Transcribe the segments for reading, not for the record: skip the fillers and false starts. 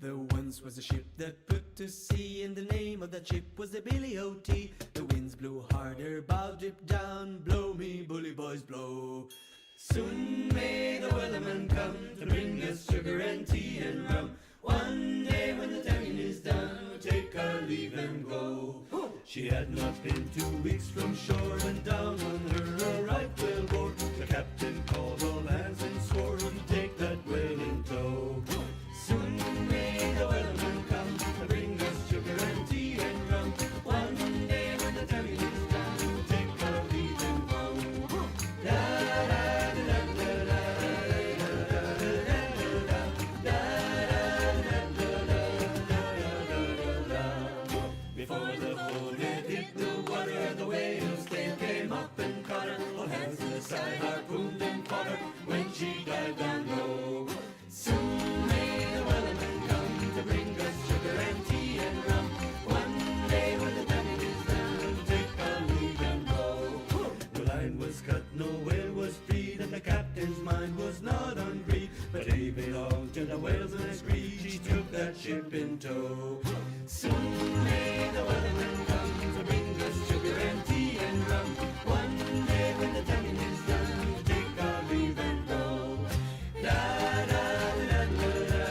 There once was a ship that put to sea, and the name of that ship was the Billy O.T. The winds blew harder, bow dip down, blow me bully boys blow. Soon may the wellerman come to bring us sugar and tea and rum. One day when the tonguing is done, we'll take our leave and go. She had not been 2 weeks from shore, and down on her a right whale bore. The captain called all hands and swore he'd take that whale in tow. Soon may the wellerman come to bring us sugar and tea and rum. One day when the tonguing is done, we'll take our leave and go. Da da da da da da. Before the boat had hit the water, the whale's tail came up and caught her. All hands to the side, harpooned and fought her when she dived down low. Soon may the wellerman come to bring us sugar and tea and rum. One day when the tonguing is done, we'll take our leave and go. The line was cut, no whale was freed, and the captain's mind was not on greed, but he belonged to the whales and agreed. She took that ship in tow. Soon may the wellerman come to bring us sugar and tea and rum. One day when the tonguing is done, we'll take our leave and go. Da da da da da.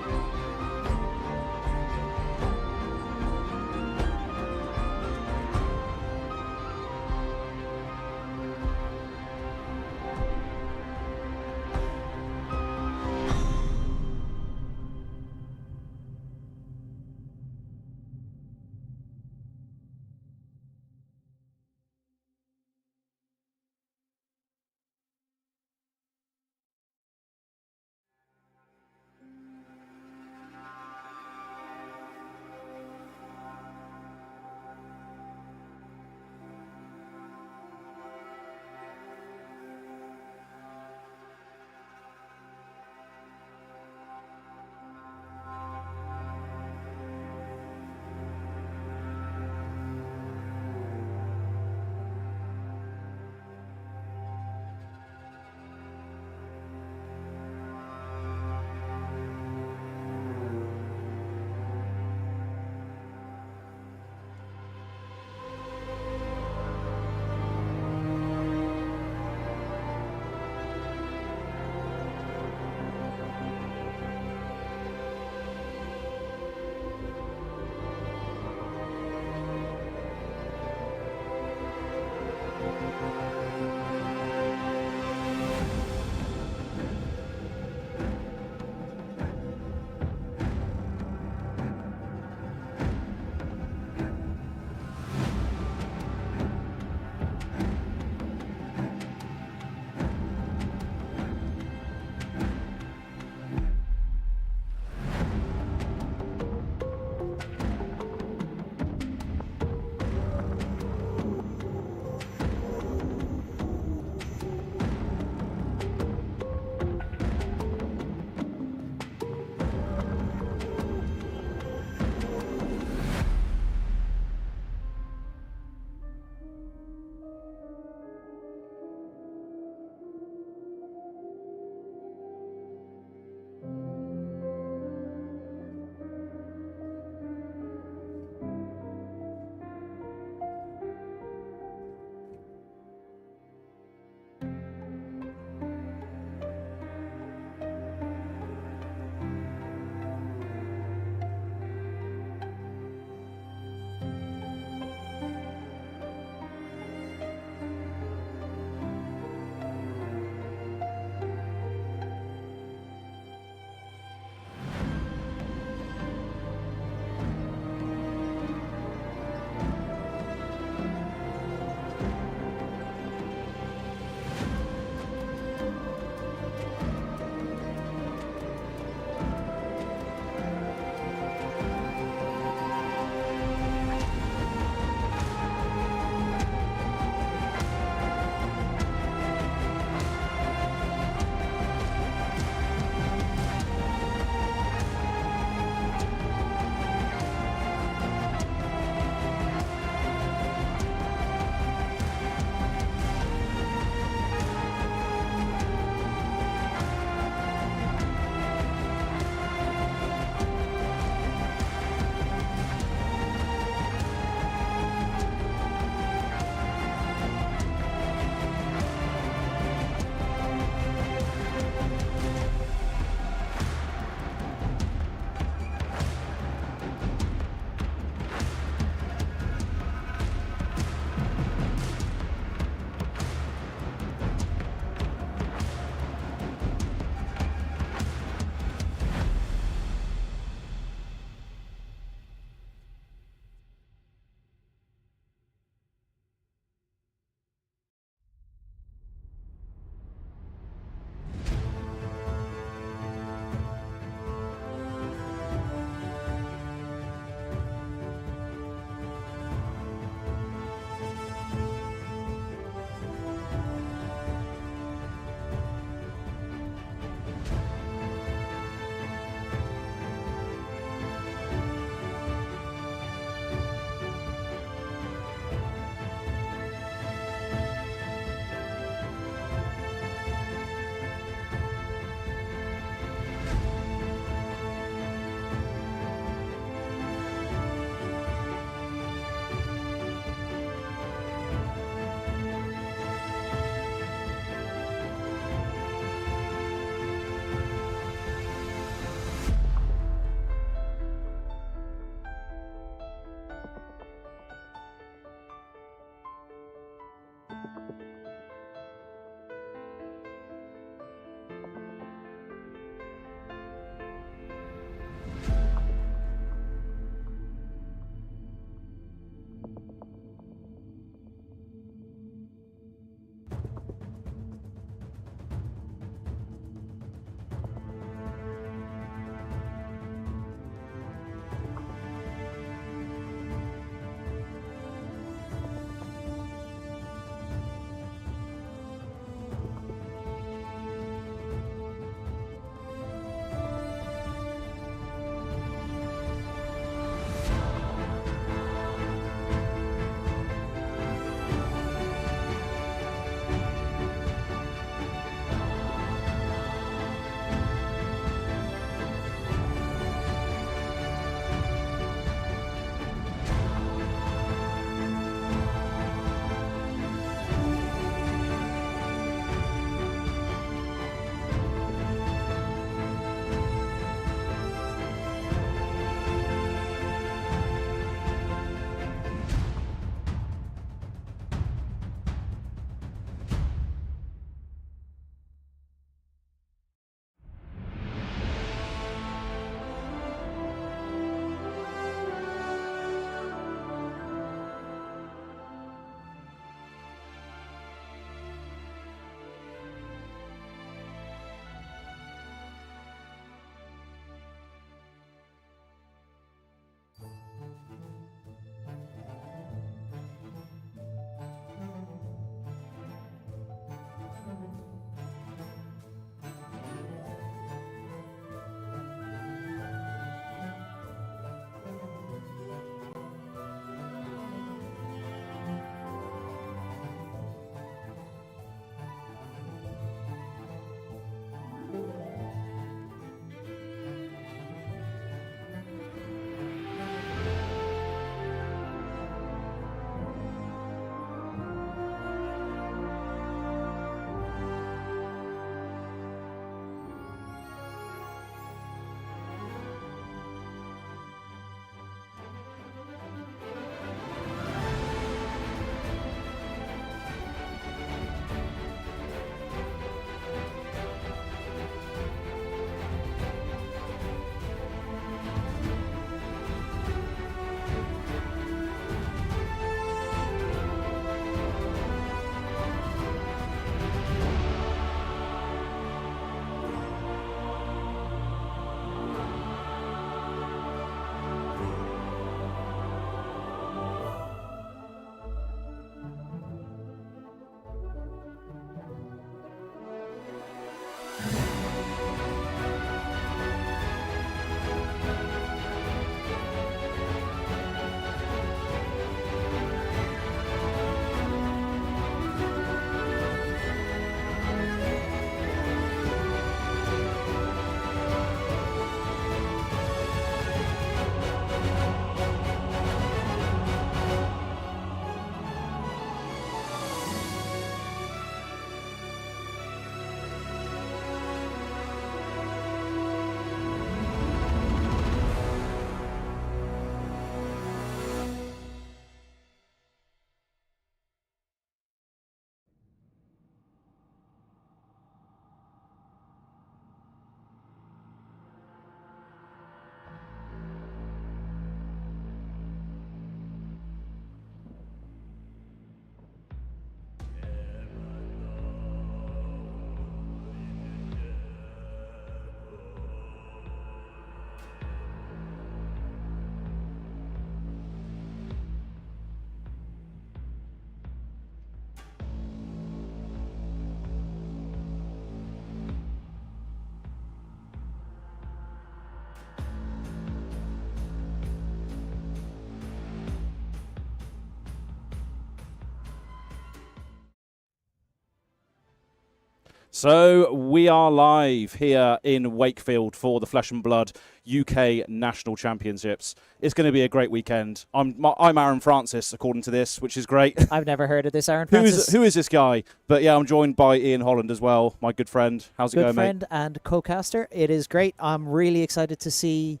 So we are live here in Wakefield for the Flesh and Blood UK National Championships. It's going to be a great weekend. I'm Aaron Francis, according to this, which is great. I've never heard of this Aaron Francis. Who is this guy? But yeah, I'm joined by Ian Holland as well, my good friend. How's it going, mate? Good friend and co-caster. It is great. I'm really excited to see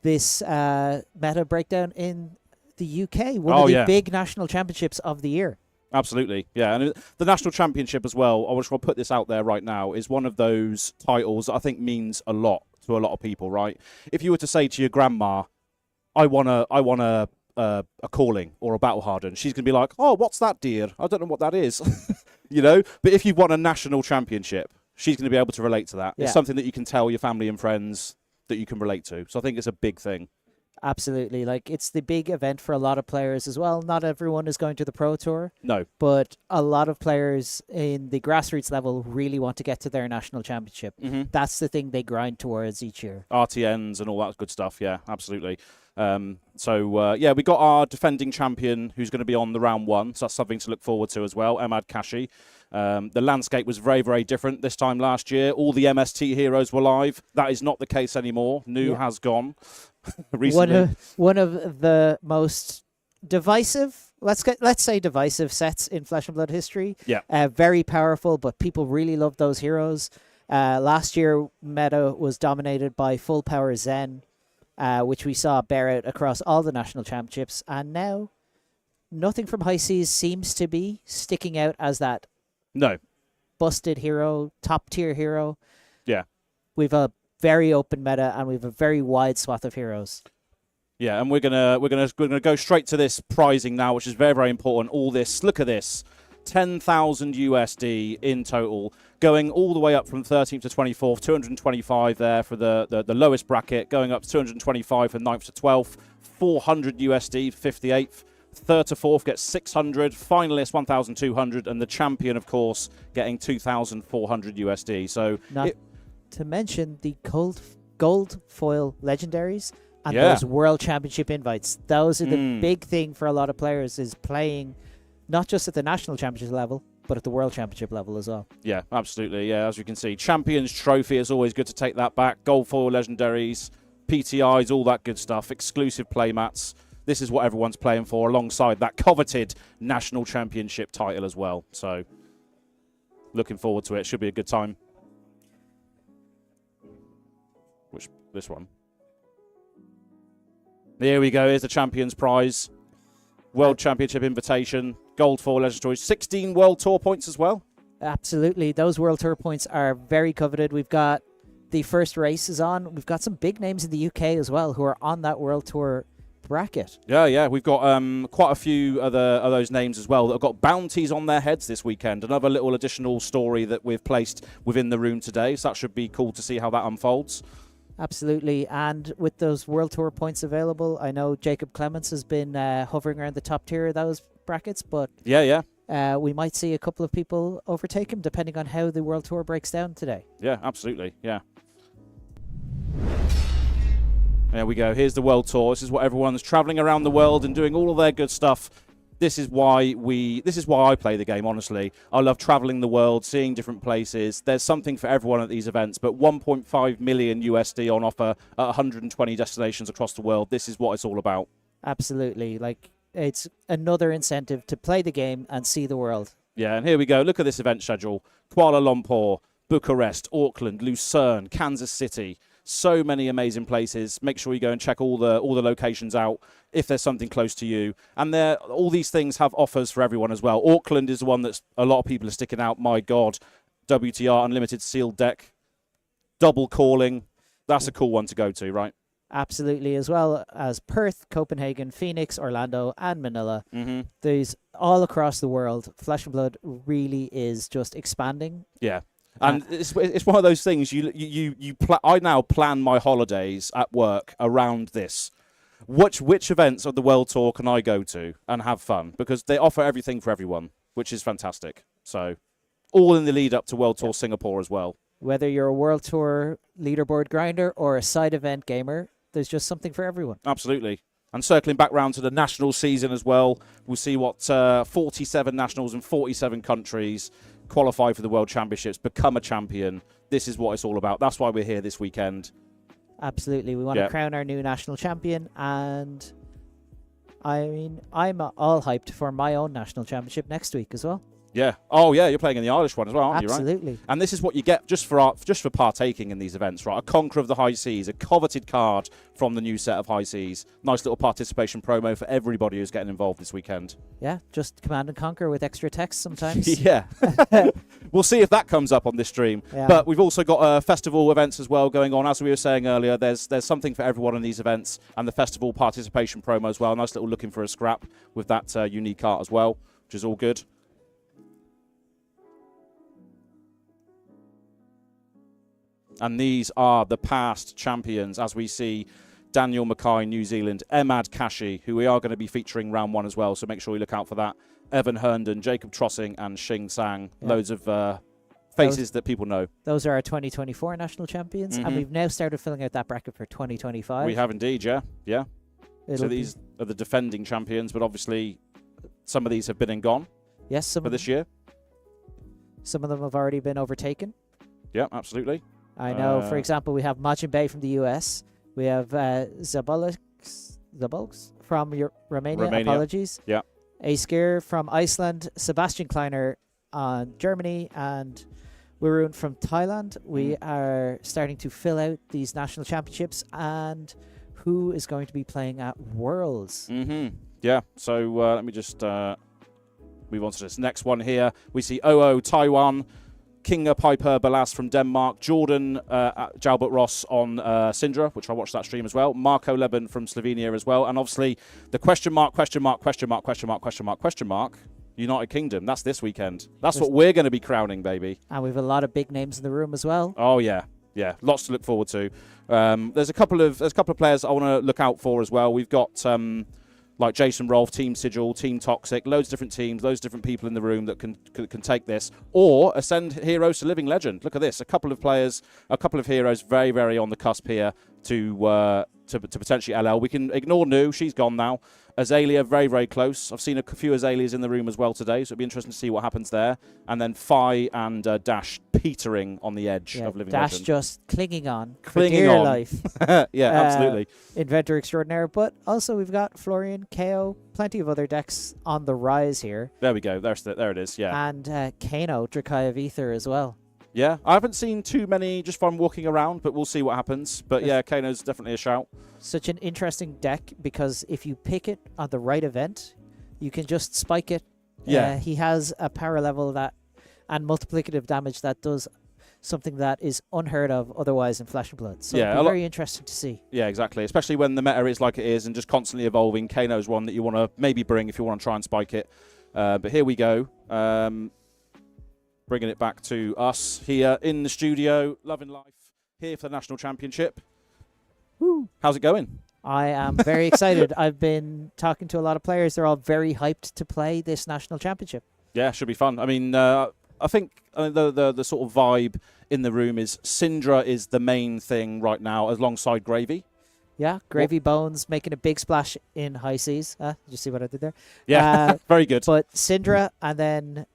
this meta breakdown in the UK, one of the big national championships of the year. Absolutely, yeah. And the National Championship as well, I just want to put this out there right now, is one of those titles that I think means a lot to a lot of people, right? If you were to say to your grandma, I want a calling or a battle hardened, she's going to be like, oh, what's that, dear? I don't know what that is. You know? But if you've won a national championship, she's going to be able to relate to that. Yeah. It's something that you can tell your family and friends that you can relate to. So I think it's a big thing. Absolutely. Like, it's the big event for a lot of players as well. Not everyone is going to the Pro Tour. No. But a lot of players in the grassroots level really want to get to their national championship. Mm-hmm. That's the thing they grind towards each year. RTNs and all that good stuff. Yeah, absolutely. Yeah, we got our defending champion who's going to be on the round one. So that's something to look forward to as well. Emad Kashy. The landscape was very, very different this time last year. All the MST heroes were live. That is not the case anymore. New has gone recently. One of the most divisive, let's say divisive sets in Flesh and Blood history. Yeah. Very powerful, but people really love those heroes. Last year, meta was dominated by full power Zen, which we saw bear out across all the national championships. And now, nothing from High Seas seems to be sticking out as that busted hero, top tier hero. Yeah. We've a very open meta and we've a very wide swath of heroes. Yeah, and we're gonna go straight to this prizing now, which is very, very important. All this, look at this, 10,000 USD in total, going all the way up from 13th to 24th, 225 there for the lowest bracket, going up to 225 from 9th to 12th, 400 USD for 58th. Third to fourth gets 600, finalist 1,200, and the champion, of course, getting 2,400 USD. So, not to mention the gold foil legendaries and those World Championship invites. Those are the big thing for a lot of players, is playing not just at the National Championship level, but at the World Championship level as well. Yeah, absolutely. Yeah, as you can see, Champions Trophy is always good to take that back. Gold foil legendaries, PTIs, all that good stuff. Exclusive playmats. This is what everyone's playing for, alongside that coveted National Championship title as well. So, looking forward to it. Should be a good time. This one. There we go. Here's the Champions Prize. World Championship invitation. Gold foil legendaries. 16 World Tour points as well. Absolutely. Those World Tour points are very coveted. We've got the first races on. We've got some big names in the UK as well who are on that World Tour bracket. Yeah. We've got quite a few of those names as well that have got bounties on their heads this weekend. Another little additional story that we've placed within the room today. So that should be cool to see how that unfolds. Absolutely. And with those World Tour points available, I know Jacob Clements has been hovering around the top tier of those brackets, but we might see a couple of people overtake him depending on how the World Tour breaks down today. Yeah, absolutely. Yeah. There we go. Here's the World Tour. This is what everyone's traveling around the world and doing all of their good stuff. This is why I play the game, honestly. I love traveling the world, seeing different places. There's something for everyone at these events, but 1.5 million USD on offer at 120 destinations across the world. This is what it's all about. Absolutely. Like, it's another incentive to play the game and see the world. Yeah, and here we go. Look at this event schedule. Kuala Lumpur, Bucharest, Auckland, Lucerne, Kansas City. So many amazing places. Make sure you go and check all the locations out if there's something close to you. And all these things have offers for everyone as well. Auckland is the one that a lot of people are sticking out. My God, WTR Unlimited Sealed Deck, double calling. That's a cool one to go to, right? Absolutely, as well as Perth, Copenhagen, Phoenix, Orlando, and Manila. Mm-hmm. There's all across the world. Flesh and Blood really is just expanding. Yeah. And it's one of those things. I now plan my holidays at work around this. Which events of the World Tour can I go to and have fun? Because they offer everything for everyone, which is fantastic. So, all in the lead up to World Tour Singapore as well. Whether you're a World Tour leaderboard grinder or a side event gamer, there's just something for everyone. Absolutely. And circling back round to the national season as well, we'll see what 47 nationals in 47 countries. qualify for the World Championships, become a champion. This is what it's all about. That's why we're here this weekend. Absolutely. We want to crown our new national champion, and I mean, I'm all hyped for my own national championship next week as well. Yeah. Oh, yeah. You're playing in the Irish one as well, aren't you? Absolutely. Right? And this is what you get just for partaking in these events, right? A Conqueror of the High Seas, a coveted card from the new set of High Seas. Nice little participation promo for everybody who's getting involved this weekend. Yeah, just Command and Conquer with extra text sometimes. Yeah. We'll see if that comes up on this stream. Yeah. But we've also got festival events as well going on. As we were saying earlier, there's something for everyone in these events, and the festival participation promo as well. Nice little looking for a scrap with that unique art as well, which is all good. And these are the past champions, as we see Daniel Mackay, New Zealand, Emad Kashy, who we are going to be featuring round 1 as well, so make sure you look out for that. Evan Herndon, Jacob Trossing, and Xing Sang. Yeah. Loads of faces that people know. Those are our 2024 national champions, and we've now started filling out that bracket for 2025. We have indeed, yeah. Yeah. So these are the defending champions, but obviously some of these have been and gone. Yes, for this year. Some of them have already been overtaken. Yeah, absolutely. I know, for example, we have Majin Bey from the US. We have Zabolks from Romania. Apologies. Yeah. Askir from Iceland. Sebastian Kleiner on Germany. And Wirun from Thailand. We are starting to fill out these national championships. And who is going to be playing at Worlds? Yeah. So let me just move on to this next one here. We see OO Taiwan. Kinga Piper Balas from Denmark, Jordan Jalbert Ross on Cindra, which I watched that stream as well, Marco Leben from Slovenia as well, and obviously the question mark, United Kingdom. That's this weekend. That's what we're going to be crowning, baby. And we have a lot of big names in the room as well. Oh, yeah. Yeah, lots to look forward to. There's a couple of players I want to look out for as well. We've got like Jason Rolfe, Team Sigil, Team Toxic, loads of different teams, loads of different people in the room that can take this, or ascend heroes to living legend. Look at this, a couple of players, a couple of heroes very, very on the cusp here to potentially LL. We can ignore Nu, she's gone now. Azalea, very, very close. I've seen a few Azaleas in the room as well today, so it'll be interesting to see what happens there. And then Fi and Dash petering on the edge of living Dash legend. Just clinging on for dear life. Yeah, absolutely. Inventor extraordinaire, but also we've got Florian, KO, plenty of other decks on the rise here. There we go. There it is. Yeah. And Kano, Dracai of Ether as well. Yeah, I haven't seen too many just from walking around, but we'll see what happens. But yeah, Kano's definitely a shout. Such an interesting deck because if you pick it on the right event, you can just spike it. Yeah. He has a power level and multiplicative damage that does something that is unheard of otherwise in Flesh and Blood. So yeah, it'll be very interesting to see. Yeah, exactly. Especially when the meta is like it is and just constantly evolving. Kano's one that you want to maybe bring if you want to try and spike it. But here we go. Bringing it back to us here in the studio, loving life, here for the National Championship. Woo. How's it going? I am very excited. I've been talking to a lot of players. They're all very hyped to play this National Championship. Yeah, should be fun. I mean, I think the sort of vibe in the room is Cindra is the main thing right now alongside Gravy. Yeah, Gravy Bones making a big splash in High Seas. Did you see what I did there? Yeah, very good. But Cindra, and then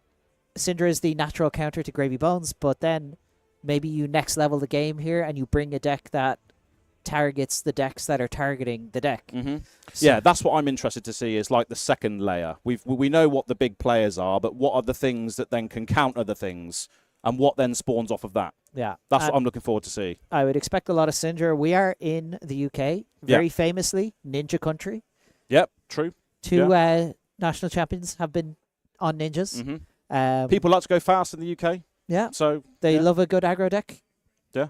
Cindra is the natural counter to Gravy Bones, but then maybe you next level the game here and you bring a deck that targets the decks that are targeting the deck. So yeah, that's what I'm interested to see is like the second layer. We know what the big players are, but what are the things that then can counter the things and what then spawns off of that? Yeah. That's what I'm looking forward to see. I would expect a lot of Cindra. We are in the UK, very famously, Ninja Country. Yep, true. Two national champions have been on Ninjas. People like to go fast in the UK. Yeah. So they love a good aggro deck. Yeah.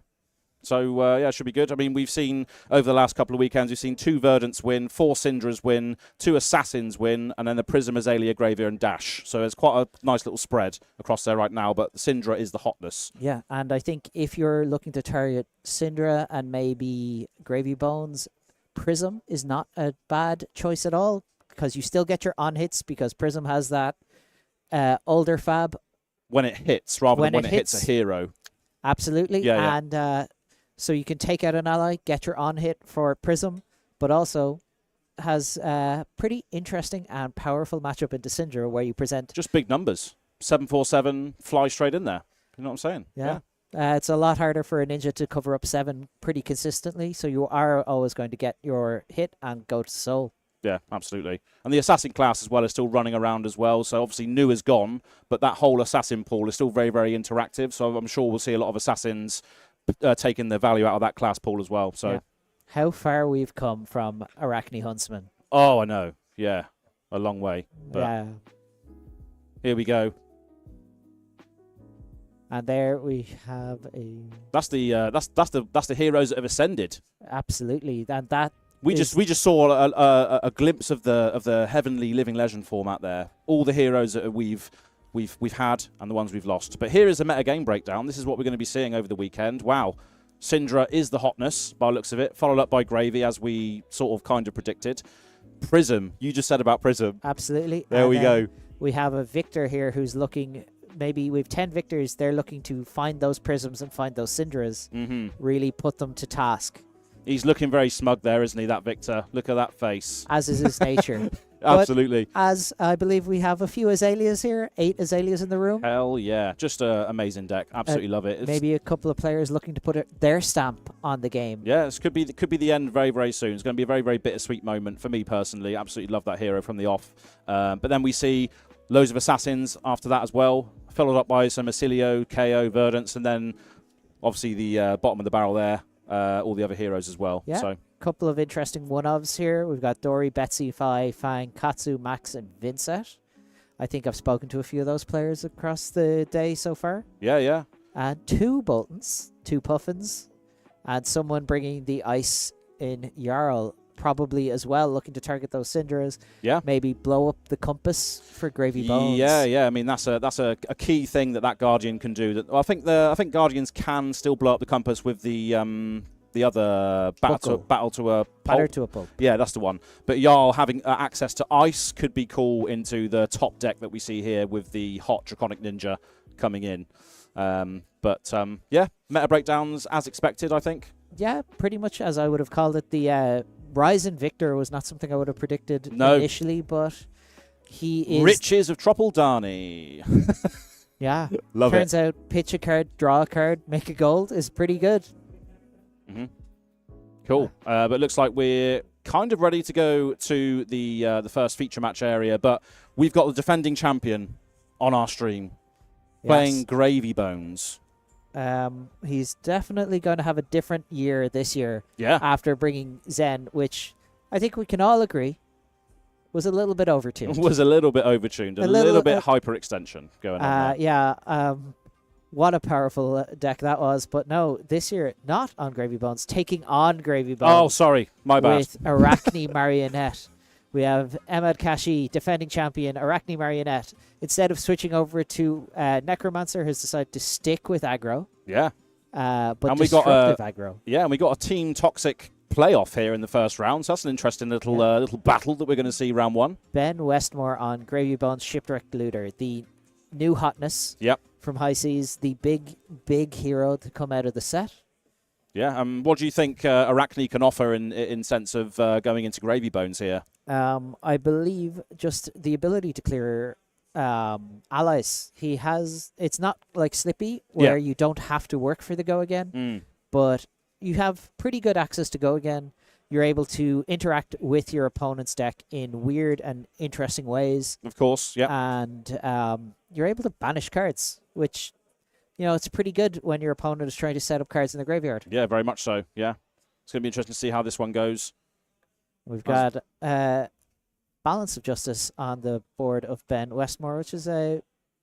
So, yeah, it should be good. I mean, we've seen over the last couple of weekends, we've seen 2 Verdants win, 4 Cindras win, 2 Assassins win, and then the Prism, Azalea, Gravia, and Dash. So there's quite a nice little spread across there right now, but Cindra is the hotness. Yeah, and I think if you're looking to target Cindra and maybe Gravy Bones, Prism is not a bad choice at all because you still get your on-hits because Prism has that older fab. When it hits, rather than when it hits a hero. Absolutely. Yeah. And so you can take out an ally, get your on-hit for Prism, but also has a pretty interesting and powerful matchup into Cindra where you present... Just big numbers. 747, fly straight in there. You know what I'm saying? Yeah. It's a lot harder for a ninja to cover up 7 pretty consistently, so you are always going to get your hit and go to soul. Yeah, absolutely. And the assassin class as well is still running around as well. So obviously new is gone, but that whole assassin pool is still very, very interactive. So I'm sure we'll see a lot of assassins taking the value out of that class pool as well. So yeah. How far we've come from Arakni Huntsman. Oh, I know. Yeah, a long way. But yeah. Here we go. And there we have a. That's the heroes that have ascended. Absolutely, and that. We just saw a glimpse of the heavenly living legend format there. All the heroes that we've had and the ones we've lost. But here is a meta game breakdown. This is what we're going to be seeing over the weekend. Wow, Cindra is the hotness by the looks of it, followed up by Gravy as we sort of kind of predicted. Prism, you just said about Prism. Absolutely. There we go. We have a Victor here who's looking. Maybe we've 10 Victors. They're looking to find those Prisms and find those Cindras. Really put them to task. He's looking very smug there, isn't he, that Victor? Look at that face. As is his nature. Absolutely. But as I believe we have a few Azaleas here, 8 Azaleas in the room. Hell yeah. Just an amazing deck. Absolutely love it. Maybe a couple of players looking to put their stamp on the game. Yeah, this could be the end very, very soon. It's going to be a very, very bittersweet moment for me personally. Absolutely love that hero from the off. But then we see loads of assassins after that as well, followed up by some Acilio, KO, Verdance, and then obviously the bottom of the barrel there. All the other heroes as well. Yeah, so couple of interesting one-ofs here. We've got Dory, Betsy, Fi, Fang, Katsu, Max, and Vincent. I think I've spoken to a few of those players across the day so far. Yeah. And 2 Boltons, 2 Puffins, and someone bringing the ice in Jarl, probably as well, looking to target those Cindras. Yeah. Maybe blow up the compass for Gravy Bones. Yeah. I mean, that's a key thing that Guardian can do. I think Guardians can still blow up the compass with the other battle to a pulp. Yeah, that's the one. But Jarl having access to ice could be cool into the top deck that we see here with the hot Draconic Ninja coming in. Yeah, meta breakdowns as expected, I think. Yeah, pretty much as I would have called it. The Ryzen Victor was not something I would have predicted initially, but he is... Riches of Troppledani. Yeah. Turns out pitch a card, draw a card, make a gold is pretty good. Cool. But it looks like we're kind of ready to go to the first feature match area, but we've got the defending champion on our stream playing Gravy Bones. He's definitely going to have a different year this year. Yeah. After bringing Zen, which I think we can all agree was a little bit overtuned. Was a little bit overtuned. A little bit hyperextension going on there. Yeah. What a powerful deck that was. But no, this year, not on Gravy Bones, taking on Gravy Bones. Oh, sorry. My bad. With Arakni Marionette. We have Emad Kashy, defending champion, Arakni Marionette. Instead of switching over to Necromancer, has decided to stick with aggro. Yeah. But and disruptive aggro. Yeah, and we got a Team Toxic playoff here in the first round. So that's an interesting little battle that we're going to see round 1. Ben Westmore on Gravy Bones Shipwrecked Looter, the new hotness from High Seas, the big hero to come out of the set. Yeah, what do you think Arakni can offer in sense of going into Gravy Bones here? I believe just the ability to clear allies. He has. It's not like Slippy where you don't have to work for the go again, but you have pretty good access to go again. You're able to interact with your opponent's deck in weird and interesting ways. Of course, yeah. And you're able to banish cards, which, it's pretty good when your opponent is trying to set up cards in the graveyard. Yeah, very much so, yeah. It's going to be interesting to see how this one goes. We've got Balance of Justice on the board of Ben Westmore, which is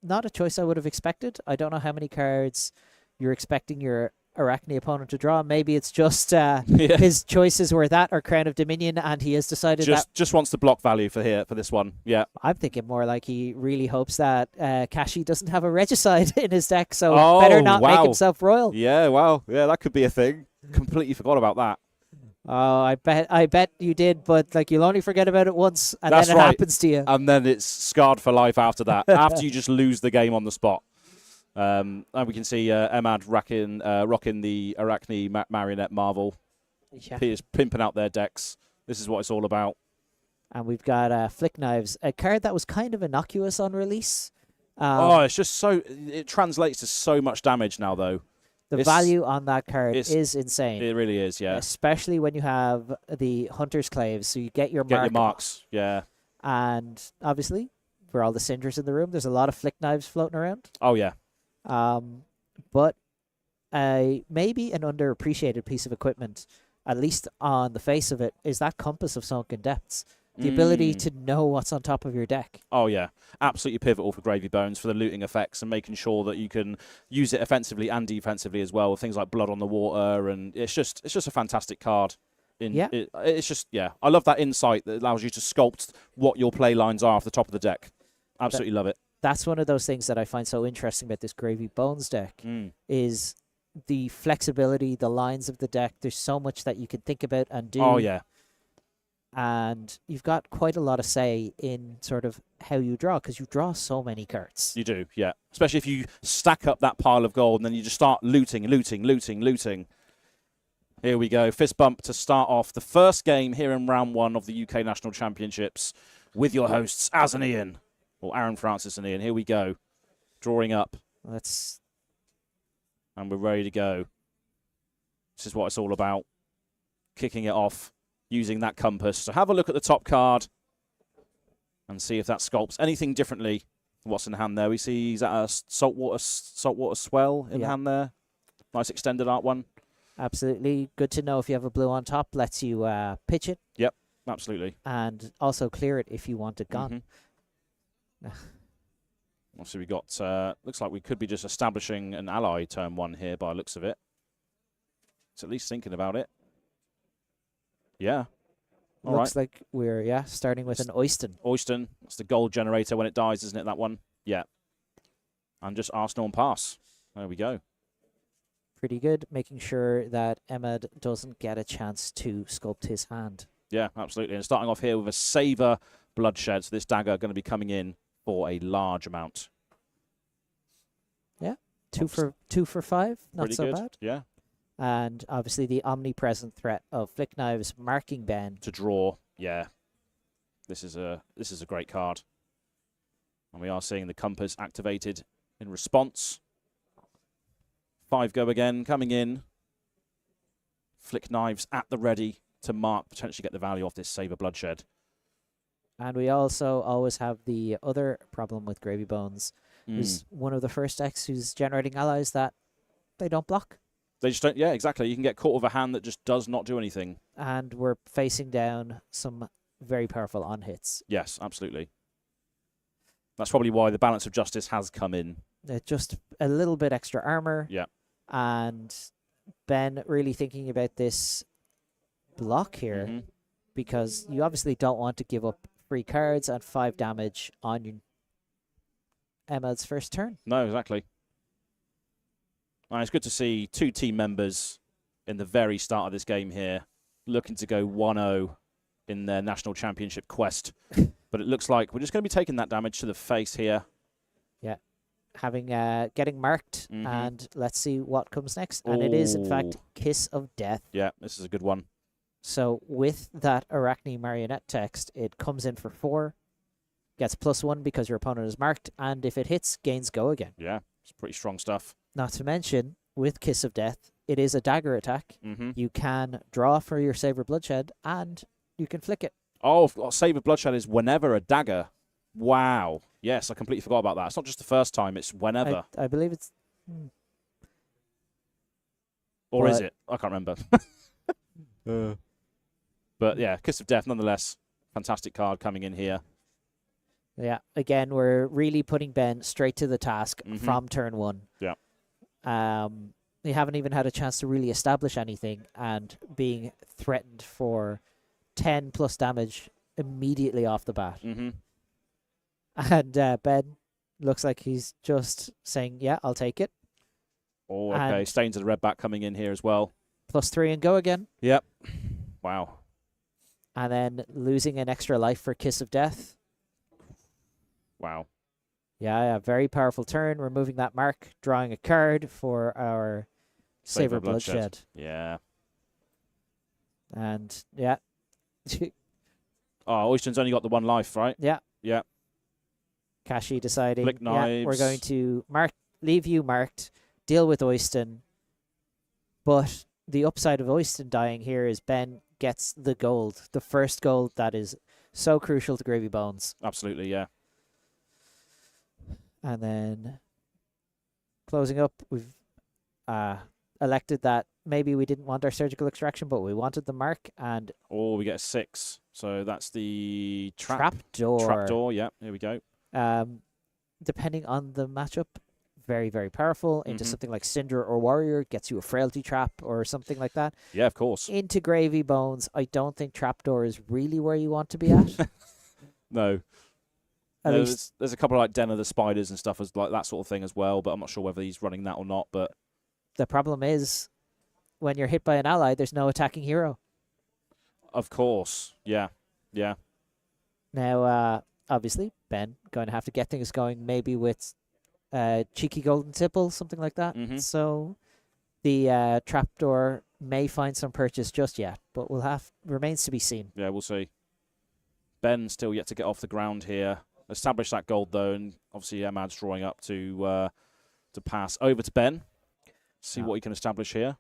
not a choice I would have expected. I don't know how many cards you're expecting your Arakni opponent to draw. Maybe it's just his choices were that or Crown of Dominion, and he has decided just wants the block value for this one. Yeah, I'm thinking more like he really hopes that Kashy doesn't have a Regicide in his deck, so better not make himself royal. Yeah, wow, yeah, that could be a thing. Completely forgot about that. Oh, I bet you did, but you'll only forget about it once, and then it happens to you, and then it's scarred for life after that. After you just lose the game on the spot. And we can see Emad rocking the Arakni Marionette Marvel. Yeah. He is pimping out their decks. This is what it's all about. And we've got Flick Knives, a card that was kind of innocuous on release. It's just so... It translates to so much damage now, though. The value on that card is insane. It really is, yeah. Especially when you have the Hunter's Claves, so you get your marks, yeah. And obviously, for all the Cindras in the room, there's a lot of flick knives floating around. Oh, yeah. But maybe an underappreciated piece of equipment, at least on the face of it, is that Compass of Sunken Depths. The ability to know what's on top of your deck. Oh, yeah. Absolutely pivotal for Gravy Bones, for the looting effects and making sure that you can use it offensively and defensively as well, with things like Blood on the Water. And it's just a fantastic card. It's just, I love that insight that allows you to sculpt what your play lines are off the top of the deck. Absolutely love it. That's one of those things that I find so interesting about this Gravy Bones deck is the flexibility, the lines of the deck. There's so much that you can think about and do. Oh, yeah. And you've got quite a lot of say in sort of how you draw, because you draw so many cards. You do, yeah. Especially if you stack up that pile of gold and then you just start looting. Here we go. Fist bump to start off the first game here in round 1 of the UK National Championships with your hosts, Azz and Ian. Or Aaron Francis and Ian. Here we go. Drawing up. And we're ready to go. This is what it's all about. Kicking it off. Using that compass. So have a look at the top card and see if that sculpts anything differently. What's in hand there? We see he's at a saltwater swell in hand there. Nice extended art one. Absolutely. Good to know if you have a blue on top. Lets you pitch it. Yep, absolutely. And also clear it if you want it gone. Obviously we got, looks like we could be just establishing an ally turn 1 here by the looks of it. It's at least thinking about it. Yeah. Looks like we're, starting with an Oyston. Oyston. That's the gold generator when it dies, isn't it, that one? Yeah. And just Arsenal and pass. There we go. Pretty good, making sure that Emad doesn't get a chance to sculpt his hand. Yeah, absolutely. And starting off here with a Saver Bloodshed. So this dagger going to be coming in for a large amount. Yeah. 2 for 5. Not Pretty so good. bad. Yeah. And obviously the omnipresent threat of flick knives marking Ben to draw. Yeah, this is a great card, and we are seeing the compass activated in response. 5 go again coming in. Flick knives at the ready to mark, potentially get the value off this Saver Bloodshed. And we also always have the other problem with Gravy Bones, who's one of the first decks who's generating allies that they don't block. They just don't, yeah, exactly. You can get caught with a hand that just does not do anything. And we're facing down some very powerful on-hits. Yes, absolutely. That's probably why the Balance of Justice has come in. Just a little bit extra armor. Yeah. And Ben really thinking about this block here, because you obviously don't want to give up free cards and 5 damage on Emad's first turn. No, exactly. And it's good to see 2 team members in the very start of this game here looking to go 1-0 in their national championship quest. But it looks like we're just going to be taking that damage to the face here. Yeah. Getting marked, and let's see what comes next. And it is, in fact, Kiss of Death. Yeah, this is a good one. So with that Arakni Marionette text, it comes in for 4, gets +1 because your opponent is marked, and if it hits, gains go again. Yeah, it's pretty strong stuff. Not to mention, with Kiss of Death, it is a dagger attack. You can draw for your Saver Bloodshed, and you can flick it. Oh, Saver Bloodshed is whenever a dagger. Wow. Yes, I completely forgot about that. It's not just the first time, it's whenever. I believe it's... Or is it? I can't remember. But yeah, Kiss of Death, nonetheless. Fantastic card coming in here. Yeah, again, we're really putting Ben straight to the task from turn 1. Yeah. They haven't even had a chance to really establish anything, and being threatened for 10+ damage immediately off the bat. And Ben looks like he's just saying, yeah, I'll take it. Oh, okay. And Stains of the Redback coming in here as well. +3 and go again. Yep. Wow. And then losing an extra life for Kiss of Death. Wow. Yeah, very powerful turn. Removing that mark, drawing a card for our Saver Bloodshed. Yeah. And, yeah. Oh, Oyston's only got the 1 life, right? Yeah. Yeah. Kashy deciding, Flick yeah, we're knives. going to leave you marked, deal with Oyston. But the upside of Oyston dying here is Ben gets the gold, the first gold that is so crucial to Gravy Bones. Absolutely, yeah. And then closing up, we've elected that maybe we didn't want our surgical extraction, but we wanted the mark. And Oh, we get a 6. So that's the trapdoor. Trapdoor, yeah. Here we go. Depending on the matchup, very, very powerful. Into something like Cindra or Warrior, gets you a frailty trap or something like that. Yeah, of course. Into Gravy Bones, I don't think trapdoor is really where you want to be at. No. At No, least there's a couple like Den of the Spiders and stuff as like that sort of thing as well, but I'm not sure whether he's running that or not. But the problem is when you're hit by an ally, there's no attacking hero. of course, yeah. Now, obviously, Ben going to have to get things going maybe with cheeky golden tipple, something like that. So the trapdoor may find some purchase just yet, but remains to be seen. Yeah, we'll see. Ben still yet to get off the ground here. Establish that gold though, and obviously Emad's drawing up to pass over to Ben. See what he can establish here.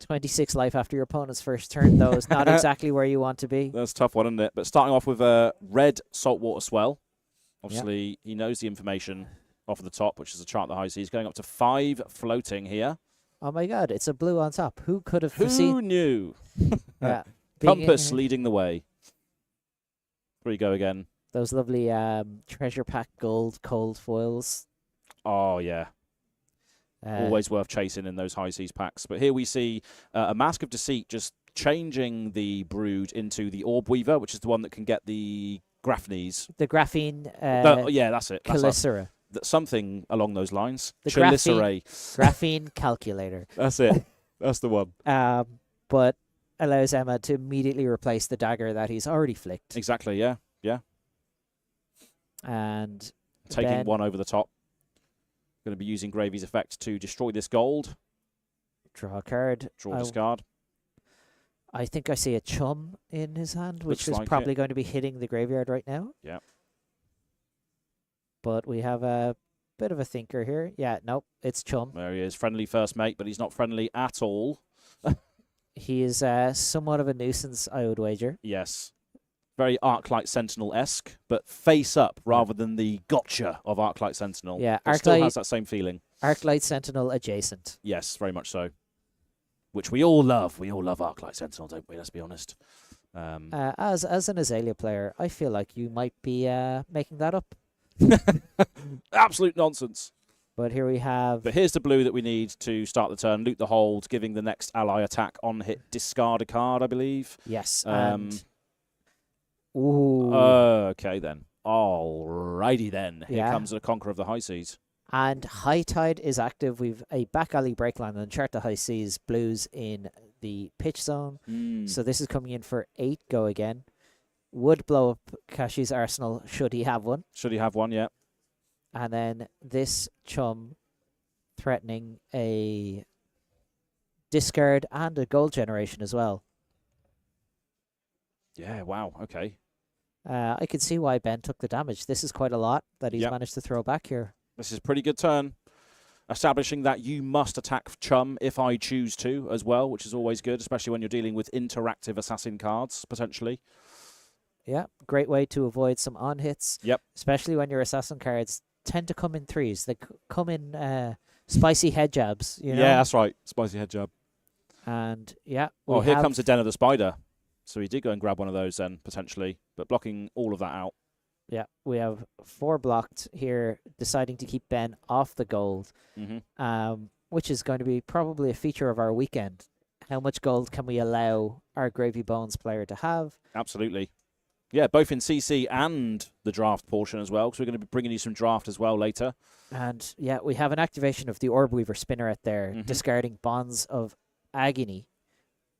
26 life after your opponent's first turn, though, is not exactly where you want to be. That's a tough one, isn't it? But starting off with a red saltwater swell. Obviously, he knows the information off of the top, which is a chart the high seas. Going up to 5 floating here. Oh my God, it's a blue on top. Who could have Who foreseen? knew? Yeah. Compass leading the way. Here we go again. Those lovely treasure pack gold cold foils. Oh, yeah. Always worth chasing in those high seas packs. But here we see a Mask of Deceit just changing the brood into the Orb Weaver, which is the one that can get the Graphnes. The graphene. Yeah, that's it. Calicera. Something along those lines. The graphene calculator. That's it. That's the one. But allows Emad to immediately replace the dagger that he's already flicked. Exactly, yeah. And taking one over the top. Going to be using Gravy's effect to destroy this gold. Draw a card. Draw, discard. I think I see a chum in his hand, which is like probably going to be hitting the graveyard right now. Yeah. But we have a bit of a thinker here. Yeah, nope, it's chum. There he is. Friendly first mate, but he's not friendly at all. He is somewhat of a nuisance, I would wager. Yes. Very Arclight Sentinel-esque, but face up rather than the gotcha of Arclight Sentinel. Yeah, it still has that same feeling. Arclight Sentinel adjacent. Yes, very much so. Which we all love. We all love Arclight Sentinel, don't we? Let's be honest. As an Azalea player, I feel like you might be making that up. Absolute nonsense. But here we have... But here's the blue that we need to start the turn. Loot the hold, giving the next ally attack on hit. Discard a card, I believe. Yes. Ooh. Okay, then. Alrighty, then. Here comes the Conqueror of the High Seas. And High Tide is active. We've a back alley breakline and chart the High Seas blues in the pitch zone. So this is coming in for 8 go again. Would blow up Kashy's arsenal should he have one. Should he have one, yeah. And then this chum threatening a discard and a gold generation as well. Yeah, wow, okay. I can see why Ben took the damage. This is quite a lot that he's managed to throw back here. This is a pretty good turn. Establishing that you must attack chum if I choose to as well, which is always good, especially when you're dealing with interactive assassin cards, potentially. Yeah, great way to avoid some on-hits. Yep. Especially when your assassin cards tend to come in 3s. They come in spicy head jabs, you know? Yeah, that's right. Spicy head jab. And, yeah. Oh, here comes the Den of the Spider. So he did go and grab one of those then, potentially, but blocking all of that out. Yeah, we have 4 blocked here, deciding to keep Ben off the gold, which is going to be probably a feature of our weekend. How much gold can we allow our Gravy Bones player to have? Absolutely. Yeah, both in CC and the draft portion as well, because we're going to be bringing you some draft as well later. And, yeah, we have an activation of the Orb Weaver Spinneret there, discarding Bonds of Agony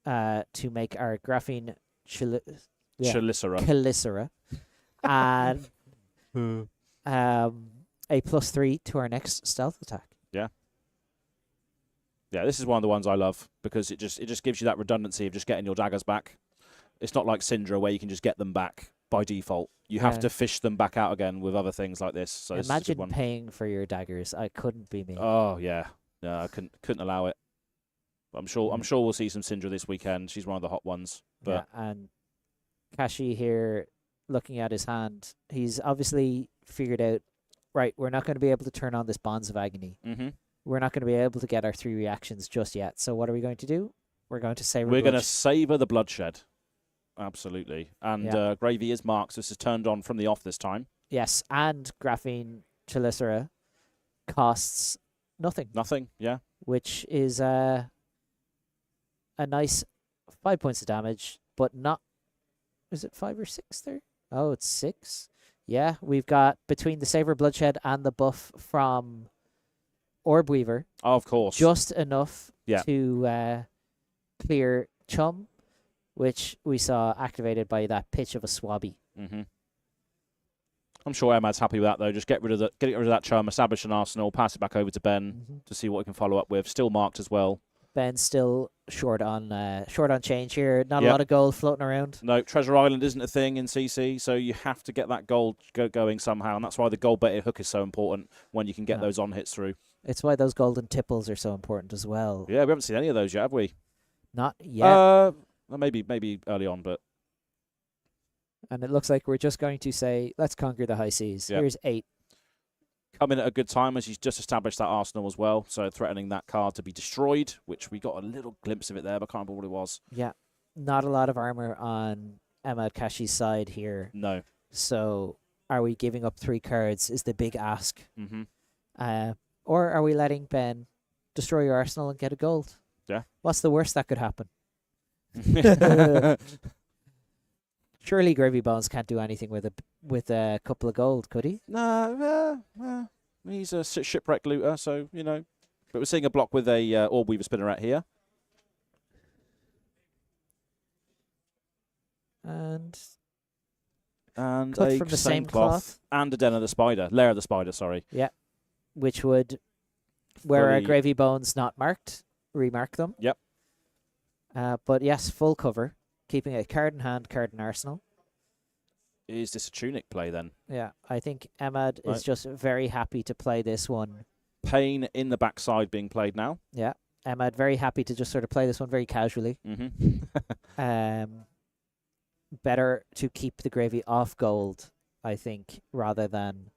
to make our Graphene Calicera. And a +3 to our next stealth attack. Yeah. Yeah, this is one of the ones I love because it just gives you that redundancy of just getting your daggers back. It's not like Cindra where you can just get them back by default. You have to fish them back out again with other things like this. So Imagine paying for your daggers. I couldn't be me. Oh yeah, no, I couldn't allow it. But I'm sure we'll see some Cindra this weekend. She's one of the hot ones. But yeah, and Kashy here, looking at his hand, he's obviously figured out. Right, we're not going to be able to turn on this Bonds of Agony. We're not going to be able to get our 3 reactions just yet. So what are we going to do? We're going to savor. We're going to savor the bloodshed. Absolutely. And Gravy is marked. So this is turned on from the off this time. Yes, and Graphene Chelicera costs nothing. Nothing, yeah. Which is a nice 5 points of damage, but not... Is it 5 or 6 there? Oh, it's 6. Yeah, we've got between the Savor Bloodshed and the buff from Orb Weaver. Oh, of course. Just enough to clear Chum, which we saw activated by that pitch of a Swabby. I'm sure Emad's happy with that, though. Just get rid of that Chum, establish an arsenal, pass it back over to Ben to see what we can follow up with. Still marked as well. Ben's still short on change here. Not a lot of gold floating around. No, Treasure Island isn't a thing in CC, so you have to get that gold going somehow, and that's why the gold-baited hook is so important when you can get those on-hits through. It's why those golden tipples are so important as well. Yeah, we haven't seen any of those yet, have we? Not yet. Maybe early on, but... And it looks like we're just going to say, let's conquer the high seas. Yep. Here's 8. Come in at a good time as he's just established that arsenal as well, so threatening that card to be destroyed, which we got a little glimpse of it there, but I can't remember what it was. Yeah, not a lot of armor on Emad Kashy's side here. No. So are we giving up 3 cards is the big ask. Or are we letting Ben destroy your arsenal and get a gold? Yeah. What's the worst that could happen? Surely Gravy Bones can't do anything with a couple of gold, could he? No, he's a shipwrecked looter, so, you know. But we're seeing a block with a Orb Weaver Spinneret here. And a from the same cloth. cloth. And a Den of the Spider. Lair of the Spider, sorry. Yeah. Which would, where a Gravy Bones not marked, remark them. Yep. But yes, full cover. Keeping a card in hand, card in arsenal. Is this a Tunic play then? Yeah, I think Emad is just very happy to play this one. Pain in the backside being played now. Yeah, Emad very happy to just sort of play this one very casually. Better to keep the Gravy off gold, I think, rather than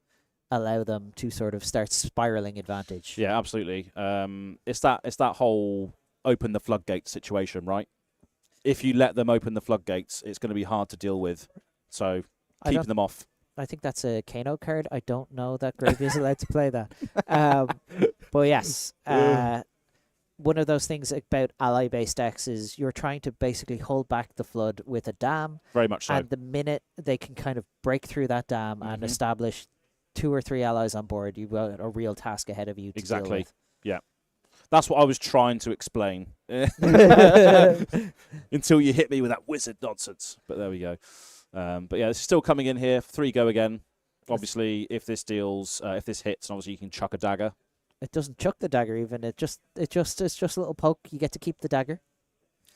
allow them to sort of start spiraling advantage. Yeah, absolutely. It's that whole open the floodgates situation, right? If you let them open the floodgates, it's going to be hard to deal with. So keeping them off. I think that's a Kano card. I don't know that Gravy is allowed to play that. But yes, one of those things about ally-based decks is you're trying to basically hold back the flood with a dam. Very much so. And the minute they can kind of break through that dam and establish 2 or 3 allies on board, you've got a real task ahead of you to deal with. Yeah. That's what I was trying to explain. Until you hit me with that wizard nonsense. But there we go. But yeah, it's still coming in here. 3 go again. Obviously, if this hits, obviously you can chuck a dagger. It doesn't chuck the dagger even. It's just a little poke. You get to keep the dagger.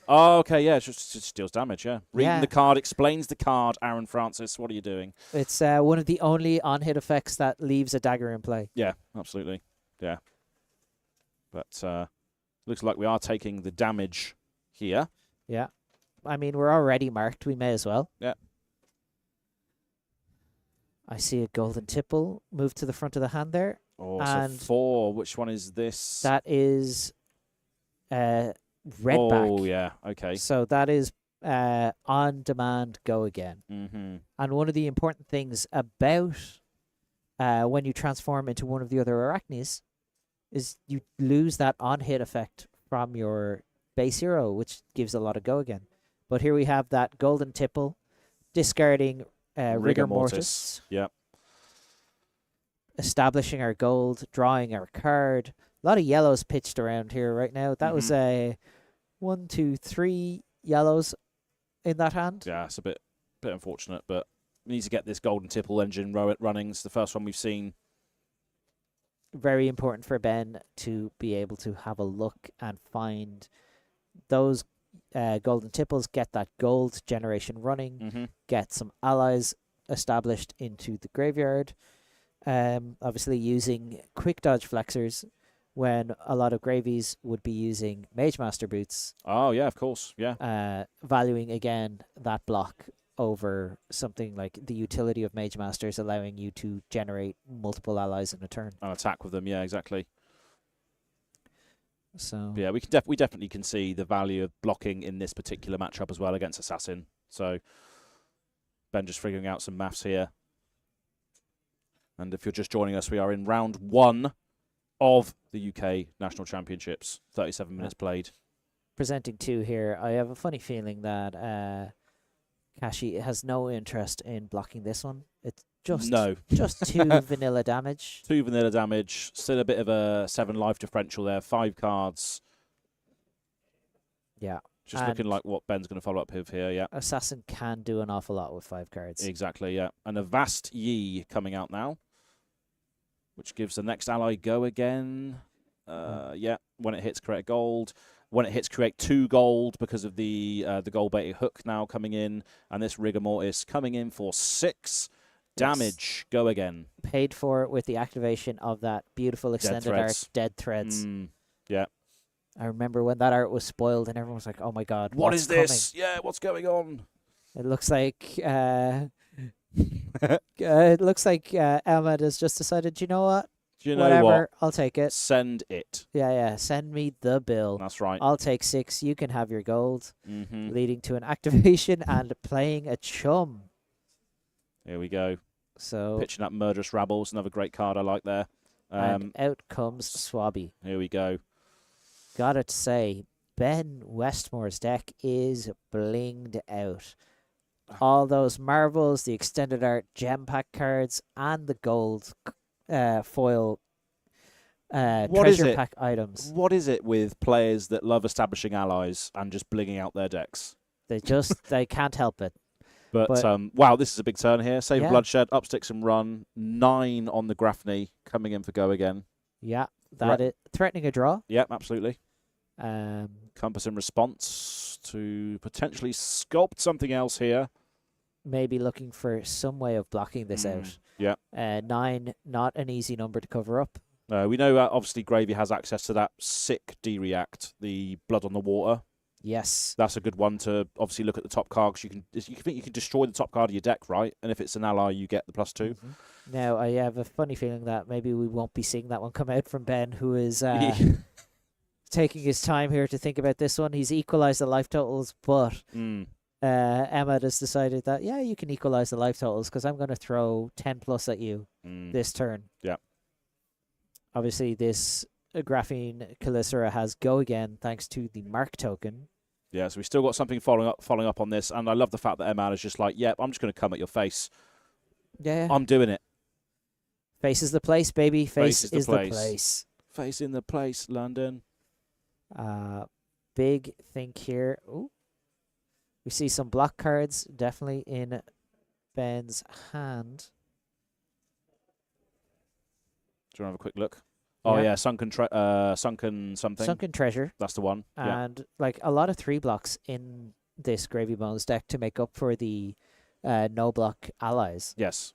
Oh, okay, yeah, it just deals damage, yeah. Reading the card explains the card, Aaron Francis. What are you doing? It's one of the only on-hit effects that leaves a dagger in play. Yeah, absolutely. Yeah. But looks like we are taking the damage here. Yeah. I mean, we're already marked. We may as well. Yeah. I see a golden tipple move to the front of the hand there. Oh, so 4. Which one is this? That is redback. Oh, yeah. Okay. So that is on demand, go again. And one of the important things about when you transform into one of the other Arachnis is you lose that on-hit effect from your base hero, which gives a lot of go again. But here we have that golden tipple, discarding Rigor Mortis. Yep. Establishing our gold, drawing our card. A lot of yellows pitched around here right now. That was a 1, 2, 3 yellows in that hand. Yeah, it's a bit unfortunate, but we need to get this golden tipple engine running. It's the first one we've seen. Very important for Ben to be able to have a look and find those golden tipples, get that gold generation running, get some allies established into the graveyard. Obviously using quick dodge flexors when a lot of gravies would be using Mage Master boots. Oh, yeah, of course. Yeah. Valuing, again, that block over something like the utility of Mage Masters, allowing you to generate multiple allies in a turn. And attack with them. Yeah, exactly. So yeah, we definitely can see the value of blocking in this particular matchup as well against Assassin. So Ben just figuring out some maths here. And if you're just joining us, we are in round 1 of the UK National Championships. 37 minutes played. Presenting 2 here. I have a funny feeling that Kashy has no interest in blocking this one. It's just 2 vanilla damage. 2 vanilla damage. Still a bit of a 7 life differential there. 5 cards. Yeah. Just looking like what Ben's going to follow up with here, yeah. Assassin can do an awful lot with 5 cards. Exactly, yeah. And a Vast Yi coming out now, which gives the next ally go again. Yeah, when it hits, create gold. When it hits, create 2 gold because of the gold baited hook now coming in. And this Rigor Mortis coming in for 6 damage. Go again. Paid for with the activation of that beautiful extended art, Dead Threads. Yeah. I remember when that art was spoiled and everyone was like, oh my god, what is this? Coming? Yeah, what's going on? It looks like Emad has just decided, you know what? Do you know whatever, what? I'll take it. Send it. Yeah. Send me the bill. That's right. I'll take 6. You can have your gold. Leading to an activation and playing a chum. Here we go. So pitching up Murderous Rabbles, another great card I like there. And out comes Swabby. Here we go. Gotta say, Ben Westmore's deck is blinged out. All those marvels, the extended art gem pack cards, and the gold foil treasure pack items. What is it with players that love establishing allies and just blinging out their decks? They can't help it. But wow, this is a big turn here. Save bloodshed, up sticks and run. 9 on the Grafny, coming in for go again. Yeah, that is threatening a draw. Yeah, absolutely. Compass in response to potentially sculpt something else here. Maybe looking for some way of blocking this out. Yeah. 9, not an easy number to cover up. We know obviously Gravy has access to that sick D-React, the Blood on the Water. Yes. That's a good one to obviously look at the top card, because you can destroy the top card of your deck, right? And if it's an ally, you get the +2. Now, I have a funny feeling that maybe we won't be seeing that one come out from Ben, who is taking his time here to think about this one. He's equalized the life totals, but Emad has decided that, yeah, you can equalize the life totals because I'm going to throw 10+ at you this turn. Yeah. Obviously, this Graphene Calicera has go again thanks to the Mark token. Yeah, so we still got something following up on this, and I love the fact that Emad is just like, yep, I'm just going to come at your face. Yeah. I'm doing it. Face is the place, baby. Face is the place. Face in the place, London. Big think here. Ooh. We see some block cards definitely in Ben's hand. Do you want to have a quick look? Oh, yeah, Sunken something. Sunken Treasure. That's the one. And like a lot of 3 blocks in this Gravy Bones deck to make up for the no block allies. Yes.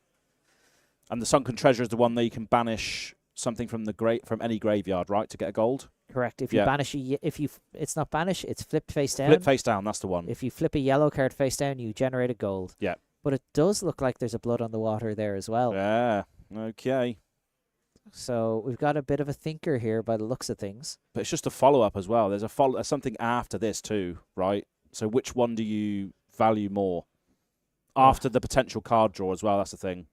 And the Sunken Treasure is the one that you can banish something from from any graveyard, right, to get a gold? Correct. If you banish it's not banish, it's flip face down. Flip face down, that's the one. If you flip a yellow card face down, you generate a gold. Yeah. But it does look like there's a Blood on the Water there as well. Yeah. Okay. So we've got a bit of a thinker here by the looks of things. But it's just a follow-up as well. There's something after this too, right? So which one do you value more? After the potential card draw as well, that's the thing.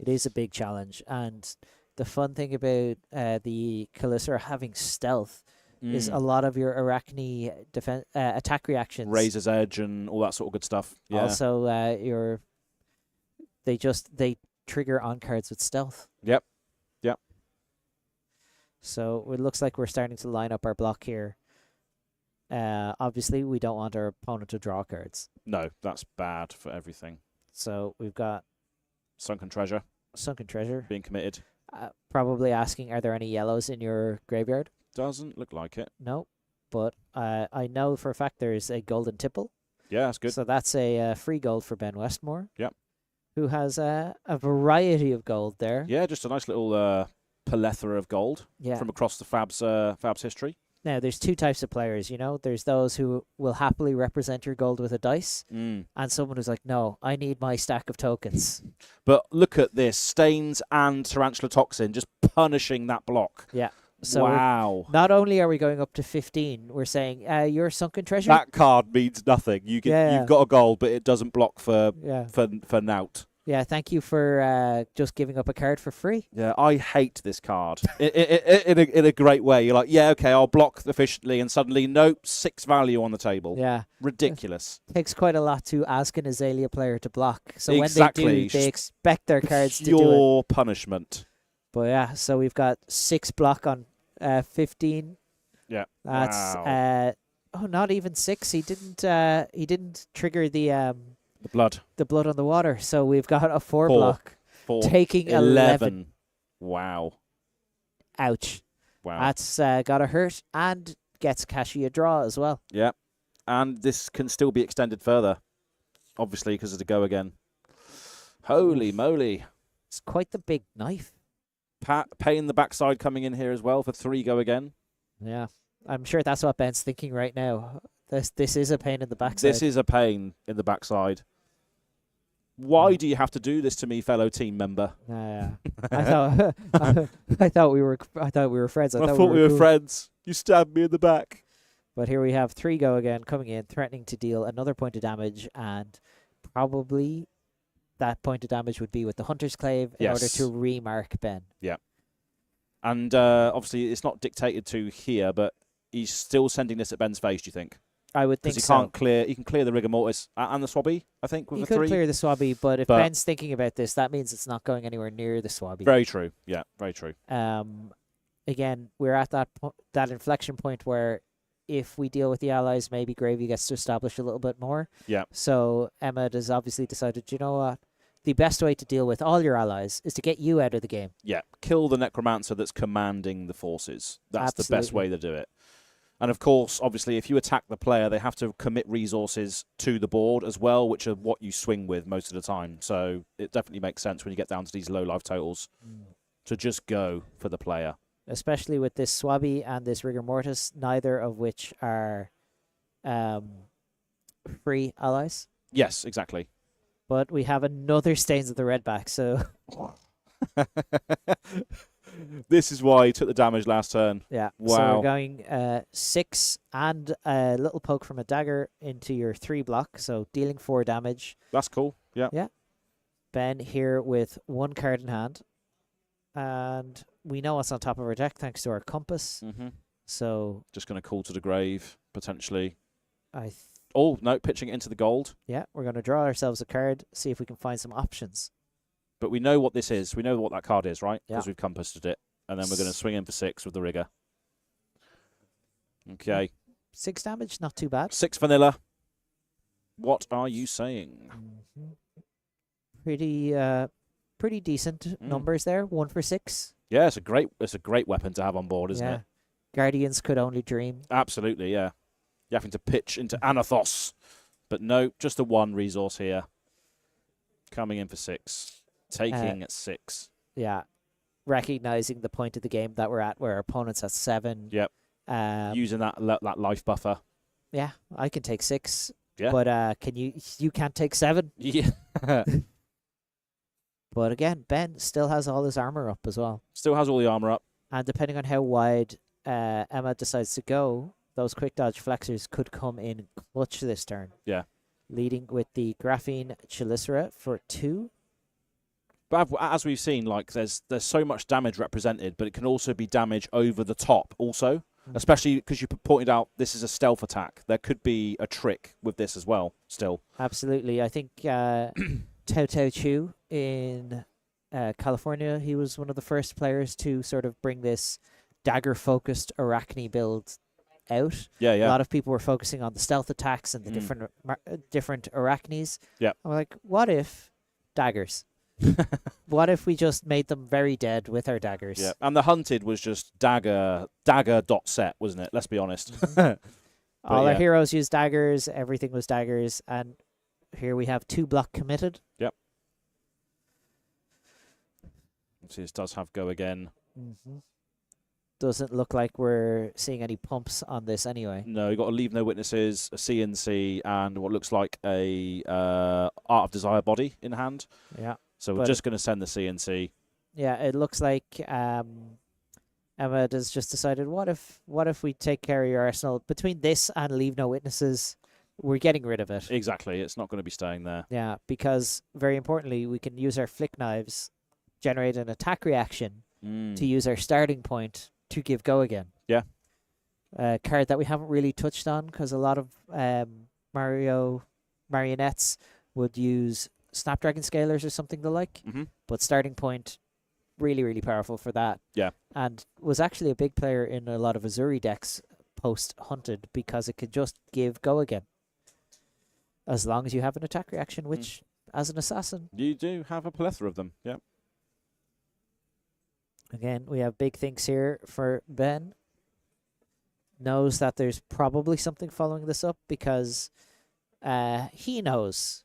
It is a big challenge. And the fun thing about the Calicera having stealth is a lot of your Arakni attack reactions. Razor's Edge and all that sort of good stuff. Yeah. Also, they trigger on cards with stealth. Yep. So it looks like we're starting to line up our block here. Obviously, we don't want our opponent to draw cards. No, that's bad for everything. So we've got Sunken Treasure. Sunken Treasure. Being committed. Probably asking, are there any yellows in your graveyard? Doesn't look like it. No. but I know for a fact there's a golden tipple. Yeah, that's good. So that's a free gold for Ben Westmore. Yep. Who has a variety of gold there. Yeah, just a nice little plethora of gold Yeah. from across the Fab's history. Now, there's two types of players, you know. There's those who will happily represent your gold with a dice, and someone who's like, no, I need my stack of tokens. But look at this. Stains and Tarantula Toxin just punishing that block. Yeah. So wow. not only are we going up to 15, we're saying, your sunken treasure? That card means nothing. You've got a gold, but it doesn't block for nout. Yeah, thank you for just giving up a card for free. Yeah, I hate this card in a great way. You're like, yeah, okay, I'll block efficiently, and suddenly, nope, 6 value on the table. Yeah. Ridiculous. It takes quite a lot to ask an Azalea player to block. So exactly. when they do, they expect their cards to do it. Pure punishment. But yeah, so we've got 6 block on 15. Yeah. That's wow. Not even 6. He didn't trigger the blood on the water. So we've got a 4 block. 4 taking 11. Wow. Ouch. Wow. That's got to hurt and gets Kashy a draw as well. Yeah. And this can still be extended further, obviously, because of the go again. Holy moly. It's quite the big knife. Pay in the backside coming in here as well for 3 go again. Yeah. I'm sure that's what Ben's thinking right now. This is a pain in the backside. This is a pain in the backside. Why do you have to do this to me, fellow team member? I thought we were friends. I thought we were cool. friends. You stabbed me in the back. But here we have 3 go again coming in, threatening to deal another point of damage, and probably that point of damage would be with the Hunter's Clave in order to remark Ben. Yeah. And obviously it's not dictated to here, but he's still sending this at Ben's face, do you think? I would think so. He can clear the rigor mortis and the swabby, I think, with he a 3. He could clear the swabby, but if Ben's thinking about this, that means it's not going anywhere near the swabby. Very true. Yeah, very true. Again, we're at that inflection point where if we deal with the allies, maybe Gravy gets to establish a little bit more. Yeah. So Emad has obviously decided, you know what? The best way to deal with all your allies is to get you out of the game. Yeah, kill the necromancer that's commanding the forces. That's the best way to do it. And of course, obviously, if you attack the player, they have to commit resources to the board as well, which are what you swing with most of the time. So it definitely makes sense when you get down to these low life totals to just go for the player. Especially with this swabby and this rigor mortis, neither of which are free allies. Yes, exactly. But we have another Stains of the Redback, so... This is why he took the damage last turn. Yeah. Wow. So we're going 6 and a little poke from a dagger into your 3 block, so dealing 4 damage. That's cool. Yeah. Yeah. Ben here with 1 card in hand. And we know what's on top of our deck thanks to our compass. So... Just going to call to the grave, potentially. Oh, no, pitching it into the gold. Yeah, we're going to draw ourselves a card, see if we can find some options. But we know what this is. We know what that card is, right? Yeah. Because we've compassed it. And then we're going to swing in for 6 with the rigor. Okay. 6 damage, not too bad. 6 vanilla. What are you saying? Pretty decent numbers there. 1 for 6. Yeah, it's a great weapon to have on board, isn't it? Guardians could only dream. Absolutely, yeah. You're having to pitch into Anathos. But no, just the 1 resource here. Coming in for 6. Taking at 6. Yeah. Recognizing the point of the game that we're at where our opponent's at 7. Yep. Using that life buffer. Yeah, I can take 6. Yeah. But you can't take 7. Yeah. But again, Ben still has all his armor up as well. Still has all the armor up. And depending on how wide Emma decides to go, those quick dodge flexors could come in clutch this turn. Yeah. Leading with the Graphene Chelicera for 2. But as we've seen, like there's so much damage represented, but it can also be damage over the top also. Especially because you pointed out this is a stealth attack. There could be a trick with this as well, still. Absolutely. I think Tao Chu in California, he was one of the first players to sort of bring this dagger-focused Arakni build out. Yeah, yeah. A lot of people were focusing on the stealth attacks and the different Arachnis. Yeah. I'm like, what if daggers? What if we just made them very dead with our daggers? Yeah, and the hunted was just dagger dot set, wasn't it? Let's be honest. All our yeah. heroes use daggers. Everything was daggers, and here we have 2 block committed. Yep. See, this does have go again. Doesn't look like we're seeing any pumps on this anyway. No, you got to leave no witnesses, a CNC, and what looks like a Art of Desire body in hand. Yeah. So we're But- just going to send the CNC. Yeah, it looks like Emad has just decided, what if we take care of your arsenal? Between this and leave no witnesses, we're getting rid of it. Exactly, it's not going to be staying there. Yeah, because very importantly, we can use our flick knives, generate an attack reaction to use our starting point to give go again. Yeah. A card that we haven't really touched on because a lot of marionettes would use Snapdragon Scalers or something the like. But starting point, really, really powerful for that. Yeah. And was actually a big player in a lot of Azuri decks post-hunted because it could just give go again. As long as you have an attack reaction, which, as an assassin... You do have a plethora of them, yeah. Again, we have big things here for Ben. Knows that there's probably something following this up because he knows,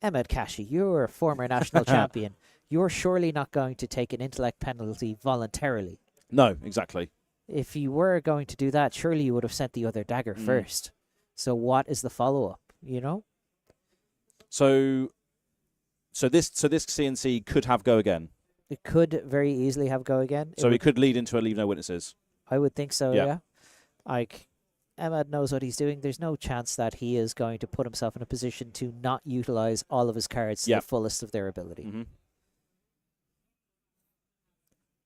Emad Kashy, you're a former national champion. You're surely not going to take an intellect penalty voluntarily. No, exactly. If you were going to do that, surely you would have sent the other dagger first. So what is the follow-up, you know? So this CNC could have go again. It could very easily have go again. So it could lead into a leave no witnesses. I would think so, Yeah. yeah. Like, Emad knows what he's doing. There's no chance that he is going to put himself in a position to not utilize all of his cards to the fullest of their ability.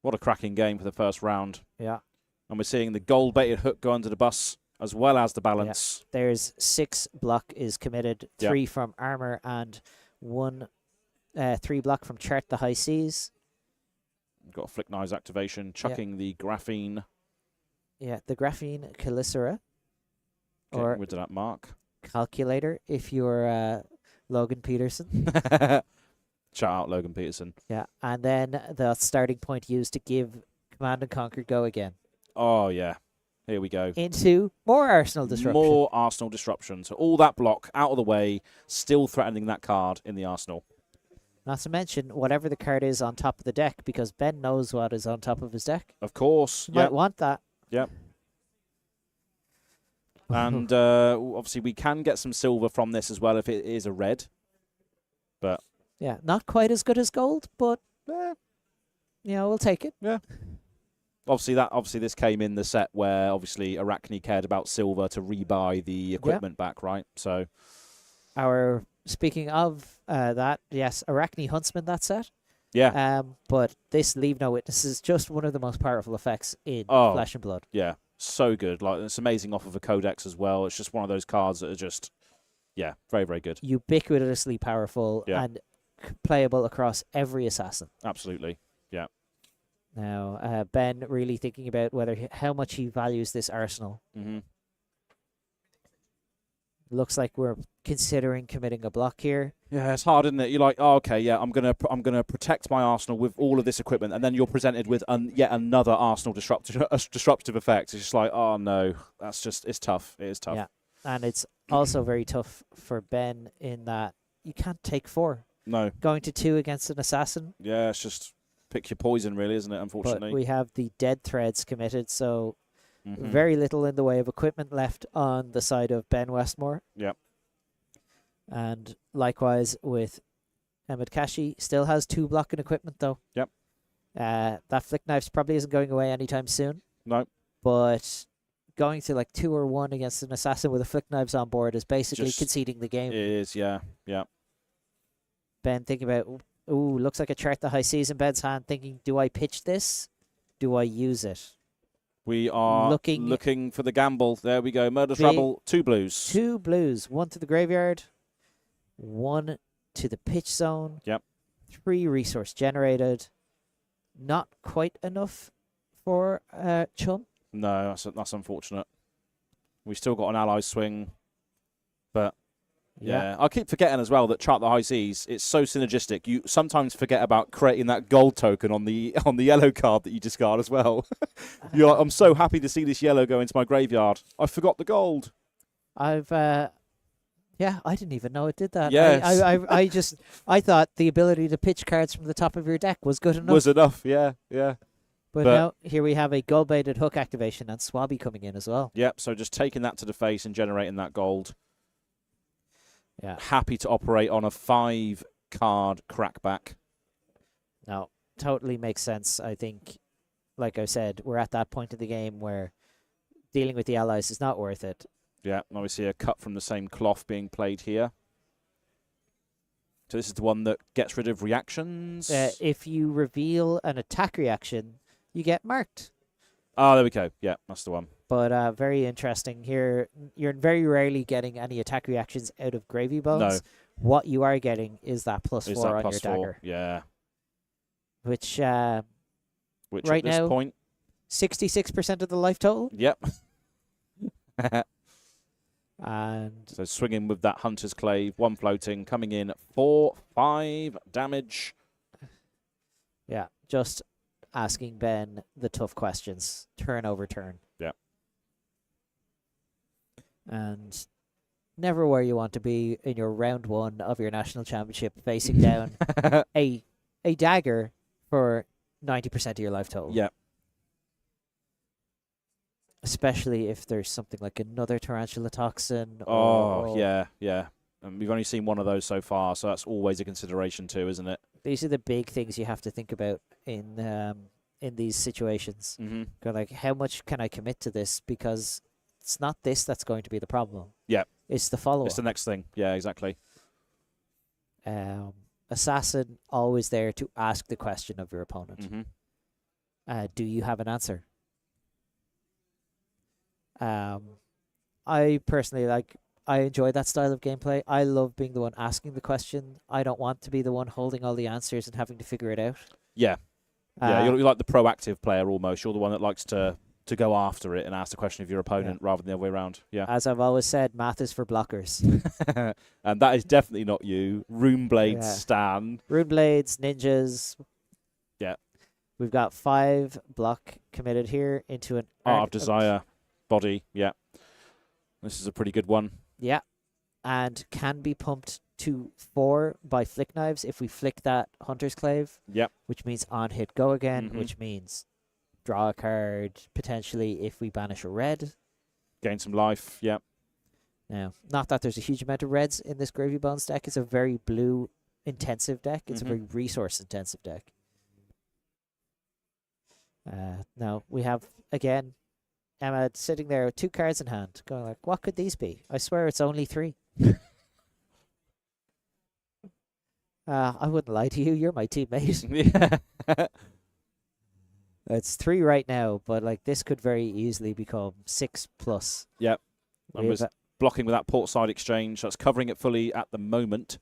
What a cracking game for the first round. Yeah. And we're seeing the gold-baited hook go under the bus, as well as the balance. Yeah. There's 6 block is committed, 3 from armor, and 3 block from Chart the High Seas. Got a Flick Knives activation, chucking the Graphene. Yeah, the Graphene Calicera. Or Getting rid of that mark. Calculator, if you're Logan Peterson. Shout out Logan Peterson. Yeah, and then the starting point used to give Command and Conquer go again. Oh, yeah. Here we go. Into more Arsenal Disruption. More Arsenal Disruption. So all that block out of the way, still threatening that card in the arsenal. Not to mention whatever the card is on top of the deck, because Ben knows what is on top of his deck. Of course. He might want that. Yep. And obviously we can get some silver from this as well if it is a red. But yeah, not quite as good as gold, but we'll take it. Yeah. Obviously this came in the set where obviously Arakni cared about silver to rebuy the equipment back, right? So speaking of that, yes, Arakni Huntsman that set. Yeah. But this Leave No Witness is just one of the most powerful effects in Flesh and Blood. Yeah. So good. Like, it's amazing off of a codex as well. It's just one of those cards that are just, very, very good. Ubiquitously powerful and playable across every assassin. Absolutely. Yeah. Now, Ben really thinking about how much he values this arsenal. Looks like we're considering committing a block here. Yeah, it's hard, isn't it? You're like, oh, okay, yeah, I'm gonna protect my arsenal with all of this equipment, and then you're presented with yet another arsenal disruptive effect. It's just like, oh no, it's tough. It is tough. Yeah, and it's also very tough for Ben in that you can't take 4. No. Going to 2 against an assassin. Yeah, it's just pick your poison, really, isn't it? Unfortunately. But we have the dead threads committed, so very little in the way of equipment left on the side of Ben Westmore. Yep. And likewise with Emad Kashy, still has 2 blocking equipment though. Yep. That flick knife probably isn't going away anytime soon. No. But going to like 2 or 1 against an assassin with a flick knives on board is basically conceding the game. It is, yeah. Ben thinking about, looks like a Chart the High Seas in Ben's hand, thinking, do I pitch this? Do I use it? We are looking for the gamble. There we go. Murder's Rabble, 2 blues. 2 blues. 1 to the graveyard. 1 to the pitch zone. Yep. 3 resource generated. Not quite enough for Chum. No, that's unfortunate. We still got an ally swing, but Yeah, I keep forgetting as well that Chart the High Seas, it's so synergistic. You sometimes forget about creating that gold token on the yellow card that you discard as well. You're like, I'm so happy to see this yellow go into my graveyard. I forgot the gold. I didn't even know it did that. Yes. I thought the ability to pitch cards from the top of your deck was good enough. Was enough, yeah. But now here we have a gold-baited hook activation and Swabby coming in as well. Yep, so just taking that to the face and generating that gold. Yeah. Happy to operate on a 5-card crackback. No, totally makes sense. I think, like I said, we're at that point of the game where dealing with the allies is not worth it. Yeah, obviously a cut from the same cloth being played here. So this is the one that gets rid of reactions. If you reveal an attack reaction, you get marked. Oh, there we go. Yeah, that's the one. But very interesting here. You're very rarely getting any attack reactions out of Gravy Bones. No. What you are getting is that +4 on your dagger. Yeah. Which right at this now, point, 66% of the life total. Yep. And so swinging with that Hunter's Clave, 1 floating, coming in 4-5 damage. Yeah, just asking Ben the tough questions, turn over turn. Yeah. And never where you want to be in your round 1 of your national championship, facing down a dagger for 90% of your life total. Yeah. Especially if there's something like another tarantula toxin. Yeah. And we've only seen one of those so far, so that's always a consideration too, isn't it? These are the big things you have to think about in these situations. Mm-hmm. Go like, how much can I commit to this? Because it's not this that's going to be the problem. Yeah. It's the follow-up. It's the next thing. Yeah, exactly. Assassin, always there to ask the question of your opponent. Mm-hmm. Do you have an answer? I personally I enjoy that style of gameplay. I love being the one asking the question. I don't want to be the one holding all the answers and having to figure it out. Yeah. You're like the proactive player almost. You're the one that likes to go after it and ask the question of your opponent rather than the other way around. Yeah. As I've always said, math is for blockers. And that is definitely not you. Runeblades, Stan. Runeblades, ninjas. Yeah. We've got 5 block committed here into an Art of Desire body. Yeah. This is a pretty good one. Yeah. And can be pumped to 4 by flick knives if we flick that Hunter's Clave. Yep. Which means on hit go again, Mm-hmm. which means draw a card potentially if we banish a red. Gain some life. Yep. Now, not that there's a huge amount of reds in this Gravy Bones deck. It's a very blue intensive deck. It's a very resource intensive deck. Now we have again Emad sitting there with 2 cards in hand, going like, what could these be? I swear it's only 3. I wouldn't lie to you. You're my teammate. Yeah. It's 3 right now, but like this could very easily become 6+. Yep. And was blocking with that port side exchange. That's covering it fully at the moment.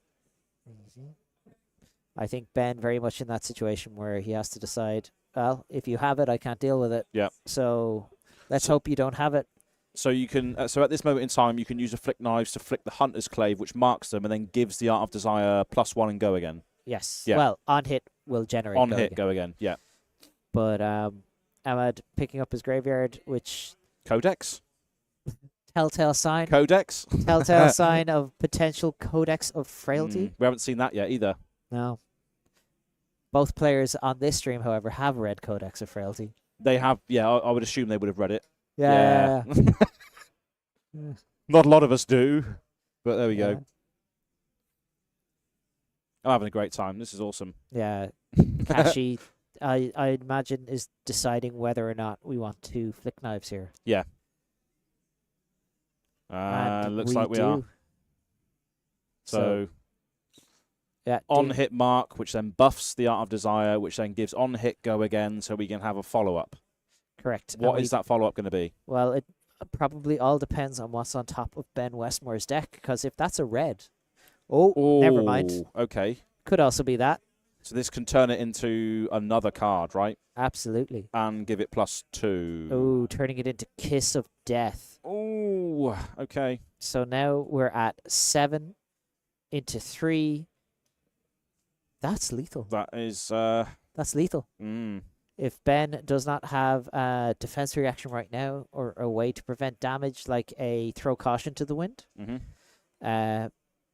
I think Ben very much in that situation where he has to decide, well, if you have it, I can't deal with it. Yeah. So let's hope you don't have it. So you can. So at this moment in time, you can use the flick knives to flick the Hunter's Clave, which marks them and then gives the Art of Desire +1 and go again. Yes. Yeah. Well, on hit will generate. On hit, go again. Yeah. But Emad picking up his graveyard, which Codex. telltale sign. Codex. Telltale sign of potential Codex of Frailty. We haven't seen that yet either. No. Both players on this stream, however, have read Codex of Frailty. They have. Yeah, I would assume they would have read it. Yeah. Not a lot of us do, but there we go. I'm having a great time. This is awesome. Yeah. Kashy, I imagine, is deciding whether or not we want to flick knives here. Yeah. Looks like we are. So yeah, on hit mark, which then buffs the Art of Desire, which then gives on hit go again, so we can have a follow up. Correct. What is that follow up going to be? Well, it probably all depends on what's on top of Ben Westmore's deck, because if that's a red, never mind. Okay. Could also be that. So this can turn it into another card, right? Absolutely. And give it +2. Oh, turning it into Kiss of Death. Oh, okay. So now we're at 7 into 3. That's lethal. That is. That's lethal. If Ben does not have a defense reaction right now or a way to prevent damage like a throw caution to the wind,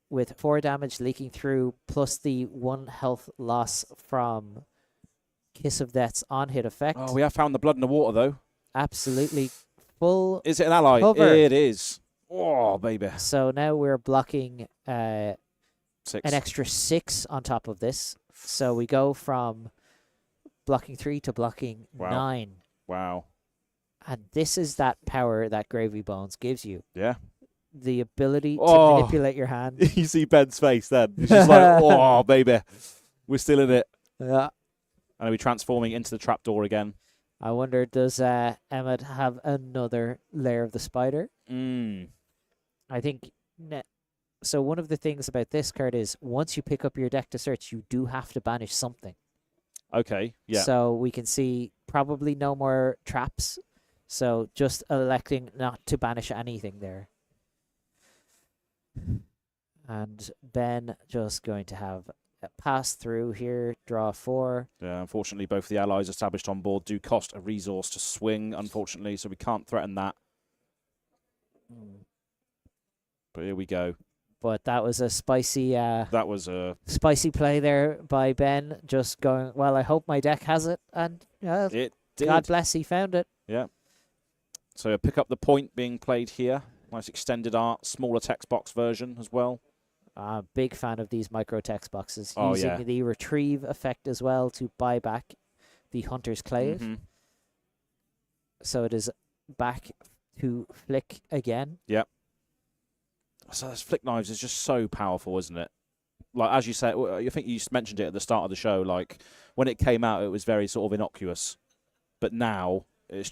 with 4 damage leaking through plus the 1 health loss from Kiss of Death's on-hit effect. Oh, we have found the blood in the water, though. Absolutely full. Is it an ally? Cover. It is. Oh, baby. So now we're blocking 6. an extra 6 on top of this. So we go from blocking 3 to blocking 9. Wow. And this is that power that Gravy Bones gives you. Yeah. The ability to Oh. manipulate your hand. You see Ben's face then. He's just like, oh, baby. We're still in it. Yeah. And are we transforming into the trapdoor again? I wonder, does Emad have another layer of the spider? I think... So one of the things about this card is once you pick up your deck to search, you do have to banish something. Okay, yeah. So we can see probably no more traps. So just electing not to banish anything there. And Ben just going to have a pass through here, draw 4. Yeah, unfortunately, both the allies established on board do cost a resource to swing, unfortunately, so we can't threaten that. But here we go. But that was a spicy That was a... spicy play there by Ben, just going, well, I hope my deck has it. And It did. God bless, he found it. Yeah. So pick up the point being played here. Nice extended art, smaller text box version as well. Big fan of these micro text boxes. Oh, using yeah. the retrieve effect as well to buy back the Hunter's Clave. So it is back to flick again. Yep. So this flick knives is just so powerful, isn't it? Like, as you said, I think you mentioned it at the start of the show, like, when it came out, it was very sort of innocuous. But now, it's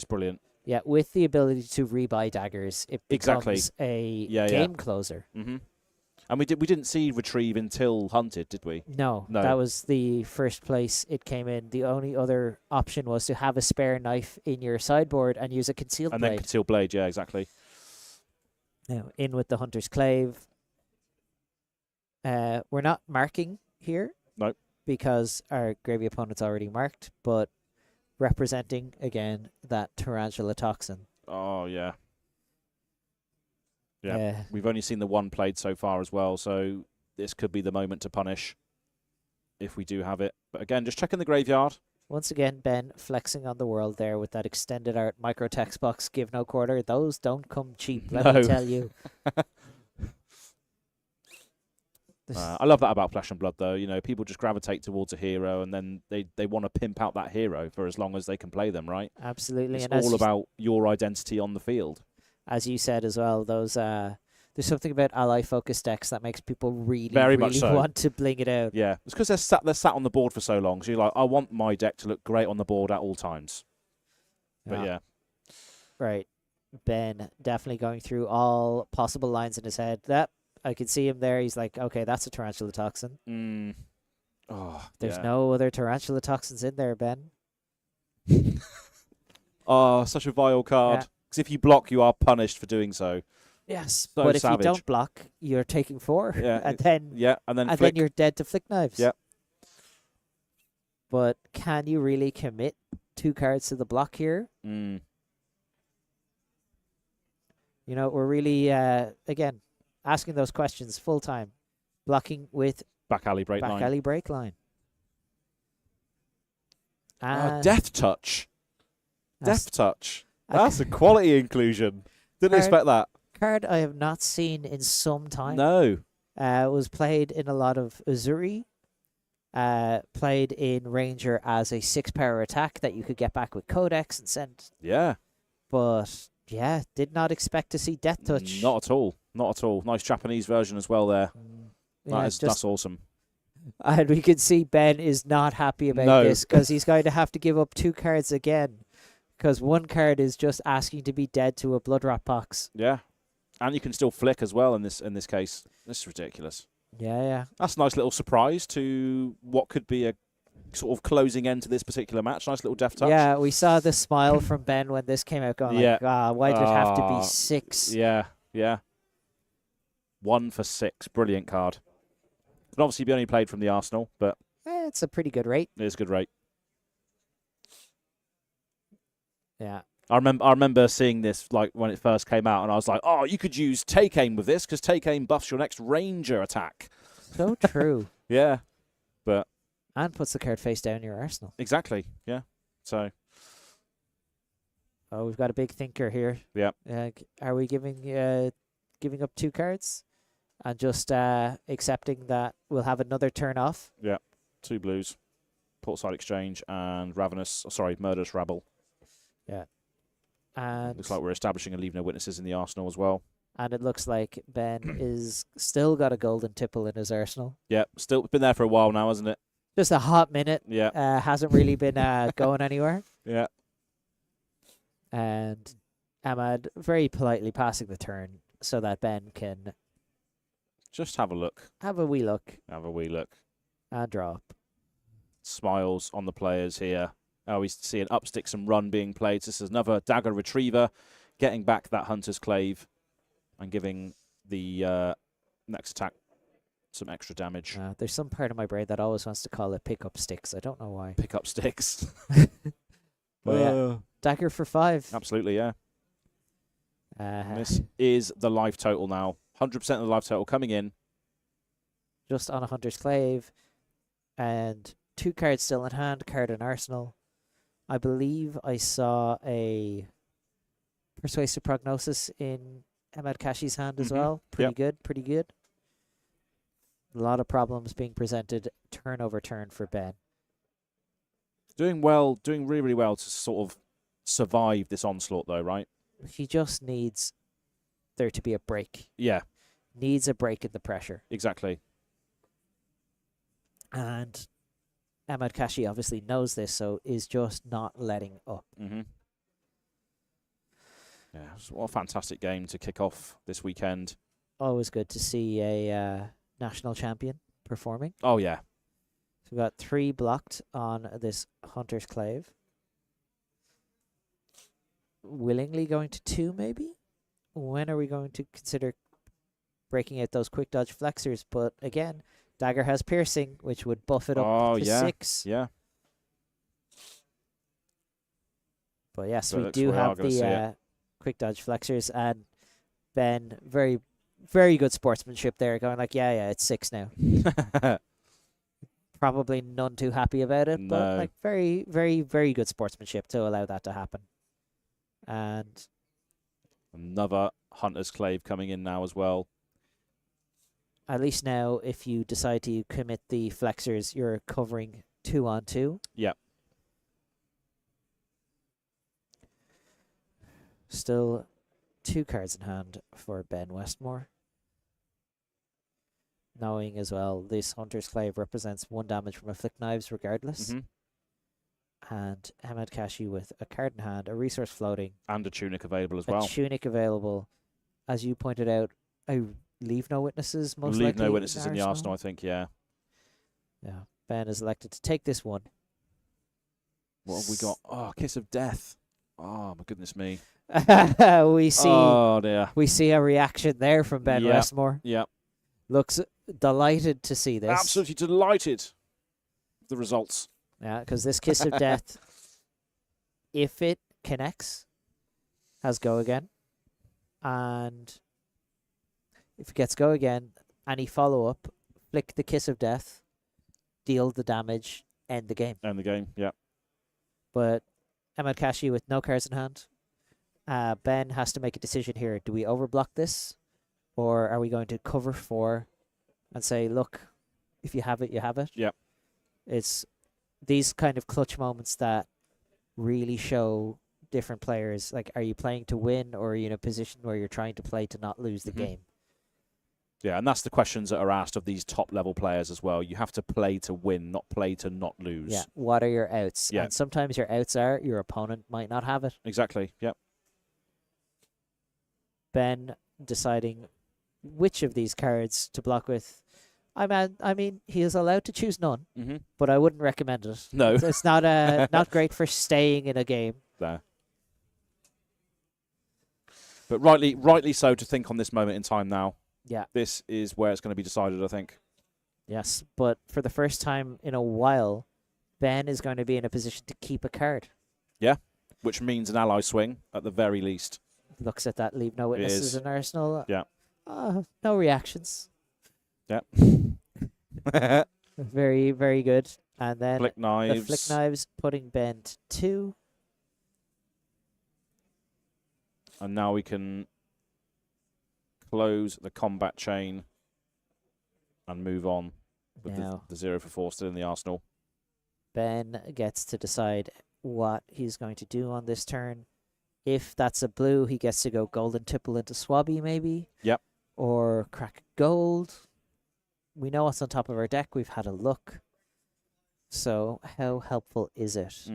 brilliant. Yeah, with the ability to rebuy daggers, it becomes a game closer. And we didn't see retrieve until hunted, did we? No, No. that was the first place it came in. The only other option was to have a spare knife in your sideboard and use a concealed And blade. then concealed blade, yeah, exactly. Now, in with the Hunter's Clave. We're not marking here. Nope. Because our gravy opponent's already marked, but representing, again, that Tarantula Toxin. Oh, yeah. Yeah, we've only seen the one played so far as well, so this could be the moment to punish if we do have it. But again, just checking the graveyard. Once again, Ben flexing on the world there with that extended art micro text box, give no quarter. Those don't come cheap, let me tell you. I love that about Flesh and Blood, though. You know, people just gravitate towards a hero, and then they want to pimp out that hero for as long as they can play them, right? Absolutely. It's and all about your identity on the field. As you said as well, those there's something about ally-focused decks that makes people really, Very really much so. want to bling it out. Yeah, it's because they're sat on the board for so long. So you're like, I want my deck to look great on the board at all times. But yeah. Right. Ben definitely going through all possible lines in his head. That I can see him there. He's like, okay, that's a Tarantula Toxin. Oh, There's no other Tarantula Toxins in there, Ben. Oh, such a vile card. Because if you block, you are punished for doing so. Yes, So but if savage. you don't block, you're taking 4. Yeah, and then and then and flick. then you're dead to flick knives. Yep. But can you really commit 2 cards to the block here? Mm. You know, we're really again asking those questions full time. Blocking with Back alley break line. alley break line. Death touch. That's- Death touch. a That's a quality inclusion. Didn't Card- expect that. card I have not seen in some time. No. Was played in a lot of Uzuri. Played in Ranger as a 6-power attack that you could get back with Codex and send. Yeah. But yeah, did not expect to see Death Touch. Not at all. Not at all. Nice Japanese version as well there. Yeah, That's awesome. And we can see Ben is not happy about this because he's going to have to give up 2 cards again. Because 1 card is just asking to be dead to a Blood Rot box. Yeah. And you can still flick as well in this case. This is ridiculous. Yeah. That's a nice little surprise to what could be a sort of closing end to this particular match. Nice little death touch. Yeah, we saw the smile from Ben when this came out going like, why did it have to be 6? Yeah. 1 for 6. Brilliant card. Can obviously be only played from the arsenal, but It's a pretty good rate. it is a good rate. Yeah. I remember seeing this like when it first came out, and I was like, "Oh, you could use take aim with this because take aim buffs your next ranger attack." So true. Yeah, but And puts the card face down in your arsenal. exactly. Yeah. So Oh, we've got a big thinker here. yeah, Are we giving up 2 cards and just accepting that we'll have another turn off? 2 blues, portside exchange, and murderous rabble. Yeah. And Looks like we're establishing and leave no witnesses in the arsenal as well. And it looks like Ben is still got a golden tipple in his arsenal. Yeah, still been there for a while now, hasn't it? Just a hot minute. Yeah. Hasn't really been going anywhere. Yeah. And Emad very politely passing the turn so that Ben can Just have a look. have a wee look Have a wee look. and draw up. Smiles on the players here. Oh, we see an upsticks and run being played. So this is another dagger retriever, getting back that hunter's clave and giving the next attack some extra damage. There's some part of my brain that always wants to call it pick up sticks. I don't know why. Pick up sticks. But yeah, dagger for 5. Absolutely, yeah. Uh, This is the life total now. 100% of the life total coming in. just on a hunter's clave, and 2 cards still in hand, card in arsenal. I believe I saw a persuasive prognosis in Emad Kashy's hand as well. Pretty good, pretty good. A lot of problems being presented turn over turn for Ben. Doing well, doing really, really well to sort of survive this onslaught though, right? He just needs there to be a break. Yeah, Needs a break in the pressure. exactly. And Emad Kashy obviously knows this, so is just not letting up. Mm-hmm. Yeah, so what a fantastic game to kick off this weekend. Always good to see a national champion performing. Oh, yeah. So we've got 3 blocked on this Hunter's Clave. Willingly going to 2, maybe? When are we going to consider breaking out those quick dodge flexors? But again, Dagger has piercing, which would buff it up to 6. Yeah. But yes, But we looks do we are have gonna see the it. quick dodge flexors, and Ben, very, very good sportsmanship there, going like, yeah, it's 6 now. Probably none too happy about it, but No. like very, very, very good sportsmanship to allow that to happen. And Another Hunter's Clave coming in now as well. at least now, if you decide to commit the flexors, you're covering 2 on 2. Yep. Still 2 cards in hand for Ben Westmore. Knowing as well, this Hunter's Clave represents 1 damage from Afflict Knives regardless. Mm-hmm. And Emad Kashy with a card in hand, a resource floating, And a tunic available as a well. tunic available. As you pointed out, I leave no witnesses, most Leave likely. no witnesses in the arsenal, I think, yeah. Yeah. Ben has elected to take this one. What have we got? Oh, Kiss of Death. Oh, my goodness me. we see Oh, dear. we see a reaction there from Ben Yep. Westmore. Yeah. Looks delighted to see this. Absolutely delighted with the results. Yeah, because this Kiss of Death, if it connects, has go again. And if it gets go again, any follow-up, flick the Kiss of Death, deal the damage, end the game. And the game, yeah. But Emad Kashy with no cards in hand. Ben has to make a decision here. Do we overblock this? Or are we going to cover 4 and say, look, if you have it, you have it? Yep. It's these kind of clutch moments that really show different players. Like, are you playing to win, or are you in a position where you're trying to play to not lose the game? Yeah, and that's the questions that are asked of these top-level players as well. You have to play to win, not play to not lose. Yeah. What are your outs? Yeah. And sometimes your outs are your opponent might not have it. Exactly, yep. Ben deciding which of these cards to block with. I mean, he is allowed to choose none, Mm-hmm. but I wouldn't recommend it. No. It's not not great for staying in a game. No. But rightly so to think on this moment in time now. Yeah. This is where it's going to be decided, I think. Yes, but for the first time in a while, Ben is going to be in a position to keep a card. Yeah, which means an ally swing at the very least. Looks at that, leave no witnesses in arsenal. Yeah. No reactions. Yeah. Very, very good. And then Flick knives. the flick knives putting Ben to 2. And now we can close the combat chain and move on with the 0 for 4 still in the arsenal. Ben gets to decide what he's going to do on this turn. If that's a blue, he gets to go golden tipple into Swabby, maybe. Yep. Or crack gold. We know what's on top of our deck. We've had a look. So how helpful is it?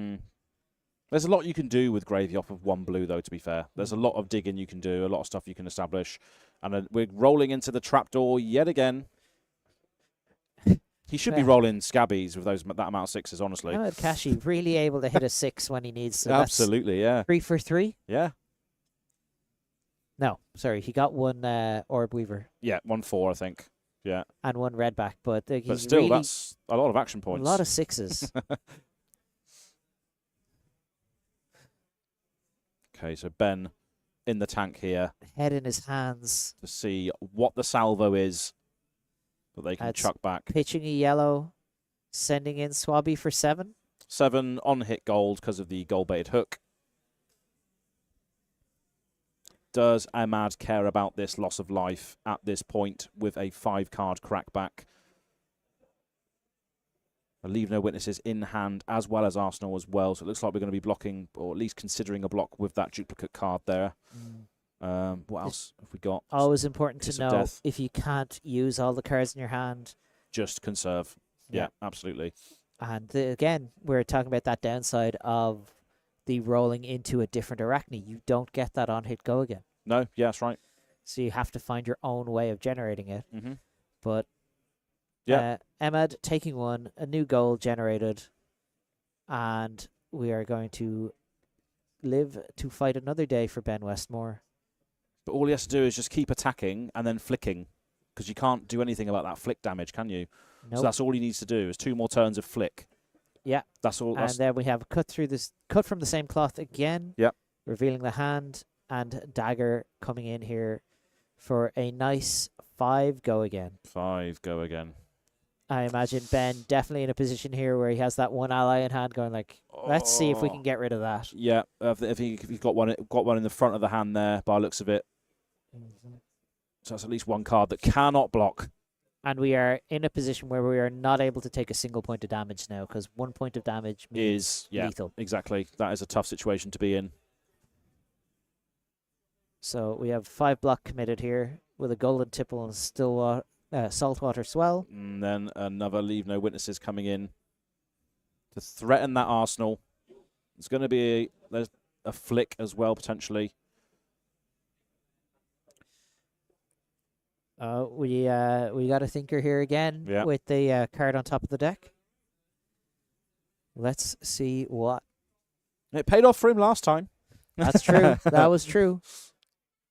There's a lot you can do with gravy off of 1 blue, though, to be fair. There's a lot of digging you can do, a lot of stuff you can establish. And we're rolling into the trapdoor yet again. He should be rolling scabbies with that amount of 6s, honestly. Kashy really able to hit a 6 when he needs to. Absolutely, yeah. 3 for 3? Yeah. No, sorry. He got 1 Orb Weaver. Yeah, 1/4, I think. Yeah. And 1 Redback. But still, really that's a lot of action points. A lot of 6s. Okay, so Ben in the tank here. Head in his hands. To see what the salvo is that they can chuck back. Pitching a yellow, sending in Swabby for 7. 7 on hit gold because of the gold-baited hook. Does Emad care about this loss of life at this point with a 5-card crackback? I leave no witnesses in hand as well as Arsenal as well. So it looks like we're going to be blocking, or at least considering a block with that duplicate card there. What else have we got? Always important to know if you can't use all the cards in your hand. Just conserve. Yeah, absolutely. And again, we're talking about that downside of the rolling into a different Arakni. You don't get that on hit go again. No, yeah, that's right. So you have to find your own way of generating it. But yeah, Emad taking 1, a new goal generated, and we are going to live to fight another day for Ben Westmore. But all he has to do is just keep attacking and then flicking, because you can't do anything about that flick damage, can you? Nope. So that's all he needs to do is 2 more turns of flick. Yeah. That's all. And then we have cut from the same cloth again. Yep. Revealing the hand, and dagger coming in here for a nice 5 go again. 5 go again. I imagine Ben definitely in a position here where he has that 1 ally in hand going like, let's see if we can get rid of that. Yeah, if he's got one in the front of the hand there by looks of it. So that's at least 1 card that cannot block. And we are in a position where we are not able to take a single point of damage now, because 1 point of damage means lethal. Exactly. That is a tough situation to be in. So we have 5 block committed here with a golden tipple and saltwater swell. And then another leave no witnesses coming in to threaten that arsenal. It's going to be there's a flick as well, potentially. We got a thinker here again with the card on top of the deck. Let's see what. It paid off for him last time. That's true. That was true.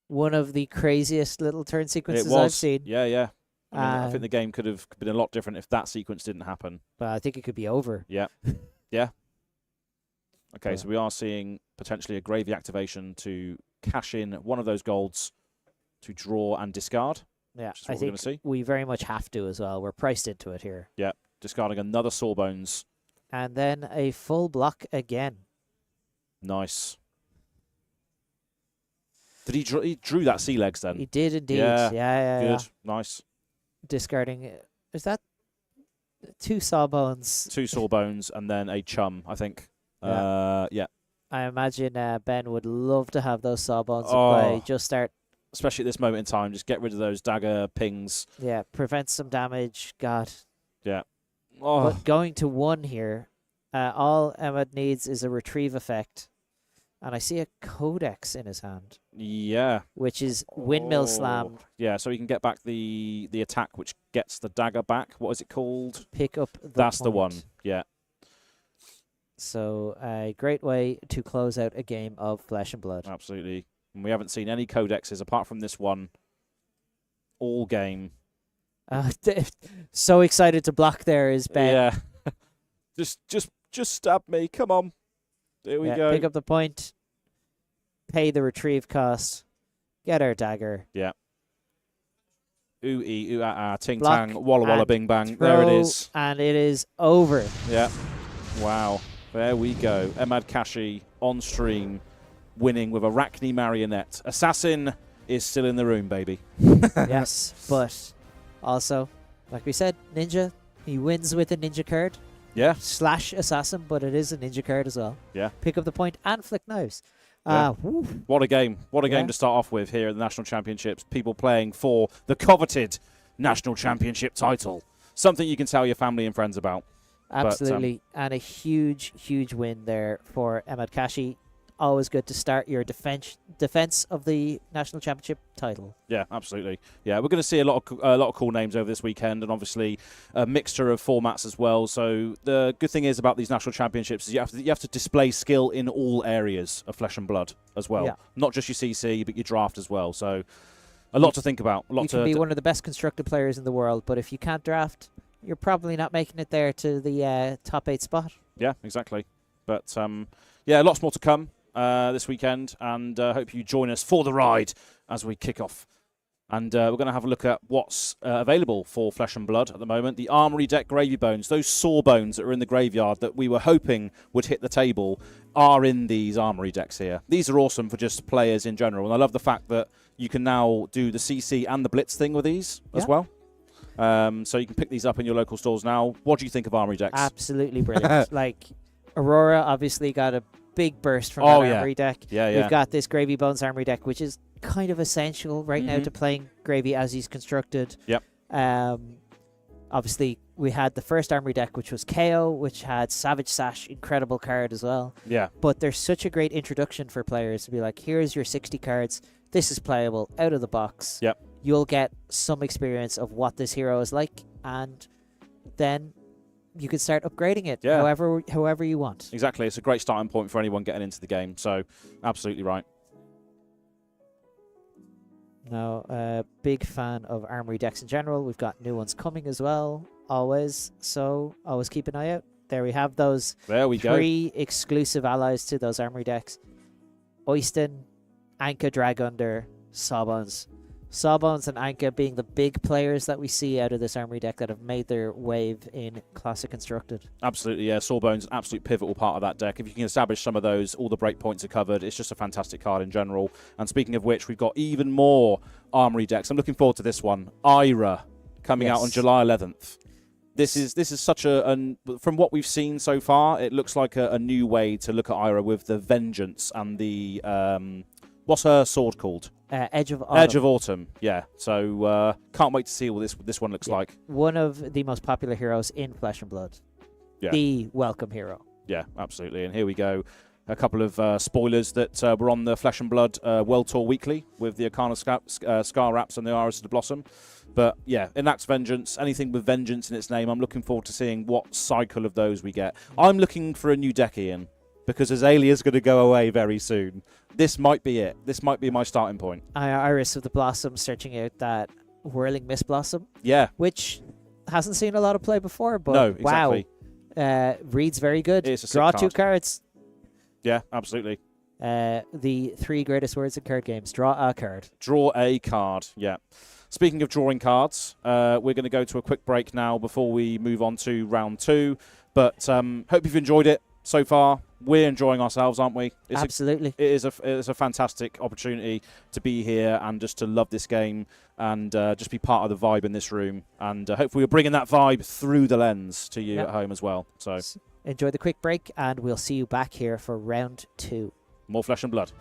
One of the craziest little turn sequences I've seen. Yeah, yeah. I think the game could have been a lot different if that sequence didn't happen. But I think it could be over. Yeah. Yeah. Okay, so we are seeing potentially a gravy activation to cash in one of those golds to draw and discard. Yeah, I think we very much have to as well. We're priced into it here. Yeah, discarding another Sawbones. And then a full block again. Nice. Did he drew that sea legs then? He did indeed. Yeah. Good. Nice. Discarding. Is that 2 Sawbones? 2 Sawbones and then a chum, I think. Yeah. I imagine Ben would love to have those Sawbones in play. Just start. Especially at this moment in time, just get rid of those dagger pings. Yeah, prevent some damage. God. Yeah. But going to 1 here, all Emad needs is a retrieve effect. And I see a Codex in his hand. Yeah. Which is Windmill Slam. Yeah, so he can get back the attack, which gets the dagger back. What is it called? Pick up the That's point. the one, yeah. So a great way to close out a game of Flesh and Blood. Absolutely. And we haven't seen any codexes apart from this one all game. So excited to block there is Ben. Yeah. just stab me. Come on. There we go. Pick up the point. Pay the retrieve cost. Get our dagger. Yeah. Ooh-ee, ooh-ah-ah, Block ting-tang, walla-walla, and bing-bang. throw, There it is. And it is over. Yeah. Wow. There we go. Emad Kashy on stream, winning with Arakni Marionette. Assassin is still in the room, baby. Yes, but also, like we said, Ninja, he wins with a Ninja card. Yeah. / Assassin, but it is a Ninja card as well. Yeah. Pick up the point and flick knives. Yeah. What a game. What a game to start off with here at the National Championships. People playing for the coveted National Championship title. Something you can tell your family and friends about. Absolutely. And a huge, huge win there for Emad Kashy. Always good to start your defense of the National Championship title. Yeah, absolutely. Yeah, we're going to see a lot of cool names over this weekend, and obviously a mixture of formats as well. So the good thing is about these national championships is you have to display skill in all areas of Flesh and Blood as well, not just your CC but your draft as well. So a lot to think about. You can be one of the best constructed players in the world, but if you can't draft, you're probably not making it there to the top 8 spot. Yeah, exactly. But yeah, lots more to come this weekend, and hope you join us for the ride as we kick off. And we're going to have a look at what's available for Flesh and Blood at the moment. The Armory deck Gravy Bones, those saw bones that are in the graveyard that we were hoping would hit the table, are in these Armory decks here. These are awesome for just players in general, and I love the fact that you can now do the CC and the Blitz thing with these as well. So you can pick these up in your local stores now. What do you think of Armory decks? Absolutely brilliant. Like, Aurora obviously got a big burst from that Armory deck. We've got this Gravy Bones Armory deck, which is kind of essential right now to playing Gravy as he's constructed. Yep. Obviously, we had the first Armory deck, which was KO, which had Savage Sash, incredible card as well. Yeah. But there's such a great introduction for players to be like, here's your 60 cards. This is playable out of the box. Yep. You'll get some experience of what this hero is like, and then you can start upgrading it however you want. Exactly. It's a great starting point for anyone getting into the game. So, absolutely right. Now, big fan of Armory decks in general. We've got new ones coming as well, always. So, always keep an eye out. There we have those 3 exclusive allies to those Armory decks. Oyston, Anka Dragunder, Sawbones. Sawbones and Anka being the big players that we see out of this Armory deck that have made their wave in Classic Constructed. Absolutely, yeah. Sawbones, an absolute pivotal part of that deck. If you can establish some of those, all the breakpoints are covered. It's just a fantastic card in general. And speaking of which, we've got even more Armory decks. I'm looking forward to this one. Ira, coming out on July 11th. This is such from what we've seen so far, it looks like a new way to look at Ira with the Vengeance and the what's her sword called? Edge of Autumn. Edge of Autumn, yeah. So can't wait to see what this one looks like. One of the most popular heroes in Flesh and Blood. Yeah. The welcome hero. Yeah, absolutely. And here we go. A couple of spoilers that were on the Flesh and Blood World Tour Weekly with the Arcana Scar Wraps and the Iris of the Blossom. But yeah, enacts Vengeance. Anything with Vengeance in its name. I'm looking forward to seeing what cycle of those we get. I'm looking for a new deck, Ian, because Azalea is going to go away very soon. This might be it. This might be my starting point. Iris of the Blossom, searching out that Whirling Mist Blossom. Yeah. Which hasn't seen a lot of play before, but no, exactly. Wow. Reads very good. It's a Draw sick 2 cards. Yeah, absolutely. The 3 greatest words in card games. Draw a card. Draw a card, yeah. Speaking of drawing cards, we're going to go to a quick break now before we move on to round 2. But hope you've enjoyed it so far. We're enjoying ourselves, aren't we? Absolutely. It is a fantastic opportunity to be here and just to love this game and just be part of the vibe in this room. And hopefully we're bringing that vibe through the lens to you at home as well. So enjoy the quick break, and we'll see you back here for round 2. More Flesh and Blood.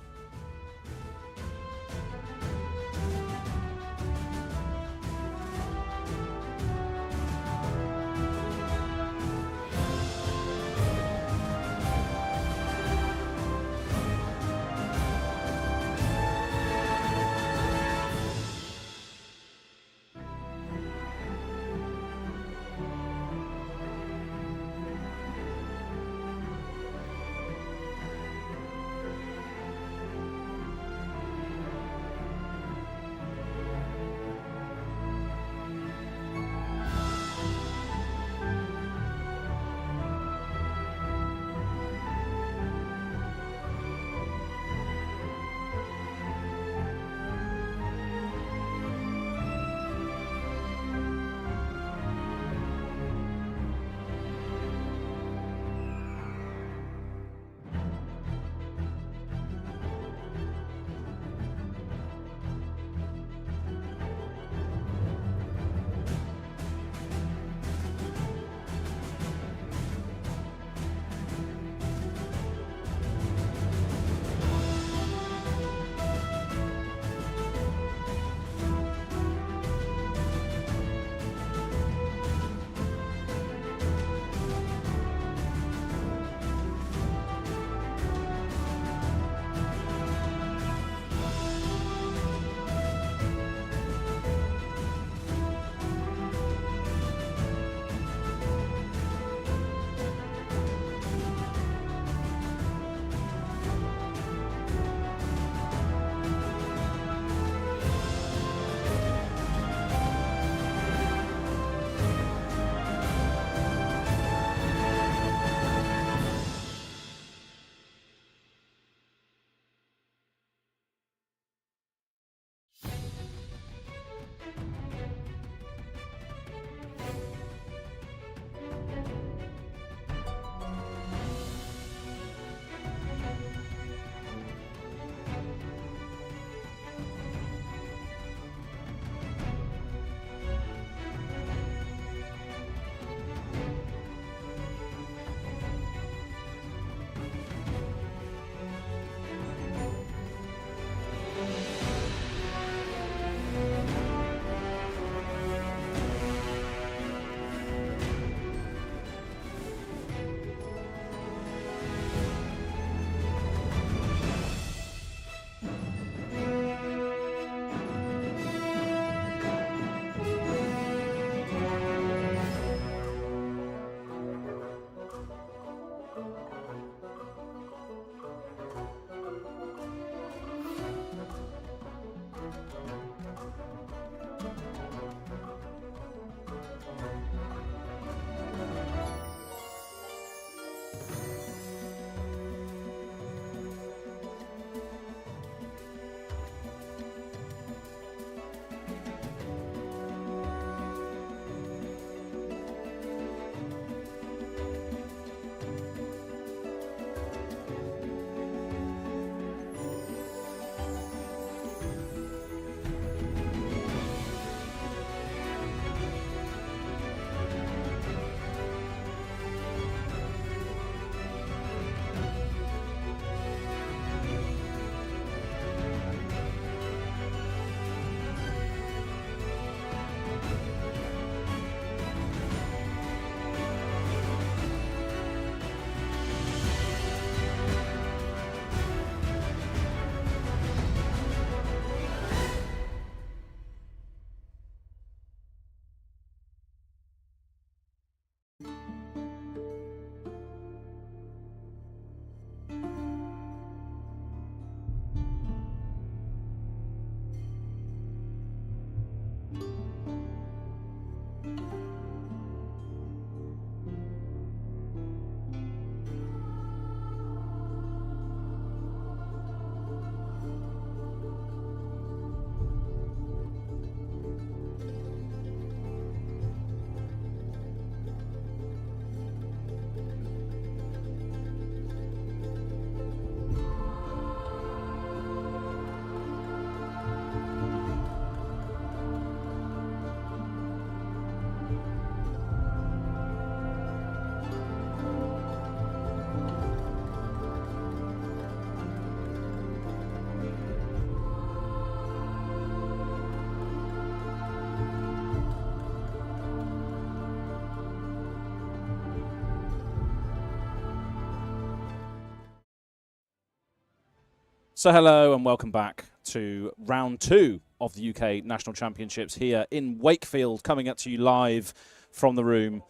So hello and welcome back to round 2 of the UK National Championships here in Wakefield, coming up to you live from the room.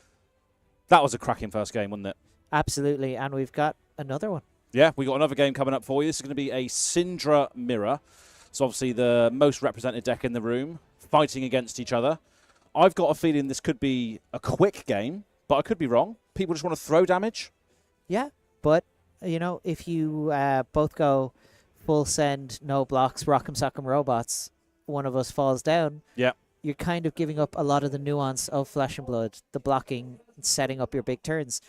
That was a cracking first game, wasn't it? Absolutely, and we've got another one. Yeah, we got another game coming up for you. This is going to be a Cindra mirror. It's obviously the most represented deck in the room, fighting against each other. I've got a feeling this could be a quick game, but I could be wrong. People just want to throw damage. Yeah, but, you know, if you both go full send, no blocks, rock'em sock'em robots, one of us falls down, Yeah. you're kind of giving up a lot of the nuance of Flesh and Blood, the blocking, setting up your big turns.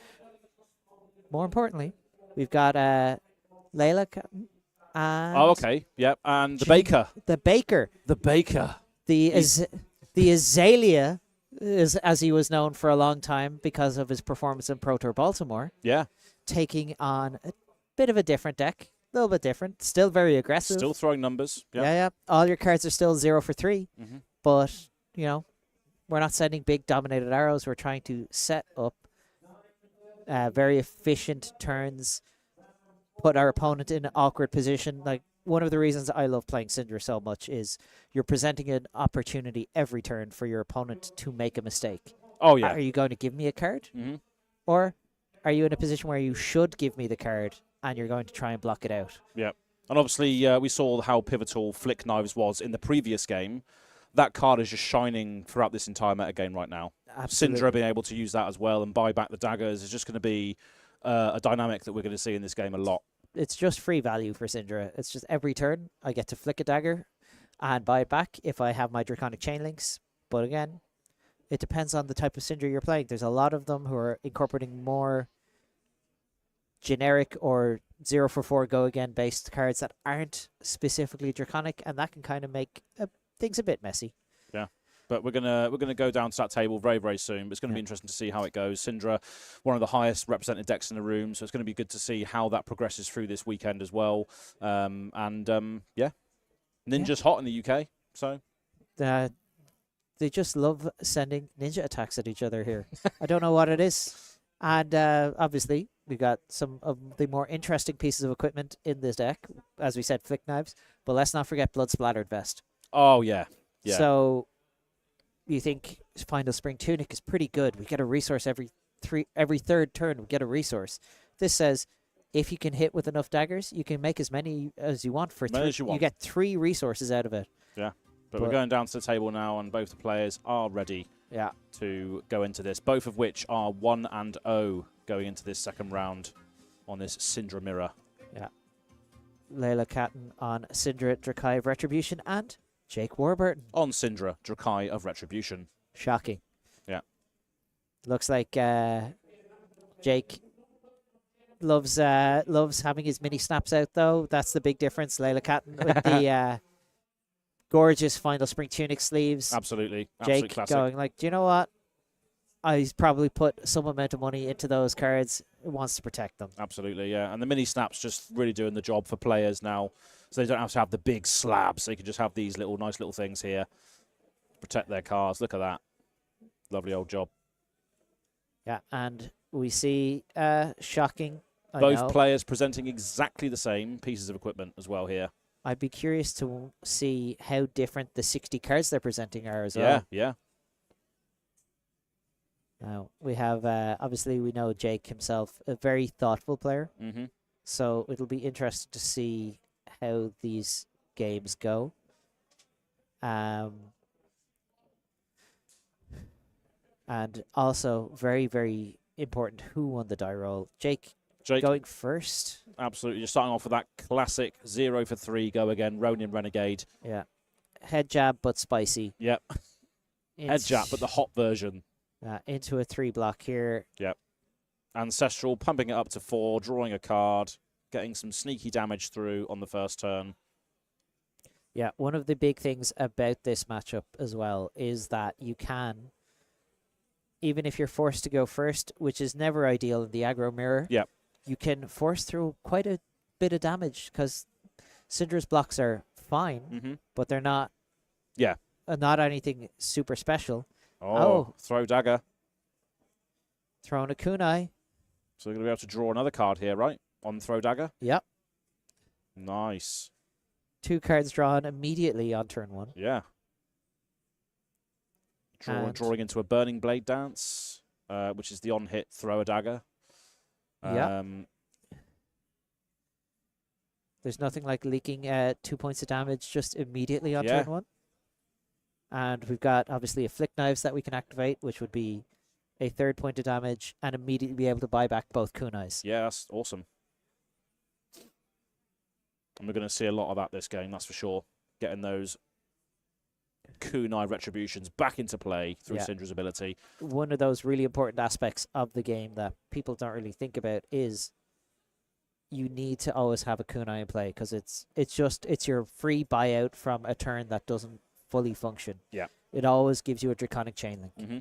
More importantly, we've got Leila and... Oh, okay. Yep. And the Baker. The Baker. The Baker. The Azalea, is, as he was known for a long time because of his performance in Pro Tour Baltimore, Yeah. taking on a bit of a different deck. A little bit different. Still very aggressive. Still throwing numbers. Yeah. Yeah. All your cards are still 0 for 3. Mm-hmm. But, you know, we're not sending big dominated arrows. We're trying to set up very efficient turns, put our opponent in an awkward position. Like, one of the reasons I love playing Cindra so much is you're presenting an opportunity every turn for your opponent to make a mistake. Oh, yeah. Are you going to give me a card? Mm-hmm. Or are you in a position where you should give me the card and you're going to try and block it out? Yeah. And obviously, we saw how pivotal Flick Knives was in the previous game. That card is just shining throughout this entire metagame right now. Absolutely. Cindra being able to use that as well and buy back the daggers is just going to be a dynamic that we're going to see in this game a lot. It's just free value for Cindra. It's just every turn I get to flick a dagger and buy it back if I have my Draconic Chain Links. But again, it depends on the type of Cindra you're playing. There's a lot of them who are incorporating more generic or 0 for 4 go again based cards that aren't specifically Draconic, and that can kind of make things a bit messy. Yeah. But we're gonna go down to that table very, very soon. But it's going to be interesting to see how it goes. Cindra, one of the highest represented decks in the room, so it's going to be good to see how that progresses through this weekend as well. Yeah, Ninja's hot in the UK, so they just love sending ninja attacks at each other here. I don't know what it is, and obviously we got some of the more interesting pieces of equipment in this deck, as we said, Flick Knives. But let's not forget Blood Splattered Vest. Oh yeah, yeah. So you think Final Spring Tunic is pretty good. We get a resource every third turn. We get a resource. This says if you can hit with enough daggers, you can make as many as you want for 3. You get 3 resources out of it. Yeah, but we're going down to the table now, and both the players are ready. Yeah. To go into this, both of which are 1-0 going into this second round on this Cindra mirror. Yeah. Leila Catton on Cindra, Dracai of Retribution, and Jake Warburton on Cindra, Dracai of Retribution. Shocking. Yeah. Looks like Jake loves having his mini snaps out, though. That's the big difference. Leila Catton with the gorgeous Final Spring Tunic sleeves. Absolutely. Jake classic. going like, do you know what? He's probably put some amount of money into those cards. Wants to protect them. Absolutely, yeah. And the mini snaps just really doing the job for players now. So they don't have to have the big slabs. They can just have these nice little things here. Protect their cars. Look at that. Lovely old job. Yeah, and we see shocking. Both players presenting exactly the same pieces of equipment as well here. I'd be curious to see how different the 60 cards they're presenting are as well. Yeah. Now, we have, obviously, we know Jake himself, a very thoughtful player. Mm-hmm. So it'll be interesting to see how these games go. And also, very, very important, who won the die roll? Jake going first. Absolutely. Just starting off with that classic 0 for 3 go again, Ronin Renegade. Yeah. Head jab, but spicy. Yep. Head jab, but the hot version. Into a 3 block here. Yep. Ancestral, pumping it up to 4, drawing a card, getting some sneaky damage through on the first turn. Yeah, one of the big things about this matchup as well is that you can, even if you're forced to go first, which is never ideal in the aggro mirror, yep, you can force through quite a bit of damage because Cindra's blocks are fine, but they're not, not anything super special. Oh, throw dagger. Throwing a kunai. So we're going to be able to draw another card here, right? On throw dagger? Yep. Nice. 2 cards drawn immediately on turn 1. Yeah. Drawing into a Burning Blade Dance, which is the on-hit throw a dagger. Yeah. There's nothing like leaking 2 points of damage just immediately on turn 1. And we've got, obviously, a Flick Knives that we can activate, which would be a 3rd point of damage, and immediately be able to buy back both kunais. Yeah, that's awesome. And we're going to see a lot of that this game, that's for sure. Getting those kunai retributions back into play through Cindra's ability. One of those really important aspects of the game that people don't really think about is you need to always have a kunai in play, because it's your free buyout from a turn that doesn't fully function. Yeah. It always gives you a Draconic Chain Link. Mm-hmm.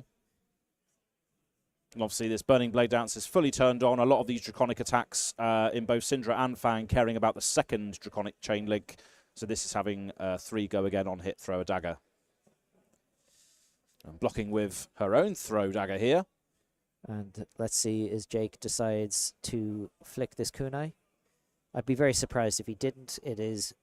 And obviously, this Burning Blade Dance is fully turned on. A lot of these Draconic attacks in both Cindra and Fang caring about the 2nd Draconic Chain Link. So this is having 3 go again on hit, throw a dagger. And blocking with her own throw dagger here. And let's see, as Jake decides to flick this kunai. I'd be very surprised if he didn't. It is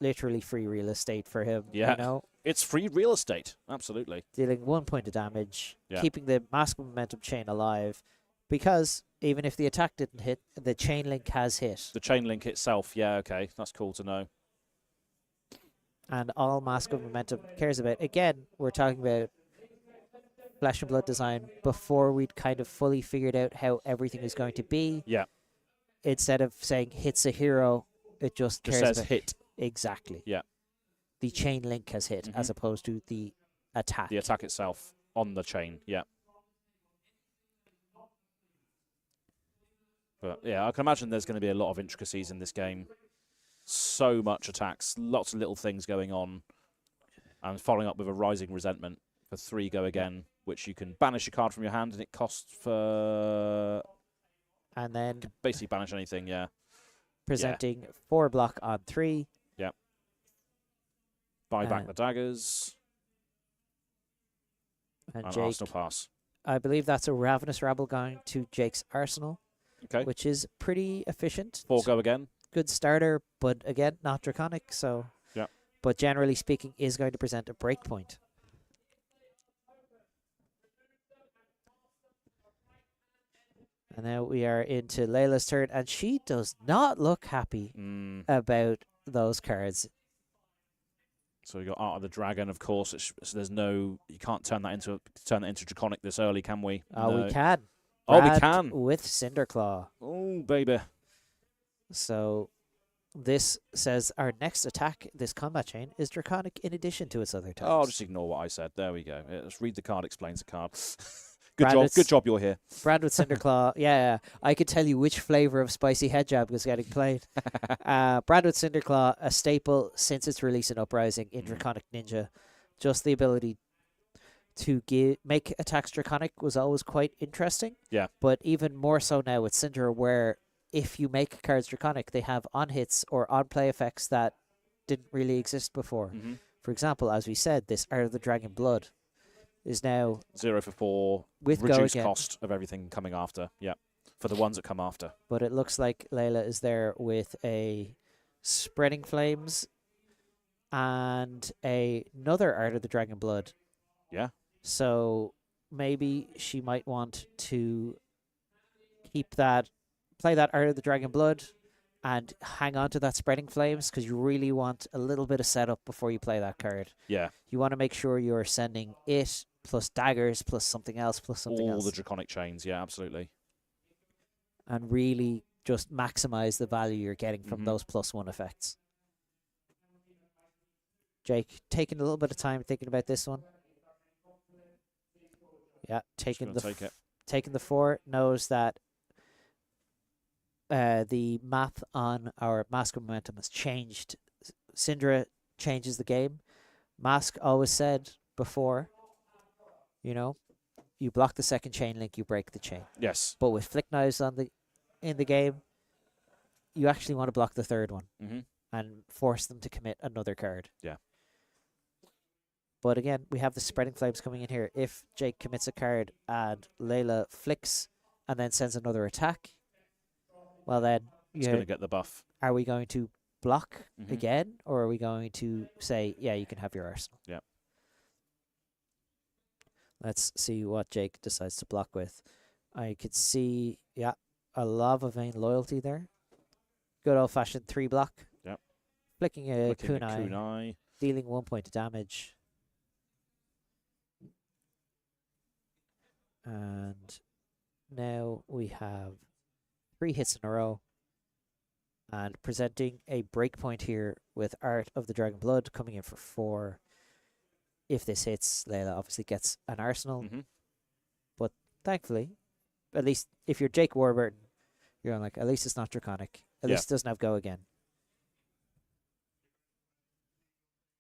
literally free real estate for him. Yeah, you know? It's free real estate. Absolutely. Dealing 1 point of damage, keeping the Mask of Momentum chain alive, because even if the attack didn't hit, the chain link has hit. The chain link itself, yeah, okay. That's cool to know. And all Mask of Momentum cares about, again, we're talking about Flesh and Blood design before we'd kind of fully figured out how everything is going to be. Yeah. Instead of saying hits a hero, it just cares says about hit. Exactly. Yeah. The chain link has hit as opposed to the attack. The attack itself on the chain, yeah. But yeah, I can imagine there's going to be a lot of intricacies in this game. So much attacks, lots of little things going on. And following up with a Rising Resentment for 3 go again, which you can banish a card from your hand, and it costs for... And then... basically banish anything, yeah. Presenting 4 block on 3. Yep. Buy back the daggers. And and Jake, Arsenal pass. I believe that's a Ravenous Rabble going to Jake's Arsenal. Okay. Which is pretty efficient. 4 go again. Good starter, but again, not Draconic, so... Yeah. But generally speaking, is going to present a breakpoint. And now we are into Leila's turn, and she does not look happy about those cards. So we got Art of the Dragon, of course. So there's no, you can't turn that into Draconic this early, can we? Oh, no. we can. Oh, we can with Cinderclaw. Oh, baby. So this says our next attack, this combat chain, is Draconic in addition to its other types. Oh, just ignore what I said. There we go. Let's read the card, explains the card. Good job you're here. Brand with Cinderclaw. Yeah, I could tell you which flavor of spicy head jab was getting played. Brand with Cinderclaw, a staple since its release in Uprising in Draconic Ninja. Just the ability to make attacks Draconic was always quite interesting. Yeah. But even more so now with Cindra, where if you make cards Draconic, they have on-hits or on-play effects that didn't really exist before. For example, as we said, this Art of the Dragon Blood is now 0 for 4 with reduced cost of everything coming after. Yeah, for the ones that come after. But it looks like Leila is there with a Spreading Flames and another Art of the Dragon Blood. Yeah. So maybe she might want to play that Art of the Dragon Blood and hang on to that Spreading Flames, because you really want a little bit of setup before you play that card. Yeah. You want to make sure you're sending it plus daggers plus something else plus something else. All the Draconic chains, yeah, absolutely. And really just maximize the value you're getting from those +1 effects. Jake, taking a little bit of time thinking about this one. Yeah, taking the 4, knows that the math on our Mask of Momentum has changed. Cindra changes the game. Mask always said before, you block the 2nd chain link, you break the chain. Yes. But with Flick Knives in the game, you actually want to block the 3rd one and force them to commit another card. Yeah. But again, we have the Spreading Flames coming in here. If Jake commits a card and Leila flicks and then sends another attack, well then... It's going to get the buff. Are we going to block Mhm. again, or are we going to say, yeah, you can have your arsenal? Yeah. Let's see what Jake decides to block with. I could see, yeah, a Lava Vein Loyalty there. Good old-fashioned 3 block. Yep. Flicking a Flicking a kunai, kunai. dealing 1 point of damage. And now we have 3 hits in a row. And presenting a breakpoint here with Art of the Dragon Blood coming in for 4. If this hits, Leila obviously gets an arsenal. Mhm. But thankfully, at least if you're Jake Warburton, you're on like, at least it's not Draconic. At Yeah. least it doesn't have Go again.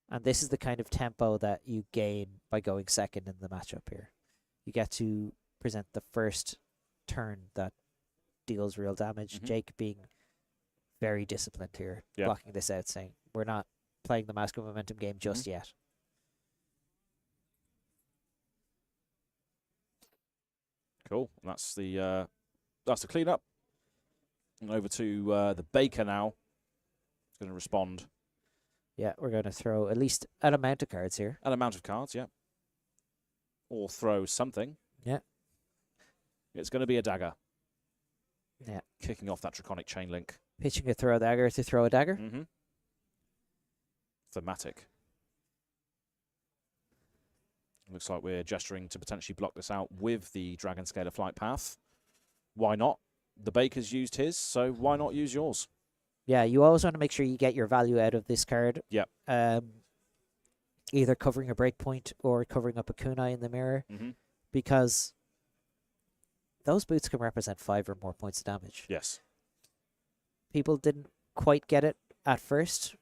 And this is the kind of tempo that you gain by going second in the matchup here. You get to present the first turn that deals real damage. Mhm. Jake being very disciplined here, Yeah. blocking this out, saying, we're not playing the Mask of Momentum game just yet. Cool. That's the cleanup. And over to the Baker now. Going to respond. Yeah, we're going to throw at least an amount of cards here. An amount of cards, yeah. Or throw something. Yeah. It's going to be a dagger. Yeah. Kicking off that Draconic chain link. Pitching a throw dagger to throw a dagger. Mm-hmm. Thematic. Looks like we're gesturing to potentially block this out with the Dragon Scalar Flight Path. Why not? The Baker's used his, so why not use yours? Yeah, you always want to make sure you get your value out of this card. Yep. Either covering a breakpoint or covering up a kunai in the mirror, Mm-hmm. because those boots can represent 5 or more points of damage. Yes. People didn't quite get it at first,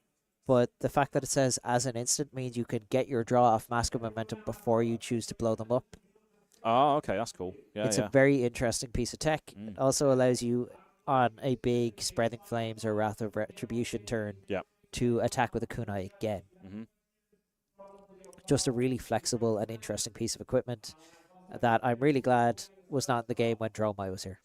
but the fact that it says as an instant means you can get your draw off Mask of Momentum before you choose to blow them up. Oh, okay, that's cool. Yeah, It's yeah. a very interesting piece of tech. Mm. It also allows you on a big Spreading Flames or Wrath of Retribution turn Yep. to attack with a kunai again. Mm-hmm. Just a really flexible and interesting piece of equipment that I'm really glad was not in the game when Dromai was here.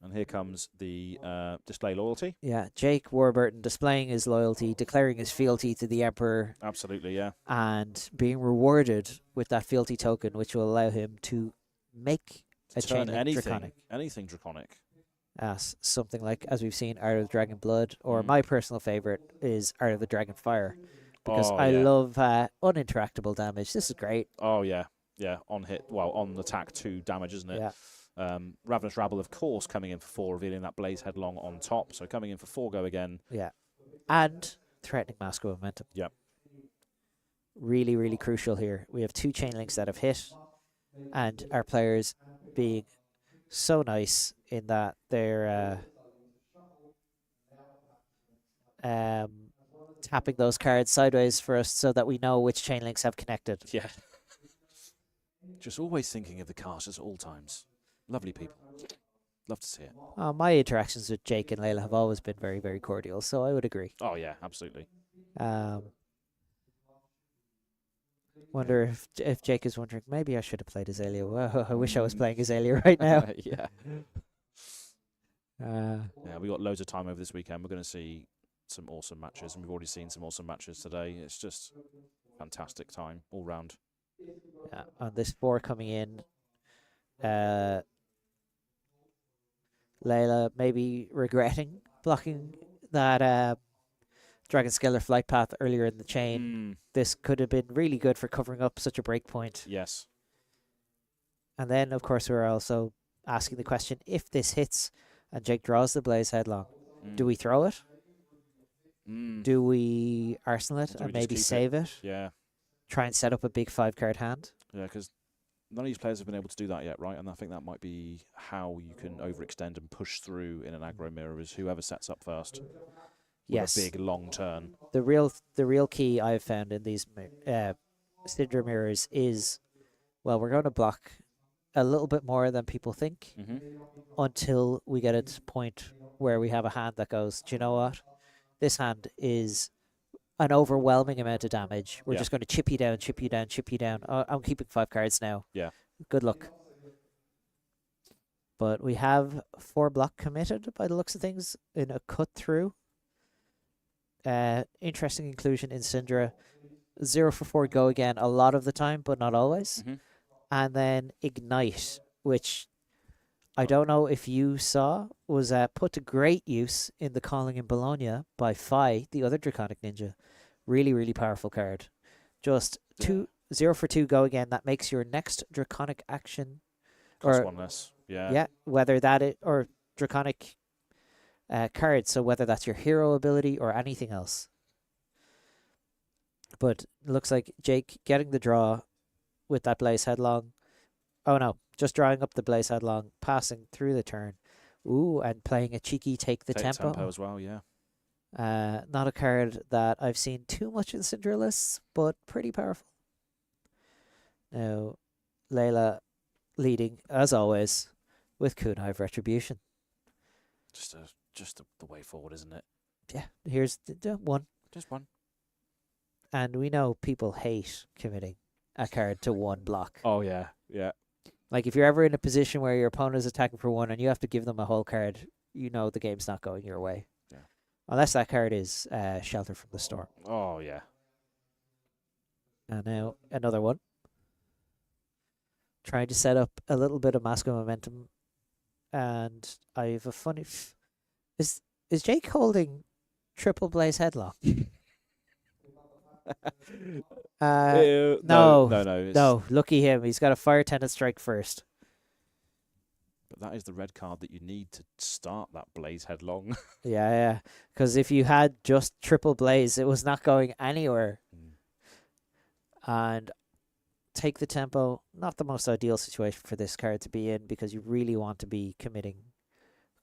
And here comes the display loyalty. yeah, Jake Warburton displaying his loyalty, declaring his fealty to the Emperor, Absolutely, yeah. and being rewarded with that fealty token, which will allow him to make a Turn chain link anything, Draconic. anything Draconic. As something like, as we've seen, Art of the Dragon Blood, or Mm. my personal favorite is Art of the Dragon Fire, because Oh, I yeah. love uninteractable damage. This is great. Oh, yeah. Yeah, on hit, well, on attack 2 damage, isn't it? Yeah. Ravenous Rabble, of course, coming in for 4, revealing that Blaze Headlong on top. So coming in for 4 go again. Yeah. And threatening Mask of Momentum. Yep. Really, really crucial here. We have 2 chain links that have hit, and our players being so nice in that they're tapping those cards sideways for us so that we know which chain links have connected. Yeah. Just always thinking of the casters at all times. Lovely people. Love to see it. My interactions with Jake and Leila have always been very, very cordial, so I would agree. Oh, yeah, absolutely. Wonder if Jake is wondering, maybe I should have played Azalea. Well, I wish I was playing Azalea right now. Yeah. Uh, Yeah, we got loads of time over this weekend. We're going to see some awesome matches, and we've already seen some awesome matches today. It's just fantastic time all round. yeah, on this 4 coming in, Leila maybe regretting blocking that Dragon Scalar Flight Path earlier in the chain. This could have been really good for covering up such a breakpoint. Yes. And then, of course, we're also asking the question, if this hits and Jake draws the Blaze Headlong, do we throw it? Do we arsenal it Do we and just maybe keep it? save it? Yeah. Try and set up a big 5-card hand? Yeah, because none of these players have been able to do that yet, right? And I think that might be how you can overextend and push through in an aggro mirror, is whoever sets up first. With Yes. a big long turn. The real key I've found in these Cindra mirrors is, well, we're going to block a little bit more than people think until we get it to the point where we have a hand that goes, do you know what? This hand is an overwhelming amount of damage. We're Yeah. just going to chip you down, chip you down, chip you down. I'm keeping 5 cards now. Yeah. Good luck. But we have 4 block committed by the looks of things in a cut through. Interesting inclusion in Cindra. 0 for 4 go again a lot of the time, but not always. Mm-hmm. And then Ignite, which I don't know if you saw, was put to great use in the Calling in Bologna by Fi, the other Draconic Ninja. Really, really powerful card. Just 0 for 2 go again. That makes your next Draconic action. Cost 1 less. Yeah. Yeah, whether that or Draconic cards, so whether that's your hero ability or anything else. But it looks like Jake getting the draw with that Blaze Headlong. Oh no, just drawing up the Blaze Headlong, passing through the turn. Ooh, and playing a cheeky Take the Tempo. Tempo as well, yeah. Not a card that I've seen too much in Cindra lists, but pretty powerful. Now, Leila leading, as always, with Kunai of Retribution. Just the way forward, isn't it? Yeah, here's the one. Just one. And we know people hate committing a card to 1 block. Oh, yeah, yeah. Like, if you're ever in a position where your opponent is attacking for 1 and you have to give them a whole card, you know the game's not going your way. Yeah. Unless that card is Shelter from the Storm. Oh, yeah. And now, another one. Trying to set up a little bit of Masco momentum. And I have a funny... Is Jake holding triple Blaze Headlock? No. Lucky him. He's got a Fire Tenant Strike first. But that is the red card that you need to start that Blaze Headlong. Yeah. Because if you had just triple Blaze, it was not going anywhere. And Take the Tempo, not the most ideal situation for this card to be in, because you really want to be committing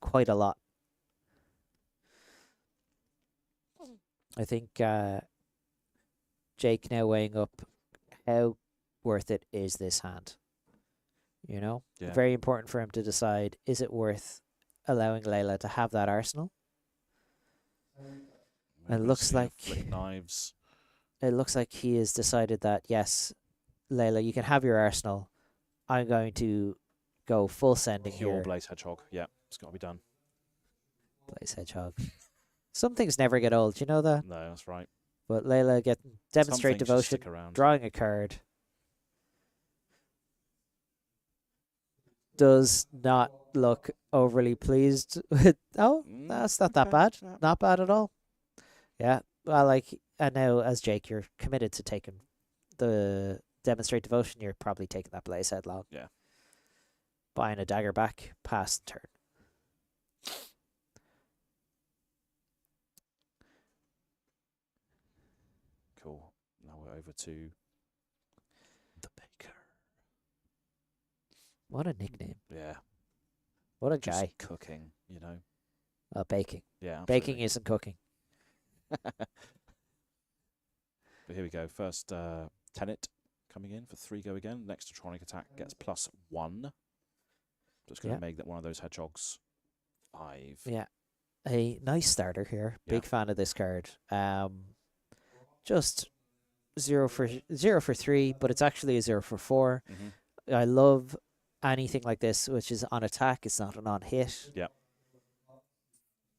quite a lot. I think Jake now weighing up how worth it is this hand. You know? Yeah. Very important for him to decide, is it worth allowing Leila to have that arsenal? It looks like Flick Knives. It looks like he has decided that, yes, Leila, you can have your arsenal. I'm going to go full sending Pure here. Blaze Hedgehog. Yeah, it's got to be done. Blaze Hedgehog. Some things never get old, you know that? No, that's right. But Leila getting Demonstrate Some things just Devotion, stick around. drawing a card. Does not look overly pleased with... Oh, that's not that bad. Yeah. Not bad at all. Yeah, well, and now as Jake, you're committed to taking the Demonstrate Devotion. You're probably taking that Blaze Headlong. Yeah. Buying a dagger back, pass turn. Cool. Now we're over to the Baker. What a nickname. Yeah. What a Just guy. cooking, you know. Baking. Yeah, Baking absolutely. isn't cooking. But here we go. First Tenet coming in for 3 go again. Next Tronic attack gets +1. Just going to make that one of those hedgehogs 5. Yeah. A nice starter here. Big fan of this card. Just 0 for 3, but it's actually a 0 for 4. Mm-hmm. I love anything like this, which is on attack. It's not an on hit. Yeah.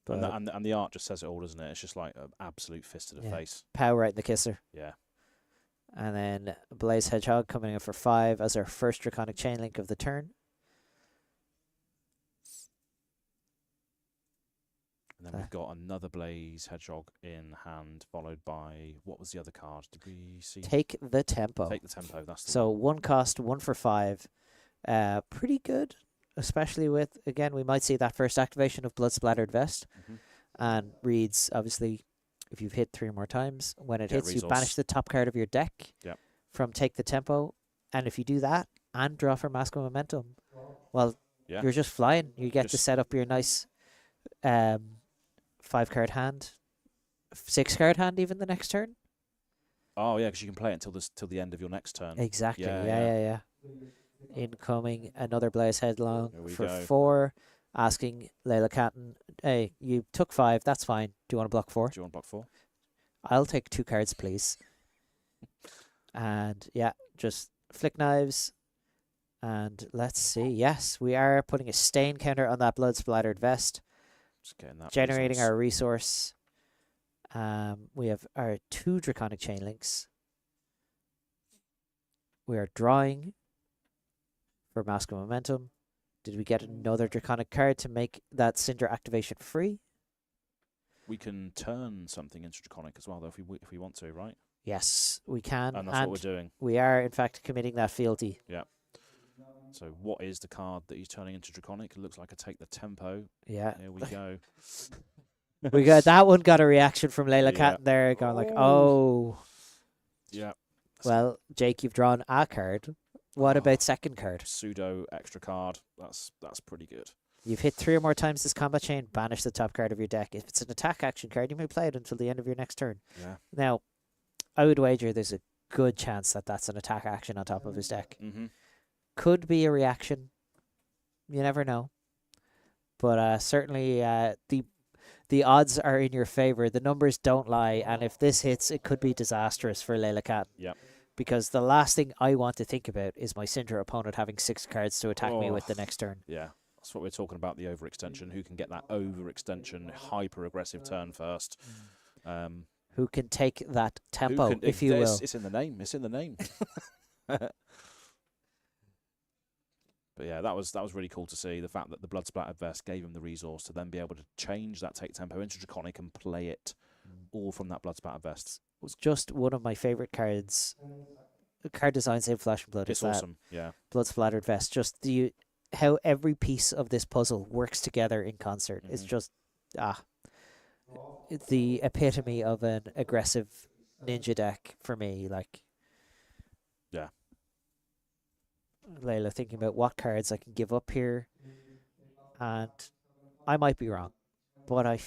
But And the art just says it all, doesn't it? It's just like an absolute fist to the face. power right in the kisser. Yeah. And then Blaze Hedgehog coming in for 5 as our first Draconic Chain Link of the turn. And then we've got another Blaze Hedgehog in hand, followed by, what was the other card? Did we see? Take the Tempo. Take the Tempo, that's the So 1 cost, 1 for 5. Pretty good, especially with, again, we might see that first activation of Blood Splattered Vest. Mm-hmm. And reads, obviously, if you've hit 3 or more times, when it hits, you resource. banish the top card of your deck from Take the Tempo. And if you do that and draw for Masculine Momentum, well, you're just flying. You get to set up your nice 5-card hand, 6-card hand even the next turn. Oh, yeah, because you can play it till the end of your next turn. Exactly. Yeah. Incoming another Blaze Headlong for 4, asking Leila Catton, hey, you took 5, that's fine. Do you want to block 4? Do you want to block 4? I'll take 2 cards, please. And just Flick Knives, And let's see. Yes, we are putting a stain counter on that blood splattered vest, Just getting that generating resource. our resource. We have our 2 draconic chain links. We are drawing for Mask of Momentum. Did we get another draconic card to make that Cindra activation free? We can turn something into draconic as well, though, if we want to, right? Yes, we can. And that's what we're doing. We are, in fact, committing that fealty. Yeah. So what is the card that he's turning into draconic? It looks like a take the tempo. Yeah. Here we go. We got that one. Got a reaction from Leila Yeah. Catton there, going like, "Oh, Yeah. well, Jake, you've drawn a card. What about second card? Pseudo extra card. That's pretty good. You've hit 3 or more times this combat chain. Banish the top card of your deck. If it's an attack action card, you may play it until the end of your next turn. Yeah. Now, I would wager there's a good chance that that's an attack action on top of his deck. Mm-hmm. Could be a reaction. You never know. But certainly the odds are in your favor. The numbers don't lie. And if this hits, it could be disastrous for Leila Catton. Yep. Because the last thing I want to think about is my Cindra opponent having 6 cards to attack me with the next turn. Yeah. That's what we're talking about, the overextension. Who can get that overextension, hyper-aggressive turn first? Who can take that tempo, if you will. It's in the name. It's in the name. But yeah, that was really cool to see. The fact that the blood splattered vest gave him the resource to then be able to change that take tempo into draconic and play it all from that blood splattered vest. It was just one of my favorite cards. Card designs in Flesh and Blood. It's is that awesome. Yeah. blood splattered vest. Just how every piece of this puzzle works together in concert. It's just it's the epitome of an aggressive ninja deck for me. Like, Yeah. Leila, thinking about what cards I can give up here, and I might be wrong, but I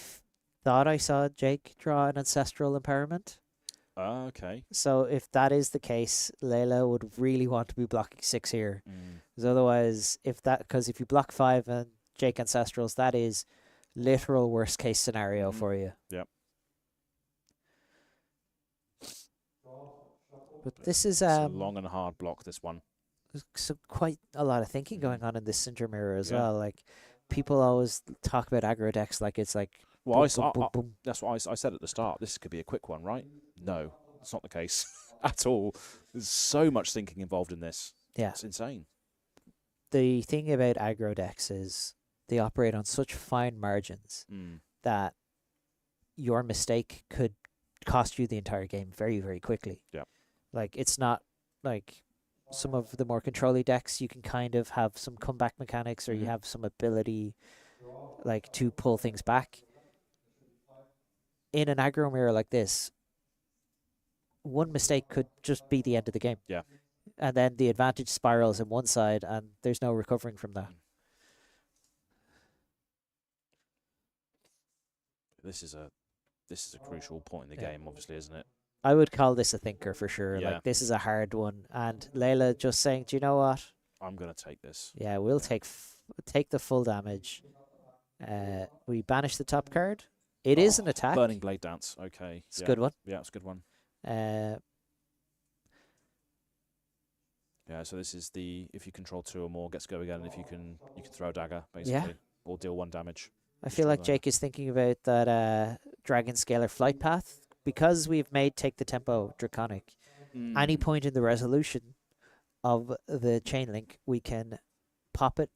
thought I saw Jake draw an Ancestral Empowerment. Okay. So if that is the case, Leila would really want to be blocking 6 here. Because otherwise, if you block 5 and Jake Ancestrals, that is literal worst case scenario for you. Yep. But this is It's a long and hard block, this one. so quite a lot of thinking going on in this Cindra mirror as Yeah. well. Like, people always talk about aggro decks like it's like Well, boom, boom, boom, boom. that's what I said at the start. This could be a quick one, right? No, it's not the case at all. There's so much thinking involved in this. Yeah. It's insane. The thing about aggro decks is they operate on such fine margins that your mistake could cost you the entire game very, very quickly. Yeah. Like, it's not like some of the more controlly decks, you can kind of have some comeback mechanics or you have some ability like to pull things back. In an aggro mirror like this, one mistake could just be the end of the game. Yeah. And then the advantage spirals in one side and there's no recovering from that. This is a crucial point in the game, obviously, isn't it? I would call this a thinker for sure. Yeah. Like, this is a hard one. And Leila just saying, do you know what? I'm going to take this. Yeah, we'll take the full damage. We banish the top card. It is an attack. Burning Blade Dance. Okay. It's a good one. Yeah, it's a good one. Yeah, so this is if you control 2 or more, gets go again. If you can throw a dagger, basically, or deal 1 damage. I feel like Jake is thinking about that Dragon Scalar flight path. Because we've made Take the Tempo Draconic, any point in the resolution of the chain link, we can pop it,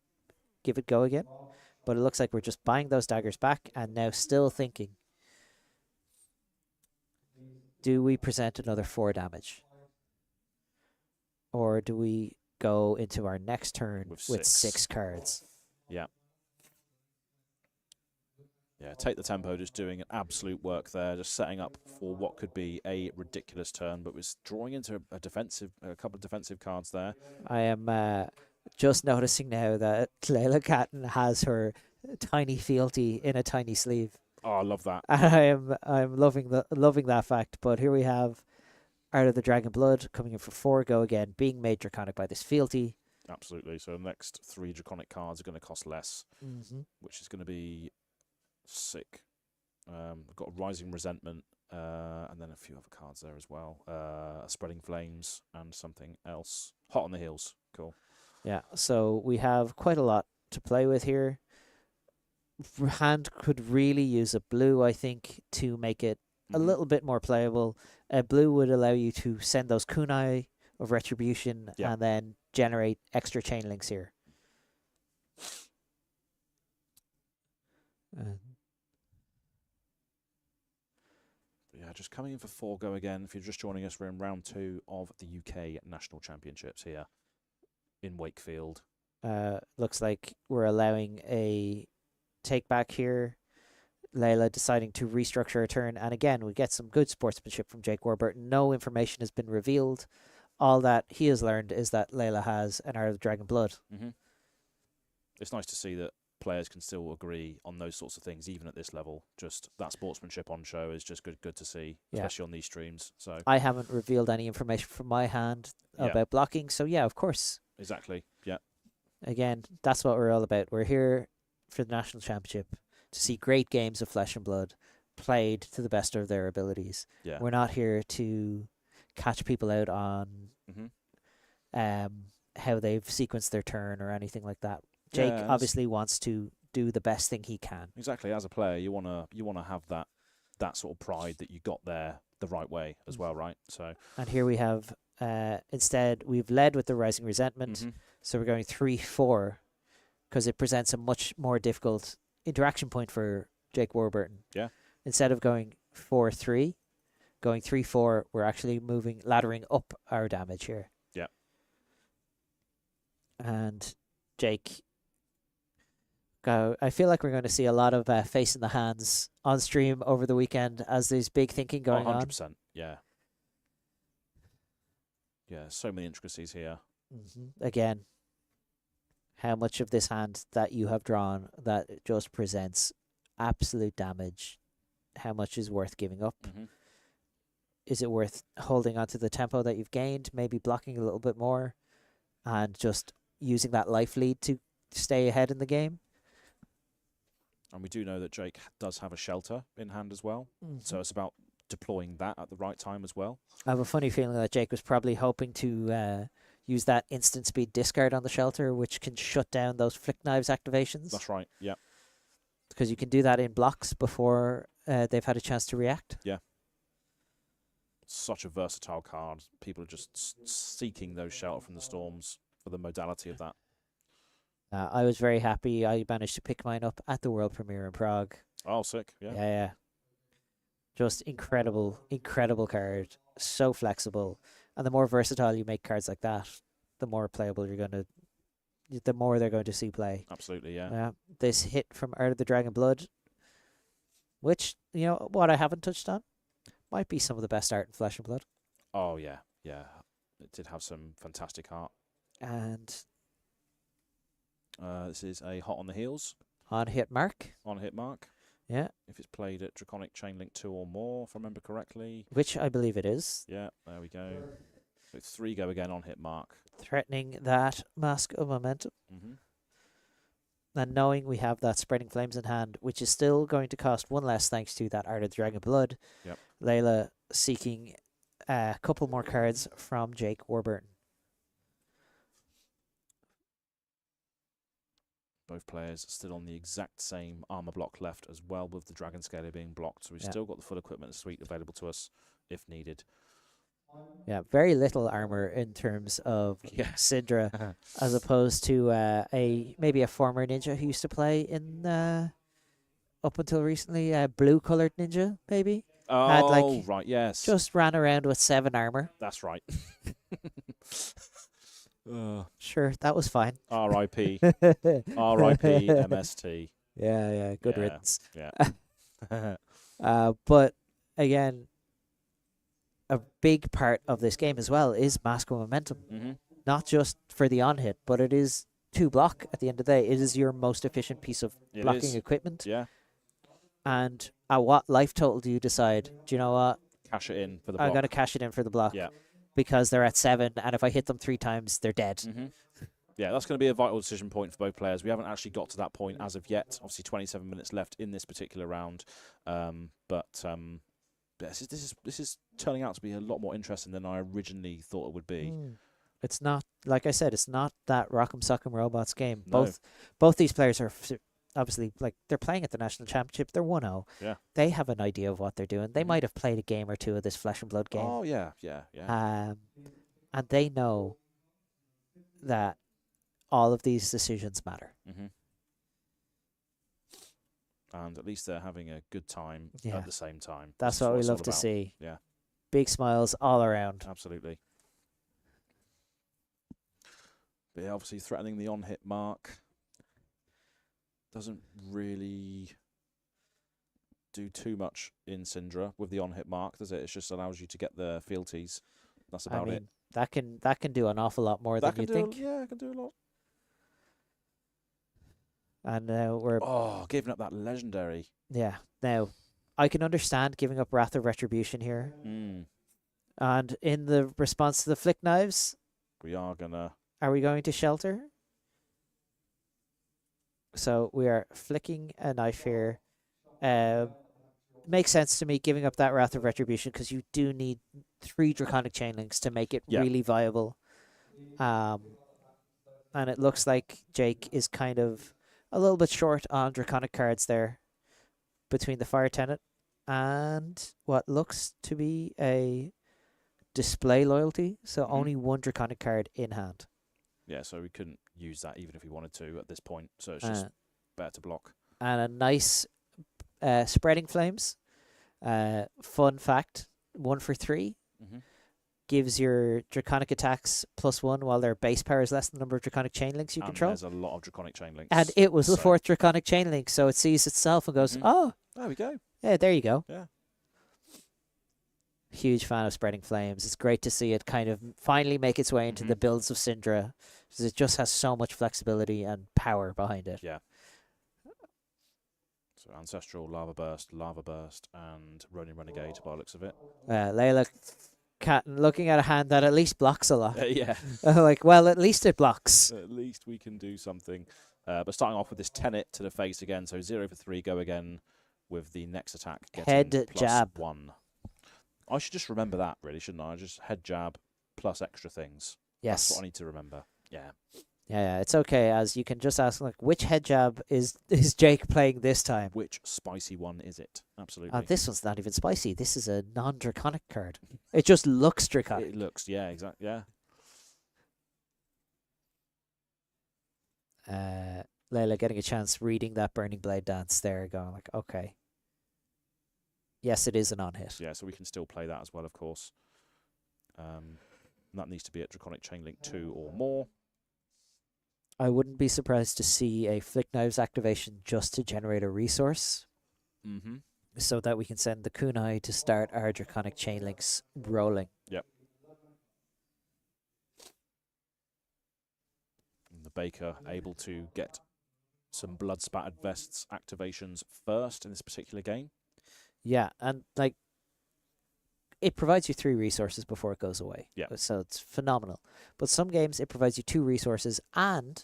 give it go again. But it looks like we're just buying those daggers back and now still thinking, do we present another 4 damage? Or do we go into our next turn with 6 cards? Yeah. Yeah, Take the Tempo, just doing an absolute work there, just setting up for what could be a ridiculous turn, but was drawing into a couple of defensive cards there. I am just noticing now that Leila Catton has her tiny fealty in a tiny sleeve. Oh, I love that. I'm loving that fact. But here we have Art of the Dragon Blood coming in for 4, go again, being made draconic by this fealty. Absolutely. So the next 3 draconic cards are going to cost less, which is going to be sick. We've got Rising Resentment, and then a few other cards there as well. Spreading Flames and something else. Hot on the Heels. Cool. Yeah, so we have quite a lot to play with here. Hand could really use a blue, I think, to make it a little bit more playable. A blue would allow you to send those kunai of Retribution and then generate extra chain links here. Yeah, just coming in for 4 go again. If you're just joining us, we're in round 2 of the UK National Championships here in Wakefield. Looks like we're allowing a take back here. Leila deciding to restructure her turn. And again, we get some good sportsmanship from Jake Warburton. No information has been revealed. All that he has learned is that Leila has an Art of Dragon Blood. It's nice to see that players can still agree on those sorts of things, even at this level. Just that sportsmanship on show is just good to see, especially on these streams. So I haven't revealed any information from my hand about blocking. So yeah, of course. Exactly. Yeah. Again, that's what we're all about. We're here for the National Championship to see great games of Flesh and Blood played to the best of their abilities. Yeah. We're not here to catch people out on how they've sequenced their turn or anything like that. Jake obviously wants to do the best thing he can. Exactly. As a player, you wanna have that sort of pride that you got there the right way as well, right? So. And here we have instead we've led with the Rising Resentment, so we're going 3-4 because it presents a much more difficult interaction point for Jake Warburton. Yeah. Instead of going 4-3, going 3-4, we're actually laddering up our damage here. Yeah. And Jake. I feel like we're going to see a lot of face in the hands on stream over the weekend as there's big thinking going on. 100%. Yeah. Yeah, so many intricacies here. Again, how much of this hand that you have drawn that just presents absolute damage, how much is worth giving up? Is it worth holding on to the tempo that you've gained, maybe blocking a little bit more, and just using that life lead to stay ahead in the game? And we do know that Jake does have a shelter in hand as well. So it's about deploying that at the right time as well. I have a funny feeling that Jake was probably hoping to use that instant speed discard on the shelter, which can shut down those flick knives activations. That's right, yeah. Because you can do that in blocks before they've had a chance to react. Yeah. Such a versatile card. People are just seeking those Shelter from the Storms for the modality of that. I was very happy. I managed to pick mine up at the world premiere in Prague. Oh, sick. Yeah. Yeah. Just incredible card. So flexible. And the more versatile you make cards like that, the more playable the more they're going to see play. Absolutely, yeah. This hit from Art of the Dragon Blood, which, what I haven't touched on, might be some of the best art in Flesh and Blood. Oh, yeah. Yeah. It did have some fantastic art. And this is a Hot on the Heels. On hit mark. On hit mark. Yeah. If it's played at Draconic Chainlink 2 or more, if I remember correctly. Which I believe it is. Yeah, there we go. So it's 3 go again on hit mark. Threatening that Mask of Momentum. And knowing we have that Spreading Flames in hand, which is still going to cost 1 less thanks to that Art of the Dragon Blood. Yep. Leila seeking a couple more cards from Jake Warburton. Both players still on the exact same armor block left as well, with the Dragon Scaler being blocked. So we've still got the full equipment suite available to us if needed. Yeah, very little armor in terms of Cindra, as opposed to maybe a former ninja who used to play in up until recently blue colored ninja maybe. Oh, right, yes. Just ran around with 7 armor. That's right. Sure, that was fine. R.I.P. R.I.P. MST. Yeah, good riddance. Yeah. But again, a big part of this game as well is Mask of Momentum. Not just for the on hit, but it is 2 block at the end of the day. It is your most efficient piece of blocking equipment. Yeah. And at what life total do you decide, do you know what? Cash it in for the block. I'm going to cash it in for the block. Yeah. Because they're at 7, and if I hit them 3 times, they're dead. Yeah, that's going to be a vital decision point for both players. We haven't actually got to that point as of yet. Obviously, 27 minutes left in this particular round. This is turning out to be a lot more interesting than I originally thought it would be. It's not, like I said, it's not that Rock'em Sock'em Robots game. No. Both these players are obviously, like, they're playing at the national championship. They're 1-0. Yeah. They have an idea of what they're doing. They Mhm. might have played a game or two of this Flesh and Blood game. Oh yeah. And they know that all of these decisions matter. Mm-hmm. And at least they're having a good time Yeah. at the same time. That's This is what we it's all love to about. see. Yeah. Big smiles all around. Absolutely. But yeah, obviously threatening the on-hit mark doesn't really do too much in Cindra with the on-hit mark, does it? It just allows you to get the fealties. That's about it. That can do an awful lot more That than can you do think. yeah, it can do a lot. And now we're Giving up that legendary. now I can understand giving up Wrath of Retribution here. Mm. And in the response to the flick knives, We are gonna. are we going to shelter? So we are flicking a knife here. Makes sense to me giving up that Wrath of Retribution because you do need 3 Draconic Chainlinks to make it really viable. And it looks like Jake is kind of a little bit short on Draconic cards there between the Fire Tenant and what looks to be a display loyalty. So only 1 Draconic card in hand. Yeah, so we couldn't use that even if we wanted to at this point. So it's just better to block. And a nice Spreading Flames. Fun fact, 1 for 3. Mm-hmm. Gives your Draconic attacks +1 while their base power is less than the number of Draconic Chainlinks you control. There's a lot of Draconic Chainlinks. And it was the 4th Draconic Chainlink, so it sees itself and goes, oh. There we go. Yeah, there you go. Yeah. Huge fan of Spreading Flames. It's great to see it kind of finally make its way into the builds of Cindra, because it just has so much flexibility and power behind it. Yeah. So Ancestral, Lava Burst, and Ronin Renegade by the looks of it. Leila, Catton, looking at a hand that at least blocks a lot. Yeah. Like, well, at least it blocks. At least we can do something. But starting off with this Tenet to the face again. So 0 for 3, go again with the next attack. Head +1. jab. I should just remember that, really, shouldn't I? Just head jab plus extra things. Yes. That's what I need to remember. Yeah. Yeah, it's okay, as you can just ask, like, which head jab is Jake playing this time? Which spicy one is it? Absolutely. This one's not even spicy. This is a non-draconic card. It just looks draconic. It looks, yeah, exactly, yeah. Leila getting a chance reading that Burning Blade dance there, going like, okay. Yes, it is an on-hit. Yeah, so we can still play that as well, of course. That needs to be at Draconic Chainlink 2 or more. I wouldn't be surprised to see a Flick Knives activation just to generate a resource. Mm-hmm. So that we can send the Kunai to start our Draconic Chainlinks rolling. Yep. And the Baker able to get some Blood Spattered Vests activations first in this particular game. Yeah, and like it provides you 3 resources before it goes away. Yeah. So it's phenomenal. But some games it provides you 2 resources and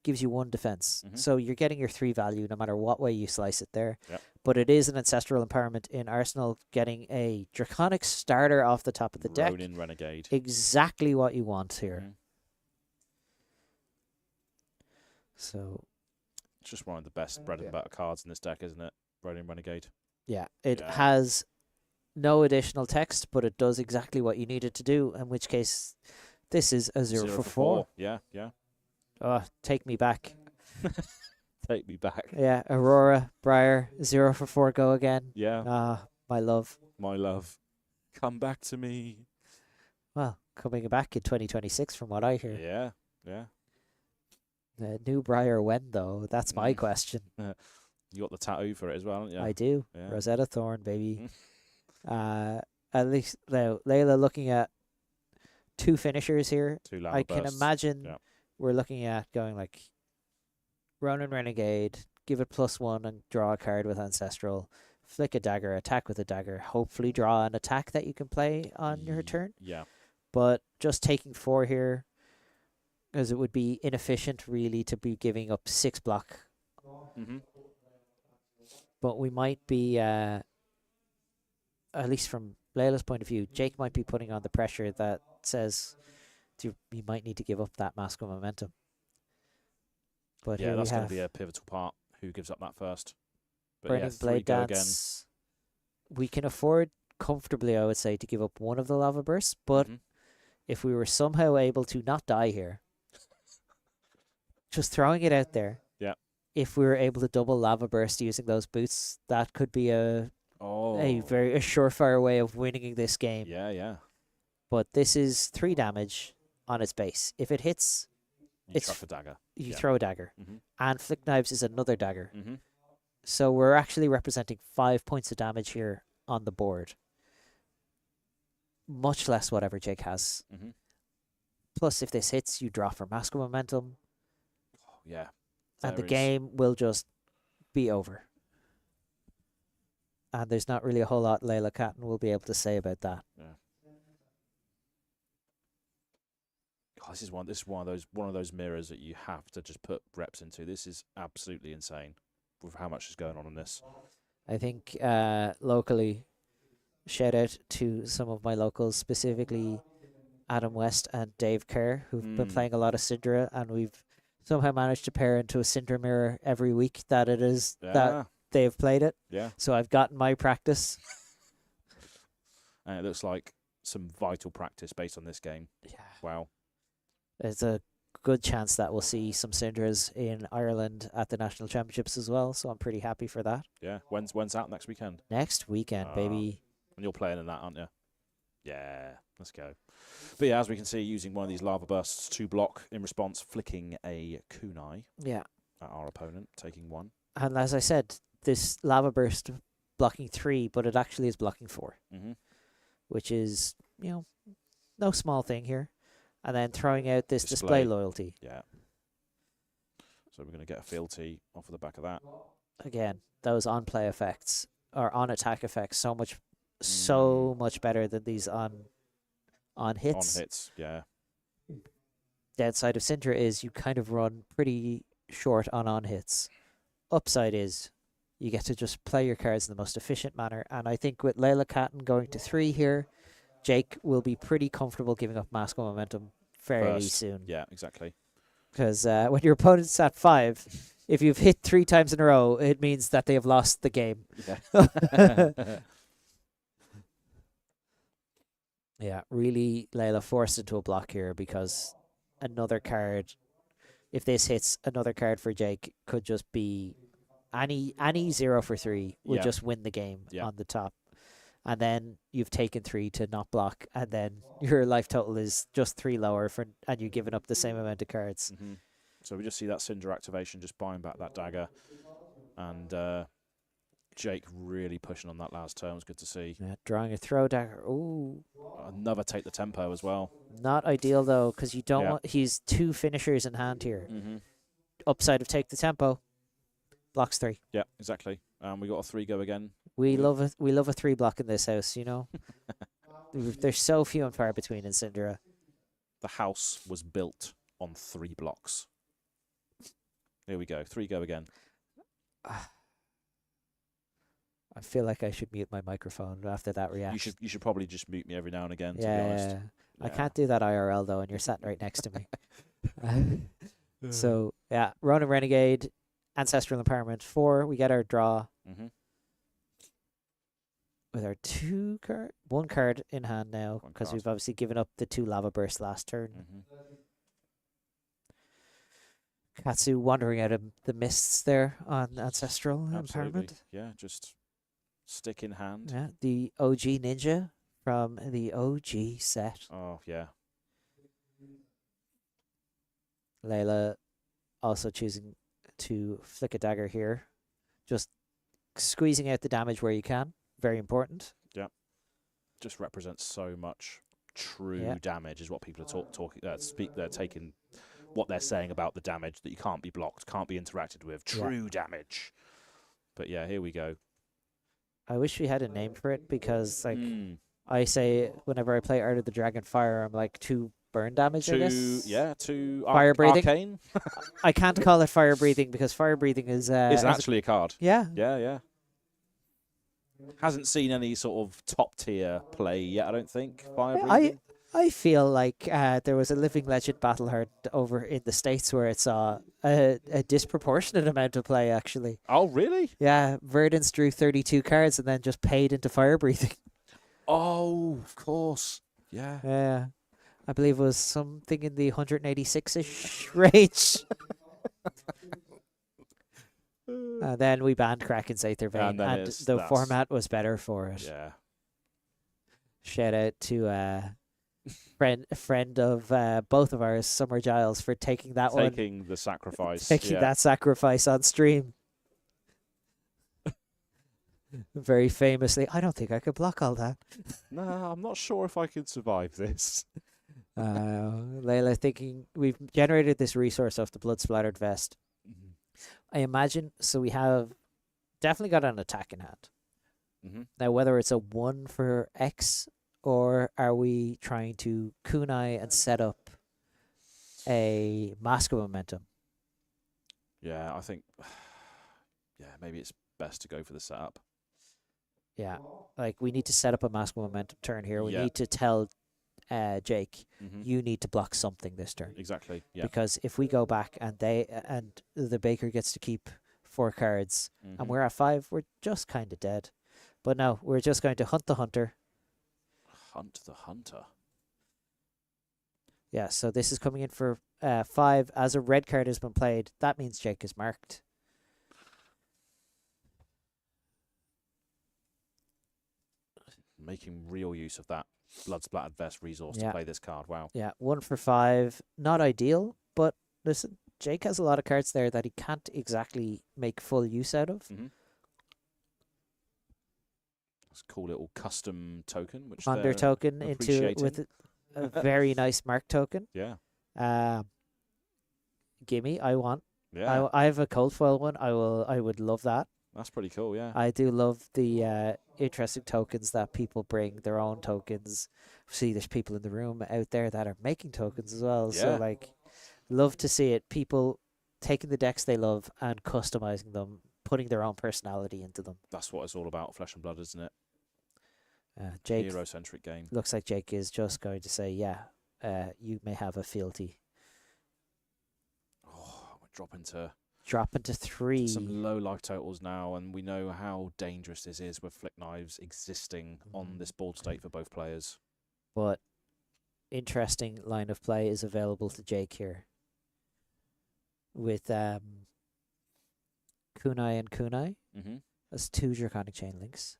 gives you 1 defense. Mm-hmm. So you're getting your 3 value no matter what way you slice it there. Yep. But it is an ancestral empowerment in Arsenal, getting a Draconic starter off the top of the deck. Ronin Renegade. Exactly what you want here. Mm-hmm. So It's just one of the best bread and butter cards in this deck, isn't it? Ronin Renegade. yeah, it has no additional text, but it does exactly what you need it to do, in which case this is a 0 for 4. Yeah, yeah. Oh, take me back. Take me back. Yeah, Aurora, Briar, 0 for 4, go again. Yeah. Ah, my love. My love. Come back to me. Well, coming back in 2026 from what I hear. Yeah, yeah. New Briar when, though? That's my question. You got the tattoo for it as well, haven't you? I do. Yeah. Rosetta Thorn, baby. At least now, Leila looking at 2 finishers here. 2 lava I can bursts. imagine Yeah. we're looking at going like Ronin Renegade, give it +1 and draw a card with Ancestral, flick a dagger, attack with a dagger, hopefully draw an attack that you can play on your turn. Yeah. But just taking 4 here, as it would be inefficient really to be giving up 6 block. Mm-hmm. But we might be, at least from Leila's point of view, Jake might be putting on the pressure that says, you might need to give up that Mask of Momentum. But Yeah, here that's we going have to be a pivotal part. Who gives up that first? But Burning yeah, 3 Blade go again. Dance. We can afford comfortably, I would say, to give up one of the Lava Bursts, but Mhm. if we were somehow able to not die here, just throwing it out there, Yeah. if we were able to double Lava Burst using those boots, that could be a surefire way of winning this game. Yeah, yeah. But this is 3 damage on its base. If it hits, You It's chuck a dagger. you Yeah. throw a dagger. Mm-hmm. And Flick Knives is another dagger. Mm-hmm. So we're actually representing 5 points of damage here on the board. Much less whatever Jake has. Mm-hmm. Plus, if this hits, you draw for Mask of Momentum, Yeah. and the There is- game will just be over. And there's not really a whole lot Leila Catton will be able to say about that. Yeah. God, this is one of those mirrors that you have to just put reps into. This is absolutely insane with how much is going on in this. I think locally, shout out to some of my locals, specifically Adam West and Dave Kerr, who've been playing a lot of Cindra, and we've somehow managed to pair into a Cindra mirror every week that Yeah. they've played it. Yeah. So I've gotten my practice. And it looks like some vital practice based on this game. Yeah. Wow. There's a good chance that we'll see some Cindras in Ireland at the National Championships as well, so I'm pretty happy for that. Yeah. When's that next weekend? Next weekend, baby. And you're playing in that, aren't you? Yeah. Let's go. But yeah, as we can see, using one of these lava bursts to block in response, flicking a kunai Yeah. at our opponent, taking 1. And as I said, this lava burst blocking 3, but it actually is blocking 4, Mm-hmm. which is, no small thing here. And then throwing out this display loyalty. Yeah. So we're going to get a fealty off of the back of that. Again, those on-play effects or on-attack effects so much better than these on hits. On hits, yeah. Downside of Cindra is you kind of run pretty short on hits. Upside is you get to just play your cards in the most efficient manner. And I think with Leila Catton going to 3 here, Jake will be pretty comfortable giving up Mask of Momentum fairly soon. Yeah, exactly. Because when your opponent's at 5, if you've hit 3 times in a row, it means that they have lost the game. Yeah. Yeah, really, Leila forced into a block here because another card, if this hits another card for Jake, could just be any 0 for 3 will Yeah. just win the game Yeah. on the top. And then you've taken 3 to not block, and then your life total is just 3 lower, and you've given up the same amount of cards. Mm-hmm. So we just see that Cindra activation, just buying back that dagger. And Jake really pushing on that last turn. It was good to see. Yeah, drawing a throw dagger. Ooh. Another take the tempo as well. Not ideal, though, because you don't Yeah. want... He's 2 finishers in hand here. Mm-hmm. Upside of take the tempo. Blocks 3. Yeah, exactly. We got a 3 go again. We love a 3 block in this house, There's so few and far between in Cindra. The house was built on 3 blocks. Here we go. 3 go again. I feel like I should mute my microphone after that reaction. You should probably just mute me every now and again, to be Yeah, honest. I can't do that IRL though, and you're sat right next to me. So yeah, Ronin Renegade, Ancestral Empowerment 4. We get our draw Mm-hmm. with our 1 card in hand now, One because card. we've obviously given up the 2 lava bursts last turn. Mm-hmm. Katsu wandering out of the mists there on Ancestral Absolutely. Empowerment. Yeah, just stick in hand. Yeah, the OG ninja from the OG set. Oh, yeah. Leila also choosing to flick a dagger here. Just squeezing out the damage where you can. Very important. Just represents so much true Yeah. damage is what people are they're taking what they're saying about the damage that you can't be blocked, can't be interacted with. True damage. But yeah, here we go. I wish we had a name for it because, like, Mm. I say whenever I play Art of the Dragon Fire, I'm like 2 burn damage, I guess. Two Fire breathing. arcane. I can't call it fire breathing because fire breathing is... It's actually a card. Yeah. Yeah. Hasn't seen any sort of top tier play yet, I don't think. Fire breathing. I feel like there was a Living Legend Battlehard over in the States where it saw a disproportionate amount of play, actually. Oh, really? Yeah, Verdance drew 32 cards and then just paid into fire breathing. Oh, of course. Yeah. Yeah. I believe it was something in the 186-ish range. And then we banned Kraken's Aether Vein, And then and it's- the that's- format was better for it. Yeah. Shout out to a friend of both of ours, Summer Giles, for taking that one. Taking the sacrifice. Taking yeah. that sacrifice on stream. Very famously, I don't think I could block all that. No, I'm not sure if I could survive this. Leila thinking we've generated this resource off the blood splattered vest. Mhm. I imagine, so we have definitely got an attack in hand. Mhm. Now, whether it's a 1 for X, or are we trying to kunai and set up a Mask of Momentum? Yeah, I think. Yeah, maybe it's best to go for the setup. Yeah, like we need to set up a Mask of Momentum turn here. We Yeah. need to tell Jake, Mhm. you need to block something this turn. Exactly. Yeah. Because if we go back and the Baker gets to keep 4 cards, Mhm. and we're at 5, we're just kind of dead. But no, we're just going to hunt the hunter. Hunt the hunter. Yeah, so this is coming in for 5. As a red card has been played, that means Jake is marked. Making real use of that blood splattered vest resource Yeah. to play this card. Wow. Yeah, 1 for 5. Not ideal, but listen, Jake has a lot of cards there that he can't exactly make full use out of. Mhm. Let's call it little custom token, which Under they're token into appreciating. with a very nice mark token. Yeah. Gimme, I want. Yeah. I have a cold foil one. I would love that. That's pretty cool. Yeah. I do love the interesting tokens that people bring, their own tokens. See, there's people in the room out there that are making tokens as well. So, Yeah. like, love to see it. People taking the decks they love and customizing them, putting their own personality into them. That's what it's all about. Flesh and blood, isn't it? Jake, Hero-centric game. looks like Jake is just going to say, yeah, you may have a fealty. Oh, we're dropping to Drop into 3. some low life totals now, and we know how dangerous this is with flick knives existing on this board state for both players. But interesting line of play is available to Jake here. With Kunai and Kunai Mm-hmm. as 2 Draconic Chain Links.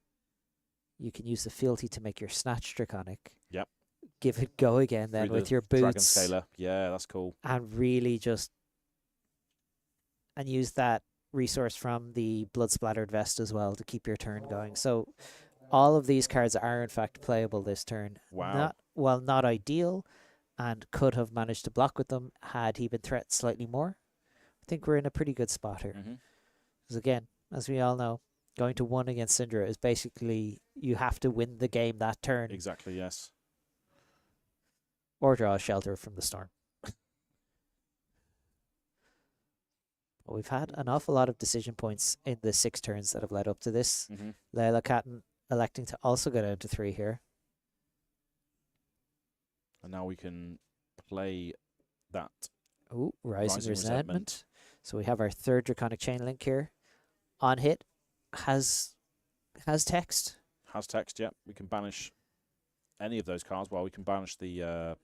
You can use the fealty to make your Snatch Draconic. Yep. Give it go again then Through with the your Dragon boots. Scaler. Yeah, that's cool. And really just... And use that resource from the Blood Splattered Vest as well to keep your turn going. So all of these cards are in fact playable this turn. Wow. Not ideal, and could have managed to block with them had he been threatened slightly more. I think we're in a pretty good spot here. Mm-hmm. Because again, as we all know, going to 1 against Cindra is basically you have to win the game that turn Exactly, yes. or draw a shelter from the storm. But we've had an awful lot of decision points in the 6 turns that have led up to this. Mm-hmm. Leila Catton electing to also go down to 3 here. And now we can play that. Ooh, Rising Rising Resentment. Resentment. So we have our 3rd Draconic Chain Link here. On hit, has text. Has text, yeah. We can banish any of those cards. Well, we can banish the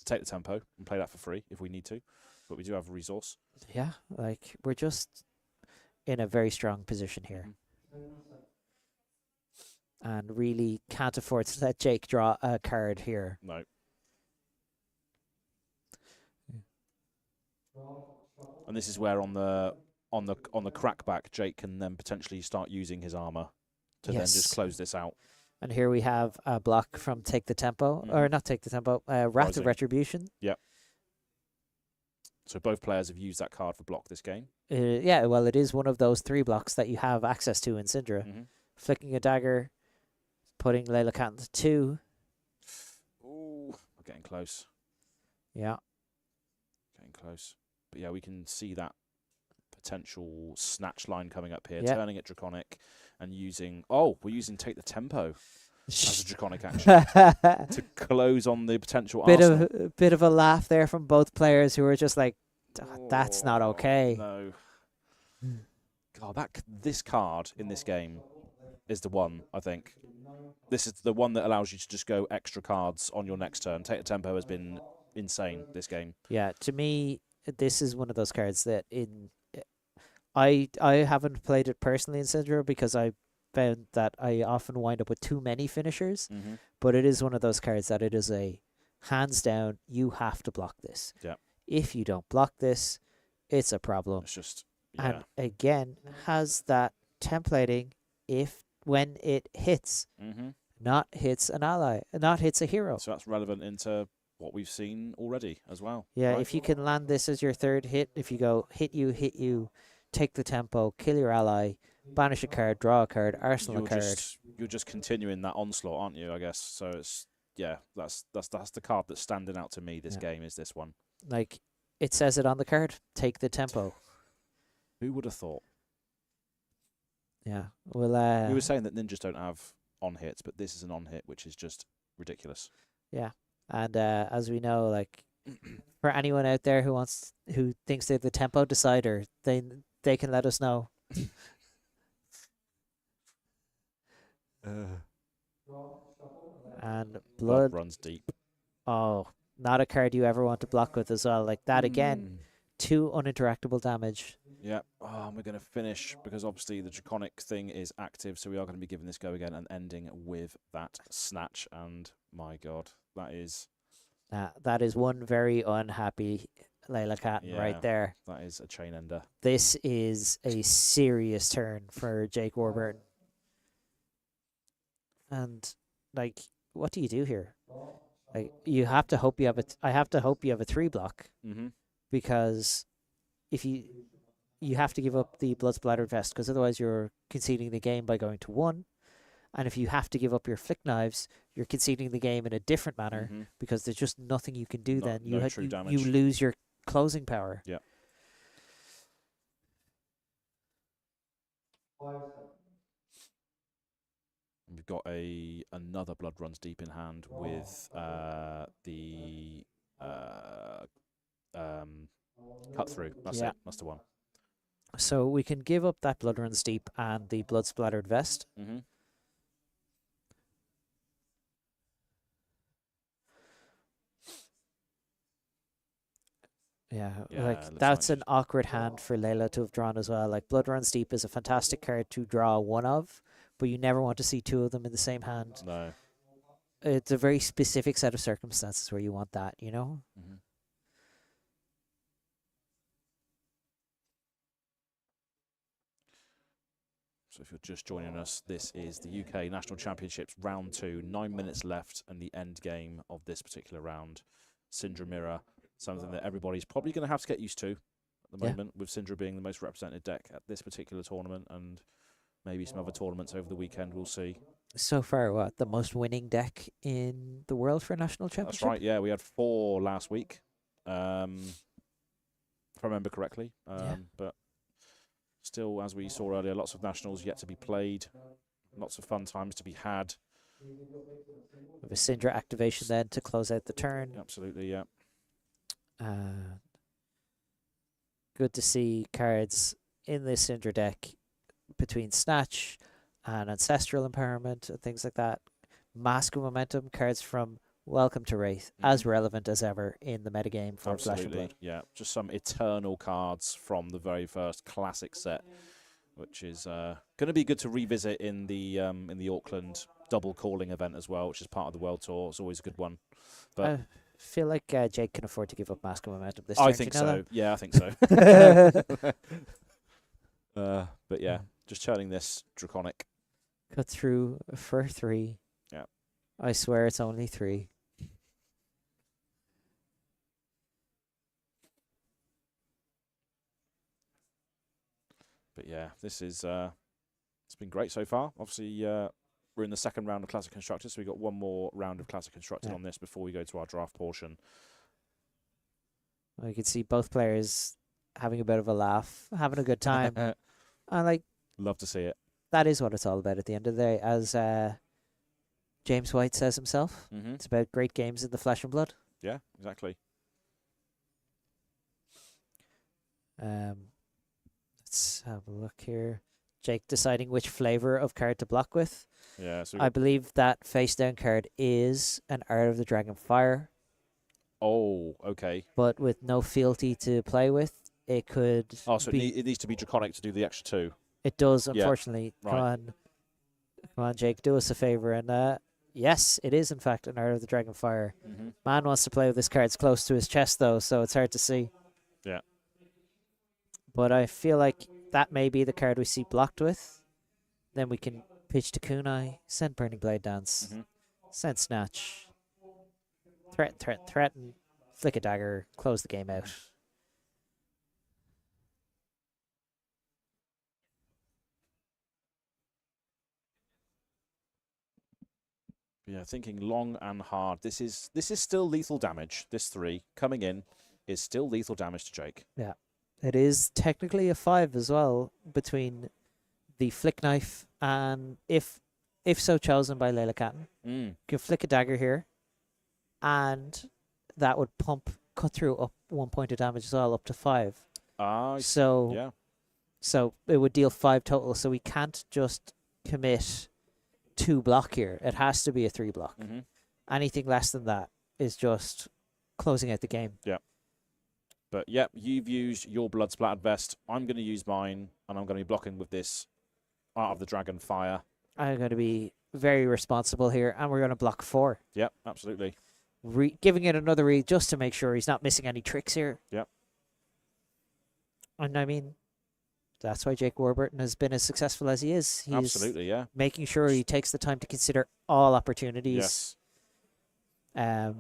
take the tempo and play that for free if we need to. But we do have a resource. Yeah, like we're just in a very strong position here. And really can't afford to let Jake draw a card here. No. And this is where on the crackback, Jake can then potentially start using his armor to then just Yes. close this out. And here we have a block from Take the Tempo, or not Take the Tempo, Wrath Rising. of Retribution. So both players have used that card for block this game. Yeah, well, it is one of those 3 blocks that you have access to in Cindra. Mm-hmm. Flicking a dagger, putting Leila Catton to 2. Ooh, we're getting close. Yeah. Getting close. But yeah, we can see that potential snatch line coming up here, Yeah. turning it Draconic and using... Oh, we're using Take the Tempo. as a draconic action to close on the potential arsenal. Bit of a laugh there from both players who were just like, that's not okay. No. God, this card in this game is the one, I think. This is the one that allows you to just go extra cards on your next turn. Take the tempo has been insane this game. Yeah, to me, this is one of those cards that I haven't played it personally in Cindra because I found that I often wind up with too many finishers. Mm-hmm. But it is one of those cards that it is a hands down, you have to block this. Yeah. If you don't block this, it's a problem. It's just And again, has that templating when it hits, not hits an ally, not hits a hero. So that's relevant into what we've seen already as well. Yeah, right? if you can land this as your third hit, if you go hit you, take the tempo, kill your ally, banish a card, draw a card, arsenal a card. You're just continuing that onslaught, aren't you? I guess so. It's that's the card that's standing out to me. This game is this one. Like it says it on the card. Take the tempo. Who would have thought? Yeah. Well, we were saying that ninjas don't have on hits, but this is an on hit, which is just ridiculous. Yeah, and as we know, like for anyone out there who thinks they're the tempo decider, they can let us know. And blood runs deep. Oh, not a card you ever want to block with as well. Like that again, 2 uninteractable damage. Yeah. Oh, and we're going to finish because obviously the draconic thing is active, so we are going to be giving this go again and ending with that snatch. And my God, that is one very unhappy Leila Catton right there. That is a chain ender. This is a serious turn for Jake Warburton. And like, what do you do here? Like, you have to hope you have I have to hope you have a 3 block, because if you have to give up the blood splattered vest, because otherwise you're conceding the game by going to 1. And if you have to give up your flick knives, you're conceding the game in a different manner because there's just nothing you can do. Then you lose your closing power. Yeah. We've got another blood runs deep in hand with the cut through. That's it. That's the one. So we can give up that blood runs deep and the blood splattered vest. Yeah, like that's an awkward hand for Leila to have drawn as well. Like Blood Runs Deep is a fantastic card to draw 1 of, but you never want to see 2 of them in the same hand. No. It's a very specific set of circumstances where you want that, you know? So if you're just joining us, this is the UK National Championships round 2, 9 minutes left, and the end game of this particular round. Cindra Mirror. Something that everybody's probably going to have to get used to at the moment, with Cindra being the most represented deck at this particular tournament, and maybe some other tournaments over the weekend. We'll see. So far, what, the most winning deck in the world for a national championship? That's right. Yeah, we had 4 last week, if I remember correctly. But still, as we saw earlier, lots of nationals yet to be played. Lots of fun times to be had. With a Cindra activation then to close out the turn. Absolutely, yeah. Good to see cards in this Cindra deck between Snatch and Ancestral Empowerment and things like that. Mask of Momentum, cards from Welcome to Wraith, as relevant as ever in the metagame for Flesh and Blood. Yeah, just some eternal cards from the very first classic set, which is going to be good to revisit in the Auckland double calling event as well, which is part of the World Tour. It's always a good one. But I feel like Jake can afford to give up Mask of Momentum this turn. I think so. Yeah, I think so. But yeah, just turning this draconic. Cut through for 3. Yeah. I swear it's only 3. But yeah, this is it's been great so far. Obviously, we're in the second round of Classic Constructed, so we've got one more round of Classic Constructed on this before we go to our draft portion. Well, you can see both players having a bit of a laugh, having a good time. And like, love to see it. That is what it's all about at the end of the day. As James White says himself. Mm-hmm. It's about great games in the flesh and blood. Yeah, exactly. Let's have a look here. Jake deciding which flavor of card to block with. Yeah, so I believe that face down card is an Art of the Dragon Fire, oh, okay. but with no fealty to play with. It could Oh, so be. it needs to be Draconic to do the extra 2. It does, Yeah, unfortunately. right. Come on, Jake, do us a favor. And yes, it is in fact an Art of the Dragon Fire. Mm-hmm. Man wants to play with this card. It's close to his chest though, so it's hard to see. Yeah. But I feel like that may be the card we see blocked with. Then we can pitch to Kunai, send Burning Blade Dance, Mm-hmm. send Snatch, threaten, flick a dagger, close the game out. Yeah, thinking long and hard. This is still lethal damage. This 3 coming in is still lethal damage to Jake. Yeah. It is technically a 5 as well between the flick knife and if so chosen by Leila Catton. Mm. You can flick a dagger here and that would cut through up 1 point of damage as well, up to 5. So yeah. So it would deal 5 total. So we can't just commit 2 block here. It has to be a 3 block. Mm-hmm. Anything less than that is just closing out the game. Yeah. But yep, you've used your blood splattered vest. I'm going to use mine, and I'm going to be blocking with this Art of the Dragon Fire. I'm going to be very responsible here, and we're going to block 4. Yep, absolutely. Giving it another read just to make sure he's not missing any tricks here. Yep. And I mean, that's why Jake Warburton has been as successful as he is. He's Absolutely, yeah. making sure he takes the time to consider all opportunities. Yes.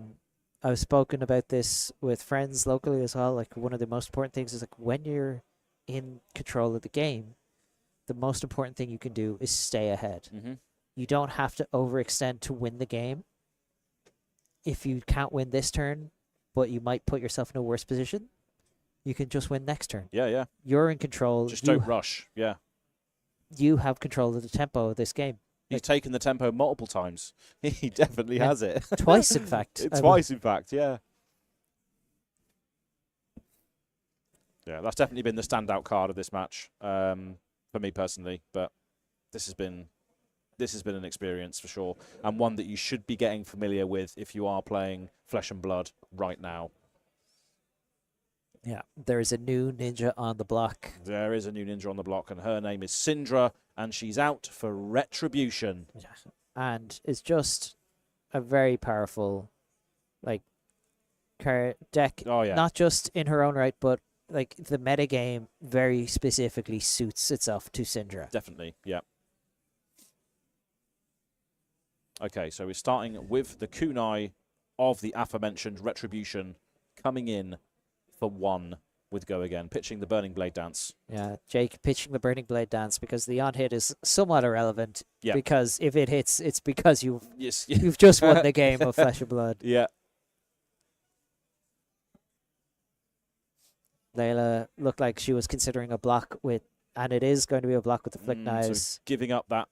I've spoken about this with friends locally as well. Like, one of the most important things is, like, when you're in control of the game, the most important thing you can do is stay ahead. Mm-hmm. You don't have to overextend to win the game. If you can't win this turn, but you might put yourself in a worse position, you can just win next turn. Yeah, yeah. You're in control. Just don't rush. Yeah. You have control of the tempo of this game. He's taken the tempo multiple times. He definitely has it. Twice, in fact. Twice, in fact, yeah. Yeah, that's definitely been the standout card of this match for me personally. But this has been an experience for sure, and one that you should be getting familiar with if you are playing Flesh and Blood right now. Yeah, there is a new ninja on the block. There is a new ninja on the block, and her name is Cindra, and she's out for Retribution. Yeah. And it's just a very powerful, like, deck. Oh, yeah. Not just in her own right, but, like, the metagame very specifically suits itself to Cindra. Definitely, yeah. Okay, so we're starting with the kunai of the aforementioned Retribution coming in for 1 with Go Again, pitching the Burning Blade Dance. Yeah, Jake pitching the Burning Blade Dance because the on-hit is somewhat irrelevant. Yeah. Because if it hits, it's because you've Yes. just won the game of Flesh and Blood. Yeah. Leila looked like she was considering a block with, and it is going to be a block with the flick knives. So giving up that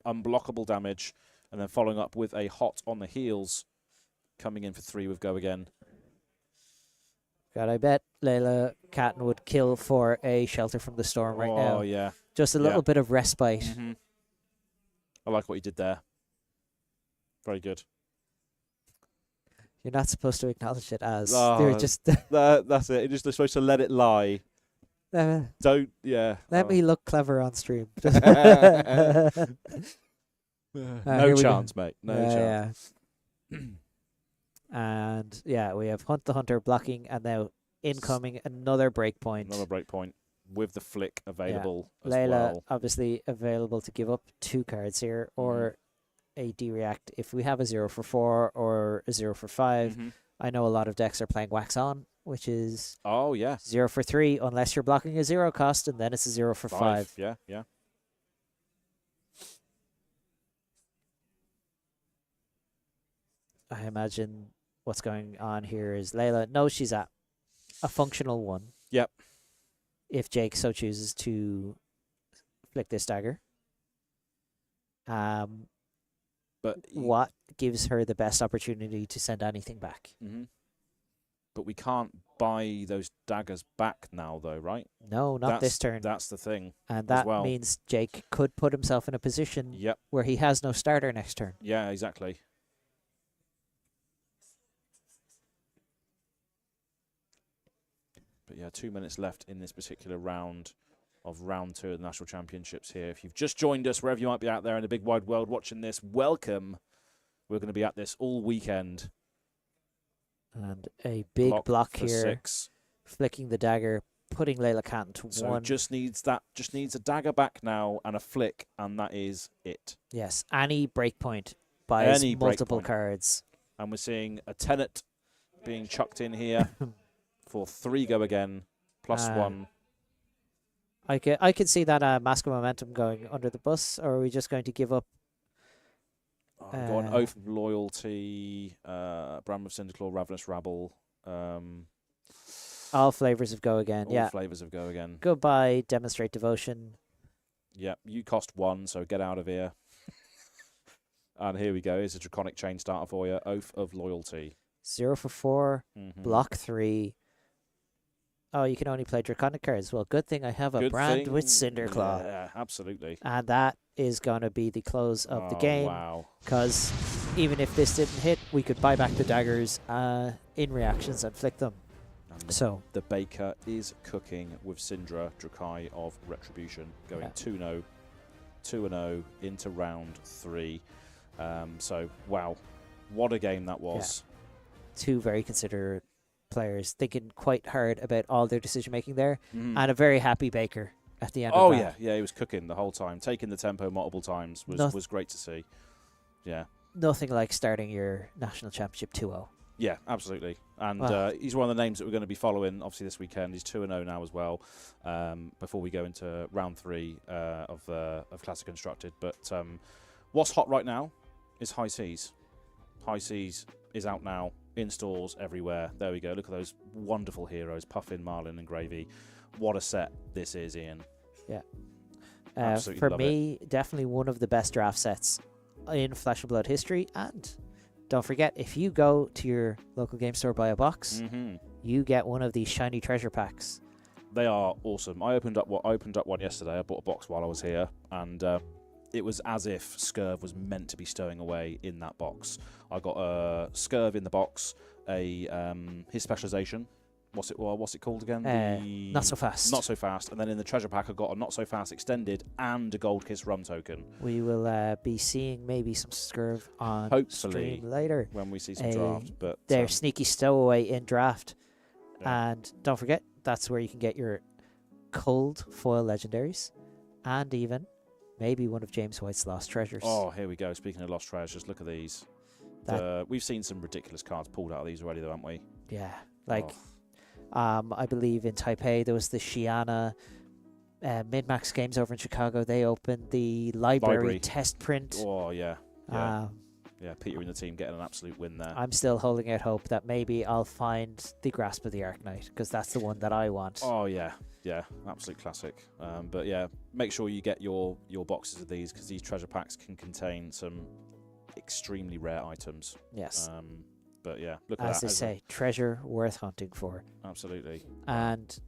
unblockable damage, and then following up with a hot on the heels, coming in for 3 with Go Again. God, I bet Leila Catton would kill for a Shelter from the Storm right now. Oh, yeah. Just a little bit of respite. Mm-hmm. I like what you did there. Very good. You're not supposed to acknowledge it as. Oh, They're just. that's it. You're just supposed to let it lie. Don't, yeah. Let me look clever on stream. No chance, mate. No chance. Yeah. And yeah, we have Hunt the Hunter blocking, and now incoming another breakpoint. Another breakpoint with the flick available as Leila well. obviously available to give up 2 cards here, or a D-React if we have a 0 for 4 or a 0 for 5. Mm-hmm. I know a lot of decks are playing Wax On, which is 0 for 3 unless you're blocking a 0 cost, and then it's a 0 for 5. Yeah, yeah. I imagine what's going on here is Leila knows she's at a functional 1. Yep. If Jake so chooses to flick this dagger. But what gives her the best opportunity to send anything back. But we can't buy those daggers back now, though, right? No, not this turn. That's the thing. And that well. means Jake could put himself in a position where he has no starter next turn. Yeah, exactly. But yeah, 2 minutes left in this particular round of round 2 of the National Championships here. If you've just joined us, wherever you might be out there in the big wide world watching this, welcome. We're going to be at this all weekend. And a big block here. 6. Flicking the dagger, putting Leila Catton to 1. So just needs a dagger back now and a flick, and that is it. Yes, any breakpoint buys multiple cards. And we're seeing a Tenet being chucked in here for 3 go again, +1. I could see that Mask of Momentum going under the bus, or are we just going to give up? I've got an Oath of Loyalty, Bram of Cinderclaw, Ravenous Rabble. All flavors of go again. All flavors of go again. Goodbye, Demonstrate Devotion. Yep, you cost 1, so get out of here. And here we go. Here's a Draconic Chain starter for you. Oath of Loyalty. 0 for 4, block 3. Oh, you can only play Draconic cards. Well, good thing I have a brand with Cinderclaw. Yeah, absolutely. And that is going to be the close of the game. Wow. Because even if this didn't hit, we could buy back the daggers in reactions and flick them. And so the baker is cooking with Cindra, Dracai of Retribution, going 2-0, 2-0 into round 3. So, wow, what a game that was. Yeah. 2 very considerate players thinking quite hard about all their decision making there, and a very happy baker at the end of that. Yeah, he was cooking the whole time, taking the tempo multiple times was great to see. Yeah, nothing like starting your national championship 2-0. Yeah, absolutely. And he's one of the names that we're going to be following obviously this weekend. He's 2-0 now as well, before we go into round 3 of Classic Constructed. But what's hot right now is High Seas. High Seas is out now in stores everywhere. There we go. Look at those wonderful heroes, Puffin, Marlynn and Gravy. What a set this is, Ian. Yeah. For me, definitely one of the best draft sets in Flesh and Blood history. And don't forget, if you go to your local game store, buy a box, you get one of these shiny treasure packs. They are awesome. I opened up one yesterday. I bought a box while I was here, and it was as if Scurv was meant to be stowing away in that box. I got a Scurv in the box, his specialization. What's it called again? Not So Fast. Not So Fast. And then in the treasure pack, I got a Not So Fast extended and a Gold Kiss rum token. We will be seeing maybe some Scurv on hopefully stream later when we see some draft. But they're sneaky stowaway in draft. Yeah. And don't forget, that's where you can get your cold foil legendaries, and even maybe one of James White's lost treasures. Oh, here we go. Speaking of lost treasures, look at these. We've seen some ridiculous cards pulled out of these already, though, haven't we? Yeah, like I believe in Taipei there was the Shiana. Mid-Max Games over in Chicago, they opened the library test print. Oh, yeah. Yeah, Peter and the team getting an absolute win there. I'm still holding out hope that maybe I'll find the Grasp of the Arknight, because that's the one that I want. Oh, yeah. Yeah, absolute classic. But yeah, make sure you get your boxes of these, because these treasure packs can contain some extremely rare items. Yes. But yeah, look at that. As they say, treasure worth hunting for. Absolutely. And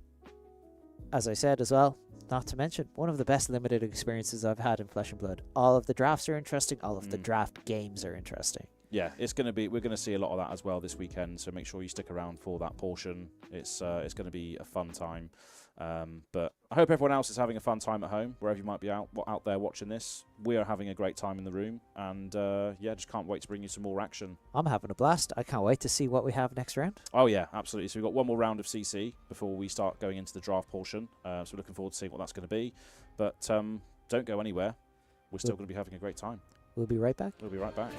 as I said as well, not to mention, one of the best limited experiences I've had in Flesh and Blood. All of the drafts are interesting. All of the draft games are interesting. Yeah, we're going to see a lot of that as well this weekend. So make sure you stick around for that portion. It's going to be a fun time. But I hope everyone else is having a fun time at home, wherever you might be out there watching this. We are having a great time in the room, and yeah, just can't wait to bring you some more action. I'm having a blast. I can't wait to see what we have next round. Oh yeah, absolutely. So we've got one more round of CC before we start going into the draft portion. So we're looking forward to seeing what that's going to be. But don't go anywhere. We're still going to be having a great time. We'll be right back. We'll be right back.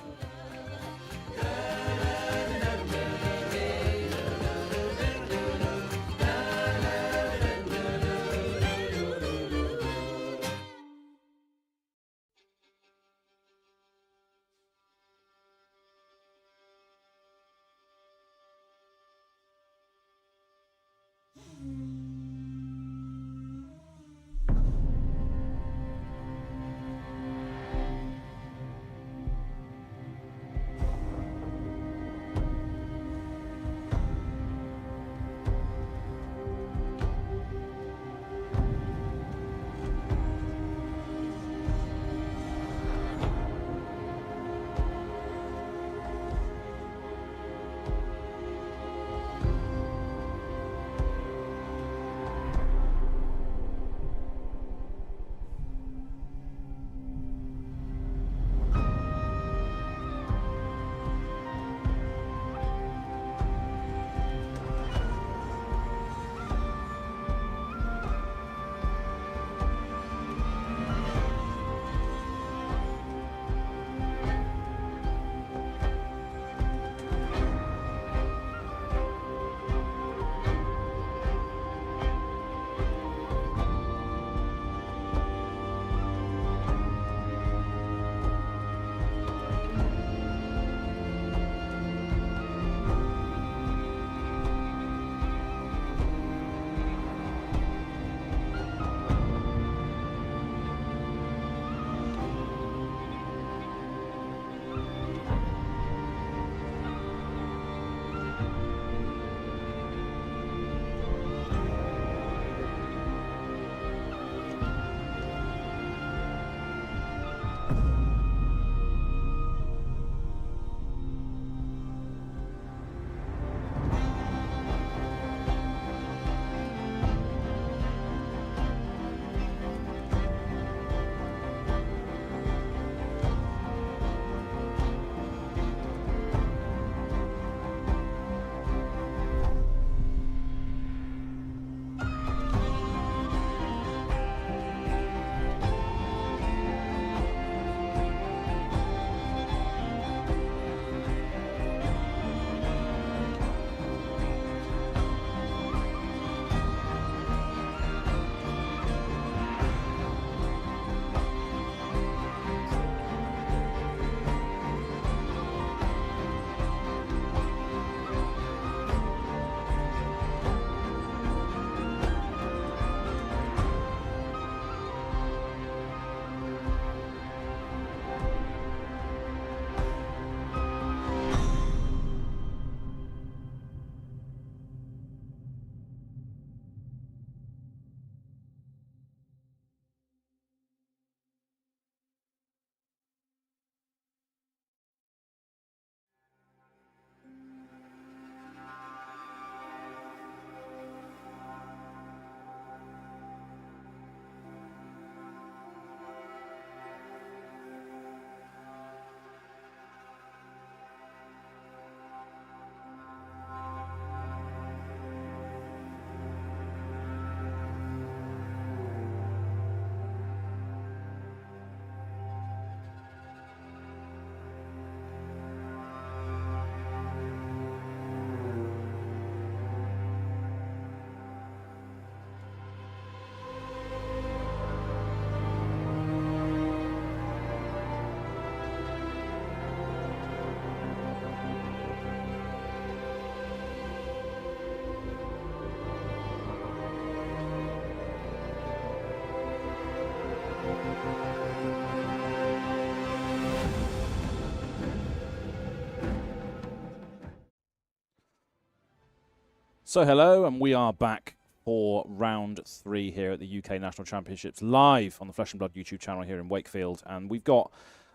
So hello, and we are back for round 3 here at the UK National Championships, live on the Flesh and Blood YouTube channel here in Wakefield. And we've got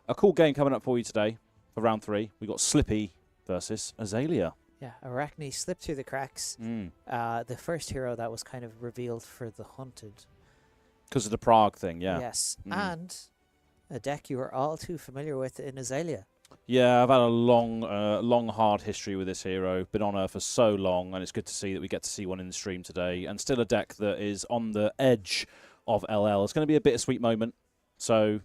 a cool game coming up for you today for round 3. We've got Slippy versus Azalea. Yeah, Arakni slipped through the cracks. The first hero that was kind of revealed for the Hunted. Because of the Prague thing, yeah. Yes, and a deck you are all too familiar with in Azalea. Yeah, I've had a long, hard history with this hero. Been on her for so long, and it's good to see that we get to see one in the stream today. And still a deck that is on the edge of LL. It's going to be a bittersweet moment, so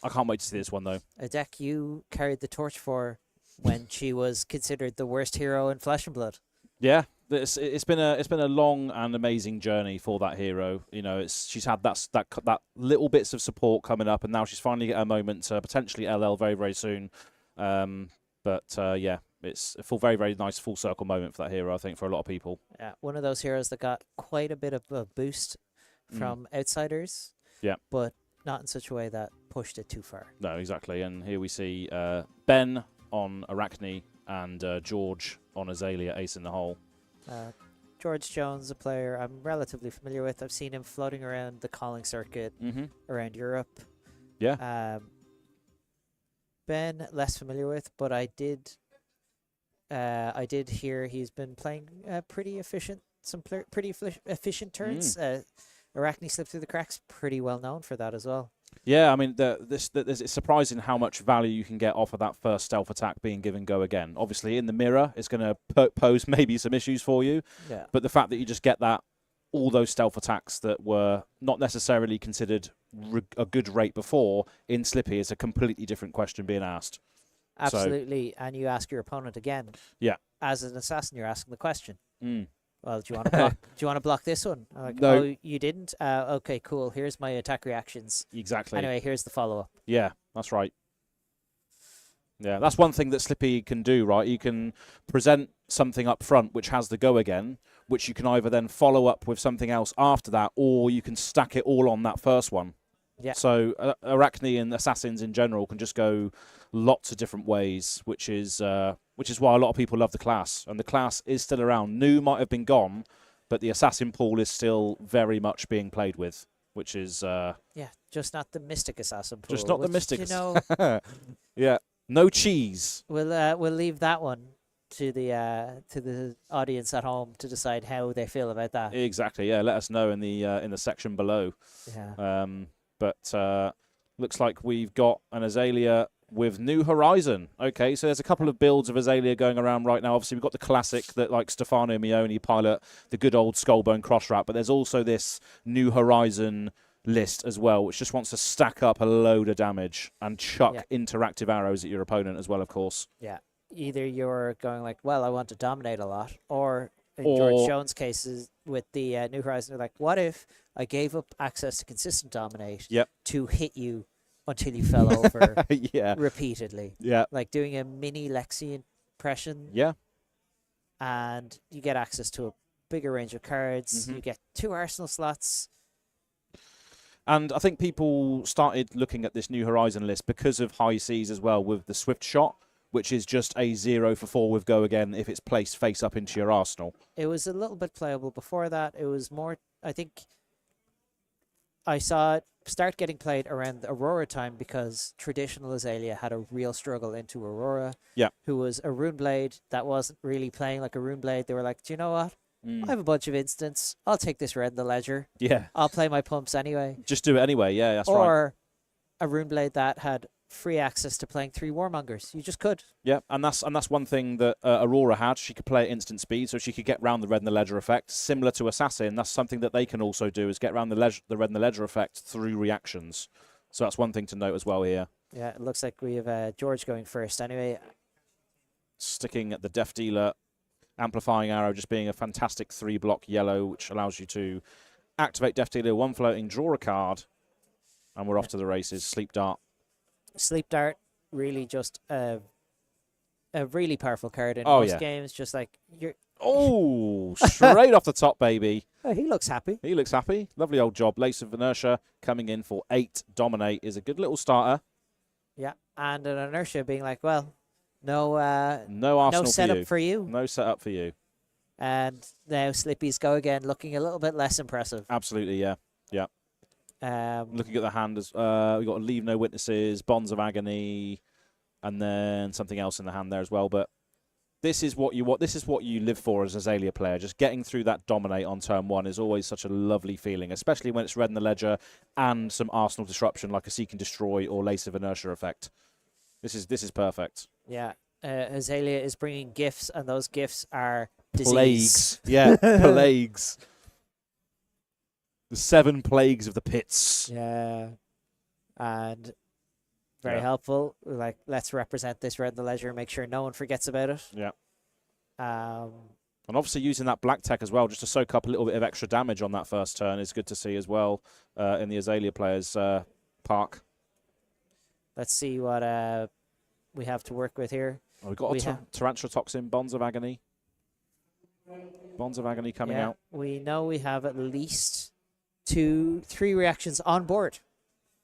I can't wait to see this one, though. A deck you carried the torch for when she was considered the worst hero in Flesh and Blood. Yeah, it's been a long and amazing journey for that hero. You know, she's had that little bits of support coming up, and now she's finally get her moment to potentially LL very, very soon. Yeah, it's a very, very nice full circle moment for that hero, I think, for a lot of people. Yeah, one of those heroes that got quite a bit of a boost from outsiders. Yeah, but not in such a way that pushed it too far. No, exactly. And here we see Ben on Arakni and George on Azalea, ace in the hole. George Jones, a player I'm relatively familiar with. I've seen him floating around the calling circuit around Europe. Yeah. Ben, less familiar with, but I did hear he's been playing pretty efficient, pretty efficient turns. Arakni slipped through the cracks, pretty well known for that as well. Yeah, I mean, it's surprising how much value you can get off of that first stealth attack being given go again. Obviously, in the mirror, it's going to pose maybe some issues for you. Yeah. But the fact that you just get all those stealth attacks that were not necessarily considered a good rate before in Slippy is a completely different question being asked. Absolutely, and you ask your opponent again. Yeah. As an assassin, you're asking the question. Well, do you want to block? Do you want to block this one? Like, no. Oh, you didn't. Okay, cool. Here's my attack reactions. Exactly. Anyway, here's the follow-up. Yeah, that's right. Yeah, that's one thing that Slippy can do, right? You can present something up front which has the go again, which you can either then follow up with something else after that, or you can stack it all on that first one. Yeah. So Arakni and assassins in general can just go lots of different ways, which is why a lot of people love the class. And the class is still around. New might have been gone, but the assassin pool is still very much being played with, which is yeah, just not the mystic assassin pool. Just not the mystic. You know, yeah, no cheese. We'll leave that one to the audience at home to decide how they feel about that. Exactly. Yeah, let us know in the section below. Yeah. But looks like we've got an Azalea with New Horizon. Okay, so there's a couple of builds of Azalea going around right now. Obviously, we've got the classic that like Stefano Mioni pilot, the good old Skullbone cross-wrap, but there's also this New Horizon list as well, which just wants to stack up a load of damage and chuck interactive arrows at your opponent as well, of course. Yeah, either you're going like, well, I want to dominate a lot, or in George Jones' cases with the New Horizon, they're like, what if I gave up access to consistent dominate to hit you until you fell over repeatedly? Yeah. Like doing a mini Lexi impression. Yeah. And you get access to a bigger range of cards. You get 2 arsenal slots. And I think people started looking at this New Horizon list because of High Seas as well with the Swift Shot, which is just a 0 for 4 with go again if it's placed face up into your arsenal. It was a little bit playable before that. It was more, I think, I saw it start getting played around Aurora time because traditional Azalea had a real struggle into Aurora, who was a Rune Blade that wasn't really playing like a Rune Blade. They were like, do you know what? I have a bunch of instants. I'll take this red in the ledger. Yeah. I'll play my pumps anyway. Just do it anyway. Yeah, that's right. Or a Rune Blade that had free access to playing 3 Warmongers. You just could. Yeah, and that's one thing that Aurora had. She could play at instant speed, so she could get round the red in the ledger effect. Similar to Assassin, that's something that they can also do, is get around the red in the ledger effect through reactions. So that's one thing to note as well here. Yeah, it looks like we have George going first anyway. Sticking at the Death Dealer, amplifying arrow just being a fantastic 3-block yellow, which allows you to activate Death Dealer, 1 floating, draw a card, and we're off to the races. Sleep Dart. Sleep Dart, really just a really powerful card in most games. Just like you're. Oh, straight off the top, baby. Oh, he looks happy. He looks happy. Lovely old job. Lace of Inertia coming in for 8. Dominate is a good little starter. Yeah, and an Inertia being like, well, no Arsenal setup for you. No setup for you. And now Slippy's go again, looking a little bit less impressive. Absolutely, yeah. Looking at the hand, we've got Leave No Witnesses, Bonds of Agony, and then something else in the hand there as well. But this is what you want. This is what you live for as an Azalea player. Just getting through that dominate on turn 1 is always such a lovely feeling, especially when it's red in the ledger and some Arsenal disruption like a Seek and Destroy or Lace of Inertia effect. This is perfect. Yeah, Azalea is bringing gifts, and those gifts are disease. Plagues. Yeah, plagues. The 7 plagues of the pits. Yeah, and very helpful. Like, let's represent this red in the ledger and make sure no one forgets about it. Yeah. And obviously using that black tech as well, just to soak up a little bit of extra damage on that first turn is good to see as well in the Azalea players' park. Let's see what we have to work with here. Oh, we've got a Tarantula Toxin, Bonds of Agony. Bonds of Agony coming out. We know we have at least 2-3 reactions on board.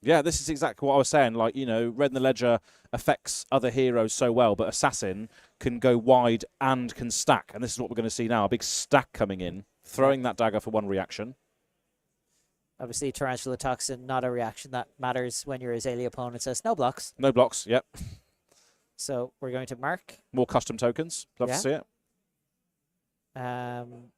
Yeah, this is exactly what I was saying. Like, Red in the Ledger affects other heroes so well, but Assassin can go wide and can stack. And this is what we're going to see now. A big stack coming in, throwing that dagger for 1 reaction. Obviously, Tarantula Toxin, not a reaction that matters when your Azalea opponent says no blocks. No blocks, yep. So we're going to mark. More custom tokens. Love to see it. And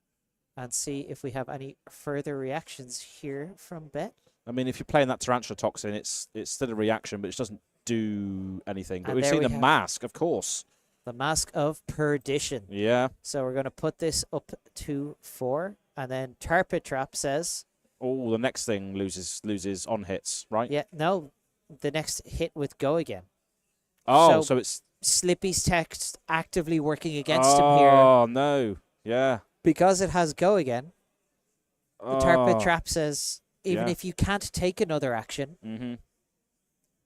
see if we have any further reactions here from Bet. I mean, if you're playing that Tarantula Toxin, it's still a reaction, but it doesn't do anything. But And we've there seen we the have- Mask, of course. The Mask of Perdition. Yeah. So we're going to put this up to 4. And then Tarpit Trap says... Oh, the next thing loses on hits, right? Yeah, no. The next hit with Go Again. Oh, so it's... Slippy's text actively working against him here. Oh, no. Yeah. Because it has Go Again, the Tarpit Oh. Trap says, even Yeah. if you can't take another action... Mm-hmm.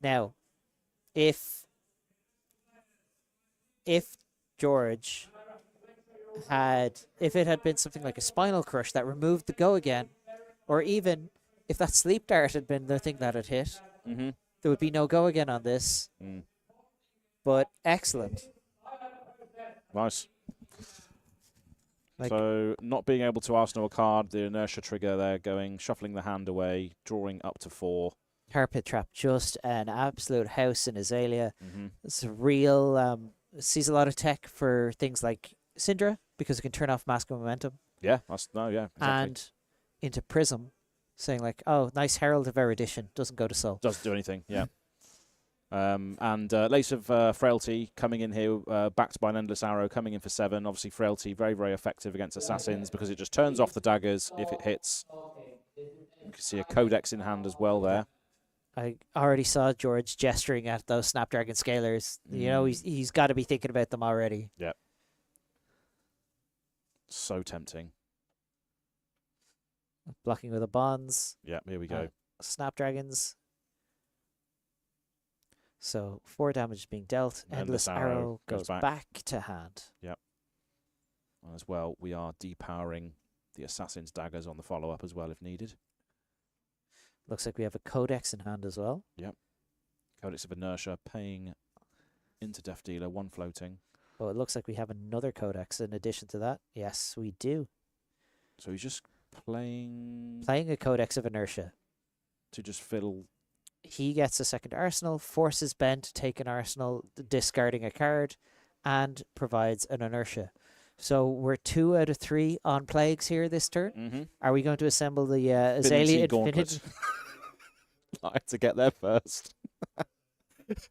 Now, if George if it had been something like a Spinal Crush that removed the Go Again, or even if that Sleep Dart had been the thing that had hit, Mm-hmm. there would be no Go Again on this. Mm. But excellent. Nice. Like- So, not being able to Arsenal a card, the inertia trigger there going, shuffling the hand away, drawing up to 4. Tarpit Trap, just an absolute house in Azalea. Mm-hmm. It's a real, sees a lot of tech for things like Cindra, because it can turn off Mask of Momentum. Yeah, exactly. And into Prism, saying like, oh, nice Herald of Erudition, doesn't go to Soul. Doesn't do anything, yeah. And Lace of Frailty coming in here, backed by an Endless Arrow, coming in for 7. Obviously, Frailty, very, very effective against Assassins because it just turns off the daggers if it hits. You can see a Codex in hand as well there. I already saw George gesturing at those Snapdragon Scalers. You know, he's got to be thinking about them already. Yeah. So tempting. Blocking with the Bonds. Yeah, here we go. Snapdragons. So 4 damage being dealt. Endless Arrow goes back to hand. Yep. And as well, we are depowering the Assassin's daggers on the follow-up as well if needed. Looks like we have a Codex in hand as well. Yep. Codex of Inertia paying into Death Dealer, 1 floating. Oh, it looks like we have another Codex in addition to that. Yes, we do. So he's just playing a Codex of Inertia. to just fiddle. He gets a second Arsenal, forces Ben to take an Arsenal, discarding a card, and provides an Inertia. So we're 2 out of 3 on Plagues here this turn. Mm-hmm. Are we going to assemble the Azalea Gauntlet. I had to get there first. That's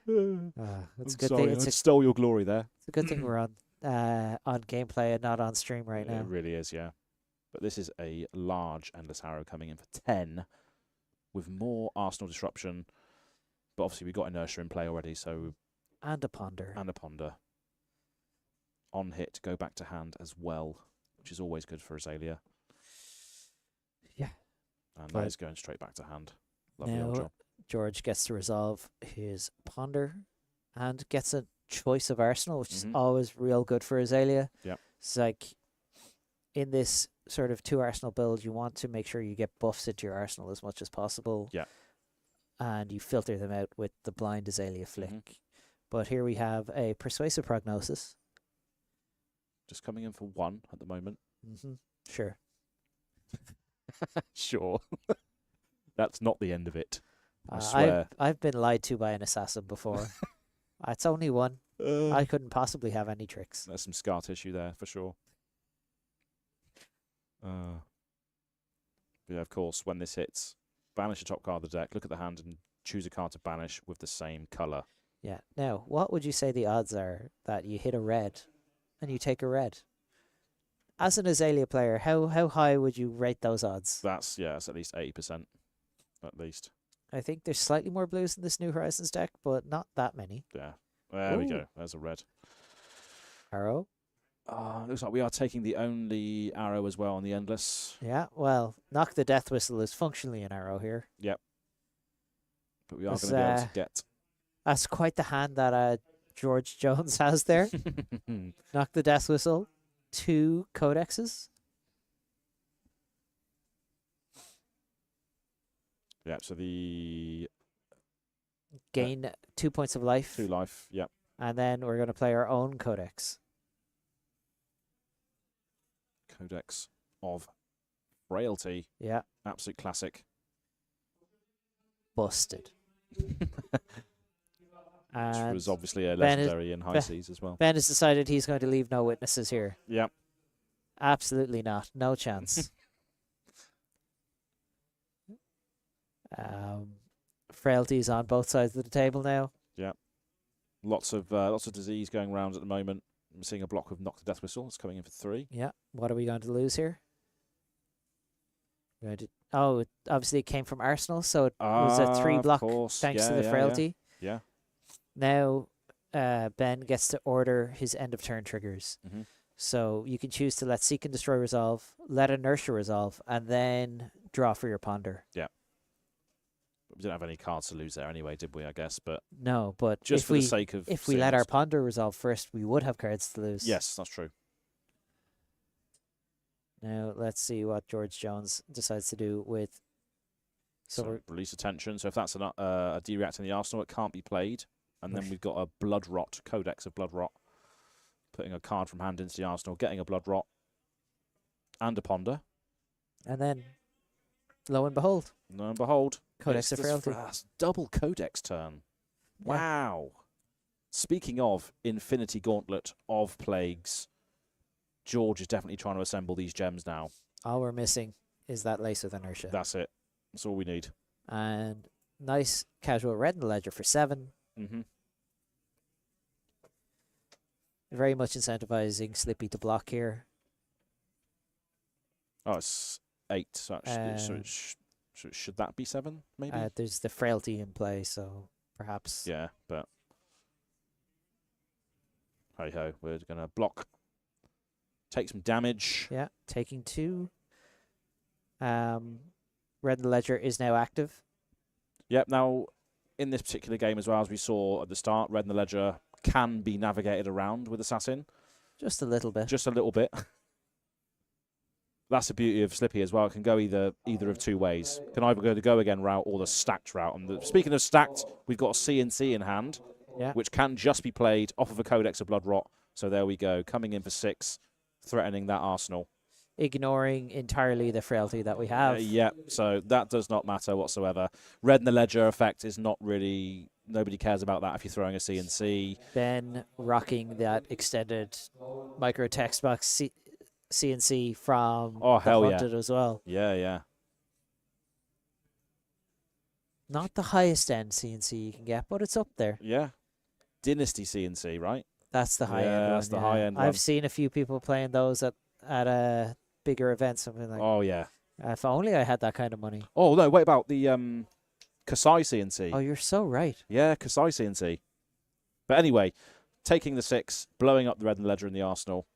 I'm a good sorry, thing. I stole your glory there. It's a good thing we're on gameplay and not on stream right now. It really is, yeah. But this is a large Endless Arrow coming in for 10 with more Arsenal disruption. But obviously we've got Inertia in play already, so... And a Ponder. And a Ponder. On hit, go back to hand as well, which is always good for Azalea. Yeah. And But that is going straight back to hand. Lovely now old job. George gets to resolve his Ponder and gets a choice of Arsenal, which is Mhm. always real good for Azalea. Yep. It's like in this sort of 2 Arsenal build, you want to make sure you get buffs into your Arsenal as much as possible. Yeah. And you filter them out with the blind Azalea flick. Mhm. But here we have a Persuasive Prognosis. Just coming in for 1 at the moment. Sure. Sure. That's not the end of it. I swear. I've been lied to by an assassin before. It's only 1. I couldn't possibly have any tricks. There's some scar tissue there for sure. But yeah, of course, when this hits, banish the top card of the deck, look at the hand, and choose a card to banish with the same colour. Yeah. Now, what would you say the odds are that you hit a red and you take a red? As an Azalea player, how high would you rate those odds? That's at least 80%, at least. I think there's slightly more blues in this New Horizons deck, but not that many. Yeah. There we go. There's a red. Arrow. Looks like we are taking the only arrow as well on the Endless. Yeah, well, Knock the Death Whistle is functionally an arrow here. Yep. But we are going to be able to get... That's quite the hand that George Jones has there. Knock the Death Whistle. 2 codexes. Yeah, so the... Gain 2 points of life. 2 life, yep. And then we're going to play our own codex. Codex of Frailty. Yeah. Absolute classic. Busted. Which was obviously a legendary in High Seas as well. Ben has decided he's going to leave no witnesses here. Yep. Absolutely not. No chance. Frailties on both sides of the table now. Yep. Lots of disease going around at the moment. I'm seeing a block of Knock the Death Whistle. It's coming in for 3. Yeah. What are we going to lose here? Obviously it came from Arsenal, so it was a 3 block thanks to the Frailty. Yeah. Now Ben gets to order his end of turn triggers. So you can choose to let Seek and Destroy resolve, let Inertia resolve, and then draw for your Ponder. Yeah. We didn't have any cards to lose there anyway, did we, I guess? But no, but just for the sake of... If we let our Ponder resolve first, we would have cards to lose. Yes, that's true. Now, let's see what George Jones decides to do with... So release attention. So if that's a D-React in the arsenal, it can't be played. And then we've got a Blood Rot, Codex of Blood Rot. Putting a card from hand into the arsenal, getting a Blood Rot. And a Ponder. And then, lo and behold. Codex of Frailty. Double Codex turn. Yeah. Wow. Speaking of Infinity Gauntlet of Plagues, George is definitely trying to assemble these gems now. All we're missing is that Lace with Inertia. That's it. That's all we need. And nice casual red in the ledger for 7. Very much incentivizing Slippy to block here. Oh, it's 8. So should that be 7, maybe? There's the Frailty in play, so perhaps. Yeah, but... Hey-ho, we're going to block. Take some damage. Yeah, taking 2. Red in the ledger is now active. Yep, now, in this particular game as well, as we saw at the start, Red in the ledger can be navigated around with Assassin. Just a little bit. Just a little bit. That's the beauty of Slippy as well. It can go either of 2 ways. It can either go the go again route or the stacked route. And speaking of stacked, we've got a CNC in hand, which can just be played off of a Codex of Blood Rot. So there we go, coming in for 6, threatening that arsenal. Ignoring entirely the Frailty that we have. Yeah, so that does not matter whatsoever. Red in the ledger effect is not really... Nobody cares about that if you're throwing a CNC. Ben rocking that extended micro text box CNC from the Haunted as well. Yeah. Not the highest end CNC you can get, but it's up there. Yeah. Dynasty CNC, right? That's the high end one. That's the high end one. I've seen a few people playing those at a bigger event, something like. Oh yeah. If only I had that kind of money. Oh no, wait about the Kashy CNC. Oh, you're so right. Yeah, Kashy CNC. But anyway, taking the 6, blowing up the Red and Ledger in the arsenal.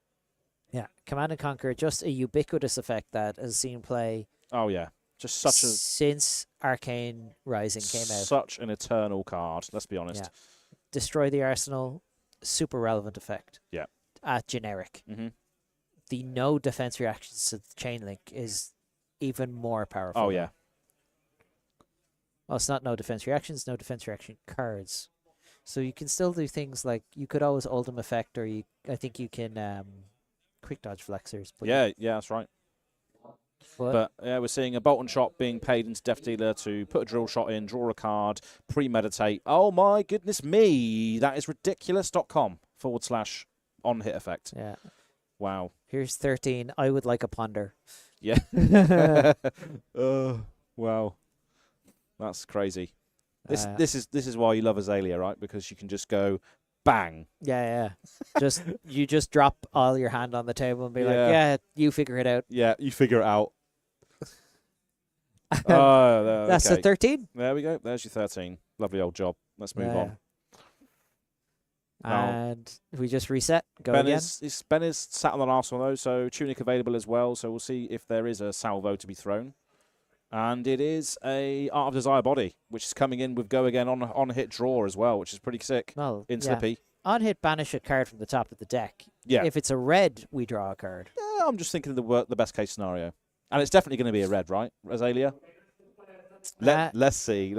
Yeah, Command and Conquer, just a ubiquitous effect that has seen play. Oh yeah, just such a since Arcane Rising came out. Such an eternal card. Let's be honest. Yeah. Destroy the arsenal, super relevant effect. Yeah. At generic. The no defense reactions to the chain link is even more powerful. Oh yeah. Well, it's not no defense reactions, no defense reaction cards. So you can still do things like you could always Oldham effect, or I think you can quick dodge flexors. But Yeah, that's right. But yeah, we're seeing a bolt and shot being paid into Death Dealer to put a drill shot in, draw a card, premeditate. Oh my goodness me. That is ridiculous.com/on-hit effect. Yeah. Wow. Here's 13. I would like a ponder. Yeah. Wow. That's crazy. This is why you love Azalea, right? Because you can just go bang. Yeah. You just drop all your hand on the table and be like, yeah, you figure it out. Yeah, you figure it out. That's okay. the 13. There we go. There's your 13. Lovely old job. Let's move on. And we just reset. Go Ben again. Ben is sat on the last one, though, so Tunic available as well. So we'll see if there is a salvo to be thrown. And it is a Art of Desire body, which is coming in with go again on hit draw as well, which is pretty sick. Well, in Slippy. On hit, banish a card from the top of the deck. Yeah. If it's a red, we draw a card. Yeah, I'm just thinking of the best case scenario. And it's definitely going to be a red, right, Azalea? Let's see.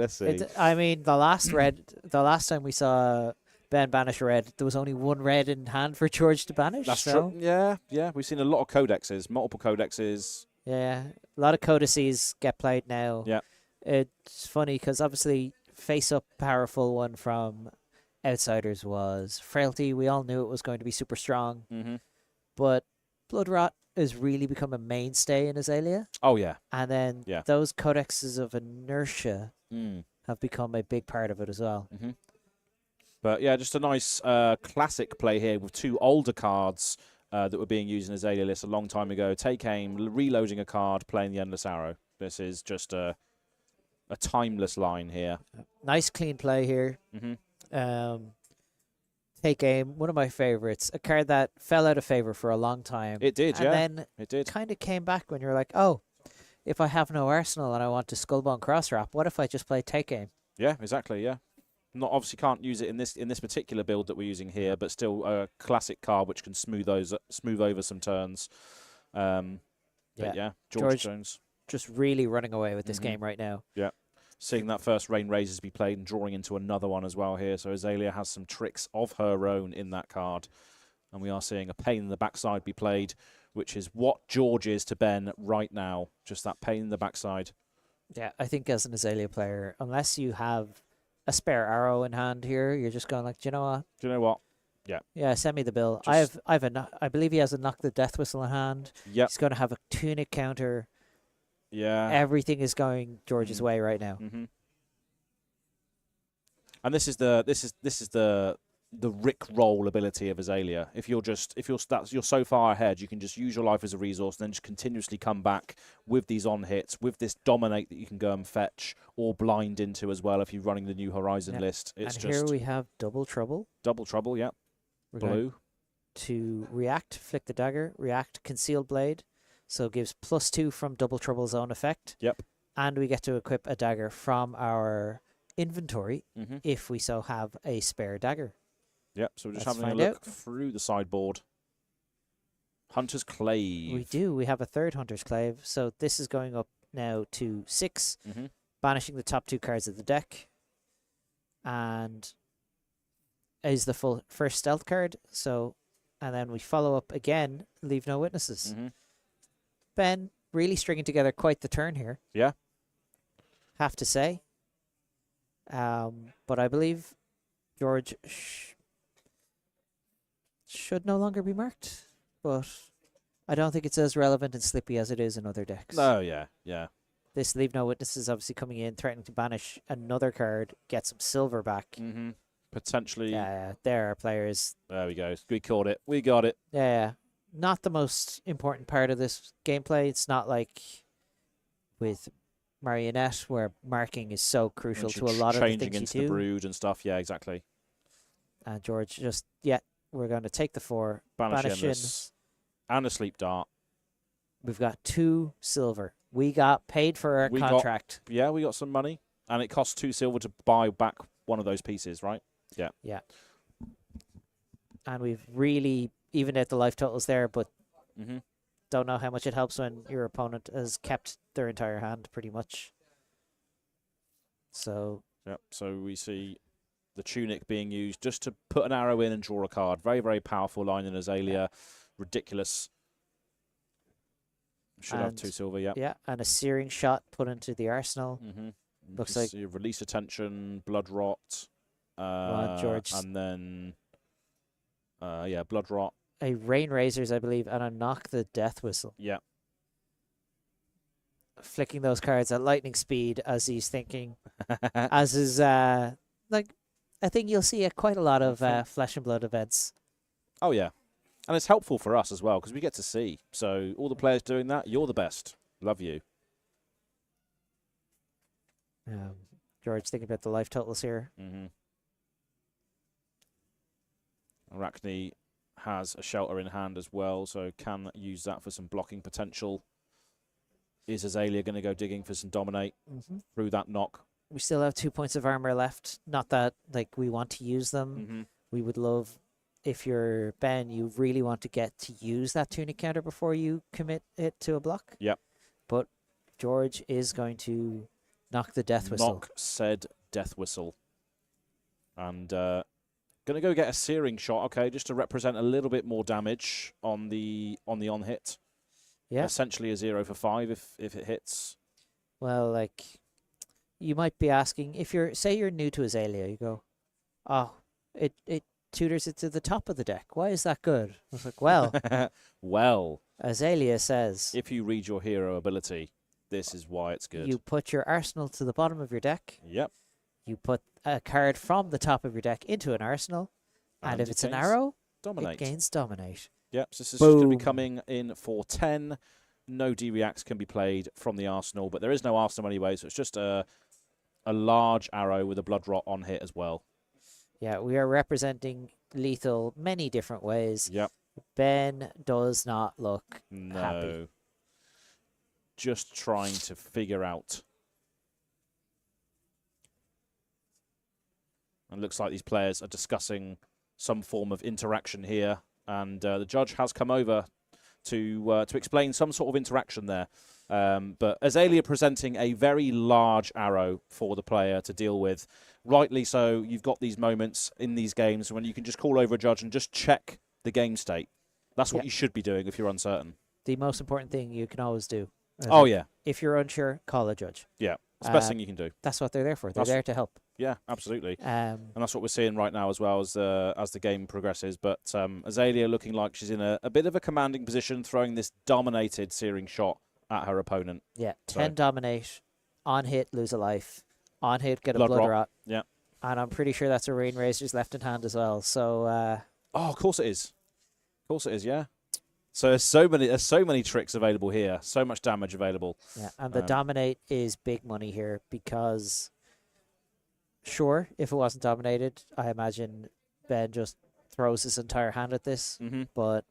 I mean, the last time we saw Ben banish a red, there was only one red in hand for George to banish. That's true. Yeah. We've seen a lot of codexes, multiple codexes. Yeah, a lot of codices get played now. Yeah. It's funny because obviously face-up powerful one from Outsiders was Frailty. We all knew it was going to be super strong. Mm-hmm. But Blood Rot has really become a mainstay in Azalea. Oh, yeah. And then those codexes of inertia have become a big part of it as well. Mm-hmm. But yeah, just a nice classic play here with two older cards that were being used in Azalea list a long time ago. Take aim, reloading a card, playing the Endless Arrow. This is just a timeless line here. Nice clean play here. Mm-hmm. Take aim, one of my favorites. A card that fell out of favor for a long time. It did, and then it did. Kind of came back when you're like, oh, if I have no arsenal and I want to Skullbone Crosswrap, what if I just play Take aim? Yeah, exactly. Yeah. Not obviously can't use it in this particular build that we're using here, but still a classic card which can smooth over some turns. But yeah, George Jones just really running away with this game right now. Yeah, seeing that first Rain Razors be played and drawing into another one as well here. So Azalea has some tricks of her own in that card, and we are seeing a pain in the backside be played, which is what George is to Ben right now. Just that pain in the backside. Yeah, I think as an Azalea player, unless you have a spare arrow in hand here, you're just going like, do you know what? Yeah, send me the bill. I believe he has a Knock the Death Whistle in hand. Yeah, he's going to have a Tunic counter. Yeah, everything is going George's way right now. Mm-hmm. And this is the Rick roll ability of Azalea. If you're so far ahead, you can just use your life as a resource and then just continuously come back with these on hits, with this dominate that you can go and fetch or blind into as well if you're running the New Horizon list. Here we have Double Trouble. Double Trouble, yeah. We're Blue. Going to react, flick the dagger, react, Concealed Blade. So it gives +2 from Double Trouble's own effect. Yep. And we get to equip a dagger from our inventory if we so have a spare dagger. Yep, so we're just having a look through the sideboard. Hunter's Clave. We do. We have a third Hunter's Clave. So this is going up now to 6, banishing the top 2 cards of the deck. And is the first stealth card. So, and then we follow up again, Leave No Witnesses. Ben really stringing together quite the turn here. Yeah. Have to say. But I believe George should no longer be marked, but I don't think it's as relevant and slippy as it is in other decks. Oh, yeah. This Leave No Witnesses obviously coming in, threatening to banish another card, get some silver back. Potentially. Yeah, there are players. There we go. We caught it. We got it. Yeah. Not the most important part of this gameplay. It's not like with Marionette where marking is so crucial to a lot of the things you do. Changing into the brood and stuff. Yeah, exactly. And George just, we're going to take the 4. Banish in. And a Sleep Dart. We've got 2 silver. We got paid for our contract. We got some money. And it costs 2 silver to buy back one of those pieces, right? Yeah. Yeah. And we've really evened out the life totals there, but don't know how much it helps when your opponent has kept their entire hand pretty much. So. Yep. So we see the Tunic being used just to put an arrow in and draw a card. Very, very powerful line in Azalea. Ridiculous. Should have 2 silver, yeah. Yeah, and a searing shot put into the arsenal. Looks like you release attention, blood rot, George. and then blood rot. A rain razors, I believe, and a knock the death whistle. Yeah. Flicking those cards at lightning speed as he's thinking. As is like, I think you'll see quite a lot of flesh and blood events. Oh yeah, and it's helpful for us as well because we get to see. So all the players doing that, you're the best. Love you. George, thinking about the life totals here. Arakni has a shelter in hand as well, so can use that for some blocking potential. Is Azalea going to go digging for some dominate through that knock? We still have 2 points of armor left. Not that like we want to use them. We would love, if you're Ben, you really want to get to use that tunic counter before you commit it to a block. Yep. But George is going to knock the death whistle. Knock said death whistle. And going to go get a searing shot, okay, just to represent a little bit more damage on the on-hit. Yeah. Essentially a 0 for 5 if it hits. Well, like, you might be asking, if say you're new to Azalea, you go, oh, it tutors it to the top of the deck. Why is that good? I was like, well, well, Azalea says, if you read your hero ability, this is why it's good. You put your arsenal to the bottom of your deck. Yep. You put a card from the top of your deck into an arsenal, and if it's an arrow, dominate. It gains dominate. Yep, so this is going to be coming in for 10. No D-reacts can be played from the arsenal, but there is no arsenal anyway, so it's just a large arrow with a blood rot on hit as well. Yeah, we are representing lethal many different ways. Yep. Ben does not look happy. No. Just trying to figure out. It looks like these players are discussing some form of interaction here. And the judge has come over to explain some sort of interaction there. But Azalea presenting a very large arrow for the player to deal with. Rightly so, you've got these moments in these games when you can just call over a judge and just check the game state. That's what you should be doing if you're uncertain. The most important thing you can always do. Oh, yeah. If you're unsure, call a judge. Yeah, it's the best thing you can do. That's what they're there for. They're there to help. Yeah, absolutely. And that's what we're seeing right now as well as the game progresses. But Azalea looking like she's in a bit of a commanding position, throwing this dominated searing shot at her opponent. Yeah, 10 dominate, on hit, lose a life, on hit, get a blood rot. Yeah. And I'm pretty sure that's a Rain Razor's left in hand as well. So. Of course it is. Of course it is, yeah. So there's so many tricks available here, so much damage available. Yeah, and the dominate is big money here because. Sure, if it wasn't dominated, I imagine Ben just throws his entire hand at this. But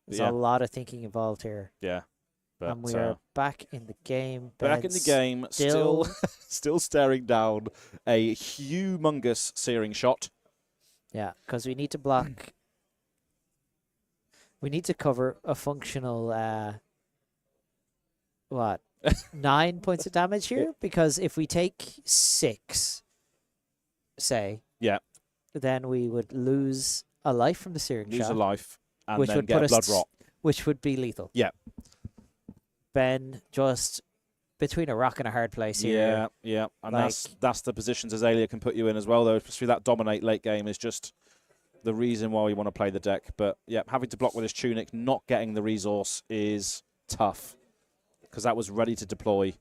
there's a lot of thinking involved here. Yeah. But, and we are back in the game. Back in the game, still staring down a humongous searing shot. Yeah, because we need to block. We need to cover a functional, 9 points of damage here? Because if we take 6... say, then we would lose a life from the searing shot. Lose a life and which then would get put blood rot. Which would be lethal. Yeah. Ben just between a rock and a hard place here. Yeah. And that's the positions Azalea can put you in as well, though. Especially that dominate late game is just the reason why we want to play the deck. But, yeah, having to block with his tunic, not getting the resource is tough because that was ready to deploy.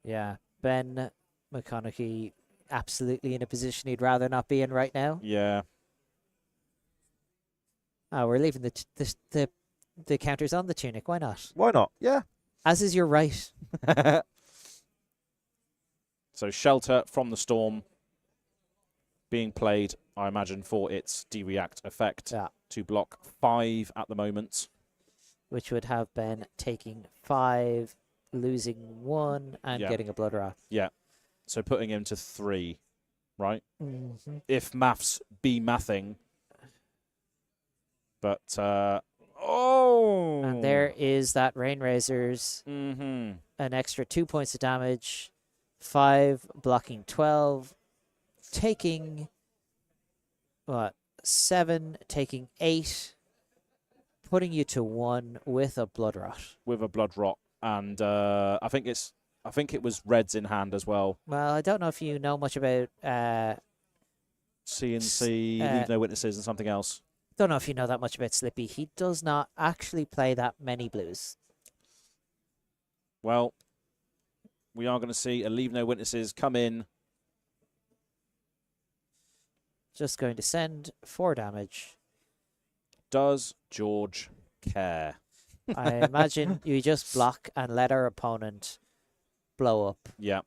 Yeah. Ben McConnochie absolutely in a position he'd rather not be in right now. Yeah. Oh, we're leaving the counters on the tunic. Why not? Why not? Yeah. As is your right. So shelter from the storm being played, I imagine, for its D-react effect to block 5 at the moment. Which would have Ben taking 5, losing 1, and getting a blood rot. Yeah. So putting him to 3, right? If maths be mathing. But, and there is that Rain Razors. An extra 2 points of damage. 5, blocking 12. Taking, 7, taking 8 putting you to 1 with a blood rot. With a blood rot, and I think it was reds in hand as well. Well, I don't know if you know much about. CNC, leave no witnesses, and something else. Don't know if you know that much about Slippy. He does not actually play that many blues. Well, we are going to see a leave no witnesses come in. Just going to send 4 damage. Does George care? I imagine you just block and let our opponent blow up. Yeah.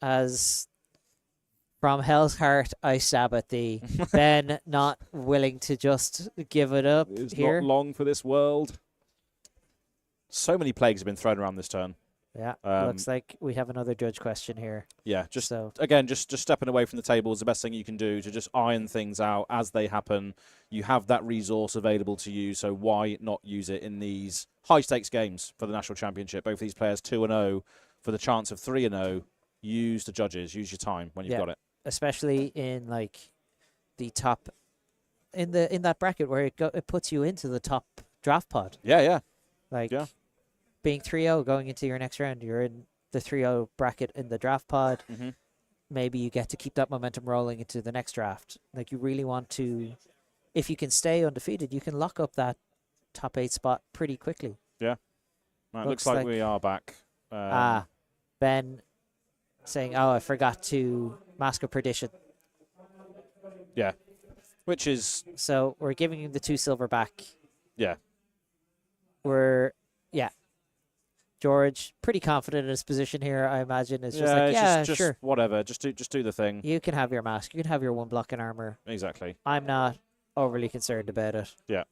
As from Hell's Heart, I stab at thee. Ben not willing to just give it up It's here. not long for this world. So many plagues have been thrown around this turn. Yeah, looks like we have another judge question here. Yeah, just stepping away from the table is the best thing you can do to just iron things out as they happen. You have that resource available to you, so why not use it in these high-stakes games for the National Championship? Both these players 2-0 for the chance of 3-0. Use the judges. Use your time when you've got it. Especially in like the top, in that bracket where it puts you into the top draft pod. Yeah. Like being 3-0 going into your next round, you're in the 3-0 bracket in the draft pod. Mm-hmm. Maybe you get to keep that momentum rolling into the next draft. Like you really want to, if you can stay undefeated, you can lock up that top 8 spot pretty quickly. Yeah. Right, looks like we are back. Ben saying, "Oh, I forgot to Mask of Perdition." Yeah. Which is... So we're giving him the 2 silver back. Yeah. George, pretty confident in his position here, I imagine. It's just like, just sure. Whatever. Just do the thing. You can have your mask. You can have your 1 block in armor. Exactly. I'm not overly concerned about it. Yeah.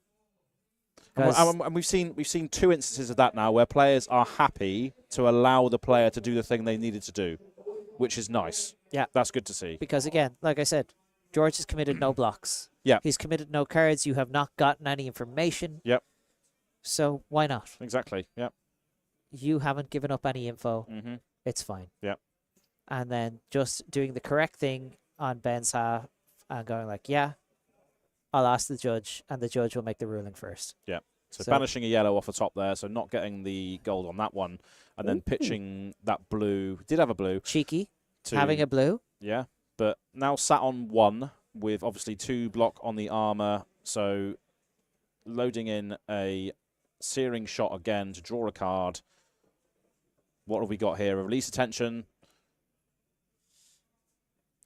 And we've seen 2 instances of that now where players are happy to allow the player to do the thing they needed to do, which is nice. Yeah. That's good to see. Because, again, like I said, George has committed no blocks. Yeah. He's committed no cards. You have not gotten any information. Yep. So why not? Exactly. Yep. You haven't given up any info. Mm-hmm. It's fine. Yep. And then just doing the correct thing on Ben's half and going like, yeah, I'll ask the judge, and the judge will make the ruling first. Yeah. So banishing a yellow off the top there, so not getting the gold on that one, and then pitching that blue. Did have a blue. Cheeky. Having a blue. Yeah. But now sat on 1 with obviously 2 block on the armor, so loading in a searing shot again to draw a card. What have we got here? A release attention.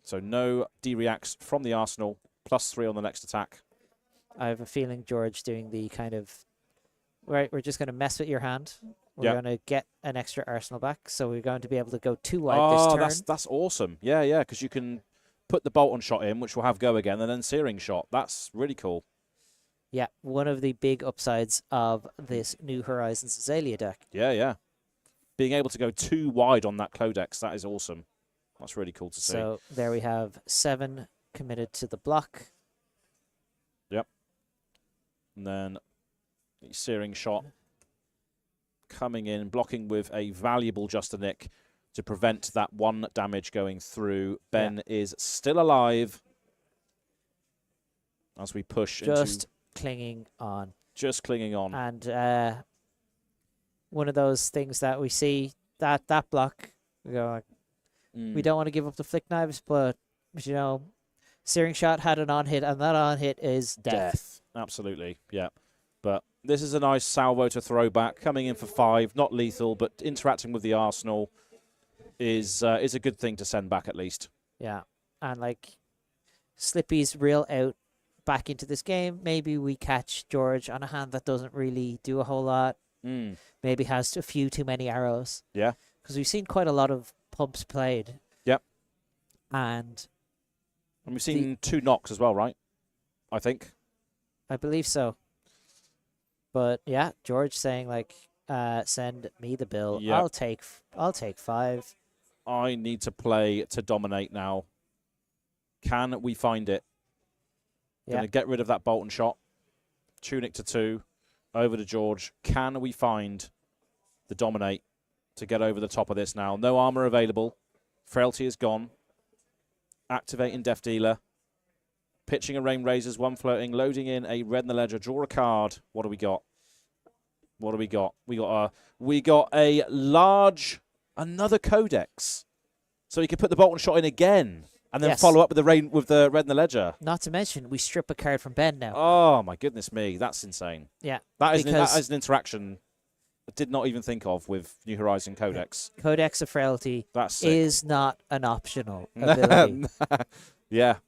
So no D-reacts from the Arsenal. +3 on the next attack. I have a feeling George doing the kind of, right, we're just going to mess with your hand. We're going to get an extra Arsenal back. So we're going to be able to go 2 wide this turn. That's awesome. Yeah, because you can put the Bolton shot in, which will have go again, and then searing shot. That's really cool. Yeah, one of the big upsides of this New Horizons Azalea deck. Yeah. Being able to go 2 wide on that Codex, that is awesome. That's really cool to see. So there we have 7 committed to the block. Yep. And then the searing shot coming in, blocking with a valuable Justinic to prevent that 1 damage going through. Ben is still alive as we push just clinging on. Just clinging on. And one of those things that we see, that block, we go like, we don't want to give up the flick knives, but you know, searing shot had an on-hit, and that on-hit is death. Absolutely, yeah. But this is a nice salvo to throw back, coming in for 5, not lethal, but interacting with the Arsenal is a good thing to send back at least. Yeah. And like Slippy's real out back into this game. Maybe we catch George on a hand that doesn't really do a whole lot. Maybe has a few too many arrows. Yeah. Because we've seen quite a lot of pumps played. Yep. And we've seen 2 knocks as well, right? I think. I believe so. But yeah, George saying like, send me the bill. Yep. I'll take 5. I need to play to dominate now. Can we find it? Going to get rid of that Bolton shot. Tunic to 2. Over to George. Can we find the dominate to get over the top of this now? No armor available. Frailty is gone. Activating Death Dealer. Pitching a Rain Razors, 1 floating, loading in a Red in the Ledger, draw a card. What do we got? What do we got? We got a large, another Codex. So you can put the Bolton shot in again and then follow up with the Red in the Ledger. Not to mention, we strip a card from Ben now. Oh my goodness me, that's insane. Yeah. That is an interaction I did not even think of with New Horizon Codex. Codex of Frailty That's is not an optional ability. Yeah.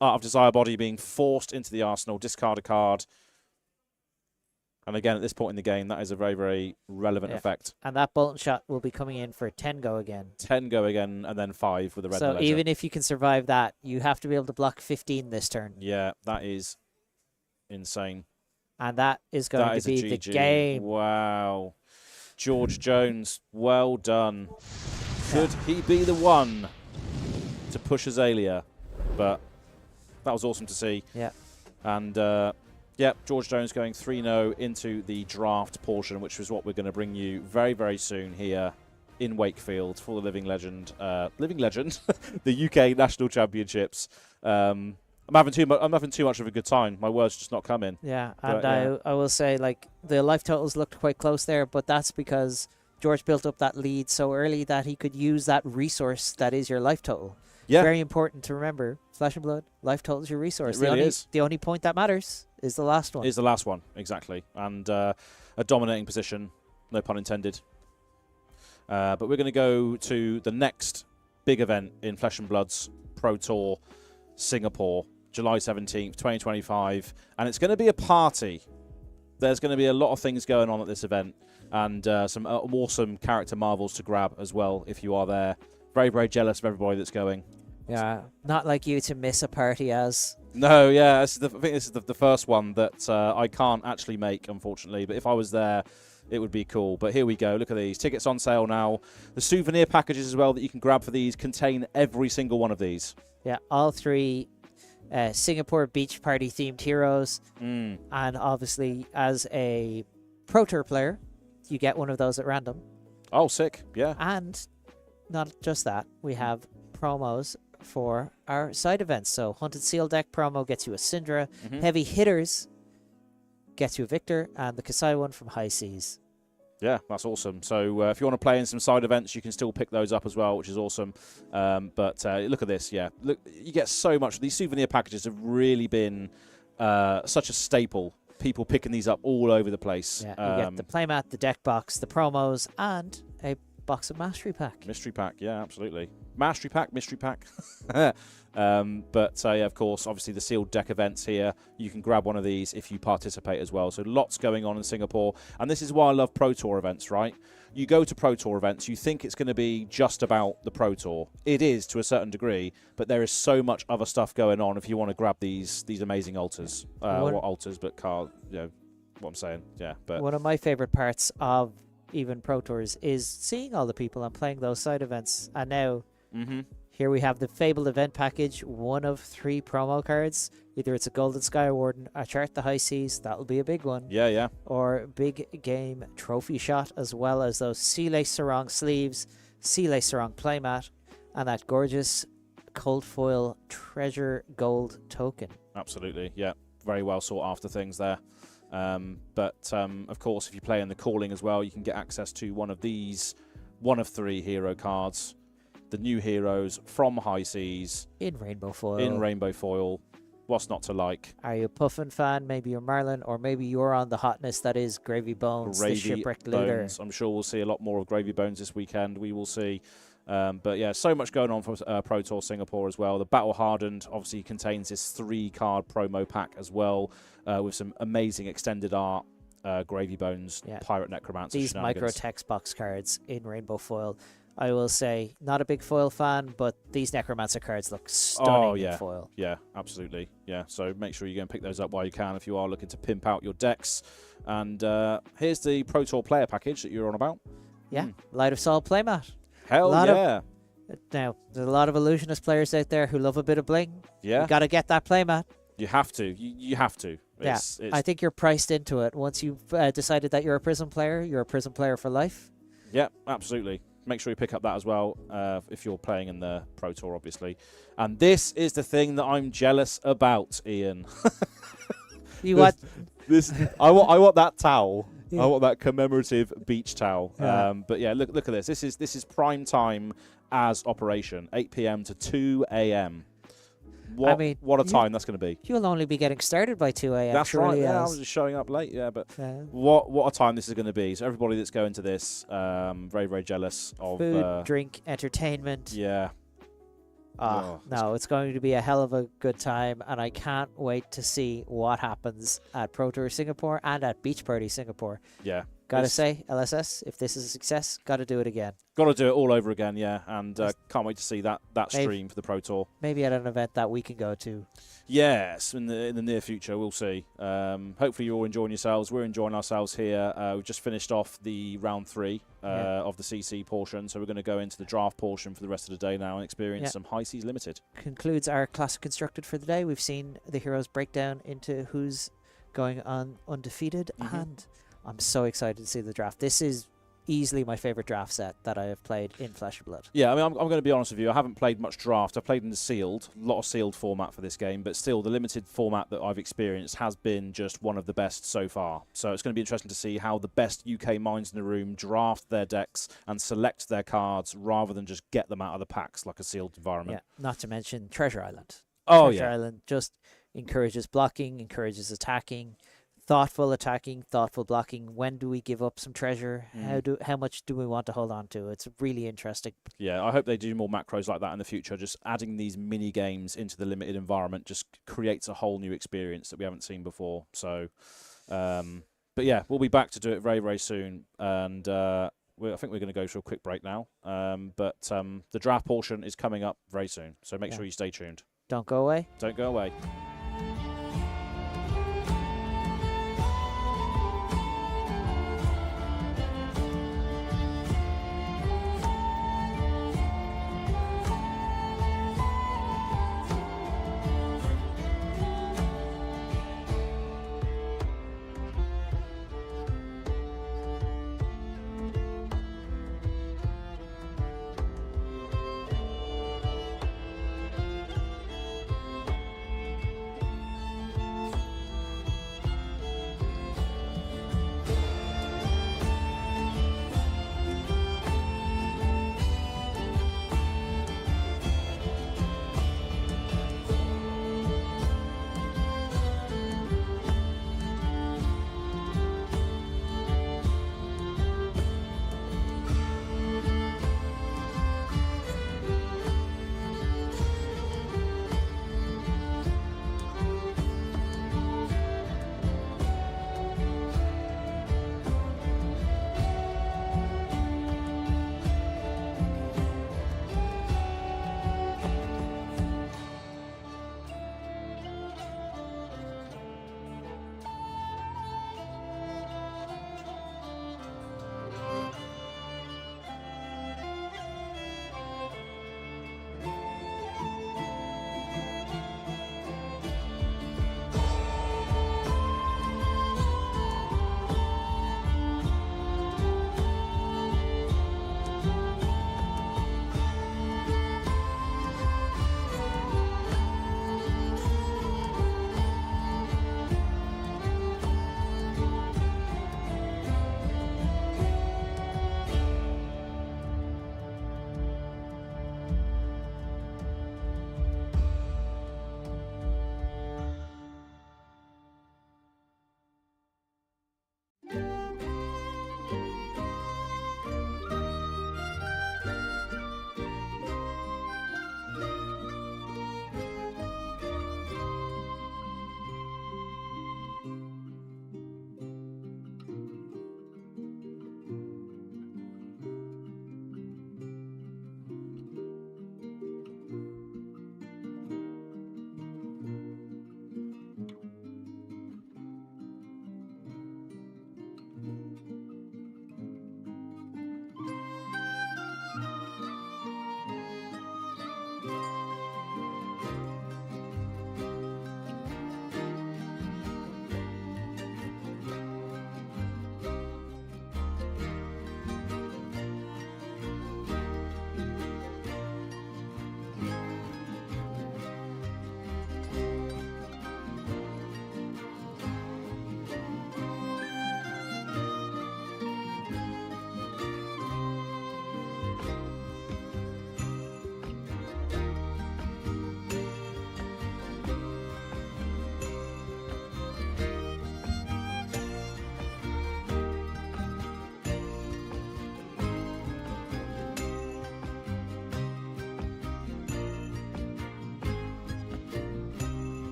Art of Desire Body being forced into the arsenal, discard a card. And again, at this point in the game, that is a very, very relevant effect. And that Bolton shot will be coming in for 10 go again. 10 go again, and then 5 with the Red in the Ledger. So even if you can survive that, you have to be able to block 15 this turn. Yeah, that is insane. And that is going to be the game. Wow. George Jones, well done. Could he be the one to push Azalea? But that was awesome to see. Yeah. And, George Jones going 3-0 into the draft portion, which is what we're going to bring you very, very soon here in Wakefield for the Living Legend, the UK National Championships. I'm having too much of a good time. My words just not coming. Yeah, and I will say, like, the life totals looked quite close there, but that's because George built up that lead so early that he could use that resource that is your life total. Yeah. Very important to remember. Flesh and Blood, life total is your resource. It really is. The only point that matters is the last one. Is the last one, exactly. And a dominating position, no pun intended. But we're going to go to the next big event in Flesh and Blood's Pro Tour, Singapore, July 17th, 2025. And it's going to be a party. There's going to be a lot of things going on at this event. And some awesome character marvels to grab as well if you are there. Very, very jealous of everybody that's going. Yeah, not like you to miss a party as. No, yeah, I think this is the first one that I can't actually make, unfortunately. But if I was there, it would be cool. But here we go. Look at these. Tickets on sale now. The souvenir packages as well that you can grab for these contain every single one of these. Yeah, all 3 Singapore Beach Party themed heroes. And obviously, as a Pro Tour player, you get one of those at random. Oh, sick. Yeah. And not just that, we have promos for our side events. So Hunted Seal deck promo gets you a Cindra. Heavy Hitters gets you a Victor, and the Kashy one from High Seas. Yeah, that's awesome. So if you want to play in some side events, you can still pick those up as well, which is awesome. But look at this. Yeah, look, you get so much. These souvenir packages have really been such a staple. People picking these up all over the place. Yeah, you get the playmat, the deck box, the promos, and a box of Mastery Pack. Mystery Pack, yeah, absolutely. Mastery Pack, Mystery Pack. Yeah, of course, obviously the sealed deck events here. You can grab one of these if you participate as well. So lots going on in Singapore. And this is why I love Pro Tour events, right? You go to Pro Tour events, you think it's going to be just about the Pro Tour. It is to a certain degree, but there is so much other stuff going on if you want to grab these amazing altars. What altars, but card, what I'm saying. Yeah, but one of my favorite parts of even Pro Tours is seeing all the people and playing those side events. And now here we have the Fabled event package, 1 of 3 promo cards. Either it's a Golden Sky Warden, a Chart the High Seas, that'll be a big one. Yeah. Or Big Game Trophy Shot, as well as those Sea Lace Sarong sleeves, Sea Lace Sarong playmat, and that gorgeous Cold Foil Treasure Gold token. Absolutely, yeah. Very well sought after things there. But of course, if you play in the Calling as well, you can get access to one of these 1 of 3 hero cards. The new heroes from High Seas. In Rainbow Foil. What's not to like? Are you a Puffin fan? Maybe you're Marlynn, or maybe you're on the hotness that is Gravy Bones, the Shipwrecked looter. I'm sure we'll see a lot more of Gravy Bones this weekend. We will see. But yeah, so much going on for Pro Tour Singapore as well. The Battle Hardened obviously contains this 3-card promo pack as well, with some amazing extended art, Gravy Bones, Pirate Necromancer. These micro text box cards in Rainbow Foil. I will say, not a big foil fan, but these Necromancer cards look stunning in foil. Yeah, absolutely. Yeah, so make sure you go and pick those up while you can if you are looking to pimp out your decks. And here's the Pro Tour player package that you're on about. Yeah, Light of Sol playmat. Hell yeah. Now, there's a lot of Illusionist players out there who love a bit of bling. Yeah. You got to get that playmat. You have to. You have to. It's I think you're priced into it. Once you've decided that you're a Prism player for life. Yeah, absolutely. make sure you pick up that as well if you're playing in the Pro Tour, obviously. And this is the thing that I'm jealous about, Ian. You what? I want that towel. Yeah. I want that commemorative beach towel. Yeah. But yeah, look at this. This is prime time as operation, 8 p.m. to 2 a.m. What a time that's going to be. You'll only be getting started by 2 a.m. That's right. Yeah, I was just showing up late. Yeah, but what a time this is going to be. So everybody that's going to this, very, very jealous of food, drink, entertainment. Yeah. No, it's going to be a hell of a good time, and I can't wait to see what happens at Pro Tour Singapore and at Beach Party Singapore. Yeah. Gotta say, LSS, if this is a success, gotta do it again. Got to do it all over again, yeah. And can't wait to see that stream for the Pro Tour. Maybe at an event that we can go to. Yes, in the near future, we'll see. Hopefully you're all enjoying yourselves. We're enjoying ourselves here. We've just finished off the round 3 of the CC portion, so we're going to go into the draft portion for the rest of the day now and experience some High Seas Limited. Concludes our Classic Constructed for the day. We've seen the heroes break down into who's going on undefeated, and I'm so excited to see the draft. This is easily my favorite draft set that I have played in Flesh and Blood. Yeah, I mean, I'm going to be honest with you. I haven't played much draft. I've played in the sealed, a lot of sealed format for this game, but still the limited format that I've experienced has been just one of the best so far. So it's going to be interesting to see how the best UK minds in the room draft their decks and select their cards rather than just get them out of the packs like a sealed environment. Yeah, not to mention Treasure Island. Oh, Treasure Island just encourages blocking, encourages attacking. Thoughtful attacking, thoughtful blocking. When do we give up some treasure? How much do we want to hold on to? It's really interesting. Yeah, I hope they do more macros like that in the future. Just adding these mini games into the limited environment just creates a whole new experience that we haven't seen before. So, but yeah, we'll be back to do it very, very soon. And I think we're going to go to a quick break now. But the draft portion is coming up very soon. So make sure you stay tuned. Don't go away. Don't go away.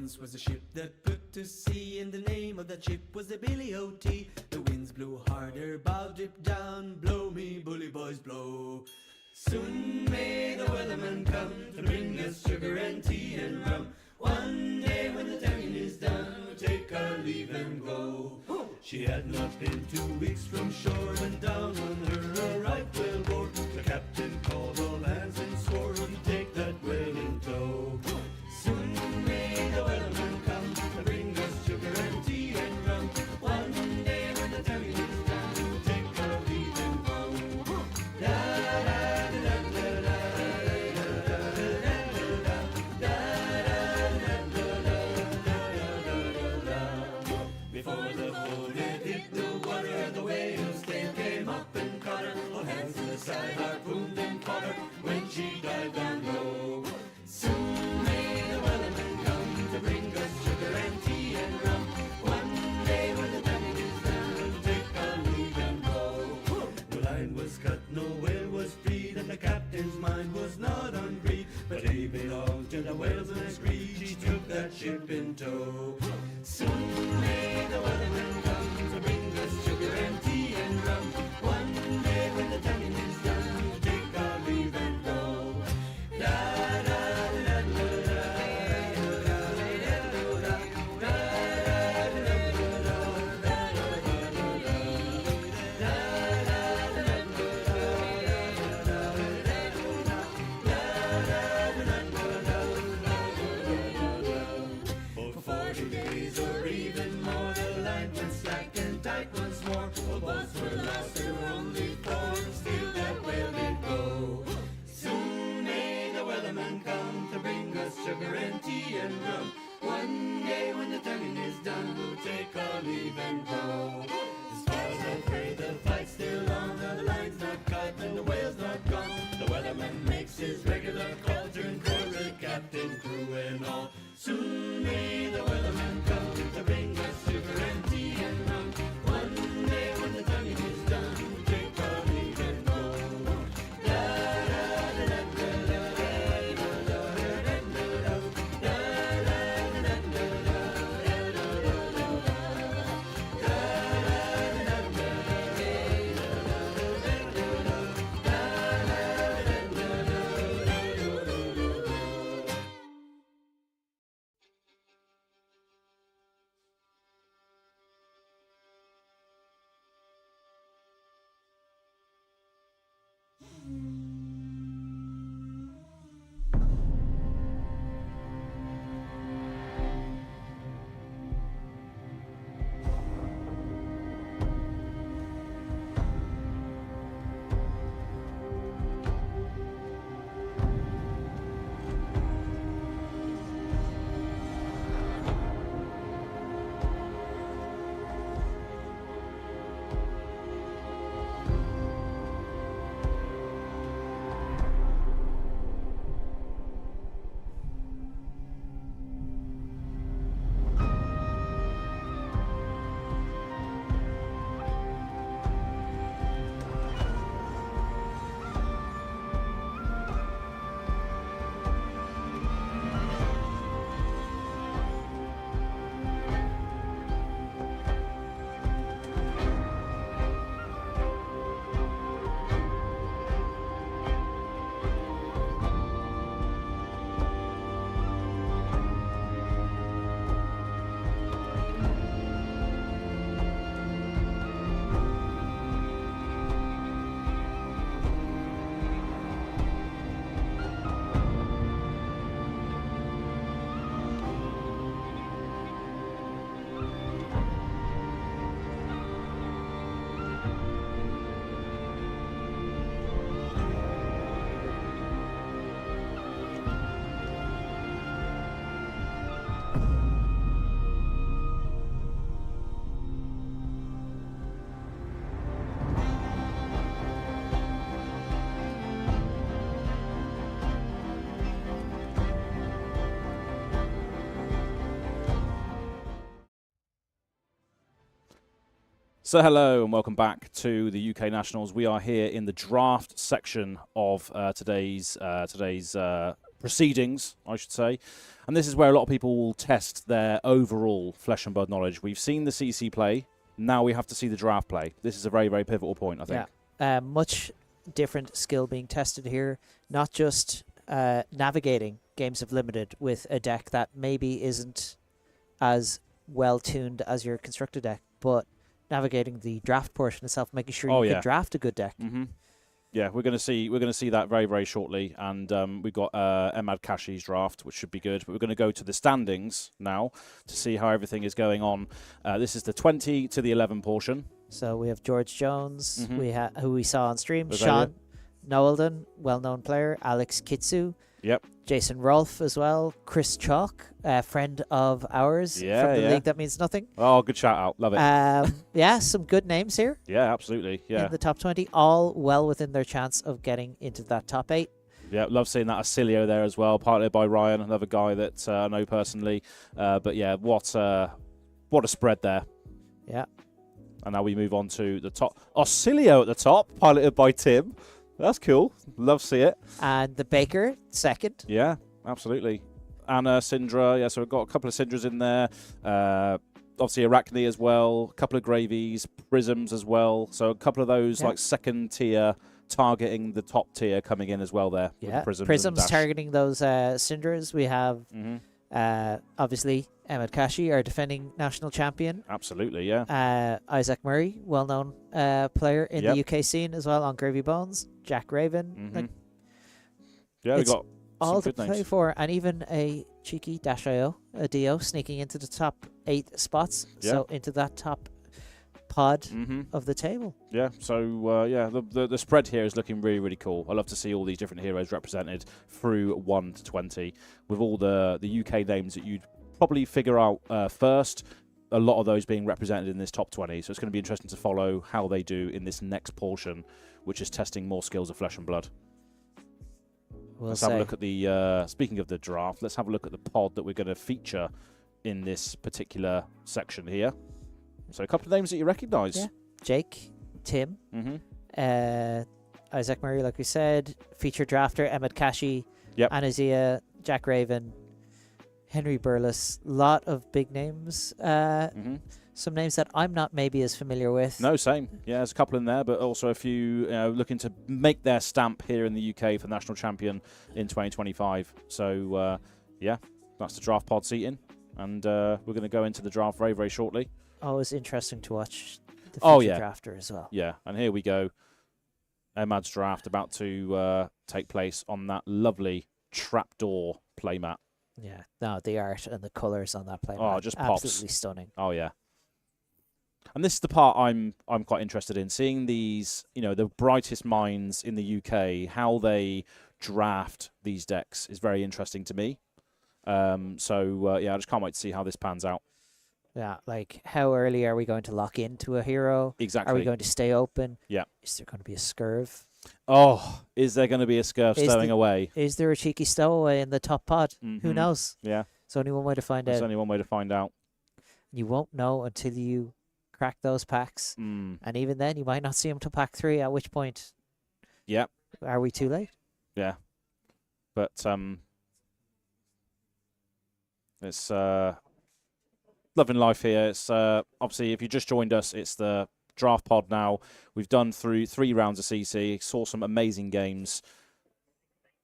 once was a ship that put to sea, and the name of that ship was the Billy O.T. The winds blew harder, bow drip down, blow me bully boys blow. Soon may the weatherman come to bring us sugar and tea and rum. One day when the tonguing is done, we'll take our leave and go. She had not been 2 weeks from shore when down on her a right whale bore. The captain called all hands and swore he'd take that whale in tow. Soon may the weatherman come to bring us sugar and tea and rum. One day when the tonguing is done, we'll take our leave and go. Da da da da da da. Before the boat hit the water, the whale's tail came up and caught her. All hands to the side, harpooned and caught her when she dived down low. Soon may the weatherman come to bring us sugar and tea and rum. One day when the tonguing is done, we'll take our leave and go. No line was cut, no whale was freed, and the captain's mind was not on greed. But he belonged to the whales and agreed, she took that ship in tow. Soon may the weatherman come to bring us sugar and tea and rum. One day when the tonguing is done, we'll take our leave and go. Da da da da da For 40 days or even more, the line went slack and tight once more. All boats were lost, there were only four, still that whale did go. Soon may the weatherman come to bring us sugar and tea and rum. One day when the tonguing is done, we'll take our leave and go. As far as I've heard, the fight's still on, the line's not cut and the whale's not gone. The weatherman makes his regular call, turn for the captain, crew and all. Soon may the weatherman come to bring us sugar and tea and rum. One day when the tonguing is done, we'll take our leave and go. Da da da da da da da da da da So hello and welcome back to the UK Nationals. We are here in the draft section of today's proceedings, I should say. And this is where a lot of people will test their overall Flesh and Blood knowledge. We've seen the CC play. Now we have to see the draft play. This is a very, very pivotal point, I think. Yeah. Much different skill being tested here. Not just navigating games of Limited with a deck that maybe isn't as well tuned as your constructed deck, but navigating the draft portion itself, making sure you can draft a good deck. Mm-hmm. Yeah, we're going to see that very, very shortly, and we've got Emad Kashy's draft, which should be good. But we're going to go to the standings now to see how everything is going on. This is the 20 to the 11 portion. So we have George Jones, who we saw on stream, Azalea. Sean Knowelden, well-known player, Alex Kitsu, Yep. Jason Rolfe as well, Chris Chalk, a friend of ours from the league that means nothing. Oh, good shout out. Love it. Yeah, some good names here. Yeah, absolutely. Yeah. In the top 20, all well within their chance of getting into that top 8. Yeah, love seeing that Azalea there as well, piloted by Ryan, another guy that I know personally. But yeah, what a spread there. Yeah. And now we move on to the top. Azalea at the top, piloted by Tim. That's cool. Love to see it. And the Baker, second. Yeah, absolutely. Anna, Cindra. Yeah, so we've got a couple of Cindras in there. Obviously, Arakni as well. A couple of Gravies, Prisms as well. So a couple of those like second tier targeting the top tier coming in as well there. Yeah, with Prisms targeting those Cindras. We have obviously Emad Kashy, our defending national champion. Absolutely, yeah. Isaac Murray, well-known player in the UK scene as well on Gravy Bones. Jack Raven. Yeah, we got all to good play names. for, and even a cheeky Dash.io, a Dio, sneaking into the top 8 spots. Yeah. So into that top pod of the table. Yeah, so yeah, the spread here is looking really, really cool. I love to see all these different heroes represented through 1 to 20 with all the UK names that you'd probably figure out first. A lot of those being represented in this top 20. So it's going to be interesting to follow how they do in this next portion, which is testing more skills of Flesh and Blood. Let's have a look at the, speaking of the draft, let's have a look at the pod that we're going to feature in this particular section here. So a couple of names that you recognise. Yeah. Jake, Tim, Isaac Murray, like we said, featured drafter, Emad Kashy, Anazia, Jack Raven, Henry Burles, lot of big names. Some names that I'm not maybe as familiar with. No, same. Yeah, there's a couple in there, but also a few looking to make their stamp here in the UK for national champion in 2025. So, yeah, that's the draft pod seating. And we're going to go into the draft very, very shortly. Always interesting to watch the future drafter as well. Yeah, and here we go. Emad's draft about to take place on that lovely trapdoor playmat. Yeah, no, the art and the colours on that playmat. Oh, just pops. Absolutely stunning. Oh, yeah. And this is the part I'm quite interested in, seeing these, the brightest minds in the UK, how they draft these decks is very interesting to me. So yeah, I just can't wait to see how this pans out. Yeah, like how early are we going to lock into a hero? Exactly. Are we going to stay open? Yeah. Is there going to be a scurv? Oh, is there going to be a scurf stowing away? Is there a cheeky stowaway in the top pod? Who knows? Yeah. There's only one way to find out. There's only one way to find out. You won't know until you crack those packs. And even then, you might not see them till pack 3, at which point are we too late? Yeah. But it's loving life here. It's obviously, if you just joined us, it's the draft pod now. We've done through 3 rounds of CC, saw some amazing games,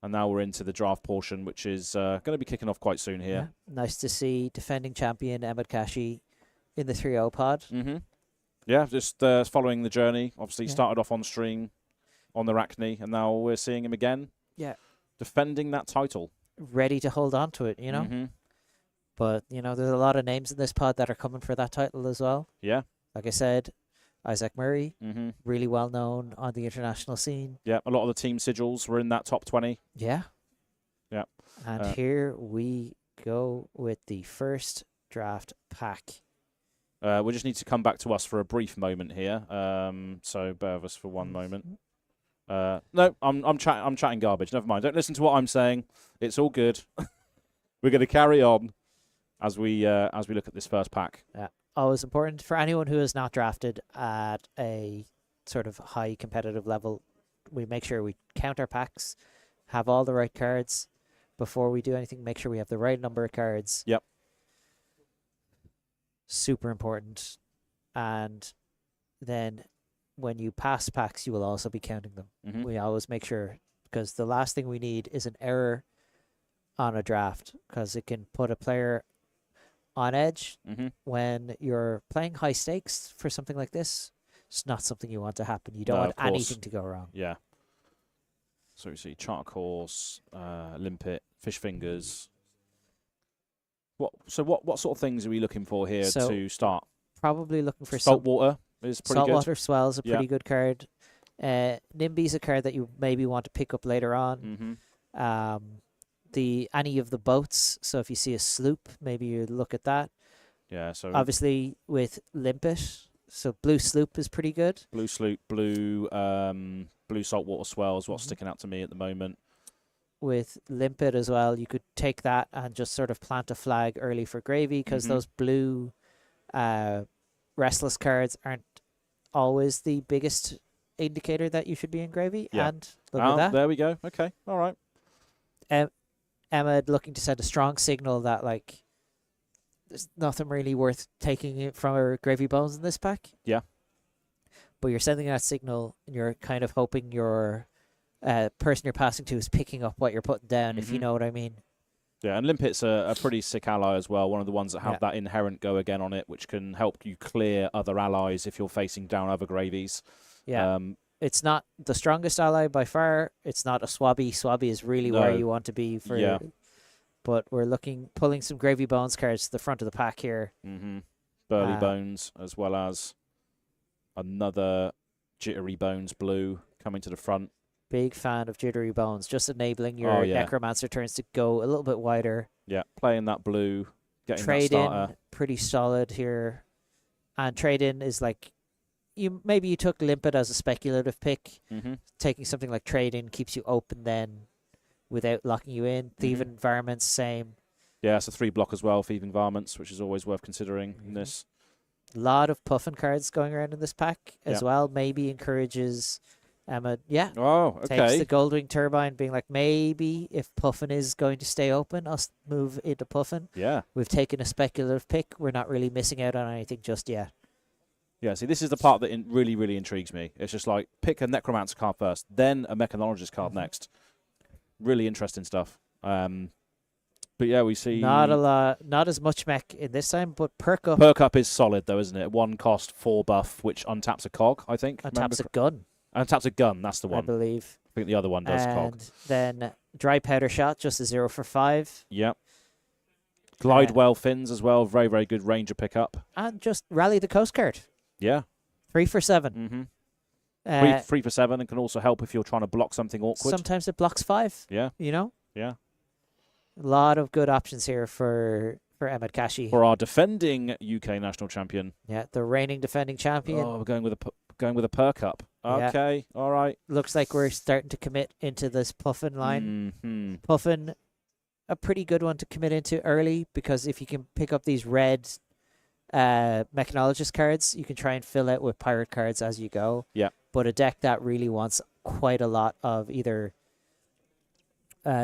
and now we're into the draft portion, which is going to be kicking off quite soon here. Yeah. Nice to see defending champion Emad Kashy in the 3-0 pod. Yeah, just following the journey. Obviously, started off on stream on the Arakni, and now we're seeing him again. Yeah, defending that title, ready to hold on to it. But there's a lot of names in this pod that are coming for that title as well. Yeah, like I said, Isaac Murray, really well known on the international scene. Yeah, a lot of the team sigils were in that top 20. Yeah. Yeah. And here we go with the first draft pack. We just need to come back to us for a brief moment here. So bear with us for one moment. No, I'm chatting garbage. Never mind. Don't listen to what I'm saying. It's all good. We're going to carry on as we look at this first pack. Yeah. Always important for anyone who is not drafted at a sort of high competitive level. We make sure we count our packs, have all the right cards, before we do anything, make sure we have the right number of cards. Yep. Super important. And then when you pass packs, you will also be counting them. Mhm. We always make sure, because the last thing we need is an error on a draft, because it can put a player on edge Mhm. when you're playing high stakes for something like this. It's not something you want to happen. You don't No, want of course. anything to go wrong. Yeah. So we see Charter Course, Limpet, Fish Fingers. What sort of things are we looking for here So, to start? Probably looking for some Saltwater is pretty good. Saltwater Swell is a Yeah. pretty good card. Nimby's a card that you maybe want to pick up later on. Mhm. Any of the boats. So if you see a sloop, maybe you look at that. Yeah. So Obviously with Limpet, so blue sloop is pretty good. blue sloop, blue saltwater swell is what's Mhm. sticking out to me at the moment. With Limpet as well, you could take that and just sort of plant a flag early for gravy, because Mhm. those blue restless cards aren't always the biggest indicator that you should be in gravy. Yeah. And look at that. There we go. Okay. All right. Emad looking to send a strong signal that, like, there's nothing really worth taking it from our gravy bones in this pack. Yeah. But you're sending that signal, and you're kind of hoping your person you're passing to is picking up what you're putting down, if you Mhm. know what I mean. Yeah, and Limpet's a pretty sick ally as well. One of the ones that have Yeah. that inherent go again on it, which can help you clear other allies if you're facing down other gravies. Yeah. It's not the strongest ally by far. It's not a swabby. Swabby is really where No. you want to be for. Yeah. But we're pulling some gravy bones cards to the front of the pack here. Burly Uh, Bones, as well as another Jittery Bones blue coming to the front. Big fan of Jittery Bones, just enabling your Oh, yeah. Necromancer turns to go a little bit wider. Yeah, playing that blue, getting Trade that starter. in, pretty solid here. And trade in is like, maybe you took Limpet as a speculative pick. Mm-hmm. Taking something like trade in keeps you open then without locking you in. Thieving Environments, same. Yeah, it's a 3-block as well, Thieving Varmints, which is always worth considering in this. A lot of Puffin cards going around in this pack as Yeah. well. Maybe encourages Emad. Yeah. Oh, Takes okay. the Goldwing Turbine, being like, maybe if Puffin is going to stay open, I'll move into Puffin. Yeah. We've taken a speculative pick. We're not really missing out on anything just yet. Yeah, see, this is the part that really, really intrigues me. It's just like, pick a Necromancer card first, then a Mechanologist card next. Really interesting stuff. But yeah, we see... Not a lot, not as much mech in this time, but Perk Up Perk Up is solid, though, isn't it? 1 cost, 4 buff, which untaps a cog, I think. taps a gun, Untaps a gun, that's the I one. believe. I think the other one does cog. And then Dry Powder Shot, just a 0 for 5. Yep. Glidewell Fins as well, very, very good ranger pickup. And just Rally the Coast Guard, Yeah. 3 for 7. Mm-hmm. 3 for 7 and can also help if you're trying to block something awkward. Sometimes it blocks 5, Yeah, you know? yeah. A lot of good options here for Emad Kashy. For our defending UK national champion. Yeah, the reigning defending champion. Oh, we're going with a perk up. Yeah. Okay, all right. Looks like we're starting to commit into this Puffin line. Mm-hmm. Puffin, a pretty good one to commit into early, because if you can pick up these red Mechanologist cards, you can try and fill out with pirate cards as you go. Yeah. But a deck that really wants quite a lot of either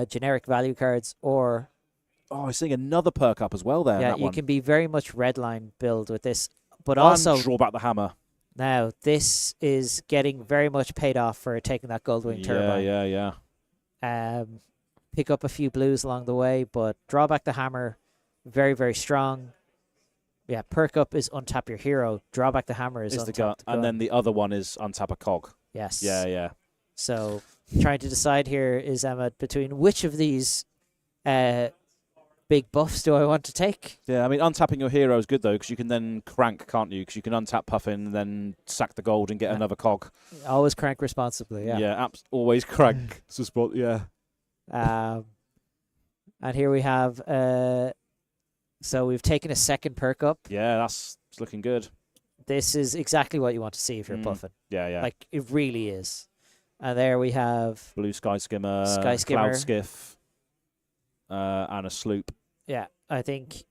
generic value cards or... Oh, I was seeing another perk up as well there. Yeah, that you one. can be very much red line build with this. But And also, draw back the hammer. now, this is getting very much paid off for taking that Goldwing Turbine. Yeah. Pick up a few blues along the way, but draw back the hammer, very, very strong. Yeah, perk up is untap your hero. Draw back the hammer is Is the untap gun. the And then the other one is untap a cog. yes. Yeah. So trying to decide here is Emad between which of these big buffs do I want to take? Yeah, I mean, untapping your hero is good, though, because you can then crank, can't you? Because you can untap Puffin and then sack the gold and get another cog. Always crank responsibly, yeah. Yeah, always crank. It's a spot, yeah. And here we have, so we've taken a second perk up. Yeah, it's looking good. This is exactly what you want to see if you're Puffin. Yeah. Like, it really is. And there we have... Blue Sky Skimmer, Sky Skimmer. Cloud Skiff, and a sloop. Yeah, I think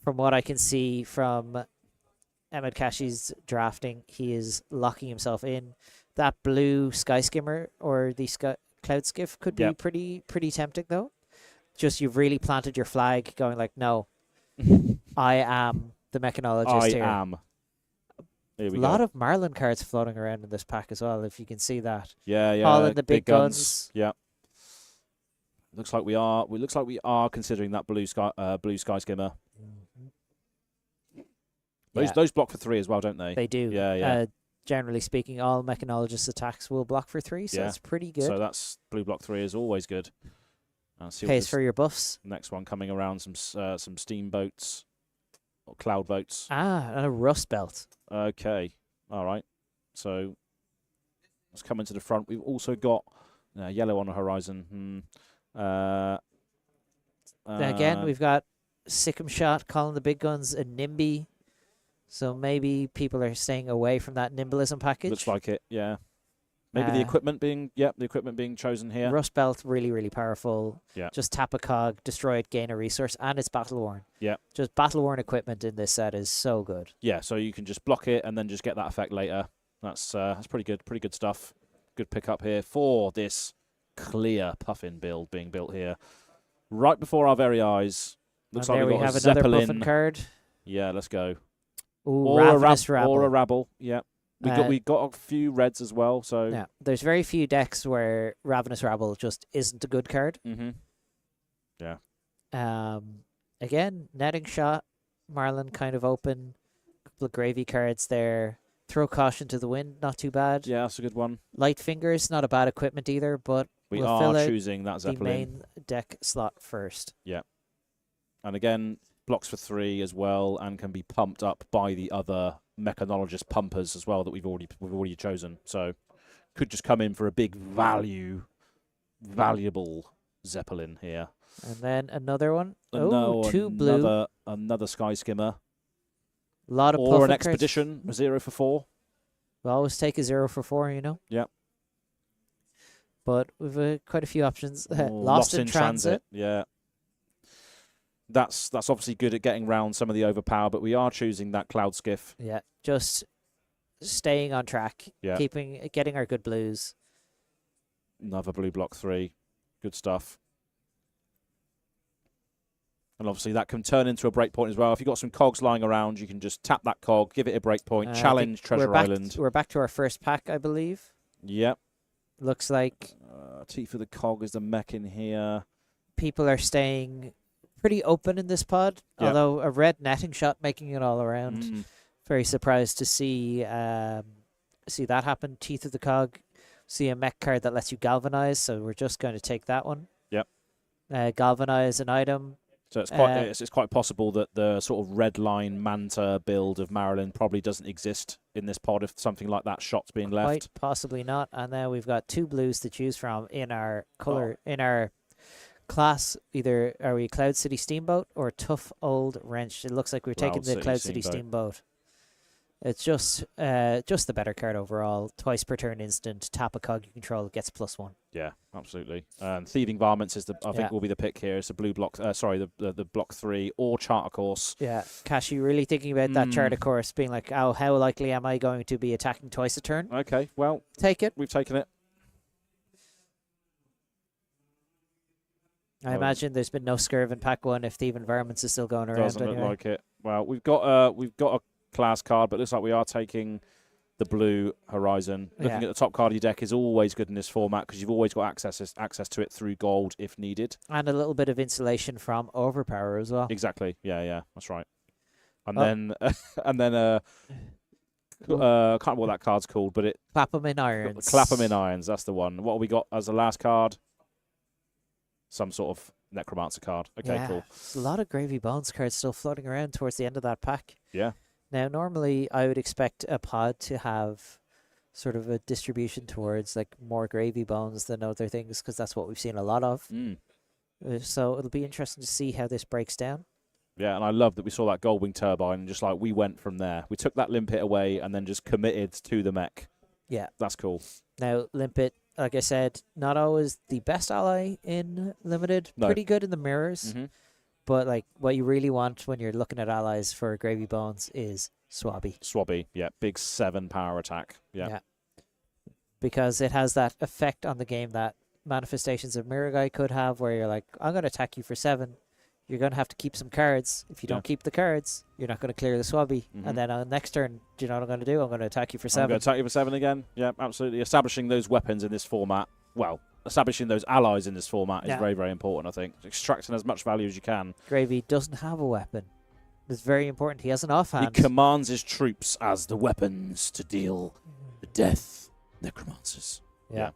from what I can see from Emad Kashy's drafting, he is locking himself in. That blue Sky Skimmer or the Cloud Skiff could be pretty tempting, though. just you've really planted your flag, going like, no, I am the mechanologist I here. am. Here we A go. lot of Marlynn cards floating around in this pack as well, if you can see that. Yeah. All in the big guns. Yeah. Looks like we are. Looks like we are considering that blue sky skimmer. Those block for 3 as well, don't they? They do. Yeah. Generally speaking, all mechanologist attacks will block for 3, so it's pretty good. So that's blue block 3 is always good. Pays for your buffs. Next one coming around, some steamboats or cloud boats. And a rust belt. Okay, all right. So let's come into the front. We've also got yellow on the horizon. Again, we've got Sikkim Shot, calling the big guns a NIMBY. So maybe people are staying away from that nimblism package. Looks like it, yeah. Maybe the equipment being chosen here. Rust Belt, really, really powerful. Yeah. Just tap a cog, destroy it, gain a resource, and it's battle worn. Yeah. Just battle worn equipment in this set is so good. Yeah, so you can just block it and then just get that effect later. That's pretty good. Pretty good stuff. Good pickup here for this clear Puffin build being built here. Right before our very eyes. Looks and like there we have got a another Zeppelin Puffin card. Yeah, let's go. Ooh, Or Ravenous Rabble. Or a Rabble, yeah. We got a few reds as well, so... Yeah, there's very few decks where Ravenous Rabble just isn't a good card. Mm-hmm. Yeah. Again, netting shot. Marlynn kind of open. A couple of gravy cards there. Throw Caution to the Wind, not too bad. Yeah, that's a good one. Light Fingers, not a bad equipment either, but we we'll are fill out choosing that the Zeppelin. main deck slot first. Yeah. And again, blocks for 3 as well, and can be pumped up by the other mechanologist pumpers as well that we've already chosen. So could just come in for a big valuable Zeppelin here. And then another one. No, Oh, 2 blue. Another Sky Skimmer. A lot of Or Puffin an cards. Expedition, 0 for 4. We'll always take a 0 for 4, you know? Yeah. But we've quite a few options. Oh, Lost in Transit. Yeah. That's obviously good at getting round some of the overpower, but we are choosing that Cloud Skiff. Yeah, just staying on track, Yeah. getting our good blues. Another blue block 3. Good stuff. And obviously that can turn into a breakpoint as well. If you've got some cogs lying around, you can just tap that cog, give it a breakpoint, challenge Treasure Island. We're back to our first pack, I believe. Yep. Looks like Teeth of the Cog is the mech in here. people are staying pretty open in this pod, Yep. although a red netting shot making it all around. Very surprised to see that happen. Teeth of the Cog. See a mech card that lets you galvanize, so we're just going to take that one. Yep. Galvanize an item. So it's quite possible that the sort of red line Manta build of Marlynn probably doesn't exist in this pod if something like that shot's being left. Quite possibly not. And then we've got 2 blues to choose from in our color in our class. Either are we Cloud City Steamboat or Tough Old Wrench? It looks like we're taking the Cloud City Steamboat. It's just the better card overall. Twice per turn instant. Tap a cog you control, gets +1. Yeah, absolutely. And Thieving Varmints is I think will be the pick here. It's a blue block. The block 3 or Charter Course. Yeah, Kashy really thinking about that Charter Course, being like, oh, how likely am I going to be attacking twice a turn? Okay, well, take it. We've taken it. I imagine there's been no scurv in pack 1 if Thieving Varmints is still going around. Doesn't look like it. Well, we've got a class card, but it looks like we are taking the blue Horizon. Looking at the top card of your deck is always good in this format because you've always got access to it through gold if needed. And a little bit of insulation from overpower as well. Exactly. Yeah, that's right. And then I can't remember what that card's called, but it Clap 'em in Irons. Clap 'em in Irons, that's the one. What have we got as the last card? Some sort of Necromancer card. Okay, cool. There's a lot of Gravy Bones cards still floating around towards the end of that pack. Yeah. Now, normally I would expect a pod to have sort of a distribution towards like more Gravy Bones than other things because that's what we've seen a lot of. So it'll be interesting to see how this breaks down. Yeah, and I love that we saw that Goldwing Turbine and just like we went from there. We took that Limpet away and then just committed to the mech. Yeah. That's cool. Now, Limpet, like I said, not always the best ally in Limited. No. Pretty good in the mirrors. But like what you really want when you're looking at allies for Gravy Bones is Swabby. Swabby, yeah. Big 7 power attack. Yeah. Because it has that effect on the game that manifestations of Miragai could have, where you're like, I'm going to attack you for 7. You're going to have to keep some cards. If you don't keep the cards, you're not going to clear the swabby. And then on the next turn, do you know what I'm going to do? I'm going to attack you for 7. I'm going to attack you for 7 again. Yeah, absolutely. Establishing those weapons in this format, well, establishing those allies in this format is very, very important, I think. Extracting as much value as you can. Gravy doesn't have a weapon. It's very important. He has an offhand. He commands his troops as the weapons to deal the death necromancers. Yeah.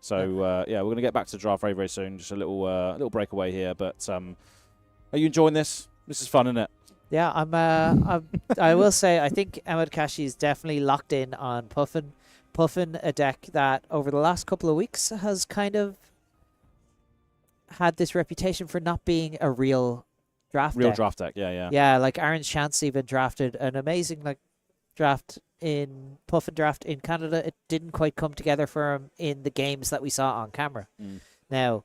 So, we're going to get back to the draft very, very soon. Just a little breakaway here, but... Are you enjoying this? This is fun, isn't it? Yeah, I will say, I think Emad Kashy is definitely locked in on Puffin. Puffin, a deck that over the last couple of weeks has kind of had this reputation for not being a real draft deck. Real draft deck, yeah. Yeah, like Aaron Chance even drafted an amazing draft in Puffin draft in Canada. It didn't quite come together for him in the games that we saw on camera. Now,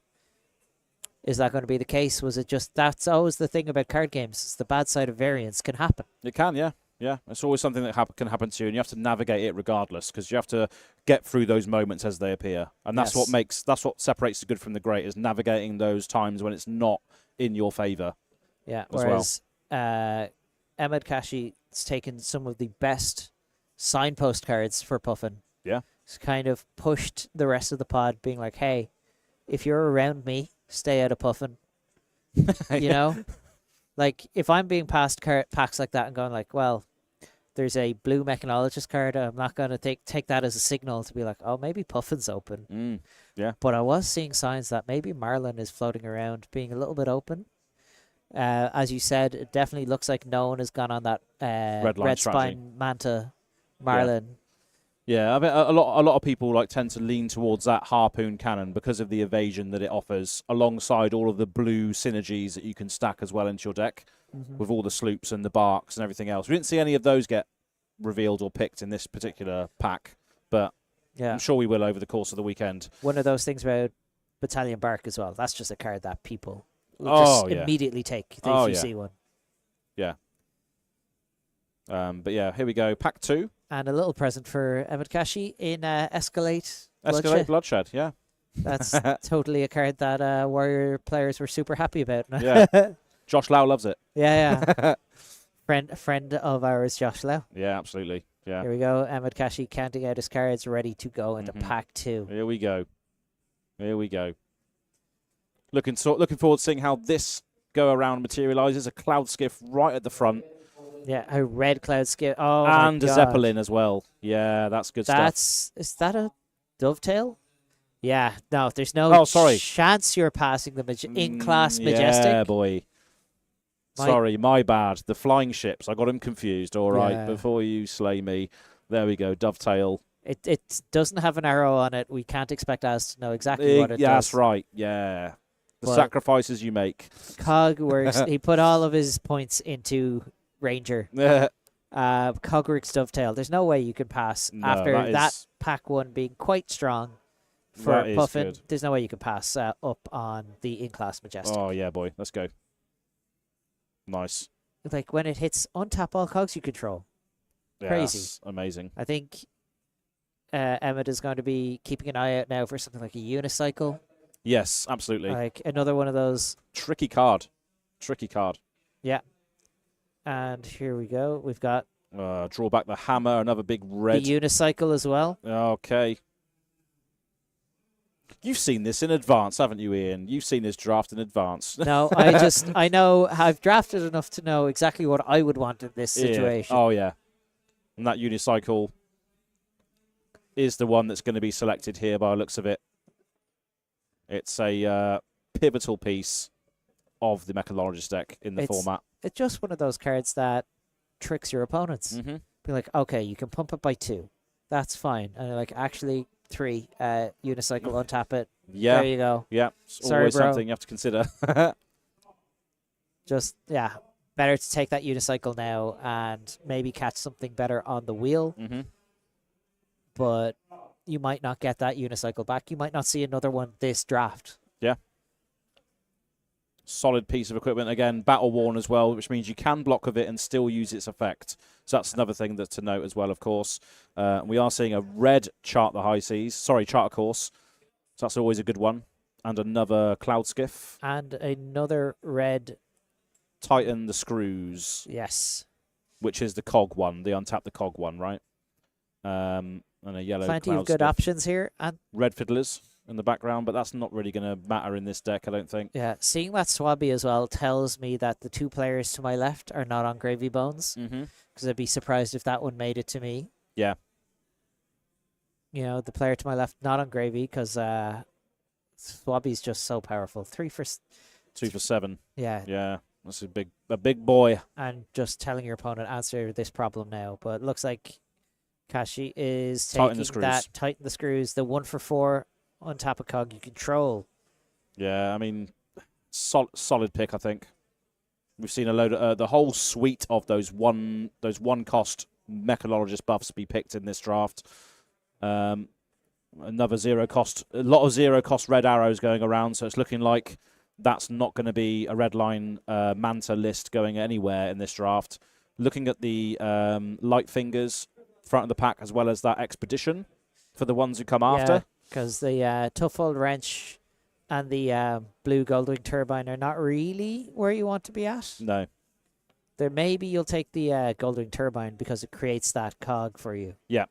is that going to be the case? Was it just, that's always the thing about card games, is the bad side of variance can happen. It can, yeah. Yeah, it's always something that can happen to you, and you have to navigate it regardless, because you have to get through those moments as they appear. And that's that's what separates the good from the great, is navigating those times when it's not in your favour. Yeah, whereas Emad Kashy has taken some of the best signpost cards for Puffin. Yeah. It's kind of pushed the rest of the pod, being like, hey, if you're around me, stay out of Puffin. You know? Like, if I'm being passed packs like that and going like, well, there's a blue mechanologist card, I'm not going to take that as a signal to be like, oh, maybe Puffin's open. Yeah. But I was seeing signs that maybe Marlynn is floating around being a little bit open. As you said, it definitely looks like no one has gone on that red spine manta Marlynn. Yeah, I mean, a lot of people tend to lean towards that harpoon cannon because of the evasion that it offers, alongside all of the blue synergies that you can stack as well into your deck, with all the sloops and the barks and everything else. We didn't see any of those get revealed or picked in this particular pack, but I'm sure we will over the course of the weekend. One of those things about Battalion Bark as well. That's just a card that people will just immediately take if you see one. Yeah. But yeah, here we go. Pack 2. And a little present for Emad Kashy in Escalate Bloodshed, yeah. That's totally a card that Warrior players were super happy about. Yeah. Josh Lau loves it. Yeah. friend of ours, Josh Lau. Yeah, absolutely. Yeah. Here we go. Emad Kashy counting out his cards, ready to go into pack 2. Here we go. Looking forward to seeing how this go around materializes. A Cloud Skiff right at the front. Yeah, a red Cloud Skiff. Oh, and my God. a Zeppelin as well. Yeah, that's good stuff. Is that a Dovetail? Yeah, no, there's no chance you're passing the in-class Majestic. Yeah, boy. Sorry, my bad. The flying ships, I got him confused. All right, before you slay me. There we go, Dovetail. It doesn't have an arrow on it. We can't expect us to know exactly what it does. Yeah, that's right. Yeah. The sacrifices you make. Cog works. He put all of his points into Ranger. Cogworks Dovetail. There's no way you can pass after that pack 1 being quite strong for Puffin. There's no way you can pass up on the in-class Majestic. Oh, yeah, boy. Let's go. Nice. Like, when it hits untap all cogs you control. Yeah, crazy. That's amazing. I think Emad is going to be keeping an eye out now for something like a Unicycle. Yes, absolutely. Like, another one of those. Tricky card. Yeah. And here we go. We've got... draw back the hammer, another big red. The Unicycle as well. Okay. You've seen this in advance, haven't you, Ian? You've seen this draft in advance. No, I know, I've drafted enough to know exactly what I would want in this situation. Oh, yeah. And that Unicycle is the one that's going to be selected here by the looks of it. It's a pivotal piece of the Mechanologist deck in the format. It's just one of those cards that tricks your opponents. Be like, okay, you can pump it by 2. That's fine. And they're like, actually, 3. Unicycle, untap it. Yeah. There you go. Yeah. It's always something you have to consider. Better to take that Unicycle now and maybe catch something better on the wheel. But you might not get that Unicycle back. You might not see another one this draft. Yeah. Solid piece of equipment. Again, battle worn as well, which means you can block with it and still use its effect. So that's another thing to note as well, of course. We are seeing a red chart the high seas. Sorry, chart a course. So that's always a good one. And another Cloud Skiff. And another red. Tighten the Screws. Yes. Which is the cog one, the untap the cog one, right? And a yellow Plenty Cloud of good Skiff. options here. And Red Fiddlers in the background, but that's not really going to matter in this deck, I don't think. yeah, seeing that Swabby as well tells me that the 2 players to my left are not on Gravy Bones. Because I'd be surprised if that one made it to me. Yeah. You know, the player to my left not on Gravy because Swabby's just so powerful. 2 for 7. Yeah. Yeah. That's a big boy. And just telling your opponent answer this problem now. But it looks like Kashy is Tighten the taking that, Screws. tighten the screws, the 1 for 4 on tap a cog you control. Yeah, I mean, solid pick, I think. We've seen a load of the whole suite of those one cost Mechanologist buffs be picked in this draft. Another 0 cost, a lot of 0 cost red arrows going around, so it's looking like that's not going to be a red line Manta list going anywhere in this draft. Looking at the light fingers front of the pack as well as that expedition for the ones who come after. Because the Tough Old Wrench and the blue Goldwing Turbine are not really where you want to be at. No. There maybe you'll take the Goldwing Turbine because it creates that cog for you. Yeah.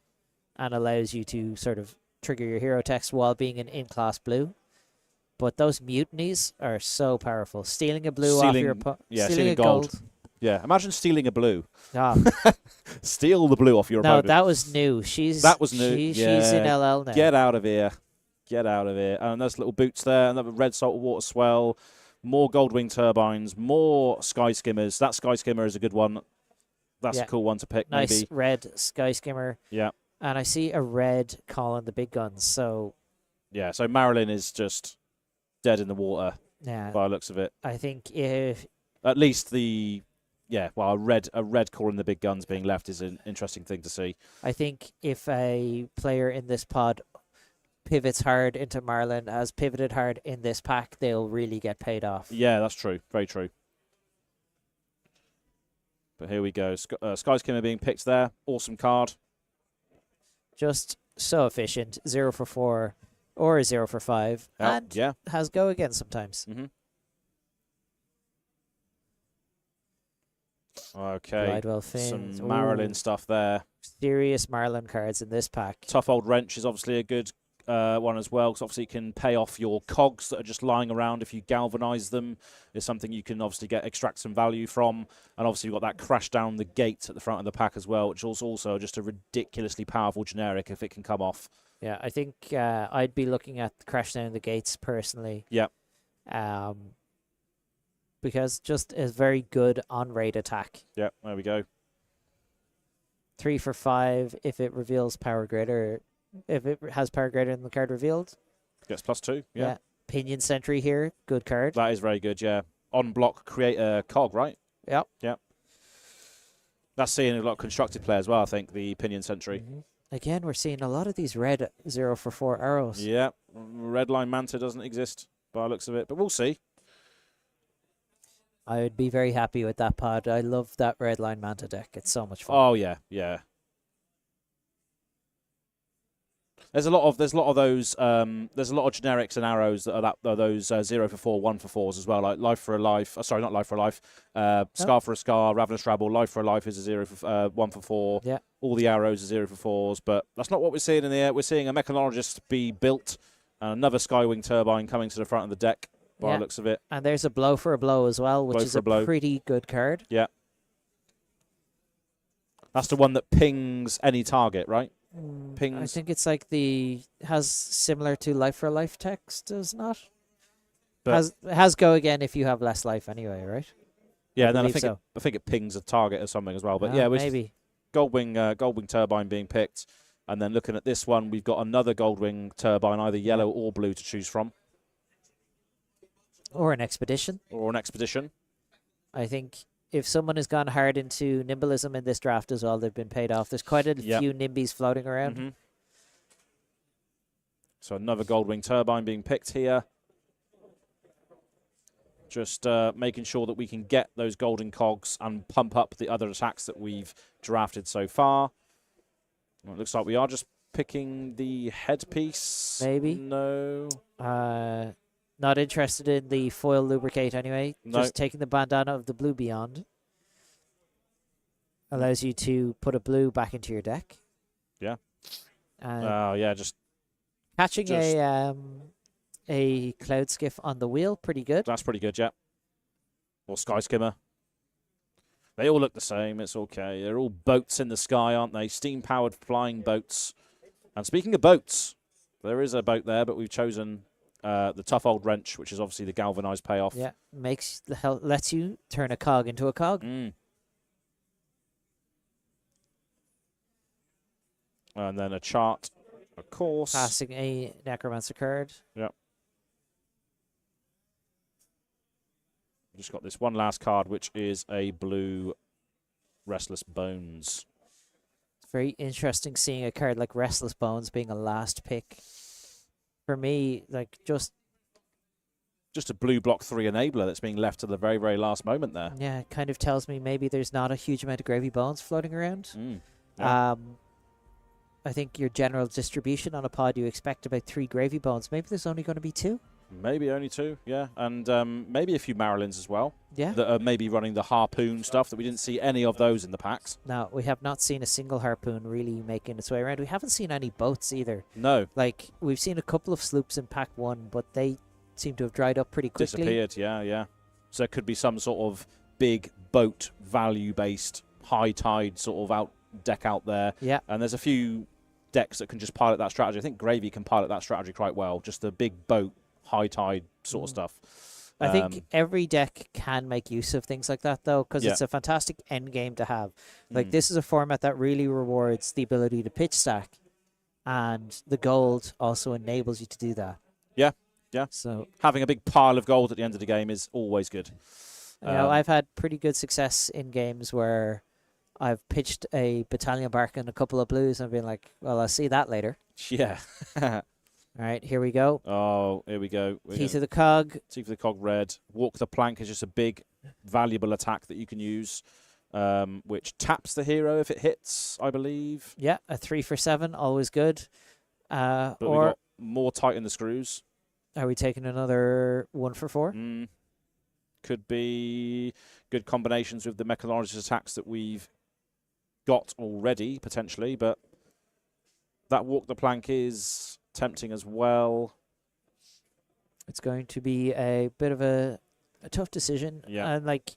And allows you to sort of trigger your hero text while being an in-class blue. But those mutinies are so powerful. Stealing a blue off your stealing a gold. Yeah, imagine stealing a blue. Ah. Steal the blue off your opponent. No, that was new. That was new. She's in LL now. Get out of here. Get out of here. And there's little boots there. Another red saltwater swell. More Goldwing turbines. More Sky Skimmers. That Sky Skimmer is a good one. That's a cool one to pick, nice maybe. red Sky Skimmer. Yeah. And I see a red calling the big guns. So yeah, so Marlynn is just dead in the water by the looks of it. I think if at least a red calling the big guns being left is an interesting thing to see. I think if a player in this pod pivots hard into Marlynn, has pivoted hard in this pack, they'll really get paid off. Yeah, that's true. Very true. But here we go. Sky Skimmer being picked there. Awesome card. Just so efficient. 0 for 4 or a 0 for 5. And has go again sometimes. Okay. Some Marlynn stuff there. Serious Marlynn cards in this pack. Tough Old Wrench is obviously a good one as well, because obviously it can pay off your cogs that are just lying around. If you galvanize them, is something you can obviously extract some value from. And obviously you've got that Crash Down the Gate at the front of the pack as well, which is also just a ridiculously powerful generic if it can come off. Yeah, I think I'd be looking at Crash Down the Gates personally. Yeah. Because just a very good on-raid attack. Yeah, there we go. 3 for 5 if it reveals power greater. If it has power greater than the card revealed. Gets +2, yeah. Pinion Sentry here, good card. That is very good, yeah. On block, create a cog, right? Yep. Yep. That's seeing a lot of constructed play as well, I think, the Pinion Sentry. Again, we're seeing a lot of these red 0 for 4 arrows. Yeah. Red Line Manta doesn't exist by the looks of it, but we'll see. I would be very happy with that pod. I love that Red Line Manta deck. It's so much fun. Oh, yeah, yeah. There's a lot of those. There's a lot of generics and arrows that are those 0 for 4, 1 for 4s as well. Like Life for a Life. Sorry, not Life for a Life. Scar for a Scar. Ravenous Rabble. Life for a Life is a 0 for 1 for 4. Yeah. All the arrows are 0 for 4s, but that's not what we're seeing in the air. We're seeing a Mechanologist be built, and another Skywing Turbine coming to the front of the deck by the looks of it. And there's a Blow for a Blow as well, which is a pretty good card. Yeah. That's the one that pings any target, right? Pings. I think it's like has similar to Life for a Life text, does not? But has go again if you have less life anyway, right? Yeah, and then I think it pings a target or something as well. But maybe Goldwing Turbine being picked, and then looking at this one, we've got another Goldwing Turbine, either yellow or blue to choose from, or an Expedition. I think if someone has gone hard into Nimblism in this draft as well, they've been paid off. There's quite a few Nimbies floating around. So another Goldwing Turbine being picked here. Just making sure that we can get those golden cogs and pump up the other attacks that we've drafted so far. Well, it looks like we are just picking the headpiece. Maybe. No. Not interested in the foil lubricate anyway. No. Just taking the bandana of the blue beyond. Allows you to put a blue back into your deck. Yeah. And just catching a cloud skiff on the wheel, pretty good. that's pretty good, yeah. Or sky skimmer. They all look the same. It's okay. They're all boats in the sky, aren't they? Steam-powered flying boats. And speaking of boats, there is a boat there, but we've chosen the tough old wrench, which is obviously the galvanized payoff. Yeah, lets you turn a cog into a cog. Mm. And then a chart, of course. Passing a necromancer card. Yep. Just got this one last card, which is a blue Restless Bones. It's very interesting seeing a card like Restless Bones being a last pick. For me, like just a blue block 3 enabler that's being left to the very, very last moment there. Yeah, it kind of tells me maybe there's not a huge amount of gravy bones floating around. Yeah. I think your general distribution on a pod, you expect about 3 gravy bones. Maybe there's only going to be 2. Maybe only 2, yeah. And maybe a few Marlyns as well. Yeah. That are maybe running the harpoon stuff that we didn't see any of those in the packs. No, we have not seen a single harpoon really making its way around. We haven't seen any boats either. No. Like, we've seen a couple of sloops in pack 1, but they seem to have dried up pretty quickly. Disappeared, yeah. So it could be some sort of big boat value-based high tide sort of deck out there. Yeah. And there's a few decks that can just pilot that strategy. I think Gravy can pilot that strategy quite well. Just the big boat, high tide sort of stuff. I think every deck can make use of things like that, though, because Yeah. it's a fantastic end game to have. Like, this is a format that really rewards the ability to pitch stack, and the gold also enables you to do that. Yeah. So Having a big pile of gold at the end of the game is always good. you know, I've had pretty good success in games where I've pitched a battalion bark and a couple of blues and I've been like, well, I'll see that later. Yeah. All right, here we go. Oh, here we go. Teeth of the Cog. Teeth of the Cog red. Walk the Plank is just a big, valuable attack that you can use, which taps the hero if it hits, I believe. Yeah, a 3 for 7, always good. But we Or got more tighten the screws. are we taking another 1 for 4? Could be good combinations with the McConnochie attacks that we've got already, potentially, but that Walk the Plank is tempting as well. It's going to be a bit of a tough decision. Yeah. And, like,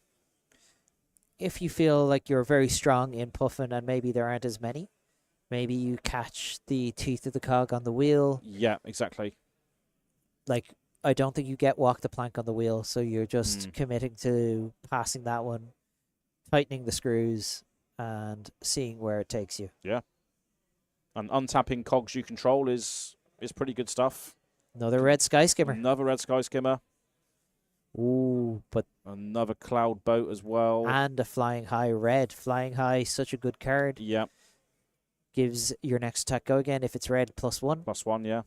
if you feel like you're very strong in Puffin and maybe there aren't as many, maybe you catch the Teeth of the Cog on the wheel. Yeah, exactly. Like, I don't think you get Walk the Plank on the wheel, so you're just committing to passing that one, tightening the screws, and seeing where it takes you. Yeah. And untapping cogs you control is pretty good stuff. Another red Sky Skimmer. Another red Sky Skimmer. Ooh, but... Another cloud boat as well. And a Flying High red. Flying High, such a good card. Yeah. Gives your next attack go again if it's red, +1. +1, yeah.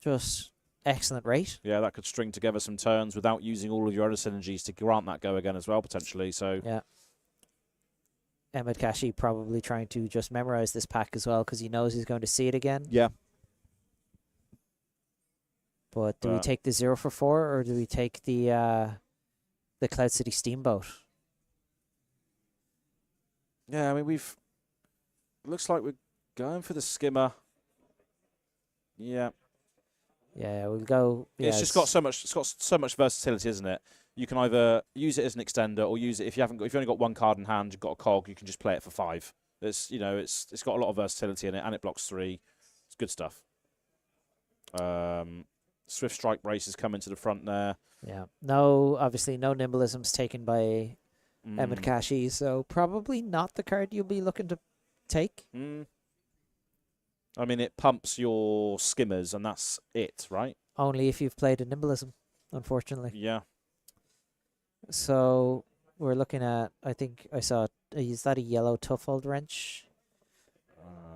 Just excellent rate. Yeah, that could string together some turns without using all of your other synergies to grant that go again as well, potentially. So yeah. Emad Kashy probably trying to just memorize this pack as well because he knows he's going to see it again. Yeah. But do we take the 0 for 4 or do we take the Cloud City Steamboat? Yeah, I mean looks like we're going for the skimmer. Yeah. Yeah, we'll go. Yeah, it's got so much versatility, isn't it? You can either use it as an extender or use it if you've only got one card in hand, you've got a cog, you can just play it for 5. It's it's got a lot of versatility in it and it blocks 3. It's good stuff. Swift Strike Brace is coming to the front there. Yeah. Obviously no nimbleisms taken by Emad Kashy, so probably not the card you'll be looking to take. I mean, it pumps your skimmers, and that's it, right? Only if you've played a nimbleism, unfortunately. Yeah. So we're looking at, I think I saw, is that a yellow Tuffold Wrench?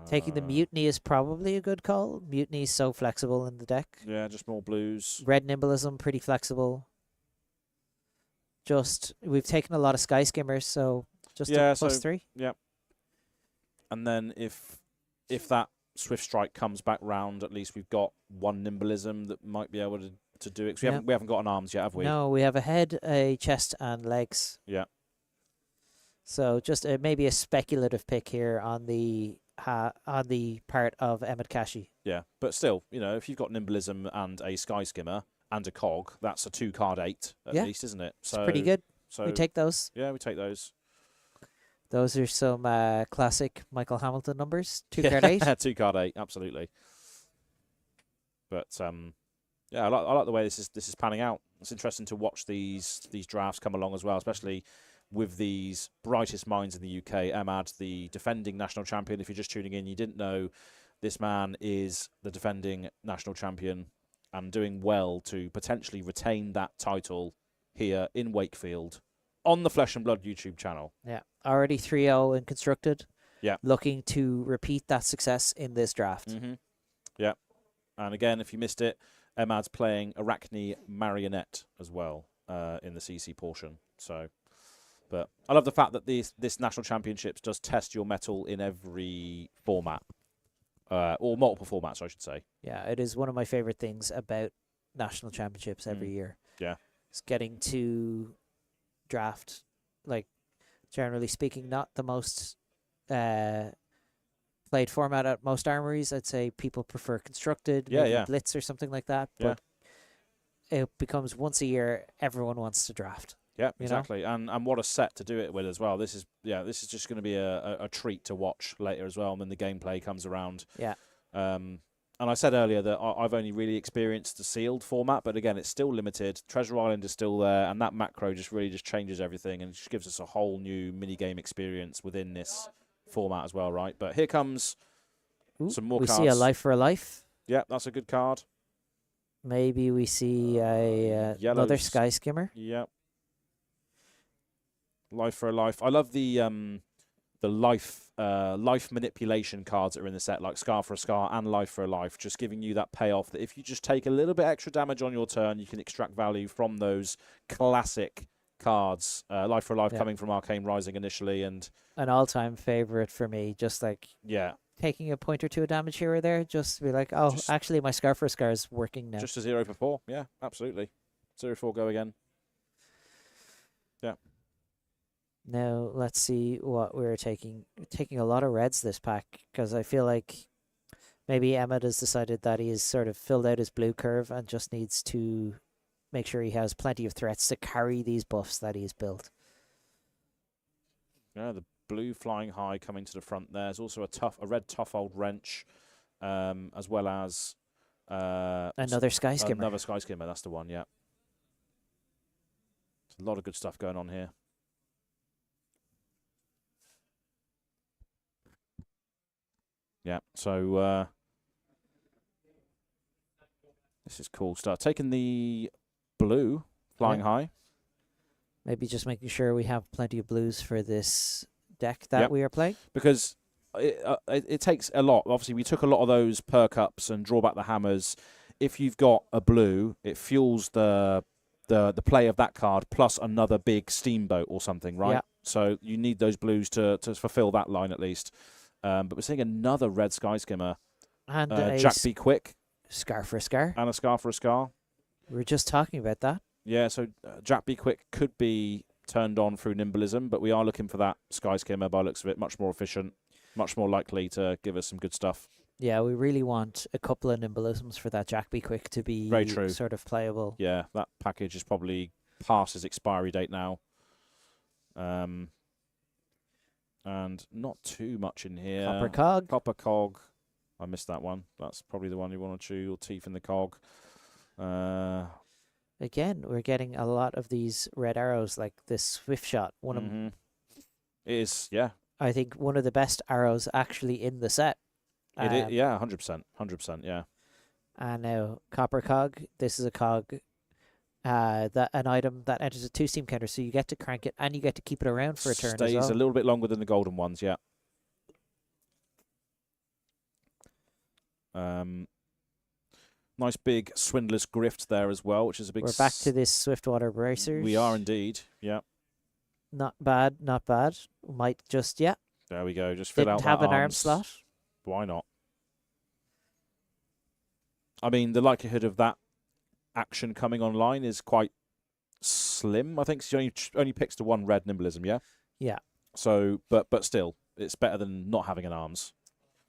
Taking the Mutiny is probably a good call. Mutiny is so flexible in the deck. Yeah, just more blues. Red nimbleism, pretty flexible. We've taken a lot of Sky Skimmers, so just a +3. Yeah. And then if that Swift Strike comes back round, at least we've got one Nimbleism that might be able to do it. 'Cause we haven't got an arms yet, have we? No, we have a head, a chest, and legs. Yeah. So just maybe a speculative pick here on the part of Emad Kashy. Yeah, but still, if you've got Nimbleism and a Sky Skimmer and a Cog, that's a 2-card 8 at least, isn't it? So it's pretty good. So We take those. Yeah, we take those. Those are some classic Michael Hamilton numbers. 2-card 8. 2-card 8, absolutely. But yeah, I like the way this is panning out. It's interesting to watch these drafts come along as well, especially with these brightest minds in the UK. Emad, the defending national champion. If you're just tuning in, you didn't know this man is the defending national champion and doing well to potentially retain that title here in Wakefield on the Flesh and Blood YouTube channel. Yeah, already 3-0 in Constructed. Yeah. Looking to repeat that success in this draft. Mm-hmm. Yeah. And again, if you missed it, Emad's playing Arakni Marionette as well in the CC portion. So, but I love the fact that this national championships does test your mettle in every format, or multiple formats, I should say. Yeah, it is one of my favorite things about national championships every year. Yeah. It's getting to draft, like, generally speaking, not the most played format at most armories. I'd say people prefer Constructed, maybe Blitz or something like that. But it becomes once a year, everyone wants to draft. Yeah, exactly. And what a set to do it with as well. This is just going to be a treat to watch later as well when the gameplay comes around. Yeah. And I said earlier that I've only really experienced the sealed format, but again, it's still limited. Treasure Island is still there, and that macro just really changes everything and just gives us a whole new mini-game experience within this format as well, right? But here comes some more cards. We see a Life for a Life. Yeah, that's a good card. Maybe we see another Sky Skimmer. Yep. Life for a Life. I love the life manipulation cards that are in the set, like Scar for a Scar and Life for a Life, just giving you that payoff that if you just take a little bit extra damage on your turn, you can extract value from those classic cards. Life for a Life coming from Arcane Rising initially, and an all-time favorite for me. Just like taking a point or two of damage here or there, just to be like, actually my Scar for a Scar is working now. Just a 0 for 4. Yeah, absolutely. 0-4 go again. Yeah. Now, let's see what we're taking. We're taking a lot of reds this pack because I feel like maybe Emad has decided that he has sort of filled out his blue curve and just needs to make sure he has plenty of threats to carry these buffs that he's built. Yeah, the blue flying high coming to the front there. There's also a red tough old wrench, as well as another Sky Skimmer. Another Sky Skimmer, that's the one, yeah. There's a lot of good stuff going on here. Yeah, so this is cool stuff. Taking the blue, flying high. Maybe just making sure we have plenty of blues for this deck that we are playing. Because it takes a lot. Obviously, we took a lot of those perk ups and draw back the hammers. If you've got a blue, it fuels the play of that card plus another big steamboat or something, right? Yeah. So you need those blues to fulfill that line at least. But we're seeing another red Sky Skimmer. And Jack Be Quick. Scar for a Scar. And a Scar for a Scar. We were just talking about that. Yeah, so Jack Be Quick could be turned on through Nimbleism, but we are looking for that Sky Skimmer by the looks of it. Much more efficient, much more likely to give us some good stuff. Yeah, we really want a couple of Nimbleisms for that Jack Be Quick to be very true. Sort of playable. Yeah, that package is probably past its expiry date now. And not too much in here. Copper Cog. Copper Cog. I missed that one. That's probably the one you want to chew, your teeth in the cog. Again, we're getting a lot of these red arrows, like this Swift Shot. One of them. It is, yeah. I think one of the best arrows actually in the set. It is, yeah, 100%. 100%, yeah. And now, Copper Cog. This is a cog. An item that enters a 2 steam counter, so you get to crank it and you get to keep it around for a turn. Stays as well. a little bit longer than the golden ones, yeah. Nice big Swindler's Grift there as well, which is a big... We're back to this Swiftwater Bracers. We are indeed, yeah. Not bad, not bad. Might just, There we go, just fill out Didn't have that an arm arms. slot. Why not? I mean, the likelihood of that action coming online is quite slim. I think she only picks the one red Nimblism, yeah? Yeah. So, but still, it's better than not having an arms.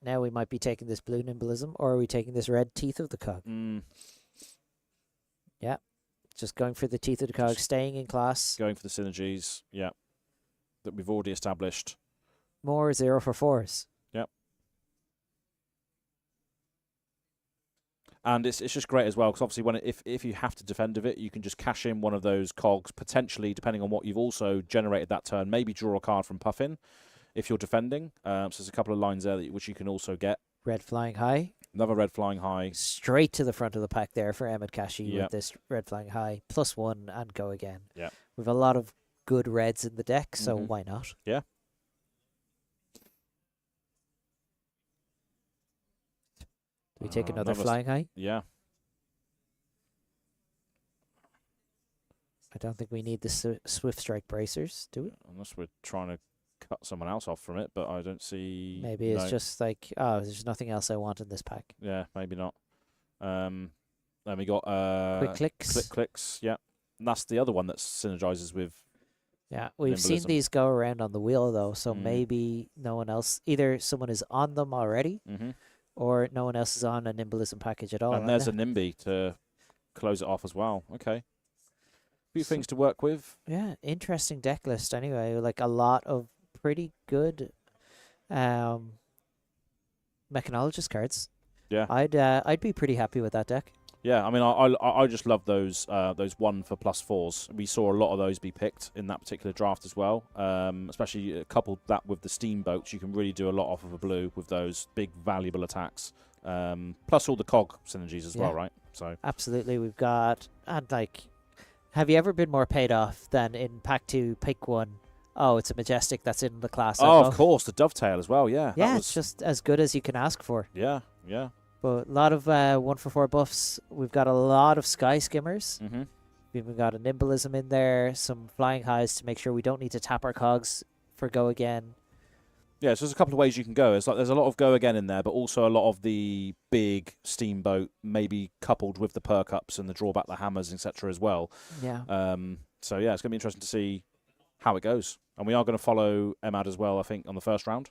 Now we might be taking this blue Nimblism, or are we taking this red Teeth of the Cog? Yeah. Just going for the Teeth of the Cog, staying in class. Going for the synergies, yeah, that we've already established. More 0 for 4s. Yep. And it's just great as well, because obviously if you have to defend of it, you can just cash in one of those cogs, potentially, depending on what you've also generated that turn, maybe draw a card from Puffin if you're defending. So there's a couple of lines there which you can also get. Red Flying High. Another red flying high. Straight to the front of the pack there for Emad Kashy Yep. with this red flying high. +1 and go again. Yeah. We've a lot of good reds in the deck, so why not? Yeah. Do we take another flying high? Yeah. I don't think we need the Swift Strike bracers, do we? Unless we're trying to cut someone else off from it, but I don't see... Maybe it's just like, oh, there's nothing else I want in this pack. Yeah, maybe not. Then we got... Quick Clicks. Clicks, yeah. And that's the other one that synergizes with... Yeah, we've seen Nimblism. these go around on the wheel, though, so maybe no one else... Either someone is on them already, or no one else is on a Nimblism package at all. And there's a Nimby to close it off as well. Okay. Few things to work with. Yeah, interesting deck list anyway. Like a lot of pretty good mechanologist cards. Yeah. I'd be pretty happy with that deck. Yeah, I mean, I just love those 1 for +4s. We saw a lot of those be picked in that particular draft as well. Especially coupled that with the steamboats, you can really do a lot off of a blue with those big valuable attacks. Plus all the cog synergies as well, right? So absolutely, we've got and like, have you ever been more paid off than in Pack 2, pick 1? Oh, it's a Majestic that's in the class. Oh, of course, the Dovetail as well, yeah. Yeah, it's just as good as you can ask for. Yeah, yeah. But a lot of 1 for 4 buffs. We've got a lot of Sky Skimmers. We've even got a Nimblism in there, some Flying Highs to make sure we don't need to tap our cogs for go again. Yeah, so there's a couple of ways you can go. It's like there's a lot of go again in there, but also a lot of the big steamboat, maybe coupled with the perk ups and the drawback the hammers, etc. as well. Yeah. So yeah, it's going to be interesting to see how it goes. And we are going to follow Emad as well, I think, on the first round.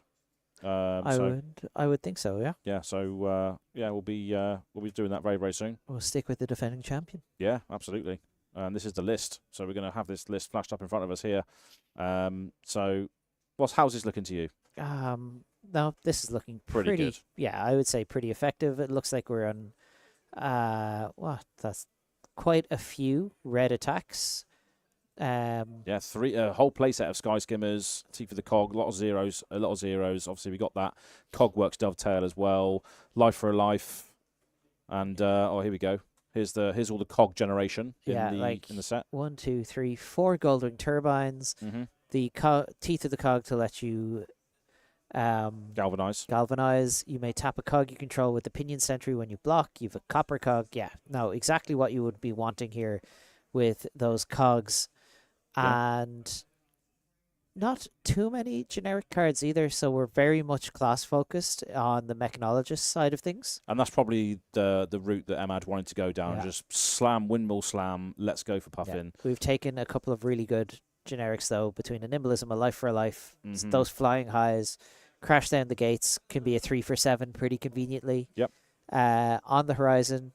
I would think so, yeah. Yeah, so yeah, we'll be doing that very, very soon. We'll stick with the defending champion. Yeah, absolutely. And this is the list, so we're going to have this list flashed up in front of us here. So, how's this looking to you? No, this is looking pretty good. Yeah, I would say pretty effective. It looks like we're on that's quite a few red attacks. Yeah, a whole playset of Sky Skimmers, Teeth of the Cog, a lot of zeros. Obviously, we got that Cogworks Dovetail as well, Life for a Life, and here we go. Here's all the Cog generation in the set. 1, 2, 3, 4 Goldwing Turbines. The Teeth of the Cog to let you galvanize. You may tap a cog you control with the Pinion Sentry when you block. You've a Copper Cog. Yeah, no, exactly what you would be wanting here with those cogs. And not too many generic cards either, so we're very much class focused on the mechanologist side of things. And that's probably the route that Emad wanted to go down. Just slam, windmill slam, let's go for Puffin. We've taken a couple of really good generics though, between a Nimblism, a Life for a Life, those Flying Highs, Crash Down the Gates can be a 3 for 7 pretty conveniently. Yep. On the horizon,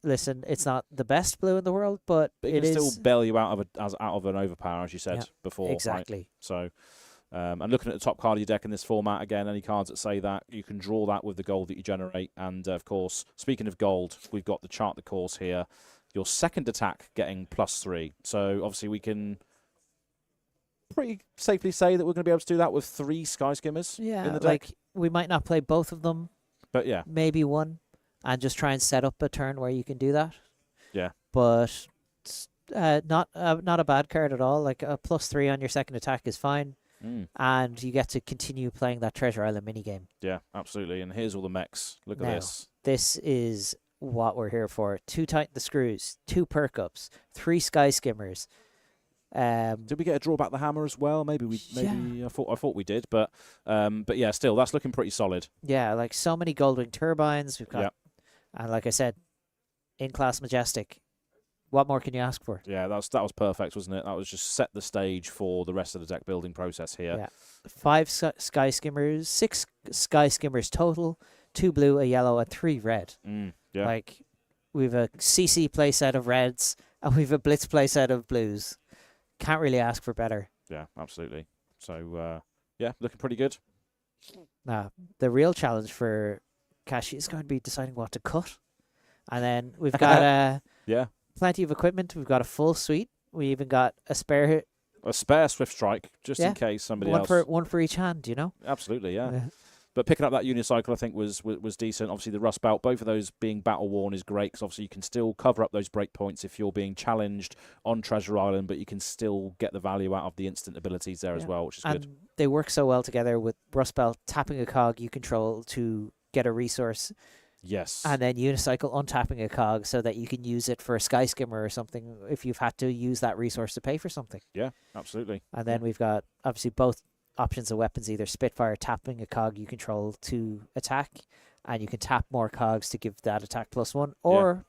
listen, it's not the best blue in the world, but it can still bail you out of an overpower, as you said before. Exactly. Right? So, and looking at the top card of your deck in this format, again, any cards that say that, you can draw that with the gold that you generate. And, of course, speaking of gold, we've got the chart the course here. Your second attack getting +3. So, obviously, we can pretty safely say that we're going to be able to do that with 3 Sky Skimmers in the deck. Like, we might not play both of them. But, yeah. Maybe one. And just try and set up a turn where you can do that. Yeah. But not a bad card at all. Like a +3 on your second attack is fine. And you get to continue playing that Treasure Island minigame. Yeah, absolutely. And here's all the mechs. Look at this. This is what we're here for. 2 Tighten the Screws, 2 Perk Ups, 3 Sky Skimmers. Did we get a drawback the hammer as well? Maybe I thought we did, but yeah, still that's looking pretty solid. Yeah, like so many Goldwing Turbines. We've got And like I said, in-class majestic. What more can you ask for? Yeah, that was perfect, wasn't it? That was just set the stage for the rest of the deck building process here. Yeah. 5 sky skimmers, 6 sky skimmers total, 2 blue, a yellow, and 3 red. Yeah. Like, we've a CC playset of reds, and we've a Blitz playset of blues. Can't really ask for better. Yeah, absolutely. So, yeah, looking pretty good. Now, the real challenge for Kashy is going to be deciding what to cut. And then we've got yeah, plenty of equipment. We've got a full suite. We even got a spare Swift Strike, just in case somebody else. One for each hand, you know? Absolutely, yeah. But picking up that unicycle, I think, was decent. Obviously, the Rust Belt, both of those being battle-worn is great, because obviously you can still cover up those breakpoints if you're being challenged on Treasure Island, but you can still get the value out of the instant abilities there as well, which is good. They work so well together with Rust Belt tapping a cog you control to get a resource. Yes. And then Unicycle untapping a cog so that you can use it for a Sky Skimmer or something if you've had to use that resource to pay for something. Yeah, absolutely. And then we've got, obviously, both options of weapons, either Spitfire tapping a cog you control to attack, and you can tap more cogs to give that attack +1, or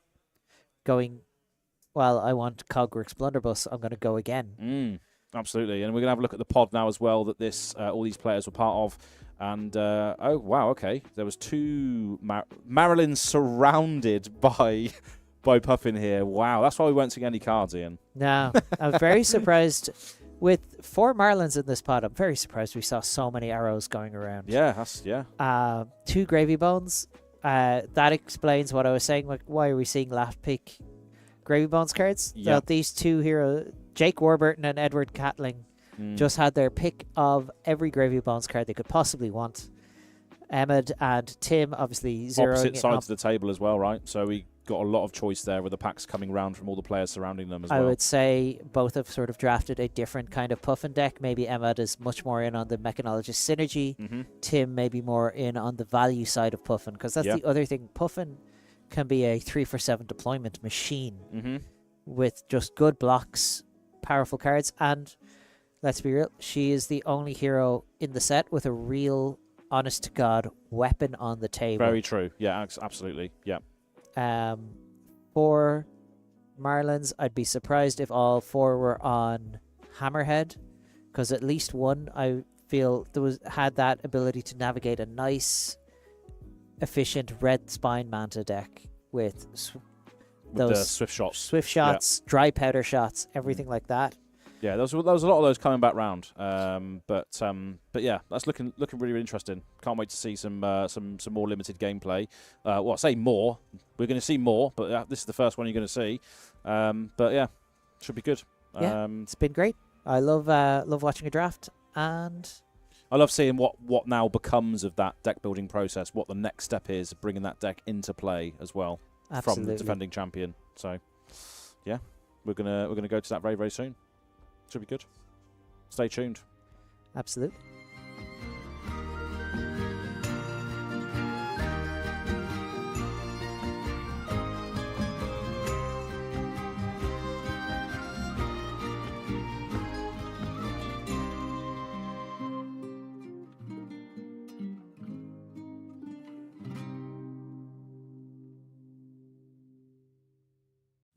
going, well, I want Cogworks Blunderbuss, I'm going to go again. Absolutely. And we're going to have a look at the pod now as well that this all these players were part of. And, oh, wow, okay. There was 2 Marlynn surrounded by Puffin here. Wow, that's why we weren't seeing any cards, Ian. No, I'm very surprised. With 4 Marlyns in this pod, I'm very surprised we saw so many arrows going around. Yeah, 2 Gravy Bones. That explains what I was saying. Like, why are we seeing last pick Gravy Bones cards? Yeah. So these 2 heroes, Jake Warburton and Edward Catling, just had their pick of every Gravy Bones card they could possibly want. Emad and Tim, obviously, zeroing opposite it sides up. of the table as well, right? So we got a lot of choice there with the packs coming round from all the players surrounding them as well. I would say both have sort of drafted a different kind of Puffin deck. Maybe Emad is much more in on the Mechanologist synergy. Tim maybe more in on the value side of Puffin, because that's the other thing. Puffin can be a 3-for-7 deployment machine with just good blocks, powerful cards, and let's be real, she is the only hero in the set with a real, honest-to-God weapon on the table. Very true. Yeah, absolutely. Yeah. For Marlyns, I'd be surprised if all 4 were on Hammerhead, because at least one, I feel, had that ability to navigate a nice, efficient red spine manta deck with those the swift shots, dry powder shots, everything like that. Yeah, there was a lot of those coming back round. But yeah, that's looking really, really interesting. Can't wait to see some more limited gameplay. Well, I say more. We're going to see more, but this is the first one you're going to see. But yeah, should be good. Yeah, it's been great. I love watching a draft, and I love seeing what now becomes of that deck building process. What the next step is, bringing that deck into play as well from the defending champion. So yeah, we're gonna go to that very, very soon. Should be good. Stay tuned. Absolutely.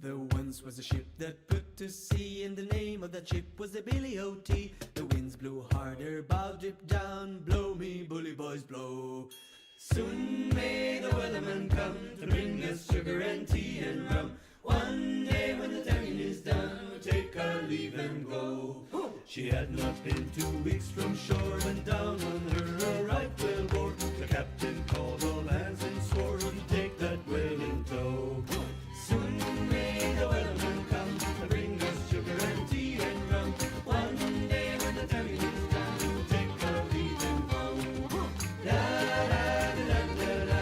There once was a ship that put to sea, and the name of that ship was the Billy O.T. The winds blew harder, bow dip down, blow me bully boys blow. Soon may the weatherman come to bring us sugar and tea and rum. One day when the tonguing is done, we'll take our leave and go. She had not been 2 weeks from shore when down on her a right whale bore. The captain called all hands and swore he'd take that whale in tow. Soon may the weatherman come to bring us sugar and tea and rum. One day when the tonguing is done, we'll take our leave and go. Da da da da da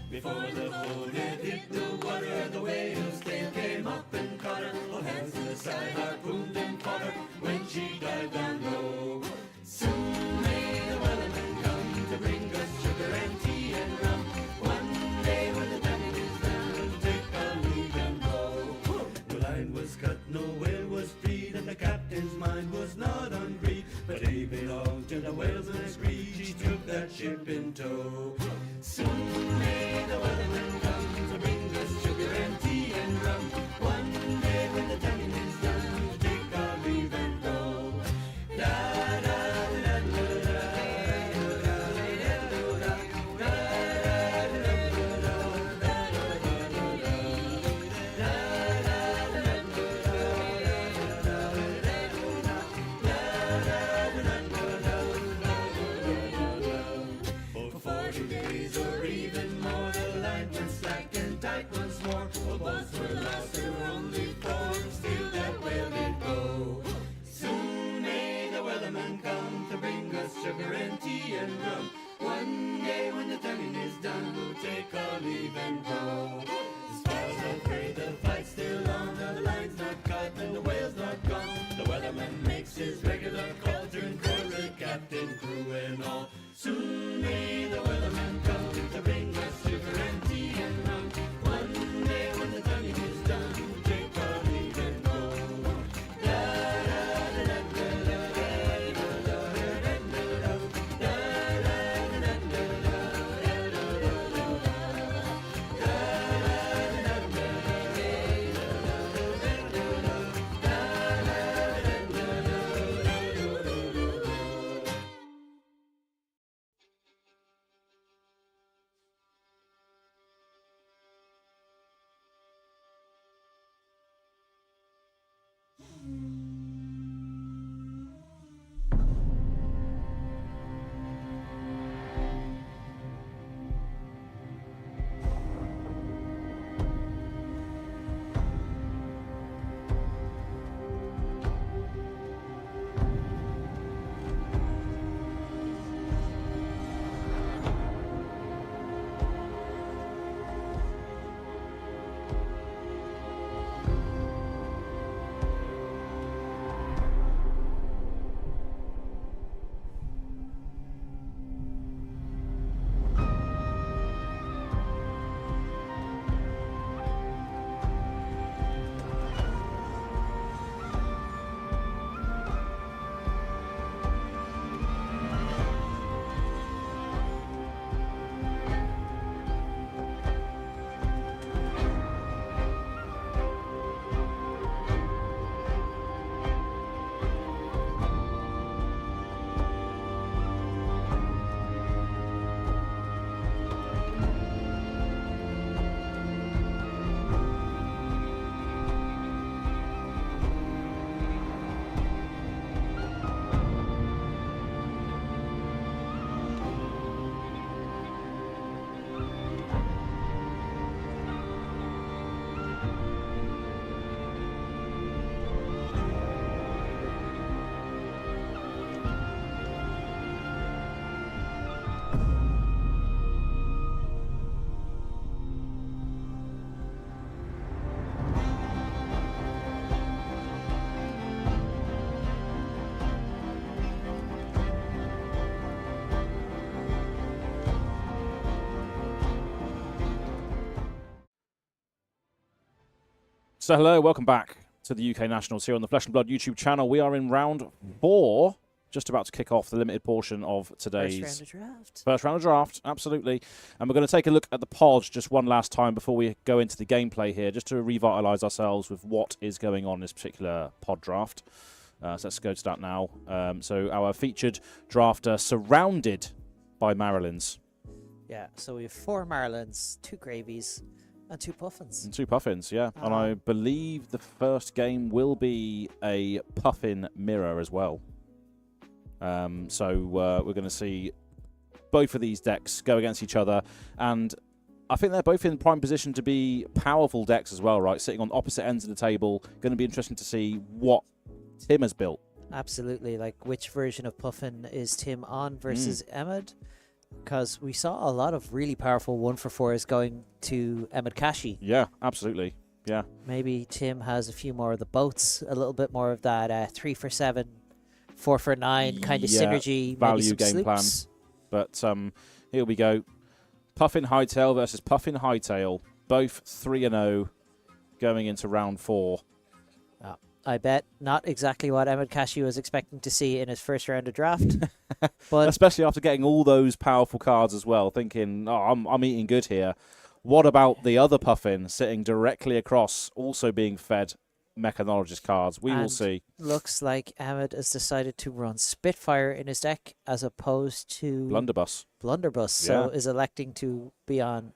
Before the boat had hit the water, the whale's tail came up and caught her. All hands to the side, harpooned and fought her when she dived down low. Soon may the weatherman come to bring us sugar and tea and rum. One day when the tonguing is done, we'll take our leave and go. The line was cut, no whale was freed, and the captain's mind was not on greed. But we belong to the whalesman's creed. She took that ship in tow. Soon may the weatherman come to bring us sugar and tea and rum. One day when the tonguing is done, we'll take our leave and go. Da da da da da For 40 days or even more, the line went slack and tight once more. The boats were lost, there were only four, still that whale did go. Soon may the weatherman come to bring us sugar and tea and rum. One day when the tonguing is done, we'll take our leave and go. The sparrow's afraid the fight's still on, the line's not cut and the whale's not gone. The weatherman makes his regular call, turn chorus, captain, crew and all. Soon may the weatherman come to bring us sugar and tea and rum. One day when the tonguing is done, we'll take our leave and go. So hello, welcome back to the UK Nationals here on the Flesh and Blood YouTube channel. We are in round 4, just about to kick off the limited portion of today's first round of draft, absolutely. And we're going to take a look at the pods just one last time before we go into the gameplay here, just to revitalise ourselves with what is going on in this particular pod draft. So let's go to that now. So our featured drafter surrounded by Marlyns. Yeah, so we have 4 Marlyns, 2 Gravies, and 2 Puffins. And 2 Puffins, yeah. And I believe the first game will be a Puffin mirror as well. So we're going to see both of these decks go against each other. And I think they're both in prime position to be powerful decks as well, right? Sitting on opposite ends of the table. Going to be interesting to see what Tim has built. Absolutely. Like, which version of Puffin is Tim on versus Emad? Because we saw a lot of really powerful 1-for-4s going to Emad Kashy. Yeah, absolutely. Yeah. Maybe Tim has a few more of the boats, a little bit more of that 3-for-7, 4-for-9 kind of synergy. Value maybe some game plan. But here we go. Puffin Hightail versus Puffin Hightail. Both 3-0 going into round 4. I bet not exactly what Emad Kashy was expecting to see in his first round of draft. But especially after getting all those powerful cards as well, thinking, oh, I'm eating good here. What about the other Puffin sitting directly across, also being fed Mechanologist cards? We will see. Looks like Emad has decided to run Spitfire in his deck as opposed to Blunderbuss. Blunderbuss. So is electing to be on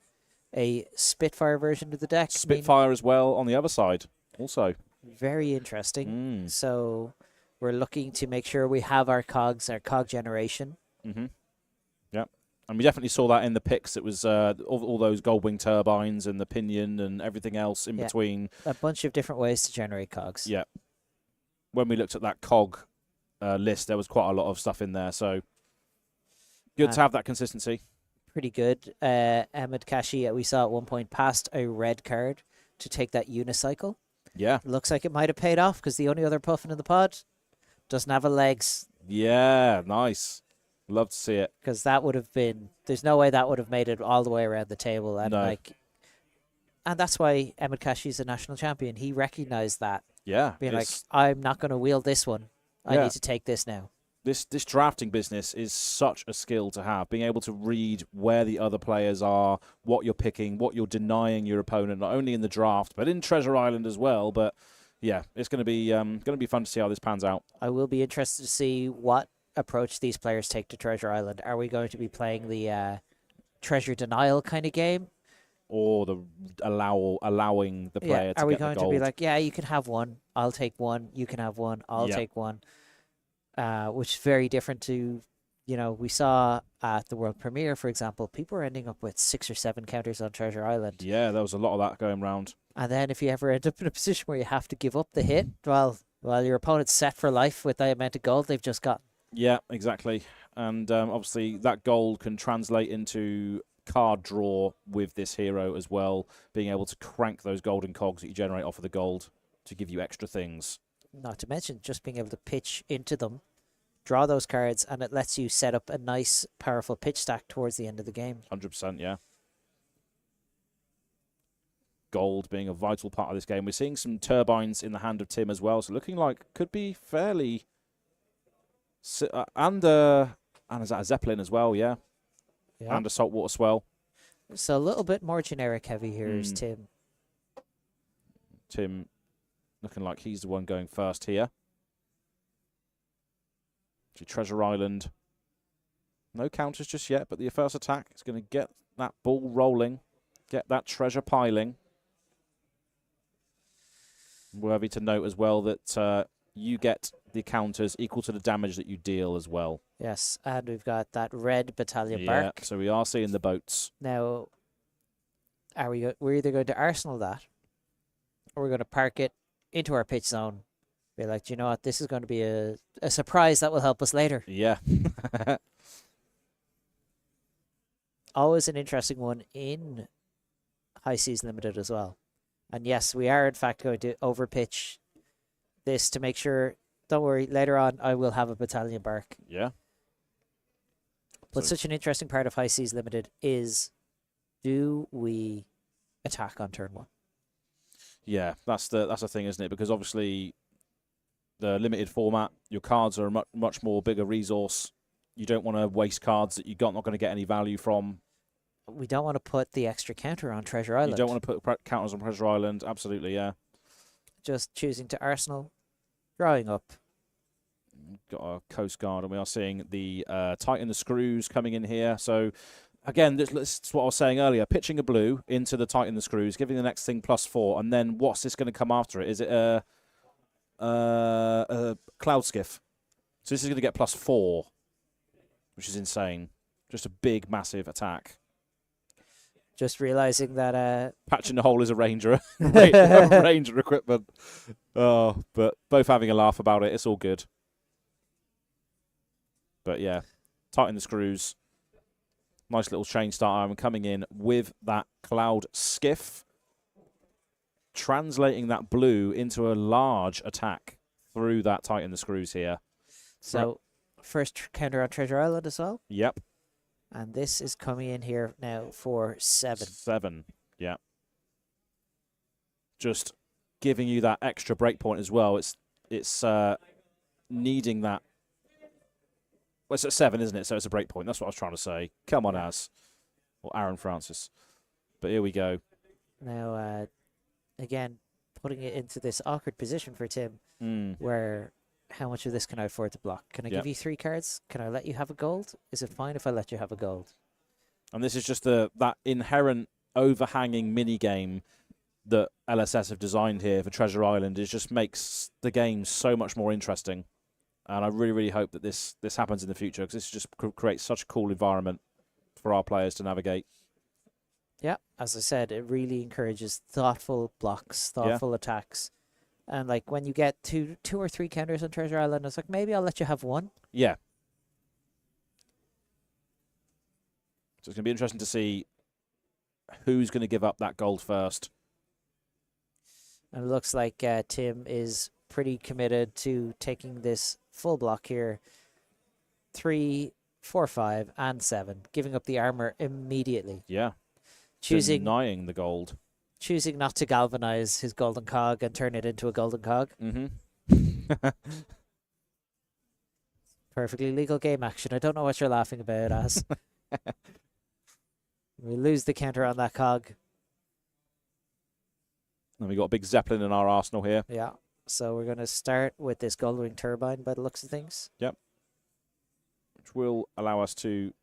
a Spitfire version of the deck. Spitfire as well on the other side also. Very interesting. So we're looking to make sure we have our cogs, our cog generation. Yeah. And we definitely saw that in the picks. It was all those Goldwing turbines and the pinion and everything else in between. A bunch of different ways to generate cogs. Yeah. When we looked at that cog list, there was quite a lot of stuff in there. So good to have that consistency. Pretty good. Emad Kashy, we saw at one point, passed a red card to take that unicycle. Yeah. Looks like it might have paid off because the only other Puffin in the pod doesn't have a legs. Yeah, nice. Love to see it. Because that would have been, there's no way that would have made it all the way around the table. And and that's why Emad Kashy is a national champion. He recognized that. Yeah. Being like, I'm not going to wield this one. I need to take this now. This drafting business is such a skill to have, being able to read where the other players are, what you're picking, what you're denying your opponent, not only in the draft, but in Treasure Island as well. But yeah, it's going to be fun to see how this pans out. I will be interested to see what approach these players take to Treasure Island. Are we going to be playing the treasure denial kind of game? Or the allowing the player to get the gold? Are we going to be like, yeah, you can have one, I'll take one, you can have one, I'll take one? Which is very different to, we saw at the world premiere, for example, people were ending up with 6 or 7 counters on Treasure Island. Yeah, there was a lot of that going around. And then if you ever end up in a position where you have to give up the hit, well, your opponent's set for life with the amount of gold they've just got. Yeah, exactly. And obviously that gold can translate into card draw with this hero as well, being able to crank those golden cogs that you generate off of the gold to give you extra things. Not to mention just being able to pitch into them, draw those cards, and it lets you set up a nice, powerful pitch stack towards the end of the game. 100%, yeah. Gold being a vital part of this game. We're seeing some turbines in the hand of Tim as well, so looking like could be fairly... and is that a Zeppelin as well, yeah? And a saltwater swell. So a little bit more generic heavy here is Tim. Tim looking like he's the one going first here. To Treasure Island. No counters just yet, but the first attack is going to get that ball rolling, get that treasure piling. Worthy to note as well that you get the counters equal to the damage that you deal as well. Yes, and we've got that red battalion bark. Yeah, so we are seeing the boats. Now, we're either going to arsenal that, or we're going to park it into our pitch zone. Be like, do you know what? This is going to be a surprise that will help us later. Yeah. Always an interesting one in High Seas Limited as well. And yes, we are in fact going to overpitch this to make sure, don't worry, later on I will have a battalion bark. Yeah. But such an interesting part of High Seas Limited is, do we attack on turn 1? Yeah, that's the thing, isn't it? Because obviously the limited format, your cards are a much more bigger resource. You don't want to waste cards that you're not going to get any value from. We don't want to put the extra counter on Treasure Island. You don't want to put counters on Treasure Island. Absolutely, yeah. Just choosing to arsenal, drawing up. Got our Coast Guard, and we are seeing the Tighten the Screws coming in here. So, again, this is what I was saying earlier. Pitching a blue into the Tighten the Screws, giving the next thing +4, and then what's this going to come after it? Is it a Cloud Skiff? So this is going to get +4, which is insane. Just a big, massive attack. Just realizing that Patching the Hole is a Ranger. Ranger equipment. Oh, but both having a laugh about it. It's all good. But yeah, Tighten the Screws. Nice little chain start iron coming in with that Cloud Skiff. Translating that blue into a large attack through that Tighten the Screws here. So, first counter on Treasure Island as well? Yep. And this is coming in here now for 7. 7, yeah. Just giving you that extra breakpoint as well. It's needing that. Well, it's at 7, isn't it? So it's a breakpoint. That's what I was trying to say. Come on, Az. Or Aaron Francis. But here we go. Now, again, putting it into this awkward position for Tim, where how much of this can I afford to block? Can I give you 3 cards? Can I let you have a gold? Is it fine if I let you have a gold? And this is just that inherent overhanging mini game that LSS have designed here for Treasure Island. It just makes the game so much more interesting. And I really, really hope that this happens in the future, because this just creates such a cool environment for our players to navigate. Yeah, as I said, it really encourages thoughtful blocks, thoughtful attacks. And like when you get two or 3 counters on Treasure Island, it's like, maybe I'll let you have 1. Yeah. So it's going to be interesting to see who's going to give up that gold first. And it looks like Tim is pretty committed to taking this full block here. 3, 4, 5, and 7. Giving up the armor immediately. Yeah. Denying the gold. Choosing not to galvanize his golden cog and turn it into a golden cog. Perfectly legal game action. I don't know what you're laughing about, Az. We lose the counter on that cog. And we got a big Zeppelin in our arsenal here. Yeah. So we're going to start with this Goldwing Turbine by the looks of things. Yep. Which will allow us to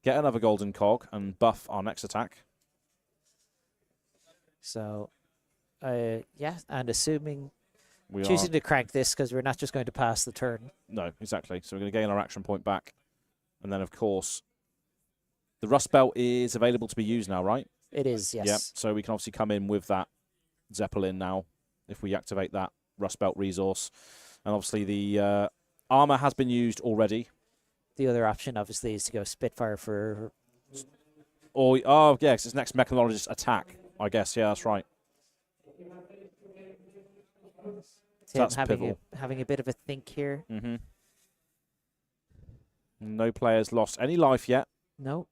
get another golden cog and buff our next attack. So, yeah, and assuming choosing to crank this because we're not just going to pass the turn. No, exactly. So we're going to gain our action point back. And then, of course, the Rust Belt is available to be used now, right? It is, yes. Yep. So we can obviously come in with that Zeppelin now if we activate that Rust Belt resource. And obviously the armor has been used already. The other option, obviously, is to go Spitfire for... Or, yeah, it's next Mechanologist attack, I guess. Yeah, that's right. So that's having a bit of a think here. No players lost any life yet. No.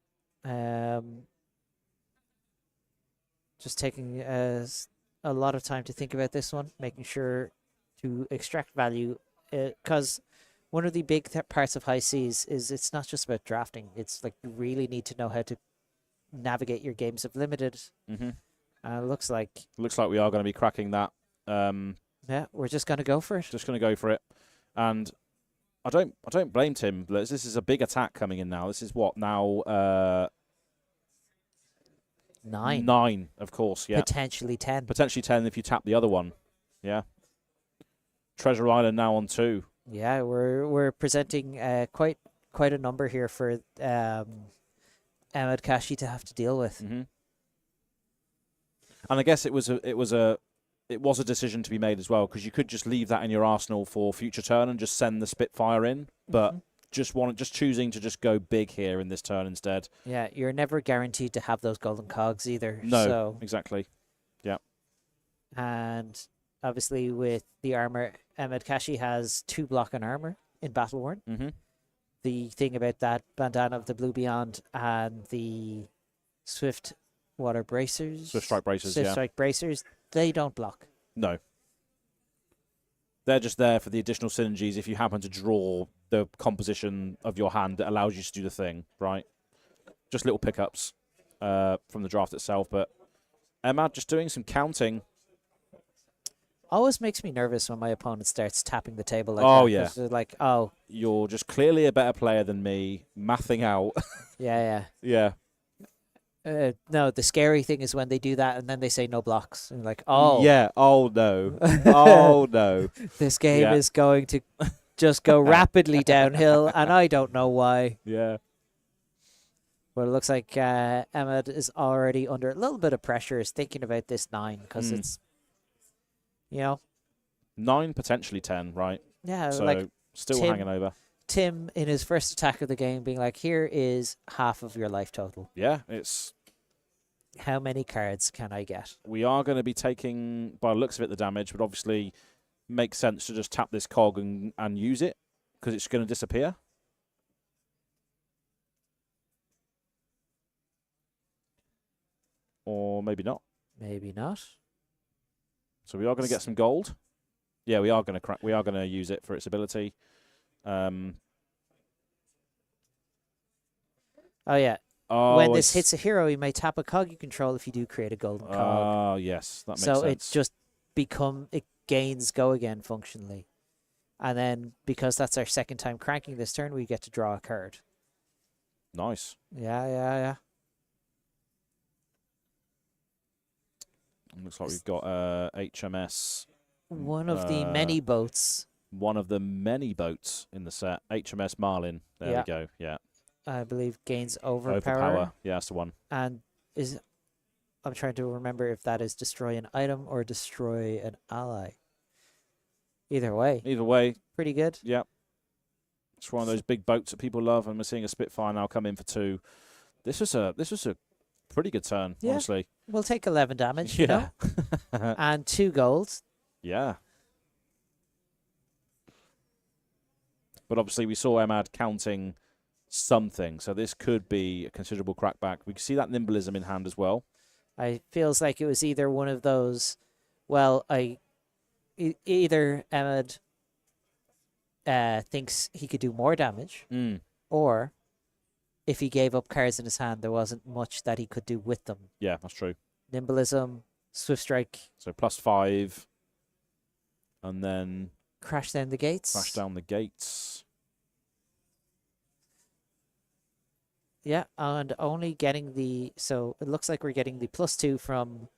Just taking a lot of time to think about this one, making sure to extract value. Because one of the big parts of High Seas is it's not just about drafting. It's like you really need to know how to navigate your games of limited. Looks like we are going to be cracking that. Yeah, we're just going to go for it. Just going to go for it. And I don't blame Tim. This is a big attack coming in now. This is what now? 9. 9, of course. Yeah. Potentially 10. Potentially 10 if you tap the other one. Yeah. Treasure Island now on 2. Yeah, we're presenting quite a number here for Emad Kashy to have to deal with. And I guess it was a decision to be made as well, because you could just leave that in your arsenal for future turn and just send the Spitfire in, but just choosing to just go big here in this turn instead. Yeah, you're never guaranteed to have those golden cogs either. No, so. Exactly. Yeah. And obviously with the armor, Emad Kashy has 2 block and armor in Battle Worn. The thing about that bandana of the Blue Beyond and the Swift Water Bracers. Swift Strike Bracers, Swift Strike Bracers, they don't block. No. They're just there for the additional synergies if you happen to draw the composition of your hand that allows you to do the thing, right? Just little pickups from the draft itself. But Emad just doing some counting. Always makes me nervous when my opponent starts tapping the table like that. Yeah. They're like, oh. You're just clearly a better player than me, mathing out. Yeah. No, the scary thing is when they do that and then they say no blocks. And like, oh. Yeah, oh no. Oh no. This game is going to just go rapidly downhill and I don't know why. Yeah. Well, it looks like Emad is already under a little bit of pressure, is thinking about this 9 because it's, 9, potentially 10, right? Yeah, so like still hanging over. Tim, in his first attack of the game, being like, here is half of your life total. Yeah, it's... How many cards can I get? We are going to be taking, by the looks of it, the damage, but obviously makes sense to just tap this cog and use it, because it's going to disappear. Or maybe not. Maybe not. So we are going to get some gold. Yeah, we are going to we are going to use it for its ability. Oh yeah. Oh, When this hits a hero, you may tap a cog you control if you do create a golden cog. Oh, yes, that makes sense. So it just it gains go again functionally. And then because that's our second time cranking this turn, we get to draw a card. Nice. Yeah. Looks like we've got HMS. One of the many boats. One of the many boats in the set. HMS Marlynn. There we go. Yeah. I believe gains overpower. Overpower. Yeah, that's the one. And I'm trying to remember if that is destroy an item or destroy an ally. Either way. Either way. Pretty good. Yeah. It's one of those big boats that people love, and we're seeing a Spitfire now come in for 2. This was a pretty good turn, honestly. We'll take 11 damage, you know? And 2 golds. Yeah. But obviously we saw Emad counting something, so this could be a considerable crackback. We can see that nimblism in hand as well. I feels like it was either one of those, well, either Emad thinks he could do more damage, or if he gave up cards in his hand, there wasn't much that he could do with them. Yeah, that's true. Nimblism, Swift Strike. So +5, and then Crash down the gates. Crash down the gates. Yeah, and only getting so it looks like we're getting the +2 from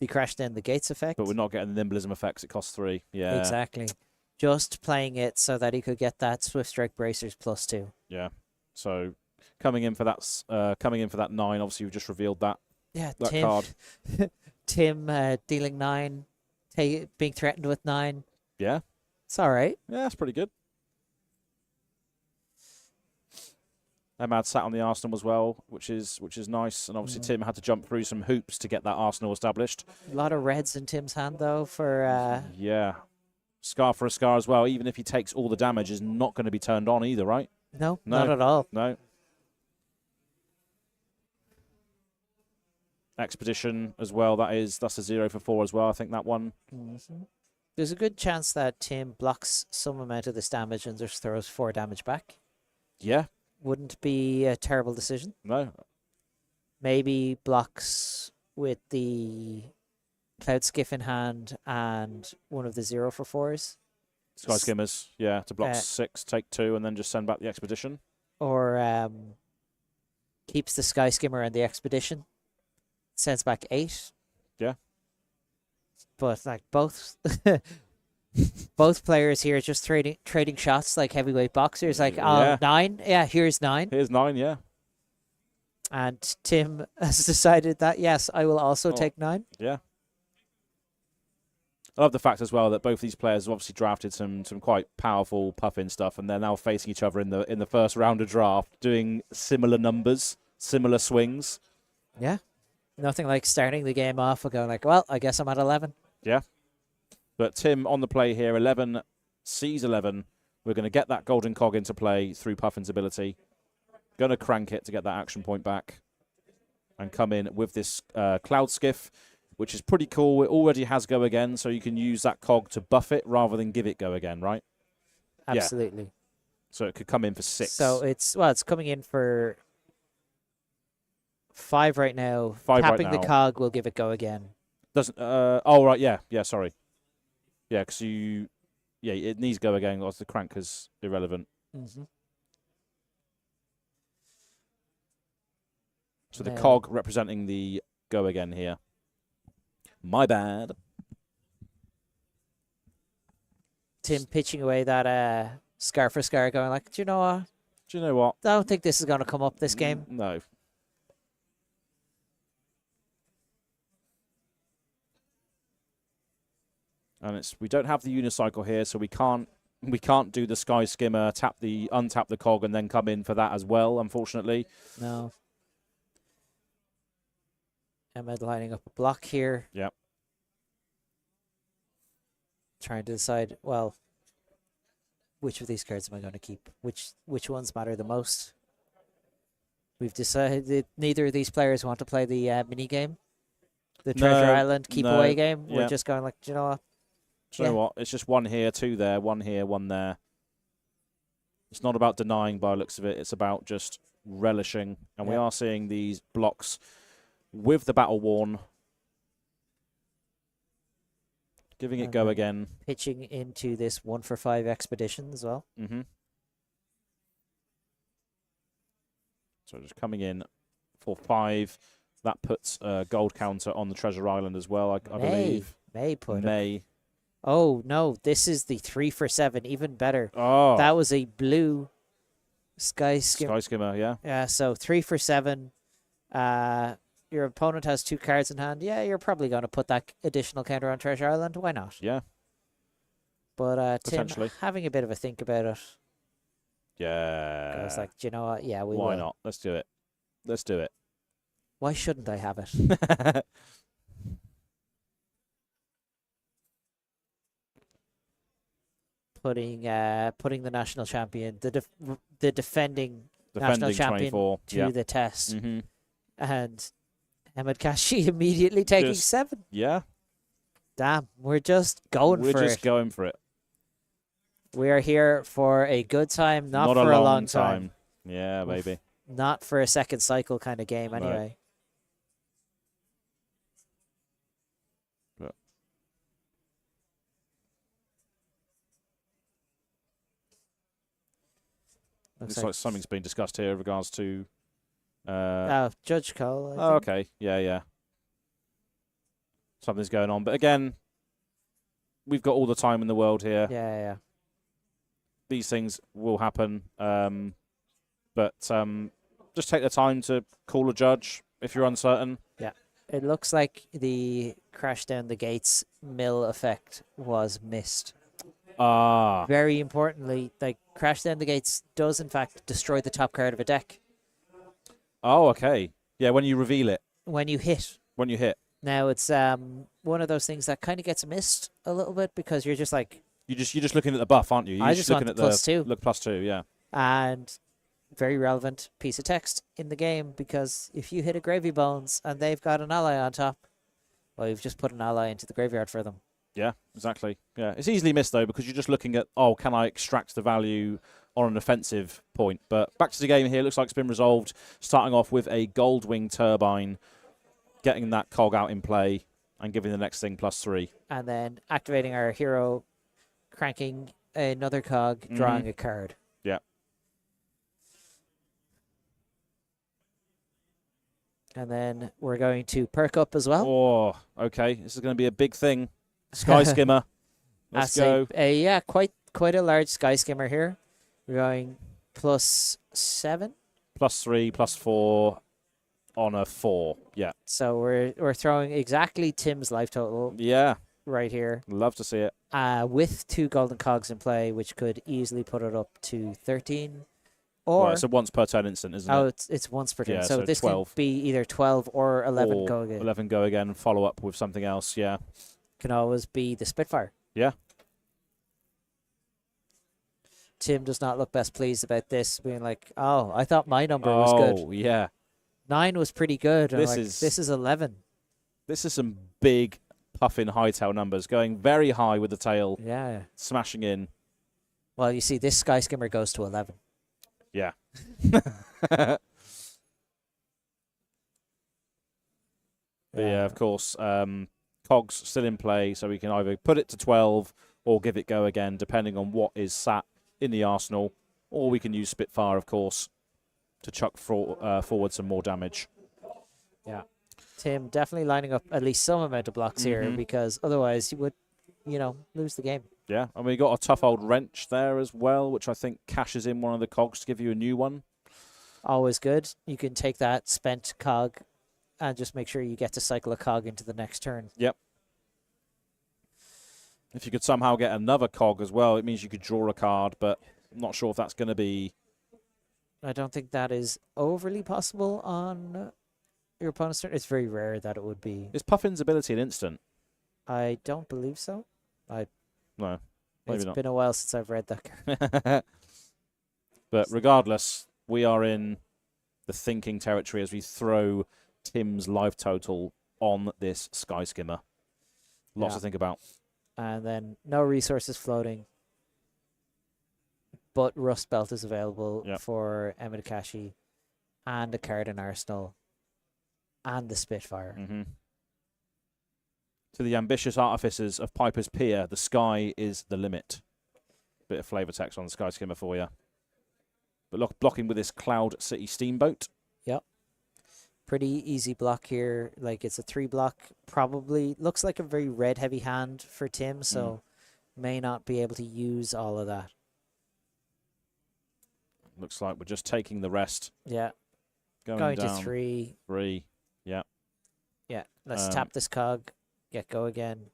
the Crash down the gates effect. But we're not getting the nimblism effects. It costs 3. Yeah. Exactly. Just playing it so that he could get that Swift Strike Bracers +2. Yeah. So coming in for that 9. Obviously, we've just revealed that. Yeah, that Tim, card. Tim dealing 9, being threatened with 9. Yeah. It's all right. Yeah, that's pretty good. Emad sat on the Arsenal as well, which is nice. And obviously Tim had to jump through some hoops to get that Arsenal established. A lot of reds in Tim's hand, though, for... Yeah. Scar for a scar as well. Even if he takes all the damage, is not going to be turned on either, right? No, not at all. No. Expedition as well. That's a 0 for 4 as well. I think that one. Mm-hmm. There's a good chance that Tim blocks some amount of this damage and just throws 4 damage back. Yeah. Wouldn't be a terrible decision. No. Maybe blocks with the Cloud Skiff in hand and one of the 0 for 4s. Sky Skimmers, yeah, to block 6, take 2, and then just send back the Expedition. Or keeps the Sky Skimmer and the Expedition. Sends back 8. Yeah. But like both both players here just trading shots like heavyweight boxers. Like, oh, 9? Yeah, here's 9. Here's 9, yeah. And Tim has decided that, yes, I will also take 9. Yeah. I love the fact as well that both these players have obviously drafted some quite powerful Puffin stuff, and they're now facing each other in the first round of draft, doing similar numbers, similar swings. Yeah. Nothing like starting the game off and going like, well, I guess I'm at 11. Yeah. But Tim on the play here, 11 sees 11. We're going to get that golden cog into play through Puffin's ability. Going to crank it to get that action point back and come in with this Cloud Skiff, which is pretty cool. It already has go again, so you can use that cog to buff it rather than give it go again, right? Absolutely. Yeah. So it could come in for 6. So it's coming in for 5 right now. 5 Tapping right now. the cog will give it go again. Doesn't. Oh right, yeah, sorry. Yeah, because it needs go again. Or the crank is irrelevant. Mm-hmm. So the cog representing the go again here. My bad. Tim pitching away that Scar for Scar, going like, do you know what? Do you know what? I don't think this is going to come up this game. No. And we don't have the unicycle here, so we can't do the Sky Skimmer, untap the cog, and then come in for that as well, unfortunately. No. Emad lining up a block here. Yep. Trying to decide, well, which of these cards am I going to keep? Which ones matter the most? We've decided that neither of these players want to play the mini game. the Treasure No, Island keep no, away game. yeah. We're just going like, do you know what? Do you know what? It's just one here, two there, one here, one there. It's not about denying by the looks of it. It's about just relishing. And we are seeing these blocks with the Battle Worn. Giving it go again. Pitching into this 1-for-5 expedition as well. Mm-hmm. So just coming in for 5. That puts a gold counter on the Treasure Island as well, I believe. May put May. it. Oh, no. This is the 3-for-7. Even better. Oh. That was a blue Sky Skimmer. Sky Skimmer, yeah. Yeah, so 3-for-7. Your opponent has 2 cards in hand. Yeah, you're probably going to put that additional counter on Treasure Island. Why not? Yeah. But Tim, Potentially. having a bit of a think about it. Yeah. I was like, do you know what? Yeah, we will. Why not? Let's do it. Let's do it. Why shouldn't I have it? Putting the national champion, the defending national champion 24. to the test. Mm-hmm. And Emad Kashy immediately taking 7. Yeah. Damn, we're just going for it. We're just going for it. We are here for a good time, not for a a long time. Yeah, baby. Not for a second cycle kind of game, anyway. Right. Looks like something's been discussed here in regards to... Judge Cole. Oh, okay. Yeah. Something's going on. But again, we've got all the time in the world here. Yeah. These things will happen. But just take the time to call a judge if you're uncertain. Yeah. It looks like the crash down the gates mill effect was missed. Very importantly, like crash down the gates does in fact destroy the top card of a deck. Oh, okay. Yeah, when you reveal it. When you hit. Now it's one of those things that kind of gets missed a little bit because you're just like you're just looking at the buff, aren't you? You're I just looking want at the +2. Look +2, yeah. And very relevant piece of text in the game because if you hit a Gravy Bones and they've got an ally on top, well, you've just put an ally into the graveyard for them. Yeah, exactly. Yeah, it's easily missed though because you're just looking at can I extract the value on an offensive point? But back to the game here. Looks like it's been resolved. Starting off with a Goldwing Turbine, getting that cog out in play and giving the next thing +3. And then activating our hero, cranking another cog, drawing a card. Yeah. And then we're going to perk up as well. Oh, okay. This is going to be a big thing. Sky Skimmer. Let's go. Yeah, quite a large Sky Skimmer here. We're going +7. +3, +4 on a 4. Yeah. So we're throwing exactly Tim's life total. Yeah. Right here. Love to see it. With 2 golden cogs in play, which could easily put it up to 13. Or it's a once per turn instant, isn't it? Oh, it's once per turn. Yeah, so this 12. could be either 12 or 11 or go again. 11 go again, follow up with something else, yeah. Can always be the Spitfire. Yeah. Tim does not look best pleased about this, being like, oh, I thought my number was good. Oh, yeah. 9 was pretty good. This is 11. This is some big Puffin Hightail numbers, going very high with the tail. Yeah. Smashing in. Well, you see, this Sky Skimmer goes to 11. Yeah. Yeah, of course. Cogs still in play, so we can either put it to 12 or give it go again, depending on what is sat in the arsenal. Or we can use Spitfire, of course, to chuck forward some more damage. Yeah. Tim definitely lining up at least some amount of blocks here because otherwise you would, lose the game. Yeah, and we got a tough old wrench there as well, which I think cashes in one of the cogs to give you a new one. Always good. You can take that spent cog and just make sure you get to cycle a cog into the next turn. Yep. If you could somehow get another cog as well, it means you could draw a card, but I'm not sure if that's going to be... I don't think that is overly possible on your opponent's turn. It's very rare that it would be. Is Puffin's ability an instant? I don't believe so. No, maybe it's not. been a while since I've read that card. But regardless, we are in the thinking territory as we throw Tim's life total on this Sky Skimmer. Lots to think about. And then no resources floating. But Rust Belt is available for Emad Kashy and a card in Arsenal and the Spitfire. To the ambitious artificers of Piper's Pier, the sky is the limit. Bit of flavour text on the Sky Skimmer for you. But blocking with this Cloud City Steamboat. Yep. Pretty easy block here. Like, it's a 3-block. Probably looks like a very red-heavy hand for Tim, so may not be able to use all of that. Looks like we're just taking the rest. Yeah. Going to down. 3. 3. Yeah. Yeah. Let's tap this cog. Get go again.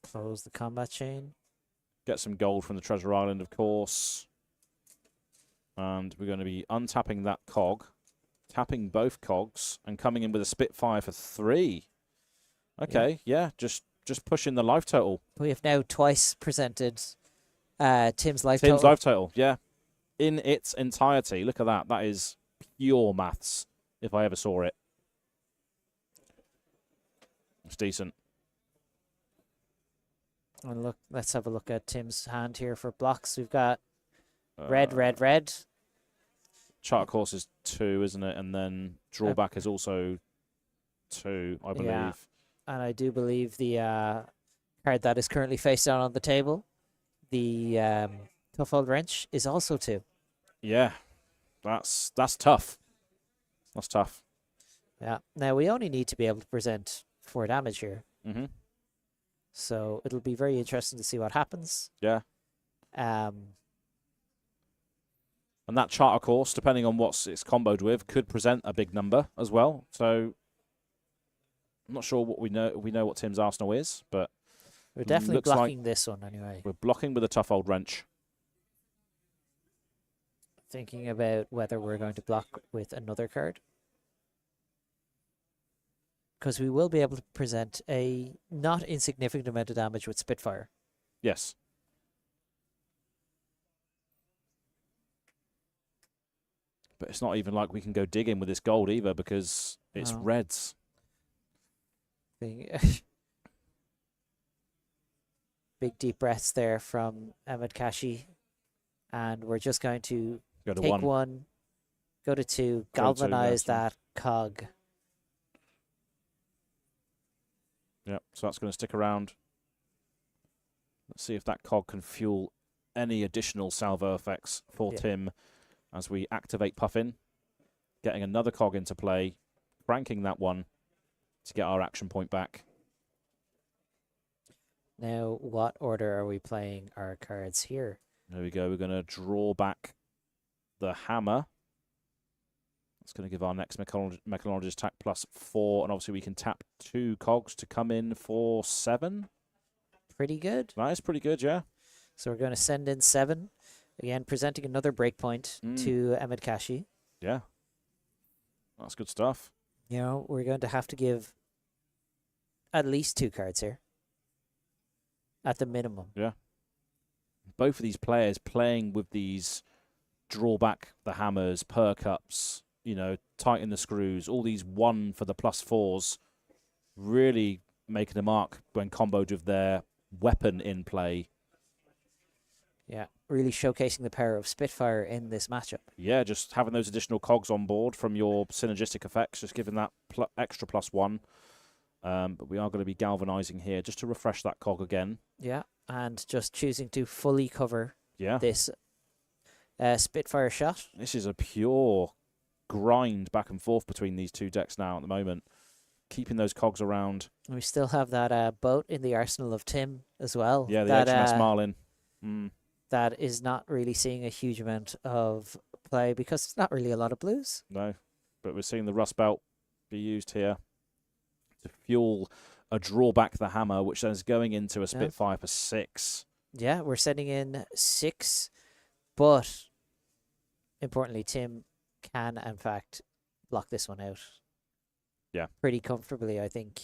Close the combat chain. Get some gold from the Treasure Island, of course. And we're going to be untapping that cog, tapping both cogs, and coming in with a Spitfire for 3. Okay, yeah, just pushing the life total. We have now twice presented Tim's life Tim's total. life total, yeah. In its entirety. Look at that. That is pure maths, if I ever saw it. It's decent. And look, let's have a look at Tim's hand here for blocks. We've got red, red, red. Chart course is 2, isn't it? And then drawback is also 2, I believe. Yeah. And I do believe the card that is currently face down on the table, the Tough Old Wrench, is also 2. Yeah, that's tough. That's tough. Yeah. Now, we only need to be able to present 4 damage here. So it'll be very interesting to see what happens. Yeah. And that charter course, depending on what it's comboed with, could present a big number as well. So I'm not sure what we know. We know what Tim's Arsenal is, but we're definitely blocking this one anyway. We're blocking with a Tough Old Wrench. Thinking about whether we're going to block with another card. Because we will be able to present a not insignificant amount of damage with Spitfire. Yes. But it's not even like we can go digging with this gold either because it's reds. Big deep breaths there from Emad Kashy. And we're just going to take 1, go to 2, galvanize that cog. Yep, so that's going to stick around. Let's see if that cog can fuel any additional salvo effects for Tim as we activate Puffin. Getting another cog into play, cranking that one to get our action point back. Now, what order are we playing our cards here? There we go. We're going to draw back the hammer. It's going to give our next Mechanologist attack +4, and obviously we can tap 2 cogs to come in for 7. Pretty good. That is pretty good, yeah. So we're going to send in 7. Again, presenting another breakpoint to Emad Kashy. Yeah. That's good stuff. You know, we're going to have to give at least 2 cards here. At the minimum. Yeah. Both of these players playing with these drawback the hammers, perk ups, you know, tighten the screws, all these 1 for the +4s, really making a mark when comboed with their weapon in play. Yeah, really showcasing the power of Spitfire in this matchup. Yeah, just having those additional cogs on board from your synergistic effects, just giving that extra +1. But we are going to be galvanizing here just to refresh that cog again. Yeah, and just choosing to fully cover this Spitfire shot. This is a pure grind back and forth between these 2 decks now at the moment. Keeping those cogs around. We still have that boat in the arsenal of Tim as well. Yeah, the HMS Marlynn. That is not really seeing a huge amount of play because it's not really a lot of blues. No, but we're seeing the Rust Belt be used here to fuel a drawback the hammer, which then is going into a Spitfire for 6. Yeah, we're sending in 6, but importantly, Tim can, in fact, block this one out. Yeah. Pretty comfortably, I think.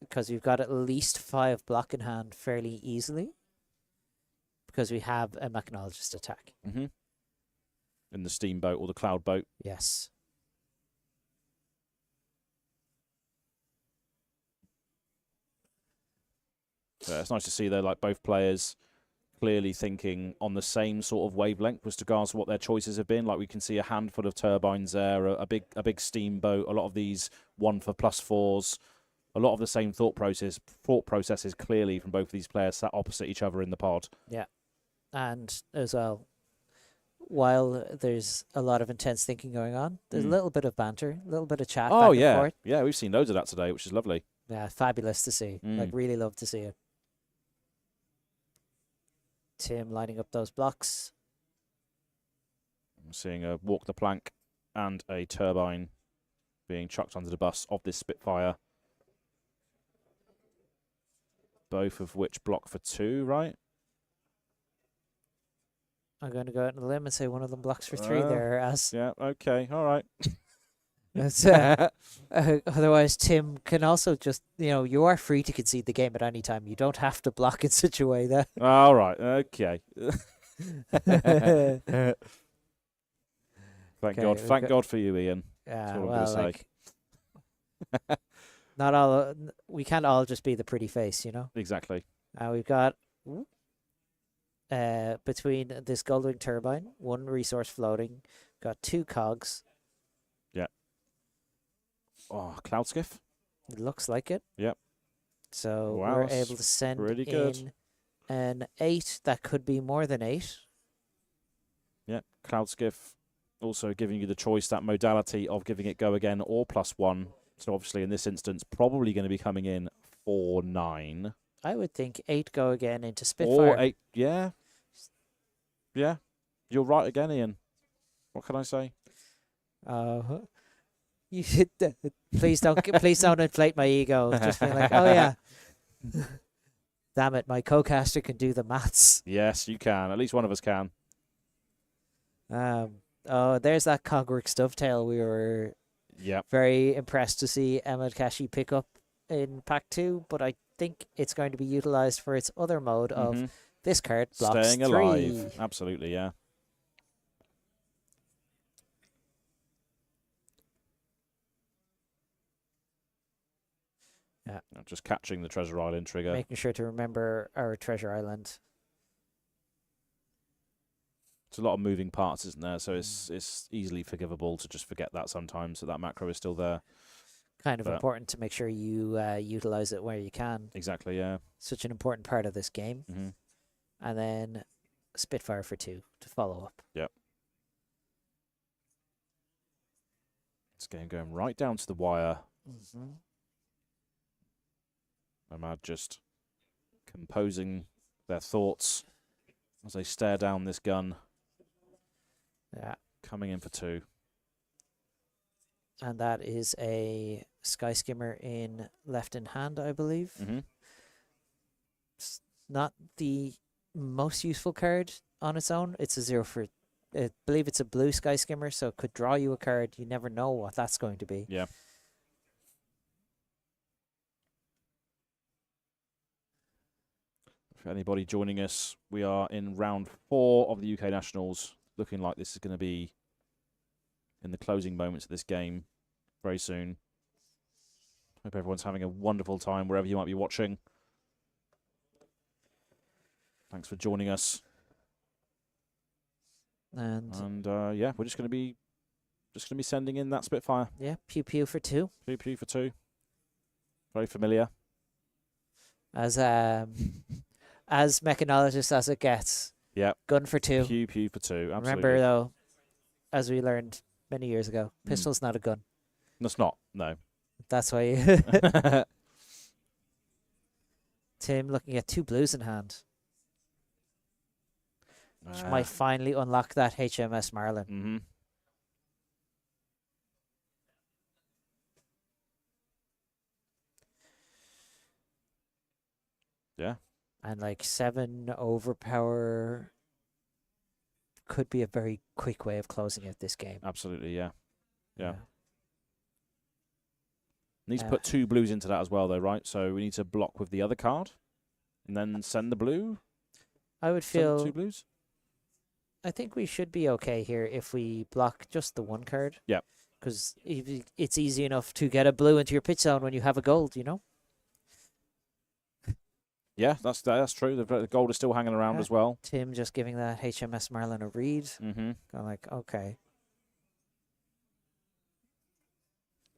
Because we've got at least 5 block in hand fairly easily. Because we have a Mechanologist attack. in the steamboat or the cloud boat. Yes. So it's nice to see, though, like both players clearly thinking on the same sort of wavelength with regards to what their choices have been. Like we can see a handful of turbines there, a big steamboat, a lot of these 1 for +4s, a lot of the same thought processes clearly from both of these players sat opposite each other in the pod. Yeah. And as well, while there's a lot of intense thinking going on, there's a little bit of banter, a little bit of chat back and forth. Yeah, we've seen loads of that today, which is lovely. Yeah, fabulous to see. Like, really love to see it. Tim lining up those blocks. I'm seeing a walk the plank and a turbine being chucked under the bus of this Spitfire. Both of which block for 2, right? I'm going to go out on the limb and say one of them blocks for 3 there. Yeah, okay, all right. That's, otherwise, Tim can also just, you are free to concede the game at any time. You don't have to block in such a way that. All right, okay. Thank God for you, Ian. Yeah, well, like, not all. We can't all just be the pretty face, Exactly. We've got between this Goldwing turbine, 1 resource floating, got 2 cogs. Yeah. Oh, cloud skiff. It looks like it. Yep. So Wow, we're able to send in an 8 that could be more than 8. Yeah, cloud skiff also giving you the choice, that modality of giving it go again or +1. So obviously in this instance, probably going to be coming in for 9. I would think 8 go again into Spitfire. Or 8, yeah. Yeah, you're right again, Ian. What can I say? You should, please don't inflate my ego. Just be like, oh yeah. Damn it, my co-caster can do the maths. Yes, you can. At least one of us can. Oh, there's that Cogwork Dovetail we were very impressed to see Emad Kashy pick up in Pack 2, but I think it's going to be utilized for its other mode of this card blocks Staying 3. alive. Absolutely, yeah. Yeah. Just catching the Treasure Island trigger. Making sure to remember our Treasure Island. It's a lot of moving parts, isn't there? So it's easily forgivable to just forget that sometimes, that macro is still there. Kind of important to make sure you utilize it where you can. Exactly, yeah. Such an important part of this game. And then Spitfire for 2 to follow up. Yep. This game going right down to the wire. Emad just composing their thoughts as they stare down this gun. Yeah. Coming in for 2. And that is a Sky Skimmer in left in hand, I believe. It's not the most useful card on its own. It's a 0 for, I believe it's a blue Sky Skimmer, so it could draw you a card. You never know what that's going to be. Yeah. For anybody joining us, we are in round 4 of the UK Nationals. Looking like this is going to be in the closing moments of this game very soon. Hope everyone's having a wonderful time wherever you might be watching. Thanks for joining us. And yeah, we're just going to be sending in that Spitfire. Yeah, pew pew for 2. Pew pew for 2. Very familiar. As mechanologist as it gets. Yeah. Gun for 2. Pew pew for 2. Absolutely. Remember though, as we learned many years ago, pistol's not a gun. It's not. No. That's why. Tim looking at 2 blues in hand. Which might finally unlock that HMS Marlynn. Yeah. And like 7 overpower could be a very quick way of closing out this game. Absolutely, yeah. Needs to put 2 blues into that as well, though, right? So we need to block with the other card and then send the blue. I would feel 2 blues. I think we should be okay here if we block just the one card. Yep. Because it's easy enough to get a blue into your pitch zone when you have a gold, you know? Yeah, that's true. The gold is still hanging around as well. Tim just giving that HMS Marlynn a read. Mm-hmm. Kind of like, okay.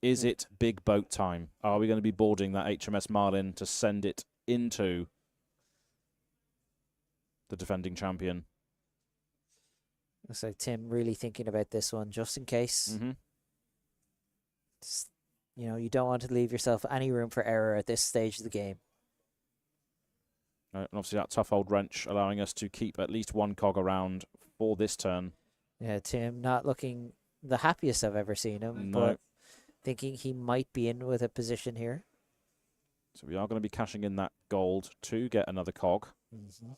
Is it big boat time? Are we going to be boarding that HMS Marlynn to send it into the defending champion? Looks like Tim really thinking about this one, just in case. Mm-hmm. You know, you don't want to leave yourself any room for error at this stage of the game. And obviously that tough old wrench allowing us to keep at least one cog around for this turn. Yeah, Tim not looking the happiest I've ever seen him, No. but thinking he might be in with a position here. So we are going to be cashing in that gold to get another cog. Mm-hmm.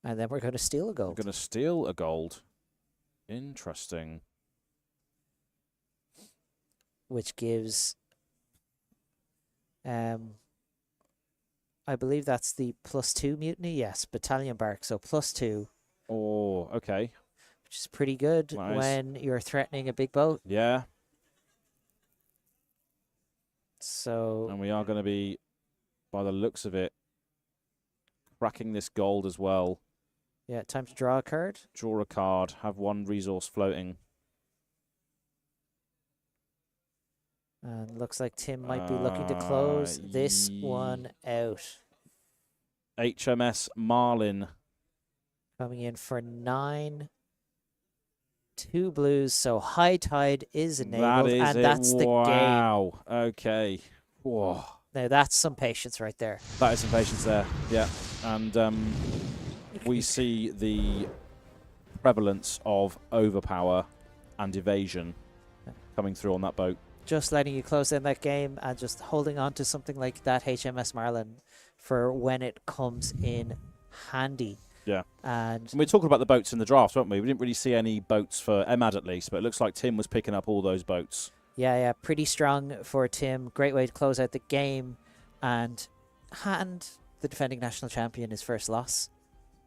And then we're going to steal a gold. We're going to steal a gold. Interesting. Which gives, I believe that's the +2 mutiny. Yes, battalion bark. So +2. Oh, okay. Which is pretty good Nice. when you're threatening a big boat. Yeah. So And we are going to be, by the looks of it, cracking this gold as well. yeah, time to draw a card. Draw a card, have one resource floating. And looks like Tim might be looking to close this one out. HMS Marlynn. Coming in for 9. 2 blues, so high tide is enabled, That is and it. that's the game. Wow. Okay. Whoa. Now that's some patience right there. That is some patience there. Yeah. And we see the prevalence of overpower and evasion coming through on that boat. Just letting you close in that game and just holding on to something like that HMS Marlynn for when it comes in handy. Yeah. And we were talking about the boats in the draft, weren't we? We didn't really see any boats for Emad at least, but it looks like Tim was picking up all those boats. yeah, pretty strong for Tim. Great way to close out the game and hand the defending national champion his first loss.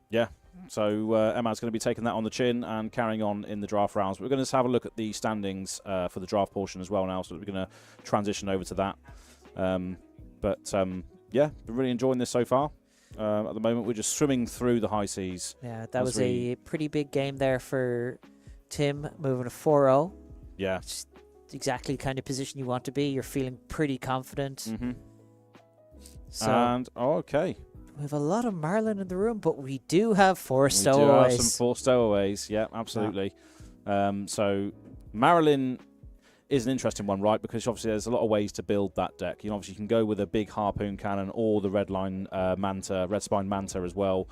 Yeah. So Emad's going to be taking that on the chin and carrying on in the draft rounds. We're going to have a look at the standings for the draft portion as well now, so we're going to transition over to that. Yeah, been really enjoying this so far. At the moment, we're just swimming through the high seas. Yeah, that was a pretty big game there for Tim, moving to 4-0. Yeah. Just exactly the kind of position you want to be. You're feeling pretty confident. Mm-hmm. So And, okay. we have a lot of Marlynn in the room, but we do have 4 We do have stowaways. some 4 stowaways. Yeah, absolutely. So Marlynn is an interesting one, right? Because obviously there's a lot of ways to build that deck. You know, obviously you can go with a big harpoon cannon or the red spine manta as well.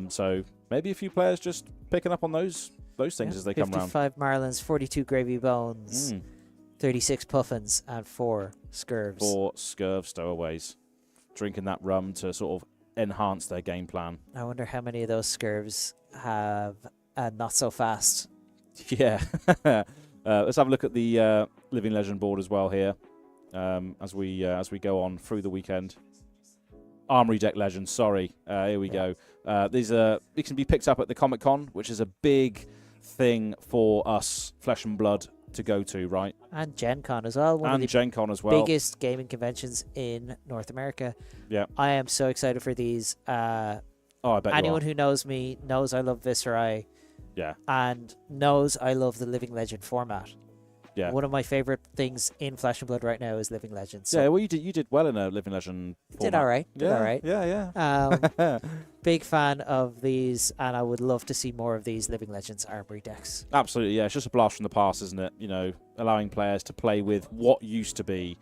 So maybe a few players just picking up on those things as they come around. 55 Marlyns, 42 gravy bones, 36 puffins, and 4 scurvs. 4 scurv stowaways. Drinking that rum to sort of enhance their game plan. I wonder how many of those scurvs have not so fast. Yeah. Let's have a look at the Living Legend board as well here as we go on through the weekend. Armory Deck Legends, sorry. Here we go. These can be picked up at the Comic-Con, which is a big thing for us, Flesh and Blood, to go to, right? And Gen Con as well. One And of the Gen Con as well. biggest gaming conventions in North America. Yeah. I am so excited for these. I bet Anyone you are. who knows me knows I love Viscerai. Yeah. And knows I love the Living Legend format. Yeah. One of my favorite things in Flesh and Blood right now is Living Legends. So Yeah, well, you did well in a Living Legend did format. all right. Did all right. Yeah. Big fan of these, and I would love to see more of these Living Legends Armory decks. Absolutely, yeah. It's just a blast from the past, isn't it? You know, allowing players to play with what used to be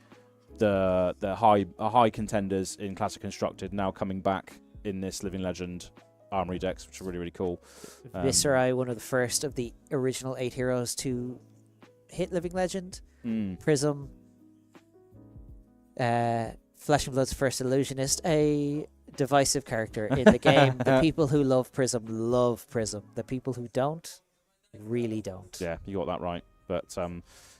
the high contenders in Classic Constructed, now coming back in this Living Legend Armory decks, which are really, really cool. Viscerai, one of the first of the original 8 heroes to hit Living Legend. Prism, Flesh and Blood's first illusionist, a divisive character in the game. The people who love Prism. The people who don't really don't. Yeah, you got that right. But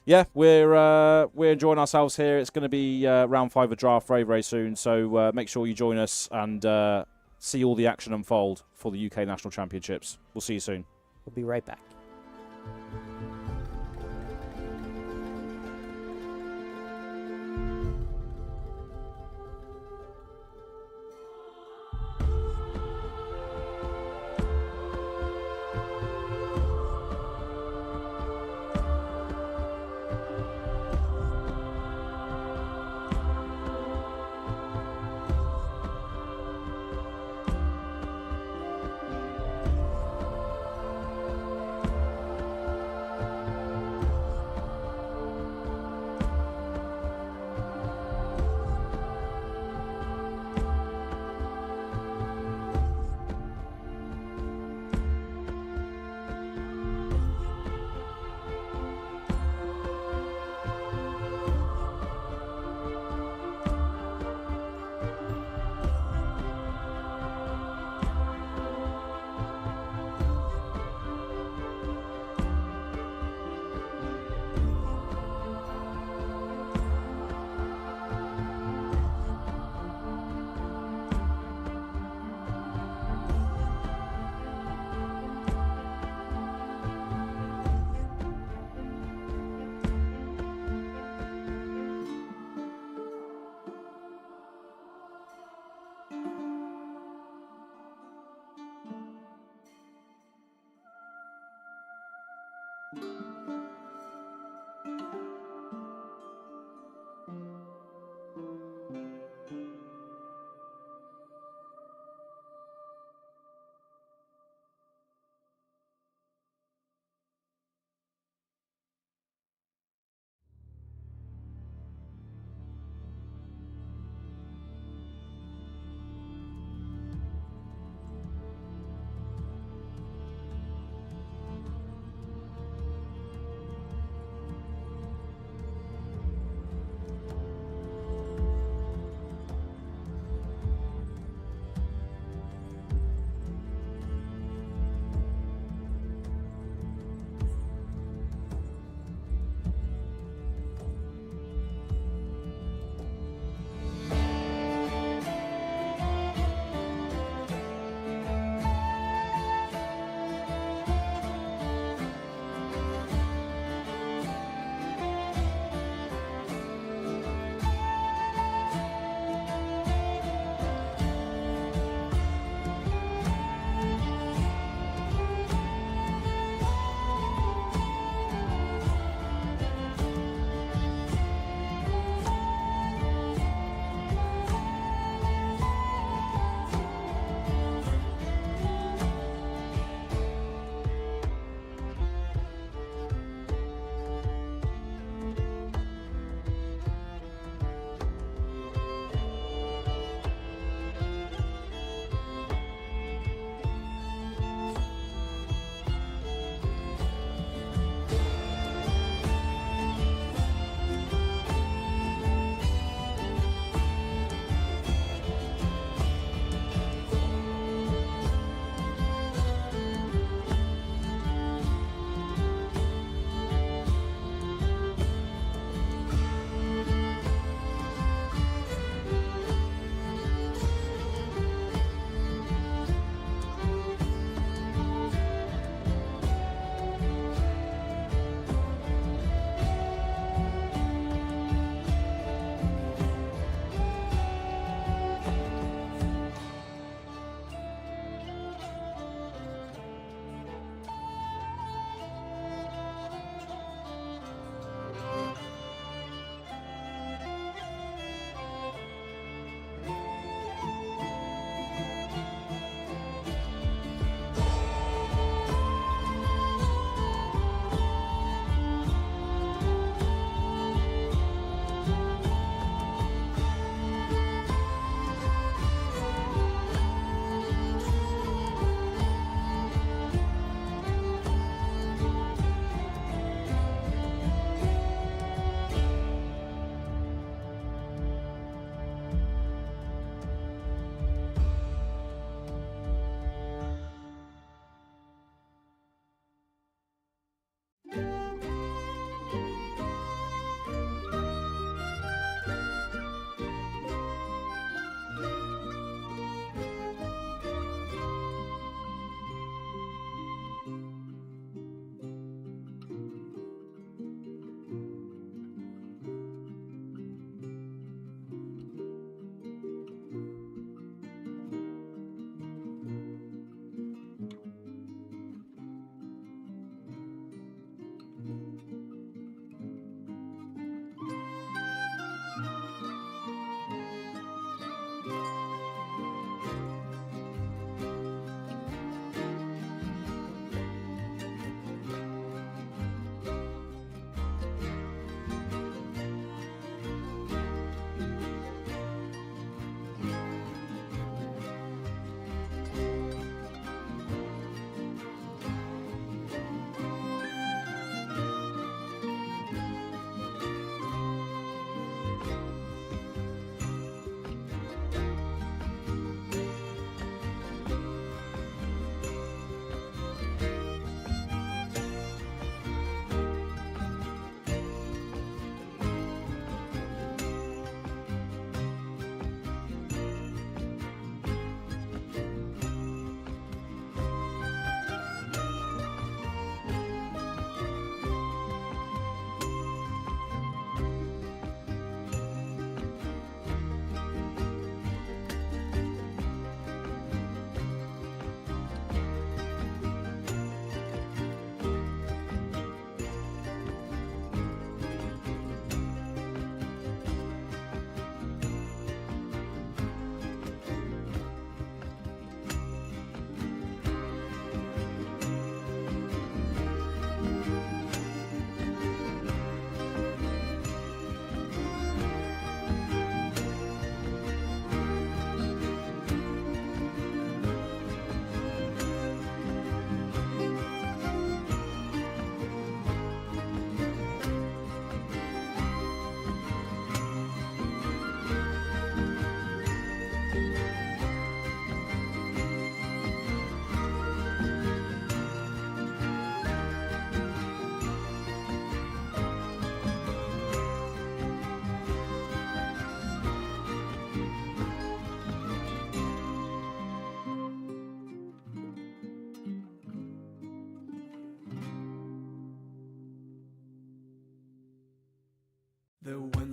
yeah, we're enjoying ourselves here. It's going to be round 5 of draft very, very soon. So make sure you join us and see all the action unfold for the UK National Championships. We'll see you soon. We'll be right back.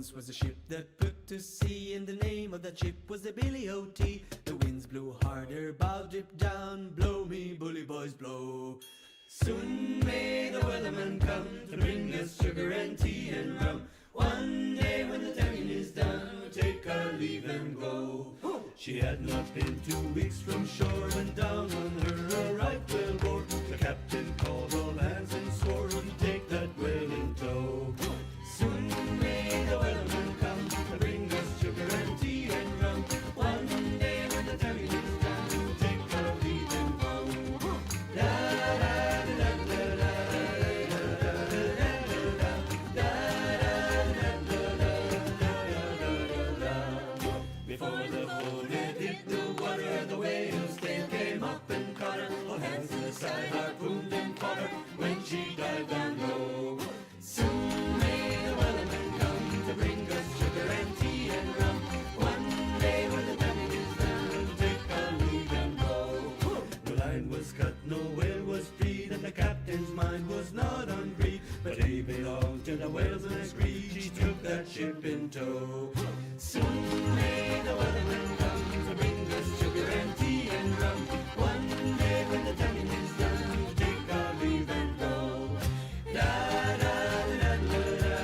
once was a ship that put to sea, and the name of that ship was the Billy O.T. The winds blew harder, bow drip down, blow me bully boys blow. Soon may the wellerman come to bring us sugar and tea and rum. One day when the tonguing is done, we'll take our leave and go. She had not been 2 weeks from shore when down on her a right whale bore. The captain called all hands and swore he'd take that whale in tow. Soon may the wellerman come to bring us sugar and tea and rum. One day when the tonguing is done, we'll take our leave and go. Before the bonehead hit the water, the whale's tail came up and caught her. All hands to the side, harpooned and fought her when she dived down low. Soon may the wellerman come to bring us sugar and tea and rum. One day when the diving is done, we'll take our leave and go. No line was cut, no whale was freed, and the captain's mind was not on greed, but he belonged to the whales and agreed. She took that ship in tow. Soon may the wellerman come to bring us sugar and tea and rum. One day when the tonguing is done, we'll take our leave and go. Da da da da da.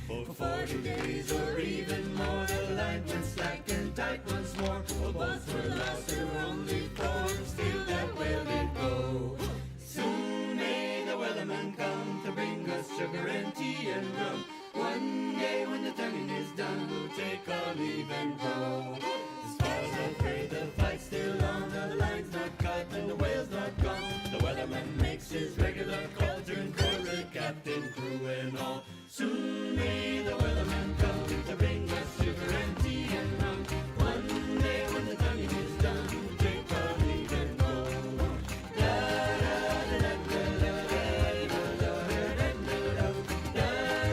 For 40 days or even more, the line went slack and tight once more. All boats were lost, there were only 4, still that whale did go. Soon may the wellerman come to bring us sugar and tea and rum. One day when the tonguing is done, we'll take our leave and go. The spars are frayed, the fight's still on, the line's not cut and the whale's not gone. The wellerman makes his regular call, turn chorus, captain, crew and all. Soon may the wellerman come to bring us sugar and tea and rum. One day when the tonguing is done, we'll take our leave and go. Da da da da da da da da da da da da da.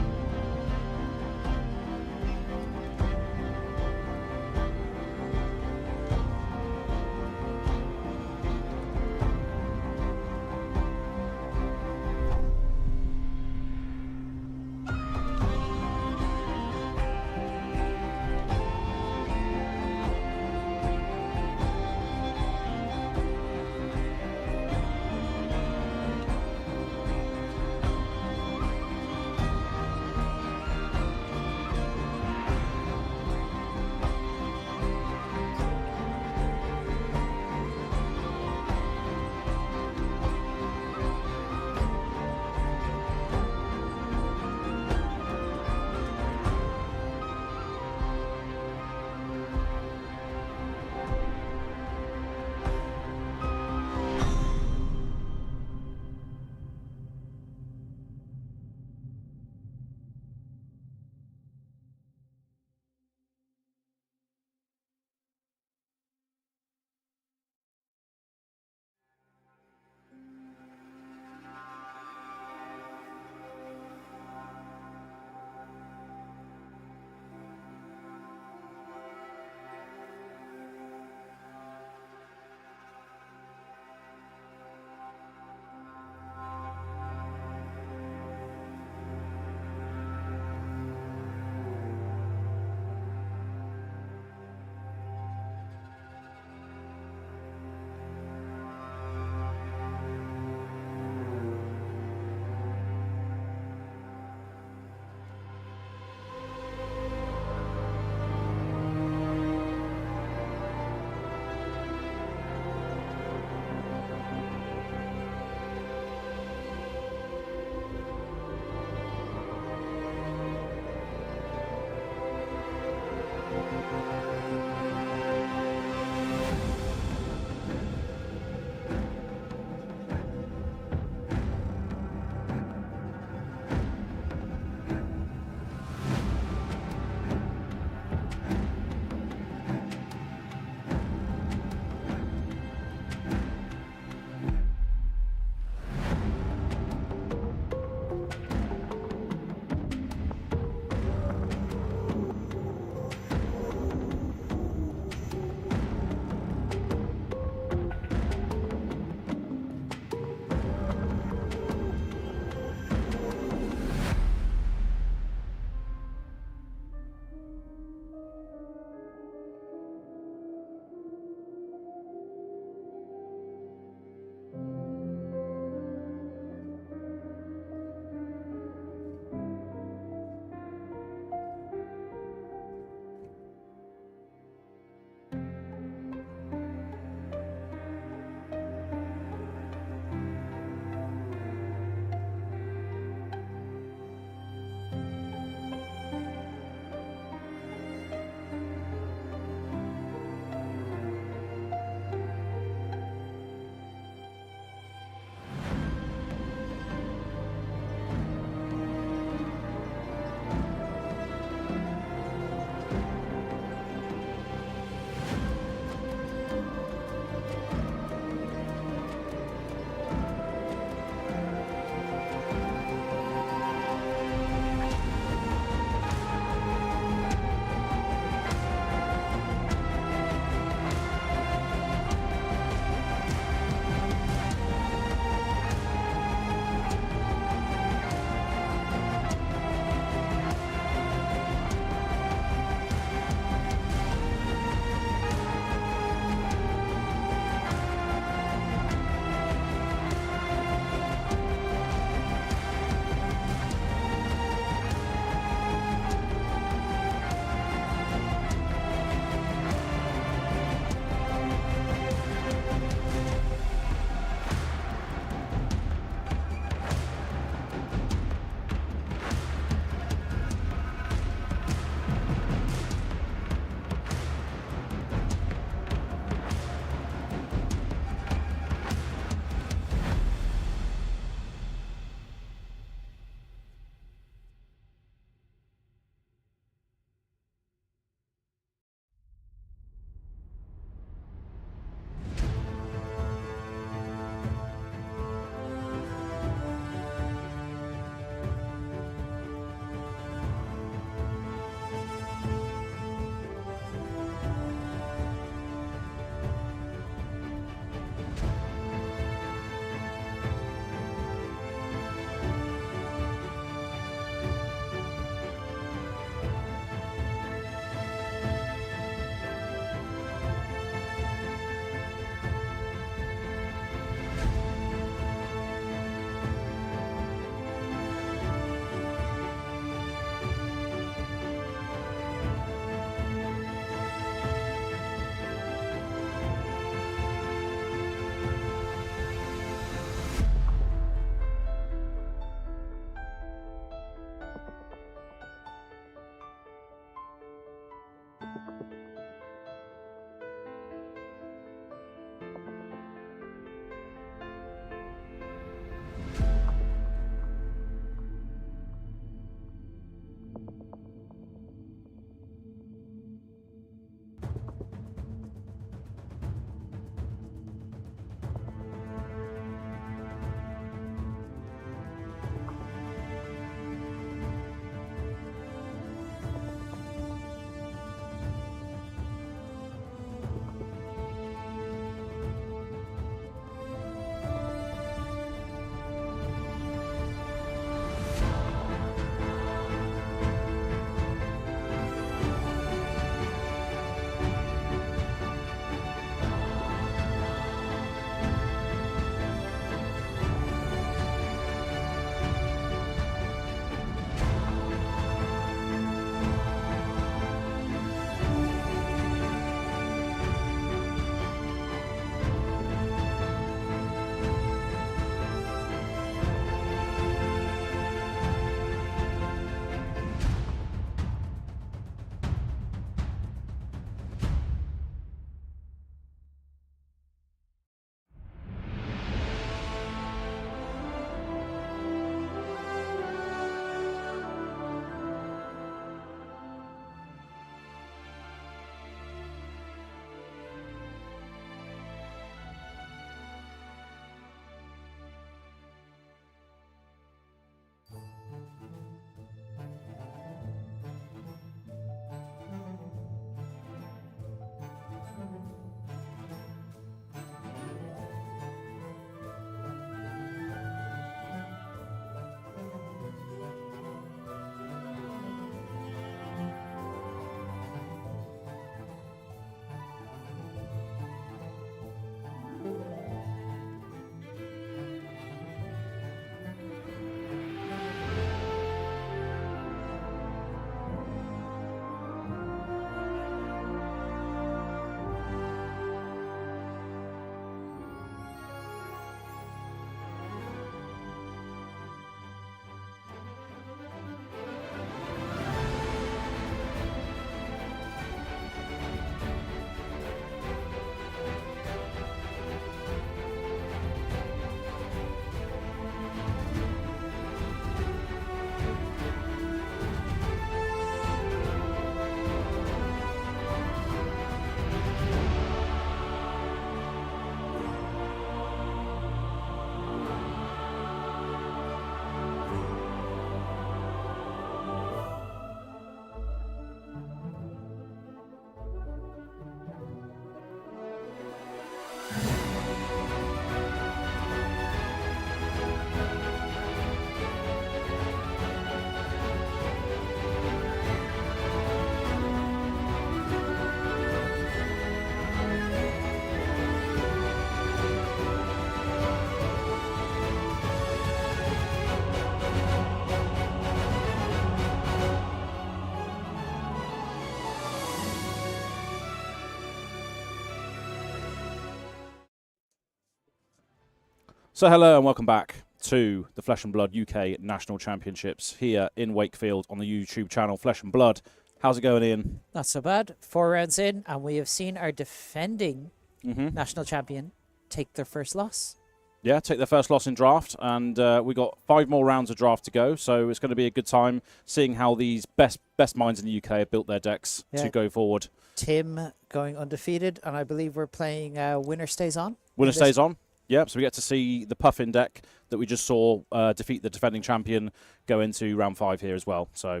So hello and welcome back to the Flesh and Blood UK National Championships here in Wakefield on the YouTube channel Flesh and Blood. How's it going, Ian? Not so bad. 4 rounds in, and we have seen our defending national champion take their first loss. Yeah, take their first loss in draft, and we got 5 more rounds of draft to go, so it's going to be a good time seeing how these best minds in the UK have built their decks to go forward. Tim going undefeated, and I believe we're playing Winner Stays On. Winner Stays On. Yeah, so we get to see the Puffin deck that we just saw defeat the defending champion go into round 5 here as well. So,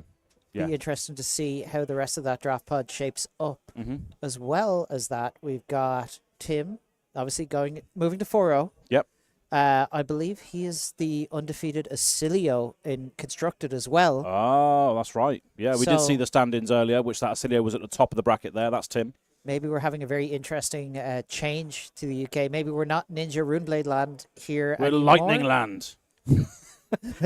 yeah. Be interesting to see how the rest of that draft pod shapes up. As well as that, we've got Tim, obviously moving to 4-0. Yep. I believe he is the undefeated Azalea in Constructed as well. Oh, that's right. Yeah, we did see the stand-ins earlier, which that Azalea was at the top of the bracket there. That's Tim. Maybe we're having a very interesting change to the UK. Maybe we're not Ninja Runeblade land here We're anymore. Lightning land,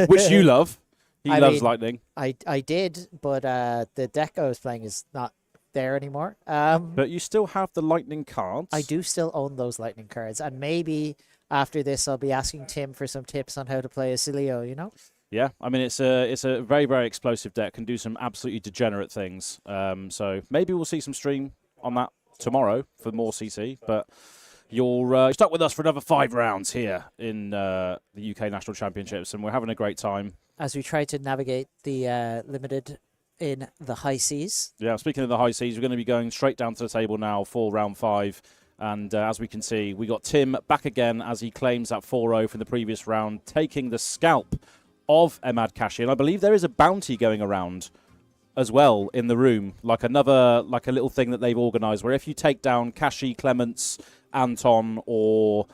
which you love. He loves Lightning. I did, but the deck I was playing is not there anymore. But you still have the Lightning cards. I do still own those Lightning cards, and maybe after this I'll be asking Tim for some tips on how to play Azalea, you know? Yeah, I mean, it's a very, very explosive deck, can do some absolutely degenerate things. So maybe we'll see some stream on that tomorrow for more CC, but you're stuck with us for another 5 rounds here in the UK National Championships, and we're having a great time. As we try to navigate the limited in the high seas. Yeah, speaking of the high seas, we're going to be going straight down to the table now for round 5. And as we can see, we got Tim back again as he claims that 4-0 from the previous round, taking the scalp of Emad Kashy. And I believe there is a bounty going around as well in the room, like a little thing that they've organised, where if you take down Kashy, Clements, Anton, or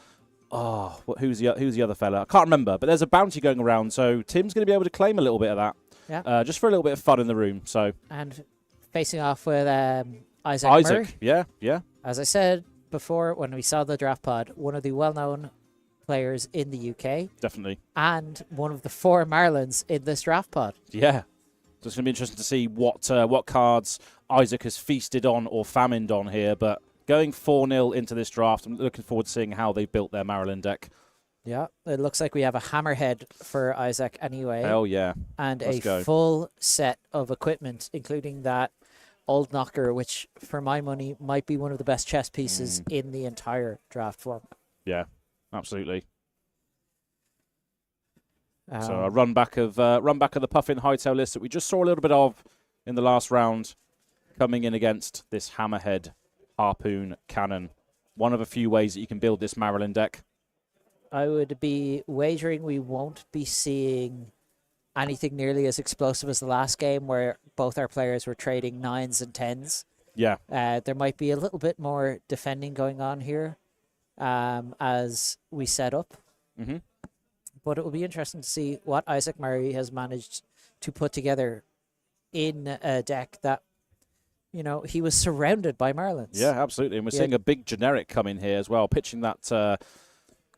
who's the other fella? I can't remember, but there's a bounty going around, so Tim's going to be able to claim a little bit of that. Yeah. Just for a little bit of fun in the room. So. And facing off with Isaac Murray. Yeah. As I said before, when we saw the draft pod, one of the well-known players in the UK. Definitely. And one of the 4 Marlyns in this draft pod. Yeah. So it's going to be interesting to see what cards Isaac has feasted on or famined on here. But going 4-0 into this draft, I'm looking forward to seeing how they've built their Marlynn deck. Yeah, it looks like we have a hammerhead for Isaac anyway. Hell yeah. And Let's go. Full set of equipment, including that old knocker, which for my money might be one of the best chess pieces in the entire draft format. Yeah, absolutely. So a run back of the Puffin Hightail list that we just saw a little bit of in the last round, coming in against this Hammerhead Harpoon Cannon. One of a few ways that you can build this Marlynn deck. I would be wagering we won't be seeing anything nearly as explosive as the last game, where both our players were trading 9s and 10s. Yeah. There might be a little bit more defending going on here as we set up. But it will be interesting to see what Isaac Murray has managed to put together in a deck that, you know, he was surrounded by Marlyns. Yeah, absolutely. And we're seeing a big generic come in here as well, pitching that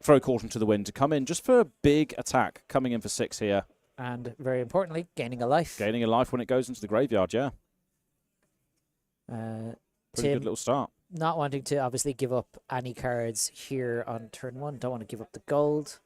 throw caution to the wind to come in just for a big attack, coming in for 6 here. And very importantly, gaining a life. Gaining a life when it goes into the graveyard, yeah. Pretty good little start. Not wanting to obviously give up any cards here on turn 1. Don't want to give up the gold.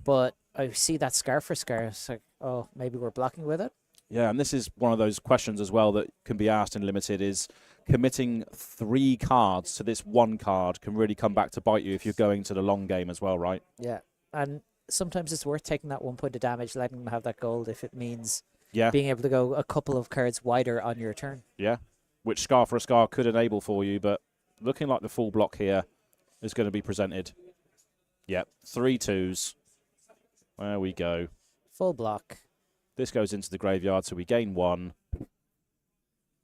But I see that scar for scar. It's like, oh, maybe we're blocking with it. Yeah, and this is one of those questions as well that can be asked in Limited, is committing 3 cards to this 1 card can really come back to bite you if you're going to the long game as well, right? Yeah, and sometimes it's worth taking that 1 point of damage, letting them have that gold if it means being able to go a couple of cards wider on your turn. Yeah, which scar for a scar could enable for you, but looking like the full block here is going to be presented. Yep, 3 2s. There we go. Full block. This goes into the graveyard, so we gain 1.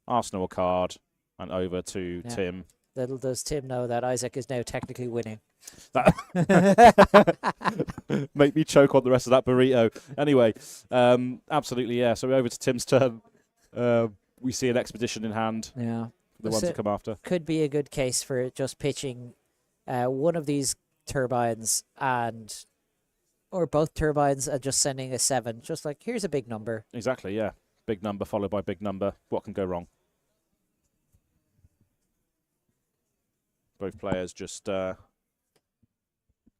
Arsenal a card, and over to Tim. Little does Tim know that Isaac is now technically winning. Make me choke on the rest of that burrito. Anyway, absolutely, yeah. So we're over to Tim's turn. We see an expedition in hand. Yeah. The ones to come after. Could be a good case for just pitching one of these turbines or both turbines and just sending a 7. Just like, here's a big number. Exactly, yeah. Big number followed by big number. What can go wrong? Both players just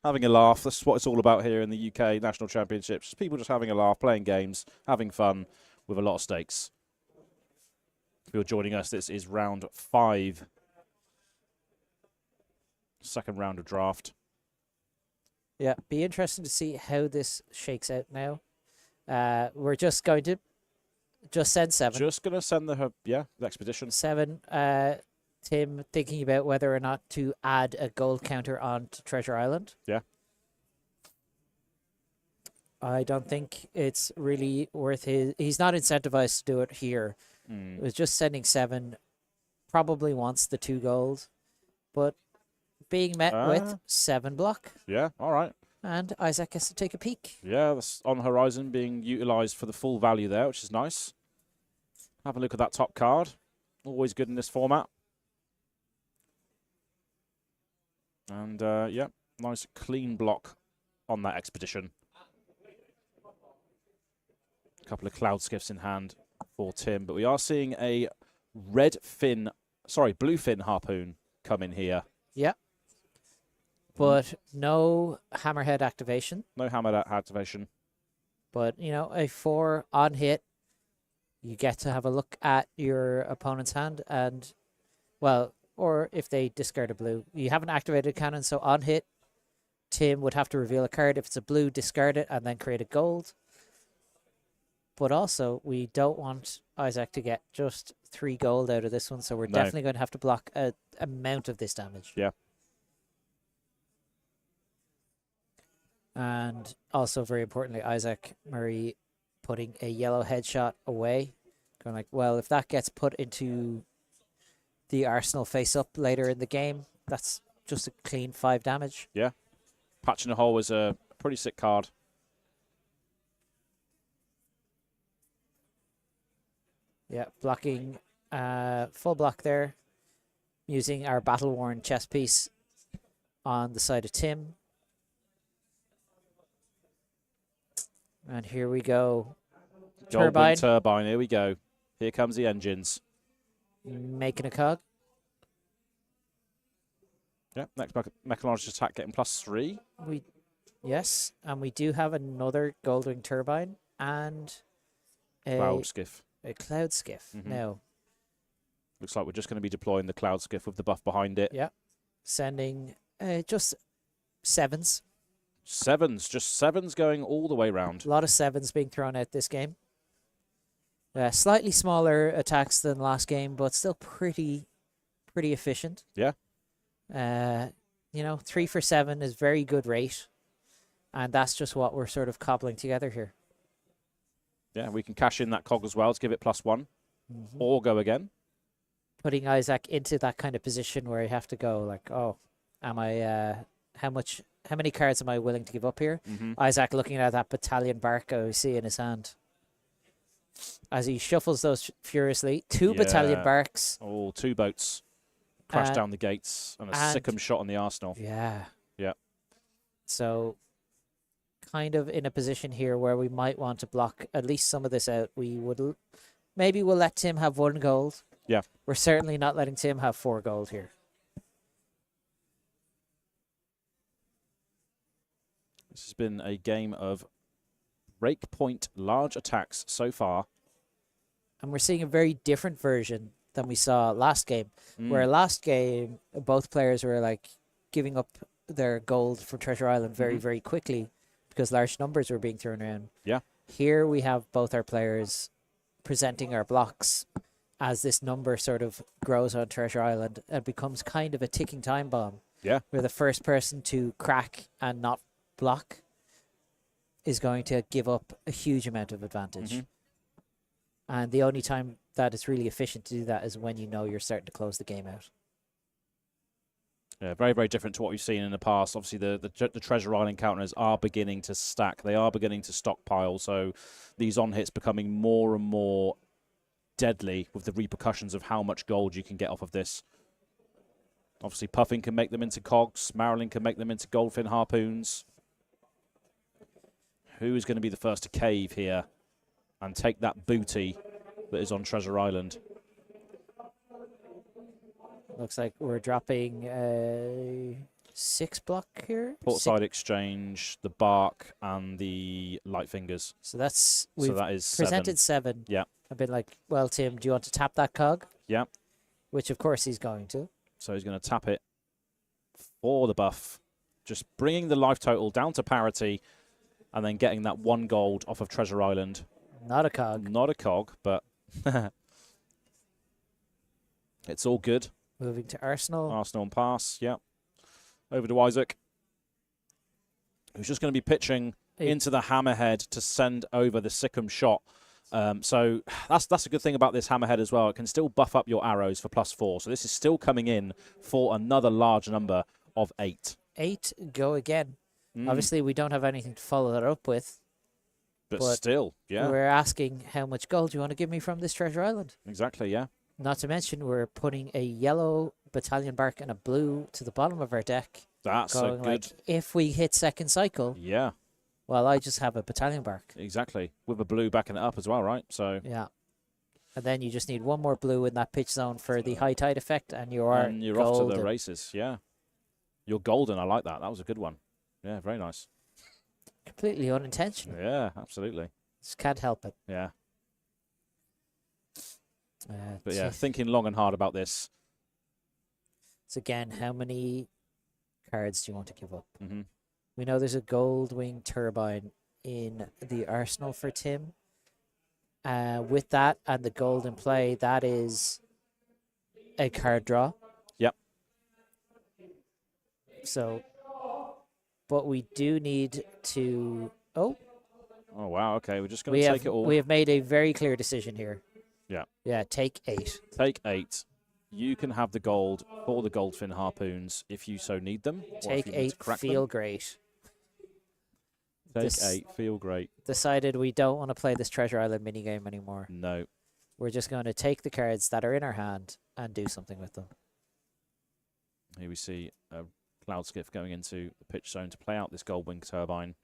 having a laugh. That's what it's all about here in the UK National Championships. People just having a laugh, playing games, having fun with a lot of stakes. If you're joining us, this is round 5. Second round of draft. Yeah, be interesting to see how this shakes out now. We're just going to send 7. Just going to send the expedition. 7. Tim thinking about whether or not to add a gold counter onto Treasure Island. Yeah. I don't think it's really worth he's not incentivized to do it here. It was just sending 7. Probably wants the 2 gold, but being met with 7 block. Yeah, all right. And Isaac gets to take a peek. Yeah, that's on horizon being utilized for the full value there, which is nice. Have a look at that top card. Always good in this format. And, yeah, nice clean block on that expedition. A couple of cloud skiffs in hand for Tim. But we are seeing a bluefin harpoon come in here. Yeah. But no hammerhead activation. No hammerhead activation. But, a 4 on hit. You get to have a look at your opponent's hand and, well, or if they discard a blue. You haven't activated a cannon, so on hit, Tim would have to reveal a card. If it's a blue, discard it and then create a gold. But also, we don't want Isaac to get just 3 gold out of this one, so we're definitely going to have to block an amount of this damage. Yeah. And also, very importantly, Isaac Murray putting a yellow headshot away. Going like, well, if that gets put into the Arsenal face-up later in the game, that's just a clean 5 damage. Yeah. Patching a hole was a pretty sick card. Yeah, blocking, full block there. Using our battle-worn chess piece on the side of Tim. And here we go. Turbine. Turbine, here we go. Here comes the engines. Making a cog. Yeah, next McConnochie's attack getting +3. Yes, and we do have another Goldwing Turbine and Cloud Skiff. A Cloud Skiff. Now, looks like we're just going to be deploying the Cloud Skiff with the buff behind it. Yeah, sending just 7s. 7s, just 7s going all the way round. A lot of 7s being thrown out this game. Slightly smaller attacks than last game, but still pretty efficient. Yeah. 3 for 7 is very good rate. And that's just what we're sort of cobbling together here. Yeah, we can cash in that cog as well to give it +1. Or go again. Putting Isaac into that kind of position where you have to go like, oh, am I, how many cards am I willing to give up here? Isaac looking at that battalion bark I see in his hand. As he shuffles those furiously. 2 battalion barks. Oh, 2 boats. Crash down the gates and a sick'em shot on the Arsenal. Yeah. Yeah. So kind of in a position here where we might want to block at least some of this out. Maybe we'll let Tim have 1 gold. Yeah. We're certainly not letting Tim have 4 gold here. This has been a game of breakpoint large attacks so far. And we're seeing a very different version than we saw last game. Where last game, both players were like giving up their gold for Treasure Island very, very quickly because large numbers were being thrown around. Yeah. Here we have both our players presenting our blocks as this number sort of grows on Treasure Island and becomes kind of a ticking time bomb. Yeah. Where the first person to crack and not block is going to give up a huge amount of advantage. And the only time that it's really efficient to do that is when you know you're starting to close the game out. Yeah, very, very different to what we've seen in the past. Obviously, the Treasure Island counters are beginning to stack. They are beginning to stockpile. So these on-hits becoming more and more deadly with the repercussions of how much gold you can get off of this. Obviously, Puffin can make them into cogs. Marlynn can make them into goldfin harpoons. Who is going to be the first to cave here and take that booty that is on Treasure Island? Looks like we're dropping 6 block here. Portside Exchange, the Bark, and the Light Fingers. So that's So we've that is presented 7. 7. Yeah. I've been like, well, Tim, do you want to tap that cog? Yeah. Which of course he's going to. So he's going to tap it for the buff, just bringing the life total down to parity, and then getting that 1 gold off of Treasure Island. Not a cog. Not a cog, but it's all good. Moving to Arsenal. Arsenal and pass, yeah. Over to Isaac, who's just going to be pitching into the Hammerhead to send over the Sikkim shot. So that's a good thing about this Hammerhead as well. It can still buff up your arrows for +4. So this is still coming in for another large number of 8. 8, go again. Obviously, we don't have anything to follow that up with. But still, yeah. We're asking how much gold you want to give me from this treasure island. Exactly, yeah. Not to mention, we're putting a yellow battalion bark and a blue to the bottom of our deck. That's a going good... like, if we hit second cycle, Yeah. well, I just have a battalion bark. Exactly. With a blue backing it up as well, right? So yeah. And then you just need 1 more blue in that pitch zone for the high tide effect, and you're off to the races, yeah. You're golden, I like that. That was a good one. Yeah, very nice. Completely unintentional. Yeah, absolutely. Just can't help it. Yeah. But yeah, thinking long and hard about this. So again, how many cards do you want to give up? Mm-hmm. We know there's a gold wing turbine in the arsenal for Tim. With that and the gold in play, that is a card draw. Yep. So, but we do need to... Oh, wow, okay. We're just going to take it all. We have made a very clear decision here. Yeah. Yeah, take 8. Take 8. You can have the gold for the goldfin harpoons if you so need them. Take 8, feel great. Take 8, feel great. Decided we don't want to play this Treasure Island minigame anymore. No. We're just going to take the cards that are in our hand and do something with them. Here we see a Cloud Skiff going into the pitch zone to play out this gold wing turbine.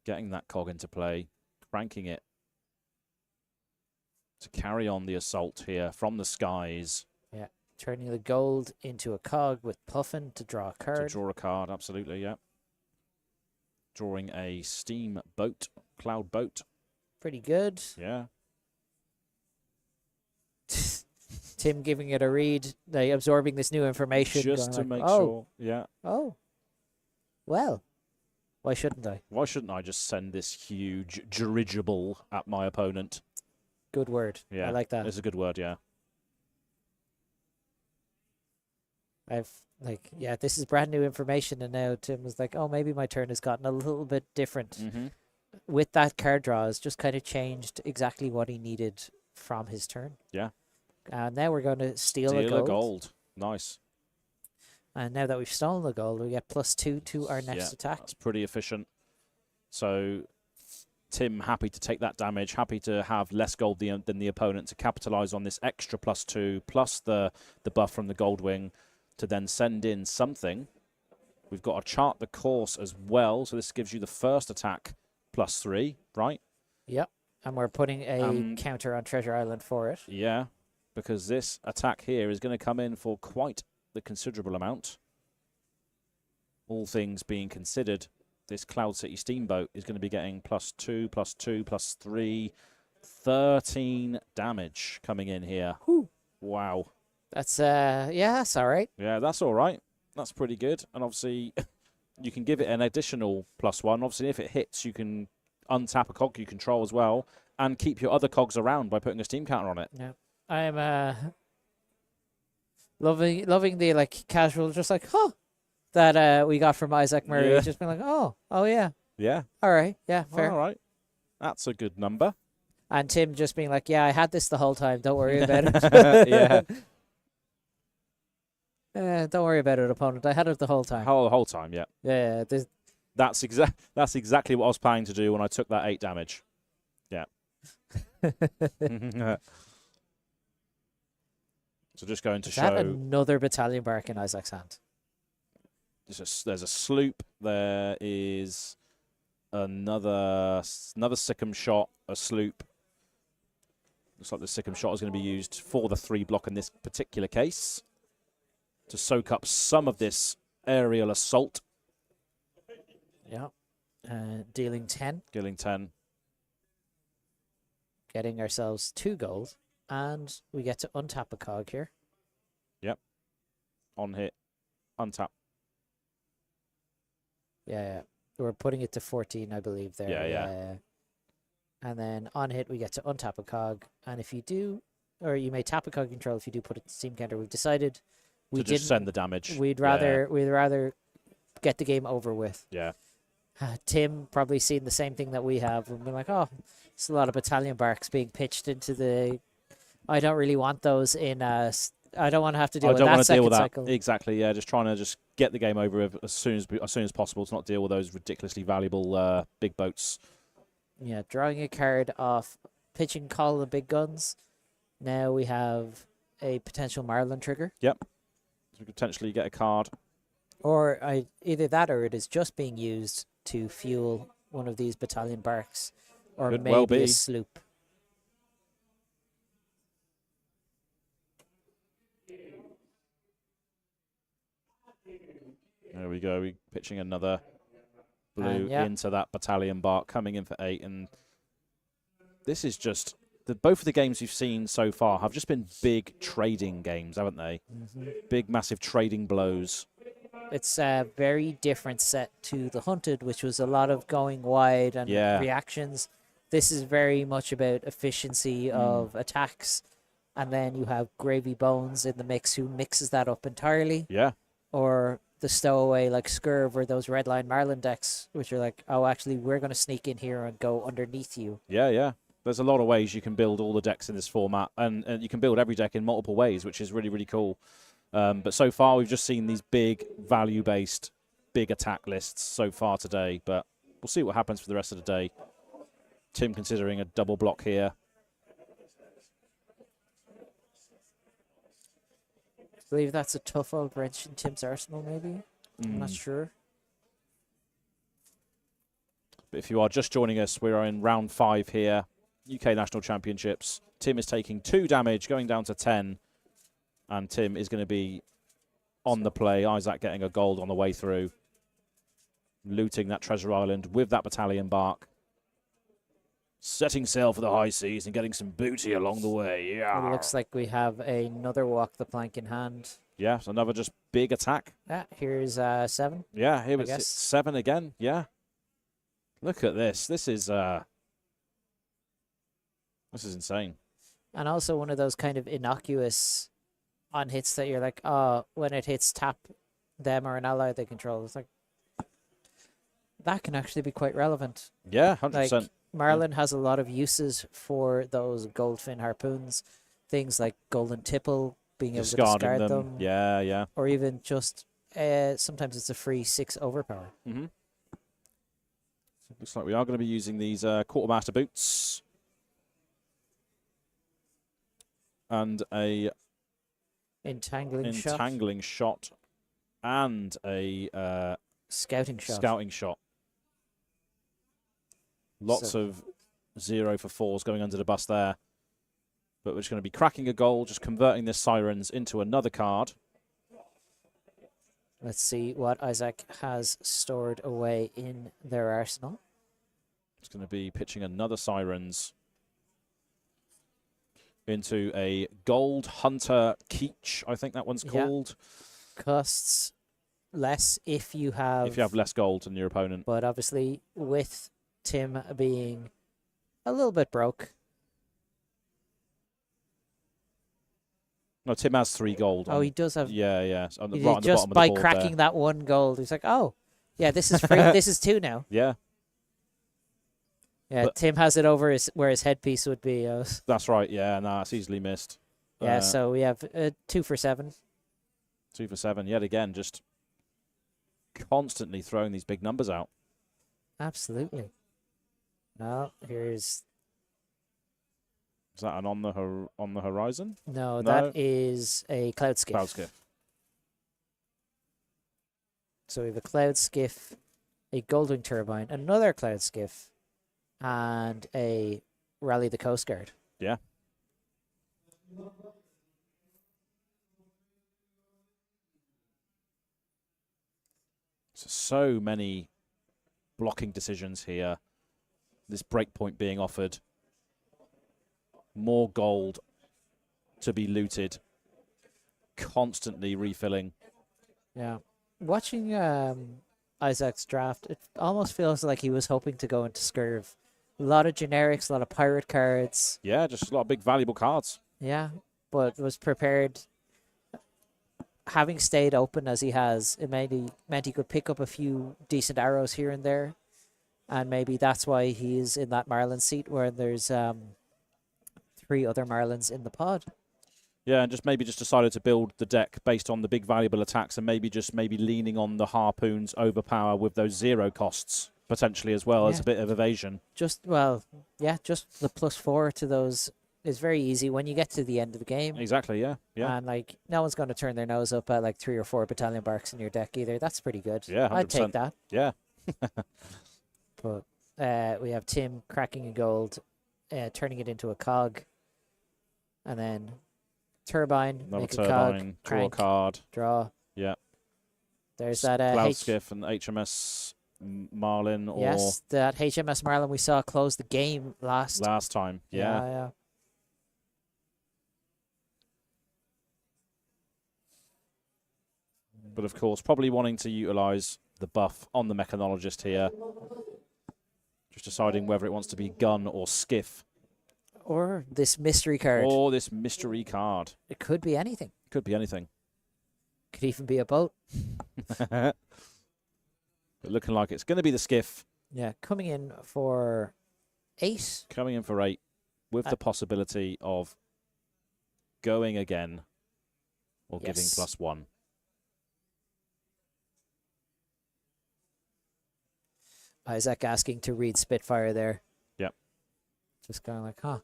Getting that cog into play. Cranking it. To carry on the assault here from the skies. Yeah, turning the gold into a cog with Puffin to draw a card. To draw a card, absolutely, yeah. Drawing a steam boat, cloud boat. Pretty good. Yeah. Tim giving it a read, like absorbing this new information. Just to like, make sure, yeah. Oh, well, why shouldn't I? Why shouldn't I just send this huge dirigible at my opponent? Good word. Yeah, I like that. It's a good word, yeah. This is brand new information, and now Tim was like, oh, maybe my turn has gotten a little bit different. Mm-hmm. With that card draw, it's just kind of changed exactly what he needed from his turn. Yeah. And now we're going to steal a gold. Nice. And now that we've stolen the gold, we get +2 to our next attack. That's pretty efficient. So Tim happy to take that damage, happy to have less gold than the opponent to capitalize on this extra +2, plus the buff from the gold wing to then send in something. We've got to chart the course as well, so this gives you the first attack +3, right? Yep, and we're putting a counter on Treasure Island for it. Yeah, because this attack here is going to come in for quite the considerable amount. All things being considered, this Cloud City Steamboat is going to be getting +2, +2, +3, 13 damage coming in here. Whew. Wow. That's, that's all right. Yeah, that's all right. That's pretty good. And obviously, you can give it an additional +1. Obviously, if it hits, you can untap a cog you control as well and keep your other cogs around by putting a steam counter on it. Yeah. I'm loving the, like, casual, just like, that we got from Isaac Murray. Yeah. Just being like, oh, yeah. Yeah. All right. Yeah, fair. All right. That's a good number. And Tim just being like, yeah, I had this the whole time. Don't worry about it. Yeah. Don't worry about it, opponent. I had it the whole time. The whole time, yeah. Yeah. That's exactly what I was planning to do when I took that 8 damage. Yeah. So just going to Is show. that another battalion bark in Isaac's hand? There's a sloop. There is another Sikkim shot, a sloop. Looks like the Sikkim shot is going to be used for the 3 block in this particular case to soak up some of this Aerial Assault. Yeah. Dealing 10. Dealing 10. Getting ourselves 2 gold. And we get to untap a cog here. Yep. On hit. Untap. Yeah. We're putting it to 14, I believe, there. Yeah. And then on hit, we get to untap a cog. And if you do, or you may tap a cog control if you do put it to team counter. We've decided we to just send the damage. We'd rather get the game over with. Yeah. Tim probably seen the same thing that we have. We've been like, oh, it's a lot of battalion barks being pitched into the. I don't really want those in. I don't want to have to deal with that second cycle. Exactly. Yeah, just trying to just get the game over with as soon as possible to not deal with those ridiculously valuable big boats. Yeah, drawing a card off pitching call the big guns. Now we have a potential Marlynn trigger. Yep. So we could potentially get a card. Or either that or it is just being used to fuel one of these battalion barks. Or Could maybe well be. a sloop. There we go. We're pitching another blue into that battalion bark, coming in for 8. And this is just both of the games you've seen so far have just been big trading games, haven't they? Mm-hmm. Big, massive trading blows. It's a very different set to the Hunted, which was a lot of going wide and reactions. This is very much about efficiency of attacks. And then you have Gravy Bones in the mix who mixes that up entirely. Yeah. Or the stowaway like Scurv or those Redline Marlin decks, which are like, oh, actually, we're going to sneak in here and go underneath you. Yeah. There's a lot of ways you can build all the decks in this format. And you can build every deck in multiple ways, which is really, really cool. But so far, we've just seen these big value-based, big attack lists so far today. But we'll see what happens for the rest of the day. Tim considering a double block here. I believe that's a tough old wrench in Tim's arsenal, maybe. I'm not sure. But if you are just joining us, we're in round 5 here. UK National Championships. Tim is taking 2 damage, going down to 10. And Tim is going to be on the play. Isaac getting a gold on the way through. Looting that treasure island with that battalion bark. Setting sail for the high seas and getting some booty along the way. Yeah. It looks like we have another walk the plank in hand. Yeah, so another just big attack. Yeah, here's 7. Yeah, here it's 7 again. Yeah. Look at this. This is insane. And also one of those kind of innocuous on hits that you're like, oh, when it hits tap them or an ally they control, it's like that can actually be quite relevant. Yeah, 100%. Like, Marlynn has a lot of uses for those goldfin harpoons, things like golden tipple, being able to discard them. Yeah. Or even just sometimes it's a free 6 overpower. Mm-hmm. So looks like we are going to be using these quartermaster boots and a entangling shot and a scouting shot. Lots of 0 for 4s going under the bus there. But we're just going to be cracking a goal, just converting this Sirens into another card. Let's see what Isaac has stored away in their arsenal. It's going to be pitching another Sirens into a Gold Hunter Keech, I think that one's called. Costs less if you have less gold than your opponent. But obviously with Tim being a little bit broke. No, Tim has 3 gold. He does have. Yeah. On the just by cracking that 1 gold, he's like, oh, yeah, this is free. This is 2 now. Yeah. Yeah, but Tim has it over where his headpiece would be. That's right. Yeah, no, it's easily missed. Yeah, so we have 2 for 7. 2 for 7. Yet again, just constantly throwing these big numbers out. Absolutely. No, here's. Is that an on the horizon? No, that is a cloud skiff. Cloud skiff. So we have a cloud skiff, a Goldwing turbine, another cloud skiff, and a Rally the Coast Guard. Yeah. So many blocking decisions here. This breakpoint being offered. More gold to be looted. Constantly refilling. Yeah. Watching Isaac's draft, it almost feels like he was hoping to go into Scurv. A lot of generics, a lot of pirate cards. Yeah, just a lot of big valuable cards. Yeah, but was prepared. Having stayed open as he has, it meant he could pick up a few decent arrows here and there. And maybe that's why he's in that Marlyn seat where there's 3 other Marlyns in the pod. Yeah, and maybe decided to build the deck based on the big valuable attacks and maybe leaning on the Harpoon's overpower with those 0 costs potentially as well as a bit of evasion. Just the +4 to those is very easy when you get to the end of the game. Exactly, yeah. And like no one's going to turn their nose up at like 3 or 4 battalion barks in your deck either. That's pretty good. Yeah, 100%. I'd take that. Yeah. But we have Tim cracking a gold, turning it into a cog, and then turbine, Another make turbine, a cog, draw crank, a card. draw. Yeah. There's that Skiff and HMS Marlyn or yes, that HMS Marlyn we saw close the game last time. Yeah. yeah. But of course, probably wanting to utilize the buff on the mechanologist here. Just deciding whether it wants to be gun or skiff. Or this mystery card. Or this mystery card. It could be anything. Could be anything. Could even be a boat. But looking like it's going to be the skiff. Yeah, coming in for 8. Coming in for 8 with the possibility of going again or giving +1. Isaac asking to read Spitfire there. Yep. Just kind of like, huh.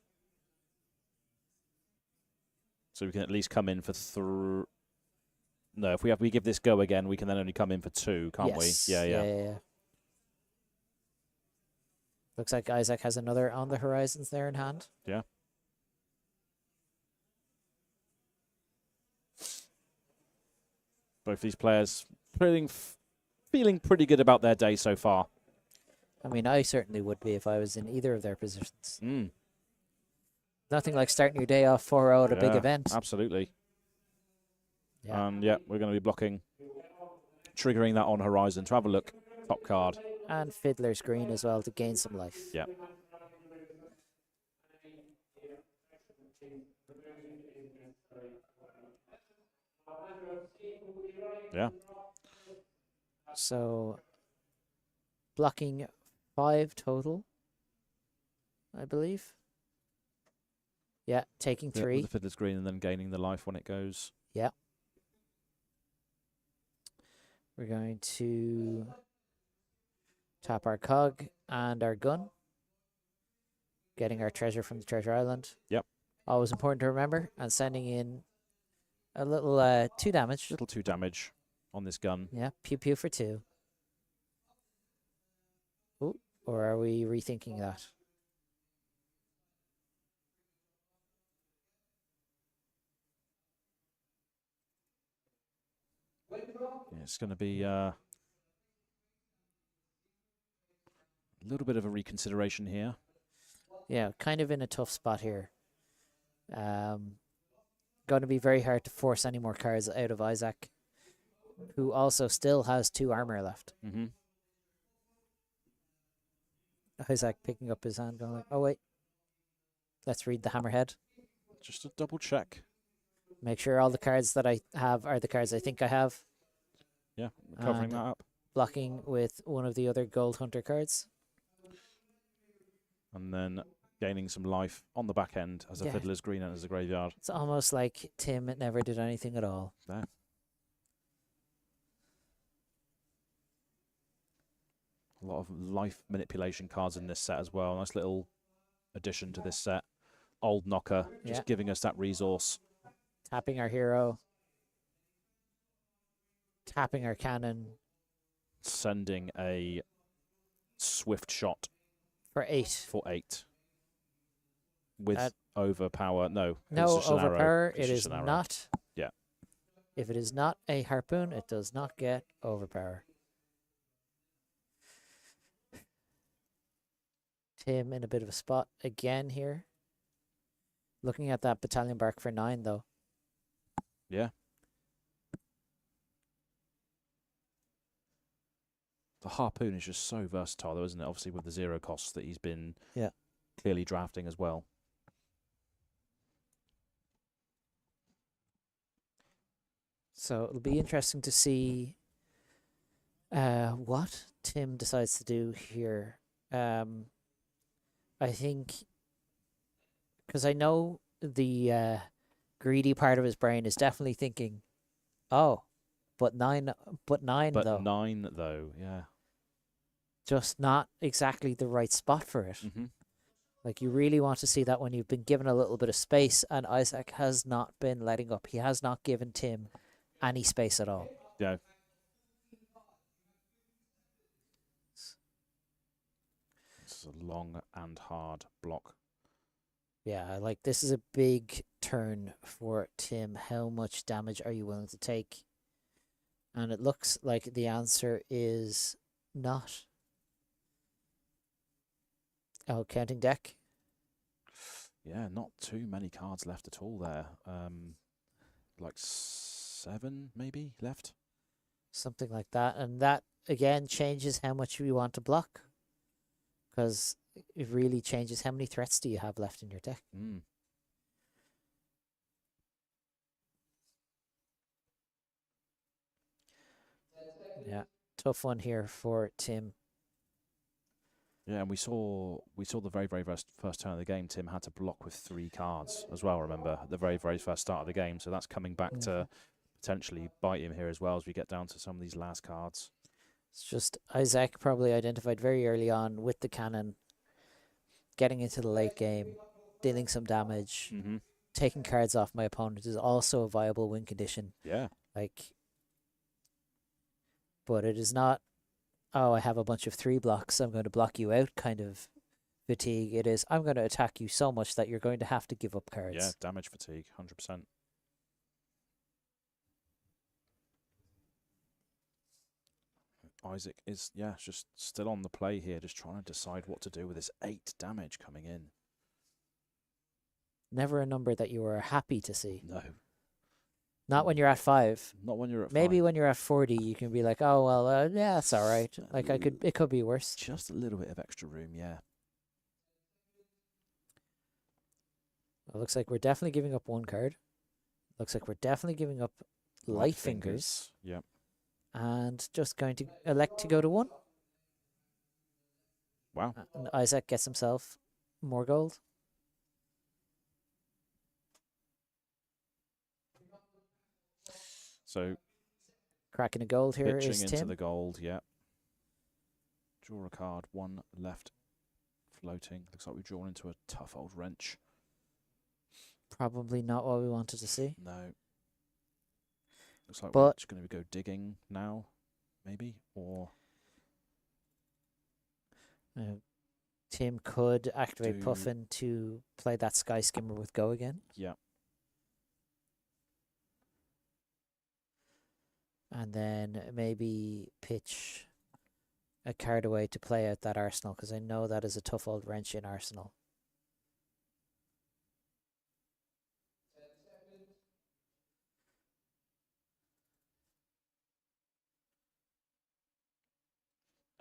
So we can at least come in for No, if we give this go again, we can then only come in for 2, can't we? Yeah. Looks like Isaac has another on the horizons there in hand. Yeah. Both these players feeling pretty good about their day so far. I mean, I certainly would be if I was in either of their positions. Mm. Nothing like starting your day off 4-0 at a big event. Absolutely. Yeah. And we're going to be blocking, triggering that on horizon to have a look. Top card. And Fiddler's Green as well to gain some life. Yeah. Yeah. So, blocking 5 total, I believe. Yeah, taking 3. With the Fiddler's Green and then gaining the life when it goes. Yeah. We're going to tap our cog and our gun. Getting our treasure from the treasure island. Yep. Always important to remember. And sending in a little 2 damage. Little 2 damage on this gun. Yeah, pew pew for 2. Ooh, or are we rethinking that? It's going to be a little bit of a reconsideration here. Yeah, kind of in a tough spot here. Going to be very hard to force any more cards out of Isaac, who also still has 2 armor left. Mm-hmm. Isaac picking up his hand, going like, oh wait, let's read the hammerhead. Just a double check. Make sure all the cards that I have are the cards I think I have. Yeah, covering that up. Blocking with one of the other Gold Hunter cards. And then gaining some life on the back end as a Fiddler's Green and as a graveyard. It's almost like Tim never did anything at all. No. A lot of life manipulation cards in this set as well. Nice little addition to this set. Old Knocker, just giving us that resource. Tapping our hero. Tapping our cannon. Sending a swift shot. For 8. For 8. With overpower. No. No it's just overpower. It is an arrow. not. Yeah. If it is not a harpoon, it does not get overpower. Tim in a bit of a spot again here. Looking at that battalion bark for 9, though. Yeah. The harpoon is just so versatile, though, isn't it? Obviously, with the 0 costs that he's been clearly drafting as well. So it'll be interesting to see what Tim decides to do here. I think, because I know the greedy part of his brain is definitely thinking, oh, but nine But though. 9, though, yeah. Just not exactly the right spot for it. Mm-hmm. Like, you really want to see that when you've been given a little bit of space, and Isaac has not been letting up. He has not given Tim any space at all. Yeah. This is a long and hard block. Yeah, like, this is a big turn for Tim. How much damage are you willing to take? And it looks like the answer is not. Oh, counting deck. Yeah, not too many cards left at all there. Like 7 maybe left. Something like that. And that, again, changes how much you want to block. Because it really changes how many threats do you have left in your deck. Mm. Yeah, tough one here for Tim. Yeah, and we saw the very, very first turn of the game. Tim had to block with 3 cards as well, remember, at the very, very first start of the game. So that's coming back to potentially bite him here as well as we get down to some of these last cards. It's just Isaac probably identified very early on with the cannon, getting into the late game, dealing some damage, Mm-hmm. taking cards off my opponent is also a viable win condition. Yeah. But it is not, oh, I have a bunch of 3 blocks, I'm going to block you out kind of fatigue. It is, I'm going to attack you so much that you're going to have to give up cards. Yeah, damage fatigue, 100%. Isaac is, just still on the play here, just trying to decide what to do with this 8 damage coming in. Never a number that you are happy to see. No. Not when you're at 5. Not when you're at 5. Maybe when you're at 40, you can be like, oh, well, yeah, it's all right. Like, it could be worse. Just a little bit of extra room, yeah. It looks like we're definitely giving up 1 card. Looks like we're definitely giving up Light Fingers. Yep. And just going to elect to go to 1. Wow. And Isaac gets himself more gold. So Cracking a gold here pitching is into Tim. the gold, yeah. Draw a card, 1 left floating. Looks like we've drawn into a tough old wrench. Probably not what we wanted to see. No. Looks like we're But just going to go digging now, maybe, or Tim could activate Puffin to play that Sky Skimmer with Go again. yeah. And then maybe pitch a card away to play out that Arsenal, because I know that is a tough old wrench in Arsenal.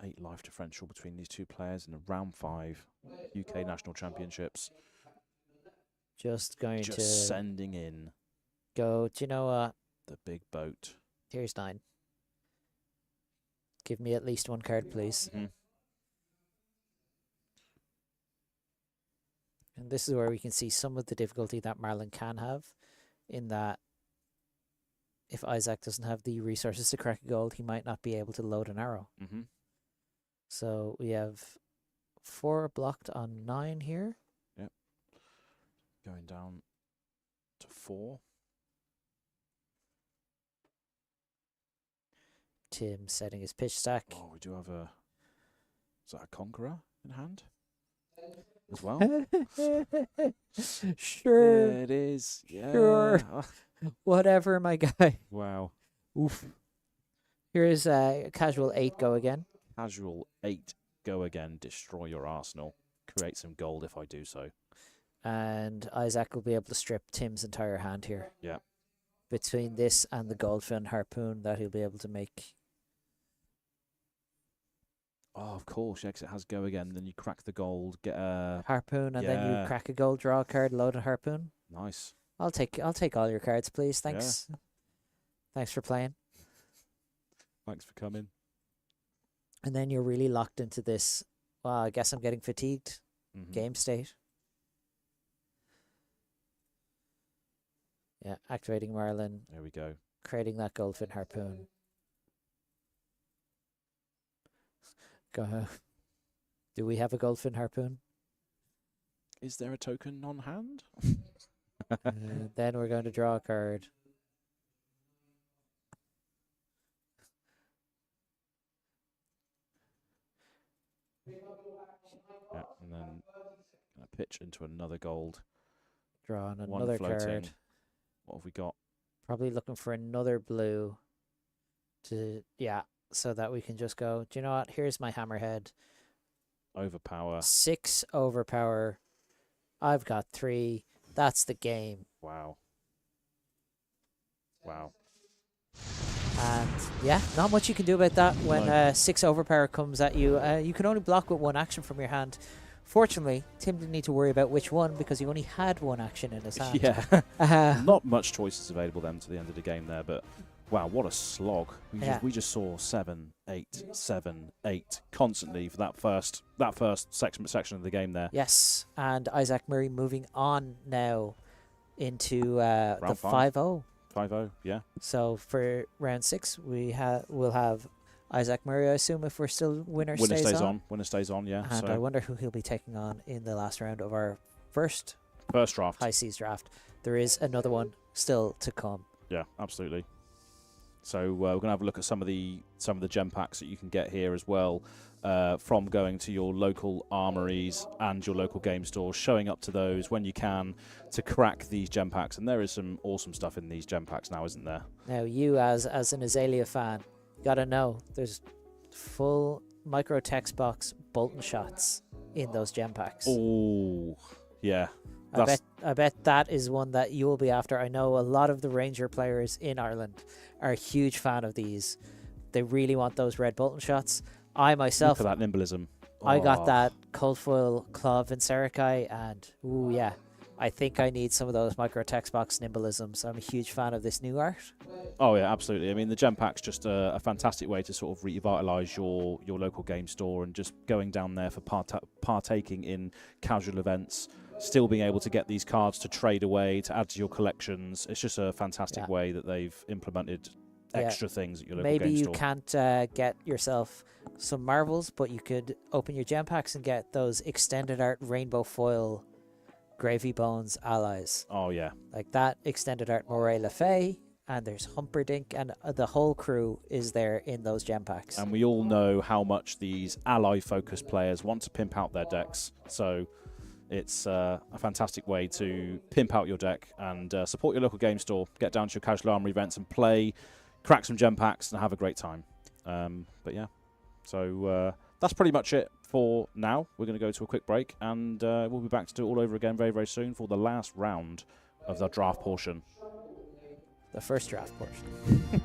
Eight life differential between these 2 players in a round 5 UK National Championships. Just going Just to sending in go, do you know what? the big boat. Here's 9. Give me at least 1 card, please. Mm-hmm. And this is where we can see some of the difficulty that Marlynn can have, in that if Isaac doesn't have the resources to crack a gold, he might not be able to load an arrow. Mm-hmm. So we have 4 blocked on 9 here. Yep. Going down to 4. Tim setting his pitch stack. Oh, we do have a... Is that a Conqueror in hand as well? Sure. Yeah, it is. Yeah. Sure. Whatever, my guy. Wow. Oof. Here's a casual 8 go again. Casual 8 go again. Destroy your Arsenal. create some gold if I do so. And Isaac will be able to strip Tim's entire hand here. Yeah. Between this and the Goldfin harpoon that he'll be able to make. Oh, of course, yeah, 'cause it has go again. Then you crack the gold, get a Harpoon, and then you crack a gold, draw a card, load a harpoon. nice. I'll take all your cards, please. Thanks. Thanks for playing. Thanks for coming. And then you're really locked into this. Well, I guess I'm getting fatigued. Mhm. Game state. Yeah, activating Marlynn, There we go. creating that Goldfin harpoon. Go. Do we have a Goldfin harpoon? Is there a token on hand? Then we're going to draw a card. Yeah, and then pitch into another gold. Draw on One another floating. card. What have we got? Probably looking for another blue. So that we can just go, do you know what? Here's my hammerhead. Overpower. 6 overpower. I've got 3. That's the game. Wow. Wow. And yeah, not much you can do about that when No. 6 overpower comes at you. You can only block with 1 action from your hand. Fortunately, Tim didn't need to worry about which one because he only had 1 action in his hand. Yeah. Not much choices available then to the end of the game there, but wow, what a slog. We just saw 7, 8, 7, 8 constantly for that first section of the game there. Yes, and Isaac Murray moving on now into the Round 5. 5-0. 5-0, yeah. So for round 6, we'll have Isaac Murray, I assume, if we're still winner stays on. Winner stays on, yeah. And So I wonder who he'll be taking on in the last round of our first draft. High Seas draft. There is another one still to come. Yeah, absolutely. So we're gonna have a look at some of the gem packs that you can get here as well, from going to your local armories and your local game stores, showing up to those when you can to crack these gem packs. And there is some awesome stuff in these gem packs now, isn't there? Now, you as an Azalea fan, gotta know there's full micro text box Bolton shots in those gem packs. Oh, yeah. I bet that is one that you will be after. I know a lot of the Ranger players in Ireland are a huge fan of these. They really want those red Bolton shots. I myself, look at that nimblism. I got that cold foil claw of Dracai, and ooh yeah, I think I need some of those micro text box nimblisms. I'm a huge fan of this new art. Oh yeah, absolutely. I mean, the gem pack's just a fantastic way to sort of revitalise your local game store, and just going down there for partaking in casual events, still being able to get these cards to trade away, to add to your collections. It's just a fantastic way that they've implemented extra things at your local Maybe game you store. can't get yourself some marvels, but you could open your gem packs and get those extended art rainbow foil Gravy Bones allies. Oh yeah. Like that extended art Moray LaFay, and there's Humperdinck, and the whole crew is there in those gem packs. And we all know how much these ally-focused players want to pimp out their decks. So it's a fantastic way to pimp out your deck and support your local game store. Get down to your casual armory events and play, crack some gem packs, and have a great time. But yeah, so that's pretty much it for now. We're going to go to a quick break, and we'll be back to do it all over again very, very soon for the last round of the draft portion. The first draft portion.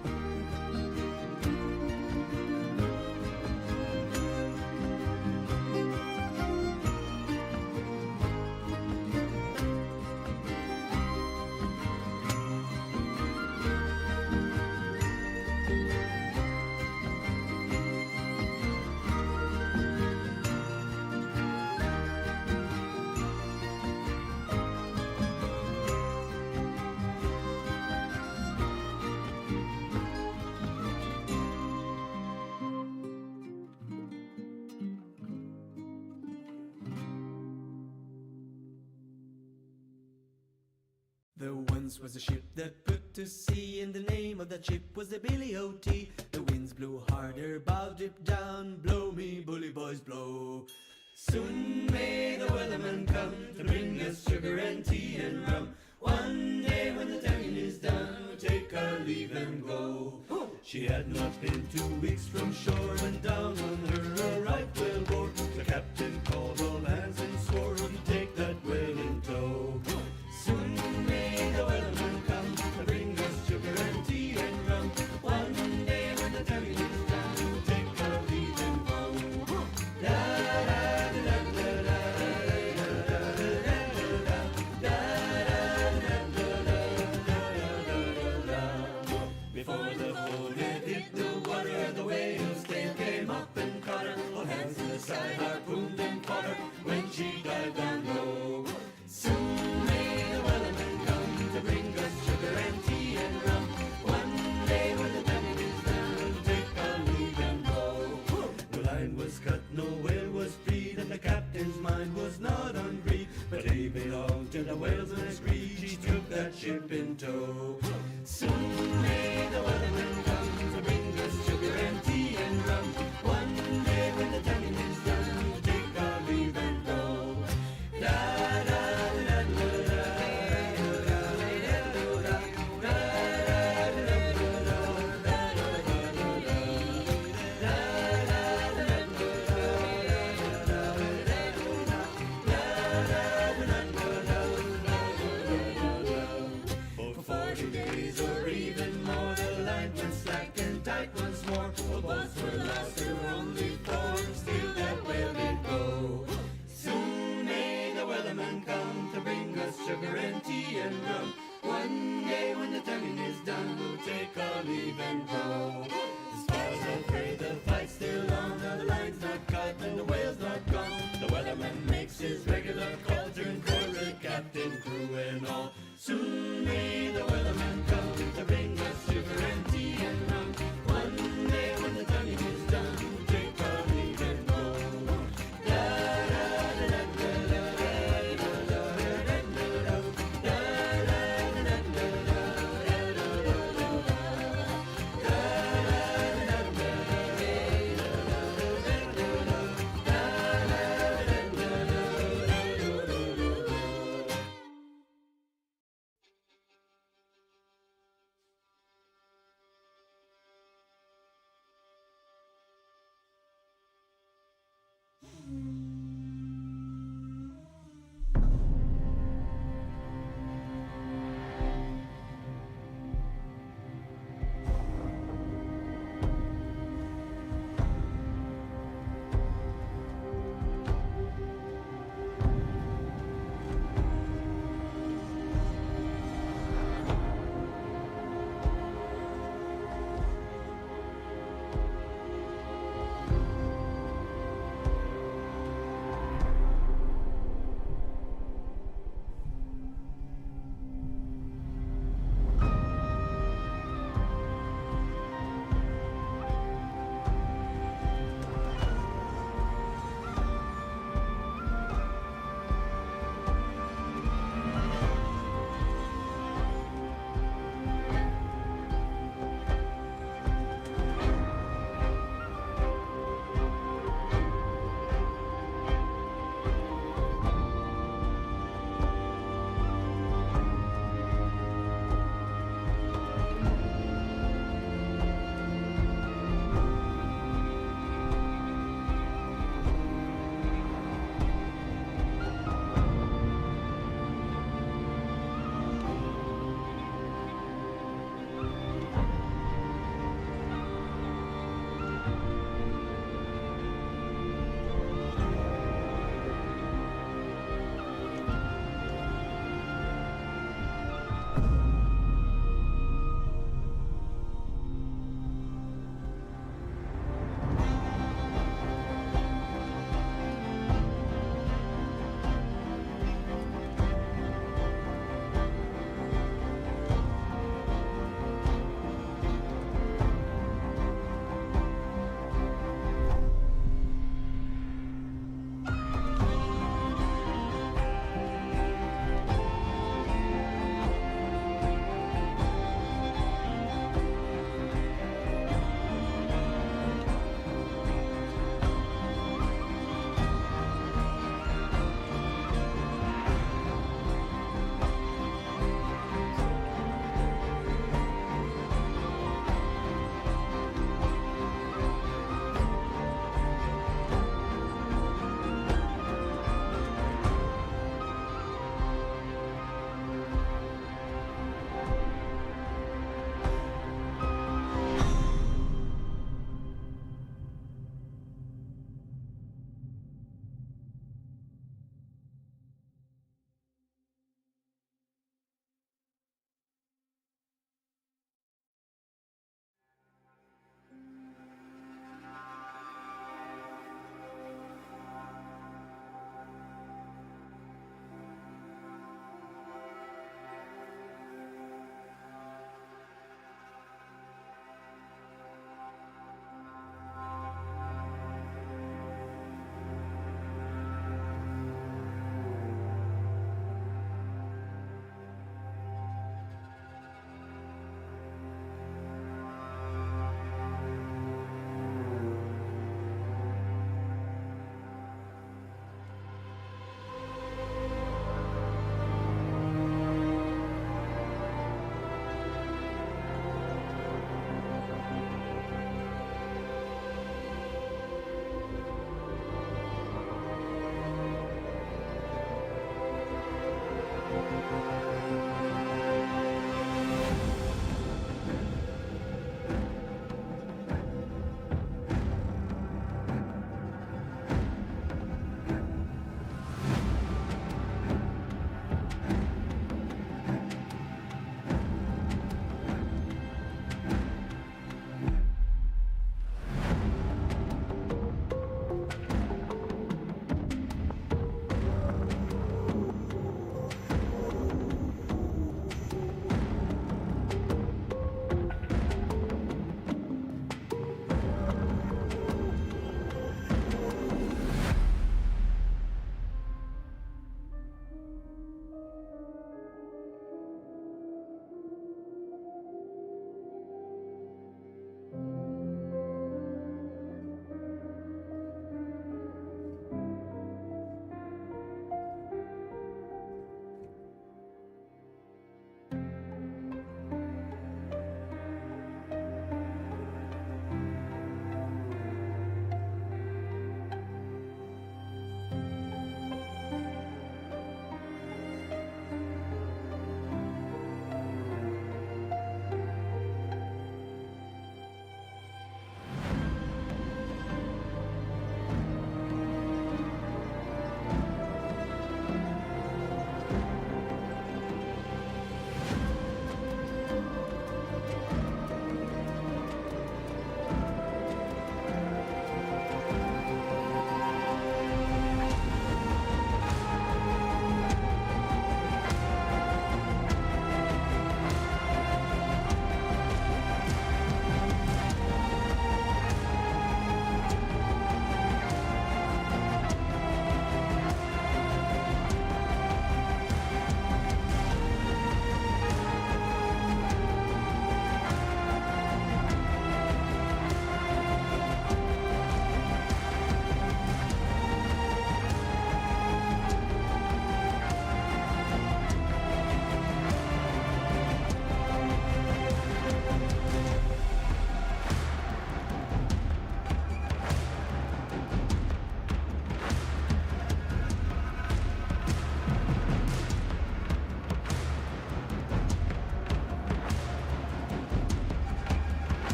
There once was a ship that put to sea, and the name of that ship was the Billy O.T. The winds blew harder, bow dip down, blow me bully boys blow. Soon may the weatherman come to bring us sugar and tea and rum. One day when the tagging is done, we'll take our leave and go. She had not been 2 weeks from shore, and down on her a right whale bore. The captain called all hands and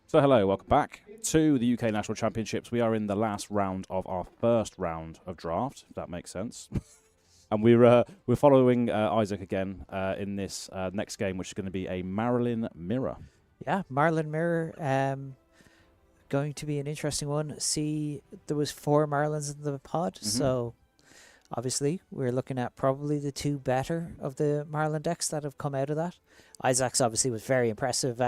So hello, welcome back to the UK National Championships. We are in the last round of our first round of draft, if that makes sense. And we're following Isaac again in this next game, which is going to be a Marlynn Mirror. Yeah, Marlynn Mirror. Going to be an interesting one. See, there was 4 Marlyns in the pod, so obviously we're looking at probably the 2 better of the Marlyn decks that have come out of that. Isaac's obviously was very impressive.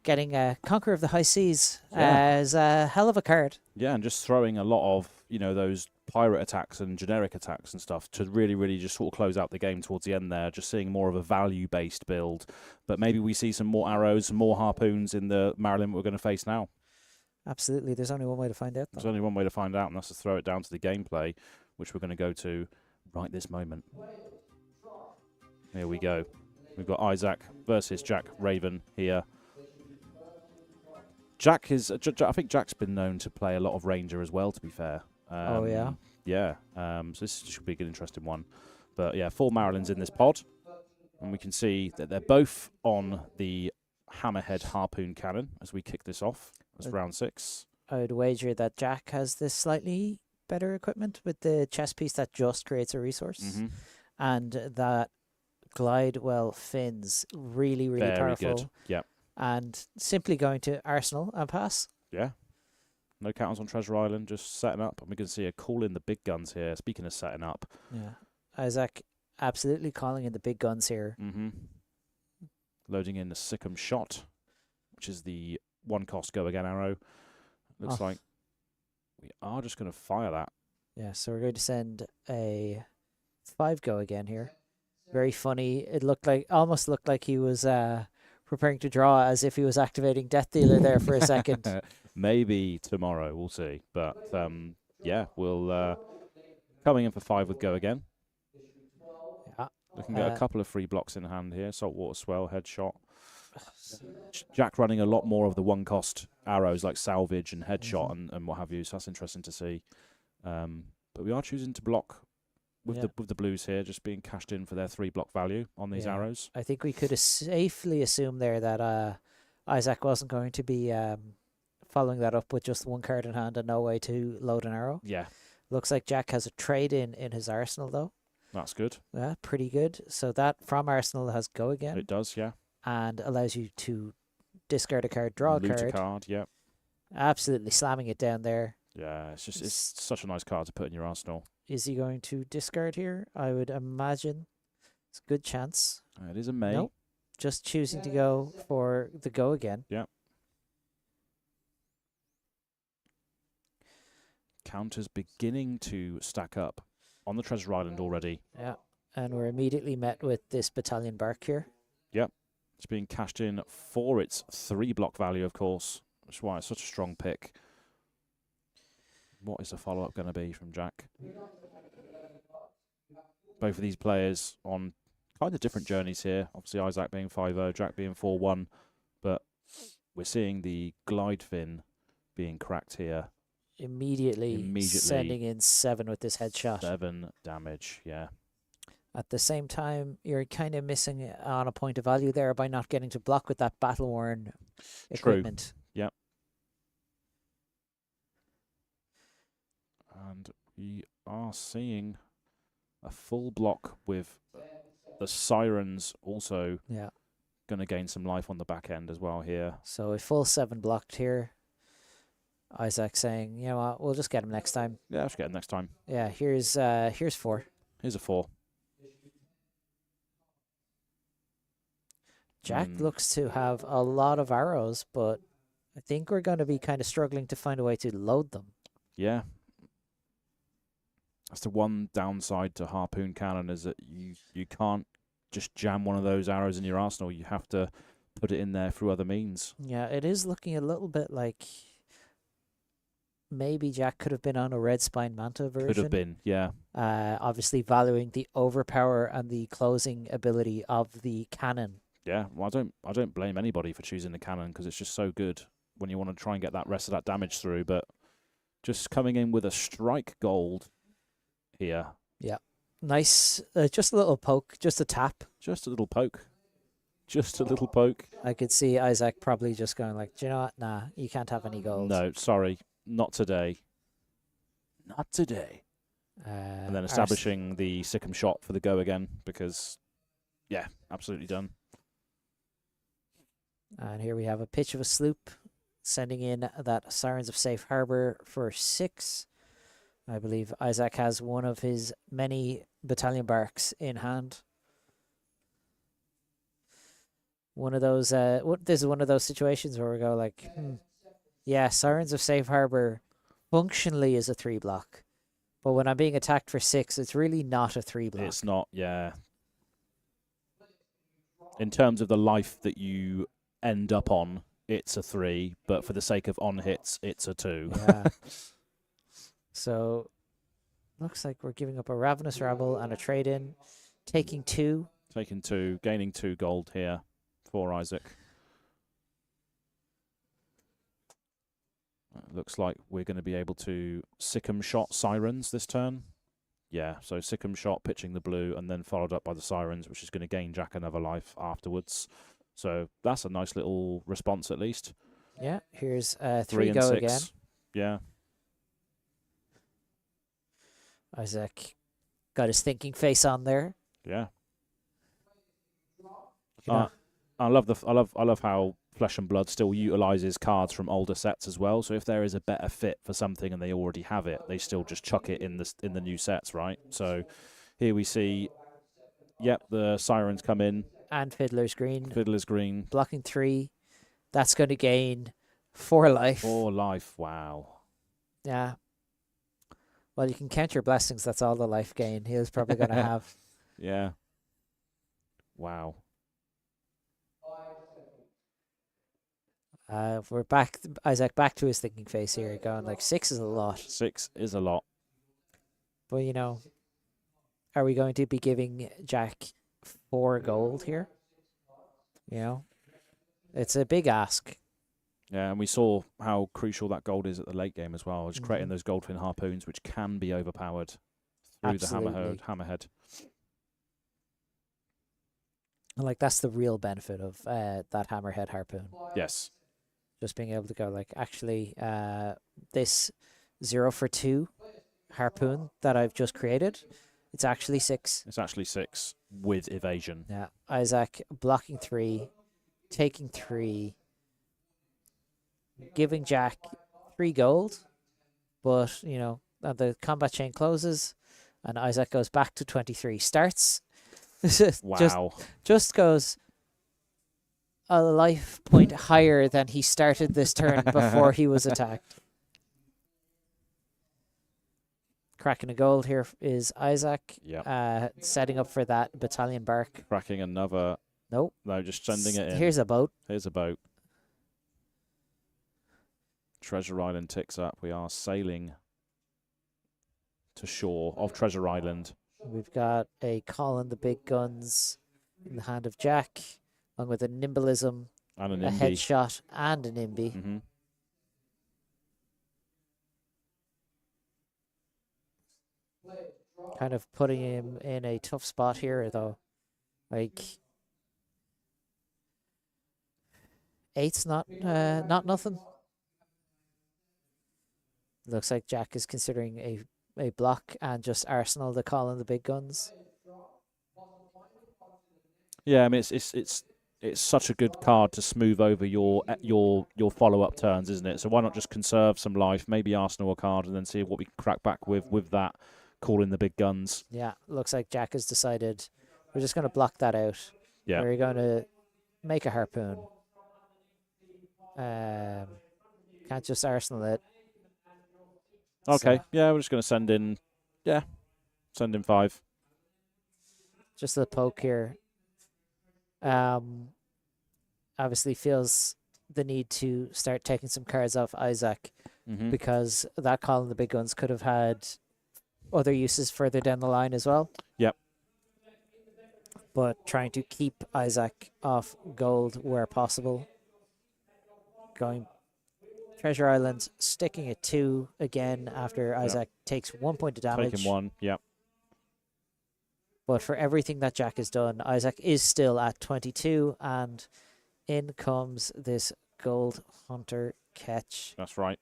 Getting a Conqueror of the High Seas is a hell of a card. Yeah, and just throwing a lot of, those pirate attacks and generic attacks and stuff to really, really just sort of close out the game towards the end there. Just seeing more of a value-based build. But maybe we see some more arrows, some more harpoons in the Marlyn we're going to face now. Absolutely. There's only one way to find out, though. There's only one way to find out, and that's to throw it down to the gameplay, which we're going to go to right this moment. Here we go. We've got Isaac versus Jack Raven here. Jack is. I think Jack's been known to play a lot of Ranger as well, to be fair. Oh, yeah? Yeah. So this should be an interesting one. But yeah, 4 Marylands in this pod. And we can see that they're both on the Hammerhead Harpoon Cannon as we kick this off. That's round 6. I would wager that Jack has this slightly better equipment with the chest piece that just creates a resource. And that Glidewell fins, really, really Very powerful. good. Yeah. And simply going to Arsenal and pass. Yeah. No Cattons on Treasure Island, just setting up. And we can see a call in the big guns here. Speaking of setting up. Yeah. Isaac absolutely calling in the big guns here. Loading in the Sikkim Shot, which is the 1-cost go again arrow. Looks like we are just going to fire that. Yeah, so we're going to send a 5 go again here. Very funny. It almost looked like he was preparing to draw, as if he was activating Death Dealer there for a second. Maybe tomorrow, we'll see. But yeah, we'll coming in for 5 with go again. Yeah. Looking at a couple of free blocks in hand here. Saltwater Swell, Headshot. Jack running a lot more of the 1-cost arrows like Salvage and Headshot and what have you. So that's interesting to see. But we are choosing to block with the blues here, just being cashed in for their 3-block value on these arrows. I think we could safely assume there that Isaac wasn't going to be following that up with just 1 card in hand and no way to load an arrow. Yeah. Looks like Jack has a trade in his arsenal, though. That's good. Yeah, pretty good. So that from Arsenal has go again. It does, yeah. And allows you to discard a card, draw a Loot card. a card, yeah. Absolutely slamming it down there. Yeah, it's such a nice card to put in your arsenal. Is he going to discard here? I would imagine it's a good chance. It is a May. Nope. Just choosing to go for the go again. Yeah. Counters beginning to stack up on the Treasure Island already. Yeah. And we're immediately met with this Battalion Bark here. Yep. It's being cashed in for its 3-block value, of course. That's why it's such a strong pick. What is the follow-up going to be from Jack? Both of these players on kind of different journeys here. Obviously, Isaac being 5-0, Jack being 4-1. But we're seeing the glide fin being cracked here. Immediately sending in 7 with this headshot. 7 damage, yeah. At the same time, you're kind of missing on a point of value there by not getting to block with that battle-worn equipment. Yep. And we are seeing a full block with the Sirens also going to gain some life on the back end as well here. So a full 7 blocked here. Isaac saying, you know what, we'll just get him next time. Yeah, let's get him next time. Yeah, here's 4. Here's a 4. Jack looks to have a lot of arrows, but I think we're going to be kind of struggling to find a way to load them. Yeah. That's the one downside to Harpoon Cannon, is that you can't just jam one of those arrows in your arsenal. You have to put it in there through other means. Yeah, it is looking a little bit like maybe Jack could have been on a Red Spine Manta version. Could have been, yeah. Obviously valuing the overpower and the closing ability of the cannon. Yeah, well, I don't blame anybody for choosing the cannon, because it's just so good when you want to try and get that rest of that damage through. But just coming in with a strike gold here. Yeah, nice. Just a little poke, just a tap. Just a little poke. Just a little poke. I could see Isaac probably just going like, do you know what? Nah, you can't have any gold. No, sorry, not today. Not today. And then establishing the Sikkim shot for the go again because, yeah, absolutely done. And here we have a pitch of a sloop sending in that Sirens of Safe Harbor for 6. I believe Isaac has one of his many battalion barks in hand. One of those, this is one of those situations where we go like, yeah, Sirens of Safe Harbor functionally is a 3 block. But when I'm being attacked for 6, it's really not a 3 block. It's not, yeah. In terms of the life that you end up on, it's a 3, but for the sake of on hits, it's a 2. Yeah. So, looks like we're giving up a Ravenous Rabble and a trade-in, taking 2. Taking 2, gaining 2 gold here for Isaac. Looks like we're going to be able to Sikkim shot Sirens this turn. Yeah, so Sikkim shot, pitching the blue, and then followed up by the Sirens, which is going to gain Jack another life afterwards. So that's a nice little response at least. Yeah, here's 3 3 and go 6. again. Yeah. Isaac got his thinking face on there. Yeah. You know, I love how Flesh and Blood still utilizes cards from older sets as well. So if there is a better fit for something and they already have it, they still just chuck it in the new sets, right? So here we see, yep, the Sirens come in. and Fiddler's Green. Fiddler's Green. Blocking 3. That's going to gain 4 life. 4 life, wow. Yeah. Well, you can count your blessings. That's all the life gain he was probably going to have. Yeah. Wow. We're back, Isaac, back to his thinking face here, going like 6 is a lot. 6 is a lot. But, you know, are we going to be giving Jack 4 gold here? You know, it's a big ask. Yeah, and we saw how crucial that gold is at the late game as well. Just creating those goldfin harpoons, which can be overpowered through Absolutely. the hammerhead. Like, that's the real benefit of that hammerhead harpoon. Yes. Just being able to go like, actually, this 0 for 2 harpoon that I've just created, it's actually 6. It's actually 6 with evasion. Yeah, Isaac blocking 3, taking 3, giving Jack 3 gold, but you know the combat chain closes, and Isaac goes back to 23. Starts, Wow. just goes a life point higher than he started this turn before he was attacked. Cracking a gold here is Isaac. Yeah. Setting up for that battalion bark. Cracking another. Nope. No, just sending it in. Here's a boat. Here's a boat. Treasure Island ticks up. We are sailing to shore of Treasure Island. We've got a Colin the Big Guns in the hand of Jack, along with a Nimblism, And an a Imbi. headshot, and an Imbi. Mm-hmm. Kind of putting him in a tough spot here, though. Like, 8's not nothing. Looks like Jack is considering a block and just Arsenal to call in the big guns. Yeah, I mean it's such a good card to smooth over your follow up turns, isn't it? So why not just conserve some life, maybe Arsenal a card, and then see what we can crack back with that. Call in the big guns. Yeah, looks like Jack has decided we're just going to block that out. Yeah. We're going to make a harpoon. Can't just Arsenal it. Okay. So, yeah, we're just going to send in. Yeah. Send in 5. just a poke here. Obviously feels the need to start taking some cards off Isaac because that call in the big guns could have had other uses further down the line as well. Yep. But trying to keep Isaac off gold where possible. Going Treasure Island, sticking at 2 again after Isaac takes 1 point of damage. Taking 1. Yep. But for everything that Jack has done, Isaac is still at 22, and in comes this Gold Hunter catch, That's right.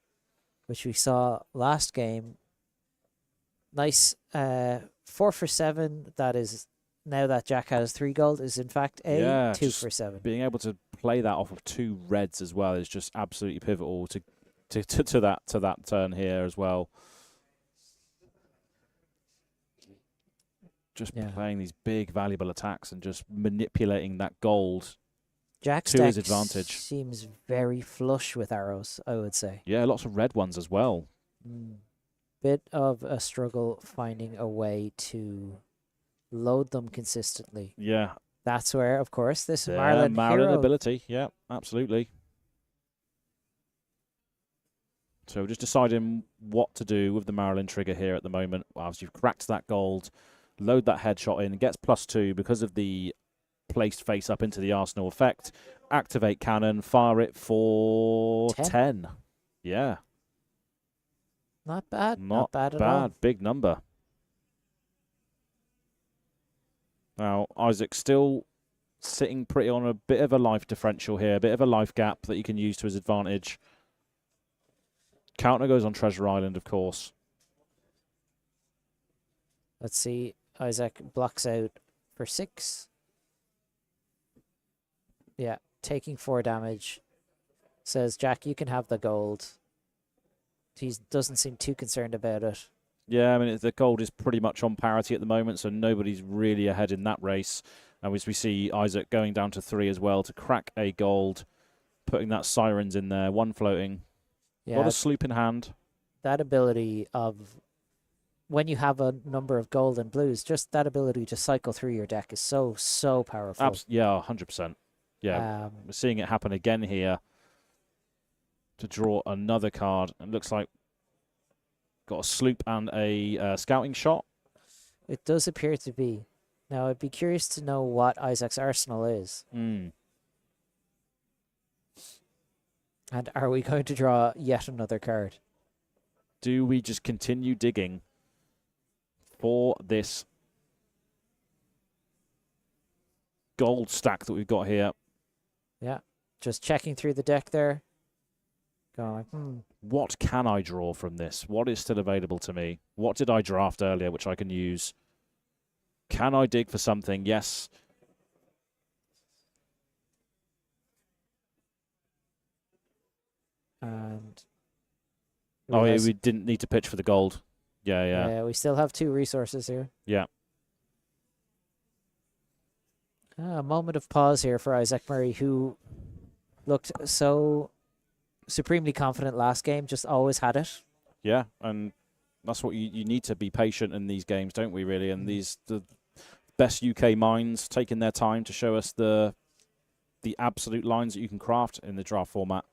which we saw last game. Nice 4 for 7. That is, now that Jack has 3 gold, is in fact a 2 just for 7. being able to play that off of 2 reds as well is just absolutely pivotal to that turn here as well. Just playing these big valuable attacks and just manipulating that gold Jack's to deck his advantage. Seems very flush with arrows, I would say. Yeah, lots of red ones as well. Bit of a struggle finding a way to load them consistently. Yeah. That's where, of course, this Marlynn hero ability. Yeah, absolutely. So just deciding what to do with the Marlynn trigger here at the moment. As you've cracked that gold, load that headshot in, gets +2 because of the placed face up into the arsenal effect. Activate cannon, fire it for 10. Yeah. Not bad. Not bad at all. Big number. Now, Isaac's still sitting pretty on a bit of a life differential here, a bit of a life gap that he can use to his advantage. Counter goes on Treasure Island, of course. Let's see. Isaac blocks out for 6. Yeah, taking 4 damage. Says, Jack, you can have the gold. He doesn't seem too concerned about it. Yeah, I mean, the gold is pretty much on parity at the moment, so nobody's really ahead in that race. And as we see Isaac going down to 3 as well to crack a gold, putting that Sirens in there, 1 floating. Yeah, Got a sloop in hand. That ability of, when you have a number of gold and blues, just that ability to cycle through your deck is so powerful. Yeah, 100%. Yeah, we're seeing it happen again here to draw another card. It looks like got a sloop and a scouting shot. It does appear to be. Now, I'd be curious to know what Isaac's arsenal is. And are we going to draw yet another card? Do we just continue digging for this gold stack that we've got here? Yeah, just checking through the deck there. Going like, What can I draw from this? What is still available to me? What did I draft earlier which I can use? Can I dig for something? Yes. And we didn't need to pitch for the gold. Yeah. Yeah, we still have 2 resources here. Yeah. A moment of pause here for Isaac Murray, who looked so supremely confident last game, just always had it. Yeah, and that's what you need to be patient in these games, don't we, really? And the best UK minds taking their time to show us the absolute lines that you can craft in the draft format.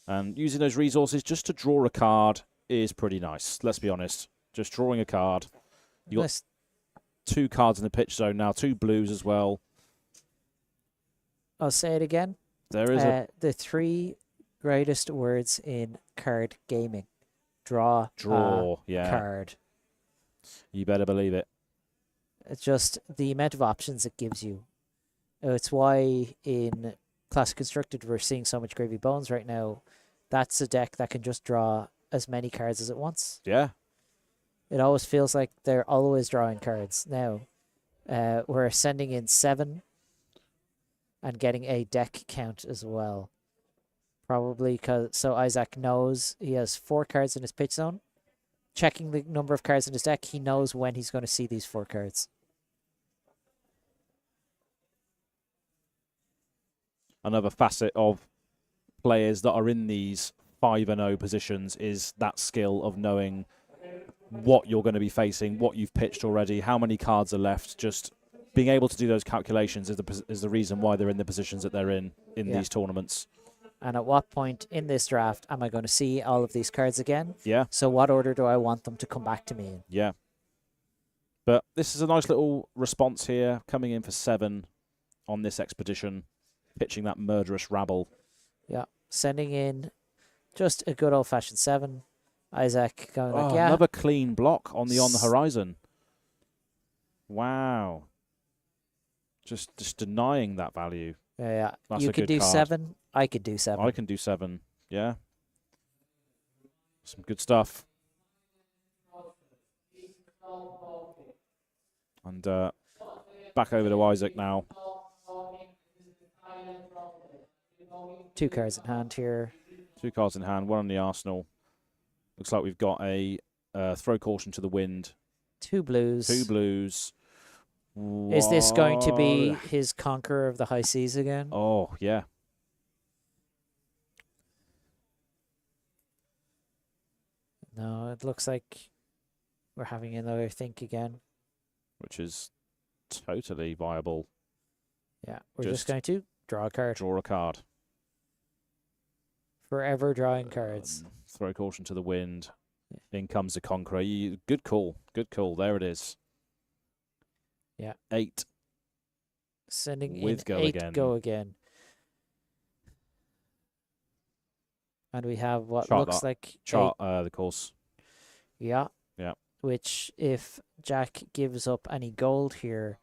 And using those resources just to draw a card is pretty nice, let's be honest. Just drawing a card. You got 2 cards in the pitch zone now, 2 blues as well. I'll say it again. There is the 3 greatest words in card gaming. Draw yeah. Card. You better believe it. It's just the amount of options it gives you. It's why in Classic Constructed we're seeing so much Gravy Bones right now. That's a deck that can just draw as many cards as it wants. Yeah. It always feels like they're always drawing cards. Now, we're sending in 7 and getting a deck count as well. Probably so Isaac knows he has 4 cards in his pitch zone. Checking the number of cards in his deck, he knows when he's going to see these 4 cards. Another facet of players that are in these 5-0 positions is that skill of knowing what you're going to be facing, what you've pitched already, how many cards are left. Just being able to do those calculations is the reason why they're in the positions that they're in these tournaments. And at what point in this draft am I going to see all of these cards again? Yeah. So what order do I want them to come back to me in? Yeah. But this is a nice little response here, coming in for 7 on this expedition, pitching that murderous rabble. Yeah. Sending in just a good old-fashioned 7. Isaac going like, yeah. Another clean block on the horizon. Wow. Just denying that value. Yeah, That's you a could good do card. 7. I could do 7. I can do 7. Yeah. Some good stuff. And back over to Isaac now. 2 cards in hand here. 2 cards in hand, 1 on the arsenal. Looks like we've got a throw caution to the wind. 2 blues. 2 blues. Is this going to be What? his Conqueror of the High Seas again? Oh, yeah. No, it looks like we're having another think again. Which is totally viable. Yeah, we're just going to draw a card. Draw a card. Forever drawing cards. Throw caution to the wind. In comes the Conqueror. Good call. Good call. There it is. Yeah. 8. Sending With in go 8 again. go again. And we have what Chart looks that. like Chart the course. Yeah. Yeah. Which, if Jack gives up any gold here,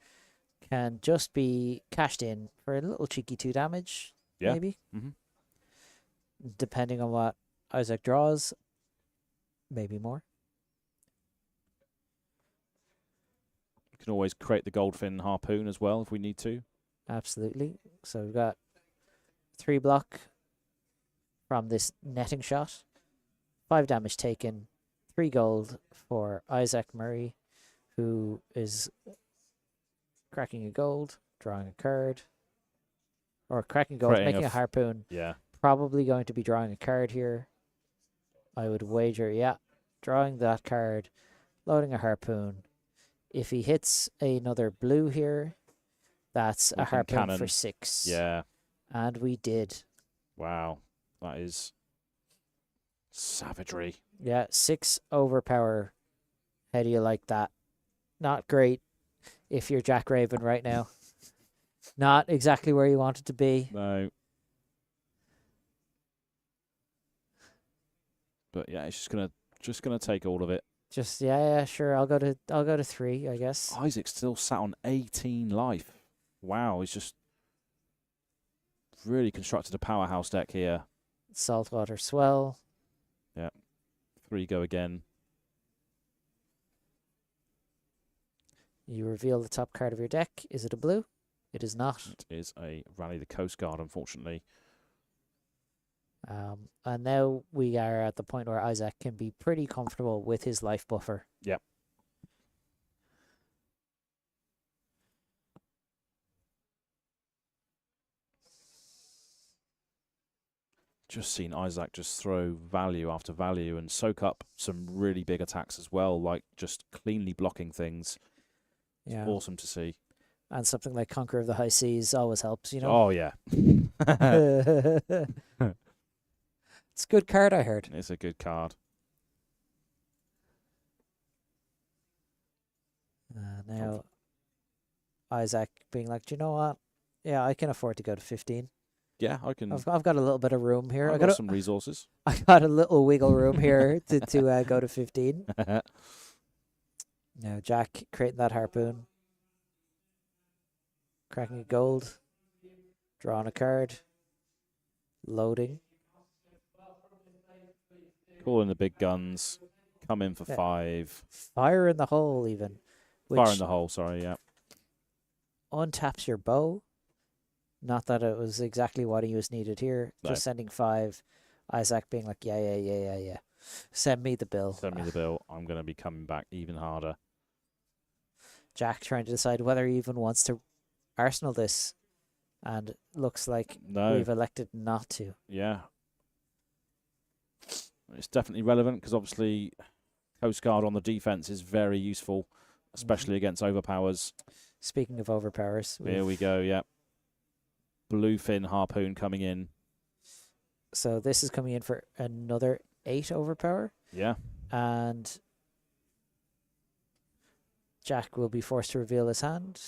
can just be cashed in for a little cheeky 2 damage, Yeah. maybe. Mhm. Depending on what Isaac draws, maybe more. You can always create the Goldfin Harpoon as well if we need to. Absolutely. So we've got 3 block from this netting shot, 5 damage taken, 3 gold for Isaac Murray, who is cracking a gold, drawing a card, or cracking gold, Creating making a harpoon. Yeah. Probably going to be drawing a card here. I would wager, yeah, drawing that card, loading a harpoon. If he hits another blue here, that's We a can harpoon cannon. for 6. Yeah. And we did. Wow. That is savagery. Yeah, 6 overpower. How do you like that? Not great if you're Jack Raven right now. Not exactly where you want it to be. No. But yeah, it's just gonna take all of it. Just yeah, sure. I'll go to 3, I guess. Isaac's still sat on 18 life. Wow, he's just really constructed a powerhouse deck here. Saltwater Swell. 3 go again. You reveal the top card of your deck. Is it a blue? It is not. It is a Rally the Coast Guard, unfortunately. And now we are at the point where Isaac can be pretty comfortable with his life buffer. Yep. Just seen Isaac just throw value after value and soak up some really big attacks as well, like just cleanly blocking things. Yeah. Awesome to see. And something like Conqueror of the High Seas always helps, you know? Oh, yeah. It's a good card, I heard. It's a good card. Now, Isaac being like, do you know what? Yeah, I can afford to go to 15. Yeah, I can. I've got a little bit of room here. I've got some resources. I got a little wiggle room here to go to 15. Now, Jack creating that harpoon. Cracking a gold. Drawing a card. Loading. Calling the big guns. Come in for Yeah. 5. Fire in the hole, even. Which Fire in the hole, sorry, yeah. untaps your bow. Not that it was exactly what he was needed here. No. Just sending 5. Isaac being like, yeah. Send me the bill. Send me the bill. I'm going to be coming back even harder. Jack trying to decide whether he even wants to arsenal this. And looks like No. we've elected not to. Yeah. It's definitely relevant because obviously Coast Guard on the defense is very useful, especially against overpowers. Speaking of overpowers. Here we go, yeah. Bluefin Harpoon coming in. So this is coming in for another 8 overpower. Yeah. And Jack will be forced to reveal his hand.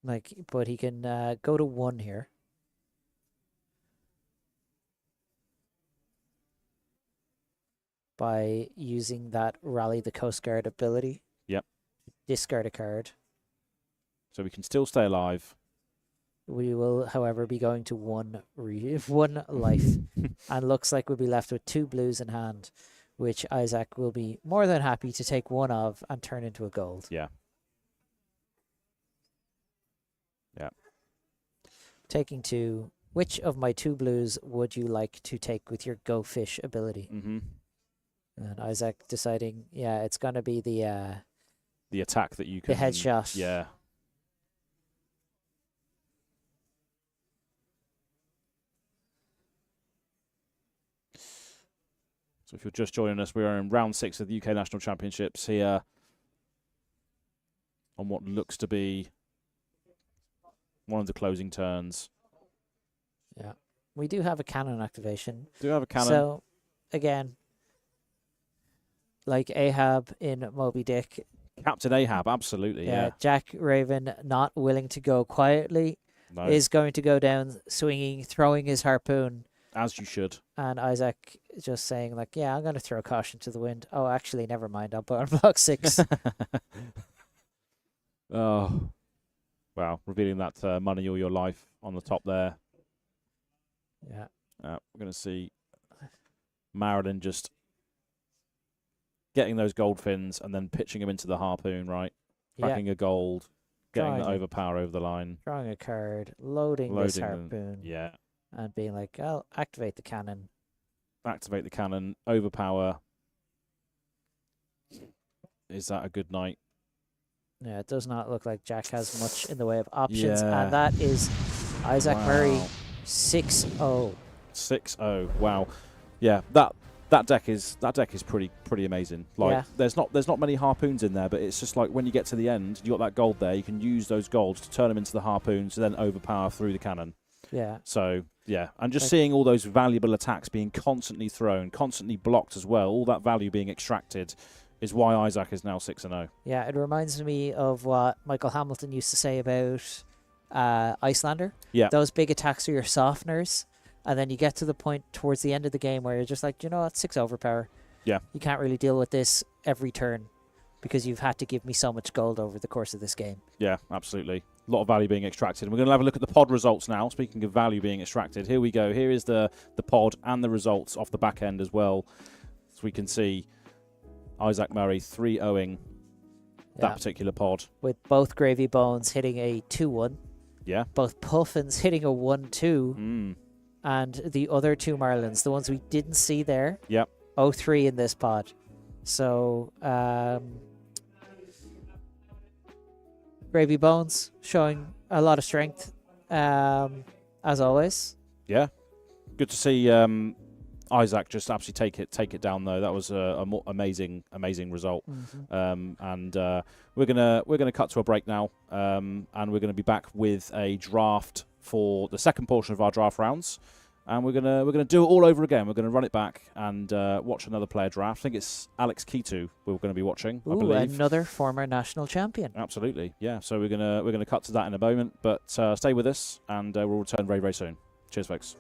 But he can go to 1 here. By using that Rally the Coast Guard ability. Yep. discard a card. So we can still stay alive. We will, however, be going to one life. And looks like we'll be left with 2 blues in hand, which Isaac will be more than happy to take one of and turn into a gold. Yeah. Yeah. Taking 2. Which of my 2 blues would you like to take with your Go Fish ability? Mm-hmm. And Isaac deciding, yeah, it's going to be the attack that you can... the headshot. Yeah. So if you're just joining us, we are in round 6 of the UK National Championships here on what looks to be one of the closing turns. Yeah. We do have a cannon activation. Do have a cannon. So, again, like Ahab in Moby Dick. Captain Ahab, absolutely, yeah. Jack Raven, not willing to go quietly, is going to go down swinging, throwing his harpoon. As you should. And Isaac just saying, like, yeah, I'm going to throw caution to the wind. Oh, actually, never mind. I'll put on block 6. Oh, wow. Revealing that money all your life on the top there. Yeah. We're going to see Marlynn just getting those gold fins and then pitching him into the harpoon, right? Cracking a gold, getting the overpower over the line. Drawing a card, loading this harpoon. Yeah. And being like, I'll activate the cannon. Activate the cannon, overpower. Is that a good night? Yeah, it does not look like Jack has much in the way of options. Yeah. And that is Isaac Murray 6-0. 6-0. Wow. Yeah, that deck is pretty amazing. Like there's not many harpoons in there, but it's just like when you get to the end, you got that gold there, you can use those golds to turn them into the harpoons to then overpower through the cannon. Yeah. So, yeah. And just seeing all those valuable attacks being constantly thrown, constantly blocked as well, all that value being extracted is why Isaac is now 6-0. Yeah, it reminds me of what Michael Hamilton used to say about Icelander. Yeah. Those big attacks are your softeners. And then you get to the point towards the end of the game where you're just like, you know what, 6 overpower. Yeah. You can't really deal with this every turn because you've had to give me so much gold over the course of this game. Yeah, absolutely. A lot of value being extracted. And we're going to have a look at the pod results now. Speaking of value being extracted, here we go. Here is the pod and the results off the back end as well. So we can see Isaac Murray 3-0ing that particular pod. With both Gravy Bones hitting a 2-1. Yeah. Both Puffins hitting a 1-2. And the other 2 Marlyns, the ones we didn't see there. Yep. 0-3 in this pod. So, Gravy Bones showing a lot of strength, as always. Yeah. Good to see Isaac just absolutely take it down though. That was a more amazing result. And we're gonna cut to a break now, and we're gonna be back with a draft for the second portion of our draft rounds, and we're gonna do it all over again. We're gonna run it back and watch another player draft. I think it's Alex Chitu we're gonna be watching. I believe another former national champion. Absolutely, yeah. So we're gonna cut to that in a moment, but stay with us, and we'll return very, very soon. Cheers, folks.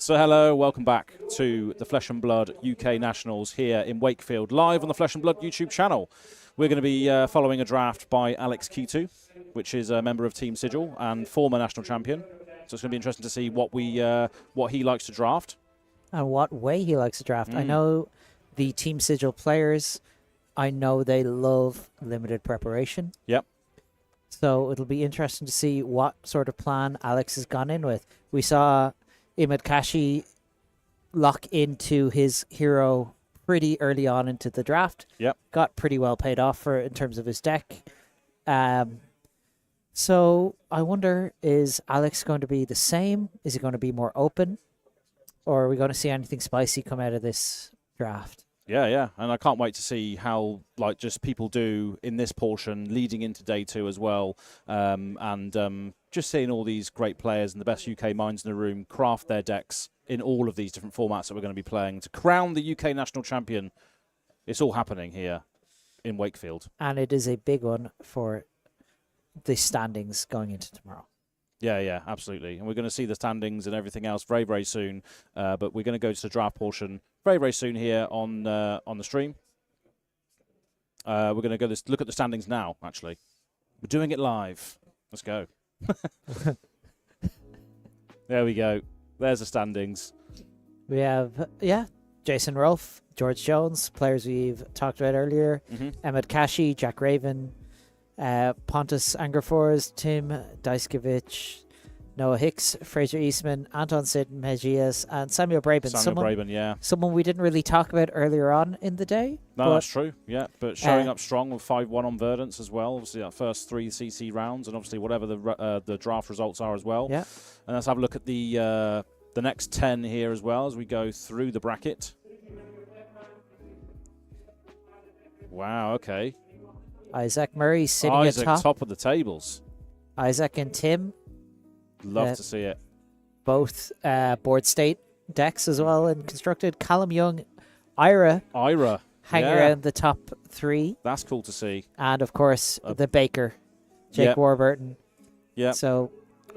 So hello, welcome back to the Flesh and Blood UK Nationals here in Wakefield, live on the Flesh and Blood YouTube channel. We're going to be following a draft by Alex Chitu, which is a member of Team Sigil and former national champion. So it's going to be interesting to see what he likes to draft. And what way he likes to draft. I know the Team Sigil players, I know they love limited preparation. Yep. So it'll be interesting to see what sort of plan Alex has gone in with. We saw Emad Kashy lock into his hero pretty early on into the draft. Yep. Got pretty well paid off for in terms of his deck. So I wonder, is Alex going to be the same? Is he going to be more open? Or are we going to see anything spicy come out of this draft? Yeah, and I can't wait to see how just people do in this portion leading into day 2 as well, and just seeing all these great players and the best UK minds in the room craft their decks in all of these different formats that we're going to be playing to crown the UK national champion. It's all happening here in Wakefield. And it is a big one for the standings going into tomorrow. Yeah, absolutely. And we're going to see the standings and everything else very, very soon. But we're going to go to the draft portion very, very soon here on the stream. We're going to go look at the standings now, actually. We're doing it live. Let's go. There we go. There's the standings. We have, Jason Rolfe, George Jones, players we've talked about earlier. Emad Kashy, Jack Raven, Pontus Angerfors, Tim Dasiukevich, Noah Hicks, Fraser Eastman, Anton Sid Mejias, and Samuel Braben. Someone we didn't really talk about earlier on in the day. No, that's true. Yeah, but showing up strong with 5-1 on Verdance as well. Obviously, that first 3 CC rounds, and obviously whatever the draft results are as well. Yeah. And let's have a look at the next 10 here as well as we go through the bracket. Wow. Okay. Isaac Murray sitting at top of the tables. Isaac and Tim. Love to see it. Both board state decks as well and constructed. Callum Young, Ira hanging around the top 3. That's cool to see. And of course the Baker, Jake Warburton. Yeah. So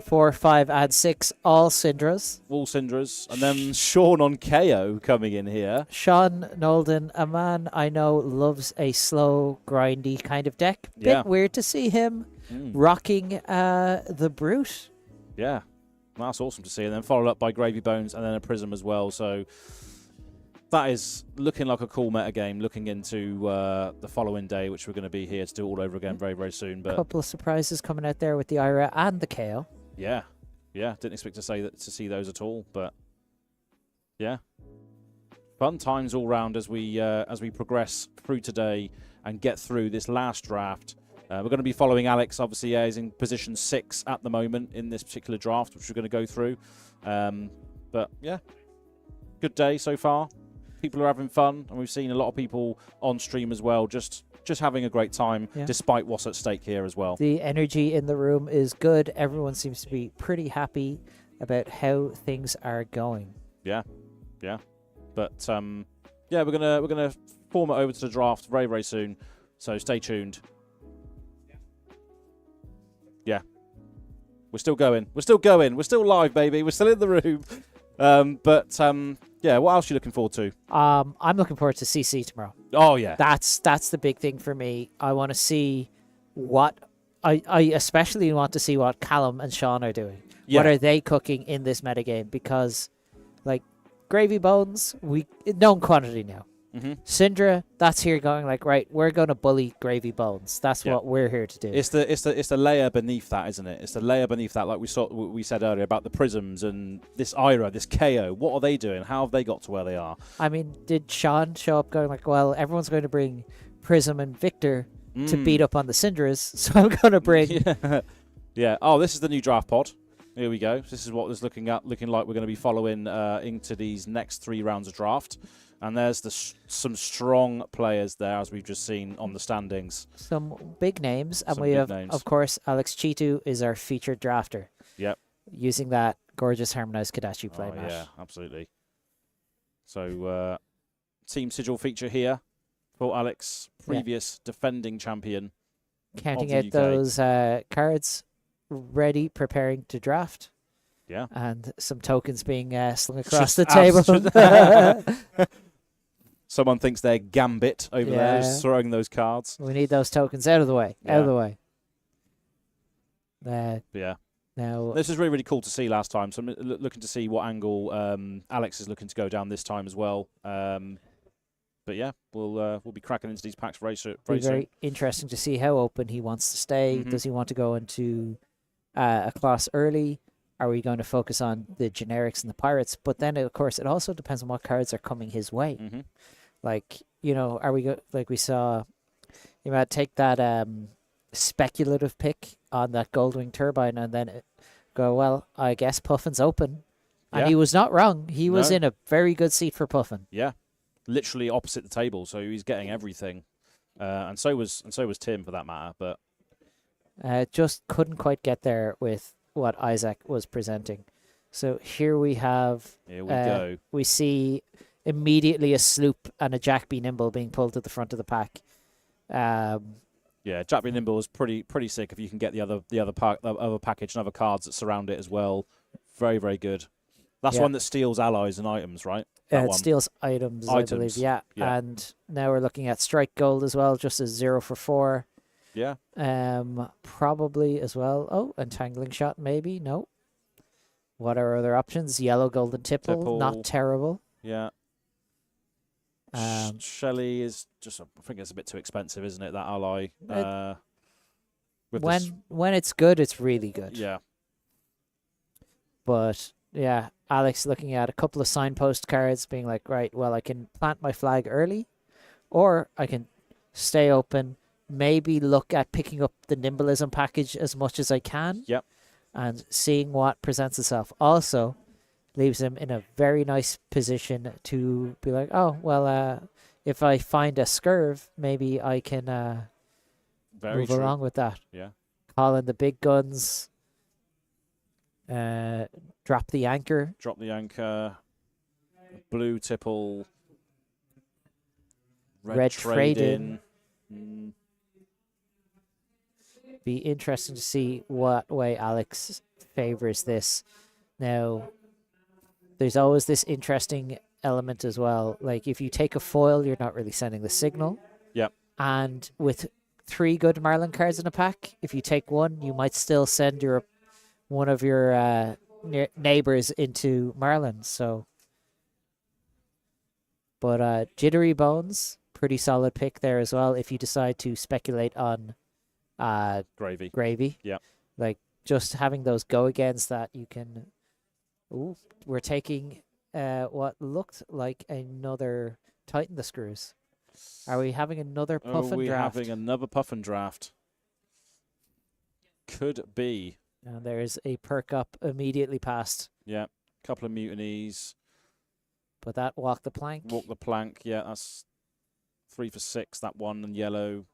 4, 5, and 6, all Cindras. All Cindras. And then Sean on KO coming in here. Sean Knowelden, a man I know loves a slow, grindy kind of deck. Bit weird to see him rocking the Brute. Yeah, that's awesome to see. And then followed up by Gravy Bones and then a Prism as well. So that is looking like a cool meta game, looking into the following day, which we're going to be here to do all over again very, very soon. But a couple of surprises coming out there with the Ira and the KO. Yeah. Didn't expect to see those at all, but yeah, fun times all round as we progress through today and get through this last draft. We're going to be following Alex. Obviously, he's in position 6 at the moment in this particular draft, which we're going to go through. But yeah, good day so far. People are having fun, and we've seen a lot of people on stream as well, just having a great time, despite what's at stake here as well. The energy in the room is good. Everyone seems to be pretty happy about how things are going. Yeah. But we're gonna form it over to the draft very, very soon. So stay tuned. Yeah, we're still going. We're still live, baby. We're still in the room. What else are you looking forward to? I'm looking forward to CC tomorrow. Oh yeah, that's the big thing for me. I want to see what I especially want to see what Callum and Sean are doing. Yeah. What are they cooking in this metagame? Because like Gravy Bones, known quantity now. Cindra, that's here going like, right, we're going to bully Gravy Bones. That's what we're here to do. It's the layer beneath that, isn't it? It's the layer beneath that, like we said earlier about the Prisms and this Ira, this KO. What are they doing? How have they got to where they are? I mean, did Sean show up going like, well, everyone's going to bring Prism and Victor to beat up on the Cindras, so I'm going to bring... Yeah. Oh, this is the new draft pod. Here we go. This is what it's looking like we're going to be following into these next 3 rounds of draft. And there's some strong players there, as we've just seen on the standings. Some big names. And we have, of course, Alex Chitu is our featured drafter. Yep. Using that gorgeous harmonized Kadachi play match. Yeah, absolutely. So, Team Sigil feature here for Alex, previous defending champion. Counting out those cards, ready, preparing to draft. Yeah. And some tokens being slung across Just the table. Someone thinks they're Gambit over there, just throwing those cards. We need those tokens out of the way. Out of the way. Yeah. Now, this is really, really cool to see last time. So I'm looking to see what angle Alex is looking to go down this time as well. But yeah, we'll be cracking into these packs very soon. Very interesting to see how open he wants to stay. Mm-hmm. Does he want to go into a class early? Are we going to focus on the generics and the pirates? But then, of course, it also depends on what cards are coming his way. Mm-hmm. Like, are we like we saw, you might take that speculative pick on that Goldwing Turbine and then go, well, I guess Puffin's open. And he was not wrong. He was in a very good seat for Puffin. Yeah, literally opposite the table, so he's getting everything. And so was Tim for that matter, but just couldn't quite get there with what Isaac was presenting. So here we have. Here we go. We see immediately a Sloop and a Jack Be Nimble being pulled to the front of the pack. Yeah, Jack Be Nimble is pretty sick if you can get the other package and other cards that surround it as well. Very, very good. That's one that steals allies and items, right? It steals items, I believe. Yeah. And now we're looking at Strike Gold as well, just as 0 for 4. Yeah. Probably as well. Oh, Entangling Shot, maybe. No. What are other options? Yellow Golden Tipple. Not terrible. Yeah. Shelly is just, I think it's a bit too expensive, isn't it? That ally. When it's good, it's really good. Yeah. But yeah, Alex looking at a couple of signpost cards, being like, right, well, I can plant my flag early, or I can stay open. Maybe look at picking up the Nimbleism package as much as I can. Yep. And seeing what presents itself. Also, leaves him in a very nice position to be like, oh, well, if I find a Scurv, maybe I can move along with that. Yeah. Call in the big guns. Drop the anchor. Drop the anchor. Blue Tipple. Red trade in. Be interesting to see what way Alex favors this. Now, there's always this interesting element as well. Like, if you take a foil, you're not really sending the signal. Yep. And with 3 good Marlynn cards in a pack, if you take one, you might still send one of your neighbors into Marlynn. So, but Jittery Bones, pretty solid pick there as well. If you decide to speculate on gravy. Yeah. Like, just having those go against that, you can. Ooh, we're taking what looked like another Tighten the Screws. Are we having another Puffin draft? Having another Puffin draft? Could be. And there's a perk up immediately past. Yeah, couple of mutinies. But that Walk the Plank. Walk the Plank, yeah, that's 3 for 6, that one, and yellow.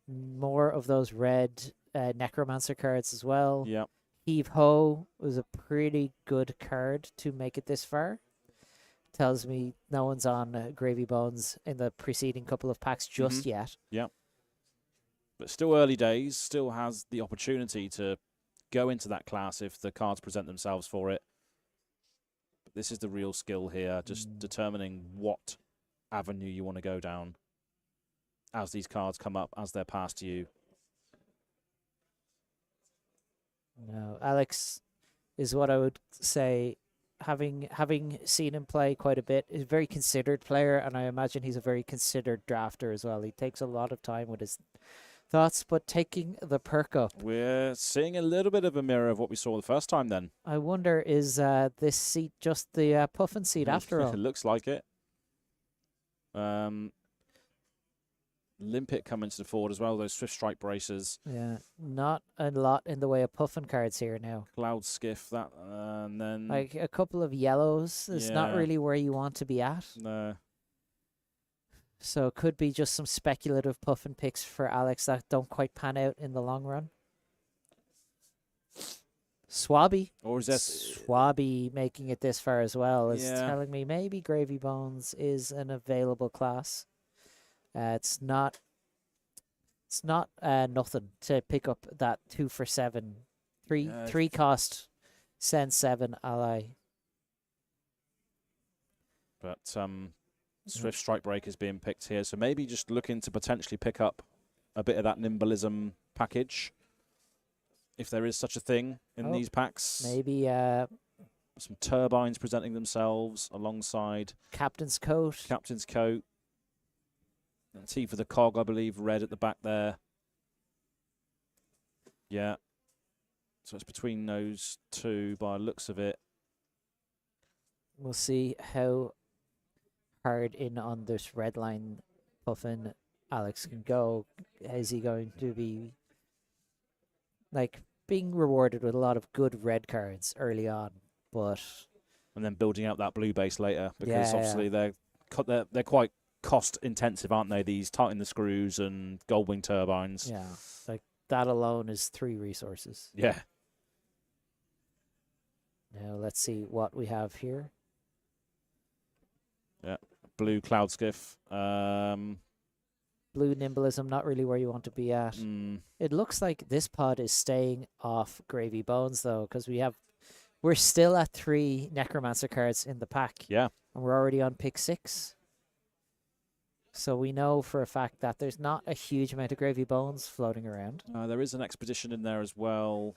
More of those red Necromancer cards as well. Yeah. Heave Ho was a pretty good card to make it this far. Tells me no one's on Gravy Bones in the preceding couple of packs just yet. Yeah. But still early days, still has the opportunity to go into that class if the cards present themselves for it. But this is the real skill here, just determining what avenue you want to go down as these cards come up, as they're passed to you. No, Alex is what I would say, having seen him play quite a bit, is a very considered player, and I imagine he's a very considered drafter as well. He takes a lot of time with his thoughts, but taking the perk up. We're seeing a little bit of a mirror of what we saw the first time then. I wonder, is this seat just the Puffin seat after all? It looks like it. Limpet coming to the forward as well, those Swift Strike Bracers. Yeah, not a lot in the way of Puffin cards here now. Cloud Skiff, that, and then... like a couple of yellows is not really where you want to be at. No. So it could be just some speculative Puffin picks for Alex that don't quite pan out in the long run. Swabby. Or is that... Swabby making it this far as well is telling me maybe Gravy Bones is an available class. It's not nothing to pick up that 2 for 7, three cost Send 7 ally. But Swift Strike Break is being picked here, so maybe just looking to potentially pick up a bit of that Nimblism package, if there is such a thing in these packs. Maybe some turbines presenting themselves alongside Captain's Coat. Captain's Coat. And T for the Cog, I believe, red at the back there. Yeah. So it's between those two by the looks of it. We'll see how hard in on this red line Puffin Alex can go. Is he going to be like being rewarded with a lot of good red cards early on, but and then building up that blue base later, because Yeah, obviously they're quite cost intensive, aren't they? These tighten the screws and Goldwing turbines. yeah, like that alone is 3 resources. Yeah. Now let's see what we have here. Yeah. Blue Cloud Skiff. Blue Nimblism, not really where you want to be at. It looks like this pod is staying off Gravy Bones though, because we're still at 3 Necromancer cards in the pack. Yeah. And we're already on pick 6. So we know for a fact that there's not a huge amount of Gravy Bones floating around. There is an expedition in there as well.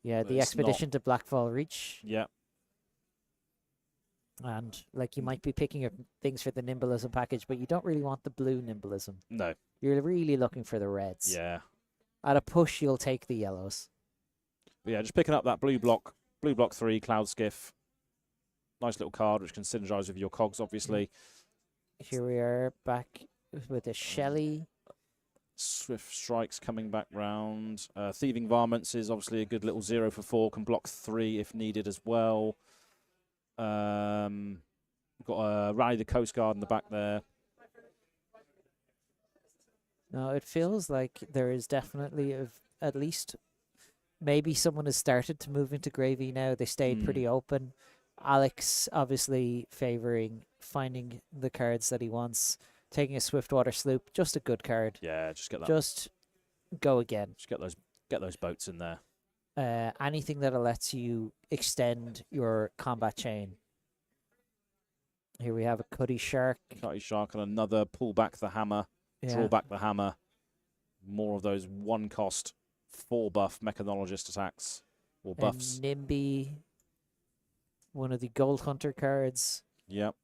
Yeah, But the it's expedition to Blackfall Reach. Yeah. And like you might be picking up things for the Nimblism package, but you don't really want the blue Nimblism. No. You're really looking for the reds. Yeah. At a push, you'll take the yellows. But yeah, just picking up that blue block 3 Cloud Skiff. Nice little card which can synergize with your cogs, obviously. Here we are back with a Shelly. Swift Strikes coming back round. Thieving Varmints is obviously a good little 0 for 4. Can block 3 if needed as well. Got a Rally the Coast Guard in the back there. No, it feels like there is definitely at least maybe someone has started to move into Gravy now. They stayed pretty open. Alex obviously favoring finding the cards that he wants. Taking a Swiftwater Sloop, just a good card. Yeah, just get that. Just go again. Just get those boats in there. Anything that lets you extend your combat chain. Here we have a Cutty Shark. Cutty Shark and another pull back the hammer, draw back the hammer. More of those 1 cost 4 buff mechanologist attacks or buffs. And Nimby, one of the Gold Hunter cards. Yep.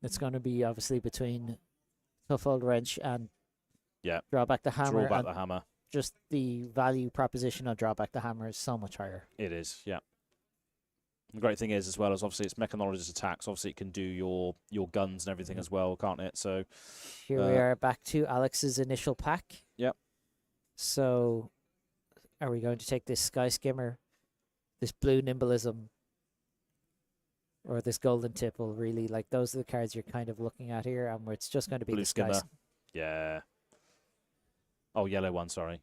It's going to be obviously between Tough Old Wrench and Draw Back the Hammer. Draw back the hammer. Just the value proposition of Draw Back the Hammer is so much higher. It is, yeah. The great thing is, as well, as obviously it's mechanologist attacks. Obviously, it can do your guns and everything as well, can't it? So here we are back to Alex's initial pack. Yep. So, are we going to take this Sky Skimmer, this blue Nimblism, or this Golden Tipple? Really, like those are the cards you're kind of looking at here, and it's just going to be blue the Sky. Skimmer. Yeah. Oh, yellow one. Sorry.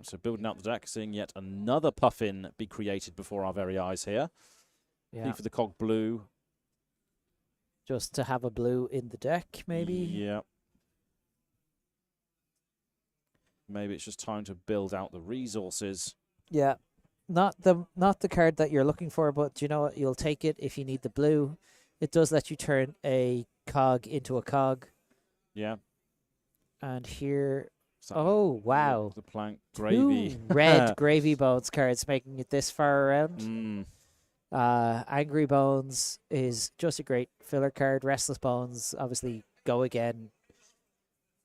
So building out the deck, seeing yet another Puffin be created before our very eyes here. Yeah. For the cog blue. Just to have a blue in the deck, maybe? Yeah. Maybe it's just time to build out the resources. Yeah. Not the card that you're looking for, but you know what? You'll take it if you need the blue. It does let you turn a cog into a cog. Yeah. And here... Oh, wow. The plank gravy. 2 red Gravy Bones cards making it this far around. Angry Bones is just a great filler card. Restless Bones, obviously, go again.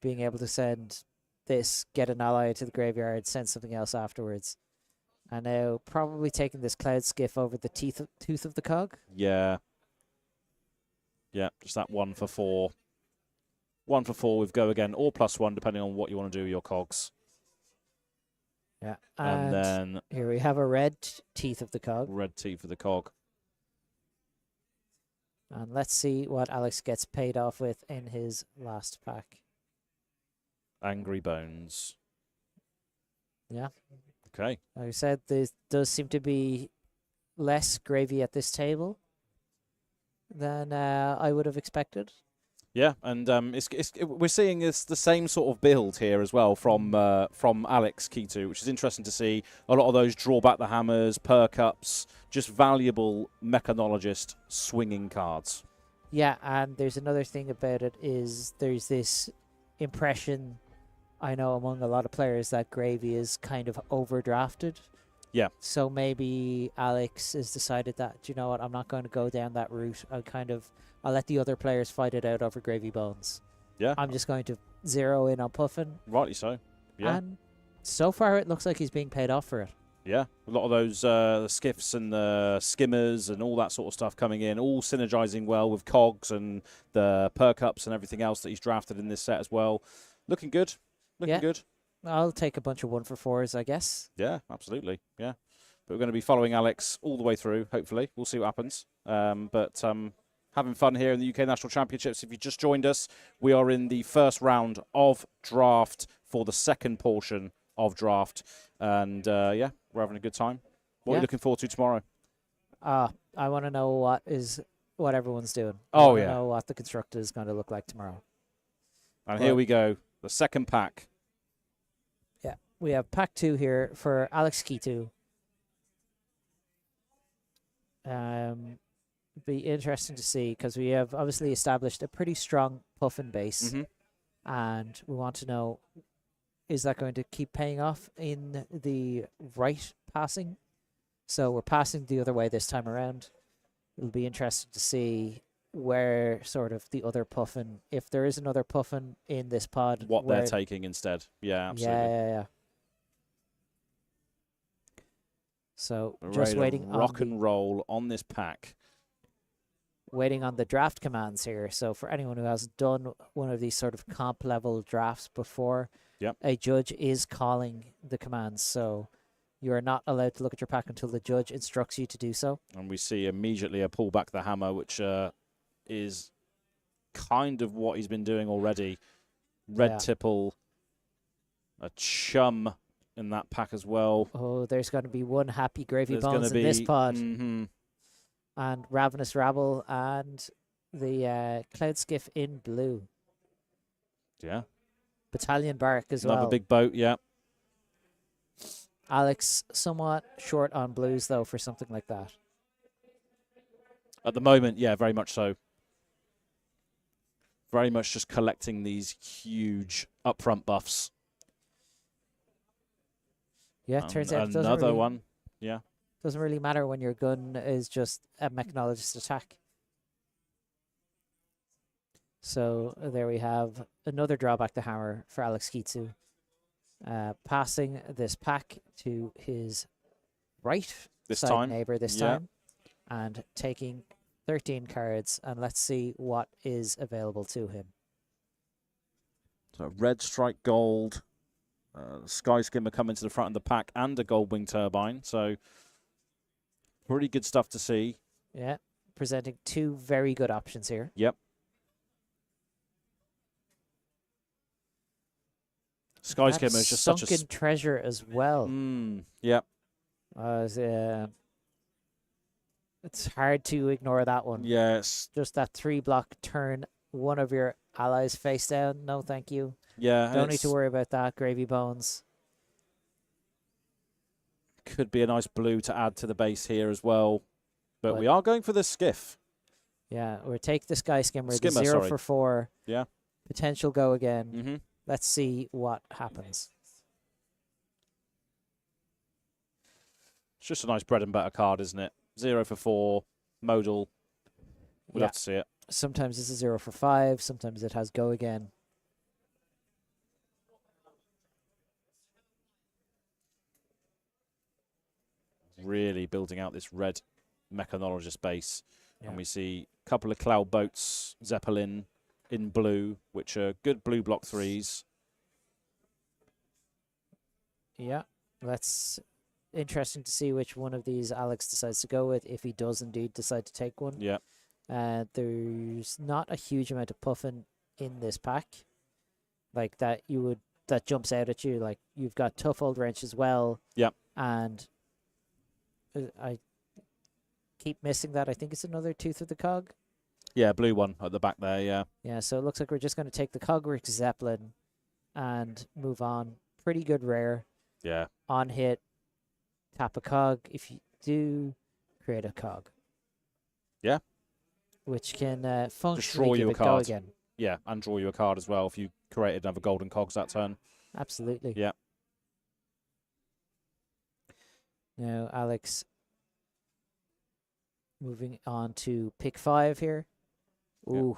Being able to send this, get an ally to the graveyard, send something else afterwards. And now probably taking this Cloud Skiff over the tooth of the cog. Yeah. Yeah, just that 1 for 4. 1 for 4 with go again, or +1, depending on what you want to do with your cogs. Yeah. And then here we have a red teeth of the cog. Red teeth of the cog. And let's see what Alex gets paid off with in his last pack. Angry Bones. Yeah. Okay. Like I said, there does seem to be less gravy at this table. than I would have expected. Yeah, and we're seeing the same sort of build here as well from Alex Chitu, which is interesting to see. A lot of those draw back the hammers, perk ups, just valuable mechanologist swinging cards. Yeah, and there's another thing about it is there's this impression, I know, among a lot of players that Gravy is kind of overdrafted. Yeah. So maybe Alex has decided that, do you know what, I'm not going to go down that route. I'll let the other players fight it out over Gravy Bones. Yeah. I'm just going to zero in on Puffin. Rightly so. Yeah. And so far it looks like he's being paid off for it. Yeah. A lot of those the skiffs and the skimmers and all that sort of stuff coming in, all synergizing well with cogs and the perk ups and everything else that he's drafted in this set as well. Looking good. Looking good. I'll take a bunch of 1-for-4s, I guess. Yeah, absolutely. Yeah. But we're going to be following Alex all the way through, hopefully. We'll see what happens. But having fun here in the UK National Championships. If you just joined us, we are in the first round of draft for the second portion of draft. And, yeah, we're having a good time. What are you looking forward to tomorrow? I want to know what everyone's doing. Oh, I want yeah. to know what the constructor is going to look like tomorrow. And here we go. The second pack. Yeah, we have pack 2 here for Alex Chitu. Be interesting to see because we have obviously established a pretty strong Puffin base, and we want to know, is that going to keep paying off in the right passing? So we're passing the other way this time around. It'll be interesting to see where sort of the other Puffin, if there is another Puffin in this pod, what they're taking instead. Yeah, absolutely. Yeah. So We're just ready waiting to rock and roll on this pack. Waiting on the draft commands here. So for anyone who hasn't done one of these sort of comp level drafts before, a judge is calling the commands. So you are not allowed to look at your pack until the judge instructs you to do so. And we see immediately a pull back the hammer, which is kind of what he's been doing already. Red Tipple, a chum in that pack as well. Oh, there's going to be one happy Gravy Bones in this pod. And Ravenous Rabble and the Cloud Skiff in blue. Yeah. Battalion Bark as well. Another big boat, yeah. Alex somewhat short on blues, though, for something like that. At the moment, yeah, very much so. Very much just collecting these huge upfront buffs. Yeah, turns out it doesn't another really, one. Yeah. Doesn't really matter when your gun is just a mechanologist attack. So there we have another drawback to hammer for Alex Chitu. Passing this pack to his right side neighbor this time. And taking 13 cards. And let's see what is available to him. So red strike gold. Sky Skimmer coming to the front of the pack and a gold wing turbine. So pretty good stuff to see. Yeah, presenting two very good options here. Yep. Sky Skimmer is just such a sunken treasure as well. Yep. It's hard to ignore that one. Yes. Just that 3-block turn one of your allies face down. No, thank you. Yeah. Don't need to worry about that, Gravy Bones. Could be a nice blue to add to the base here as well. But we are going for the skiff. Yeah, or take the Sky Skimmer, the 0 sorry. for 4. Yeah. Potential go again. Let's see what happens. It's just a nice bread and butter card, isn't it? 0 for 4, modal. We'd love to see it. Sometimes it's a 0 for 5. Sometimes it has go again. Really building out this red mechanologist base. And we see a couple of cloud boats, Zeppelin in blue, which are good blue block 3s. Yeah, that's interesting to see which one of these Alex decides to go with, if he does indeed decide to take one. Yeah. There's not a huge amount of Puffin in this pack, like that jumps out at you. Like you've got Tough Old Wrench as well. Yeah. And I keep missing that. I think it's another Tooth of the Cog. Yeah, blue one at the back there, yeah. Yeah, so it looks like we're just going to take the Cogric Zeppelin and move on. Pretty good rare. Yeah. On hit, tap a cog. If you do, create a cog. Yeah. Which can draw functionally you give a it go card. again. Yeah, and draw you a card as well if you created another golden cogs that turn. Absolutely. Yeah. Now, Alex, moving on to pick 5 here. Ooh,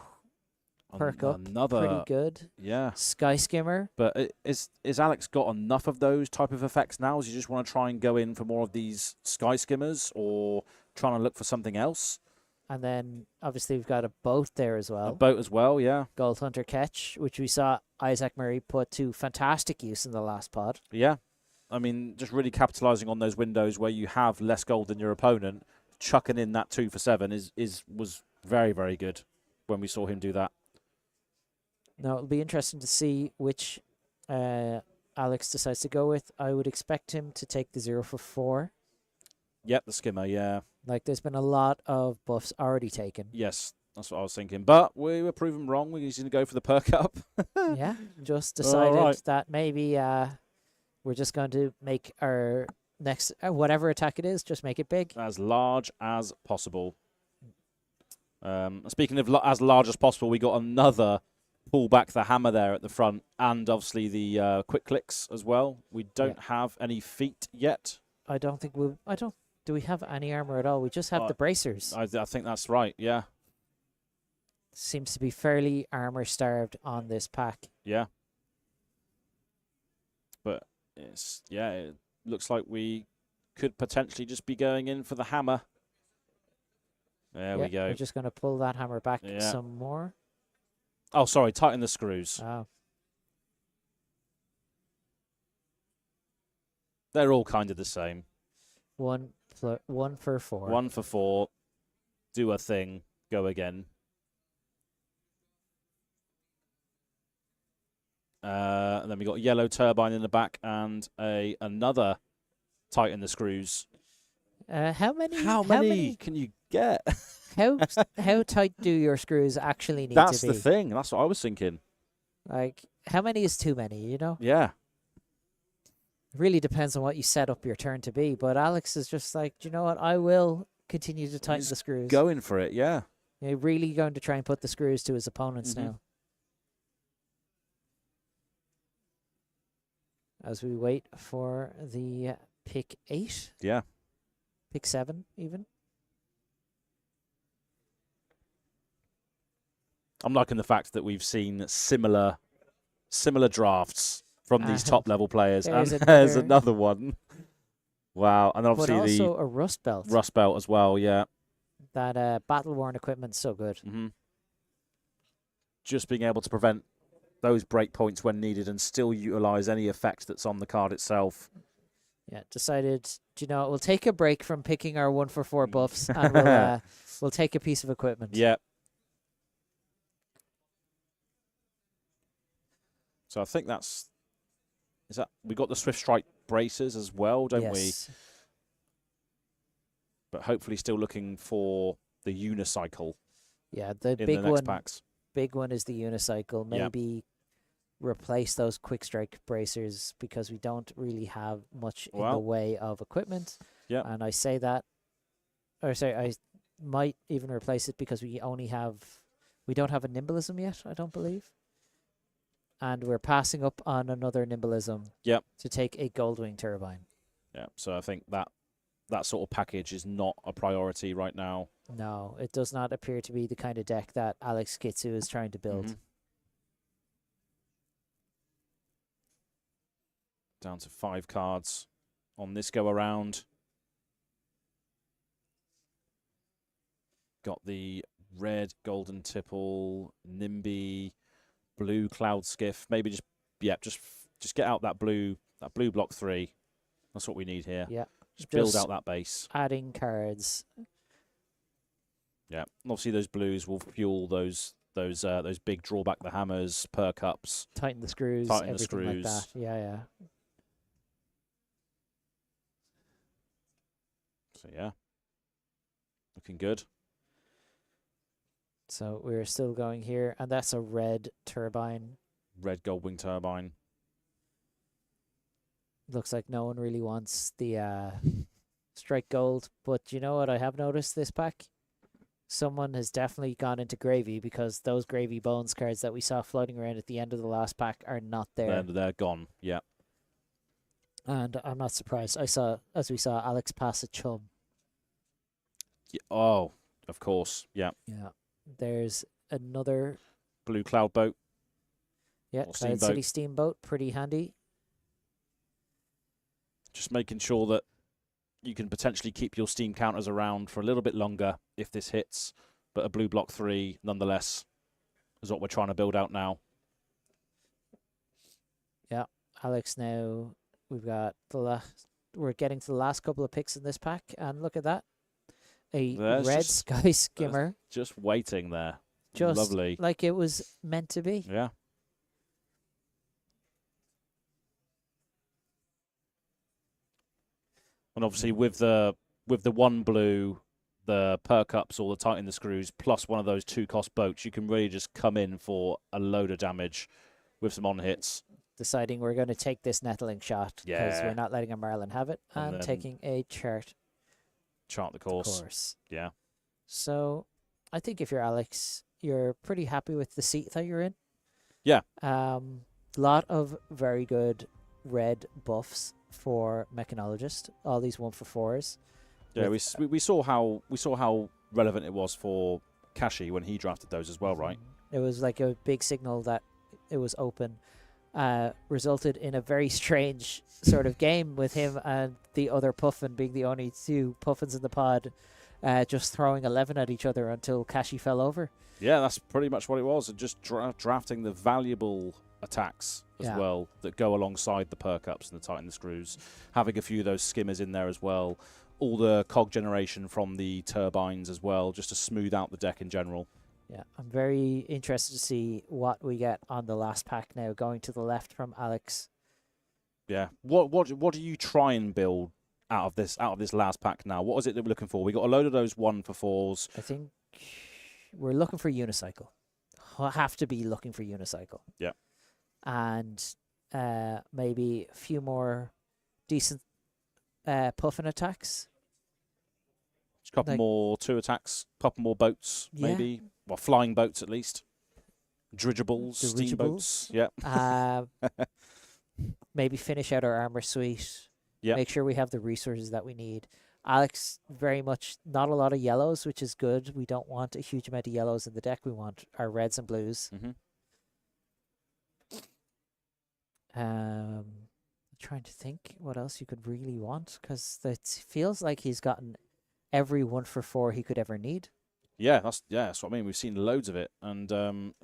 perk up, pretty good. Yeah. Sky Skimmer. But is Alex got enough of those type of effects now? Do you just want to try and go in for more of these Sky Skimmers, or trying to look for something else? And then, obviously, we've got a boat there as well. A boat as well, yeah. Gold Hunter Ketch, which we saw Isaac Murray put to fantastic use in the last pod. Yeah. I mean, just really capitalizing on those windows where you have less gold than your opponent. Chucking in that 2 for 7 was very, very good when we saw him do that. Now, it'll be interesting to see which Alex decides to go with. I would expect him to take the 0 for 4. Yep, the skimmer, yeah. Like, there's been a lot of buffs already taken. Yes, that's what I was thinking. But we were proven wrong. We're going to go for the perk up. Yeah, just decided right. that maybe we're just going to make our next, whatever attack it is, just make it big. As large as possible. Speaking of as large as possible, we got another pull back the hammer there at the front, and obviously the quick clicks as well. We don't have any feet yet. I don't think we'll... Do we have any armor at all? We just have the bracers. I think that's right, yeah. Seems to be fairly armor-starved on this pack. Yeah. But, it looks like we could potentially just be going in for the hammer. There we go. We're just going to pull that hammer back some more. Oh, sorry, tighten the screws. Oh. They're all kind of the same. 1 for 4. 1 for 4. Do a thing. Go again. And then we got a yellow turbine in the back and another tighten the screws. How many can you get? how tight do your screws actually need to be? That's the thing. That's what I was thinking. Like, how many is too many, you know? Yeah. Really depends on what you set up your turn to be. But Alex is just like, do you know what? I will continue to tighten the screws. Going for it, yeah. You're really going to try and put the screws to his opponents now. As we wait for the pick 8. Yeah. Pick 7, even. I'm liking the fact that we've seen similar drafts from these top level players. And there's another one. Wow. And then obviously but also a rust belt. Rust belt as well, yeah. That battle worn equipment's so good. Just being able to prevent those break points when needed and still utilize any effect that's on the card itself. Yeah, decided, you know, we'll take a break from picking our 1 for 4 buffs and we'll take a piece of equipment. Yeah. So I think we got the Swift Strike braces as well, don't we? But hopefully still looking for the unicycle. Yeah, the big one. Big one is the unicycle. Maybe replace those quick strike bracers because we don't really have much in the way of equipment. Yeah. And I say that, or sorry, I might even replace it because we don't have a nimblism yet, I don't believe. And we're passing up on another nimblism to take a Goldwing turbine. Yeah, so I think that sort of package is not a priority right now. No, it does not appear to be the kind of deck that Alex Chitu is trying to build. Down to 5 cards on this go around. Got the red golden tipple, Nimby, blue cloud skiff. Maybe just get out that blue block 3. That's what we need here. Yeah. Just build out that base. Adding cards. Yeah. And obviously those blues will fuel those big drawback the hammers, perk ups. Tighten the screws. Everything like that. Yeah. So yeah. Looking good. So we're still going here, and that's a red turbine. Red Goldwing turbine. Looks like no one really wants the strike gold, but you know what I have noticed this pack? Someone has definitely gone into gravy, because those gravy bones cards that we saw floating around at the end of the last pack are not there. They're gone. Yeah. And I'm not surprised. As we saw Alex pass a chum. Yeah. Oh, of course. Yeah. Yeah. There's another Blue Cloud Boat. Cloud Steamboat. City Steamboat, pretty handy. Just making sure that you can potentially keep your steam counters around for a little bit longer if this hits. But a blue block 3, nonetheless, is what we're trying to build out now. Yeah, Alex now, we're getting to the last couple of picks in this pack, and look at that. Red Sky Skimmer. Just waiting there. Just lovely. Like it was meant to be. Yeah. And obviously with the one blue, the perk ups or the tighten the screws, plus one of those 2-cost boats, you can really just come in for a load of damage with some on hits. Deciding we're going to take this Nettling shot, because Yeah. we're not letting a Marlynn have it, and taking a chart the course. Yeah. So I think if you're Alex, you're pretty happy with the seat that you're in. Yeah. Lot of very good red buffs for Mechanologist. All these 1-for-4s. Yeah, we saw how relevant it was for Kashy when he drafted those as well, right? It was like a big signal that it was open. Resulted in a very strange sort of game with him and the other Puffin being the only 2 Puffins in the pod, just throwing 11 at each other until Kashy fell over. Yeah, that's pretty much what it was. And just drafting the valuable attacks as well that go alongside the perk ups and the tighten the screws. Having a few of those skimmers in there as well. All the cog generation from the turbines as well, just to smooth out the deck in general. Yeah, I'm very interested to see what we get on the last pack now, going to the left from Alex. Yeah. What do you try and build out of this last pack now? What is it that we're looking for? We got a load of those 1-for-4s. I think we're looking for Unicycle. We'll have to be looking for Unicycle. Yeah. And maybe a few more decent Puffin attacks. Just a couple more 2 attacks, couple more boats, maybe. Well, flying boats at least. Dirigibles, steamboats. Yeah. Maybe finish out our armor suite. Yeah. Make sure we have the resources that we need. Alex, very much not a lot of yellows, which is good. We don't want a huge amount of yellows in the deck. We want our reds and blues. Trying to think what else you could really want, because it feels like he's gotten every 1-for-4 he could ever need. Yeah, that's what I mean. We've seen loads of it, and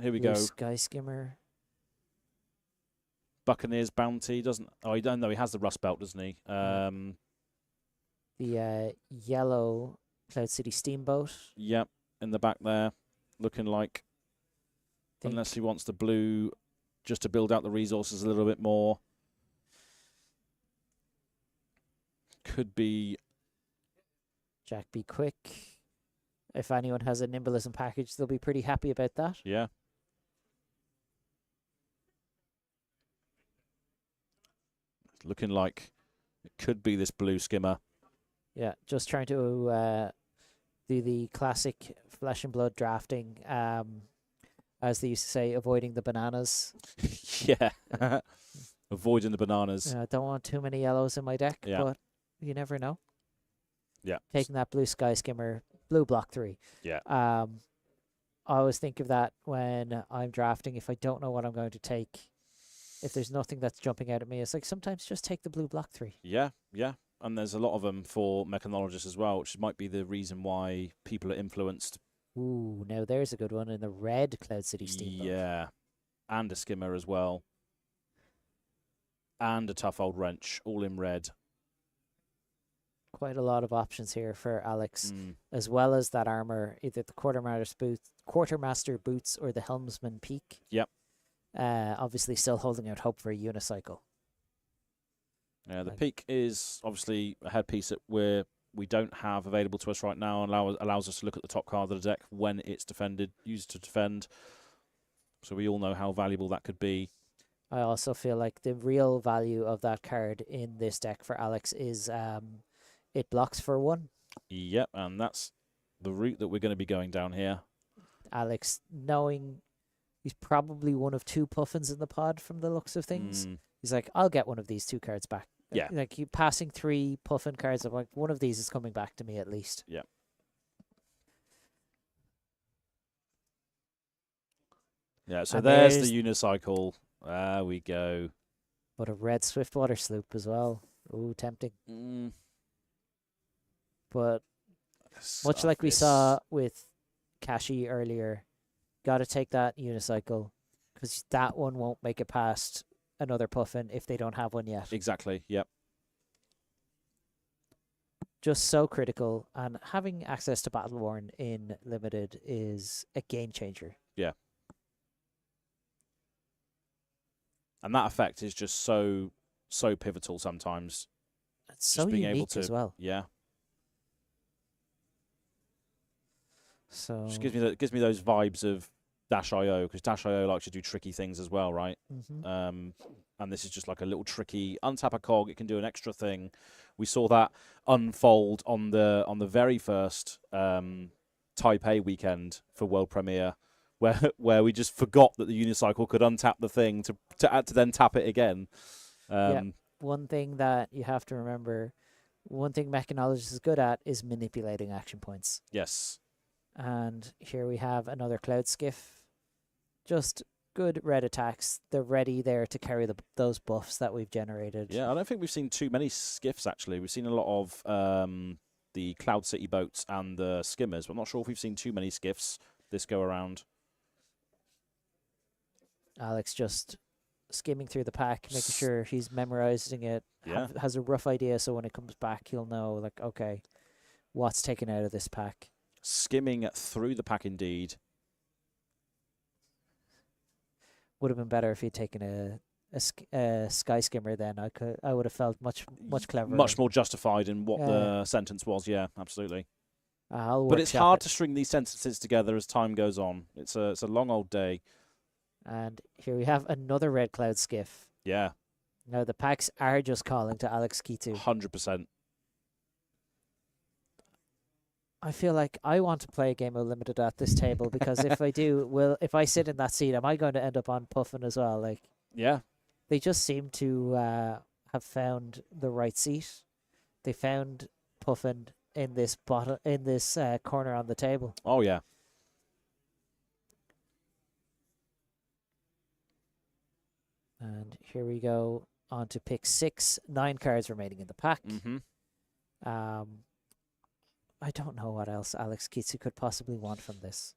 here we go. Sky Skimmer. Buccaneers Bounty doesn't. Oh, he don't know. He has the Rust Belt, doesn't he? The yellow Cloud City Steamboat. Yep, in the back there, looking like. Unless he wants the blue, just to build out the resources a little bit more. Could be. Jack Be Quick. If anyone has a Nimblism package, they'll be pretty happy about that. Yeah. It's looking like it could be this blue skimmer. Yeah, just trying to do the classic flesh and blood drafting, as they used to say, avoiding the bananas. Yeah. Avoiding the bananas. I don't want too many yellows in my deck, but you never know. Yeah. Taking that blue Sky Skimmer, blue block 3. Yeah. I always think of that when I'm drafting. If I don't know what I'm going to take, if there's nothing that's jumping out at me, it's like sometimes just take the blue block 3. Yeah, yeah. And there's a lot of them for Mechanologists as well, which might be the reason why people are influenced. Ooh, now there's a good one in the red Cloud City Steamboat. Yeah. And a skimmer as well. And a tough old wrench, all in red. Quite a lot of options here for Alex, as well as that armor, either the Quartermaster boots or the Helmsman Peak. Yep. Obviously still holding out hope for a unicycle. Yeah, the Peak is obviously a headpiece that we're we don't have available to us right now, and allows us to look at the top card of the deck when it's defended, use it to defend. So we all know how valuable that could be. I also feel like the real value of that card in this deck for Alex is it blocks for 1. Yep, and that's the route that we're going to be going down here. Alex, knowing he's probably one of 2 Puffins in the pod from the looks of things, he's like, I'll get one of these 2 cards back. Yeah. Like, you passing 3 Puffin cards, I'm like, one of these is coming back to me at least. Yeah. Yeah, so And there's there's- the unicycle. There we go. But a red Swiftwater Sloop as well. Ooh, tempting. But much like we saw with Kashy earlier, got to take that unicycle because that one won't make it past another Puffin if they don't have one yet. Exactly, yep. Just so critical, and having access to Battle Worn in Limited is a game changer. Yeah. And that effect is just so pivotal sometimes. It's so being unique able to, as well. Yeah. So Just gives me those vibes of Dash.io, because Dash.io likes to do tricky things as well, right? And this is just like a little tricky untap a cog. It can do an extra thing. We saw that unfold on the very first Taipei weekend for World Premiere, where we just forgot that the unicycle could untap the thing to then tap it again. One thing that you have to remember, one thing McConnochie is good at is manipulating action points. Yes. And here we have another Cloud Skiff. Just good red attacks. They're ready there to carry those buffs that we've generated. Yeah, I don't think we've seen too many skiffs, actually. We've seen a lot of the Cloud City boats and the skimmers, but I'm not sure if we've seen too many skiffs this go around. Alex just skimming through the pack, making sure he's memorizing it, Yeah. has a rough idea, so when it comes back, he'll know, like, okay, what's taken out of this pack. Skimming through the pack, indeed. Would have been better if he'd taken a sky skimmer. Then I would have felt much cleverer. Much more justified in what the sentence was. Yeah, absolutely. But it's hard to string these sentences together as time goes on. It's a long old day. And here we have another red Cloud Skiff. Yeah. Now the packs are just calling to Alex Chitu. 100%. I feel like I want to play a game of Limited at this table because if I do, if I sit in that seat, am I going to end up on Puffin as well? Like, yeah, they just seem to have found the right seat. They found Puffin in this corner on the table. Oh yeah. And here we go on to pick 6, 9 cards remaining in the pack. I don't know what else Alex Chitu could possibly want from this.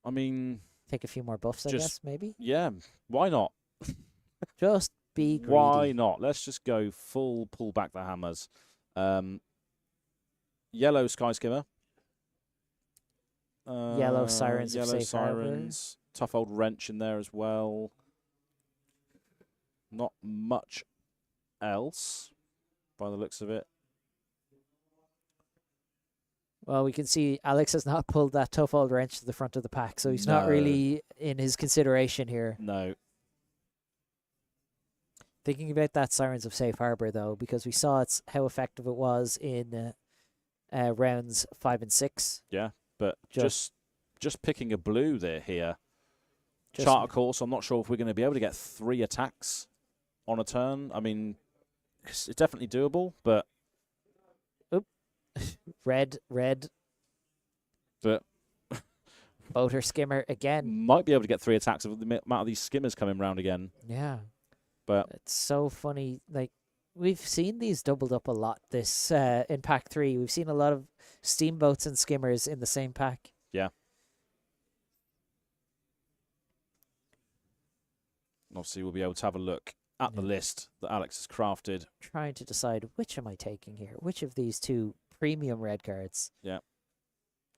I mean, take a few more buffs, I guess, maybe? Yeah, why not? Just be greedy. Why not? Let's just go full pull back the hammers. Yellow Sky Skimmer. Yellow Sirens of Yellow Safe Harbor. Sirens. Tough old Wrench in there as well. Not much else by the looks of it. Well, we can see Alex has not pulled that tough old wrench to the front of the pack, so he's not really in his consideration here. No. Thinking about that Sirens of Safe Harbor, though, because we saw how effective it was in rounds 5 and 6. Yeah, but just picking a blue here. Charter course, I'm not sure if we're going to be able to get 3 attacks on a turn. I mean, it's definitely doable, but... Red. But Boater Skimmer again. Might be able to get 3 attacks with the amount of these skimmers coming round again. Yeah. But it's so funny. Like, we've seen these doubled up a lot this in pack 3. We've seen a lot of steamboats and skimmers in the same pack. Yeah. Obviously, we'll be able to have a look at the list that Alex has crafted. Trying to decide which am I taking here? Which of these 2 premium red cards? Yeah.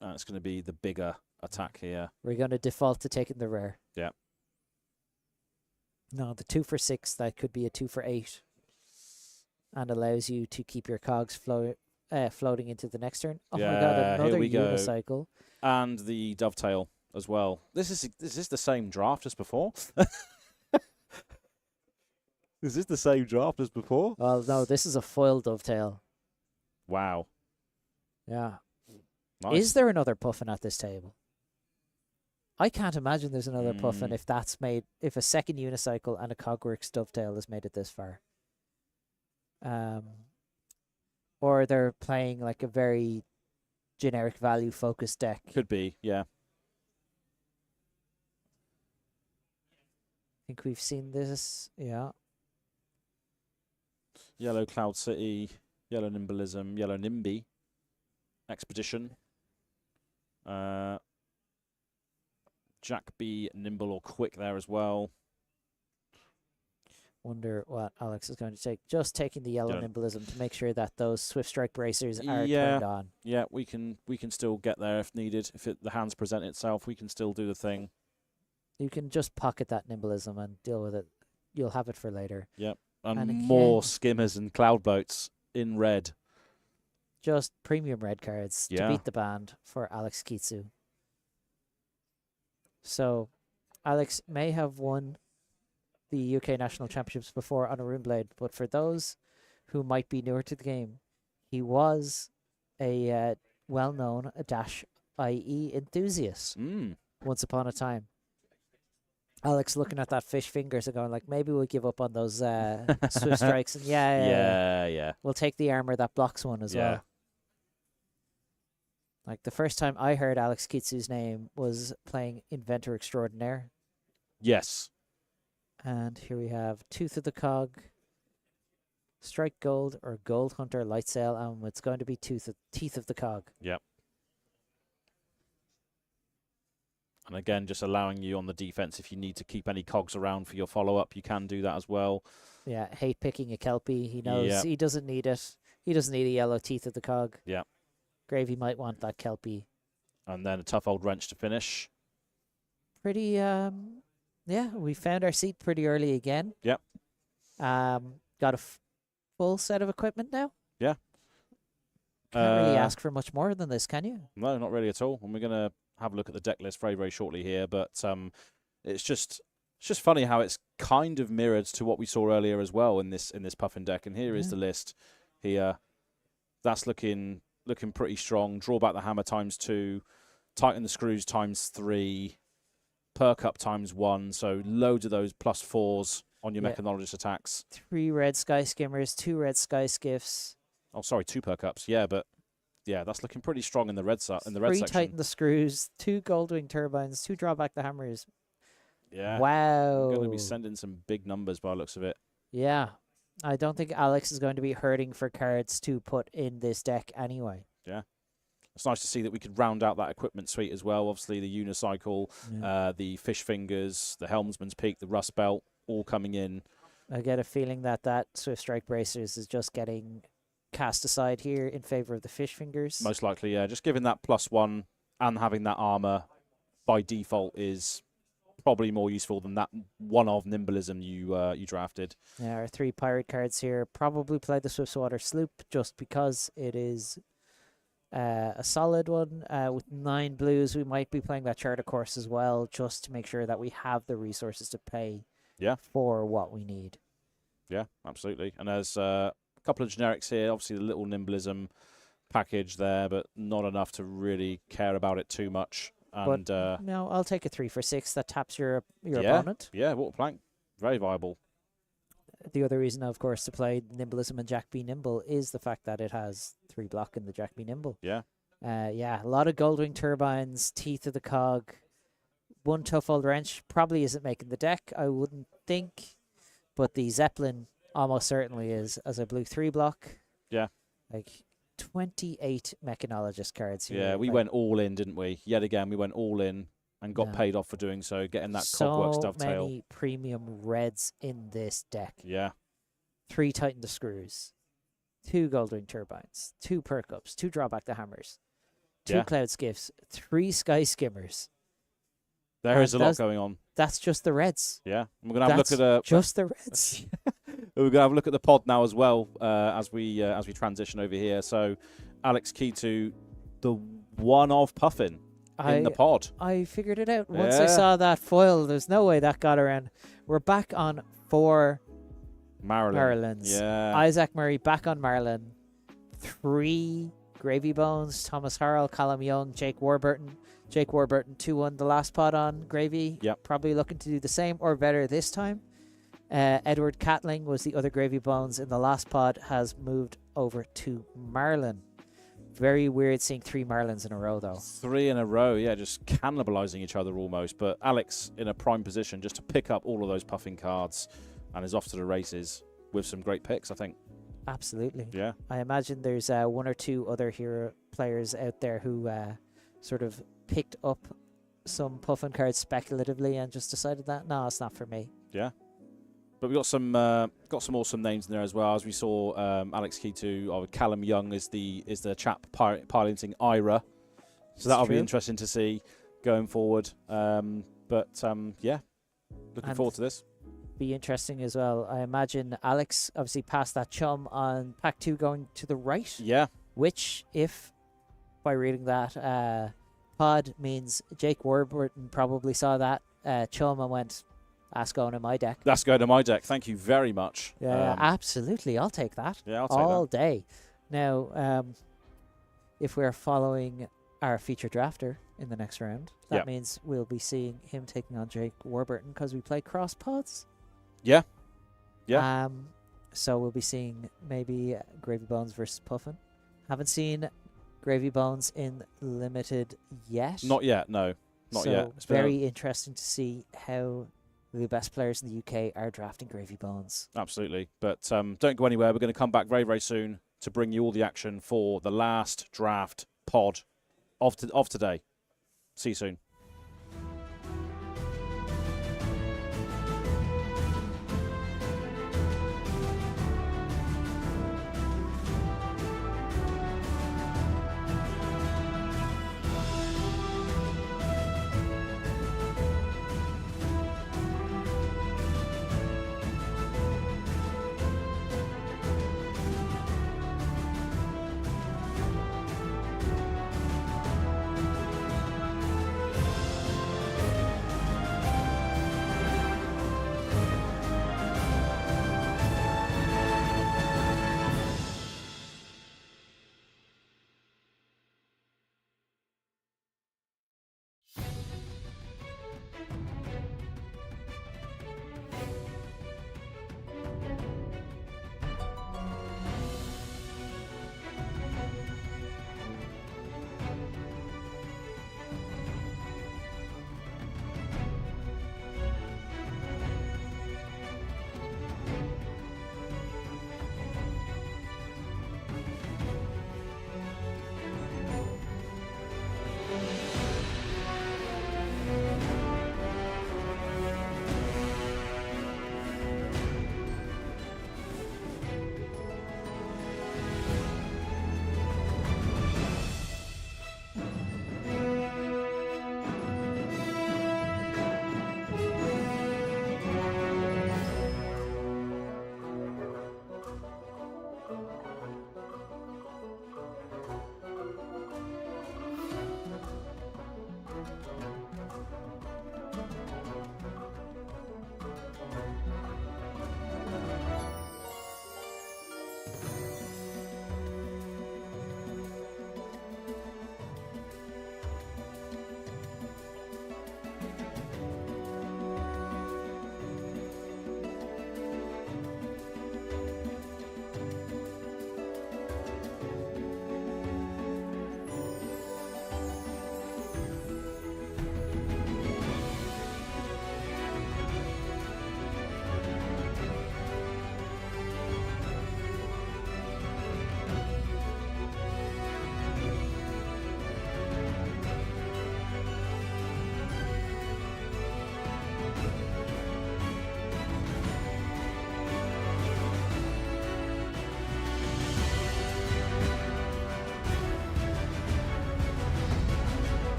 It's going to be the bigger attack here. We're going to default to taking the rare. Yeah. No, the 2 for 6, that could be a 2 for 8. And allows you to keep your cogs floating into the next turn. Oh my Yeah, god, here another we go. unicycle. And the dovetail as well. Is this the same draft as before? Is this the same draft as before? Well, no, this is a foil dovetail. Wow. Yeah. Nice. Is there another Puffin at this table? I can't imagine there's another Puffin if a second unicycle and a Cogworks dovetail has made it this far. Or they're playing like a very generic value focused deck. Could be, yeah. I think we've seen this, yeah. Yellow Cloud City, Yellow Nimblism, Yellow Nimby, Expedition. Jack B, Nimble or Quick there as well. Wonder what Alex is going to take. Just taking the yellow nimblism to make sure that those Swift Strike bracers are turned on. Yeah, we can still get there if needed. If the hands present itself, we can still do the thing. You can just pocket that nimblism and deal with it. You'll have it for later. Yep. And again, more skimmers and cloud boats in red. Just premium red cards to Yeah. beat the band for Alex Kitsu. So, Alex may have won the UK National Championships before on a Runeblade, but for those who might be newer to the game, he was a well-known Dash IE enthusiast once upon a time. Alex looking at that fish fingers and going like, maybe we'll give up on those Swift Strikes and yeah. we'll take the armor that blocks one as well. Like the first time I heard Alex Kitsu's name was playing Inventor Extraordinaire. Yes. And here we have Tooth of the Cog, Strike Gold or Gold Hunter Light Sail, and it's going to be Teeth of the Cog. Yep. And again, just allowing you on the defense if you need to keep any cogs around for your follow-up, you can do that as well. Yeah, hate picking a Kelpie. He knows he doesn't need it. He doesn't need a yellow Teeth of the Cog. Yeah. Gravy might want that Kelpie. And then a tough old wrench to finish. Pretty, we found our seat pretty early again. Yep. Got a full set of equipment now. Yeah. Can't really ask for much more than this, can you? No, not really at all. And we're going to have a look at the deck list very, very shortly here. But it's just funny how it's kind of mirrored to what we saw earlier as well in this Puffin deck. And here is the list here. That's looking pretty strong. Draw back the hammer ×2, tighten the screws ×3, perk up ×1. So loads of those +4s on your mechanologist attacks. 3 red sky skimmers, 2 red sky skiffs. Oh, sorry, 2 perk ups. Yeah, but yeah, that's looking pretty strong in the red section. 3 tighten the screws, 2 Goldwing turbines, 2 draw back the hammers. Yeah. Wow. We're going to be sending some big numbers by the looks of it. Yeah. I don't think Alex is going to be hurting for cards to put in this deck anyway. Yeah. It's nice to see that we could round out that equipment suite as well. Obviously, the unicycle, the fish fingers, the helmsman's peak, the rust belt, all coming in. I get a feeling that Swift Strike bracers is just getting cast aside here in favor of the fish fingers. Most likely, yeah. Just giving that +1 and having that armor by default is probably more useful than that one of nimblism you drafted. Yeah, our 3 pirate cards here probably play the Swiftwater Sloop just because it is a solid one. With 9 blues, we might be playing that charter course as well, just to make sure that we have the resources to pay for what we need. Yeah, absolutely. And there's a couple of generics here. Obviously, the little nimblism package there, but not enough to really care about it too much. And no, I'll take a 3 for 6 that taps your opponent. Yeah, water plank, very viable. The other reason, of course, to play Nimblism and Jack B. Nimble is the fact that it has 3 block in the Jack B. Nimble. Yeah. A lot of Goldwing turbines, Teeth of the Cog. 1 tough old wrench probably isn't making the deck, I wouldn't think. But the Zeppelin almost certainly is as a blue 3 block. Yeah. Like 28 mechanologist cards here. Yeah, we went all in, didn't we? Yet again, we went all in and got paid off for doing so, getting that Cogworks dovetail. So many premium reds in this deck. Yeah. 3 tighten the screws, 2 Goldwing turbines, 2 perk ups, 2 drawback the hammers, 2 cloud skiffs, 3 sky skimmers. There is a lot going on. That's just the reds. Yeah. We're going to have a look at just the reds. We're going to have a look at the pod now as well as we transition over here. So, Alex Chitu, the one of Puffin in the pod. I figured it out. Once I saw that foil, there's no way that got around. We're back on 4 Marlyns. Yeah. Isaac Murray back on Marlynn. 3 Gravy Bones, Thomas Harrell, Callum Young, Jake Warburton. Jake Warburton 2-1 the last pod on Gravy. Yep. Probably looking to do the same or better this time. Edward Catling was the other Gravy Bones in the last pod, has moved over to Marlynn. Very weird seeing 3 Marlyns in a row, though. 3 in a row, yeah, just cannibalizing each other almost. But Alex in a prime position just to pick up all of those Puffin cards and is off to the races with some great picks, I think. Absolutely. Yeah. I imagine there's 1 or 2 other hero players out there who sort of picked up some Puffin cards speculatively and just decided that, no, it's not for me. Yeah. But we've got some awesome names in there as well. As we saw, Alex Chitu, Callum Young is the chap piloting Ira, so that'll be interesting to see going forward. Yeah, looking forward to this. Be interesting as well. I imagine Alex obviously passed that chum on pack 2 going to the right. Yeah. Which, if by reading that pod means Jake Warburton probably saw that chum and went, that's going in my deck. That's going to my deck. Thank you very much. Yeah, absolutely. I'll take that. Yeah, I'll take all that. day. Now, if we're following our feature drafter in the next round, that means we'll be seeing him taking on Jake Warburton because we play cross pods. Yeah. Yeah. So we'll be seeing maybe Gravy Bones versus Puffin. Haven't seen Gravy Bones in Limited yet. Not yet, no. Not yet. It's very interesting to see how the best players in the UK are drafting Gravy Bones. Absolutely. But don't go anywhere. We're going to come back very, very soon to bring you all the action for the last draft pod of today. See you soon.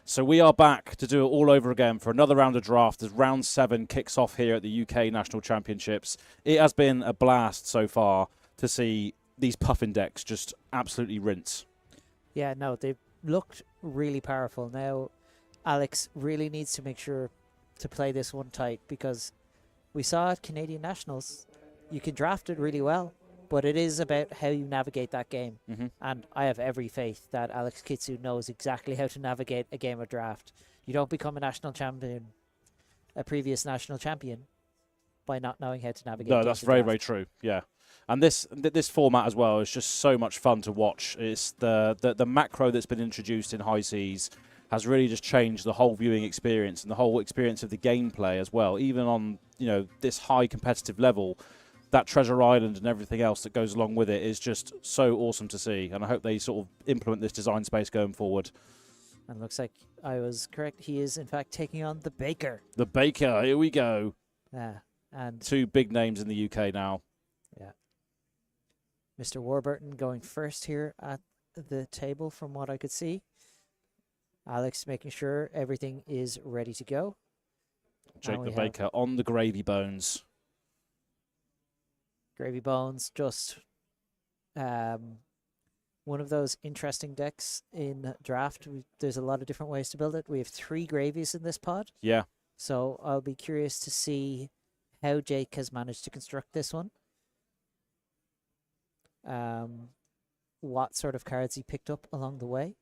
So we are back to do it all over again for another round of draft as round 7 kicks off here at the UK National Championships. It has been a blast so far to see these Puffin decks just absolutely rinse. Yeah, no, they've looked really powerful. Now, Alex really needs to make sure to play this one tight, because we saw at Canadian Nationals, you can draft it really well, but it is about how you navigate that game. And I have every faith that Alex Chitu knows exactly how to navigate a game of draft. You don't become a national champion, a previous national champion, by not knowing how to navigate. No, that's very, very true. Yeah. And this format as well is just so much fun to watch. It's the macro that's been introduced in High Seas has really just changed the whole viewing experience and the whole experience of the gameplay as well. Even on, you know, this high competitive level, that Treasure Island and everything else that goes along with it is just so awesome to see. And I hope they sort of implement this design space going forward. And looks like I was correct. He is, in fact, taking on the Baker. The Baker, here we go. Yeah. And 2 big names in the UK now. Yeah. Mr. Warburton going first here at the table from what I could see. Alex making sure everything is ready to go. Jake the Baker on the gravy bones. Gravy Bones, just one of those interesting decks in draft. There's a lot of different ways to build it. We have 3 gravies in this pod. Yeah. So I'll be curious to see how Jake has managed to construct this one. What sort of cards he picked up along the way.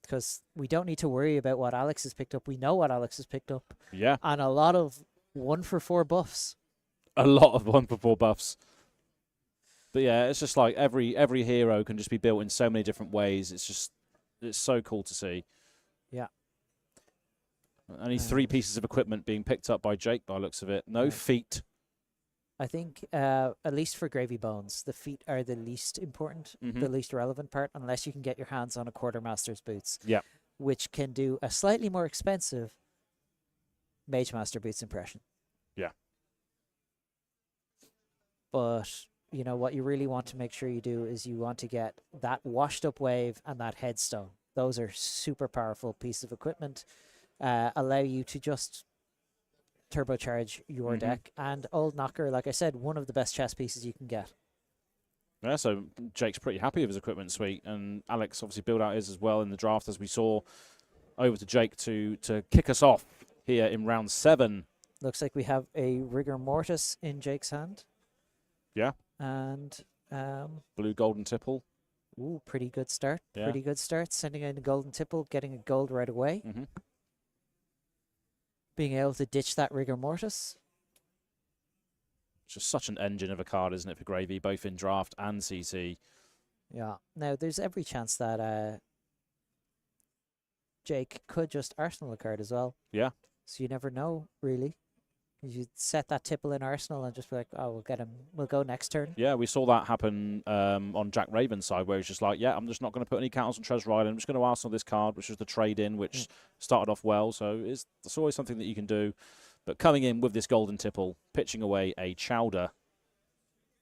Because we don't need to worry about what Alex has picked up. We know what Alex has picked up. Yeah. And a lot of 1 for 4 buffs. A lot of 1 for 4 buffs. But yeah, it's just like every hero can just be built in so many different ways. It's so cool to see. Yeah. Only 3 pieces of equipment being picked up by Jake by looks of it. No feet. I think, at least for Gravy Bones, the feet are the least important, the least relevant part, unless you can get your hands on a Quartermaster's boots. Yeah. Which can do a slightly more expensive Mage Master boots impression. Yeah. But, you know, what you really want to make sure you do is you want to get that washed up wave and that headstone. Those are super powerful pieces of equipment. Allow you to just turbocharge your deck. And Old Knocker, like I said, one of the best chess pieces you can get. Yeah, so Jake's pretty happy with his equipment suite, and Alex obviously built out his as well in the draft, as we saw. Over to Jake to kick us off here in round 7. Looks like we have a Rigor Mortis in Jake's hand. Yeah. And blue golden tipple. ooh, pretty good start. Yeah. Pretty good start. Sending in a golden tipple, getting a gold right away. Being able to ditch that Rigor Mortis. It's just such an engine of a card, isn't it, for Gravy, both in draft and CC. Yeah. Now, there's every chance that Jake could just Arsenal a card as well. Yeah. So you never know, really. You set that tipple in Arsenal and just be like, oh, we'll get him. We'll go next turn. Yeah, we saw that happen on Jack Raven's side, where he's just like, yeah, I'm just not going to put any counters on Treasure Island. I'm just going to Arsenal this card, which was the trade-in, which started off well. So it's always something that you can do. But coming in with this golden tipple, pitching away a Chowder,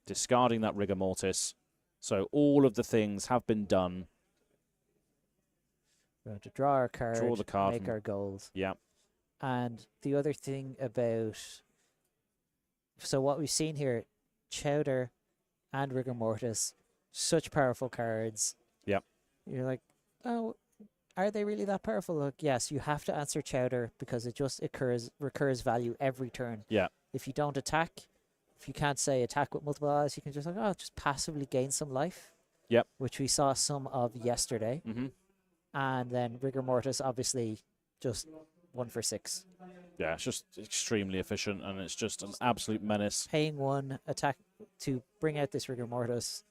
discarding that Rigor Mortis. So all of the things have been done. We're going to draw our card, Draw the card make our gold. Yeah. And the other thing about... So what we've seen here, Chowder and Rigor Mortis, such powerful cards. Yep. You're like, oh, are they really that powerful? Look, yes, you have to answer Chowder because it just recurs value every turn. Yeah. If you don't attack, if you can't say attack with multiple allies, you can just like, oh, just passively gain some life. Yep. Which we saw some of yesterday. And then Rigor Mortis, obviously, just 1 for 6. Yeah, it's just extremely efficient, and it's just an absolute menace. Paying 1 attack to bring out this Rigor Mortis.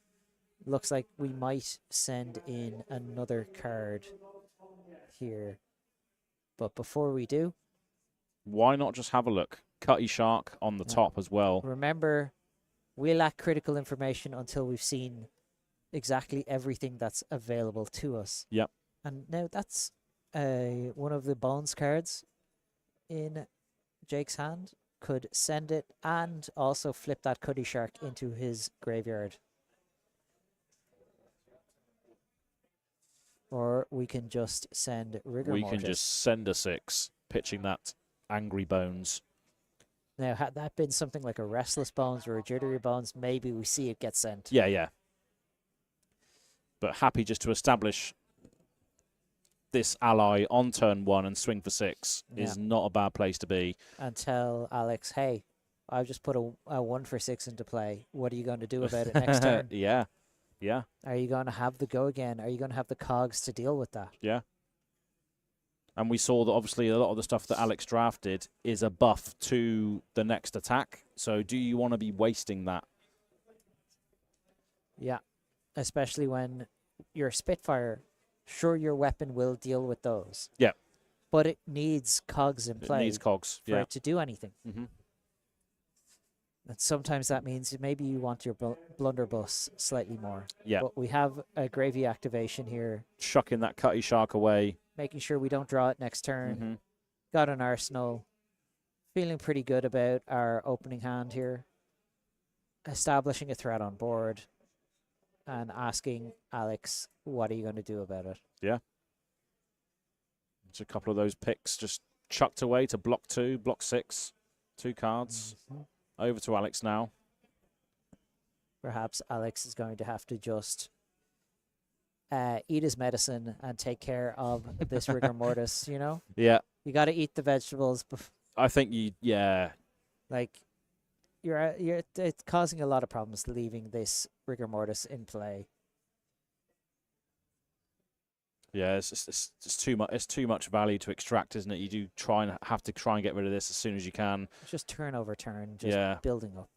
Looks like we might send in another card here. But before we do... Why not just have a look? Cutty Shark on the top as well. Remember, we lack critical information until we've seen exactly everything that's available to us. Yep. And now that's one of the Bones cards in Jake's hand. Could send it and also flip that Cutty Shark into his graveyard. Or we can just send Rigor Mortis. We can just send a 6, pitching that Angry Bones. Now, had that been something like a Restless Bones or a Jittery Bones, maybe we see it get sent. Yeah, yeah. But happy just to establish this ally on turn 1 and swing for 6 is not a bad place to be. And tell Alex, hey, I've just put a 1 for 6 into play. What are you going to do about it next turn? Yeah, yeah. Are you going to have the go again? Are you going to have the cogs to deal with that? Yeah. And we saw that obviously a lot of the stuff that Alex drafted is a buff to the next attack. So do you want to be wasting that? Yeah, especially when you're a Spitfire. Sure, your weapon will deal with those. Yeah. But it needs cogs in play. It needs cogs, for it to do anything. And sometimes that means maybe you want your blunderbuss slightly more. Yeah. But we have a Gravy activation here. Chucking that Cutty Shark away. Making sure we don't draw it next turn. Got an Arsenal. Feeling pretty good about our opening hand here. Establishing a threat on board. And asking Alex, what are you going to do about it? Yeah. It's a couple of those picks just chucked away to block 2, block 6. 2 cards. Over to Alex now. Perhaps Alex is going to have to just eat his medicine and take care of this Rigor Mortis, you know? Yeah. You got to eat the vegetables. I think Like, it's causing a lot of problems leaving this Rigor Mortis in play. Yeah, it's too much. It's too much value to extract, isn't it? You do have to try and get rid of this as soon as you can. Just turn over turn, just building up.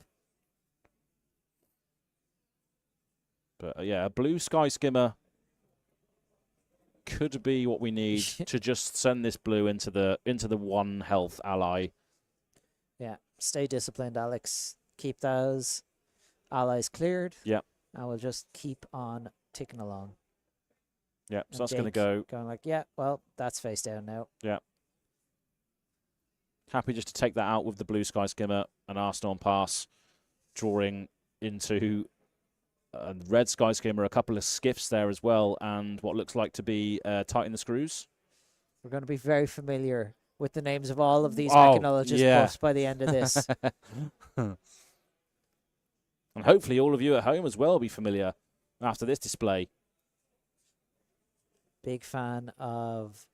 But yeah, a blue sky skimmer could be what we need to just send this blue into the 1 health ally. Yeah, stay disciplined, Alex. Keep those allies cleared. Yeah. And we'll just keep on ticking along. Yeah, so And that's going to Jake go. Going like, yeah, well, that's face down now. Yeah. Happy just to take that out with the blue sky skimmer and Arsenal on pass, drawing into red sky skimmer, a couple of skiffs there as well, and what looks like to be tighten the screws. We're going to be very familiar with the names of all of these mechanologist buffs by the end of this. And hopefully all of you at home as well will be familiar after this display. Big fan of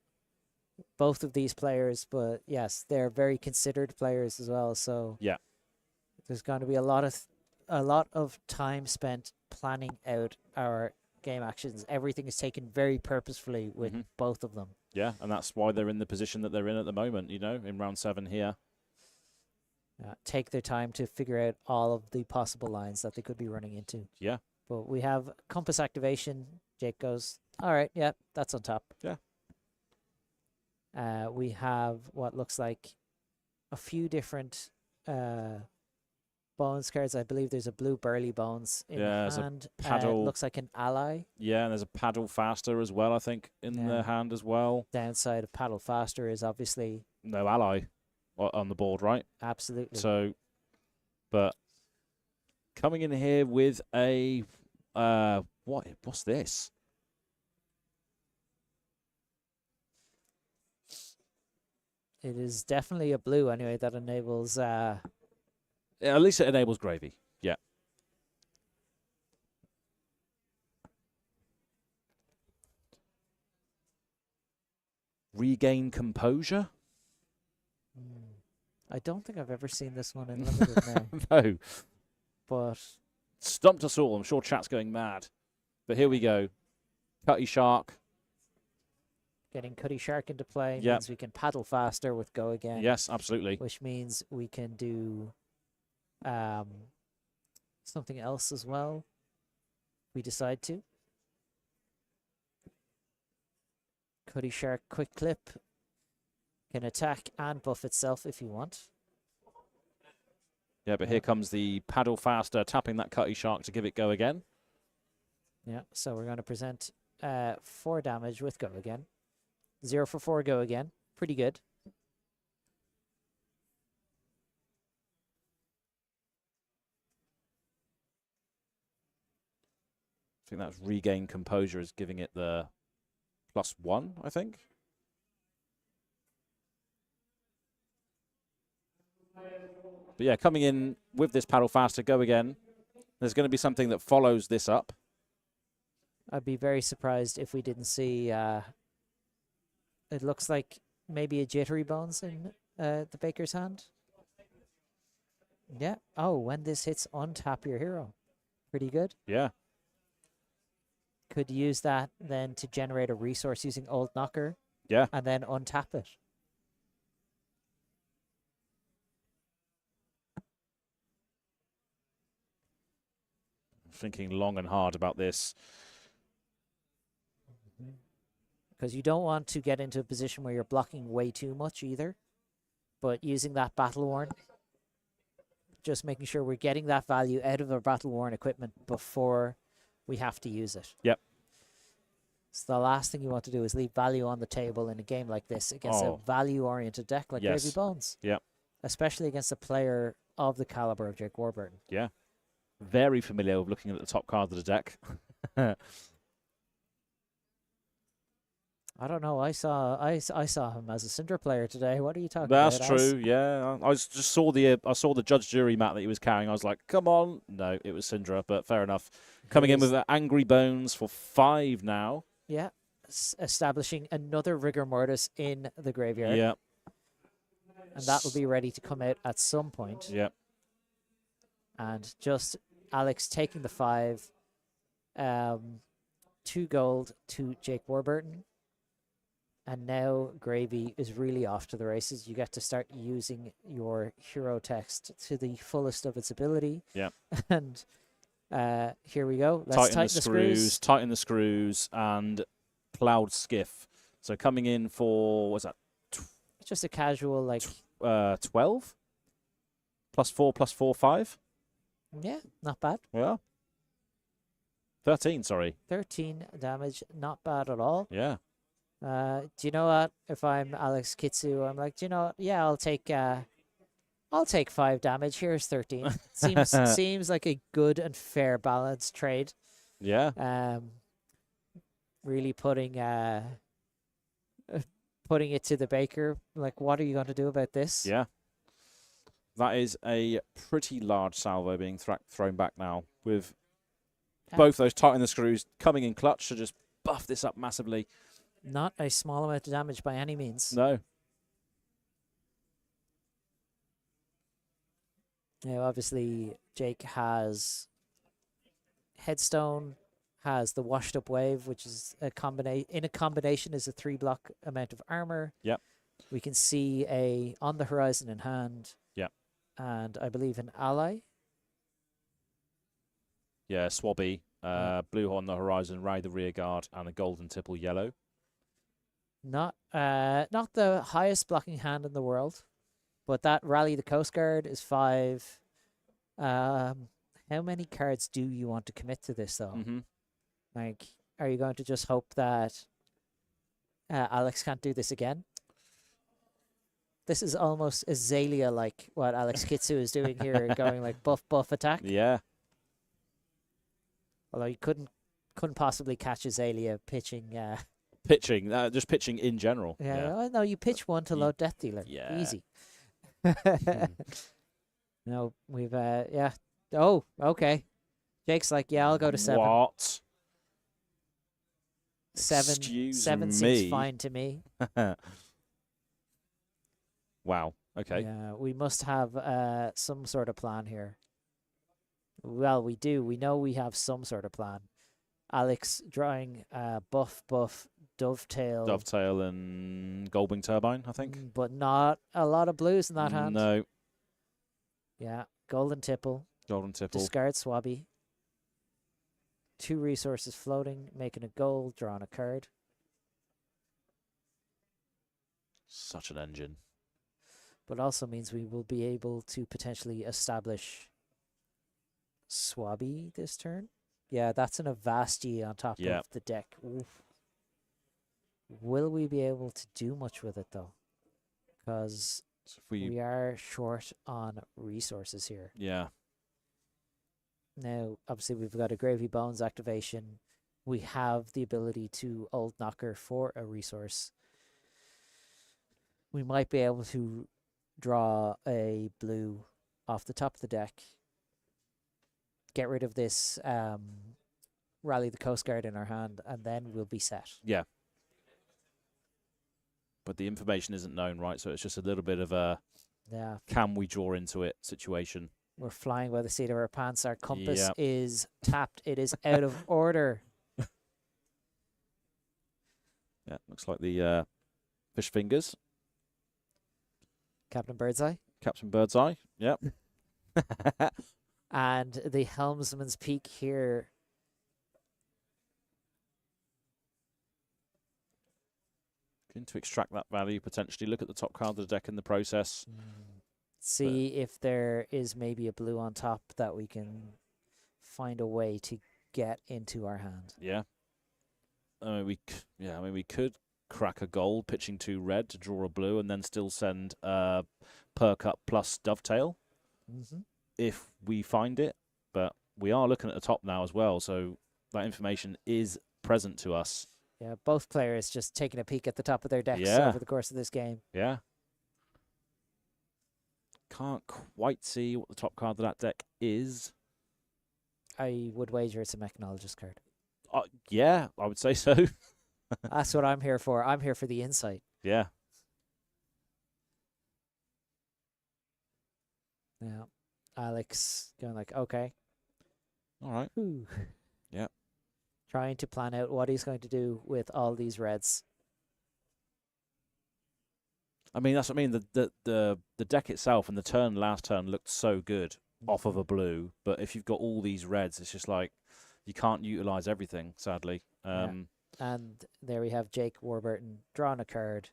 both of these players, but yes, they're very considered players as well. So yeah, there's going to be a lot of time spent planning out our game actions. Everything is taken very purposefully with both of them. Yeah, and that's why they're in the position that they're in at the moment, you know, in round 7 here. Take their time to figure out all of the possible lines that they could be running into. Yeah. But we have compass activation. Jake goes, all right, yeah, that's on top. Yeah. We have what looks like a few different bones cards. I believe there's a blue burly bones in hand. Paddle. Looks like an ally. Yeah, and there's a paddle faster as well, I think, in the hand as well. Downside of paddle faster is obviously no ally on the board, right? Absolutely. So, but coming in here with a what's this? It is definitely a blue anyway that enables yeah, at least it enables gravy. Yeah. Regain composure? I don't think I've ever seen this one in limited now. No. But stumped us all. I'm sure chat's going mad. But here we go. Cutty Shark. Getting Cutty Shark into play means we can paddle faster with Go Again. Yes, absolutely. Which means we can do something else as well. We decide to. Cutty Shark Quick Clip can attack and buff itself if you want. Yeah, but here comes the paddle faster, tapping that Cutty Shark to give it Go Again. Yeah, so we're going to present 4 damage with Go Again. 0 for 4 Go Again. Pretty good. I think that's Regain Composure is giving it the +1, I think. But yeah, coming in with this paddle faster, Go Again. There's going to be something that follows this up. I'd be very surprised if we didn't see... it looks like maybe a Jittery Bones in the Baker's hand. Yeah. Oh, when this hits, untap your hero. Pretty good. Yeah. Could use that then to generate a resource using Old Knocker. Yeah. And then untap it. Thinking long and hard about this. Because you don't want to get into a position where you're blocking way too much either. But using that Battle Worn, just making sure we're getting that value out of our Battle Worn equipment before we have to use it. Yep. So the last thing you want to do is leave value on the table in a game like this against a value-oriented deck like Gravy Bones. Yep. Especially against a player of the caliber of Jake Warburton. Yeah. Very familiar with looking at the top card of the deck. I don't know. I saw him as a Cindra player today. What are you talking about? That's true. Yeah, I just saw the judge jury mat that he was carrying. I was like, come on. No, it was Cindra, but fair enough. Coming in with Angry Bones for 5 now. Yeah, establishing another Rigor Mortis in the graveyard. Yeah, and that will be ready to come out at some point. Yeah, and just Alex taking the 5, 2 gold to Jake Warburton. And now Gravy is really off to the races. You get to start using your hero text to the fullest of its ability. Yeah. And here we go. Let's tighten the screws. Tighten the screws, and Cloud Skiff. So coming in for, what's that? Just a casual, like... 12? +4, 5? Yeah, not bad. Yeah. 13, sorry. 13 damage, not bad at all. Yeah. Do you know what? If I'm Alex Kitsu, I'm like, do you know what? Yeah, I'll take 5 damage. Here's 13. Seems like a good and fair balanced trade. Yeah. Really putting it to the baker. Like, what are you going to do about this? Yeah. That is a pretty large salvo being thrown back now, with both those tighten the screws coming in clutch to just buff this up massively. Not a small amount of damage by any means. No. Now, obviously, Jake has Headstone, has the Washed Up Wave, which is a combination is a 3-block amount of armor. Yep. We can see a on the horizon in hand. Yep. And I believe an ally. Yeah, Swabby, blue on the horizon, Ray the rear guard, and a golden tipple yellow. Not the highest blocking hand in the world, but that Rally the Coast Guard is 5. How many cards do you want to commit to this, though? Mm-hmm. Like, are you going to just hope that Alex can't do this again? This is almost Azalea like what Alex Kitsu is doing here, going like buff attack. Yeah. Although you couldn't possibly catch Azalea pitching. Just pitching in general. Yeah. Oh, no, you pitch one to load Death Dealer. Yeah. Easy. No, we've yeah. Oh, okay. Jake's like, yeah, I'll go to 7. What? 7. Excuse 7 me. seems fine to me. Wow. Okay. Yeah, we must have some sort of plan here. Well, we do. We know we have some sort of plan. Alex drawing buff, dovetail. Dovetail and Goldwing Turbine, I think. But not a lot of blues in that hand. No. Yeah, golden tipple. Golden tipple. Discard Swabby. 2 resources floating, making a gold, drawing a card. Such an engine. But also means we will be able to potentially establish Swabby this turn. Yeah, that's an Avasti on top of the deck. Oof. Will we be able to do much with it, though? Because we are short on resources here. Yeah. Now, obviously, we've got a Gravy Bones activation. We have the ability to Old Knocker for a resource. We might be able to draw a blue off the top of the deck. Get rid of this Rally the Coast Guard in our hand, and then we'll be set. Yeah. But the information isn't known, right? So it's just a little bit of a can we draw into it situation. We're flying by the seat of our pants. Our compass is tapped. It is out of order. Yeah, looks like the fish fingers. Captain Birdseye. Captain Birdseye, yep. And the helmsman's peak here. Going to extract that value, potentially look at the top card of the deck in the process. See if there is maybe a blue on top that we can find a way to get into our hand. Yeah. We could crack a gold, pitching 2 red to draw a blue, and then still send perk up plus dovetail if we find it. But we are looking at the top now as well, so that information is present to us. Yeah, both players just taking a peek at the top of their decks over the course of this game. Yeah. Can't quite see what the top card of that deck is. I would wager it's a Mechanologist card. Yeah, I would say so. That's what I'm here for. I'm here for the insight. Yeah. Now, Alex going like, okay. All right. Ooh. Yeah. Trying to plan out what he's going to do with all these reds. I mean, that's what I mean. The deck itself and the last turn looked so good off of a blue, but if you've got all these reds, it's just like you can't utilize everything, sadly. And there we have Jake Warburton drawing a card.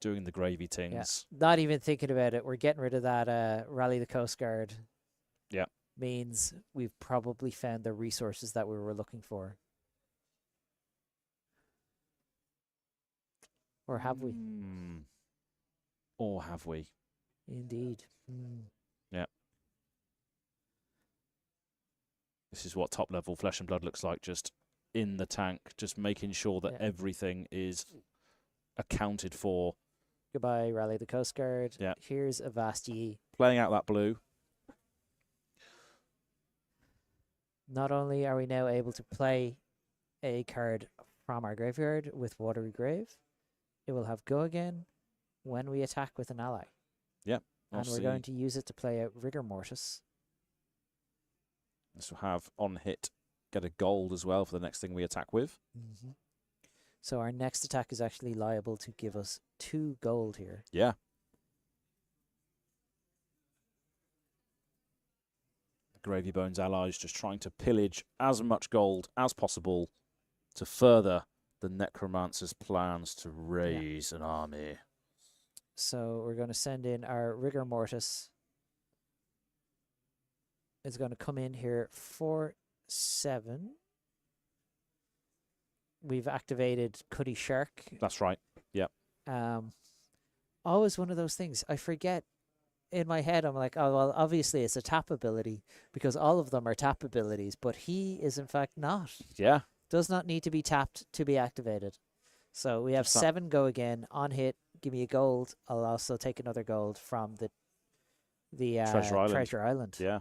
Doing the gravy tings. Yeah. Not even thinking about it. We're getting rid of that Rally the Coast Guard. Yeah. Means we've probably found the resources that we were looking for. Or have we? Or have we? Indeed. Yeah. This is what top level Flesh and Blood looks like, just in the tank, just making sure that everything is accounted for. Goodbye, Rally the Coast Guard. Yeah. Here's a Vasti. Playing out that blue. Not only are we now able to play a card from our graveyard with Watery Grave, it will have Go Again when we attack with an ally. Yeah. And we're going to use it to play out Rigor Mortis. This will have on hit, get a gold as well for the next thing we attack with. So our next attack is actually liable to give us 2 gold here. Yeah. The Gravy Bones allies just trying to pillage as much gold as possible to further the Necromancer's plans to raise an army. So we're going to send in our Rigor Mortis. It's going to come in here for 7. We've activated Cuddy Shark. That's right. Yep. Always one of those things. I forget in my head. I'm like, oh, well, obviously it's a tap ability because all of them are tap abilities, but he is in fact not. Yeah. Does not need to be tapped to be activated. So we have 7 Go Again on hit. Give me a gold. I'll also take another gold from the Treasure Island. Yeah.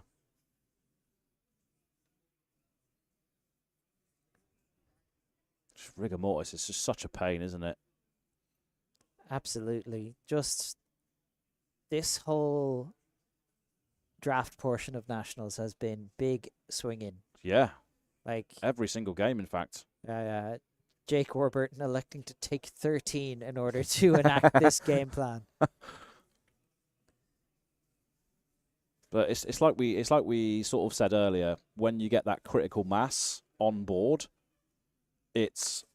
Rigor Mortis is just such a pain, isn't it? Absolutely. Just this whole draft portion of Nationals has been big swinging. Yeah. Like every single game, in fact. Jake Warburton electing to take 13 in order to enact this game plan. But it's like we sort of said earlier, when you get that critical mass on board, it's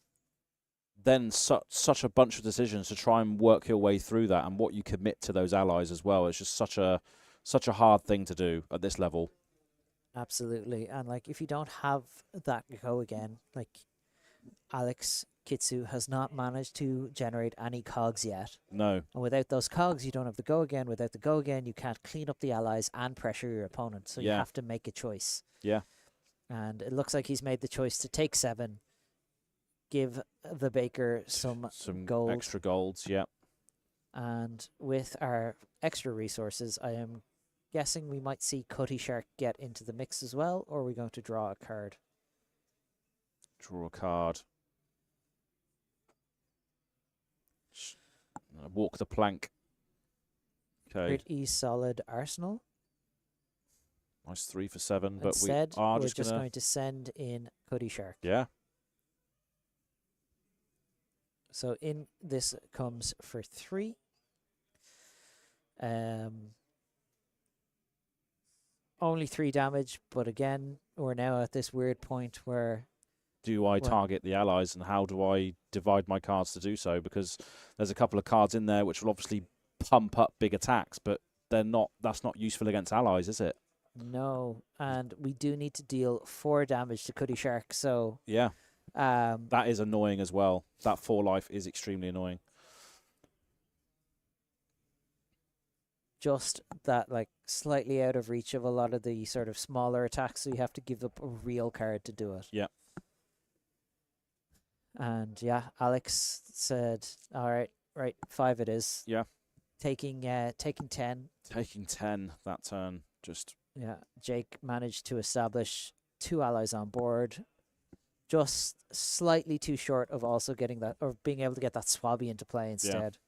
then such a bunch of decisions to try and work your way through that and what you commit to those allies as well. It's just such a hard thing to do at this level. Absolutely. And like if you don't have that Go Again, like Alex Kitsu has not managed to generate any cogs yet. No. And without those cogs, you don't have the Go Again. Without the Go Again, you can't clean up the allies and pressure your opponent. So you have to make a choice. Yeah. And it looks like he's made the choice to take 7, give the Baker some gold. Extra golds, yeah. And with our extra resources, I am guessing we might see Cuddy Shark get into the mix as well, or are we going to draw a card? Draw a card. Walk the plank. Okay. Pretty solid arsenal. Nice 3 for 7, but Instead, we're just going to send in Cuddy Shark. Yeah. So in this comes for 3. Only 3 damage, but again, we're now at this weird point where... Do I target the allies, and how do I divide my cards to do so? Because there's a couple of cards in there which will obviously pump up big attacks, but that's not useful against allies, is it? No, and we do need to deal 4 damage to Cuddy Shark, so... Yeah. That is annoying as well. That 4 life is extremely annoying. Just that, like, slightly out of reach of a lot of the sort of smaller attacks, so you have to give up a real card to do it. Yeah. And yeah, Alex said, all right, 5 it is. Yeah. Taking 10. Taking 10 that turn. Just... Yeah, Jake managed to establish 2 allies on board. Just slightly too short of also getting that, or being able to get that Swabby into play instead.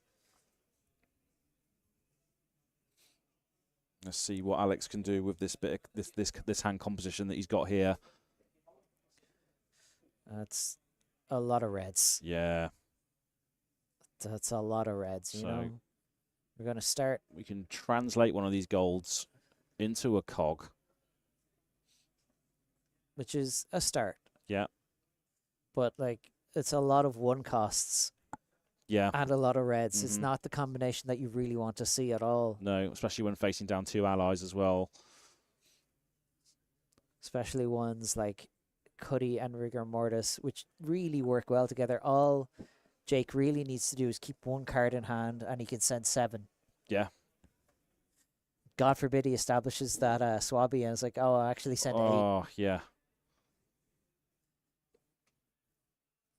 Let's see what Alex can do with this bit, this hand composition that he's got here. That's a lot of reds. Yeah. That's a lot of reds, you know. We're going to start. We can translate one of these golds into a cog. Which is a start. Yeah. But, like, it's a lot of one costs. Yeah. And a lot of reds. It's not the combination that you really want to see at all. No, especially when facing down 2 allies as well. Especially ones like Cuddy and Rigor Mortis, which really work well together. All Jake really needs to do is keep 1 card in hand, and he can send 7. Yeah. God forbid he establishes that Swabby, and it's like, oh, I actually sent 8. Oh, yeah.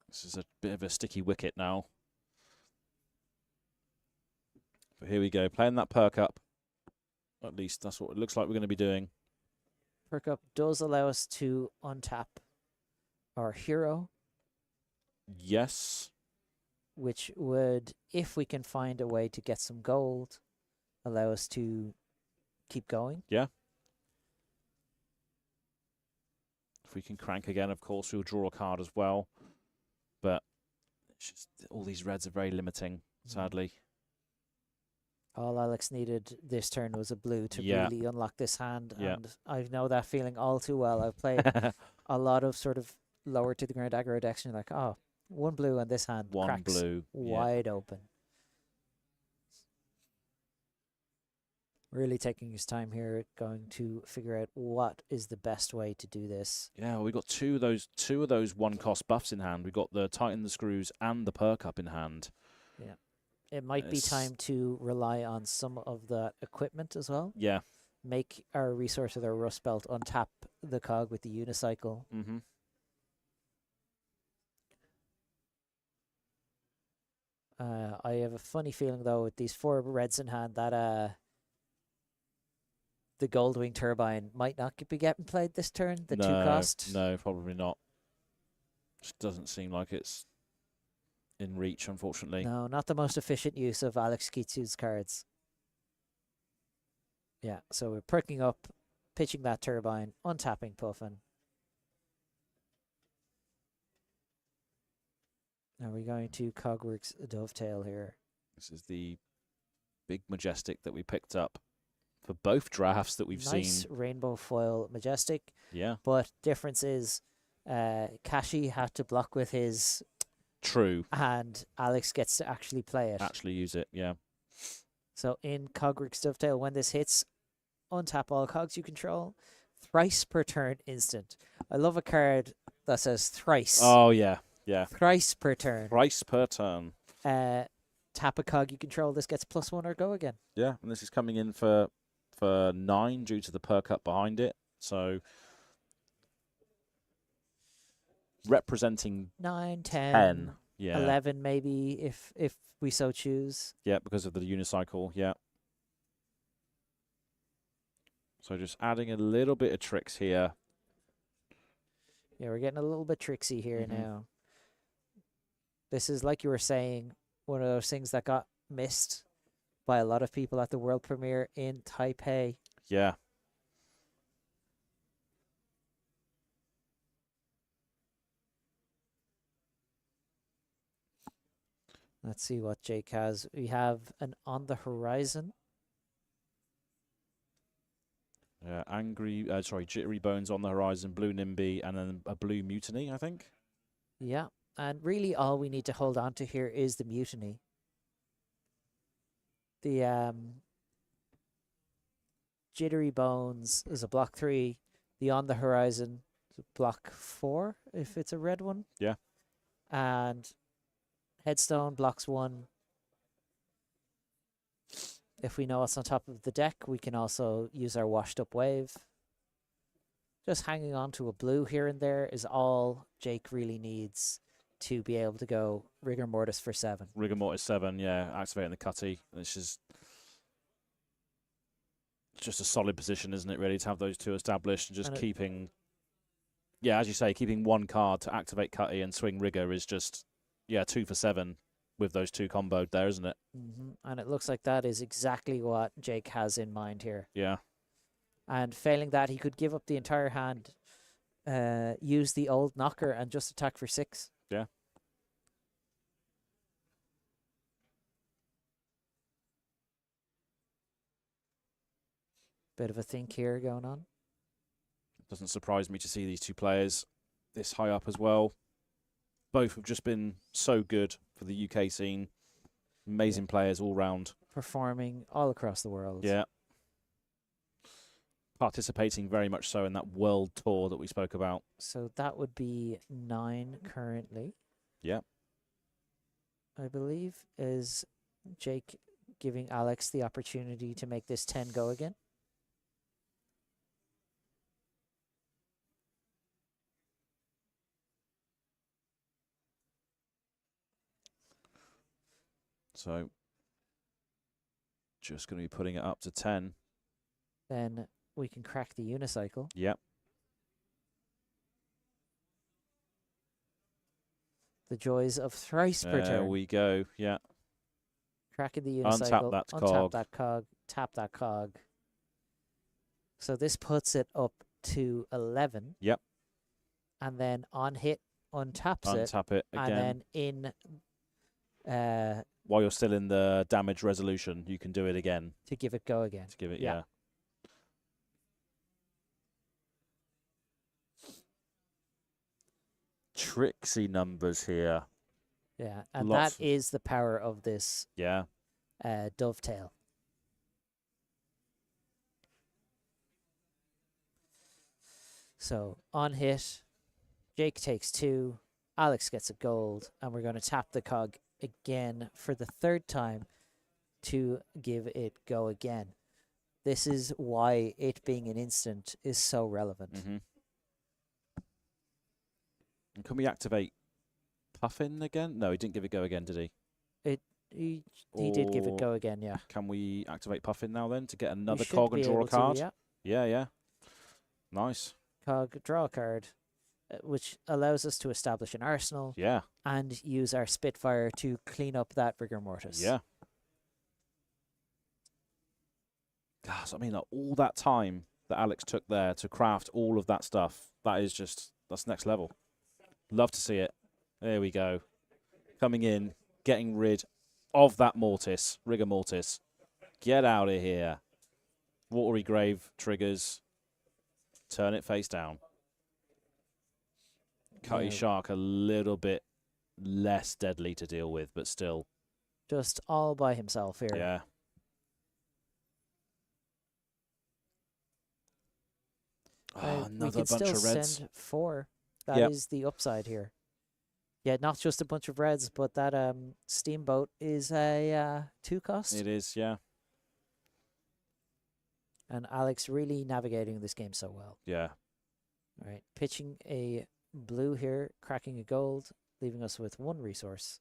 This is a bit of a sticky wicket now. But here we go, playing that perk up. At least that's what it looks like we're going to be doing. Perk up does allow us to untap our hero. Yes. Which would, if we can find a way to get some gold, allow us to keep going. Yeah. If we can crank again, of course, we'll draw a card as well. But it's just, all these reds are very limiting, sadly. All Alex needed this turn was a blue to really unlock this hand. Yeah. And I know that feeling all too well. I've played a lot of sort of lower to the ground aggro decks, and you're like, oh, 1 blue on this hand. One cracks blue. wide open. Really taking his time here, going to figure out what is the best way to do this. Yeah, well, we got two of those 1-cost buffs in hand. We got the Tighten the Screws and the perk up in hand. Yeah. It might be time to rely on some of the equipment as well. Yeah. Make our resource with our Rust Belt, untap the cog with the unicycle. I have a funny feeling, though, with these 4 reds in hand, that the Goldwing Turbine might not be getting played this turn, the 2 cost. No, probably not. Just doesn't seem like it's in reach, unfortunately. No, not the most efficient use of Alex Kitu's cards. Yeah, so we're perking up, pitching that Turbine, untapping Puffin. Are we going to Cogworks Dovetail here? This is the big Majestic that we picked up for both drafts that we've seen. Nice rainbow foil Majestic. Yeah. But difference is Kashy had to block with his... True. And Alex gets to actually play it. Actually use it, yeah. So in Cogworks Dovetail, when this hits, untap all cogs you control. Thrice per turn instant. I love a card that says thrice. Oh, yeah. Yeah. Thrice per turn. Thrice per turn. Tap a cog you control. This gets +1 or go again. Yeah, and this is coming in for 9 due to the perk up behind it. So representing 9, 10, yeah. 11 maybe if we so choose. Yeah, because of the unicycle, yeah. So just adding a little bit of tricks here. Yeah, we're getting a little bit tricksy here now. This is, like you were saying, one of those things that got missed by a lot of people at the world premiere in Taipei. Yeah. Let's see what Jake has. We have an On the Horizon. Yeah, Jittery Bones on the horizon, Blue Nimby, and then a Blue Mutiny, I think. Yeah, and really all we need to hold on to here is the Mutiny. The Jittery Bones is a block 3. The On the Horizon is a block 4 if it's a red one. Yeah. And Headstone blocks 1. If we know what's on top of the deck, we can also use our washed up wave. Just hanging on to a blue here and there is all Jake really needs to be able to go Rigor Mortis for 7. Rigor Mortis 7, yeah, activating the Cutty. It's just a solid position, isn't it, really, to have those 2 established and just keeping, as you say, keeping 1 card to activate Cutty and swing Rigor is just, 2 for 7 with those 2 comboed there, isn't it? And it looks like that is exactly what Jake has in mind here. Yeah. And failing that, he could give up the entire hand, use the old knocker, and just attack for 6. Yeah. Bit of a think here going on. Doesn't surprise me to see these two players this high up as well. Both have just been so good for the UK scene. Amazing players all round. Performing all across the world. Yeah. Participating very much so in that world tour that we spoke about. So that would be 9 currently. Yeah. I believe. Is Jake giving Alex the opportunity to make this 10 go again? So just going to be putting it up to 10. Then we can crack the unicycle. Yep. The joys of thrice per turn. There we go. Yeah. Cracking the unicycle. Untap that untap cog. that cog. Tap that cog. So this puts it up to 11. Yep. And then on hit, untaps it. Untap it again. And then in while you're still in the damage resolution, you can do it again. to give it go again. To give it, Yeah. yeah. Tricksy numbers here. Yeah, and Lots that is the power of this Yeah. dovetail. So on hit, Jake takes 2, Alex gets a gold, and we're going to tap the cog again for the 3rd time to give it go again. This is why it being an instant is so relevant. Mm-hmm. And can we activate Puffin again? No, he didn't give it go again, did he? He did give it Or go again, yeah. Can we activate Puffin now then to get We another should cog and be draw a able to, card? yeah. Yeah, yeah. Nice. Cog, draw a card, which allows us to establish an arsenal Yeah. and use our Spitfire to clean up that rigor mortis. Yeah. Gosh, I mean, like, all that time that Alex took there to craft all of that stuff, that's next level. Love to see it. There we go. Coming in, getting rid of that mortis, rigor mortis. Get out of here. Watery grave triggers. Turn it face down. Cutty Yeah. Shark a little bit less deadly to deal with, but still. Just all by himself here. Yeah. We Another can bunch still of reds. send 4. That is Yep. the upside here. Yeah, not just a bunch of reds, but that steamboat is a 2 cost. It is, yeah. And Alex really navigating this game so well. Yeah. All right, pitching a blue here, cracking a gold, leaving us with 1 resource.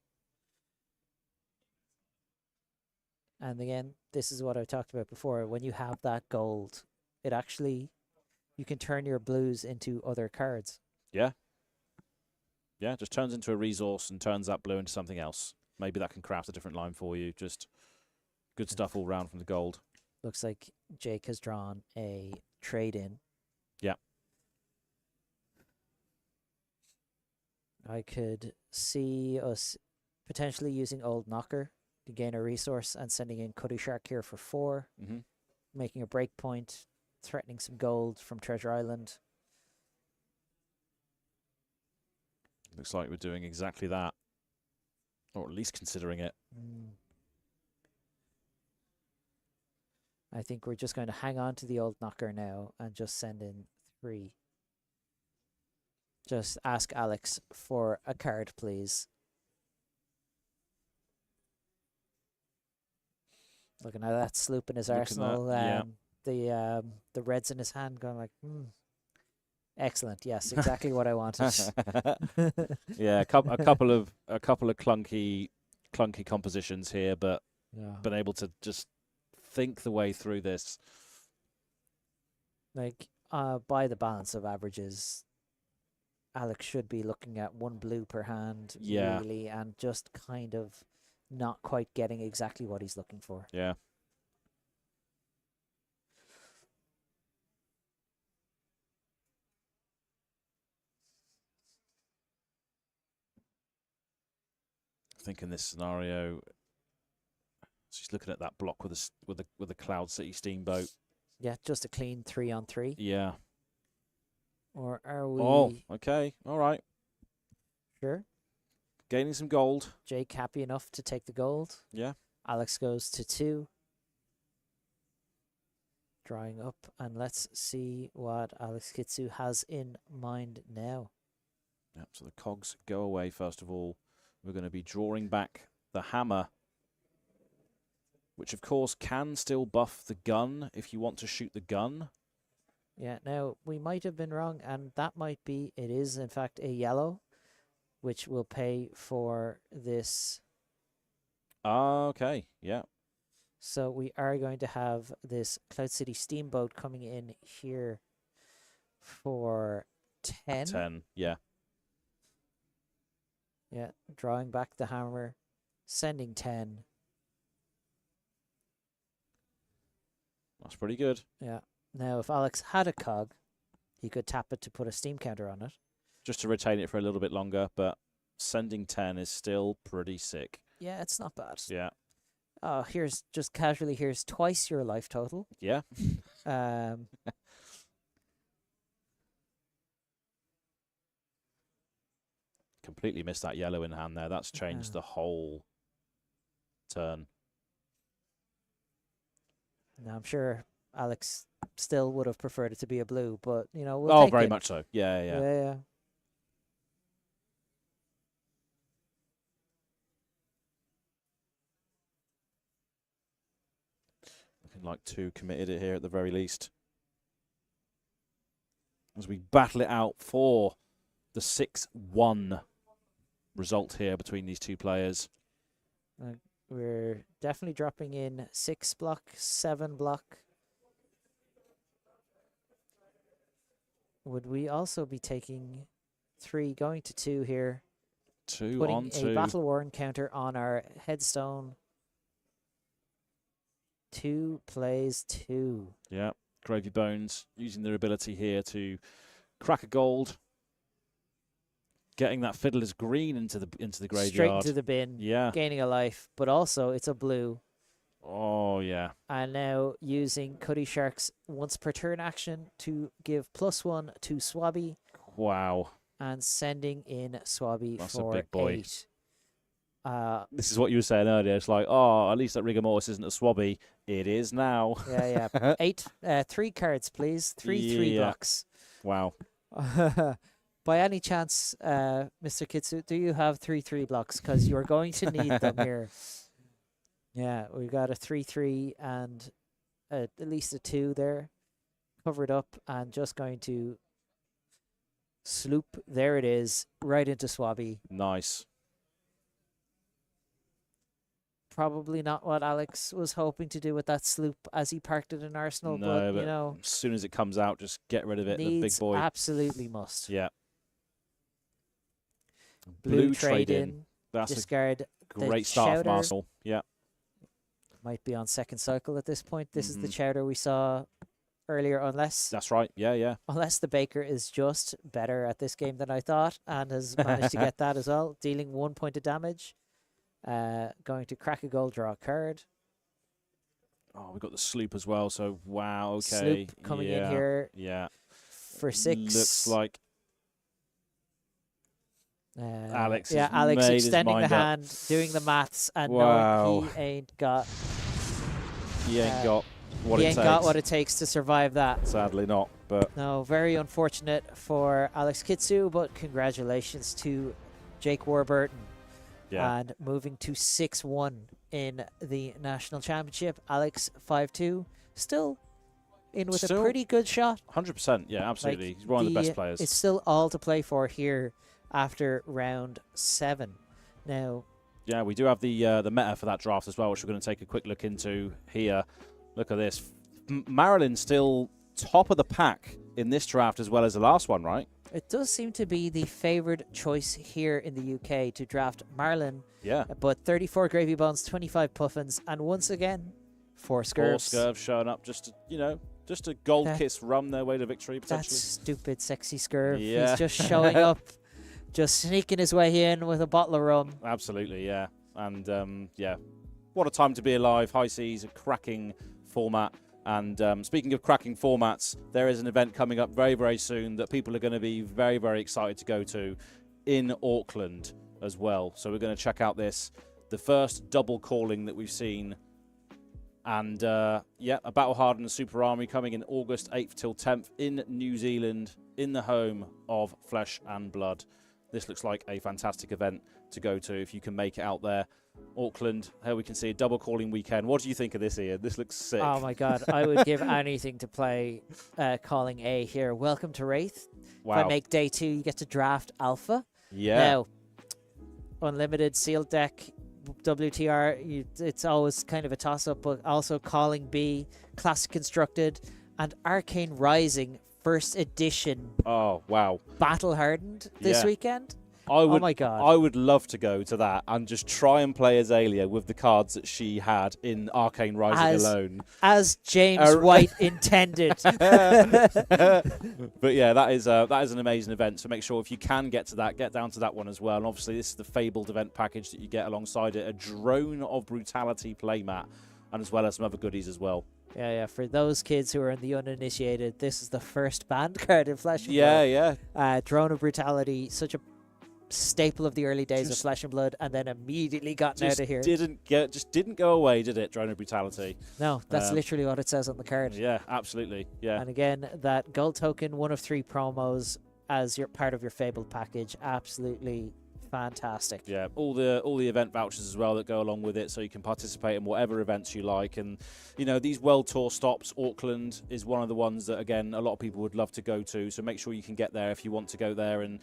And again, this is what I talked about before. When you have that gold, it actually, you can turn your blues into other cards. Yeah. Yeah, just turns into a resource and turns that blue into something else. Maybe that can craft a different line for you. Just good stuff all round from the gold. Looks like Jake has drawn a trade-in. Yeah. I could see us potentially using Old Knocker to gain a resource and sending in Cutty Shark here for 4, Mm-hmm. making a break point, threatening some gold from Treasure Island. Looks like we're doing exactly that. Or at least considering it. I think we're just going to hang on to the Old Knocker now and just send in 3. Just ask Alex for a card, please. Looking at that sloop in his Looking arsenal. at- yeah. The reds in his hand going like, excellent. Yes, exactly what I wanted. Yeah, a couple of clunky compositions here, but Yeah. been able to just think the way through this. Like, by the balance of averages, Alex should be looking at 1 blue per hand, Yeah. really, and just kind of not quite getting exactly what he's looking for. Yeah. I think in this scenario, she's looking at that block with a Cloud City steamboat. Yeah, just a clean 3-on-3. Yeah. Or are we Oh, okay. All right. sure? Gaining some gold. Jake happy enough to take the gold. Yeah. Alex goes to 2. Drawing up, and let's see what Alex Kitsu has in mind now. Yep, so the cogs go away first of all. We're going to be drawing back the hammer, which of course can still buff the gun if you want to shoot the gun. Yeah, now we might have been wrong, and that might be, it is in fact a yellow, which will pay for this. Okay, yeah. So we are going to have this Cloud City Steamboat coming in here for 10. 10, yeah. Yeah, drawing back the hammer, sending 10. That's pretty good. Yeah. Now, if Alex had a cog, he could tap it to put a steam counter on it. Just to retain it for a little bit longer, but sending 10 is still pretty sick. Yeah, it's not bad. Yeah. Oh, here's just casually, here's twice your life total. Yeah. Completely missed that yellow in hand there. That's changed the whole turn. Now, I'm sure Alex still would have preferred it to be a blue, but, you know, we'll take very it. much so. Yeah, yeah. Yeah. Looking like 2 committed it here at the very least. As we battle it out for the 6-1 result here between these two players. We're definitely dropping in 6 block, 7 block. Would we also be taking 3, going to 2 here? 2 putting on 2. a battle worn counter on our headstone. 2 plays 2. Yeah, Gravy Bones using their ability here to crack a gold. Getting that Fiddler's Green into the graveyard. Straight into the bin. Yeah. Gaining a life, but also it's a blue. Oh, yeah. And now using Cuddy Shark's once per turn action to give +1 to Swabby. Wow. And sending in Swabby That's for a big boy. 8. This is what you were saying earlier. It's like, oh, at least that Rigor Mortis isn't a Swabby. It is now. Yeah. 8, 3 cards, please. 3 blocks. Wow. By any chance, Mr. Kitsu, do you have 3 blocks? Because you're going to need them here. Yeah, we've got a 3 and at least a 2 there. Covered up and just going to sloop. There it is. Right into Swabby. Nice. Probably not what Alex was hoping to do with that sloop as he parked it in Arsenal. No, but you know, as soon as it comes out, just get rid of it. The big boy. Absolutely must. Yeah. Blue trade in. That's discard a great start from Arsenal. Yeah. Might be on second cycle at this point. This is the chowder we saw earlier, unless that's right. Yeah. Unless the baker is just better at this game than I thought and has managed to get that as well, dealing 1 point of damage. Going to crack a gold, draw a card. Oh, we've got the sloop as well. So wow. Okay. Sloop coming in here. Yeah. For 6. Looks like. Alex Alex made extending the his mind hand, doing the maths, and wow. knowing he ain't got what it takes to survive that. Sadly not, but no, very unfortunate for Alex Kitsu, but congratulations to Jake Warburton. Yeah. And moving to 6-1 in the national championship. Alex 5-2, still in with a pretty good shot. 100%, yeah, absolutely. He's one of the best players. It's still all to play for here after round 7. Now, yeah, we do have the meta for that draft as well, which we're going to take a quick look into here. Look at this. Marlynn still top of the pack in this draft as well as the last one, right? It does seem to be the favoured choice here in the UK to draft Marlynn. Yeah. But 34 Gravy Bones, 25 Puffins, and once again, 4 Scurvs. 4 Scurvs showing up just to, just a gold kiss run their way to victory, potentially. That stupid, sexy Scurv. Yeah. He's just showing up, just sneaking his way in with a bottle of rum. Absolutely, yeah. And, what a time to be alive. High Seas, a cracking format. And speaking of cracking formats, there is an event coming up very, very soon that people are going to be very, very excited to go to in Auckland as well. So we're going to check out the first double calling that we've seen. And yeah, a Battle Hardened Super Army coming in August 8th till 10th in New Zealand, in the home of Flesh and Blood. This looks like a fantastic event to go to if you can make it out there. Auckland, here we can see a double calling weekend. What do you think of this, Ian? This looks sick. Oh my god, I would give anything to play calling A here. Welcome to Wraith. Wow. If I make day 2, you get to draft Alpha. Yeah. Now, unlimited sealed deck, WTR, it's always kind of a toss-up, but also calling B, Classic Constructed, and Arcane Rising First Edition. Oh, wow. Battle Hardened this weekend. Oh my god. I would love to go to that and just try and play Azalea with the cards that she had in Arcane Rising alone. As James White intended. But yeah, that is an amazing event. So make sure if you can get to that, get down to that one as well. And obviously this is the Fabled event package that you get alongside it. A Drone of Brutality playmat, and as well as some other goodies as well. Yeah. For those kids who are in the uninitiated, this is the first banned card in Flesh and Blood. Yeah. Drone of Brutality, such a staple of the early days of Flesh and Blood, and then immediately gotten out of here. Didn't go away, did it? Drone of Brutality. No, that's literally what it says on the card. Yeah, absolutely. Yeah. And again, that gold token, 1 of 3 promos as your part of your Fabled package, absolutely fantastic. Yeah, all the event vouchers as well that go along with it, so you can participate in whatever events you like. And you know, these world tour stops, Auckland is one of the ones that again a lot of people would love to go to. So make sure you can get there if you want to go there. And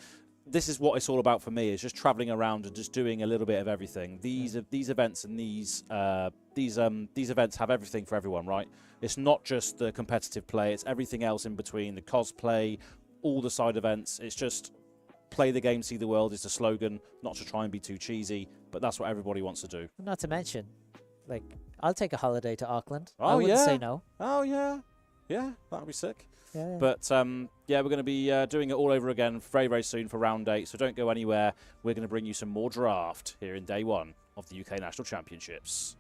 this is what it's all about for me, is just traveling around and just doing a little bit of everything. These events and these events have everything for everyone, right? It's not just the competitive play, it's everything else in between, the cosplay, all the side events. It's just play the game, see the world is the slogan, not to try and be too cheesy, but that's what everybody wants to do. Not to mention, like, I'll take a holiday to Auckland. Oh, I wouldn't say no. Oh, yeah. Yeah, that would be sick. Yeah. But, yeah, we're going to be doing it all over again very, very soon for round 8, so don't go anywhere. We're going to bring you some more draft here in day 1 of the UK National Championships.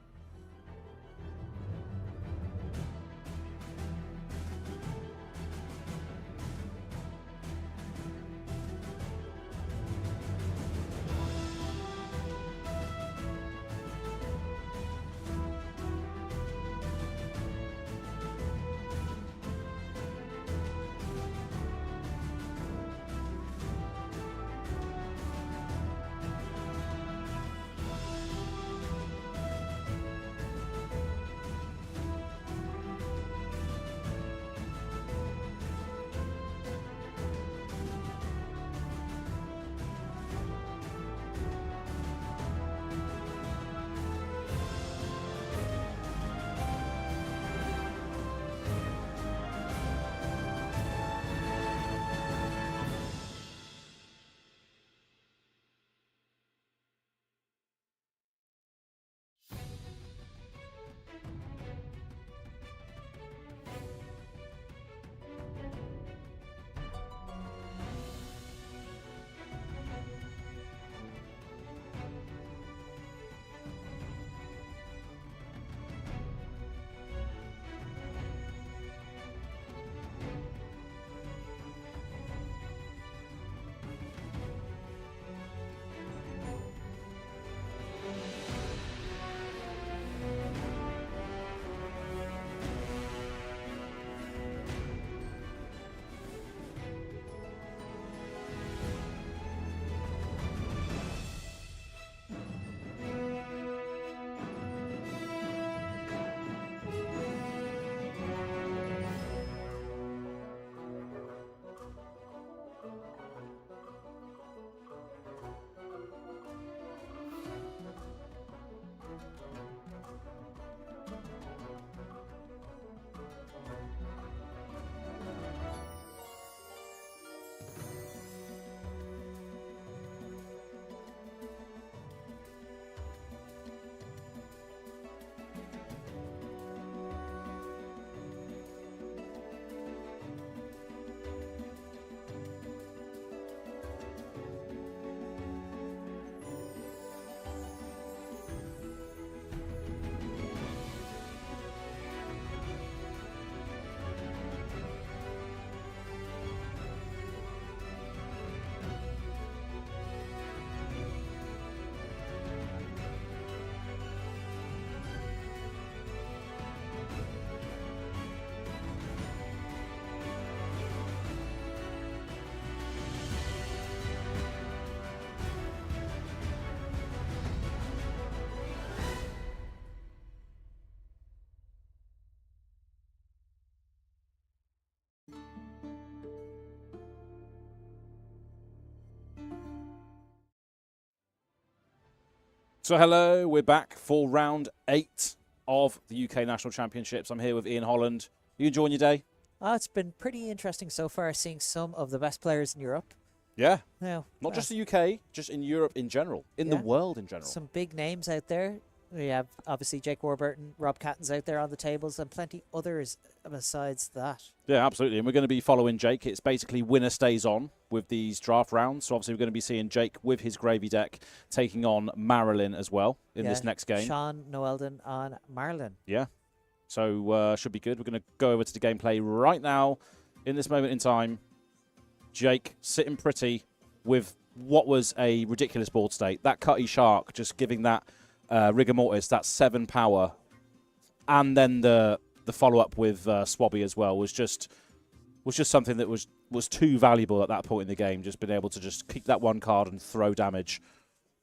So hello, we're back for round 8 of the UK National Championships. I'm here with Ian Holland. You enjoying your day? It's been pretty interesting so far, seeing some of the best players in Europe. Yeah. Now, Not just the UK, just in Europe in general, in the world in general. some big names out there. We have obviously Jake Warburton, Rob Catton's out there on the tables, and plenty others besides that. Yeah, absolutely. And we're going to be following Jake. It's basically winner stays on with these draft rounds. So obviously we're going to be seeing Jake with his gravy deck taking on Marlynn as well in this next game. Sean Knowelden on Marlynn. Yeah. So should be good. We're going to go over to the gameplay right now in this moment in time. Jake sitting pretty with what was a ridiculous board state. That Cutty Shark just giving that rigor mortis, that 7 power, and then the follow-up with Swabby as well was just something that was too valuable at that point in the game, just being able to just keep that one card and throw damage.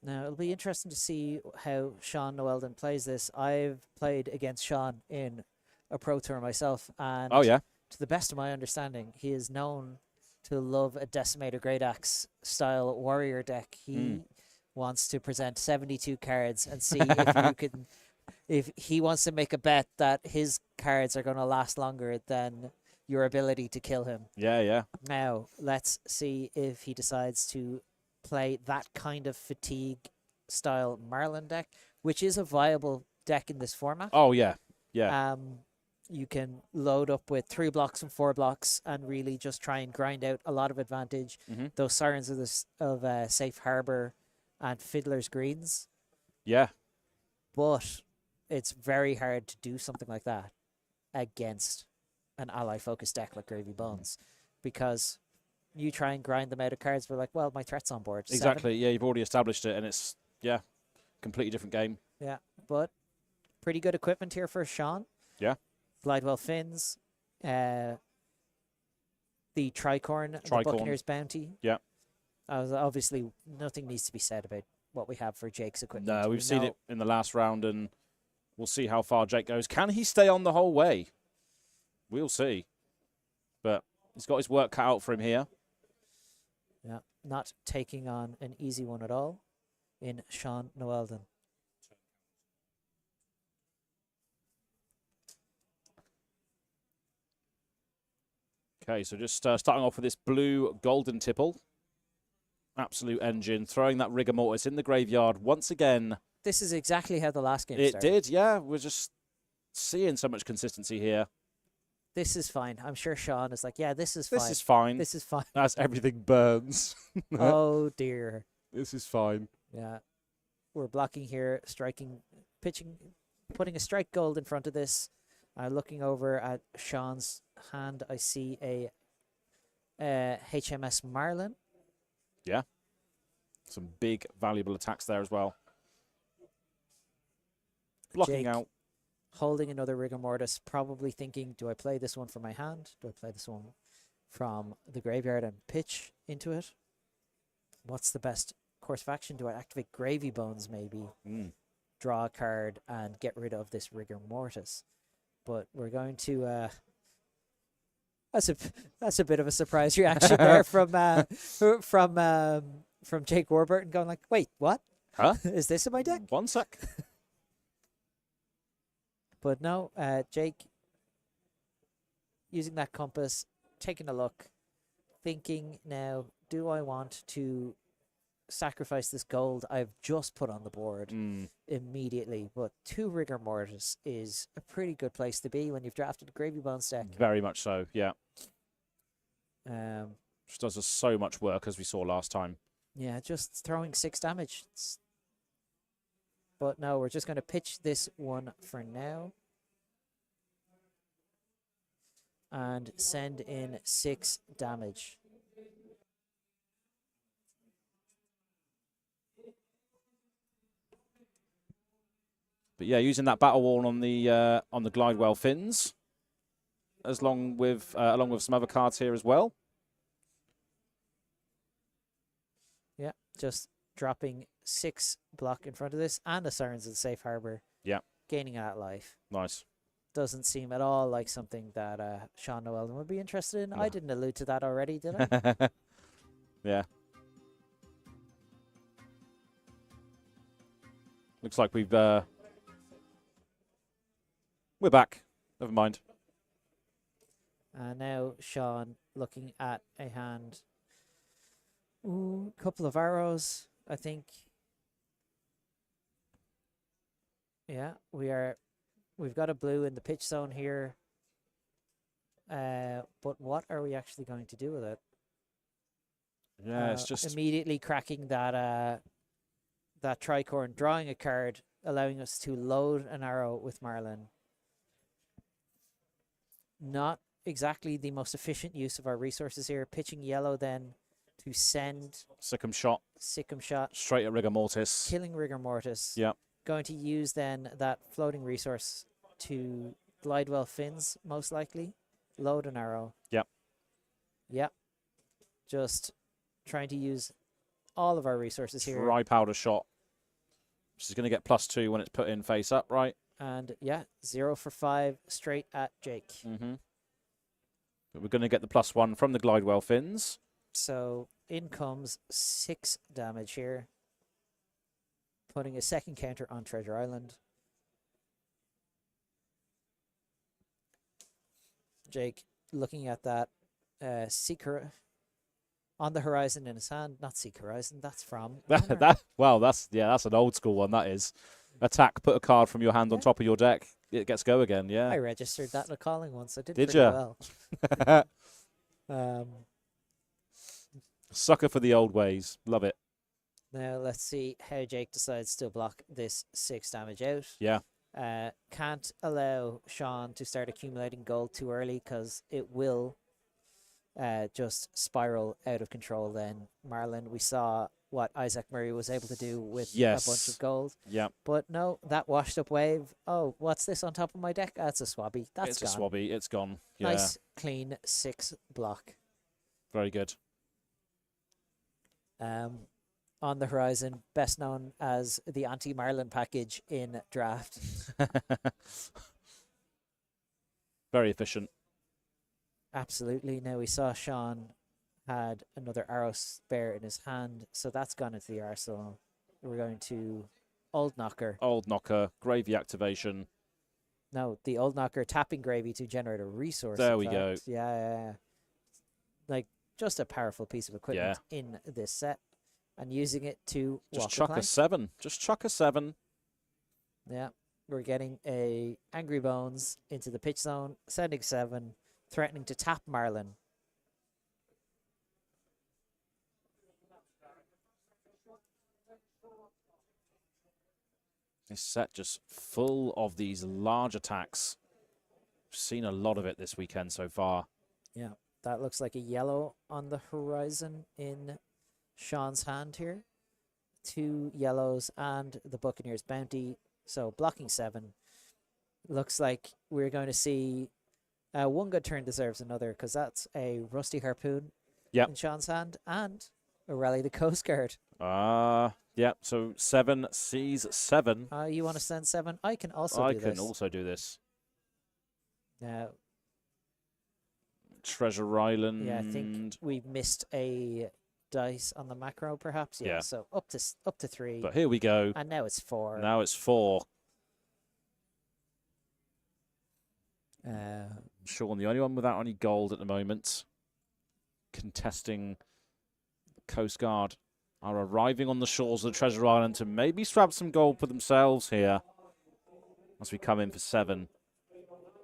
Now, it'll be interesting to see how Sean Knowelden plays this. I've played against Sean in a Pro Tour myself, and to the best of my understanding, he is known to love a Decimator Great Axe style warrior deck. He wants to present 72 cards and see if he wants to make a bet that his cards are going to last longer than your ability to kill him. Yeah. Now, let's see if he decides to play that kind of fatigue style Marlynn deck, which is a viable deck in this format. Oh, yeah. You can load up with 3 blocks and 4 blocks and really just try and grind out a lot of advantage. Those Sirens of Safe Harbor and Fiddler's Greens. Yeah. But it's very hard to do something like that against an ally-focused deck like Gravy Bones, because you try and grind them out of cards, we're like, well, my threat's on board. Exactly. 7. Yeah, you've already established it, and it's, completely different game. Yeah, but pretty good equipment here for Sean. Yeah. Glidewell Fins, the Tricorn, the Buccaneer's Bounty. Yeah. Obviously, nothing needs to be said about what we have for Jake's equipment. No, we've seen it in the last round, and we'll see how far Jake goes. Can he stay on the whole way? We'll see. But he's got his work cut out for him here. Yeah, not taking on an easy one at all in Sean Knowelden. Okay, so just starting off with this blue golden tipple. Absolute engine. Throwing that rigor mortis in the graveyard once again. This is exactly how the last game started. It did, yeah. We're just seeing so much consistency here. This is fine. I'm sure Sean is like, yeah, this is fine. This is fine. This is fine. As everything burns. Oh, dear. This is fine. Yeah. We're blocking here, striking, pitching, putting a strike gold in front of this. Looking over at Sean's hand, I see a HMS Marlynn. Yeah. Some big, valuable attacks there as well. Blocking Jake out. Holding another Rigor Mortis, probably thinking, do I play this one from my hand? Do I play this one from the graveyard and pitch into it? What's the best course of action? Do I activate Gravy Bones maybe? Draw a card and get rid of this Rigor Mortis. But we're going to... That's a bit of a surprise reaction there from Jake Warburton going like, wait, what? Huh? Is this in my deck? One sec. But no, Jake, using that compass, taking a look, thinking now, do I want to sacrifice this gold I've just put on the board immediately? But 2 Rigor Mortis is a pretty good place to be when you've drafted a Gravy Bones deck. Very much so, yeah. Um, Which does us so much work, as we saw last time. Yeah, just throwing 6 damage. But no, we're just going to pitch this one for now. And send in 6 damage. But yeah, using that battle wall on the Glidewell Fins, along with some other cards here as well. Yeah, just dropping 6 block in front of this and the Sirens of the Safe Harbor. Yeah, gaining that life. Nice. Doesn't seem at all like something that Sean Knowelden would be interested in. No. I didn't allude to that already, did I? Yeah. Looks like we're back. Never mind. Now Sean looking at a hand. Ooh, couple of arrows, I think. Yeah, we've got a blue in the pitch zone here. But what are we actually going to do with it? Yeah, it's just immediately cracking that tricorn, drawing a card, allowing us to load an arrow with Marlynn. Not exactly the most efficient use of our resources here. Pitching yellow then to send Sick'em shot. Sick'em shot. Straight at Rigor Mortis. Killing Rigor Mortis. Yep. Going to use then that floating resource to Glidewell Fins, most likely. Load an arrow. Yep. Yep. Just trying to use all of our resources here. Dry powder shot. Which is going to get +2 when it's put in face up, right? And yeah, 0 for 5 straight at Jake. Mm-hmm. But we're going to get the +1 from the Glidewell Fins. So in comes 6 damage here. Putting a second counter on Treasure Island. Jake looking at that Seeker on the horizon in his hand. Not Seek Horizon, that's from... that's an old school one, that is. Attack, put a card from your hand on top of your deck. It gets go again, yeah. I registered that in a calling once. I did you? pretty well. Sucker for the old ways. Love it. Now let's see how Jake decides to block this 6 damage out. Yeah. Can't allow Sean to start accumulating gold too early because it will just spiral out of control then. Marlynn, we saw what Isaac Murray was able to do with a bunch of gold. Yeah. But no, that washed up wave. Oh, what's this on top of my deck? That's a swabby. That's gone. It's a swabby. It's gone. Yeah. Nice, clean 6 block. Very good. On the horizon, best known as the anti-Marlynn package in draft. Very efficient. Absolutely. Now we saw Sean had another arrow spare in his hand, so that's gone into the arsenal. We're going to Old Knocker. Old Knocker, Gravy activation. No, the Old Knocker tapping Gravy to generate a resource. There we go. Yeah. Like, just a powerful piece of equipment in this set. And using it to just walk chuck a plank. a 7. Just chuck a 7. Yeah, we're getting a Angry Bones into the pitch zone, sending 7, threatening to tap Marlynn. This set just full of these large attacks. We've seen a lot of it this weekend so far. Yeah, that looks like a yellow on the horizon in Sean's hand here. 2 yellows and the Buccaneers Bounty. So blocking 7. Looks like we're going to see one good turn deserves another because that's a Rusty Harpoon in Sean's hand and a Rally the Coast Guard. Yeah, so 7 sees 7. You want to send 7? I can also do this. I can also do this. Now, Treasure Island. yeah, I think we missed a dice on the macro, perhaps. Yeah. So up to 3. But here we go. And now it's 4. Now it's 4. Sean, the only one without any gold at the moment, contesting Coast Guard, are arriving on the shores of the Treasure Island to maybe strap some gold for themselves here as we come in for 7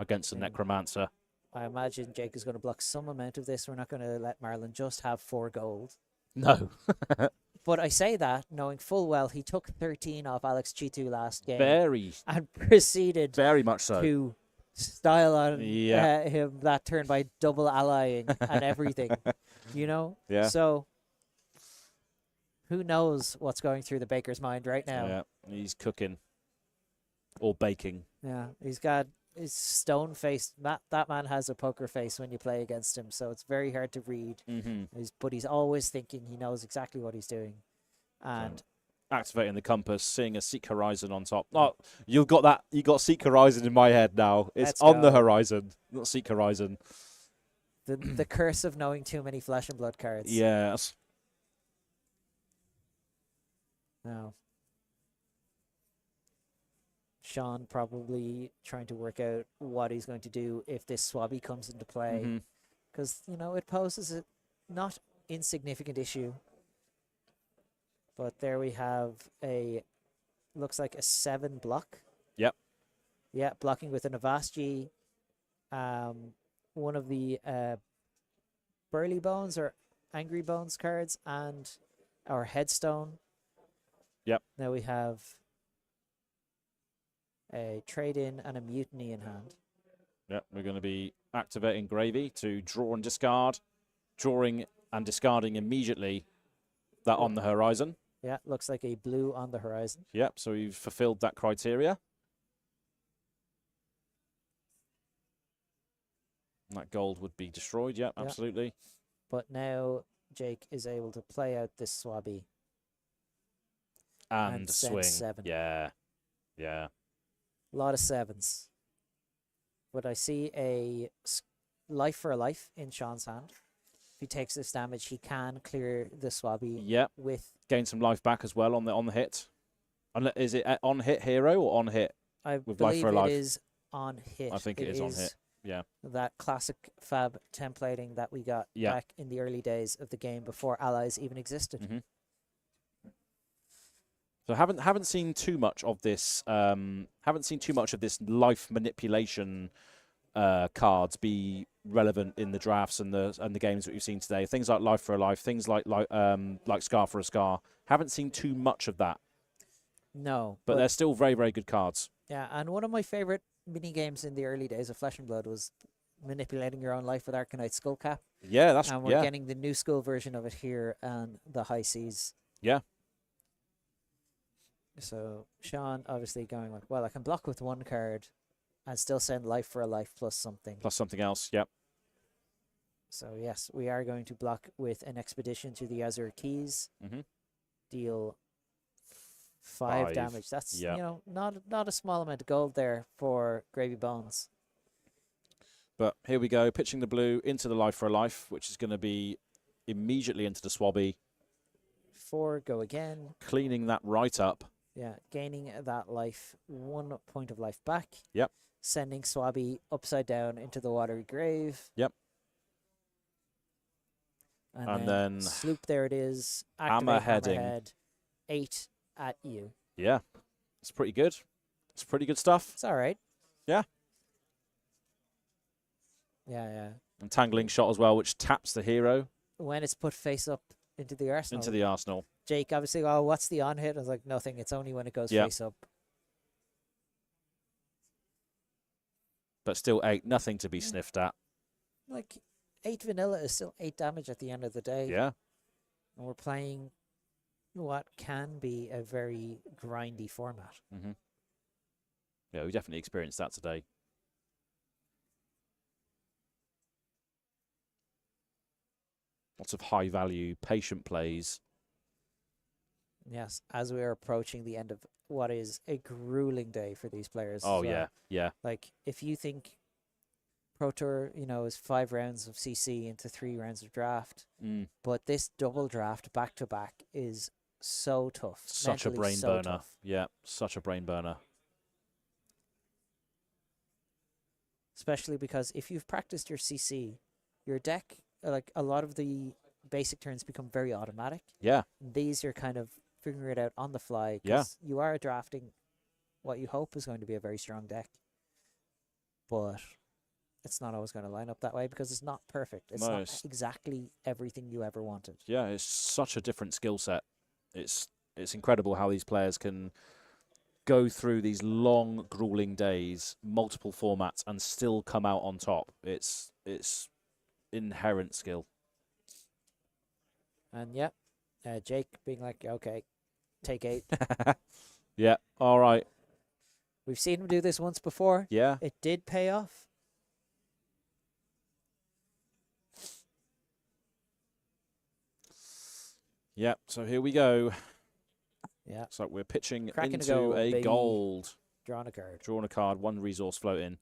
against the Necromancer. I imagine Jake is going to block some amount of this. We're not going to let Marlynn just have 4 gold. No. But I say that knowing full well he took 13 off Alex Chitu last game. And proceeded very much so to style on him that turn by double allying and everything. You know? Yeah. So who knows what's going through the baker's mind right now? Yeah, he's cooking or baking. Yeah, he's got his stone-faced. That man has a poker face when you play against him, so it's very hard to read. But he's always thinking. He knows exactly what he's doing. And activating the compass, seeing a Seek Horizon on top. Oh, you've got that. You got Seek Horizon in my head now. It's on the horizon, not Seek Horizon. The curse of knowing too many Flesh and Blood cards. Yes. No. Sean probably trying to work out what he's going to do if this Swabby comes into play. Mhm. Because, it poses a not insignificant issue. But there we have looks like a 7 block. Yep. Yeah, blocking with an Avasti. One of the Burly Bones or Angry Bones cards and our Headstone. Yep. Now we have a trade-in and a Mutiny in hand. Yep, we're going to be activating Gravy to draw and discard, drawing and discarding immediately that on the horizon. Yeah, looks like a blue on the horizon. Yep, so we've fulfilled that criteria. That gold would be destroyed, yep, Yeah. absolutely. But now Jake is able to play out this Swabby. And send swing. 7. Yeah, yeah. A lot of 7s. But I see a life for a life in Sean's hand. If he takes this damage, he can clear the Swabby Yep, with... gain some life back as well on the hit. Is it on hit hero or on hit? I With life believe for a life? it is on hit. I think it is on hit. Yeah. That classic fab templating that we got Yeah. back in the early days of the game before allies even existed. Mhm. So haven't seen too much of this. Haven't seen too much of this life manipulation cards be relevant in the drafts and the games that we've seen today. Things like life for a life, things like scar for a scar. Haven't seen too much of that, No. but they're still very, very good cards. Yeah, and one of my favorite mini games in the early days of Flesh and Blood was manipulating your own life with Arcanite Skullcap. Yeah, that's And we're getting the new school version of it here and the High Seas. Yeah. So Sean obviously going like, well, I can block with 1 card and still send life for a life plus something. Plus something else. Yep. So yes, we are going to block with an expedition to the Azure Keys. Mhm. Deal 5 damage. That's not a small amount of gold there for Gravy Bones. But here we go, pitching the blue into the life for a life, which is going to be immediately into the Swabby. 4 go again. Cleaning that right up. Yeah, gaining that life, 1 point of life back. Yep. Sending Swabby upside down into the watery grave. Yep. And then Sloop, there it is. Hammerheading. Hammerhead, 8 at you. Yeah, it's pretty good. It's pretty good stuff. It's all right. Yeah. Yeah. Entangling shot as well, which taps the hero When it's put face up into the arsenal. into the arsenal. Jake obviously, oh, what's the on hit? I was like, nothing. It's only when it goes Yep. face up. But still 8, nothing to be sniffed at. Like, 8 vanilla is still 8 damage at the end of the day. Yeah. And we're playing what can be a very grindy format. Mm-hmm. Yeah, we definitely experienced that today. Lots of high value, patient plays. Yes, as we are approaching the end of what is a grueling day for these players. Oh, as well. yeah. Like, if you think Pro Tour, is 5 rounds of CC into 3 rounds of draft, but this double draft back to back is so tough. Such a mentally brain so burner. tough. Yeah, such a brain burner. Especially because if you've practiced your CC, your deck, like a lot of the basic turns become very automatic. Yeah. These you're kind of figuring it out on the fly. Yeah. You are drafting what you hope is going to be a very strong deck. But it's not always going to line up that way because it's not perfect. It's not exactly everything you ever wanted. Yeah, it's such a different skill set. It's incredible how these players can go through these long, grueling days, multiple formats, and still come out on top. It's inherent skill. And yeah, Jake being like, okay, take 8. Yeah, all right. We've seen him do this once before. Yeah. It did pay off. Yeah, so here we go. Yeah. So we're pitching Cracking into a goal, a baby. gold. Drawing a card. Drawing a card, 1 resource floating.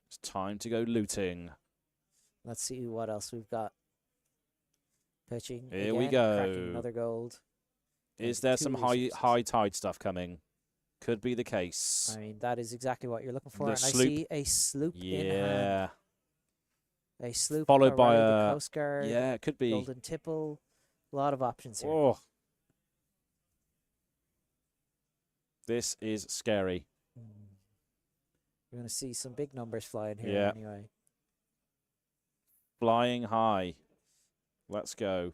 It's time to go looting. Let's see what else we've got. Pitching. Here we again, go. Cracking another gold. Is there 2 some resources. high tide stuff coming? Could be the case. I mean, that is exactly what you're looking for. The And sloop. I see a sloop in hand. Yeah. A sloop Followed by the a Coast Guard. Yeah, it could be. Golden Tipple. A lot of options here. Oh. This is scary. We're going to see some big numbers flying here Yeah. anyway. Flying high. Let's go.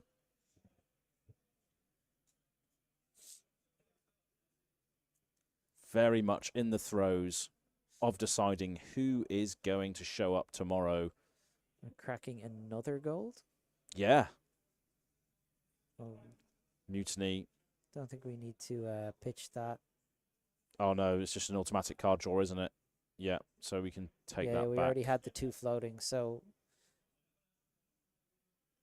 Very much in the throes of deciding who is going to show up tomorrow. We're cracking another gold. Yeah. Oh, Mutiny. don't think we need to pitch that. Oh, no, it's just an automatic card draw, isn't it? Yeah, so we can take Yeah, that we back. already had the 2 floating, so...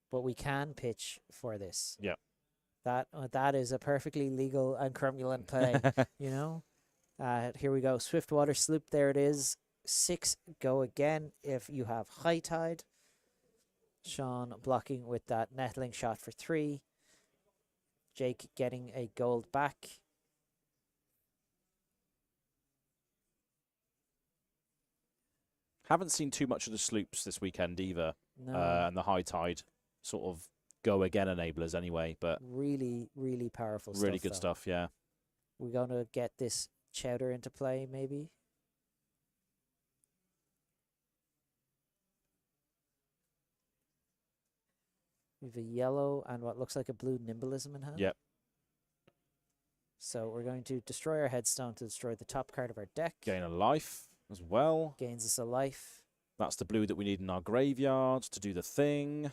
But we can pitch for this. Yeah. That is a perfectly legal and cromulent play, you know? Here we go. Swiftwater Sloop, there it is. 6 go again if you have High Tide. Sean blocking with that nettling shot for 3. Jake getting a gold back. Haven't seen too much of the sloops this weekend either. No. And the high tide sort of go again enablers anyway, but Really, really powerful stuff. really good though. stuff, yeah. We're going to get this chowder into play, maybe. We have a yellow and what looks like a blue Nimblism in hand. Yep. So we're going to destroy our headstone to destroy the top card of our deck. Gain a life as well. Gains us a life. That's the blue that we need in our graveyard to do the thing.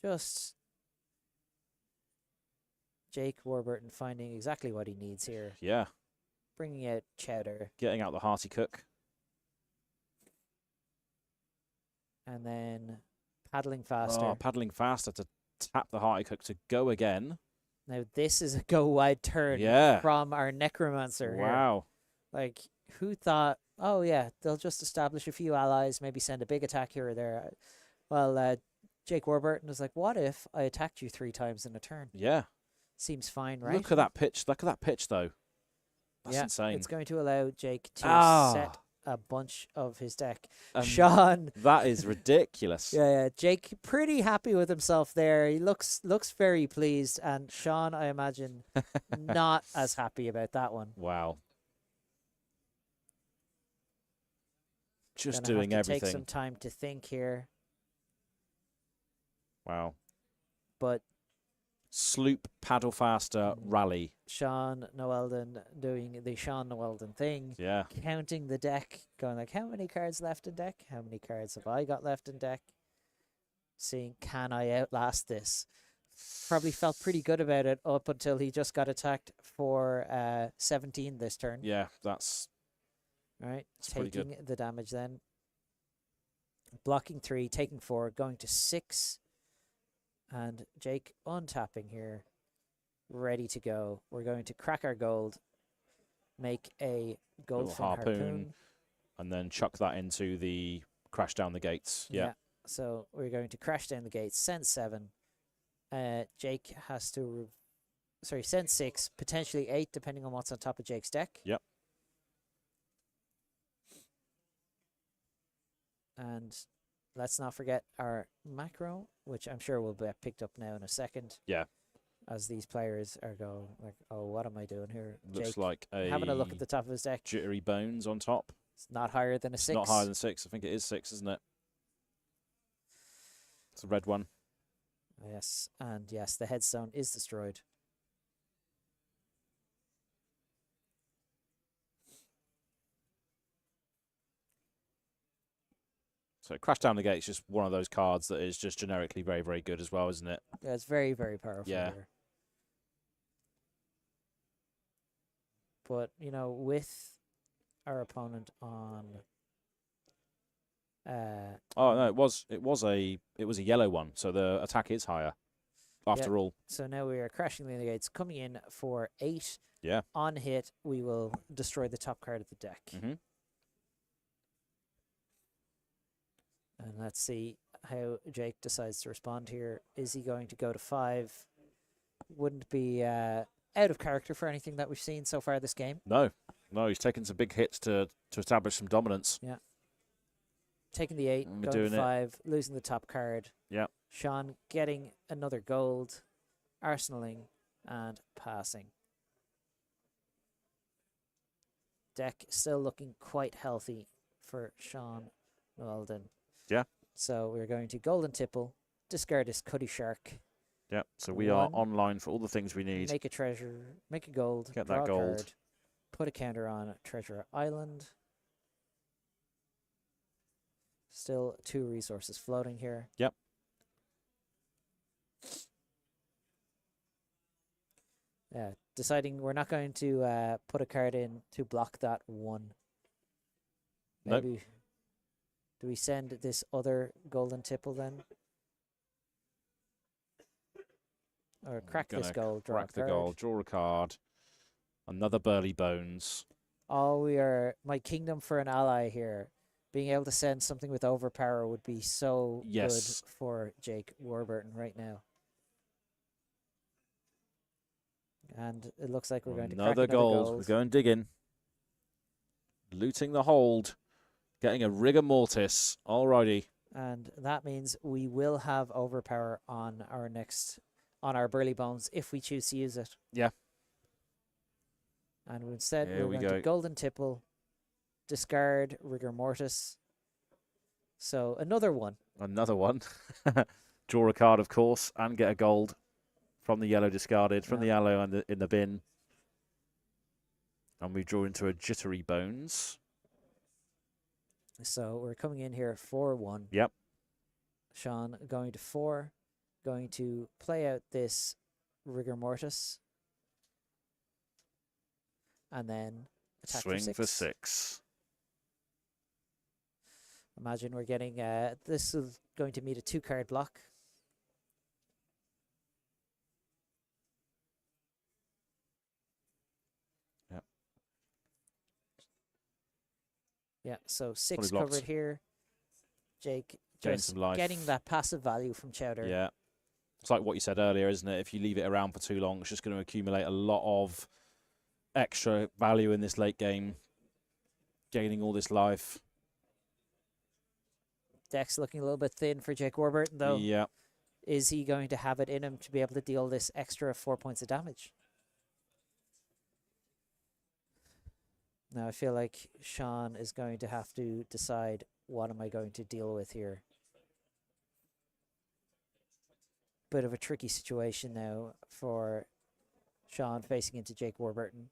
Just Jake Warburton finding exactly what he needs here. Yeah. Bringing out chowder. Getting out the hearty cook. And then paddling faster. Oh, paddling faster to tap the hearty cook to go again. Now this is a go wide turn Yeah. from our necromancer here. Wow. Like, who thought, oh yeah, they'll just establish a few allies, maybe send a big attack here or there. Well, Jake Warburton was like, what if I attacked you 3 times in a turn? Yeah. Seems fine, right? Look at that pitch. Look at that pitch, though. That's yeah, insane. It's going to allow Jake to set a bunch of his deck. Sean. That is ridiculous. Yeah, Jake pretty happy with himself there. He looks very pleased. And Sean, I imagine, not as happy about that one. Wow. Just Gonna doing have to everything. take some time to think here. Wow. But Sloop, paddle faster, rally. Sean Knowelden doing the Sean Knowelden thing. Yeah. Counting the deck, going like, how many cards left in deck? How many cards have I got left in deck? Seeing, can I outlast this? Probably felt pretty good about it up until he just got attacked for 17 this turn. Yeah, that's All right, pretty good. taking the damage then. Blocking 3, taking 4, going to 6. And Jake untapping here, ready to go. We're going to crack our gold, make a gold Little harpoon, and then chuck that into the crash down the gates. Yeah. So we're going to crash down the gates, send 7. Jake has to, send 6, potentially 8, depending on what's on top of Jake's deck. Yep. And let's not forget our macro, which I'm sure will be picked up now in a second. Yeah. As these players are going like, oh, what am I doing here? Looks Jake, like having a look at the top of his deck. jittery bones on top. It's not higher than a 6. Not higher than 6. I think it is 6, isn't it? It's a red one. Yes, and yes, the headstone is destroyed. So crash down the gate is just one of those cards that is just generically very, very good as well, isn't it? Yeah, it's very, very powerful Yeah. here. But, you know, with our opponent on Oh no, it was a yellow one, so the attack is higher. After all. so now we are crashing the gates, coming in for 8. Yeah. On hit, we will destroy the top card of the deck. Mm-hmm. And let's see how Jake decides to respond here. Is he going to go to 5? Wouldn't be out of character for anything that we've seen so far this game. No. No, he's taken some big hits to establish some dominance. Yeah. Taking the 8, We're going doing to it. 5, losing the top card. Yeah. Sean getting another gold, arsenaling, and passing. Deck still looking quite healthy for Sean Knowelden. Yeah. So we're going to Golden Tipple, discard this Cuddy Shark, Yeah. So we are 1, online for all the things we need. make a treasure, make a gold, Get draw that a gold. card, put a counter on Treasure Island. Still 2 resources floating here. Yep. Yeah, deciding we're not going to put a card in to block that 1. Nope. Maybe do we send this other Golden Tipple then? Or crack this Gonna gold, draw a Crack the card. gold, draw a card. Another Burly Bones. Oh, we are my kingdom for an ally here. Being able to send something with overpower would be so Yes. good for Jake Warburton right now. And it looks like we're going to crack Another another gold. We're going digging. Looting the hold. Getting a rigor mortis. Alrighty. And that means we will have overpower on our Burly Bones if we choose to use it. Yeah. And instead Here we're we going go. to Golden Tipple, discard Rigor Mortis. So another one. Another one. Draw a card, of course, and get a gold from the yellow discarded, from the yellow in the bin. And we draw into a Jittery Bones. So we're coming in here 4-1. Yep. Sean going to 4, going to play out this Rigor Mortis. And then attack Swing for for 6. 6. Imagine we're getting, this is going to meet a 2-card block. Yep. Yeah, so 6 blocked. covered here. Jake Gain just some life. getting that passive value from Chowder. Yeah. It's like what you said earlier, isn't it? If you leave it around for too long, it's just going to accumulate a lot of extra value in this late game, gaining all this life. Deck's looking a little bit thin for Jake Warburton, though. Yeah. Is he going to have it in him to be able to deal this extra 4 points of damage? Now, I feel like Sean is going to have to decide, what am I going to deal with here? Bit of a tricky situation now for Sean facing into Jake Warburton.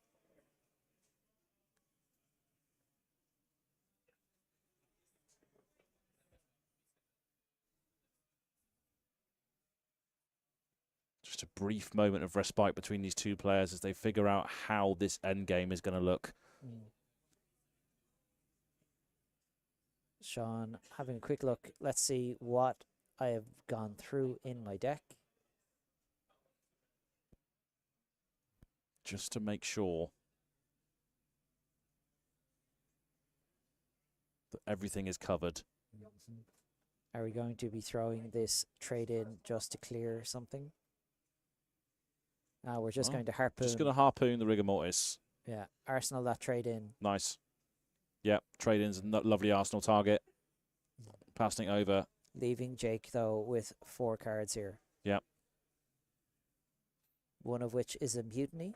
Just a brief moment of respite between these two players as they figure out how this end game is going to look. Sean having a quick look. Let's see what I have gone through in my deck. Just to make sure that everything is covered. Are we going to be throwing this trade in just to clear something? We're just going to harpoon. Just going to harpoon the rigor mortis. Yeah, Arsenal that trade in. Nice. Yep, trade-in's a lovely Arsenal target. Passing it over. Leaving Jake, though, with 4 cards here. Yep. One of which is a mutiny.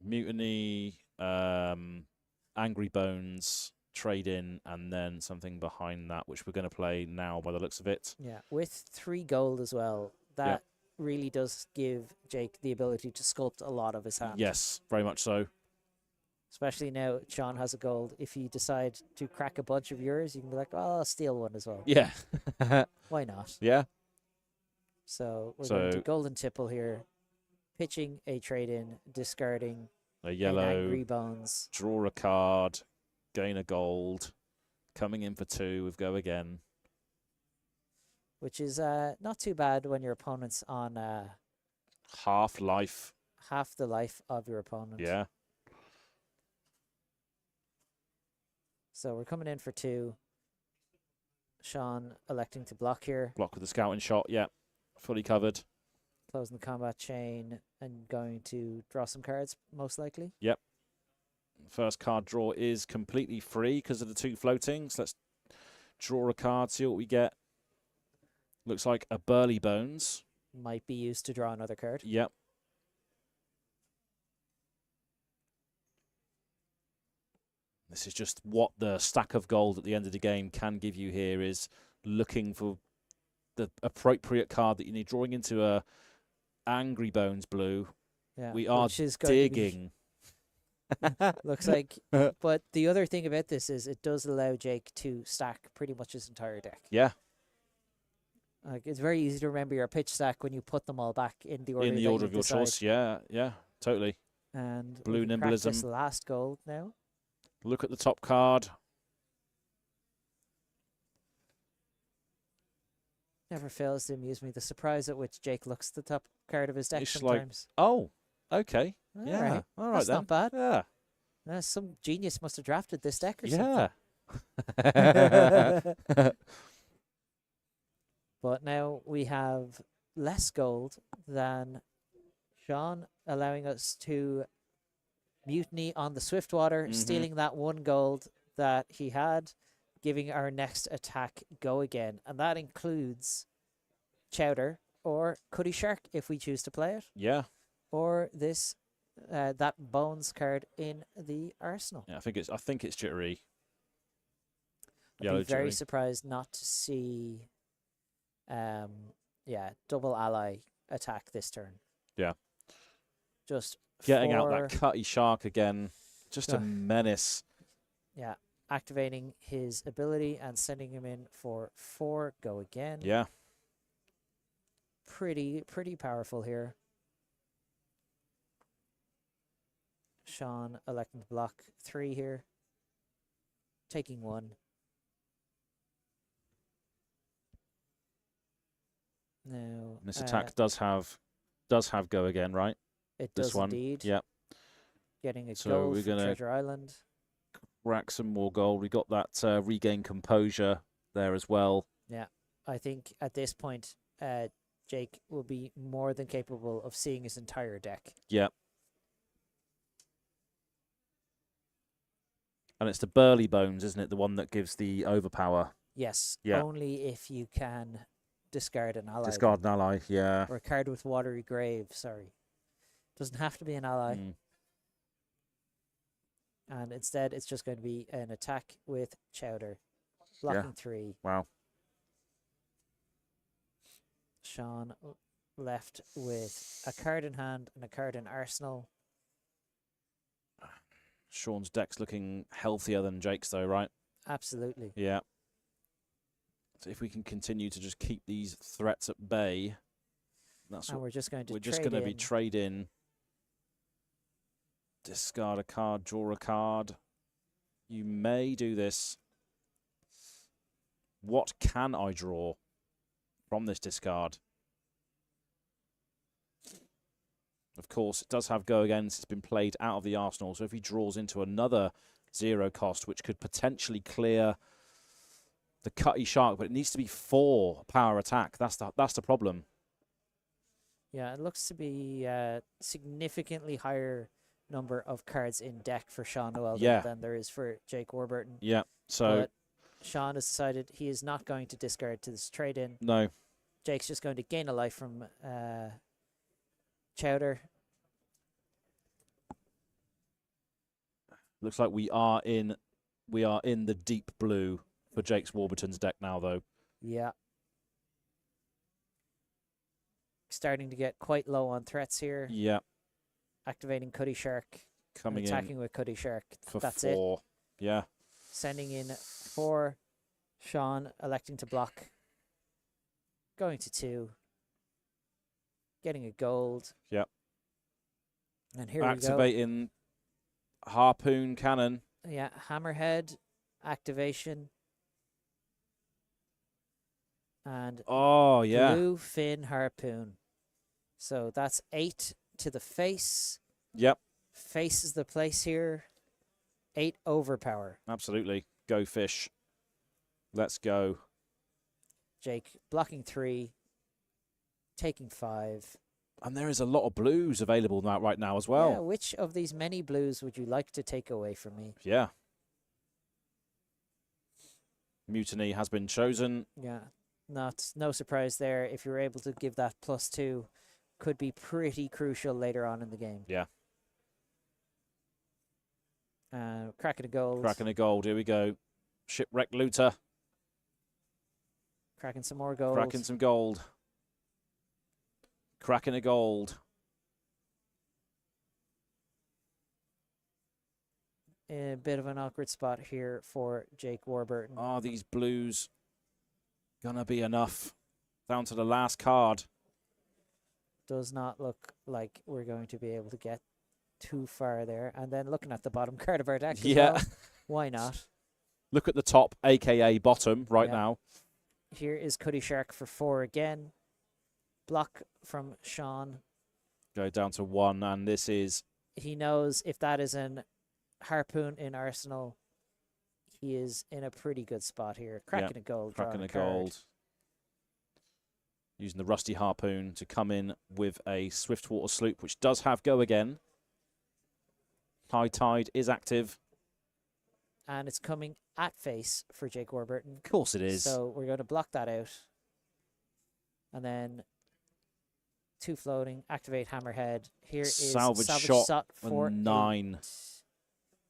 Mutiny, Angry Bones, trade-in, and then something behind that, which we're going to play now by the looks of it. Yeah, with 3 gold as well. That really does give Jake the ability to sculpt a lot of his hand. Yes, very much so. Especially now Sean has a gold. If you decide to crack a bunch of yours, you can be like, oh, I'll steal one as well. Yeah. Why not? Yeah. So we're going to Golden Tipple here. Pitching a trade-in, discarding A yellow. Angry Bones. Draw a card. Gain a gold. Coming in for 2 with go again. Which is not too bad when your opponent's on Half life. half the life of your opponent. Yeah. So we're coming in for 2. Sean electing to block here. Block with the scouting shot. Yeah. Fully covered. Closing the combat chain and going to draw some cards, most likely. Yep. First card draw is completely free because of the 2 floatings. Let's draw a card, see what we get. Looks like a Burly Bones. Might be used to draw another card. Yep. This is just what the stack of gold at the end of the game can give you here, is looking for the appropriate card that you need. Drawing into a Angry Bones blue. Yeah, We are which is going to be- digging. Looks like. But the other thing about this is it does allow Jake to stack pretty much his entire deck. Yeah. Like, it's very easy to remember your pitch stack when you put them all back in the order. In the that order you of your decide. choice. Yeah, yeah, totally. And Blue we can crack this Nimblism. last gold now. Look at the top card. Never fails to amuse me the surprise at which Jake looks at the top card of his deck It's like, sometimes. oh, okay. All Yeah. right. All right That's then. not bad. Yeah. Some genius must have drafted this deck or Yeah. something. But now we have less gold than Sean, allowing us to mutiny on the Swiftwater, Mhm. stealing that 1 gold that he had, giving our next attack go again. And that includes Chowder or Cuddy Shark if we choose to play it, Yeah. or this that Bones card in the arsenal. Yeah. I think it's Jittery. I'd Yellow be very Jittery. surprised not to see double ally attack this turn. Yeah. Just Getting out that for- Cutty Shark again. Just a Ugh. menace. Yeah, activating his ability and sending him in for 4 go again. Yeah. Pretty powerful here. Sean electing to block 3 here. Taking 1. Now This attack does have go again, right? it This does one. indeed. Yeah. Getting a So gold we're from gonna- Treasure Island. Rack some more gold. We got that regain composure there as well. I think at this point, Jake will be more than capable of seeing his entire deck. Yeah. And it's the Burly Bones, isn't it? The one that gives the overpower. Yes, Yeah. only if you can discard an ally. Discard an ally. Yeah. Or a card with Watery Grave, sorry. Doesn't have to be an ally. Mm. And instead, it's just going to be an attack with Chowder. Blocking 3. Wow. Sean left with a card in hand and a card in arsenal. Sean's deck's looking healthier than Jake's, though, right? Absolutely. Yeah. So if we can continue to just keep these threats at bay, that's And what we're just going to we're just trade going to be in. trade in. Discard a card, draw a card. You may do this. What can I draw from this discard? Of course, it does have go against. It's been played out of the arsenal. So if he draws into another 0 cost, which could potentially clear the Cutty Shark, but it needs to be 4 power attack. That's the problem. Yeah, it looks to be significantly higher number of cards in deck for Sean Knowelden Yeah. than there is for Jake Warburton. Yeah. So But Sean has decided he is not going to discard to this trade-in. no. Jake's just going to gain a life from Chowder. Looks like we are in the deep blue for Jake's Warburton's deck now, though. Yeah. Starting to get quite low on threats here. Yeah, Activating Cuddy Shark. and coming attacking in with Cuddy Shark. for That's 4. Yeah, Sending in 4. Sean electing to block. Going to 2. Getting a gold. Yep. And here we activating Harpoon Cannon. go. Yeah, Hammerhead activation. And Oh yeah, Blue Fin Harpoon. So that's 8 to the face. yep, Face is the place here. 8 overpower. absolutely. Go fish. Let's go. Jake blocking 3. Taking 5. And there is a lot of blues available right now as well. Yeah, which of these many blues would you like to take away from me? Yeah. Mutiny has been chosen. Yeah, no surprise there. If you're able to give that +2, could be pretty crucial later on in the game. Yeah. Cracking a gold. Cracking a gold. Here we go. Shipwrecked looter. Cracking some more gold. Cracking some gold. Cracking a gold. A bit of an awkward spot here for Jake Warburton. Are these blues gonna be enough? Down to the last card. Does not look like we're going to be able to get too far there. And then looking at the bottom card of our deck as well, why not? Look at the top, aka bottom, right Yeah. now. Here is Cuddy Shark for 4 again. Block from Sean. Go down to 1, and this is... He knows if that is an Harpoon in Arsenal, he is in a pretty good spot here. Cracking a gold. Cracking drawing a card. gold. Using the Rusty Harpoon to come in with a Swiftwater Sloop, which does have go again. High Tide is active. And it's coming at face for Jake Warburton. Of course it is. So we're going to block that out. And then 2 floating, activate Hammerhead. Here is Salvage shot for 9.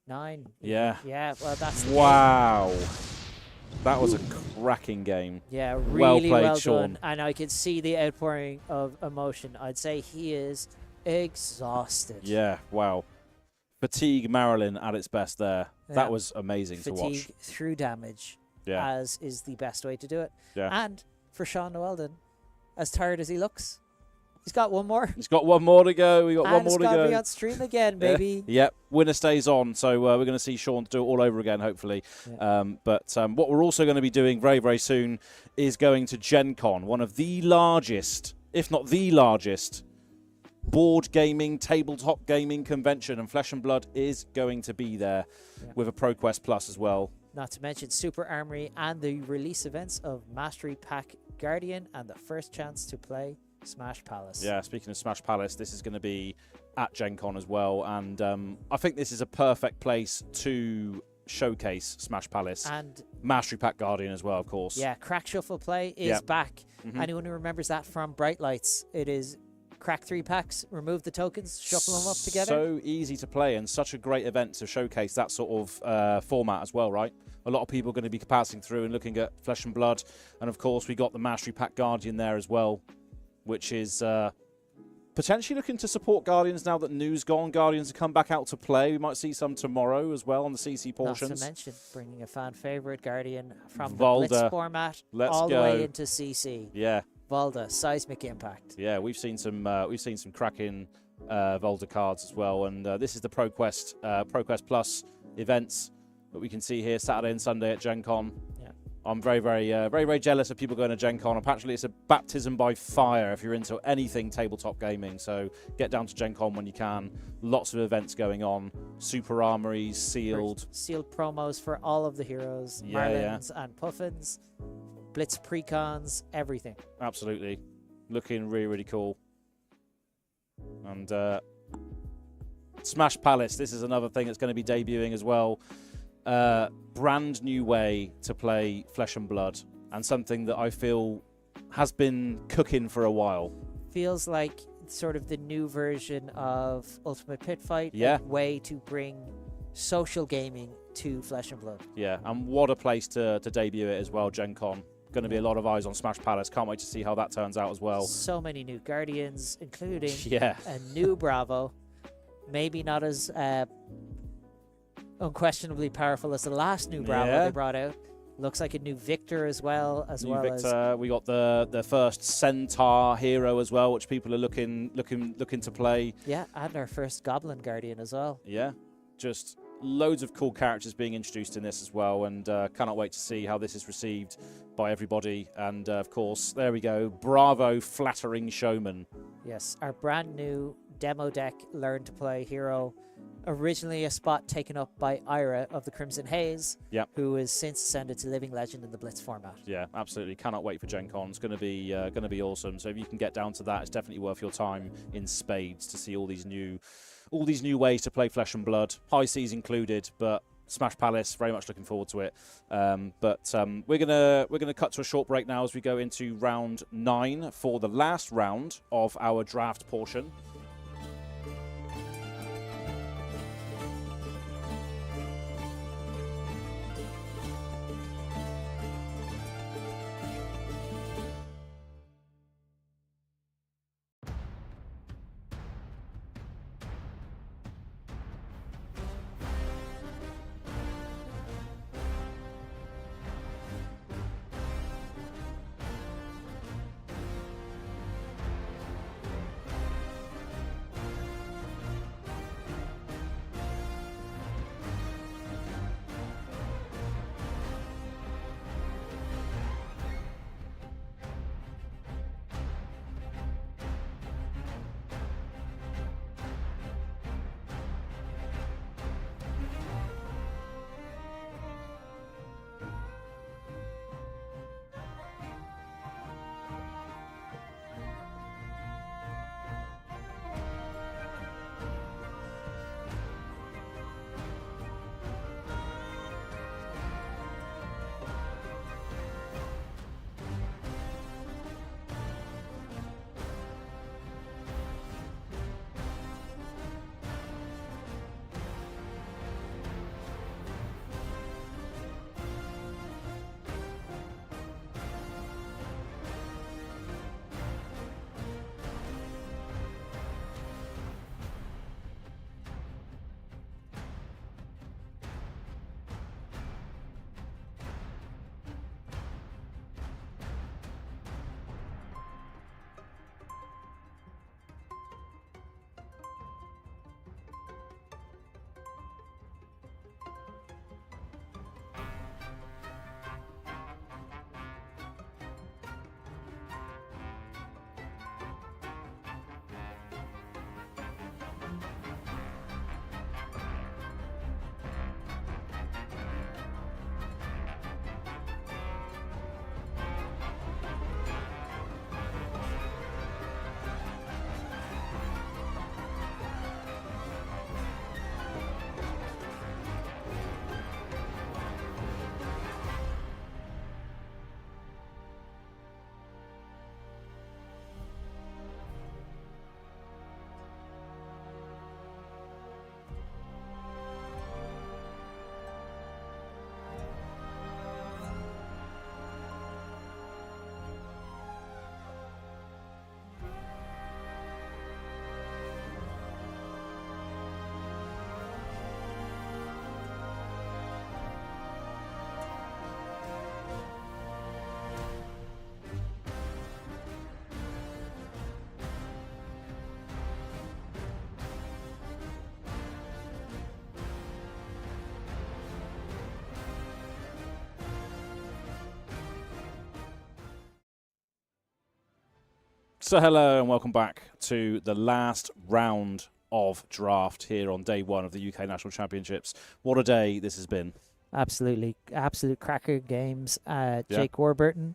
9. Yeah. Yeah, well, that's the Wow. That was a cracking game. Yeah, Well really played, well Sean. done. And I can see the outpouring of emotion. I'd say he is exhausted. Yeah, wow. Fatigue Marlynn at its best there. Yeah. That was amazing to watch. Fatigue through damage, Yeah, as is the best way to do it. yeah. And for Sean Knowelden, as tired as he looks, he's got one more. He's got one more to go. We got And one more it's to got to be go. on stream again, baby. Yep, winner stays on. So we're going to see Sean do it all over again, hopefully. Yeah. But what we're also going to be doing very, very soon is going to Gen Con, one of the largest, if not the largest, board gaming, tabletop gaming convention. And Flesh and Blood is going to be there with a ProQuest Plus as well. Not to mention Super Armory and the release events of Mastery Pack Guardian and the first chance to play Smash Palace. Yeah, speaking of Smash Palace, this is going to be at Gen Con as well. And I think this is a perfect place to showcase Smash Palace. And Mastery Pack Guardian as well, of course. yeah, Crack Shuffle Play is back. Mhm. Anyone who remembers that from Bright Lights, it is crack 3 packs, remove the tokens, shuffle them up together. So easy to play and such a great event to showcase that sort of format as well, right? A lot of people are going to be passing through and looking at Flesh and Blood. And of course, we got the Mastery Pack Guardian there as well, which is potentially looking to support Guardians now that New's gone. Guardians have come back out to play. We might see some tomorrow as well on the CC portions. Not to mention bringing a fan favorite Guardian from Volda. the Blitz format Let's all the go. way into CC. Yeah, Volda, seismic impact. yeah, we've seen some cracking Volda cards as well, and this is the ProQuest Plus events that we can see here Saturday and Sunday at Gen Con. Yeah. I'm very, very jealous of people going to Gen Con. Apparently, it's a baptism by fire if you're into anything tabletop gaming. So get down to Gen Con when you can. Lots of events going on. Super Armories, sealed. Sealed promos for all of the heroes, Yeah, Marlyns and Puffins, Blitz precons, everything. Absolutely. Looking really, really cool. And Smash Palace, this is another thing that's going to be debuting as well. Brand new way to play Flesh and Blood, and something that I feel has been cooking for a while. Feels like sort of the new version of Ultimate Pit Fight. Yeah. A way to bring social gaming to Flesh and Blood. Yeah, and what a place to debut it as well, Gen Con. Going to be a lot of eyes on Smash Palace. Can't wait to see how that turns out as well. So many new Guardians, including Yeah. a new Bravo. Maybe not as unquestionably powerful as the last new Bravo Yeah. they brought out. Looks like a new Victor as well as New Victor. We got the first Centaur hero as well, which people are looking to play. yeah, and our first Goblin Guardian as well. Yeah, just loads of cool characters being introduced in this as well, and cannot wait to see how this is received by everybody. And of course, there we go. Bravo, Flattering Showman. Yes, our brand new demo deck Learn to Play hero Originally a spot taken up by Ira of the Crimson Haze, Yep. who has since ascended to Living Legend in the Blitz format. Yeah, absolutely. Cannot wait for Gen Con. It's going to be awesome. So if you can get down to that, it's definitely worth your time in spades to see all these new ways to play Flesh and Blood, high seas included. But Smash Palace, very much looking forward to it. We're gonna cut to a short break now as we go into round 9 for the last round of our draft portion. So hello and welcome back to the last round of draft here on day 1 of the UK National Championships. What a day this has been. Absolutely. Absolute cracker games. Jake Warburton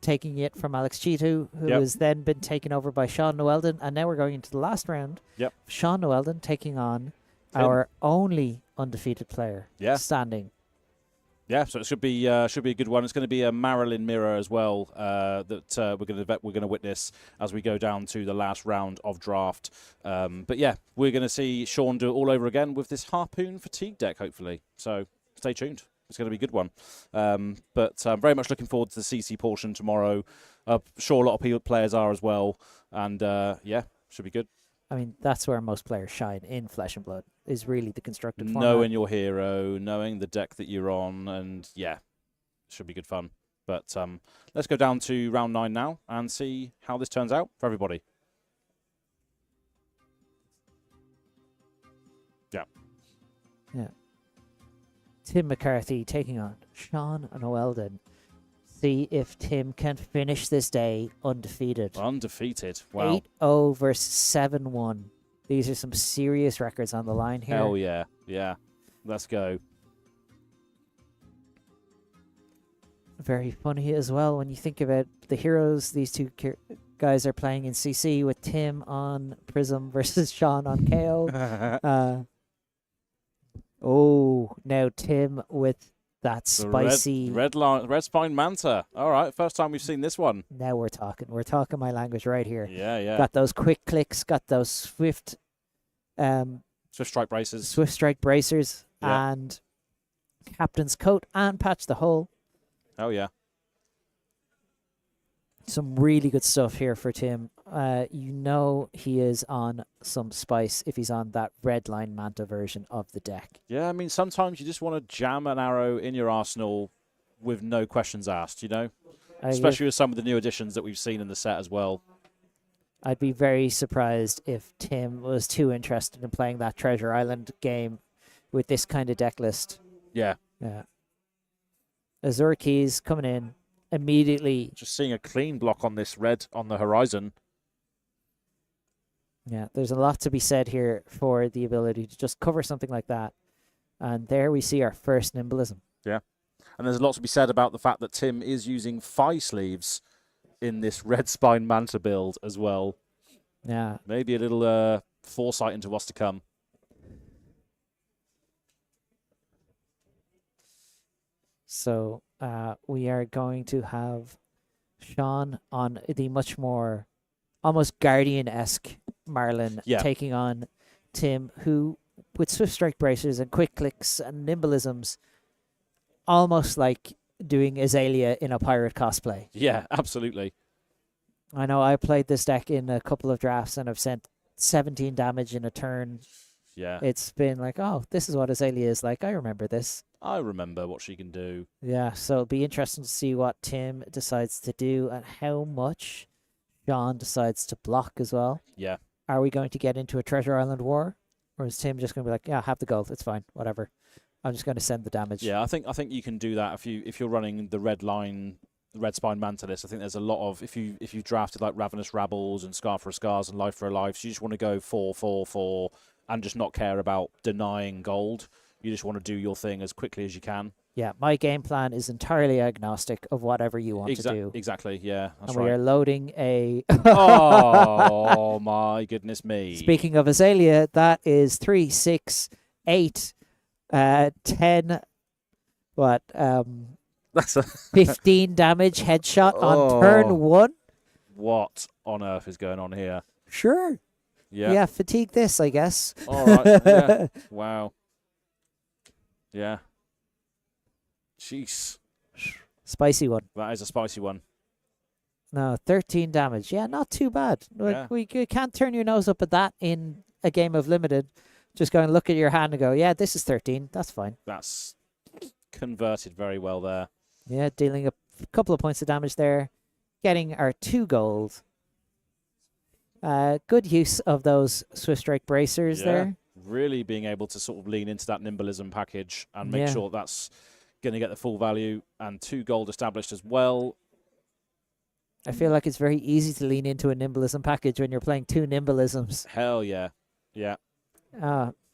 taking it from Alex Chitu, who has then been taken over by Sean Knowelden. And now we're going into the last round. Yep. Sean Knowelden taking on our only undefeated player standing. Yeah, so it should be a good one. It's going to be a Marlynn mirror as well that we're going to witness as we go down to the last round of draft. But yeah, we're going to see Sean do it all over again with this Harpoon Fatigue deck, hopefully. So stay tuned. It's going to be a good one. But I'm very much looking forward to the CC portion tomorrow. I'm sure a lot of players are as well. And yeah, should be good. I mean, that's where most players shine in Flesh and Blood, is really the constructed format. Knowing your hero, knowing the deck that you're on, and yeah, should be good fun. But let's go down to round 9 now and see how this turns out for everybody. Yeah. Yeah. Tim McCarthy taking on Sean Knowelden. See if Tim can finish this day undefeated. Undefeated. Wow. 8-0 versus 7-1. These are some serious records on the line here. Hell yeah. Yeah. Let's go. Very funny as well when you think about the heroes these two guys are playing in CC, with Tim on Prism versus Sean on KO. Now Tim with that spicy red spine manta. All right, first time we've seen this one. Now we're talking. We're talking my language right here. Yeah, yeah. Got those quick clicks. Got those swift strike bracers. Swift strike bracers, Yeah. and Captain's coat and patch the hole. Oh yeah. Some really good stuff here for Tim. You know he is on some spice if he's on that red line manta version of the deck. Yeah, I mean, sometimes you just want to jam an arrow in your arsenal with no questions asked, you know? Especially with some of the new additions that we've seen in the set as well. I'd be very surprised if Tim was too interested in playing that Treasure Island game with this kind of deck list. Yeah. Yeah. Azure Keys coming in immediately. Just seeing a clean block on this red on the horizon. Yeah, there's a lot to be said here for the ability to just cover something like that. And there we see our first nimblism. Yeah. And there's a lot to be said about the fact that Tim is using 5 sleeves in this red spine manta build as well. Yeah. Maybe a little foresight into what's to come. So we are going to have Sean on the much more almost Guardian-esque Marlynn taking on Tim, who with Swift Strike bracers and quick clicks and nimblisms, almost like doing Azalea in a pirate cosplay. Yeah, absolutely. I know I played this deck in a couple of drafts and I've sent 17 damage in a turn. Yeah. It's been like, oh, this is what Azalea is like. I remember this. I remember what she can do. Yeah, so it'll be interesting to see what Tim decides to do and how much Sean decides to block as well. Yeah. Are we going to get into a Treasure Island war? Or is Tim just going to be like, yeah, have the gold, it's fine, whatever. I'm just going to send the damage. Yeah, I think you can do that if you're running the red line, the red spine manta list. I think there's a lot of if you've drafted like Ravenous Rabbles and Scar for a Scars and Life for a Life, so you just want to go 4/4/4 and just not care about denying gold. You just want to do your thing as quickly as you can. Yeah, my game plan is entirely agnostic of whatever you want to do. Exactly, yeah, that's and we are loading a... Oh, my goodness me. Speaking of Azalea, that is 3, 6, 8, 10, what, That's a 15 damage headshot on turn 1? What on earth is going on here? Sure. Yeah. Yeah, fatigue this, I guess. All right, yeah. Wow. Yeah. Jeez. Spicy one. That is a spicy one. No, 13 damage. Yeah, not too bad. Yeah. You can't turn your nose up at that in a game of Limited. Just go and look at your hand and go, yeah, this is 13. That's fine. That's converted very well there. Yeah, dealing a couple of points of damage there. Getting our 2 gold. Good use of those Swift Strike bracers there. Really being able to sort of lean into that nimblism package and make sure that's going to get the full value, and 2 gold established as well. I feel like it's very easy to lean into a nimblism package when you're playing 2 nimblisms. Hell yeah. Yeah.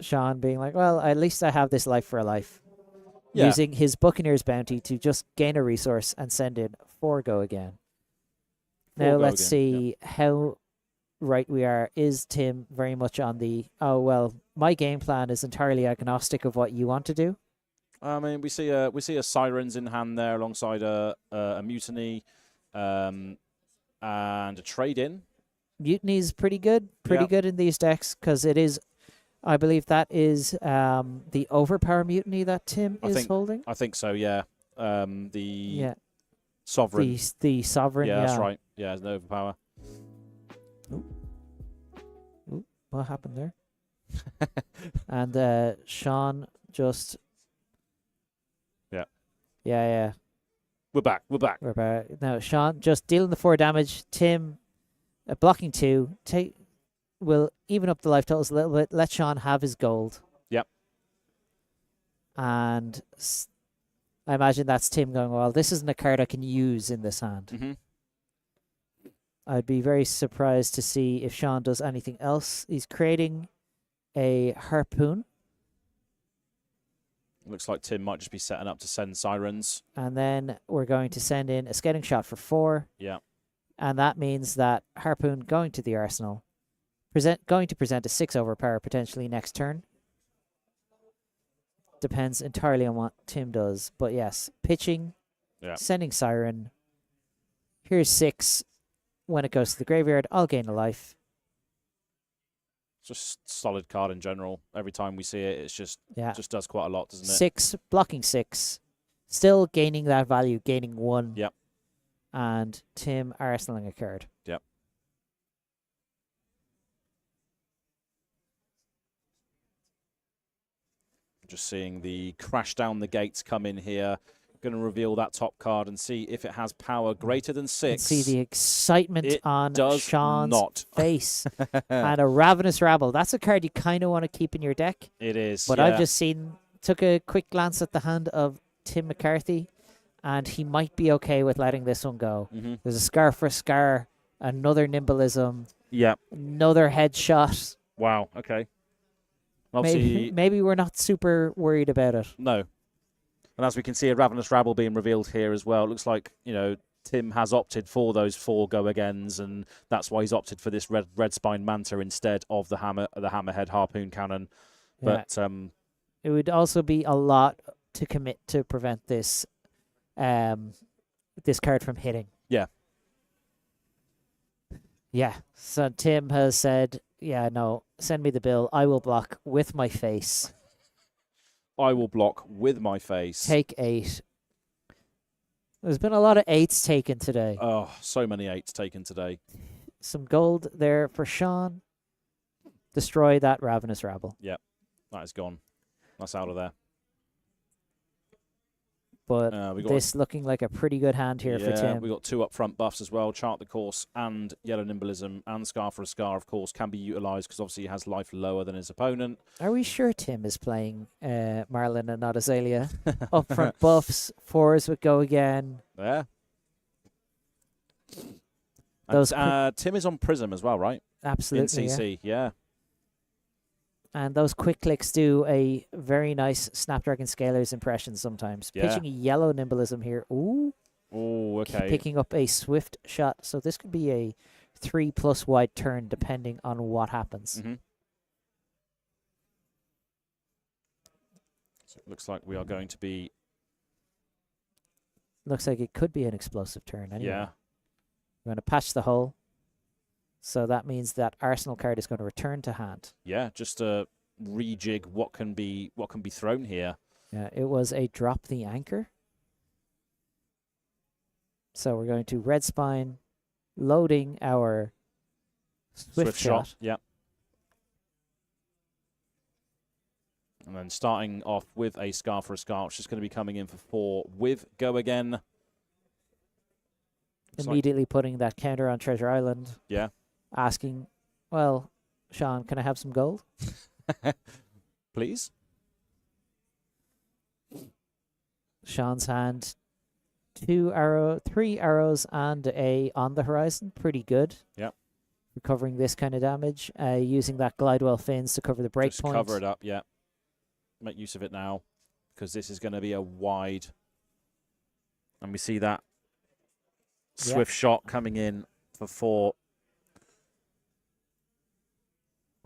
Sean being like, well, at least I have this Life for a Life. Yeah. Using his Buccaneer's bounty to just gain a resource and send in 4 go again. Now let's see how right we are. Is Tim very much on the, oh, well, my game plan is entirely agnostic of what you want to do? I mean, we see a Sirens in hand there alongside a Mutiny and a Trade-In. Mutiny is pretty good. Pretty good in these decks because it is, I believe that is the Overpower Mutiny that Tim is holding. I think so, yeah. The Sovereign. The Sovereign, yeah. That's right. Yeah, there's no Overpower. Ooh, what happened there? And Sean just... Yeah. We're back. We're back. Now, Sean just dealing the 4 damage. Tim blocking 2. Will even up the life totals a little bit. Let Sean have his gold. Yep. And I imagine that's Tim going, well, this isn't a card I can use in this hand. Mm-hmm. I'd be very surprised to see if Sean does anything else. He's creating a harpoon. Looks like Tim might just be setting up to send sirens. And then we're going to send in a scouting shot for 4. Yeah. And that means that harpoon going to the arsenal. Going to present a 6 overpower potentially next turn. Depends entirely on what Tim does. But yes, pitching, sending siren. Here's 6. When it goes to the graveyard, I'll gain a life. Just solid card in general. Every time we see it, it's just does quite a lot, doesn't it? 6, blocking 6. Still gaining that value, gaining 1. Yep. And Tim arsenaling a card. Yep. Just seeing the crash down the gates come in here. Going to reveal that top card and see if it has power greater than 6. See the excitement on Sean's face. And a Ravenous Rabble. That's a card you kind of want to keep in your deck. It is. But I've just took a quick glance at the hand of Tim McCarthy, and he might be okay with letting this one go. Mm-hmm. There's a Scar for Scar, another Nimbleism, yeah, another headshot. Wow, okay. Obviously, maybe we're not super worried about it. No. And as we can see, a Ravenous Rabble being revealed here as well. It looks like, Tim has opted for those 4 go-agains, and that's why he's opted for this red spine Manta instead of the Hammerhead Harpoon Cannon. Yeah. But it would also be a lot to commit to prevent this this card from hitting. Yeah. Yeah. So Tim has said, yeah, no, send me the bill. I will block with my face. I will block with my face. Take 8. There's been a lot of 8s taken today. Oh, so many 8s taken today. Some gold there for Sean. Destroy that Ravenous Rabble. Yep, that is gone. That's out of there. But this looking like a pretty good hand here for Tim. We got 2 upfront buffs as well. Chart the Course and Yellow Nimbleism and Scar for a Scar, of course, can be utilised because obviously he has life lower than his opponent. Are we sure Tim is playing Marlynn and not Azalea? Upfront buffs, 4s would go again. Yeah. Those Tim is on Prism as well, right? Absolutely. In CC, yeah. And those quick clicks do a very nice Snapdragon Scalers impression sometimes. Yeah. Pitching a yellow Nimbleism here. Ooh. Oh, okay. Picking up a Swift shot. So this could be a 3+ wide turn depending on what happens. Mm-hmm. So it looks like we are going to be... Looks like it could be an explosive turn anyway. Yeah. We're going to patch the hole. So that means that Arsenal card is going to return to hand. Yeah, just to rejig what can be thrown here. Yeah, it was a drop the anchor. So we're going to red spine, loading our swift shot. Yeah. And then starting off with a Scar for a Scar, which is going to be coming in for 4 with Go Again. Immediately putting that counter on Treasure Island. Yeah. Asking, well, Sean, can I have some gold? Please. Sean's hand, 3 arrows and a on the horizon. Pretty good. Yeah. Recovering this kind of damage. Using that Glidewell fins to cover the break point. Cover it up, yeah. Make use of it now, because this is going to be a wide. And we see that Swift shot coming in for 4.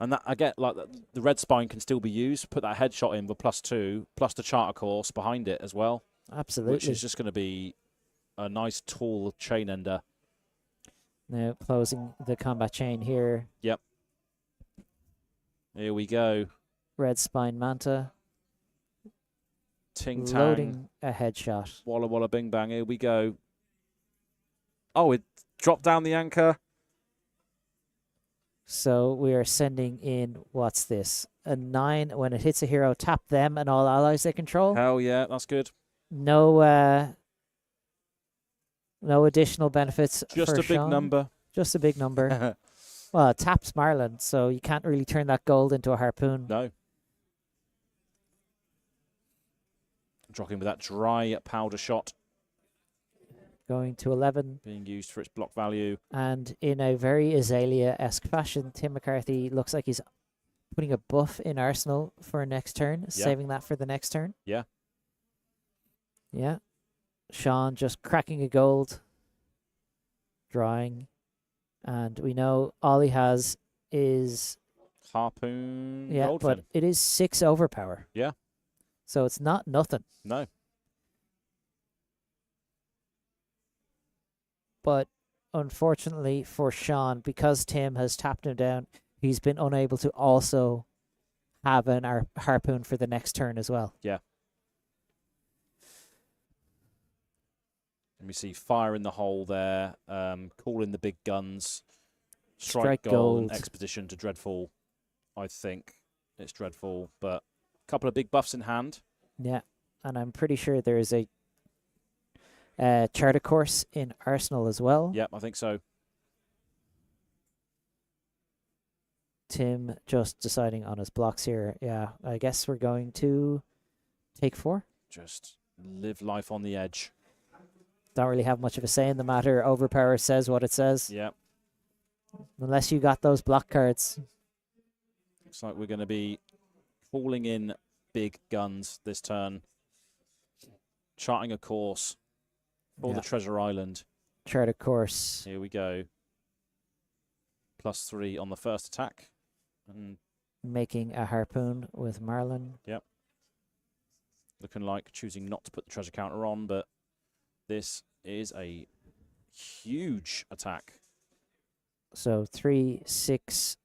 And that, again, like the red spine can still be used. Put that headshot in with +2, plus the charter course behind it as well. Absolutely. Which is just going to be a nice tall chain ender. Now closing the combat chain here. Yep. Here we go. Red spine manta. Ting tang. Loading a headshot. Walla walla bing bang. Here we go. Oh, it dropped down the anchor. So we are sending in, what's this? A 9. When it hits a hero, tap them and all allies they control. Hell yeah, that's good. No additional benefits Just for a big Sean. number. Just a big number. Well, it taps Marlynn, so you can't really turn that gold into a harpoon. No. Dropping with that dry powder shot. going to 11. Being used for its block value. And in a very Azalea-esque fashion, Tim McCarthy looks like he's putting a buff in Arsenal for next turn, saving that for the next turn. Yeah. Yeah. Sean just cracking a gold, drawing, and we know all he has is Harpoon. yeah, Goldfin. but it is 6 overpower. Yeah. So it's not nothing. No. But unfortunately for Sean, because Tim has tapped him down, he's been unable to also have an harpoon for the next turn as well. Yeah. Let me see. Fire in the hole there. Call in the big guns. Strike gold. And Expedition to Dreadfall. I think it's Dreadfall, but a couple of big buffs in hand. Yeah, and I'm pretty sure there is a charter course in Arsenal as well. Yep, I think so. Tim just deciding on his blocks here. Yeah, I guess we're going to take 4. Just live life on the edge. Don't really have much of a say in the matter. Overpower says what it says. Yep. Unless you got those block cards. Looks like we're going to be calling in big guns this turn. Charting a course for the Treasure Island. Chart a course. Here we go. +3 on the first attack. And making a harpoon with Marlynn. Yep. Looking like choosing not to put the treasure counter on, but this is a huge attack. So 3, 6,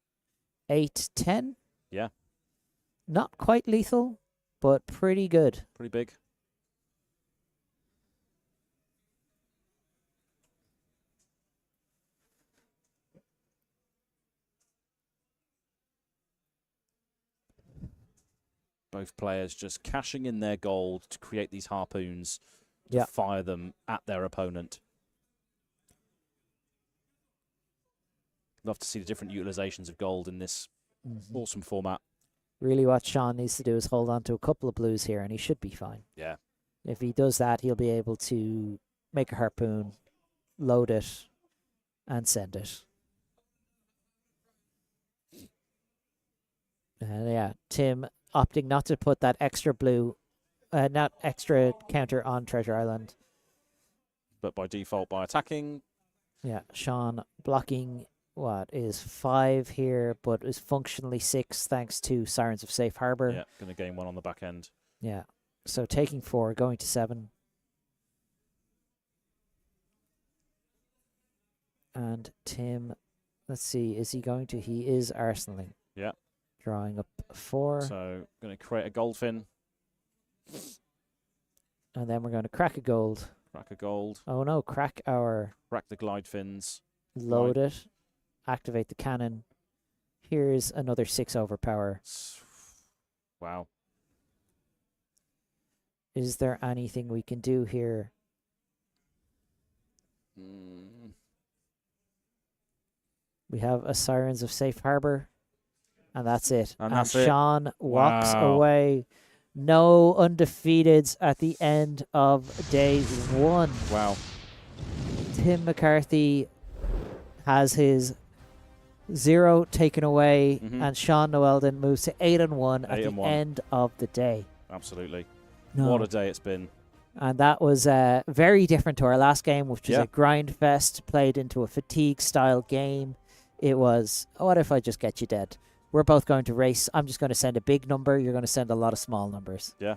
8, 10. Yeah. Not quite lethal, but pretty good. Pretty big. Both players just cashing in their gold to create these harpoons to fire them at their opponent. Love to see the different utilizations of gold in this awesome format. Really what Sean needs to do is hold on to a couple of blues here, and he should be fine. Yeah. If he does that, he'll be able to make a harpoon, load it, and send it. And yeah, Tim opting not to put that extra blue, not extra counter on Treasure Island. But by default, by attacking. Yeah, Sean blocking what is 5 here, but is functionally 6 thanks to Sirens of Safe Harbor. Yeah, going to gain 1 on the back end. Yeah, so taking 4, going to 7. And Tim, let's see, is he going to? He is arsenaling. Yeah. Drawing up 4. So, going to create a goldfin. And then we're going to crack a gold. Crack a gold. Oh no, crack the glide fins. Load it. Activate the cannon. Here's another 6 overpower. Wow. Is there anything we can do here? We have a Sirens of Safe Harbor. And that's it. And and that's it. Sean walks away. No undefeateds at the end of day 1. Wow. Tim McCarthy has his 0 taken away, and Sean Knowelden moves to 8-1 at the end of the day. Absolutely. No. What a day it's been. And that was very different to our last game, which was a grind fest played into a fatigue-style game. It was, what if I just get you dead? We're both going to race. I'm just going to send a big number. You're going to send a lot of small numbers. Yeah.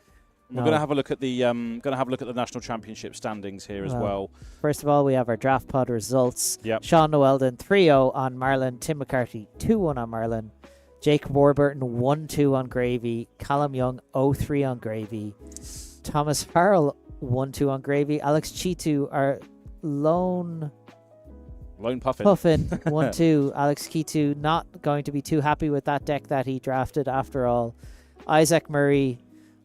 We're going to have a look at the National Championship standings here as well. First of all, we have our draft pod results. Yep. Sean Knowelden 3-0 on Marlynn. Tim McCarthy 2-1 on Marlynn. Jake Warburton 1-2 on Gravy. Callum Young 0-3 on Gravy. Thomas Farrell 1-2 on Gravy. Alex Chitu, our lone Puffin 1-2. Alex Chitu not going to be too happy with that deck that he drafted after all. Isaac Murray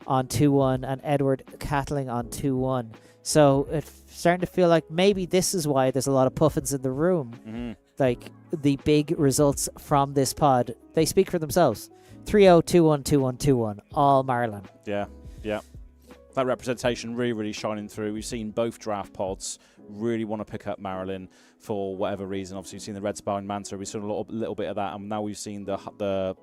on 2-1 and Edward Catling on 2-1. So it's starting to feel like maybe this is why there's a lot of Puffins in the room. Like the big results from this pod, they speak for themselves. 3-0, 2-1, 2-1, 2-1, all Marlynn. Yeah, yeah. That representation really, really shining through. We've seen both draft pods really want to pick up Marlynn for whatever reason. Obviously, we've seen the Red Spine Manta. We've seen a little bit of that, and now we've seen the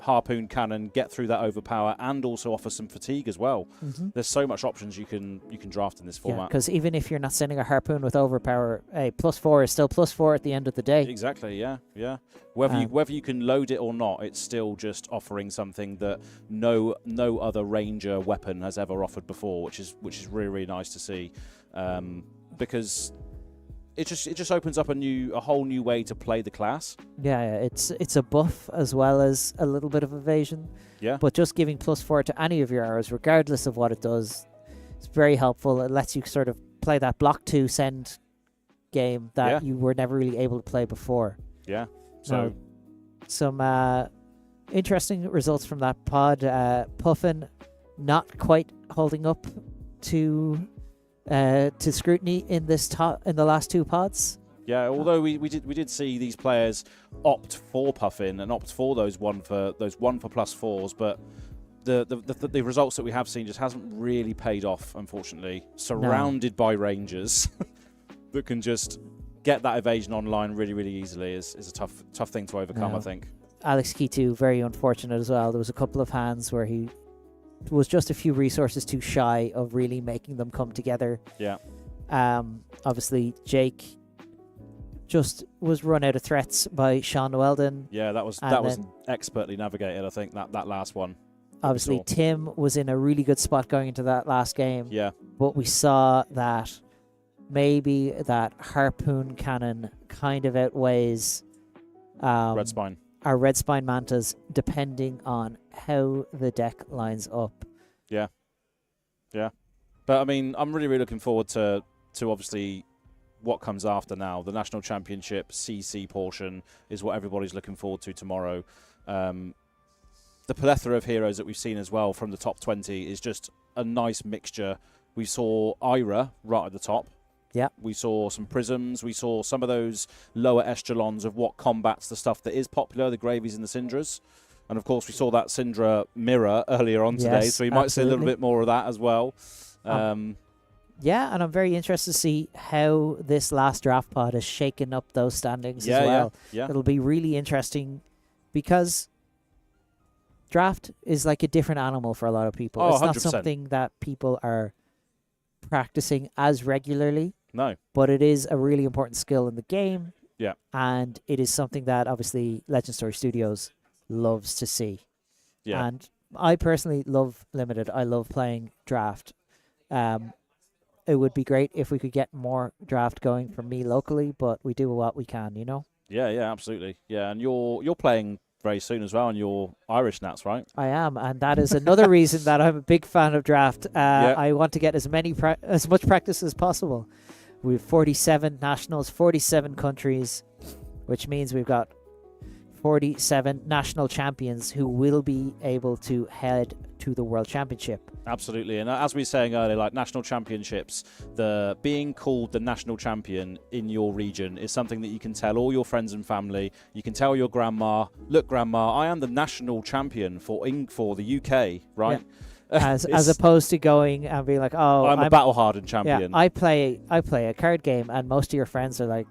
harpoon cannon get through that overpower and also offer some fatigue as well. There's so much options you can draft in this format. Because even if you're not sending a harpoon with overpower, a +4 is still +4 at the end of the day. Exactly, yeah. Whether you can load it or not, it's still just offering something that no other ranger weapon has ever offered before, which is really, really nice to see, because it just opens up a whole new way to play the class. Yeah, it's a buff as well as a little bit of evasion. Yeah. But just giving +4 to any of your arrows, regardless of what it does, it's very helpful. It lets you sort of play that block 2 send game that you were never really able to play before. Yeah. So some interesting results from that pod. Puffin not quite holding up to scrutiny in the last 2 pods. Yeah, although we did see these players opt for Puffin and opt for those one for +4s, but the results that we have seen just hasn't really paid off, unfortunately. Surrounded by rangers that can just get that evasion online really, really easily is a tough thing to overcome, I think. Alex Chitu, very unfortunate as well. There was a couple of hands where he was just a few resources too shy of really making them come together. Yeah. Obviously, Jake just was run out of threats by Sean Knowelden. Yeah, that was expertly navigated, I think, that last one. Obviously, Tim was in a really good spot going into that last game. Yeah. But we saw that maybe that harpoon cannon kind of outweighs Red Spine. Our Red Spine Mantas, depending on how the deck lines up. Yeah. But, I mean, I'm really, really looking forward to obviously what comes after now. The National Championship CC portion is what everybody's looking forward to tomorrow. The plethora of heroes that we've seen as well from the top 20 is just a nice mixture. We saw Ira right at the top. Yeah. We saw some Prisms. We saw some of those lower echelons of what combats the stuff that is popular, the Gravies and the Cindras. And, of course, we saw that Cindra mirror earlier on today, so we might see a little bit more of that as well. Yeah, and I'm very interested to see how this last draft pod has shaken up those standings as well. Yeah. It'll be really interesting because draft is like a different animal for a lot of people. Oh, it's not 100%. something that people are practicing as regularly. No. But it is a really important skill in the game. Yeah. And it is something that obviously Legend Story Studios loves to see. Yeah. And I personally love Limited. I love playing draft. It would be great if we could get more draft going for me locally, but we do what we can, you know? Yeah, absolutely. Yeah, and you're playing very soon as well, and you're Irish Nats, right? I am, and that is another reason that I'm a big fan of draft. I want to get as much practice as possible. We have 47 nationals, 47 countries, which means we've got 47 national champions who will be able to head to the World Championship. Absolutely, and as we were saying earlier, like national championships, the being called the national champion in your region is something that you can tell all your friends and family. You can tell your grandma, look, grandma, I am the national champion for the UK, right? Yeah. As opposed to going and being like, oh, I'm a battle-hardened champion. Yeah, I play a card game, and most of your friends are like,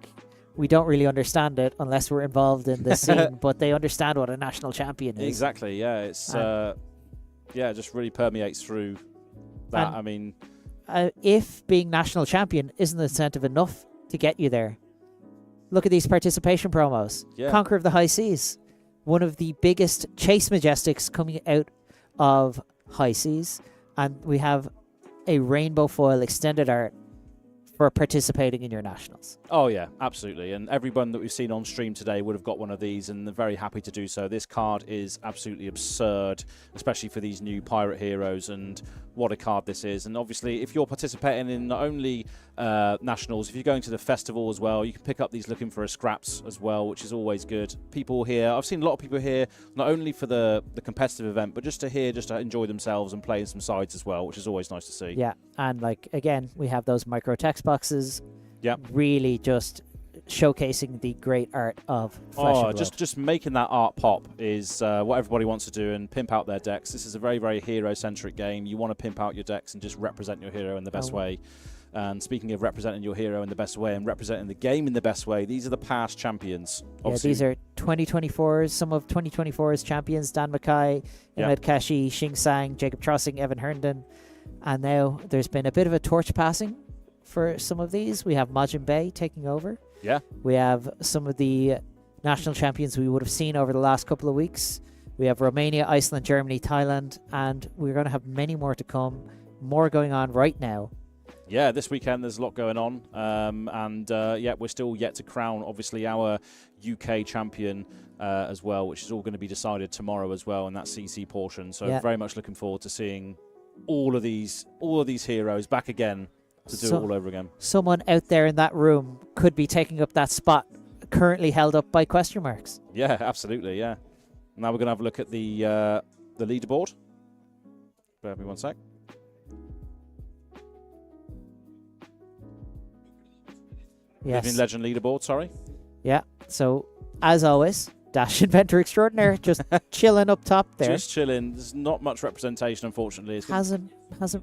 we don't really understand it unless we're involved in the scene, but they understand what a national champion is. Exactly, yeah. It's it just really permeates through that. I mean, if being national champion isn't incentive enough to get you there, look at these participation promos. Yeah. Conqueror of the High Seas, one of the biggest chase majestics coming out of High Seas, and we have a rainbow foil extended art for participating in your nationals. Oh yeah, absolutely. And everyone that we've seen on stream today would have got one of these, and they're very happy to do so. This card is absolutely absurd, especially for these new pirate heroes, and what a card this is. And obviously, if you're participating in not only nationals, if you're going to the festival as well, you can pick up these looking for a scraps as well, which is always good. People here, I've seen a lot of people here, not only for the competitive event, but just to enjoy themselves and play in some sides as well, which is always nice to see. Yeah, and like again, we have those micro text boxes. Yeah, really just showcasing the great art of Flesh and Blood. Just making that art pop is what everybody wants to do, and pimp out their decks. This is a very, very hero-centric game. You want to pimp out your decks and just represent your hero in the best way. And speaking of representing your hero in the best way and representing the game in the best way, these are the past champions. Obviously, these are 2024's, some of 2024's champions: Dan Mackay, Emad Kashy, Xing Sang, Jacob Trossing, Evan Herndon. And now there's been a bit of a torch passing for some of these. We have Majin Bey taking over. Yeah. We have some of the national champions we would have seen over the last couple of weeks. We have Romania, Iceland, Germany, Thailand, and we're going to have many more to come. More going on right now. Yeah, this weekend there's a lot going on. We're still yet to crown, obviously, our UK champion as well, which is all going to be decided tomorrow as well in that CC portion. So very much looking forward to seeing all of these heroes back again to do it all over again. Someone out there in that room could be taking up that spot currently held up by question marks. Yeah, absolutely, yeah. Now we're going to have a look at the leaderboard. Bear with me one sec. Yes. Living Legend leaderboard, sorry. Yeah, so as always, Dash Inventor Extraordinaire just chilling up top there. Just chilling. There's not much representation, unfortunately. Hasn't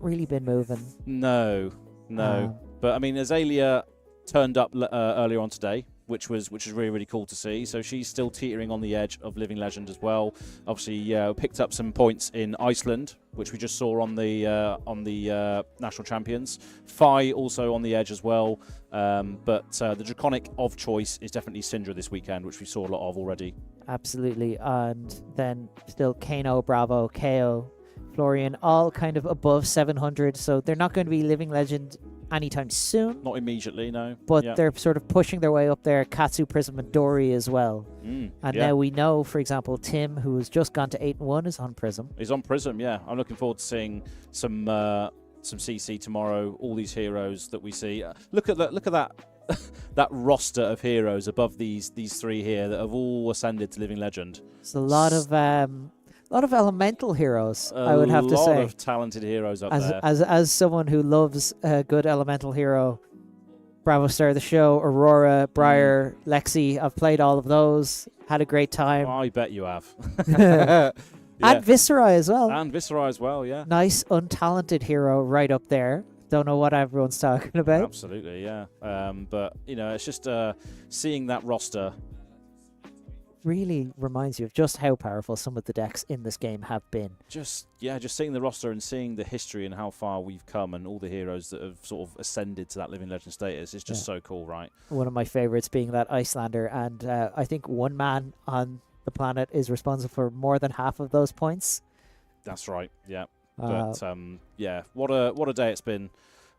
really been moving. No. But I mean, Azalea turned up earlier on today, which was really, really cool to see. So she's still teetering on the edge of Living Legend as well. Obviously, picked up some points in Iceland, which we just saw on the national champions. Fi also on the edge as well. But the Draconic of choice is definitely Cindra this weekend, which we saw a lot of already. Absolutely. And then still Kano, Bravo, KO, Florian, all kind of above 700. So they're not going to be Living Legend anytime soon. Not immediately, no. But they're sort of pushing their way up there. Katsu, Prism, and Dory as well. Now we know, for example, Tim, who has just gone to 8-1, is on Prism. He's on Prism, yeah. I'm looking forward to seeing some CC tomorrow. All these heroes that we see. Look at that that roster of heroes above these three here that have all ascended to Living Legend. It's a lot of elemental heroes, I would have to say. A lot of talented heroes up there. As someone who loves a good elemental hero, Bravo Star of the Show, Aurora, Briar, Lexi, I've played all of those, had a great time. I bet you have. And Viserai as well. And Viserai as well, yeah. Nice, untalented hero right up there. Don't know what everyone's talking about. Absolutely, yeah. But, it's just seeing that roster really reminds you of just how powerful some of the decks in this game have been. Just seeing the roster and seeing the history and how far we've come and all the heroes that have sort of ascended to that Living Legend status is just so cool, right? One of my favorites being that Icelander, and I think one man on the planet is responsible for more than half of those points. That's right, yeah. But what a day it's been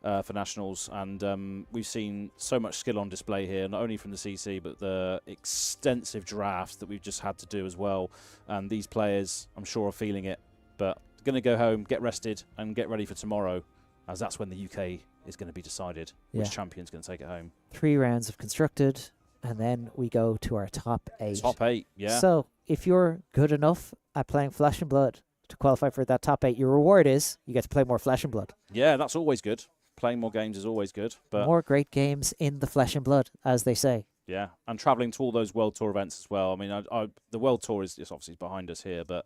for Nationals, and we've seen so much skill on display here, not only from the CC, but the extensive drafts that we've just had to do as well. And these players, I'm sure, are feeling it, but going to go home, get rested, and get ready for tomorrow, as that's when the UK is going to be decided which champion's going to take it home. 3 rounds of constructed, and then we go to our top 8. Top 8, yeah. So if you're good enough at playing Flesh and Blood to qualify for that top 8, your reward is you get to play more Flesh and Blood. Yeah, that's always good. Playing more games is always good. But more great games in the Flesh and Blood, as they say. Yeah, and travelling to all those World Tour events as well. I mean, the World Tour is obviously behind us here, but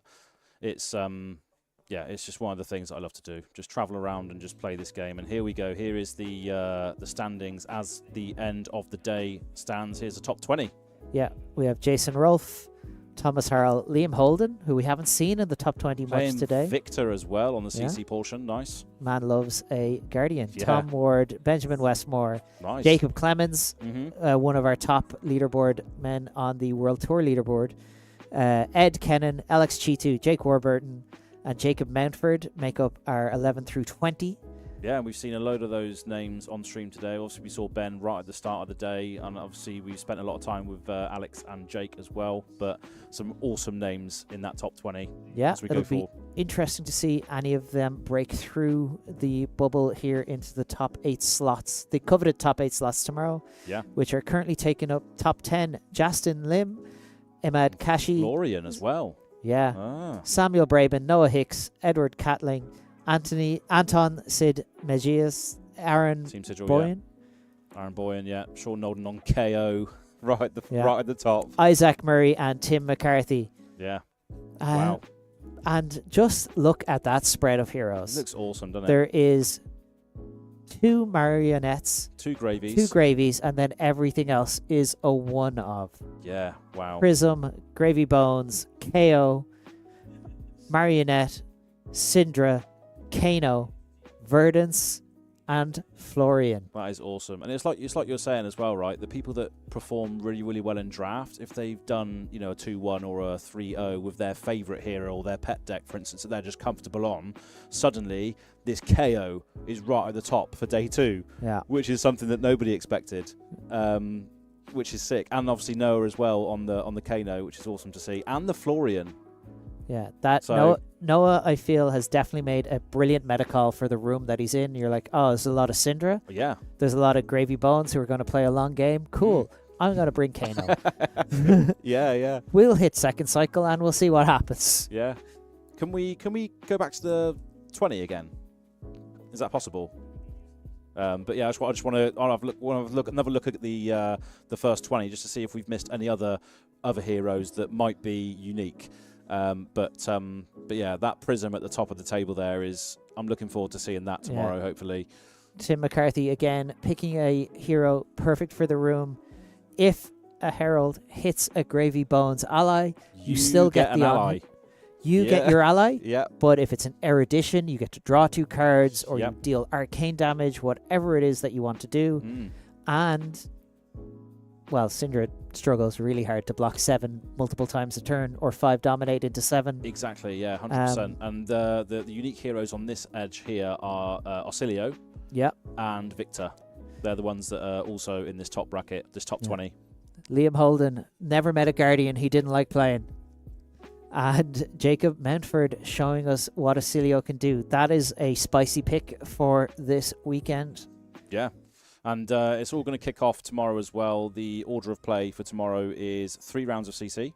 it's it's just one of the things that I love to do. Just travel around and just play this game. And here we go. Here is the standings as the end of the day stands. Here's the top 20. Yeah, we have Jason Rolfe, Thomas Harrell, Liam Holden, who we haven't seen in the top 20 much today. Victor as well on the CC portion. Nice. Man loves a Guardian. Yeah. Tom Ward, Benjamin Westmore, nice. Jacob Clemens, one of our top leaderboard men on the World Tour leaderboard. Ed Kennan, Alex Chitu, Jake Warburton, and Jacob Mountford make up our 11 through 20. Yeah, and we've seen a load of those names on stream today. Obviously, we saw Ben right at the start of the day, and obviously we've spent a lot of time with Alex and Jake as well. But some awesome names in that top 20. Yeah, as we it'll go be interesting to see any of them break through the bubble here into the top 8 slots. The coveted top 8 slots tomorrow, which are currently taking up top 10. Justin Lim, Emad Kashy. Florian as well. Yeah. Samuel Braben, Noah Hicks, Edward Catling, Anton Sid Mejias, Aaron Boyan. Aaron Boyan, yeah. Sean Knowelden on KO, right at the top. Isaac Murray and Tim McCarthy. Yeah. Wow. And just look at that spread of heroes. It looks awesome, doesn't it? There is 2 marionettes, 2 gravies. 2 gravies, and then everything else is a one of. Yeah, wow. Prism, Gravy Bones, KO, Marionette, Cindra, Kano, Verdance, and Florian. That is awesome. And it's like you're saying as well, right? The people that perform really, really well in draft, if they've done, a 2-1 or a 3-0 with their favourite hero or their pet deck, for instance, that they're just comfortable on, suddenly this KO is right at the top for day 2, which is something that nobody expected, which is sick. And obviously Noah as well on the Kano, which is awesome to see. And the Florian. Yeah, Noah, I feel, has definitely made a brilliant meta call for the room that he's in. You're like, oh, there's a lot of Cindra. Yeah. There's a lot of Gravy Bones who are going to play a long game. Cool. I'm going to bring Kano. Yeah. We'll hit second cycle and we'll see what happens. Yeah. Can we go back to the 20 again? Is that possible? But yeah, I just want to have another look at the first 20 just to see if we've missed any other heroes that might be unique. But yeah, that Prism at the top of the table there I'm looking forward to seeing that tomorrow, hopefully. Tim McCarthy, again, picking a hero perfect for the room. If a Herald hits a Gravy Bones ally, you still get an the ally. You get your ally, yeah. But if it's an erudition, you get to draw 2 cards, or you deal arcane damage, whatever it is that you want to do. And, well, Cindra struggles really hard to block 7 multiple times a turn, or 5 dominate into 7. Exactly, yeah, 100%. And the unique heroes on this edge here are Auxilio and Victor. They're the ones that are also in this top bracket, this top 20. Liam Holden never met a Guardian he didn't like playing. And Jacob Mountford showing us what Auxilio can do. That is a spicy pick for this weekend. Yeah. And it's all going to kick off tomorrow as well. The order of play for tomorrow is 3 rounds of CC.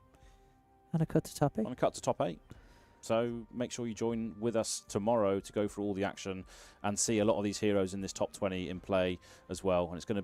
And a cut to top 8. And a cut to top 8. So make sure you join with us tomorrow to go through all the action and see a lot of these heroes in this top 20 in play as well. And it's going to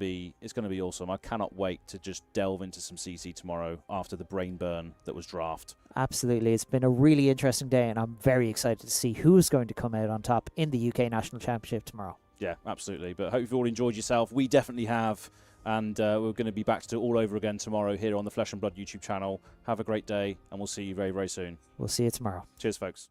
be awesome. I cannot wait to just delve into some CC tomorrow after the brain burn that was draft. Absolutely. It's been a really interesting day, and I'm very excited to see who's going to come out on top in the UK National Championship tomorrow. Yeah, absolutely. But hope you've all enjoyed yourself. We definitely have. And we're going to be back to do all over again tomorrow here on the Flesh and Blood YouTube channel. Have a great day, and we'll see you very, very soon. We'll see you tomorrow. Cheers, folks.